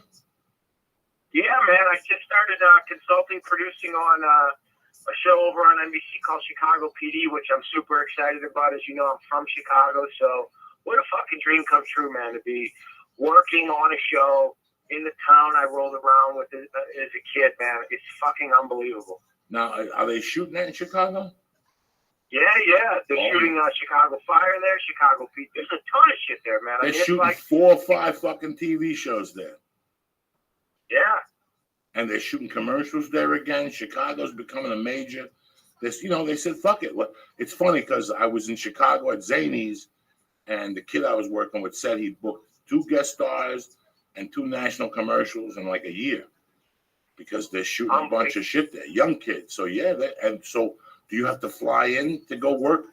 Yeah, man. I just started consulting, producing on a show over on NBC called Chicago PD, which I'm super excited about. As you know, I'm from Chicago, so what a fucking dream come true, man, to be working on a show in the town I rolled around with as a kid, man. It's fucking unbelievable. Now, are they shooting that in Chicago? Yeah. They're shooting Chicago Fire there, Chicago Pete. There's a ton of shit there, man. They're I mean, shooting like 4 or 5 fucking TV shows there. Yeah. And they're shooting commercials there again. Chicago's becoming a major. This, you know, they said, fuck it. It's funny because I was in Chicago at Zany's, and the kid I was working with said he booked 2 guest stars and 2 national commercials in like a year because they're shooting a bunch of shit there. Young kids. So, yeah. And so, do you have to fly in to go work?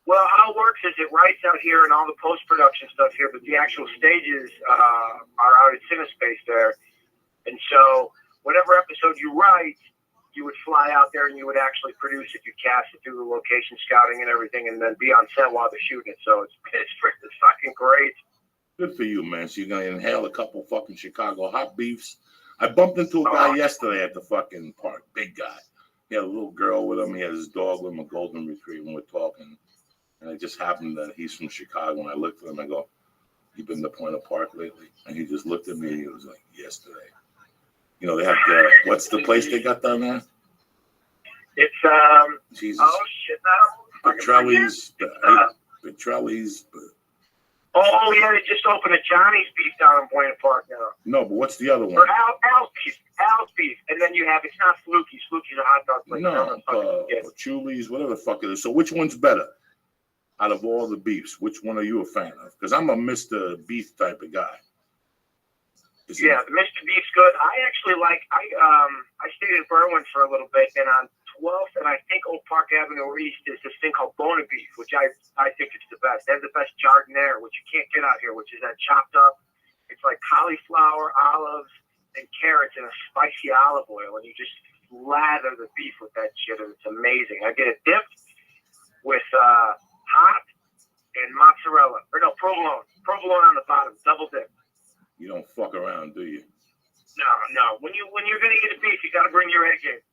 Well, how it works is it writes out here and all the post-production stuff here, but the actual stages are out at CineSpace there. And so whatever episode you write, you would fly out there and you would actually produce it. You cast it, do the location scouting and everything, and then be on set while they're shooting it. So it's fucking great. Good for you, man. So you're going to inhale a couple fucking Chicago hot beefs. I bumped into a guy yesterday at the fucking park, big guy. He had a little girl with him. He had his dog with him, a golden retriever, and we're talking. And it just happened that he's from Chicago. And I looked at him, I go, you been to Point Park lately? And he just looked at me and he was like, yesterday. You know, they have what's the place they got down there? It's, Jesus. Oh, shit, now. Petrelli's. Oh, yeah, they just opened a Johnny's Beef down in Point Park now. No, but what's the other one? Or Al's Beef. And then you have, it's not Fluky's. Fluky's a hot dog place. No, Chuli's, whatever the fuck it is. So which one's better out of all the beefs? Which one are you a fan of? Because I'm a Mr. Beef type of guy. Yeah, the Mr. Beef's good. I actually like, I stayed in Berwyn for a little bit, and on 12th and I think Oak Park Avenue East is this thing called Bona Beef, which I think it's the best. They have the best jardiniere, which you can't get out here, which is that chopped up. It's like cauliflower, olives, and carrots in a spicy olive oil, and you just lather the beef with that shit, and it's amazing. I get it dipped with hot and mozzarella, or no, provolone on the bottom, double dip. You don't fuck around, do you? No. When you're gonna eat a beef, you gotta bring your A game.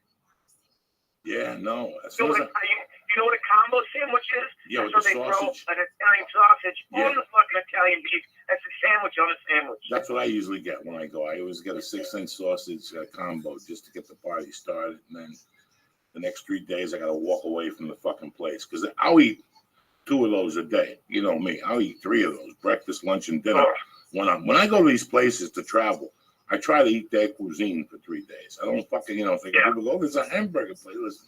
Yeah, no. You know what a combo sandwich is? Yeah, That's with where the they sausage. throw an Italian sausage Yeah. on the fucking Italian beef. That's a sandwich on a sandwich. That's what I usually get when I go. I always get a 6-inch sausage combo just to get the party started. And then the next 3 days, I got to walk away from the fucking place. Because I'll eat 2 of those a day. You know me. I'll eat 3 of those, breakfast, lunch, and dinner. When I go to these places to travel, I try to eat their cuisine for 3 days. I don't fucking, think people go, there's a hamburger place. Listen,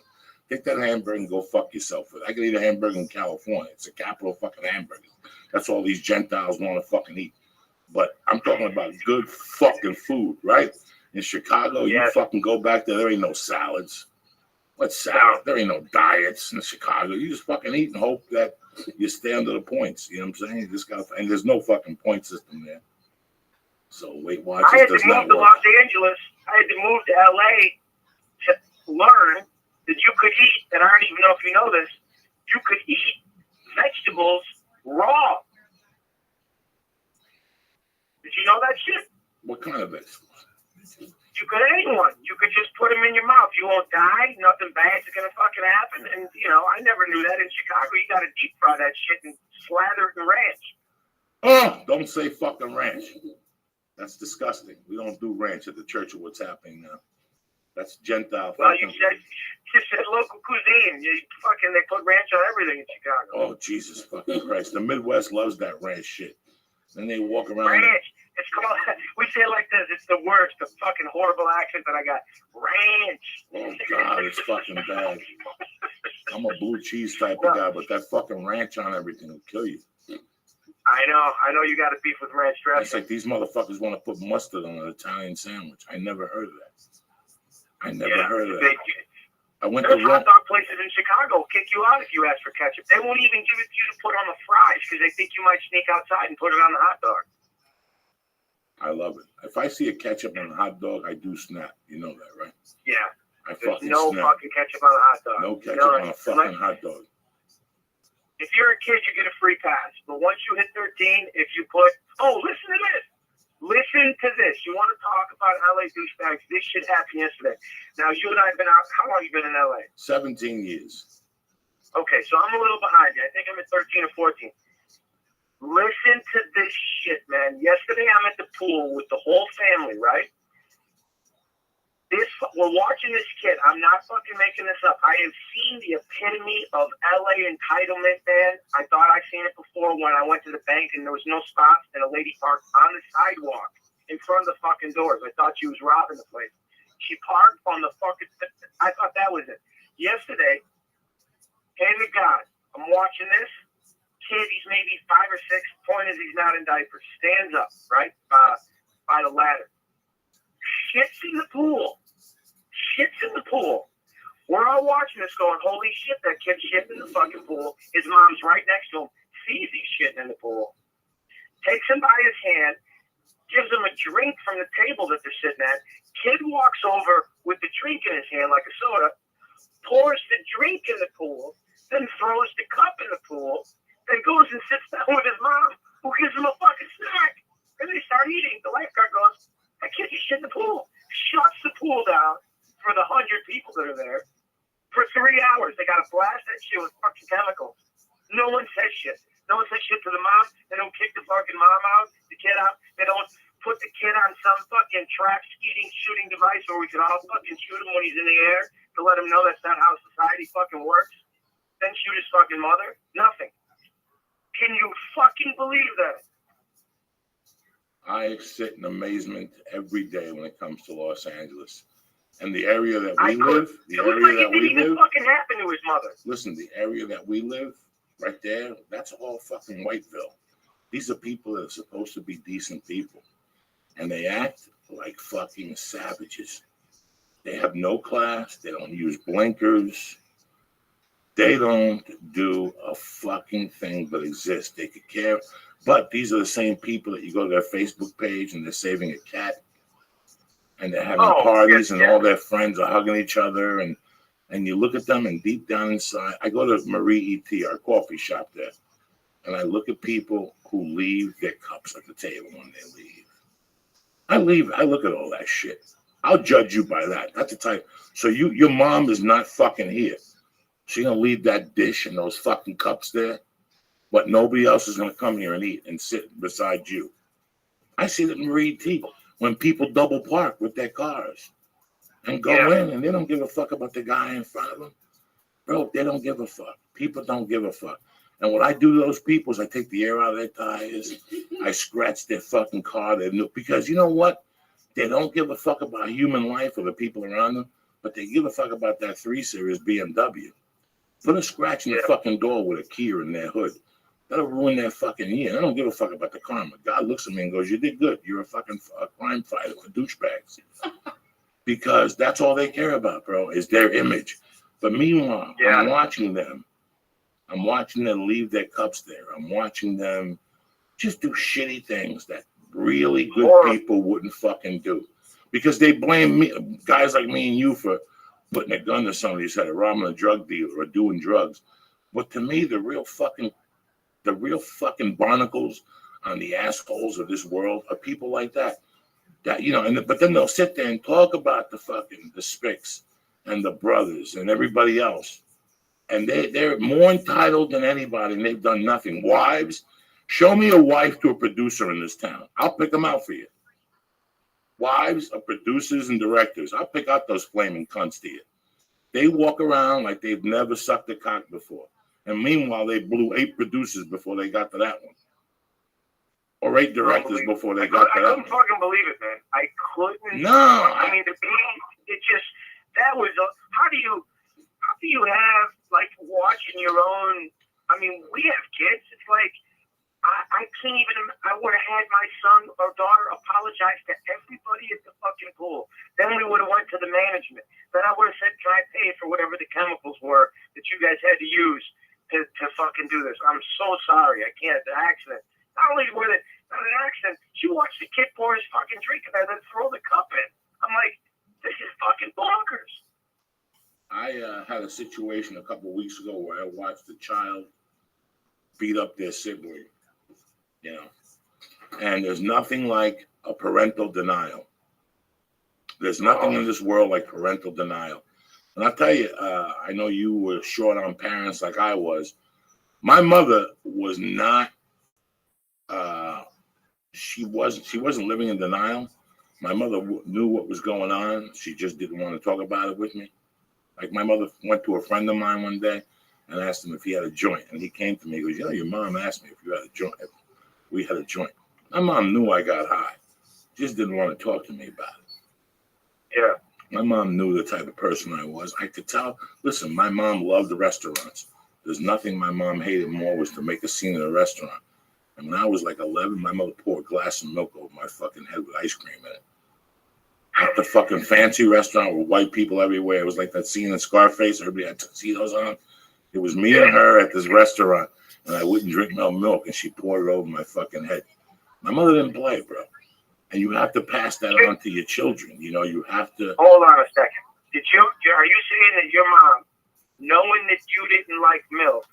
take that hamburger and go fuck yourself. I can eat a hamburger in California. It's the capital of fucking hamburgers. That's all these Gentiles want to fucking eat. But I'm talking about good fucking food, right? In Chicago, you fucking go back there ain't no salads. What's salad? There ain't no diets in Chicago. You just fucking eat and hope that you stay under the points. You know what I'm saying? You just got, and there's no fucking point system there. So Weight Watchers I had does to not move to work. Los Angeles. I had to move to LA to learn that you could eat, and I don't even know if you know this, you could eat vegetables raw. Did you know that shit? What kind of vegetables? You could anyone. You could just put them in your mouth. You won't die. Nothing bad's gonna fucking happen. And I never knew that in Chicago. You gotta deep fry that shit and slather it in ranch. Oh, don't say fucking ranch. That's disgusting. We don't do ranch at the church of what's happening now. That's Gentile. Well, you said local cuisine. They put ranch on everything in Chicago. Oh, Jesus fucking Christ. The Midwest loves that ranch shit. Then they walk around. Ranch. It's called, we say it like this. It's the worst, the fucking horrible accent that I got. Ranch. Oh, God, it's fucking bad. I'm a blue cheese type of guy, but that fucking ranch on everything will kill you. I know you got a beef with ranch dressing. It's like these motherfuckers want to put mustard on an Italian sandwich. I never heard of that. I never heard of that. I went to hot dog places in Chicago will kick you out if you ask for ketchup. They won't even give it to you to put on the fries because they think you might sneak outside and put it on the hot dog. I love it. If I see a ketchup on a hot dog, I do snap. You know that, right? Yeah. I There's fucking no snap. fucking ketchup on a hot dog. No ketchup on a fucking hot dog. If you're a kid, you get a free pass. But once you hit 13, if you put, listen to this. Listen to this. You want to talk about LA douchebags? This shit happened yesterday. Now, you and I have been out. How long have you been in LA? 17 years. Okay, so I'm a little behind you. I think I'm at 13 or 14. Listen to this shit, man. Yesterday, I'm at the pool with the whole family, right? We're watching this kid. I'm not fucking making this up. I have seen the epitome of LA entitlement, man. I thought I'd seen it before when I went to the bank and there was no spots and a lady parked on the sidewalk in front of the fucking doors. I thought she was robbing the place. She parked on the fucking, I thought that was it. Yesterday, hand to God, I'm watching this. Kid, he's maybe 5 or 6. Point is, he's not in diapers. Stands up, right, by the ladder. Shits in the pool. Shits in the pool. We're all watching this going, holy shit, that kid's shitting in the fucking pool. His mom's right next to him, sees he's shitting in the pool, takes him by his hand, gives him a drink from the table that they're sitting at. Kid walks over with the drink in his hand like a soda, pours the drink in the pool, then throws the cup in the pool, then goes and sits down with his mom, who gives him a fucking snack. And they start eating. The lifeguard goes, that kid just shit in the pool. Shuts the pool down for the 100 people that are there. For 3 hours, they got to blast that shit with fucking chemicals. No one says shit. No one says shit to the mom. They don't kick the fucking mom out, the kid out. They don't put the kid on some fucking trap shooting device where we can all fucking shoot him when he's in the air to let him know that's not how society fucking works. Then shoot his fucking mother. Nothing. Can you fucking believe that? I sit in amazement every day when it comes to Los Angeles. And the area that we live, fucking happen to his mother. Listen, the area that we live, right there, that's all fucking Whiteville. These are people that are supposed to be decent people. And they act like fucking savages. They have no class. They don't use blinkers. They don't do a fucking thing but exist. They could care. But these are the same people that you go to their Facebook page and they're saving a cat. And they're having parties and all their friends are hugging each other. And you look at them and deep down inside, I go to Marie E.T., our coffee shop there. And I look at people who leave their cups at the table when they leave. I look at all that shit. I'll judge you by that. That's the type. So your mom is not fucking here. She's going to leave that dish and those fucking cups there. But nobody else is going to come here and eat and sit beside you. I see that in Marie T. When people double park with their cars and go in and they don't give a fuck about the guy in front of them. Bro, they don't give a fuck. People don't give a fuck. And what I do to those people is I take the air out of their tires. I scratch their fucking car. Because you know what? They don't give a fuck about human life or the people around them, but they give a fuck about that 3 Series BMW. Put a scratch in the fucking door with a key in their hood. That'll ruin their fucking year. I don't give a fuck about the karma. God looks at me and goes, you did good. You're a fucking crime fighter for douchebags. Because that's all they care about, bro, is their image. But meanwhile, I'm watching them. I'm watching them leave their cups there. I'm watching them just do shitty things that really good people wouldn't fucking do. Because they blame me, guys like me and you, for putting a gun to somebody's head, or robbing a drug dealer, or doing drugs. But to me, the real fucking barnacles on the assholes of this world are people like that. That, you know, but then they'll sit there and talk about the Spics and the brothers and everybody else. And they're more entitled than anybody, and they've done nothing. Wives, show me a wife to a producer in this town. I'll pick them out for you. Wives of producers and directors. I'll pick out those flaming cunts to you. They walk around like they've never sucked a cock before. And meanwhile, they blew 8 producers before they got to that one. Or 8 directors before they got to that one. I couldn't fucking believe it, man. I couldn't. No. I mean, it just, that was, how do you have, like, watching your own, I mean, we have kids. It's like, I can't even, I would have had my son or daughter apologize to everybody at the fucking pool. Then we would have went to the management. Then I would have said, can I pay for whatever the chemicals were that you guys had to use to fucking do this? I'm so sorry. I can't. The accident. Not only was it not an accident, she watched the kid pour his fucking drink and then throw the cup in. I'm like, this is fucking bonkers. I had a situation a couple of weeks ago where I watched a child beat up their sibling. You know, and there's nothing like a parental denial. There's nothing in this world like parental denial. And I'll tell you, I know you were short on parents like I was. My mother was not. She wasn't living in denial. My mother knew what was going on. She just didn't want to talk about it with me. Like, my mother went to a friend of mine one day and asked him if he had a joint, and he came to me. He goes, "You know, your mom asked me if you had a joint." We had a joint. My mom knew I got high. Just didn't want to talk to me about it. Yeah. My mom knew the type of person I was. I could tell. Listen, my mom loved the restaurants. There's nothing my mom hated more was to make a scene in a restaurant. And when I was like 11, my mother poured a glass of milk over my fucking head with ice cream in it. At the fucking fancy restaurant with white people everywhere. It was like that scene in Scarface. Everybody had tuxedos on. It was me and her at this restaurant. And I wouldn't drink no milk, and she poured it over my fucking head. My mother didn't play, bro. And you have to pass that on to your children. You know, you have to. Hold on a second. Are you saying that your mom, knowing that you didn't like milk,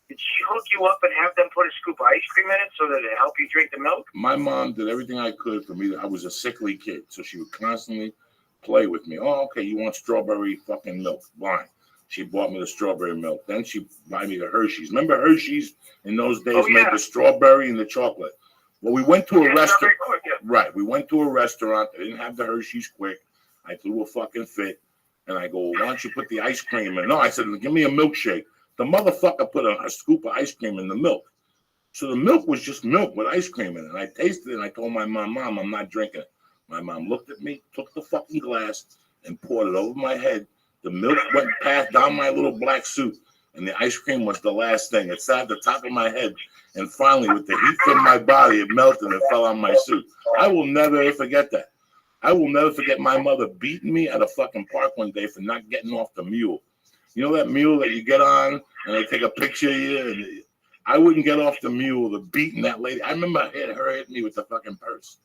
did she hook you up and have them put a scoop of ice cream in it so that it helped you drink the milk? My mom did everything I could for me. I was a sickly kid, so she would constantly play with me. Oh, okay, you want strawberry fucking milk? Fine. She bought me the strawberry milk. Then she bought me the Hershey's. Remember Hershey's in those days made the strawberry and the chocolate? Well, we went to a restaurant. Right. We went to a restaurant. They didn't have the Hershey's quick. I threw a fucking fit. And I go, well, why don't you put the ice cream in? No, I said, give me a milkshake. The motherfucker put a scoop of ice cream in the milk. So the milk was just milk with ice cream in it. And I tasted it and I told my mom, I'm not drinking it. My mom looked at me, took the fucking glass and poured it over my head. The milk went past down my little black suit, and the ice cream was the last thing. It sat at the top of my head, and finally, with the heat from my body, it melted and it fell on my suit. I will never forget that. I will never forget my mother beating me at a fucking park one day for not getting off the mule. You know that mule that you get on, and they take a picture of you? And I wouldn't get off the mule, the beating that lady. I remember her hit me with the fucking purse.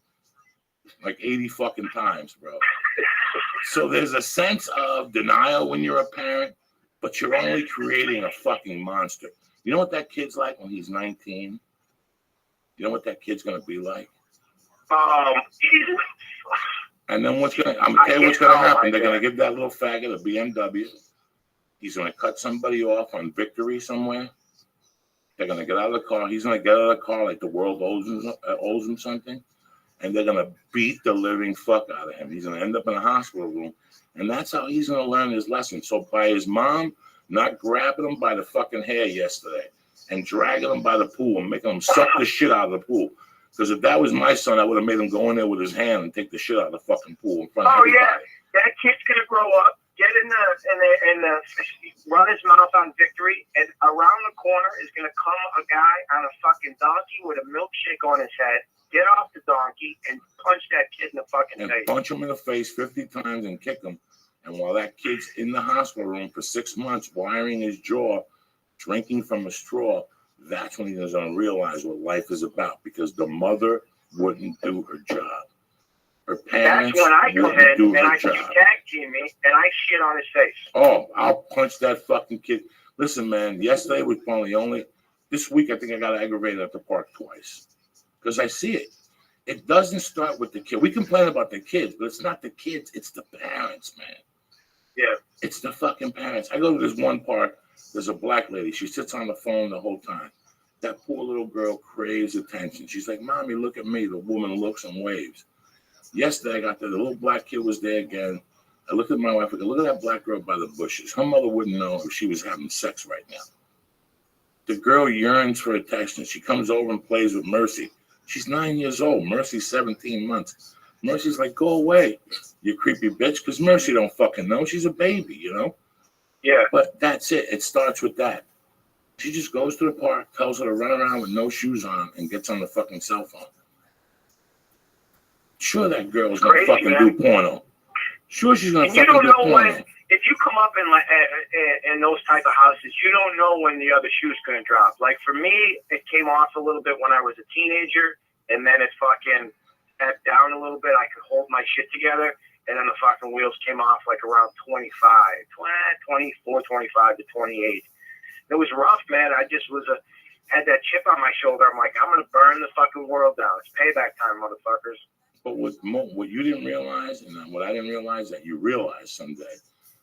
Like 80 fucking times, bro. So there's a sense of denial when you're a parent, but you're only creating a fucking monster. You know what that kid's like when he's 19? You know what that kid's gonna be like? And then I'm gonna tell you what's gonna happen. They're gonna give that little faggot a BMW. He's gonna cut somebody off on Victory somewhere. They're gonna get out of the car. He's gonna get out of the car like the world owes him something. And they're going to beat the living fuck out of him. He's going to end up in a hospital room. And that's how he's going to learn his lesson. So by his mom not grabbing him by the fucking hair yesterday and dragging him by the pool and making him suck the shit out of the pool, Because if that was my son, I would have made him go in there with his hand and take the shit out of the fucking pool in front of Oh everybody. yeah, that kid's gonna grow up, get in the run his mouth on victory, and around the corner is gonna come a guy on a fucking donkey with a milkshake on his head. Get off the donkey and punch that kid in the fucking And face. punch him in the face 50 times and kick him. And while that kid's in the hospital room for 6 months, wiring his jaw, drinking from a straw, that's when he's going to realize what life is about, because the mother wouldn't do her job. Her parents That's when I come wouldn't do in and her I see job. tag team me and I shit on his face. Oh, I'll punch that fucking kid. Listen, man, yesterday was probably this week I think I got aggravated at the park twice. Because I see it. It doesn't start with the kid. We complain about the kids, but it's not the kids, it's the parents, man. Yeah. It's the fucking parents. I go to this one park, there's a black lady. She sits on the phone the whole time. That poor little girl craves attention. She's like, Mommy, look at me. The woman looks and waves. Yesterday, I got there. The little black kid was there again. I looked at my wife. I go, look at that black girl by the bushes. Her mother wouldn't know if she was having sex right now. The girl yearns for attention. She comes over and plays with Mercy. She's 9 years old. Mercy's 17 months. Mercy's like, go away, you creepy bitch, because Mercy don't fucking know. She's a baby, you know? Yeah. But that's it. It starts with that. She just goes to the park, tells her to run around with no shoes on, and gets on the fucking cell phone. Sure, that girl's gonna Crazy, fucking man. do porno. Sure, she's gonna And you fucking don't do know porno. when, if you come up in those type of houses, you don't know when the other shoe's going to drop. Like for me, it came off a little bit when I was a teenager, and then it fucking stepped down a little bit. I could hold my shit together, and then the fucking wheels came off like around 24, 25 to 28. It was rough, man. I just had that chip on my shoulder. I'm like, I'm going to burn the fucking world down. It's payback time, motherfuckers. But what you didn't realize, and what I didn't realize that you realize someday,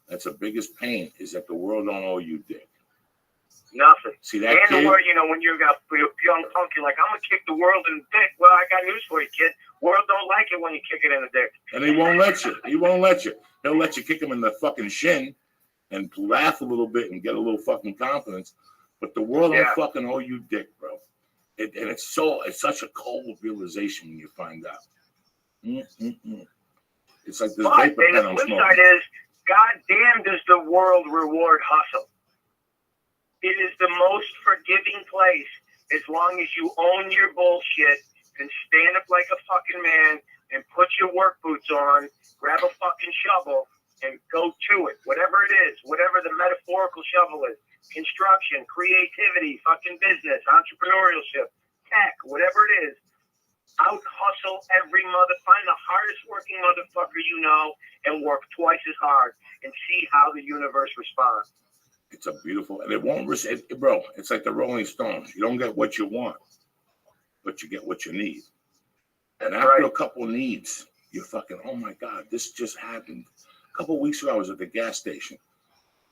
that's the biggest pain, is that the world don't owe you dick. Nothing. See that and kid? the word, when you're a young punk, you're like, I'm going to kick the world in the dick. Well, I got news for you, kid. World don't like it when you kick it in the dick. And he won't let you. He won't let you. He'll let you kick him in the fucking shin and laugh a little bit and get a little fucking confidence. But the world don't fucking owe you dick, bro. And it's such a cold realization when you find out. It's like this But vapor then pen the I'm flip smoking. side is, goddamn does the world reward hustle. It is the most forgiving place as long as you own your bullshit and stand up like a fucking man and put your work boots on, grab a fucking shovel, and go to it. Whatever it is, whatever the metaphorical shovel is, construction, creativity, fucking business, entrepreneurship, tech, whatever it is, out hustle every find the hardest working motherfucker you know and work twice as hard and see how the universe responds. It's a beautiful, and it won't, bro, it's like the Rolling Stones. You don't get what you want, but you get what you need. And after a couple needs, you're fucking, oh my God, this just happened. A couple weeks ago, I was at the gas station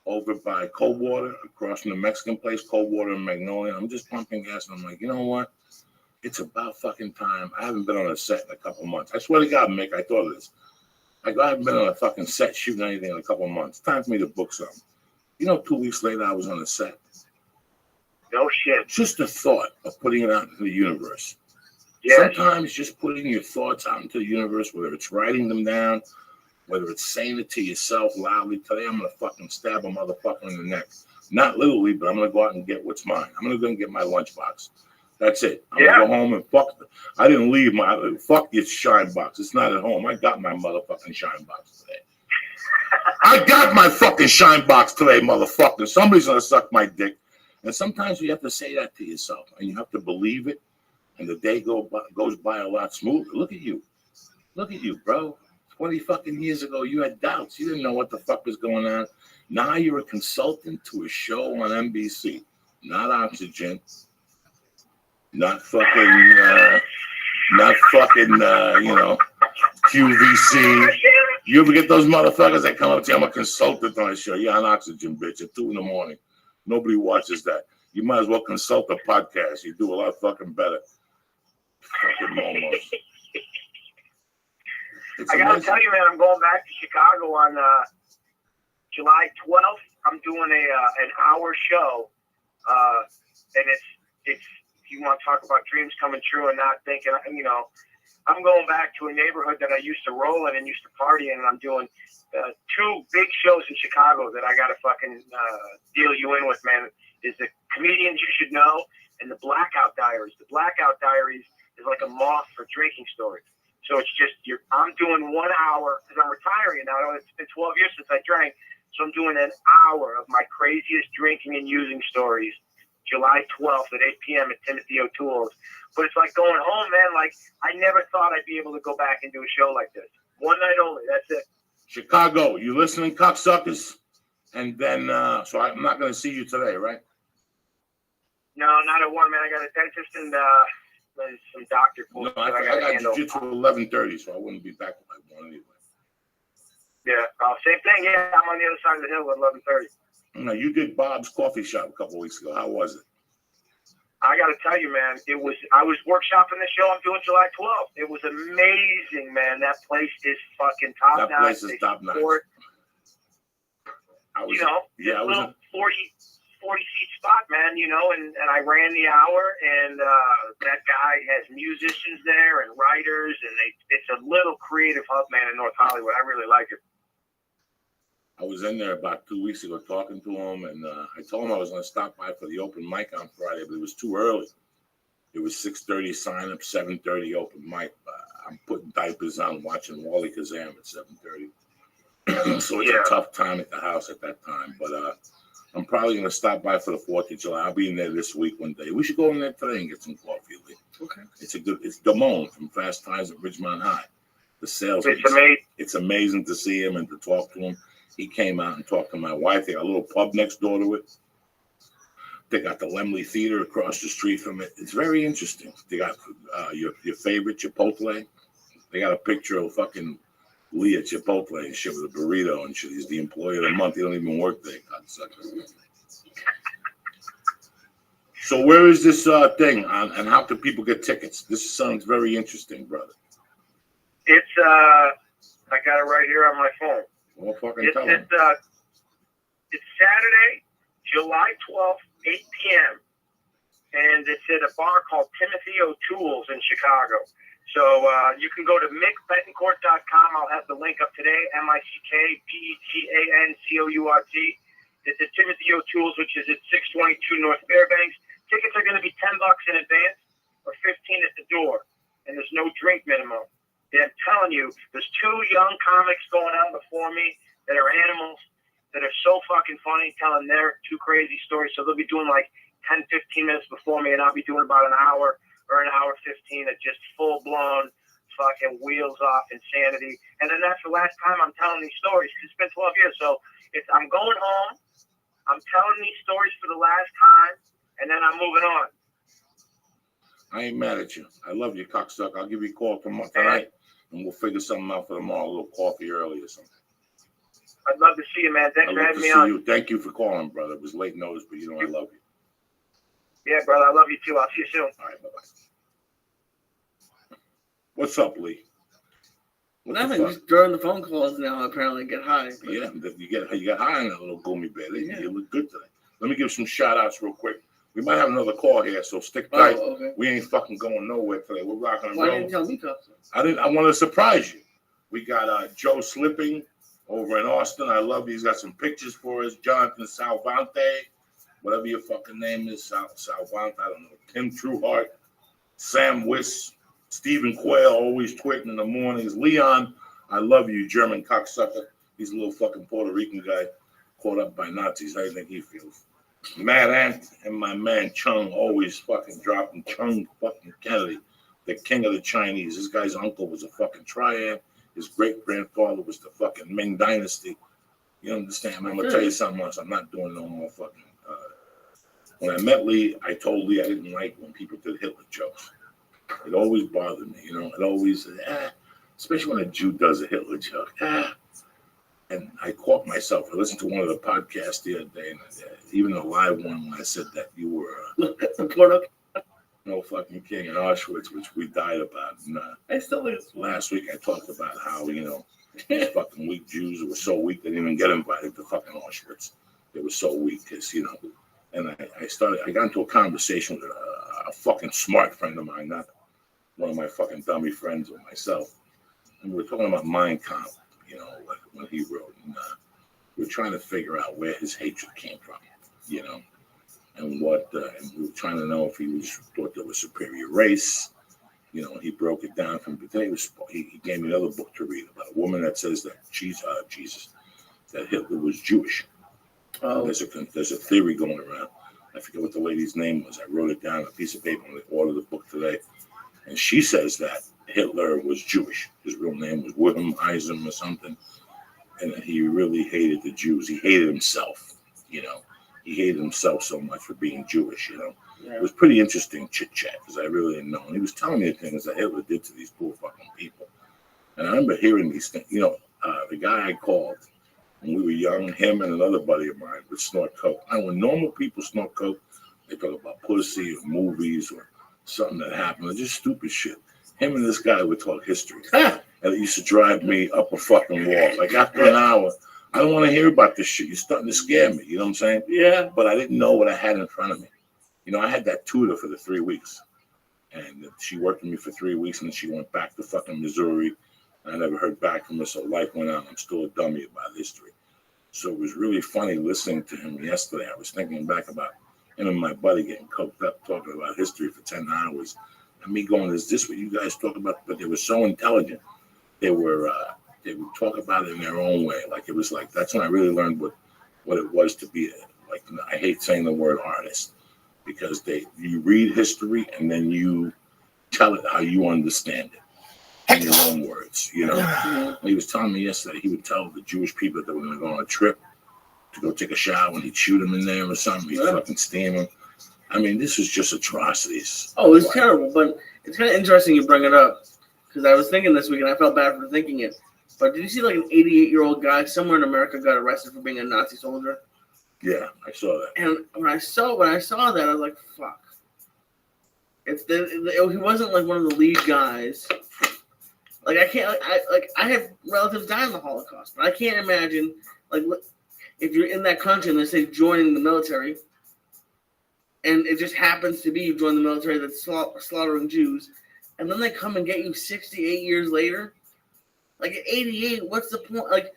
over by Coldwater, across from the Mexican place, Coldwater and Magnolia. I'm just pumping gas, and I'm like, you know what? It's about fucking time. I haven't been on a set in a couple months. I swear to God, Mick, I thought of this. I haven't been on a fucking set shooting anything in a couple months. Time for me to book something. 2 weeks later, I was on a set. No shit. Just the thought of putting it out into the universe. Yes. Sometimes just putting your thoughts out into the universe, whether it's writing them down, whether it's saying it to yourself loudly. Today, I'm going to fucking stab a motherfucker in the neck. Not literally, but I'm going to go out and get what's mine. I'm going to go and get my lunchbox. That's it. I'm going to go home and fuck. I didn't leave fuck your shine box. It's not at home. I got my motherfucking shine box today. I got my fucking shine box today, motherfucker. Somebody's going to suck my dick. And sometimes you have to say that to yourself, and you have to believe it, and the day goes by a lot smoother. Look at you. Look at you, bro. 20 fucking years ago, you had doubts. You didn't know what the fuck was going on. Now you're a consultant to a show on NBC. Not Oxygen. Not fucking, QVC. You ever get those motherfuckers that come up to you? I'm a consultant on a show. You're on Oxygen, bitch, at 2 a.m. Nobody watches that. You might as well consult a podcast. You do a lot fucking better. Fucking momos. I gotta tell you, man, I'm going back to Chicago on July 12th. I'm doing an hour show, and it's you want to talk about dreams coming true and not thinking, you know, I'm going back to a neighborhood that I used to roll in and used to party in, and I'm doing 2 big shows in Chicago that I got to fucking deal you in with, man. Is the Comedians You Should Know and the Blackout Diaries. The Blackout Diaries is like a moth for drinking stories. So it's just, I'm doing 1 hour, because I'm retiring now. It's been 12 years since I drank. So I'm doing an hour of my craziest drinking and using stories, July 12th at 8 p.m. at Timothy O'Toole's. But it's like going home, man. Like, I never thought I'd be able to go back and do a show like this. One night only. That's it. Chicago, you listening, cocksuckers? And then, so I'm not going to see you today, right? No, not at 1, man. I got a dentist and some doctor No, bullshit I I got to got handle. jiu-jitsu at 11:30, so I wouldn't be back by 1 anyway. Yeah, same thing. Yeah, I'm on the other side of the hill at 11:30. No, you did Bob's Coffee Shop a couple weeks ago. How was it? I got to tell you, man, I was workshopping the show I'm doing July 12th. It was amazing, man. That place is fucking top notch. That place is top notch. You know, this little 40-seat spot, man, you know, and I ran the hour, and that guy has musicians there and writers, and it's a little creative hub, man, in North Hollywood. I really like it. I was in there about 2 weeks ago talking to him, and I told him I was going to stop by for the open mic on Friday, but it was too early. It was 6:30 sign up, 7:30 open mic. I'm putting diapers on, watching Wally Kazam at 7:30. So it's a tough time at the house at that time, but I'm probably going to stop by for the 4th of July. I'll be in there this week one day. We should go in there today and get some coffee, Lee. Okay. It's Damone from Fast Times at Ridgemont High. The sales. It's amazing to see him and to talk to him. He came out and talked to my wife. They got a little pub next door to it. They got the Lemley Theater across the street from it. It's very interesting. They got your favorite Chipotle. They got a picture of fucking Lee at Chipotle and shit with a burrito and shit. He's the employee of the month. He don't even work there. So where is this thing on, and how can people get tickets? This sounds very interesting, brother. It's I got it right here on my phone. Well, fucking tell them. It's Saturday, July 12th, 8 p.m. And it's at a bar called Timothy O'Toole's in Chicago. So you can go to mickbetancourt.com. I'll have the link up today, MICKBETANCOURT. It's at Timothy O'Toole's, which is at 622 North Fairbanks. Tickets are going to be $10 in advance or $15 at the door, and there's no drink minimum. And I'm telling you, there's 2 young comics going on before me that are animals that are so fucking funny, telling their 2 crazy stories. So they'll be doing like 10, 15 minutes before me, and I'll be doing about an hour or an hour 15 of just full-blown fucking wheels off insanity. And then that's the last time I'm telling these stories, because it's been 12 years. So I'm going home, I'm telling these stories for the last time, and then I'm moving on. I ain't mad at you. I love you, cocksucker. I'll give you a call tonight, and we'll figure something out for tomorrow, a little coffee early or something. I'd love to see you, man. Thanks for having me on. You. Thank you for calling, brother. It was late notice, but you know I love you. Yeah, brother, I love you too. I'll see you soon. All right, bye-bye. What's up, Lee? Nothing. Just during the phone calls now, apparently get high. But... Yeah, you get high on that little gummy bear. You look good today. Let me give some shout outs real quick. We might have another call here, so stick tight. Oh, okay. We ain't fucking going nowhere today. We're rocking and Why rolling. didn't you tell me, Cops? I want to surprise you. We got Joe Slipping over in Austin. I love you. He's got some pictures for us. Jonathan Salvante, whatever your fucking name is, Salvante, I don't know. Tim Trueheart, Sam Wiss, Stephen Quayle, always tweeting in the mornings. Leon, I love you, German cocksucker. He's a little fucking Puerto Rican guy caught up by Nazis. How do you think he feels? Mad Ant and my man Chung always fucking dropping. Chung fucking Kennedy, the king of the Chinese. This guy's uncle was a fucking triad. His great-grandfather was the fucking Ming Dynasty. You understand? I'm going to tell you something else. I'm not doing no more fucking... when I met Lee, I told Lee I didn't like when people did Hitler jokes. It always bothered me, you know. It always... especially when a Jew does a Hitler joke. And I caught myself. I listened to one of the podcasts the other day, and even the live one when I said that you were no fucking king in Auschwitz, which we died about. And, last week I talked about how, you know, these fucking weak Jews were so weak they didn't even get invited to fucking Auschwitz. They were so weak, because, you know. And I got into a conversation with a a fucking smart friend of mine, not one of my fucking dummy friends or myself. And we were talking about Mein Kampf, you know, like when he wrote. And we were trying to figure out where his hatred came from, you know, and what, and we were trying to know if he thought there was superior race. You know, he broke it down from today. He gave me another book to read about a woman that says that that Hitler was Jewish. Oh. There's a theory going around. I forget what the lady's name was. I wrote it down on a piece of paper when I ordered the book today. And she says that Hitler was Jewish. His real name was Wilhelm Eisem or something. And that he really hated the Jews. He hated himself, you know. He hated himself so much for being Jewish, you know. Yeah. It was pretty interesting chit-chat because I really didn't know. And he was telling me the things that Hitler did to these poor fucking people. And I remember hearing these things. You know, the guy I called when we were young, him and another buddy of mine would snort coke. And when normal people snort coke, they talk about pussy or movies or something that happened or just stupid shit. Him and this guy would talk history. And it used to drive me up a fucking wall. Like after an hour, I don't want to hear about this shit. You're starting to scare me. You know what I'm saying? Yeah. But I didn't know what I had in front of me. You know, I had that tutor for the 3 weeks. And she worked with me for 3 weeks, and then she went back to fucking Missouri. I never heard back from her, so life went on. I'm still a dummy about history. So it was really funny listening to him yesterday. I was thinking back about him and my buddy getting coked up talking about history for 10 hours. And me going, is this what you guys talk about? But they were so intelligent. They would talk about it in their own way. Like it was like, that's when I really learned what it was to be like, I hate saying the word artist. Because you read history and then you tell it how you understand it in your own words, you know. He was telling me yesterday he would tell the Jewish people that they were going to go on a trip to go take a shower and he'd shoot them in there or something. He'd fucking steam them. I mean, this is just atrocities. Oh, it's terrible, but it's kind of interesting you bring it up because I was thinking this week and I felt bad for thinking it. But did you see like an 88-year-old guy somewhere in America got arrested for being a Nazi soldier? Yeah, I saw that. And when I saw that, I was like, "Fuck!" He wasn't like one of the lead guys. Like I have relatives die in the Holocaust, but I can't imagine like if you're in that country and they say joining the military, and it just happens to be you join the military that's slaughtering Jews, and then they come and get you 68 years later. Like at 88, what's the point? Like.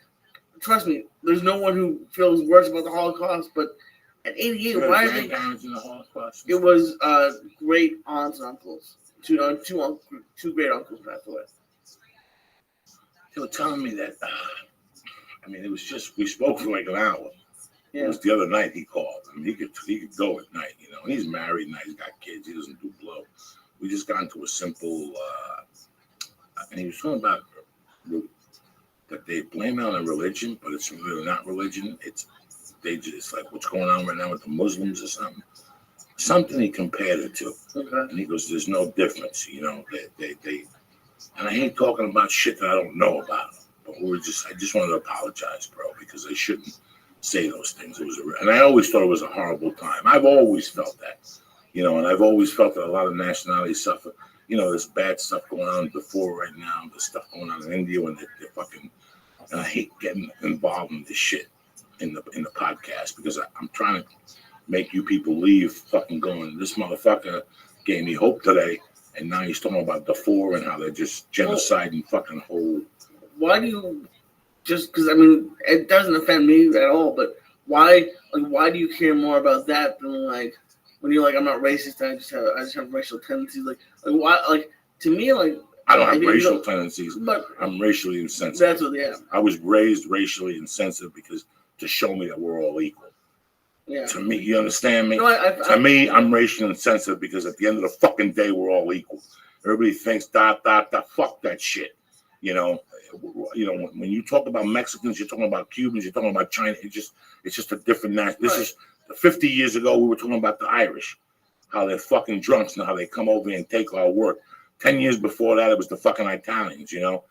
Trust me, there's no one who feels worse about the Holocaust, but at 88, why are they? In the Holocaust? It was great aunts and uncles. Two great uncles passed away. They were telling me that. I mean, it was just we spoke for like an hour. Yeah. It was the other night he called. I mean, he could go at night, you know. And he's married now. He's got kids. He doesn't do blow. We just got into a simple. And he was talking about. That they blame it on a religion, but it's really not religion. It's like what's going on right now with the Muslims or something. Something he compared it to, and he goes, "There's no difference, you know." They and I hate talking about shit that I don't know about. But I just wanted to apologize, bro, because I shouldn't say those things. And I always thought it was a horrible time. I've always felt that, you know, and I've always felt that a lot of nationalities suffer. You know, there's bad stuff going on before right now. There's stuff going on in India when they're fucking. And I hate getting involved in this shit in the podcast because I'm trying to make you people leave fucking going. This motherfucker gave me hope today, and now he's talking about the four and how they're just genociding fucking whole. Why do you just? Because I mean, it doesn't offend me at all. But why? Like, why do you care more about that than like? When you're like, I'm not racist, I just have racial tendencies. Like why? Like to me, like I don't have racial tendencies, but I'm racially insensitive. That's what, yeah. I was raised racially insensitive because to show me that we're all equal. Yeah. To me, you understand me? No, to me, I'm racially insensitive because at the end of the fucking day, we're all equal. Everybody thinks fuck that shit. You know, when you talk about Mexicans, you're talking about Cubans, you're talking about China. It's just a different national. This is 50 years ago. We were talking about the Irish, how they're fucking drunks and how they come over and take our work. 10 years before that, it was the fucking Italians. You know,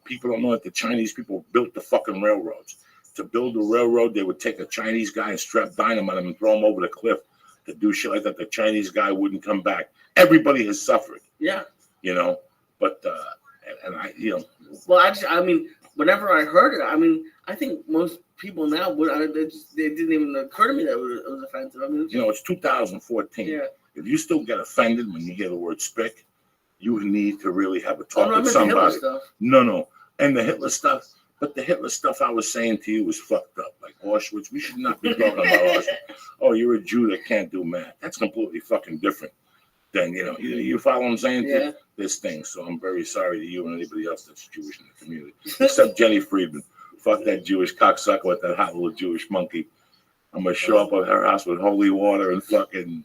people don't know that the Chinese people built the fucking railroads. To build a railroad, they would take a Chinese guy and strap dynamite on him and throw him over the cliff to do shit like that. The Chinese guy wouldn't come back. Everybody has suffered. Yeah. You know, but and I, you know. Well, I mean, whenever I heard it, I mean, I think most people now would. It didn't even occur to me that it was offensive. I mean, you know, it's 2014. Yeah. if you still get offended when you hear the word spick, you need to really have a Oh, talk no, I with meant the Hitler somebody. stuff. No. And the Hitler stuff, but the Hitler stuff I was saying to you was fucked up. Like Auschwitz, we should not be talking about Auschwitz. Oh, you're a Jew that can't do math. That's completely fucking different than, you follow what I'm saying? Yeah. This thing. So I'm very sorry to you and anybody else that's Jewish in the community, except Jenny Friedman. Fuck that Jewish cocksucker with that hot little Jewish monkey. I'm gonna show up at her house with holy water and fucking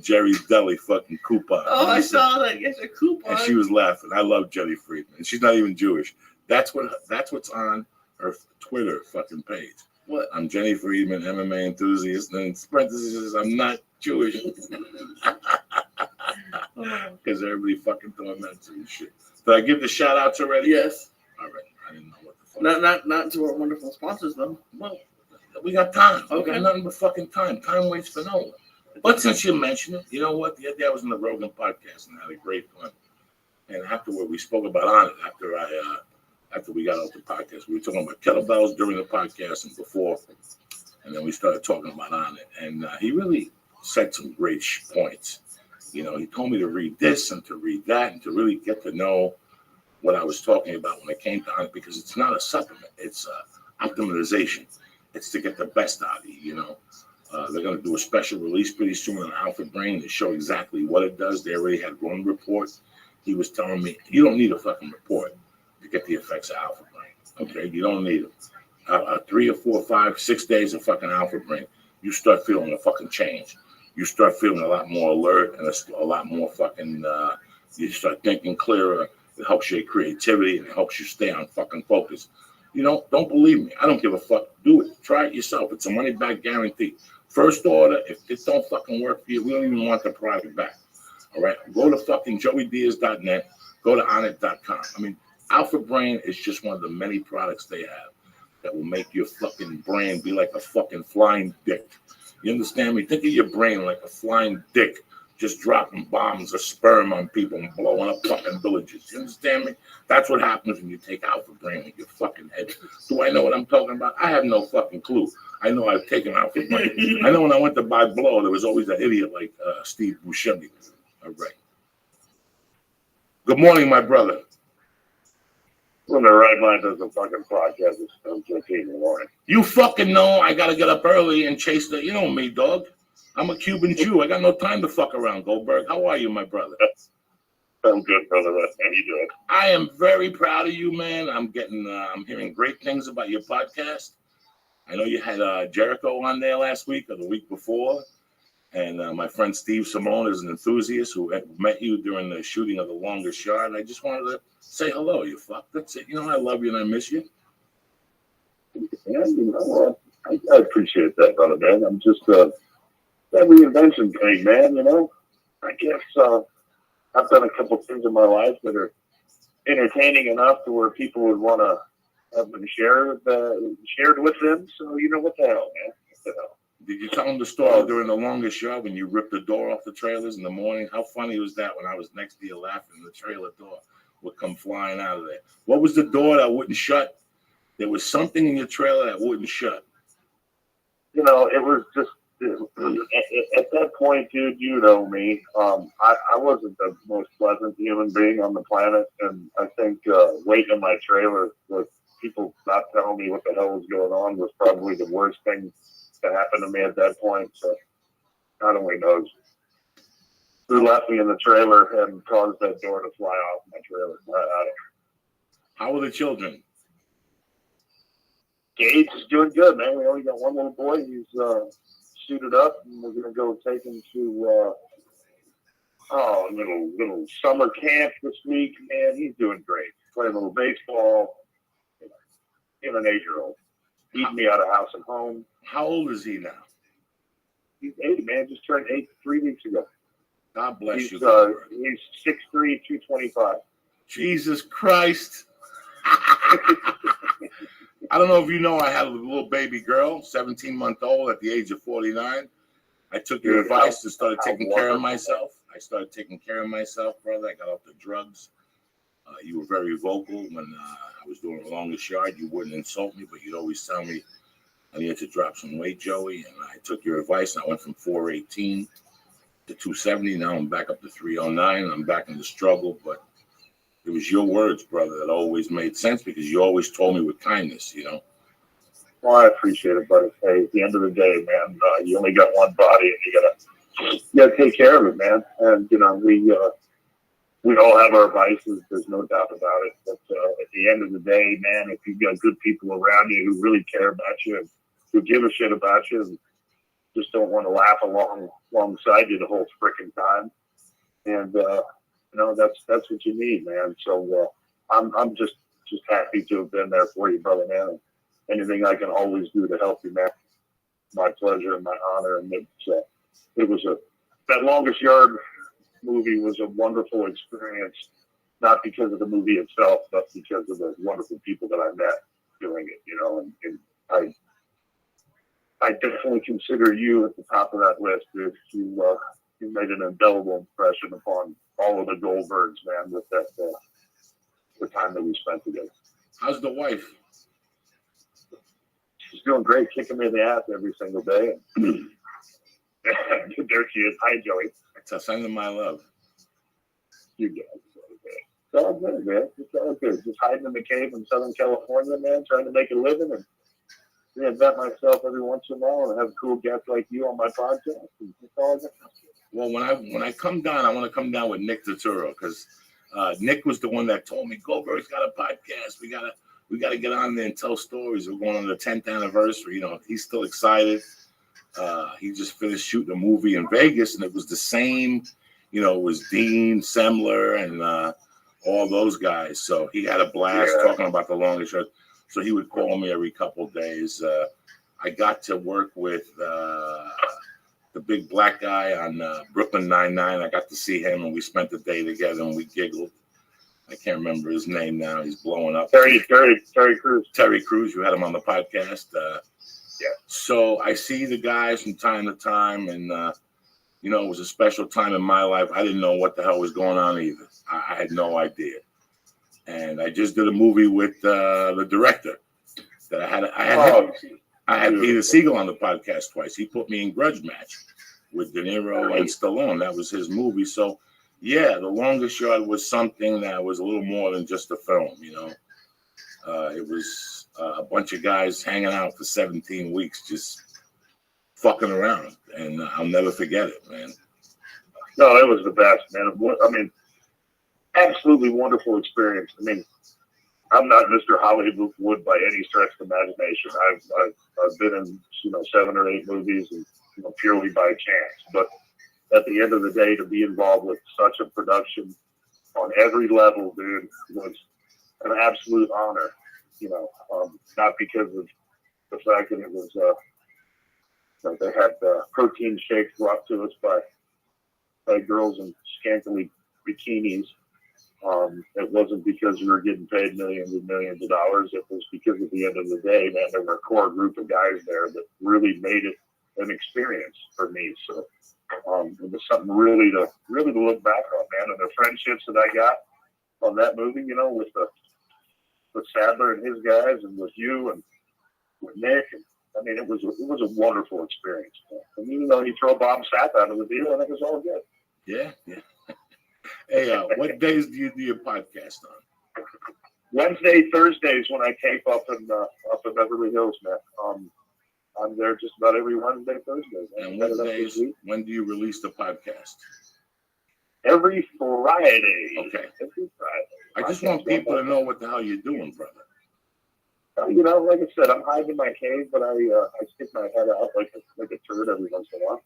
Jerry's Deli fucking coupon. Oh, I saw that. Yes, a coupon. And she was laughing. I love Jenny Friedman. And she's not even Jewish. That's what's on her Twitter fucking page. What? I'm Jenny Friedman, MMA enthusiast, and in parentheses, I'm not Jewish. Because everybody fucking torments and shit. Did I give the shout outs already? Yes. All right. I didn't know what the fuck. Not to our wonderful sponsors though. Well, we got time. Okay. We got nothing but fucking time. Time waits for no one. But since you mentioned it, you know what? The other day I was on the Rogan podcast and had a great fun. And afterward, we spoke about on it after we got off the podcast. We were talking about kettlebells during the podcast and before. And then we started talking about on it. And he really said some great points. He told me to read this and to read that and to really get to know what I was talking about when it came to on it, because it's not a supplement. It's optimization. It's to get the best out of you, They're going to do a special release pretty soon on Alpha Brain to show exactly what it does. They already had one report. He was telling me, you don't need a fucking report to get the effects of Alpha Brain, okay? You don't need it. 3 or 4, 5, 6 days of fucking Alpha Brain, you start feeling a fucking change. You start feeling a lot more alert and a lot more fucking, you start thinking clearer. It helps your creativity and it helps you stay on fucking focus. Don't believe me. I don't give a fuck. Do it. Try it yourself. It's a money back guarantee. First order, if it don't fucking work for you, we don't even want the product back. All right? Go to fucking joeydiaz.net. Go to onit.com. I mean, Alpha Brain is just one of the many products they have that will make your fucking brain be like a fucking flying dick. You understand me? Think of your brain like a flying dick, just dropping bombs of sperm on people and blowing up fucking villages. You understand me? That's what happens when you take Alpha Brain in your fucking head. Do I know what I'm talking about? I have no fucking clue. I know I've taken Alpha Brain. I know when I went to buy blow, there was always an idiot like Steve Buscemi. All right. Good morning, my brother. When the right mind does a fucking podcast, it's 7:15 in the morning. You fucking know I gotta get up early and chase the, me, dog. I'm a Cuban Jew. I got no time to fuck around, Goldberg. How are you, my brother? I'm good, brother. How you doing? I am very proud of you, man. I'm hearing great things about your podcast. I know you had Jericho on there last week or the week before. And my friend Steve Simone is an enthusiast who met you during the shooting of The Longest Yard. I just wanted to say hello, you fuck. That's it. I love you and I miss you. Yeah, I appreciate that, brother, man. I'm just that reinvention thing, man, I guess I've done a couple things in my life that are entertaining enough to where people would want to have them shared with them. So, what the hell, man? What the hell? Did you tell them the story during The Longest Yard when you ripped the door off the trailers in the morning? How funny was that when I was next to you laughing and the trailer door would come flying out of there? What was the door that wouldn't shut? There was something in your trailer that wouldn't shut. It was just, at that point, dude, you know me. I wasn't the most pleasant human being on the planet. And I think waiting in my trailer with people not telling me what the hell was going on was probably the worst thing to happen to me at that point. So God only knows who left me in the trailer and caused that door to fly off my trailer. How are the children? Gage is doing good, man. We only got one little boy. He's suited up, and we're gonna go take him to little summer camp this week. Man, he's doing great. Playing a little baseball. He's an 8-year-old. Eating me out of house and home. How old is he now? He's 8, man. Just turned 8 3 weeks ago. God bless you. He's 6'3", 225. Jesus Christ. I don't know if you know, I had a little baby girl, 17-month-old at the age of 49. I took your advice and started taking care of myself. I started taking care of myself, brother. I got off the drugs. You were very vocal when I was doing The Longest Yard. You wouldn't insult me, but you'd always tell me I needed to drop some weight, Joey. And I took your advice, and I went from 418 to 270. Now I'm back up to 309. I'm back in the struggle, but it was your words, brother, that always made sense because you always told me with kindness, you know. Well, I appreciate it, but hey, at the end of the day, man, you only got one body, and you gotta take care of it, man. And you know, we all have our vices. There's no doubt about it. But at the end of the day, man, if you've got good people around you who really care about you and who give a shit about you, and just don't want to laugh alongside you the whole freaking time, and you know, that's what you need, man. So I'm just happy to have been there for you, brother, man. And anything I can always do to help you, man, my pleasure and my honor. And it was that Longest Yard movie was a wonderful experience, not because of the movie itself, but because of the wonderful people that I met doing it, you know. And I definitely consider you at the top of that list, dude. You made an indelible impression upon all of the Goldbergs, man, with that the time that we spent together. How's the wife? She's doing great, kicking me in the ass every single day. There she is. Hi, Joey. So send them my love. You guys. It's all good, man. It's all good. Just hiding in the cave in Southern California, man, trying to make a living and reinvent myself every once in a while and have cool guests like you on my podcast. It's all good. Well, when I come down, I want to come down with Nick Turturro because Nick was the one that told me Goldberg's got a podcast. We gotta get on there and tell stories. We're going on the 10th anniversary. You know, he's still excited. He just finished shooting a movie in Vegas, and it was the same. You know, it was Dean Semler and all those guys. So he had a blast talking about the Longest Yard. So he would call me every couple of days. I got to work with the big black guy on Brooklyn Nine-Nine. I got to see him, and we spent the day together, and we giggled. I can't remember his name now. He's blowing up. Terry Crews. Terry Crews. You had him on the podcast. Yeah. So I see the guys from time to time, and you know, it was a special time in my life. I didn't know what the hell was going on either. I had no idea. And I just did a movie with the director that I had Peter Siegel on the podcast twice. He put me in Grudge Match with De Niro and Stallone. That was his movie. So yeah, The Longest Yard was something that was a little more than just a film, you know. It was a bunch of guys hanging out for 17 weeks, just fucking around, and I'll never forget it, man. No, it was the best, man. I mean, absolutely wonderful experience. I mean, I'm not Mr. Hollywood by any stretch of imagination. I've been in 7 or 8 movies, and purely by chance. But at the end of the day, to be involved with such a production on every level, dude, was an absolute honor. Not because of the fact that it was they had protein shakes brought to us by girls in scantily bikinis. It wasn't because we were getting paid millions and millions of dollars. It was because at the end of the day, man, there were a core group of guys there that really made it an experience for me. So it was something really to look back on, man. And the friendships that I got on that movie, with Sadler and his guys, and with you and with Nick, and I mean, it was a wonderful experience. Man. And even though he threw Bob Sapp out of the deal, I think it was all good. Yeah. Hey, what days do you do your podcast on? Wednesday, Thursdays when I tape up in Beverly Hills, man. I'm there just about every Wednesday, Thursday. Man. And Wednesdays, when do you release the podcast? Every Friday. Okay. Every Friday. I just want people to know what the hell you're doing, brother. Like I said, I'm hiding in my cave, but I stick my head out like a turd every once in a while.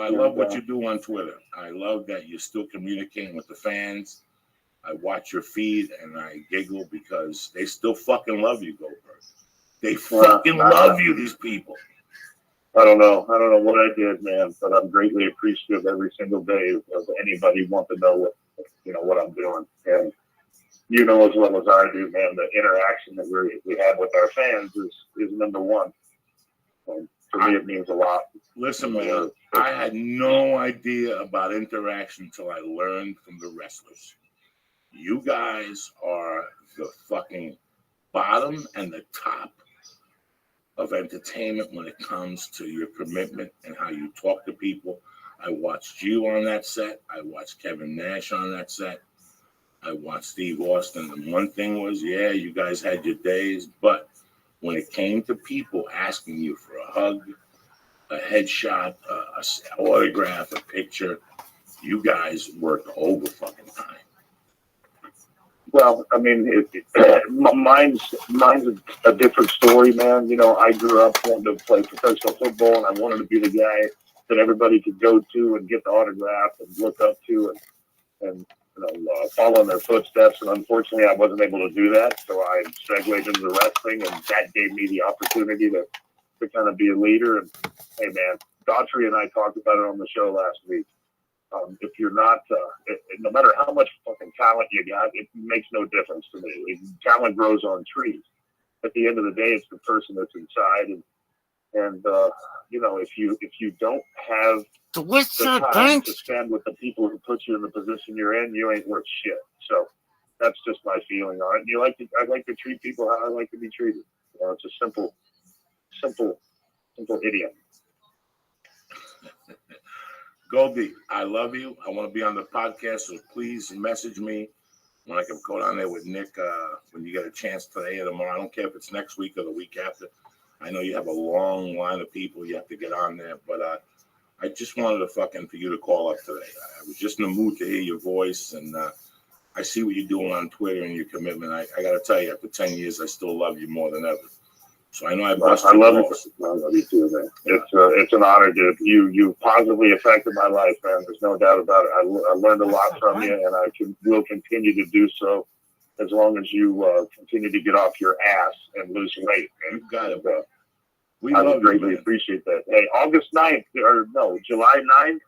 I love what you do on Twitter. I love that you're still communicating with the fans. I watch your feed and I giggle because they still fucking love you, Goldberg. They fucking love you, these people. I don't know what I did, man, but I'm greatly appreciative every single day of anybody wanting to know what I'm doing. And as well as I do, man, the interaction that we have with our fans is number one. And for me, it means a lot. Listen, man, I had no idea about interaction until I learned from the wrestlers. You guys are the fucking bottom and the top of entertainment when it comes to your commitment and how you talk to people. I watched you on that set. I watched Kevin Nash on that set. I watched Steve Austin. And one thing was, yeah, you guys had your days, but when it came to people asking you for a hug, a headshot, a autograph, a picture, you guys worked over fucking time. Well, I mean, mine's a different story, man. You know, I grew up wanting to play professional football, and I wanted to be the guy that everybody could go to and get the autograph and look up to and follow in their footsteps. And unfortunately, I wasn't able to do that, so I segued into the wrestling, and that gave me the opportunity to kind of be a leader. And hey, man, Daughtry and I talked about it on the show last week. If you're not, no matter how much fucking talent you got, it makes no difference to me. Talent grows on trees. At the end of the day, it's the person that's inside, and you know, if you don't have the time to spend with the people who put you in the position you're in, you ain't worth shit. So that's just my feeling on it. I like to treat people how I like to be treated. You know, it's a simple idiom. Goldie, I love you. I want to be on the podcast, so please message me when I can go down there with Nick when you get a chance today or tomorrow. I don't care if it's next week or the week after. I know you have a long line of people you have to get on there, but I just wanted for you to call up today. I was just in the mood to hear your voice, and I see what you're doing on Twitter and your commitment. I got to tell you, after 10 years, I still love you more than ever. So I know I love you. I love you too, man. It's an honor, dude. You positively affected my life, man. There's no doubt about it. I learned a lot from you, and I will continue to do so as long as you continue to get off your ass and lose weight. Man. You got it, bro. I would greatly appreciate that. Hey, August 9th, or no, July 9th,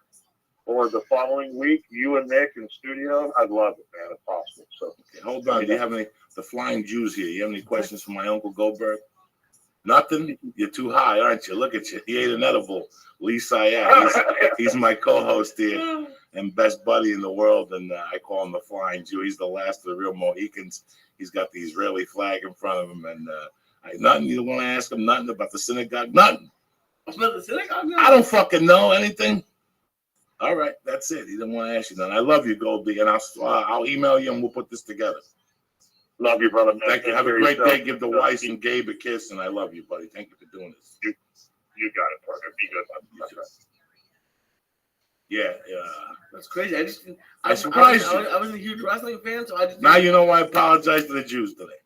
or the following week, you and Nick in studio, I'd love it, man, if possible. So, okay, hold on. Do you have the Flying Jews here? You have any questions for my Uncle Goldberg? Nothing? You're too high, aren't you? Look at you. He ate an edible. Lee Sayat. He's my co-host here and best buddy in the world, and I call him the Flying Jew. He's the last of the real Mohicans. He's got the Israeli flag in front of him, and nothing. You don't want to ask him nothing about the synagogue? Nothing. About the synagogue? I don't fucking know anything. All right, that's it. He didn't want to ask you nothing. I love you, Goldie, and I'll email you, and we'll put this together. Love you, brother. Man. Thank you. Have a great day. Give the Weiss and Gabe a kiss, and I love you, buddy. Thank you for doing this. You got it, partner. Be good. Yeah. That's crazy. I surprised you. I was a huge wrestling fan, so I just. Now you know why I apologize to the Jews today.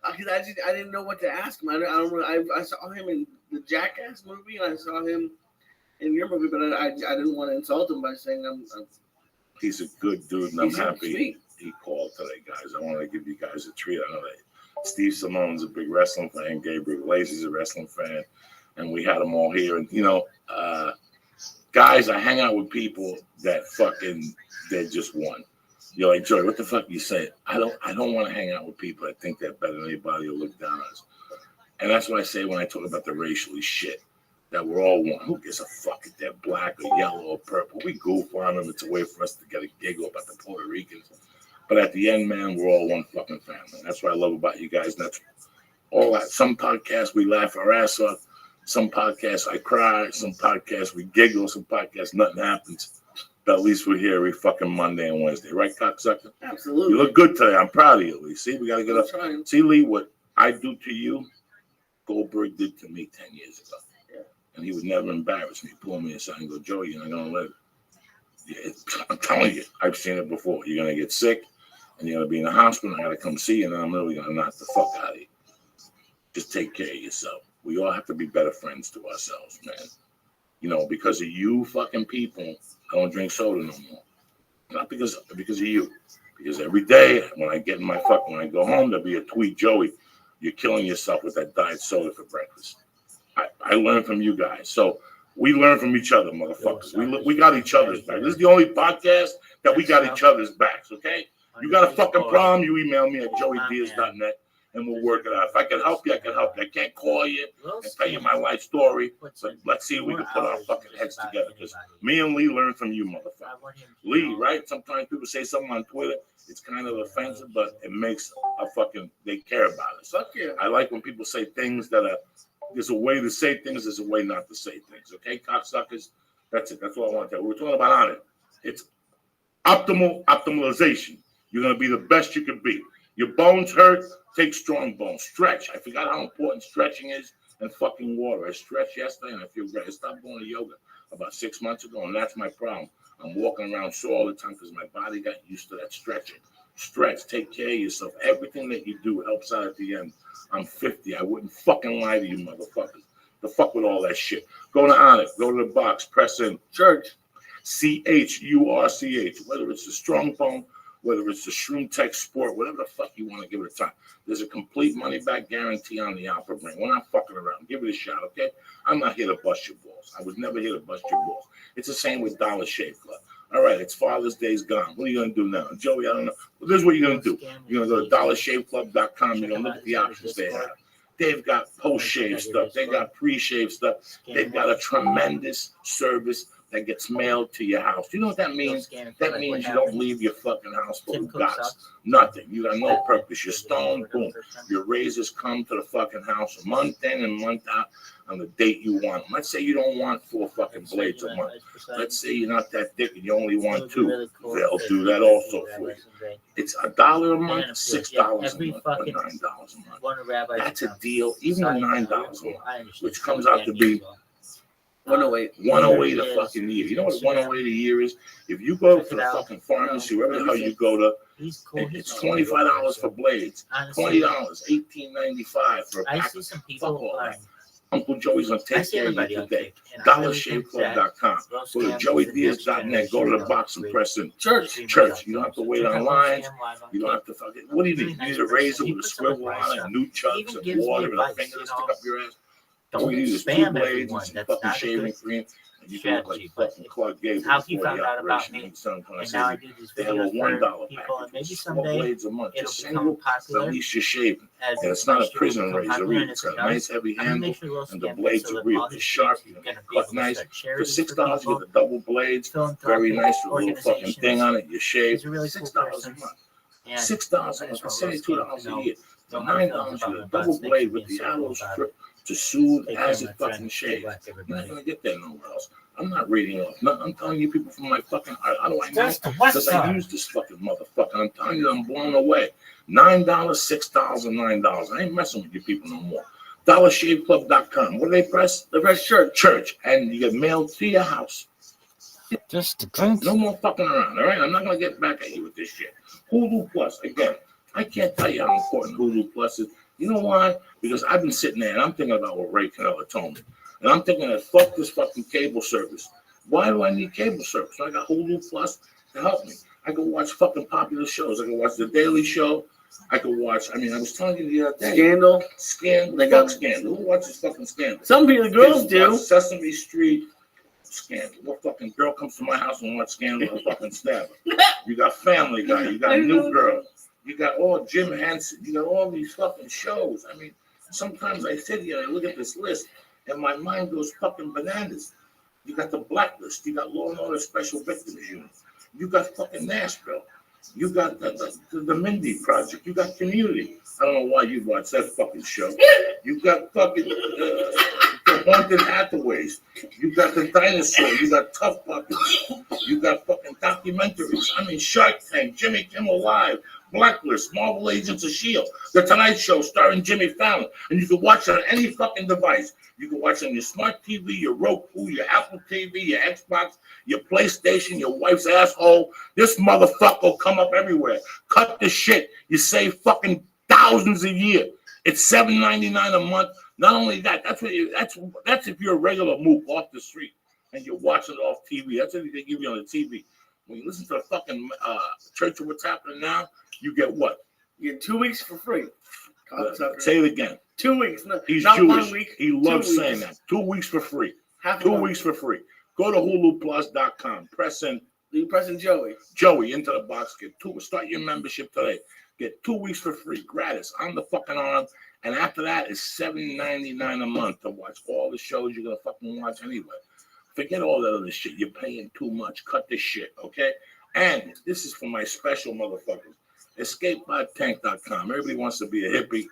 I didn't know what to ask him. I saw him in the Jackass movie, and I saw him in your movie, but I didn't want to insult him by saying I'm He's a good dude, and I'm happy he called today, guys. I want to give you guys a treat. I know that Steve Simone's a big wrestling fan, Gabriel Lacey's a wrestling fan, and we had them all here. And guys, I hang out with people that they're just one. You're like, Joey, what the fuck you say? I don't want to hang out with people that think they're better than anybody or look down on us. And that's what I say when I talk about the racially shit. That we're all one. Who gives a fuck if they're black or yellow or purple? We goof on them. It's a way for us to get a giggle about the Puerto Ricans. But at the end, man, we're all one fucking family. That's what I love about you guys. And that's all that. Some podcasts we laugh our ass off. Some podcasts I cry. Some podcasts we giggle. Some podcasts nothing happens. But at least we're here every fucking Monday and Wednesday. Right, cocksucker? Absolutely. You look good today. I'm proud of you, Lee. See, we got to get up. See, Lee, what I do to you, Goldberg did to me 10 years ago. And he would never embarrass me, pull me aside and go, Joey, you're not going to live. Yeah, I'm telling you, I've seen it before. You're going to get sick, and you're going to be in the hospital. I got to come see you, and then I'm really going to knock the fuck out of you. Just take care of yourself. We all have to be better friends to ourselves, man. Because of you fucking people, I don't drink soda no more. Not because of you. Because every day when I go home, there'll be a tweet, Joey, you're killing yourself with that diet soda for breakfast. I learn from you guys. So we learn from each other, motherfuckers. We got each other's back. This is the only podcast that we got each other's backs, okay? You got a fucking problem, you email me at joeydiaz.net and we'll work it out. If I can help you, I can help you. I can't call you and tell you my life story, but let's see if we can put our fucking heads together, because me and Lee learn from you, motherfucker. Lee, right? Sometimes people say something on Twitter, it's kind of offensive, but it makes they care about us. Fuck yeah. I like when people say things that are, there's a way to say things, there's a way not to say things, okay, cocksuckers? That's it. That's all I want to tell you. We're talking about on it. It's optimization. You're going to be the best you can be. Your bones hurt, take strong bones. Stretch. I forgot how important stretching is, and fucking water. I stretched yesterday and I feel great. I stopped going to yoga about 6 months ago, and that's my problem. I'm walking around sore all the time because my body got used to that stretching. Stretch, take care of yourself. Everything that you do helps out at the end. I'm 50. I wouldn't fucking lie to you, motherfuckers. The fuck with all that shit. Go to On It. Go to the box. Press in. Church. CHURCH. Whether it's the strong bone, whether it's the Shroom Tech Sport, whatever the fuck you want to give it a time. There's a complete money back guarantee on the Opera Brain. We're not fucking around. Give it a shot, okay? I'm not here to bust your balls. I was never here to bust your balls. It's the same with Dollar Shave Club. All right, it's Father's Day's gone. What are you going to do now? Joey, I don't know. Well, this is what you're going to do. You're going to go to dollarshaveclub.com. You're going to look at the options they have. They've got post-shave stuff. They got pre-shave stuff. They've got a tremendous service that gets mailed to your house. You know what that means? That means you don't leave your fucking house full of dots. Nothing. You got no purpose. You're stoned, boom. Your razors come to the fucking house a month in and month out on the date you want them. Let's say you don't want 4 fucking blades a month. Let's say you're not that thick and you only want 2. They'll do that also for you. It's $1 a month, $6 a month, or $9 a month. That's a deal. Even $9 a month, which comes out to be 108. 108 a fucking year. You know what 108 a year is? If you go to the fucking pharmacy, wherever the hell you go to, it's $25 for blades, $20, $18.95 for a pack of fuck all that. Uncle Joey's gonna take care of you today. DollarShaveClub.com. Go to JoeyDiaz.net. Go to the box and press in. Church. You don't have to wait on lines. You don't have to fucking. What do you need? You need a razor with a swivel on it, new chucks, and water, and a finger to stick up your ass. All you need is 2 blades and some fucking shaving cream. And you can look like fucking Clark Gable before the operation. And now I do these videos for people, and maybe someday blades a month. Just single, at least you're shaving. And it's not a prison razor either. It's got a nice heavy handle, and the blades are real. They're sharp. You can cut nice. For $6, you get the double blades. Very nice with a little fucking thing on it. You shave. $6 a month. $6 a month. That's $72 a year. For $9, you get a double blade with the aloe strip to soothe as it fucking shaves. You're not gonna get that nowhere else. I'm not reading off. No, I'm telling you people from my fucking heart. How do I know? Because I use this fucking motherfucker. I'm telling you, I'm blown away. $9, $6, and $9. I ain't messing with you people no more. DollarShaveClub.com. What do they press? They press church, and you get mailed to your house. Just a drink. No more fucking around. All right, I'm not gonna get back at you with this shit. Hulu Plus again. I can't tell you how important Hulu Plus is. You know why? Because I've been sitting there and I'm thinking about what Ray Canella told me. And I'm thinking that fuck this fucking cable service. Why do I need cable service? I got Hulu Plus to help me. I can watch fucking popular shows. I can watch The Daily Show. I can watch, I was telling you the other day. Scandal. They got Scandal. Who watches fucking Scandal? Some people, the girls do. Sesame Street. Scandal. What fucking girl comes to my house and watch Scandal and fucking stab her? You got Family Guy. You got New Girl. You got all Jim Henson. You got all these fucking shows. Sometimes I sit here and I look at this list and my mind goes fucking bananas. You got The Blacklist. You got Law and Order Special Victims Unit. You got fucking Nashville. You got the Mindy Project. You got Community. I don't know why you'd watch that fucking show. You got fucking the Haunted Hathaways. You got The Dinosaur. You got Tough Buckets. You got fucking documentaries. Shark Tank, Jimmy Kimmel Live, Blacklist, Marvel Agents of S.H.I.E.L.D., The Tonight Show starring Jimmy Fallon. And you can watch it on any fucking device. You can watch it on your smart TV, your Roku, your Apple TV, your Xbox, your PlayStation, your wife's asshole. This motherfucker will come up everywhere. Cut the shit. You save fucking thousands a year. It's $7.99 a month. Not only that, that's if you're a regular mook off the street and you're watching it off TV. That's what they give you on the TV. When you listen to the fucking Church of What's Happening Now, you get what? You get 2 weeks for free. Say it again. 2 weeks. No, He's not Jewish. 1 week. He loves saying that. 2 weeks for free. 2 weeks for free. Go to HuluPlus.com. Press in. You pressing Joey. Joey into the box. Start your membership today. Get 2 weeks for free, gratis, on the fucking arm. And after that, it's $7.99 a month to watch all the shows you're gonna fucking watch anyway. Forget all that other shit. You're paying too much. Cut this shit, okay? And this is for my special motherfuckers. EscapePodTank.com. Everybody wants to be a hippie.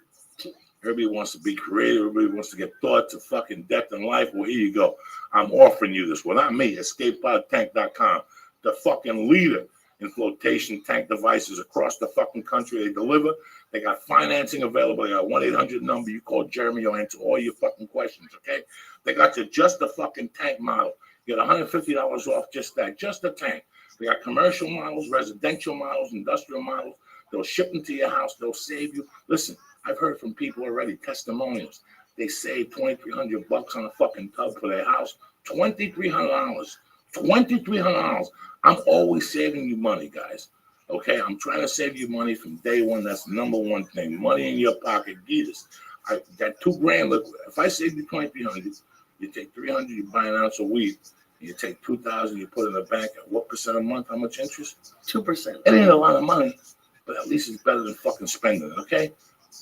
Everybody wants to be creative. Everybody wants to get thoughts of fucking death and life. Well, here you go. I'm offering you this. Well, not me. EscapePodTank.com, the fucking leader in flotation tank devices across the fucking country. They deliver. They got financing available. They got a 1-800 number. You call Jeremy, you'll answer all your fucking questions, okay? They got you just the fucking tank model. You get $150 off just that, just the tank. They got commercial models, residential models, industrial models. They'll ship them to your house. They'll save you. Listen, I've heard from people already, testimonials. They save $2,300 on a fucking tub for their house. $2,300. $2,300. I'm always saving you money, guys. Okay, I'm trying to save you money from day one. That's the number one thing. Money in your pocket. Guinness. I got $2,000 liquid. If I save you $2,300, you take $300, you buy an ounce of weed. You take $2,000, you put it in the bank. At what percent a month? How much interest? 2%. It ain't a lot of money, but at least it's better than fucking spending it. Okay,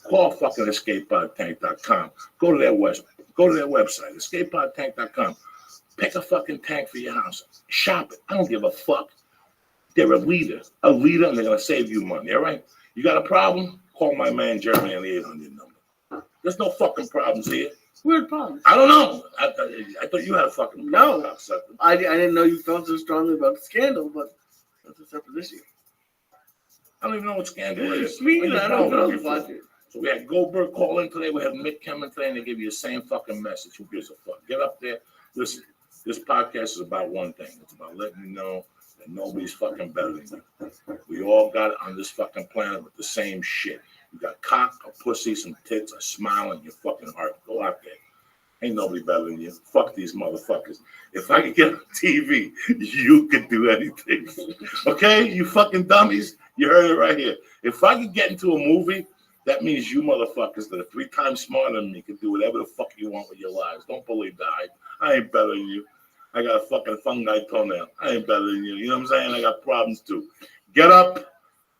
call fucking EscapePodTank.com. Go to their website. EscapePodTank.com. Pick a fucking tank for your house. Shop it. I don't give a fuck. They're a leader, and they're gonna save you money. All right. You got a problem? Call my man Jeremy on the 800 number. There's no fucking problems here. Weird problems. I don't know. I thought you had a fucking problem. No, I didn't know you felt so strongly about the scandal, but that's a separate issue. I don't even know what scandal is. Me neither. I don't know about it. So we had Goldberg call in today. We had Mick coming today, and they give you the same fucking message. Who gives a fuck? Get up there. Listen, this podcast is about one thing. It's about letting you know that nobody's fucking better than you. We all got it on this fucking planet with the same shit. You got cock, a pussy, some tits, a smile in your fucking heart. Go out there. Ain't nobody better than you. Fuck these motherfuckers. If I could get on TV, you could do anything. Okay? You fucking dummies. You heard it right here. If I could get into a movie, that means you motherfuckers that are 3 times smarter than me can do whatever the fuck you want with your lives. Don't believe that. I ain't better than you. I got a fucking fungi toenail. I ain't better than you. You know what I'm saying? I got problems too. Get up,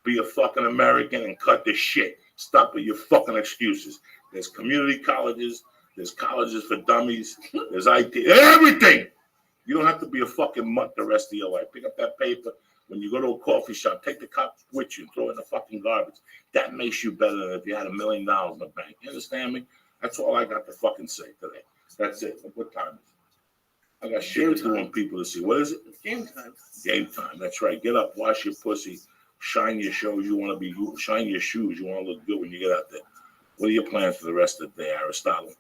be a fucking American, and cut the shit. Stop with your fucking excuses. There's community colleges. There's colleges for dummies. There's IT. Everything. You don't have to be a fucking mutt the rest of your life. Pick up that paper. When you go to a coffee shop, take the cup with you and throw it in the fucking garbage. That makes you better than if you had $1 million in the bank. You understand me? That's all I got to fucking say today. That's it. What time is it? I got shit to do on people to see. What is it? It's game time. Game time. That's right. Get up, wash your pussy, shine your shows. You want to be, shine your shoes. You want to look good when you get out there. What are your plans for the rest of the day, Aristotle?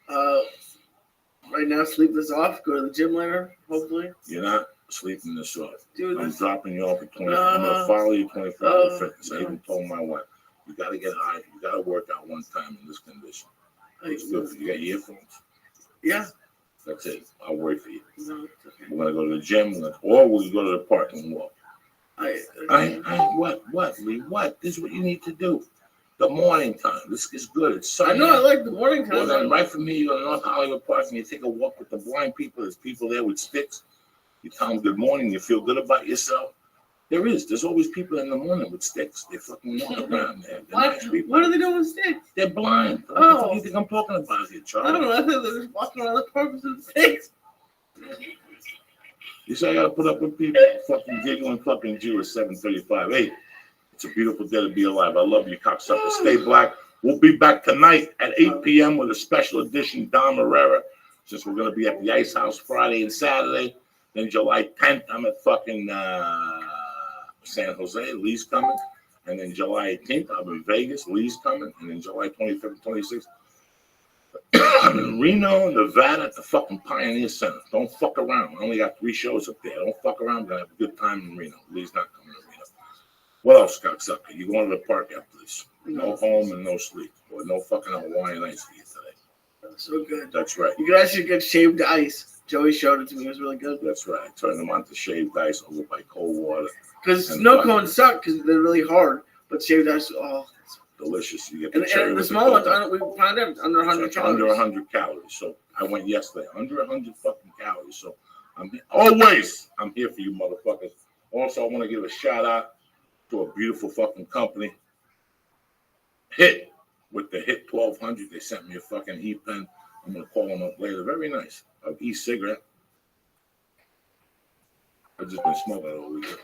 Right now, sleep this off. Go to the gym later, hopefully. You're not sleeping this off. Dude, I'm dropping you off at 24. I'm going to follow you 24-hour fitness. I even told my wife, you got to get high. You got to work out one time in this condition. It's good for you. You got your earphones? Yeah. That's it. I'll wait for you. No, We're going to go to the gym, or we'll go to the park and walk. What, Lee? What? This is what you need to do. The morning time. This is good. It's sunny. I know. I like the morning time. Well, then right from here, you go to North Hollywood Park and you take a walk with the blind people. There's people there with sticks. You tell them good morning. You feel good about yourself. There's always people in the morning with sticks. They fucking walk around there. What are they doing with sticks? They're blind. What the fuck do you think I'm talking about here, Charlie? I don't know. I think they're just walking around the park with sticks. You say I gotta put up with people fucking giggling fucking Jew at 7:35. Hey, it's a beautiful day to be alive. I love you, cocksucker. Stay black. We'll be back tonight at 8 p.m. with a special edition Don Herrera, since we're gonna be at the Ice House Friday and Saturday. Then July 10th, I'm at fucking San Jose. Lee's coming. And then July 18th, I'm in Vegas. Lee's coming. And then July 25th and 26th, I'm in Reno, Nevada at the fucking Pioneer Center. Don't fuck around. I only got 3 shows up there. Don't fuck around. I'm going to have a good time in Reno. Lee's not coming to Reno. What else, cocksucker? You going to the park after this? No home and no sleep. Or no fucking Hawaiian ice for you today. That's so good. That's right. You can actually get shaved ice. Joey showed it to me. It was really good. That's right. I turned them on to shaved ice over by cold water. Because snow cones suck because they're really hard. But shaved ice, it's delicious. You get and the small ones, we found out under 100 calories. Under 100 calories. So I went yesterday. Under 100 fucking calories. So I'm here for you motherfuckers. Also, I want to give a shout out to a beautiful fucking company. Hit with the Hit 1200. They sent me a fucking e-pen. I'm going to call them up later. Very nice. An e-cigarette. I've just been smoking it all weekend.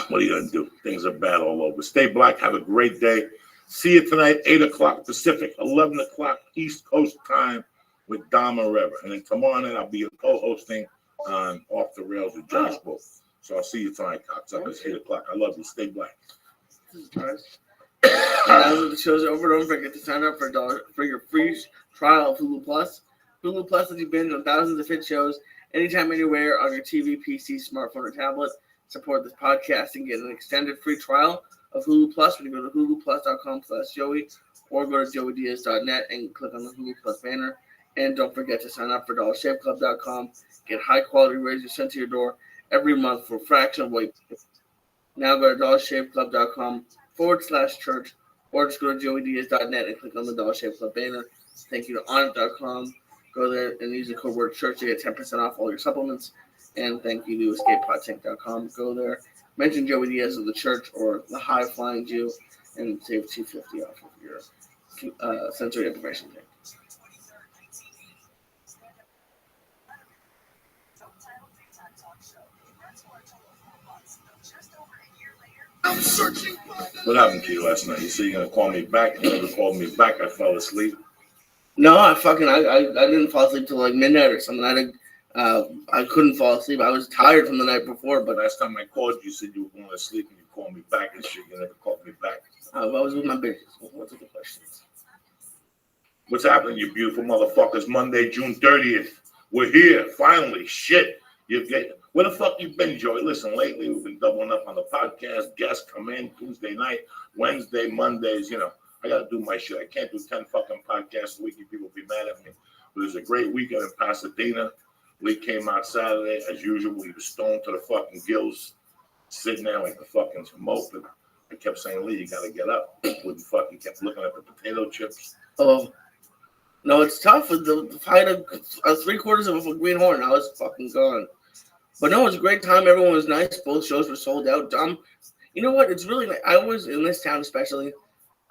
What are you going to do? Things are bad all over. Stay black. Have a great day. See you tonight, 8 o'clock Pacific, 11 o'clock East Coast time. with Dama River. And then tomorrow night I'll be co-hosting on Off the Rails with Josh Wolf. So I'll see you tonight, Cox. Up at 8 o'clock. I love you. Stay black. The show's over. Don't forget to sign up for your free trial of Hulu Plus. Hulu Plus lets you binge on thousands of hit shows anytime, anywhere on your TV, PC, smartphone, or tablet. Support this podcast and get an extended free trial of Hulu Plus when you go to huluplus.com/Joey or go to joeydiaz.net and click on the Hulu Plus banner. And don't forget to sign up for dollarshaveclub.com. Get high-quality razors sent to your door every month for a fraction of what. Now go to dollarshaveclub.com/church or just go to joeydiaz.net and click on the Dollar Shave Club banner. Thank you to Onnit.com. Go there and use the code word church to get 10% off all your supplements. And thank you to escapepodtank.com. Go there, mention Joey Diaz of the church or the High Flying Jew, and save $250 off of your sensory deprivation tank. I'm searching. What happened to you last night? You said you're gonna call me back. You never called me back. I fell asleep. No, I didn't fall asleep till like midnight or something. I couldn't fall asleep. I was tired from the night before. But last time I called you, said you were going to sleep and you called me back and shit. You never called me back. I was with my business. What's the questions? What's happening, you beautiful motherfuckers? Monday, June 30th. We're here finally. Shit, you get. Where the fuck you been, Joey? Listen, lately we've been doubling up on the podcast. Guests come in Tuesday night, Wednesday, Mondays. You know, I got to do my shit. I can't do 10 fucking podcasts a week. You people be mad at me. But it was a great weekend in Pasadena. Lee came out Saturday. As usual, he was stoned to the fucking gills, sitting there like a fucking mope. I kept saying, Lee, you got to get up. Wouldn't fucking kept looking at the potato chips. Oh, no, it's tough. With the fight of 3/4 of a greenhorn, I was fucking gone. But no, it was a great time. Everyone was nice. Both shows were sold out. You know what? It's really I always, in this town especially,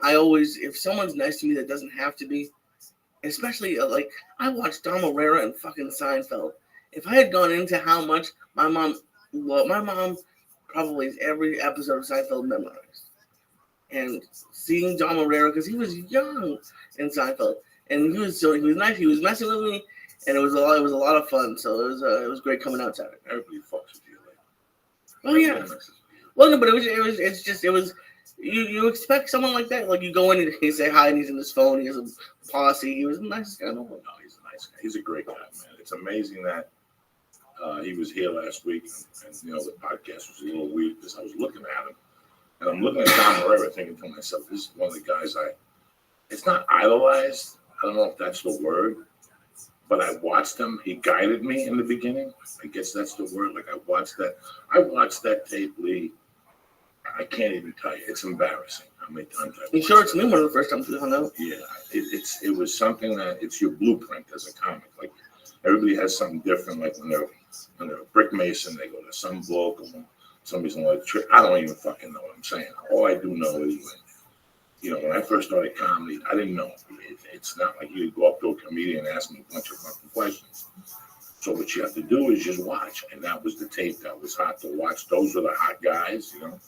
if someone's nice to me that doesn't have to be, especially like I watched Dom Herrera and fucking Seinfeld. If I had gone into how much my mom probably has every episode of Seinfeld memorized. And seeing Dom Herrera, because he was young in Seinfeld, and he was nice. He was messing with me. And it was a lot of fun. So it was great coming out Saturday. Everybody fucks with you, like. Oh yeah. Well, no, but it was. You expect someone like that. Like you go in and he say hi, and he's in his phone. He has a posse. He was a nice guy. No, he's a nice guy. He's a great guy, man. It's amazing that he was here last week, and you know the podcast was a little weird because I was looking at him, and I'm looking at Dom Herrera, thinking to myself, this is one of the guys it's not idolized. I don't know if that's the word. But I watched him. He guided me in the beginning. I guess that's the word. Like I watched that tape, Lee. I can't even tell you. It's embarrassing how many times I. You sure it's me one of the first times we hung out? Yeah, it was something that it's your blueprint as a comic. Like everybody has something different. Like when they're a brick mason, they go to some book, or when somebody's on a trip. I don't even fucking know what I'm saying. All I do know is, you know, when I first started comedy, I didn't know. It's not like you go up to a comedian and ask him a bunch of fucking questions. So what you have to do is just watch. And that was the tape that was hot to watch. Those were the hot guys, you know.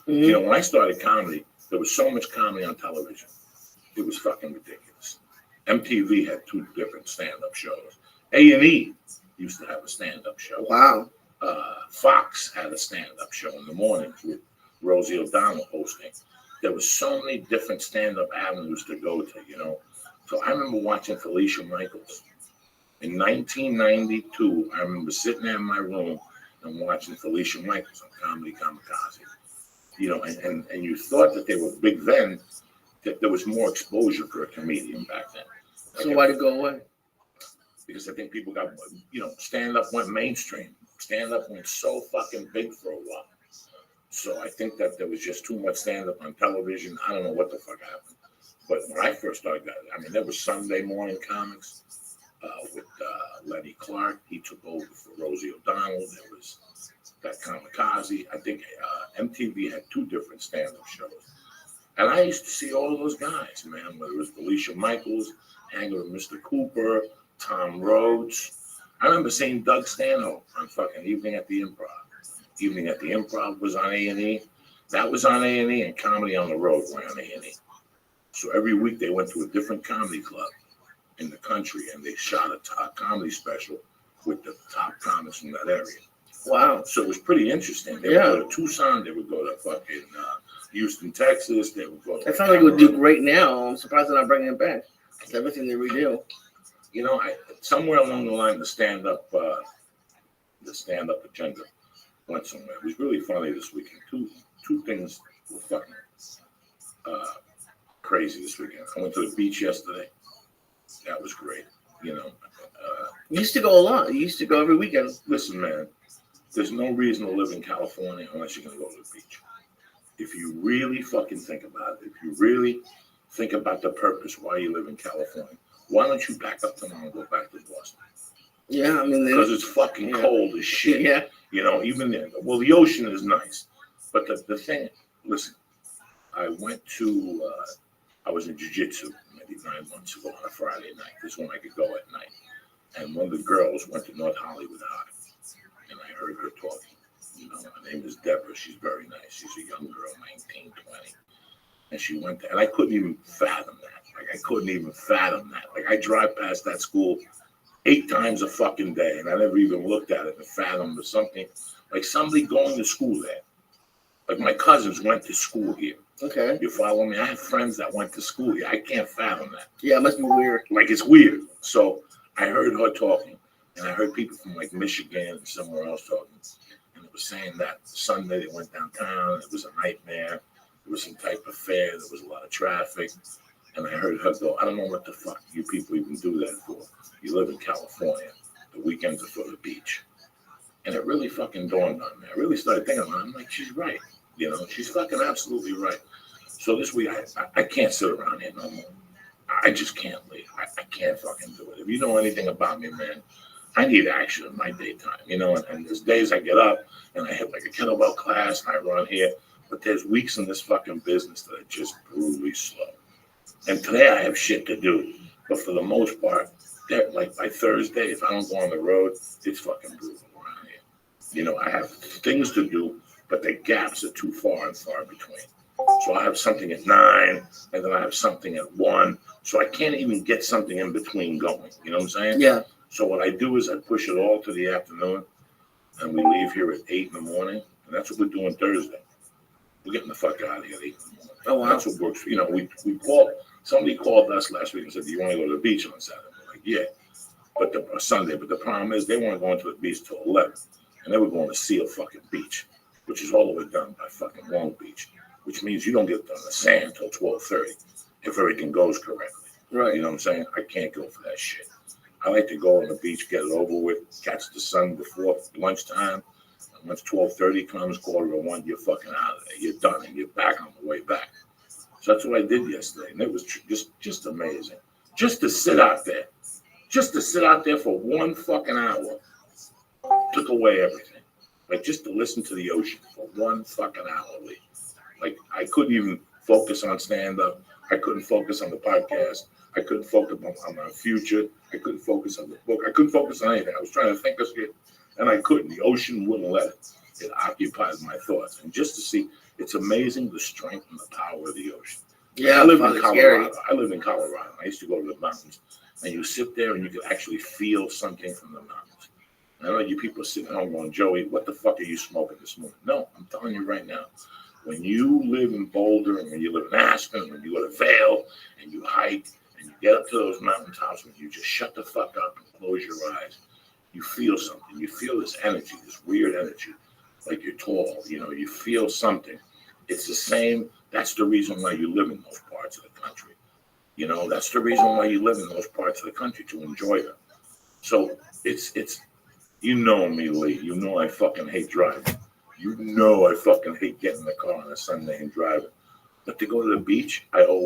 Mm-hmm. You know, when I started comedy, there was so much comedy on television. It was fucking ridiculous. MTV had 2 different stand-up shows. A&E used to have a stand-up show. Wow. Fox had a stand-up show in the mornings with Rosie O'Donnell hosting. There was so many different stand-up avenues to go to, you know. So I remember watching Felicia Michaels. In 1992, I remember sitting there in my room and watching Felicia Michaels on Comedy Kamikaze. You know, and you thought that they were big then, that there was more exposure for a comedian back then. So why'd it go away? Because I think people got, you know, stand-up went mainstream. Stand-up went so fucking big for a while. So I think that there was just too much stand-up on television. I don't know what the fuck happened. But when I first started, I mean, there was Sunday morning comics with Lenny Clark. He took over for Rosie O'Donnell. There was that Kamikaze. I think MTV had 2 different stand-up shows. And I used to see all of those guys, man, whether it was Felicia Michaels, hanging with Mr. Cooper, Tom Rhodes. I remember seeing Doug Stanhope on fucking Evening at the Improv. Evening at the Improv was on A&E. That was on A&E, and Comedy on the Road were on A&E. So every week they went to a different comedy club. in the country, and they shot a comedy special with the top comics from that area. Wow. So it was pretty interesting. They would go to Tucson, they would go to fucking Houston, Texas, they would go to That sounds like it would do great now. I'm surprised they're not bringing it back. It's everything they redo. You know, somewhere along the line, the stand-up agenda went somewhere. It was really funny this weekend. Two things were fucking crazy this weekend. I went to the beach yesterday. That was great. You know, You used to go a lot. You used to go every weekend. Listen, man, there's no reason to live in California unless you're going to go to the beach. If you really fucking think about it, if you really think about the purpose why you live in California, why don't you pack up tomorrow and go back to Boston? Yeah, I mean, because it's fucking cold as shit. Yeah. You know, even there. Well, the ocean is nice, but the thing, listen, I went to, I was in jiu-jitsu maybe 9 months ago on a Friday night. This is when I could go at night. And one of the girls went to North Hollywood High, and I heard her talking. You know, her name is Deborah. She's very nice. She's a young girl, 19, 20. And she went there, and I couldn't even fathom that. Like, I couldn't even fathom that. Like, I drive past that school 8 times a fucking day, and I never even looked at it and fathomed something. Like, somebody going to school there. Like, my cousins went to school here. Okay. You follow me? I have friends that went to school here. I can't fathom that. Yeah, it must be weird. Like, it's weird. So I heard her talking, and I heard people from, like, Michigan and somewhere else talking. And it was saying that Sunday they went downtown. It was a nightmare. There was some type of fair. There was a lot of traffic. And I heard her go, I don't know what the fuck you people even do that for. You live in California. The weekends are for the beach. And it really fucking dawned on me. I really started thinking about it. I'm like, she's right. You know, she's fucking absolutely right. So this week, I can't sit around here no more. I just can't leave. I can't fucking do it. If you know anything about me, man, I need action in my daytime. You know, and there's days I get up and I hit like a kettlebell class and I run here. But there's weeks in this fucking business that are just brutally slow. And today I have shit to do. But for the most part, like by Thursday, if I don't go on the road, it's fucking brutal around here. You know, I have things to do, but the gaps are too far and far between. So I have something at 9, and then I have something at 1. So I can't even get something in between going. You know what I'm saying? Yeah. So what I do is I push it all to the afternoon, and we leave here at 8 in the morning, and that's what we're doing Thursday. We're getting the fuck out of here at 8 in the morning. Oh, wow. That's what works. You know, we called. Somebody called us last week and said, do you want to go to the beach on Saturday? We're like, yeah. But Sunday. But the problem is they weren't going to the beach till 11. And they were going to Seal fucking Beach, which is all the way done by fucking Long Beach, which means you don't get on the sand till 12:30 if everything goes correctly. Right. You know what I'm saying? I can't go for that shit. I like to go on the beach, get it over with, catch the sun before lunchtime. And once 12:30 comes, 12:45, you're fucking out of there. You're done and you're back on the way back. So that's what I did yesterday, and it was just amazing. Just to sit out there for 1 fucking hour took away everything. Like, just to listen to the ocean for 1 fucking hour, Lee. Like, I couldn't even focus on stand-up. I couldn't focus on the podcast. I couldn't focus on my future. I couldn't focus on the book. I couldn't focus on anything. I was trying to think of shit, and I couldn't. The ocean wouldn't let it. It occupied my thoughts. And just to see, it's amazing the strength and the power of the ocean. Yeah, I live in it's Colorado. scary. I live in Colorado. I used to go to the mountains, and you sit there and you can actually feel something from the mountains. And I know you people are sitting home going, Joey, what the fuck are you smoking this morning? No, I'm telling you right now. When you live in Boulder and when you live in Aspen and when you go to Vail and you hike and you get up to those mountaintops and you just shut the fuck up and close your eyes, you feel something. You feel this energy, this weird energy, like you're tall. You know, you feel something. It's the same. That's the reason why you live in those parts of the country. You know, that's the reason why you live in those parts of the country, to enjoy them. So it's you know me, Lee. You know I fucking hate driving. You know I fucking hate getting in the car on a Sunday and driving. But to go to the beach, I don't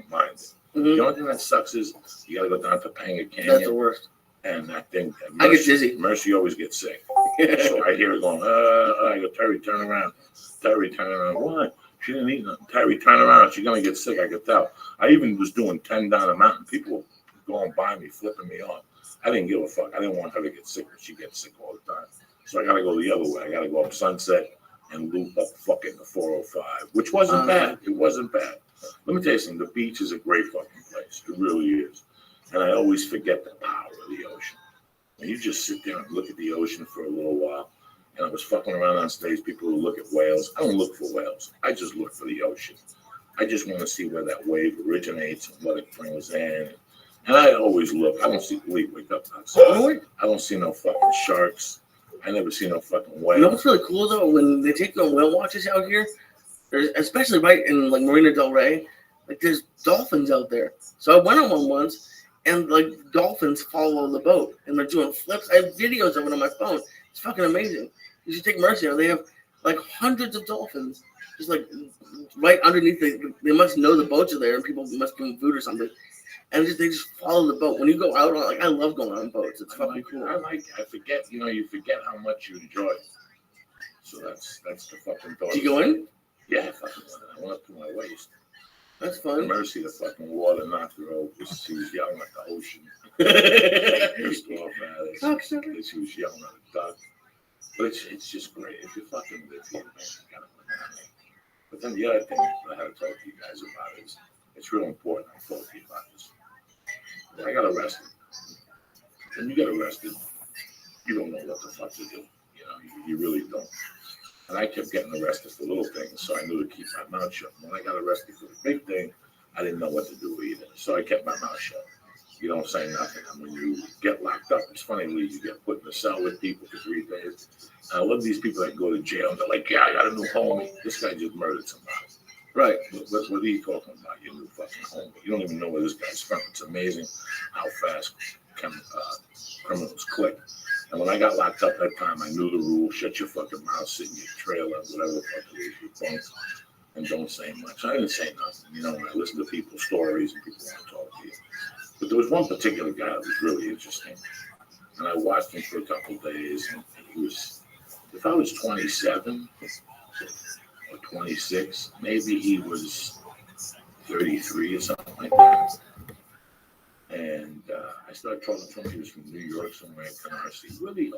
mind it. Mm-hmm. The only thing that sucks is you got to go down to Panga Canyon. That's the worst. And that thing, I get dizzy. Mercy always gets sick. So I hear her going, I go, Terry, turn around. Terry, turn around. What? She didn't eat nothing. Terry, turn around. She's going to get sick. I could tell. I even was doing 10 down the mountain. People were going by me, flipping me off. I didn't give a fuck. I didn't want her to get sick, but she gets sick all the time. So I got to go the other way. I got to go up Sunset and loop up fucking the 405, which wasn't bad. It wasn't bad. Let me tell you something. The beach is a great fucking place. It really is. And I always forget the power of the ocean. And you just sit there and look at the ocean for a little while. And I was fucking around on stage. People would look at whales. I don't look for whales. I just look for the ocean. I just want to see where that wave originates and what it brings in. And I always look. I don't see, wake up. I don't see no fucking sharks. I never see no fucking whales. You know what's really cool though? When they take the whale watches out here, there's, especially right in like Marina Del Rey, like there's dolphins out there. So I went on one once, and like dolphins follow the boat, and they're doing flips. I have videos of it on my phone. It's fucking amazing. You should take Mercy. They have like hundreds of dolphins, just like right underneath. They must know the boats are there, and people must give them food or something. And they just follow the boat. When you go out on, like I love going on boats. It's fucking cool. I forget. You forget how much you enjoy it. So that's the fucking thought. Did you go in? Yeah, I fucking went in. I went up to my waist. That's fun. Mercy, the fucking water knocked her over. She was yelling at the ocean. Pissed off at it. She was yelling at the duck. But it's just great. If you fucking live here, man, you gotta put down there. But then the other thing that I had to talk to you guys about is it's real important. I told you about this. I got arrested. When you get arrested, you don't know what the fuck to do. You really don't. And I kept getting arrested for little things, so I knew to keep my mouth shut. When I got arrested for the big thing, I didn't know what to do either. So I kept my mouth shut. You don't say nothing. And when you get locked up, it's funny, you get put in a cell with people for 3 days. And I love these people that go to jail. They're like, yeah, I got a new homie. This guy just murdered somebody. Right. What are you talking about? Your new fucking homie. You don't even know where this guy's from. It's amazing how fast criminals click. And when I got locked up that time, I knew the rule: shut your fucking mouth, sit in your trailer, whatever the fuck it is you think, and don't say much. I didn't say nothing. When I listen to people's stories and people want to talk to you. But there was one particular guy that was really interesting. And I watched him for a couple of days, and he was, if I was 27 or 26, maybe he was 33 or something like that. And I started talking to him. He was from New York, somewhere in Canarsie. Really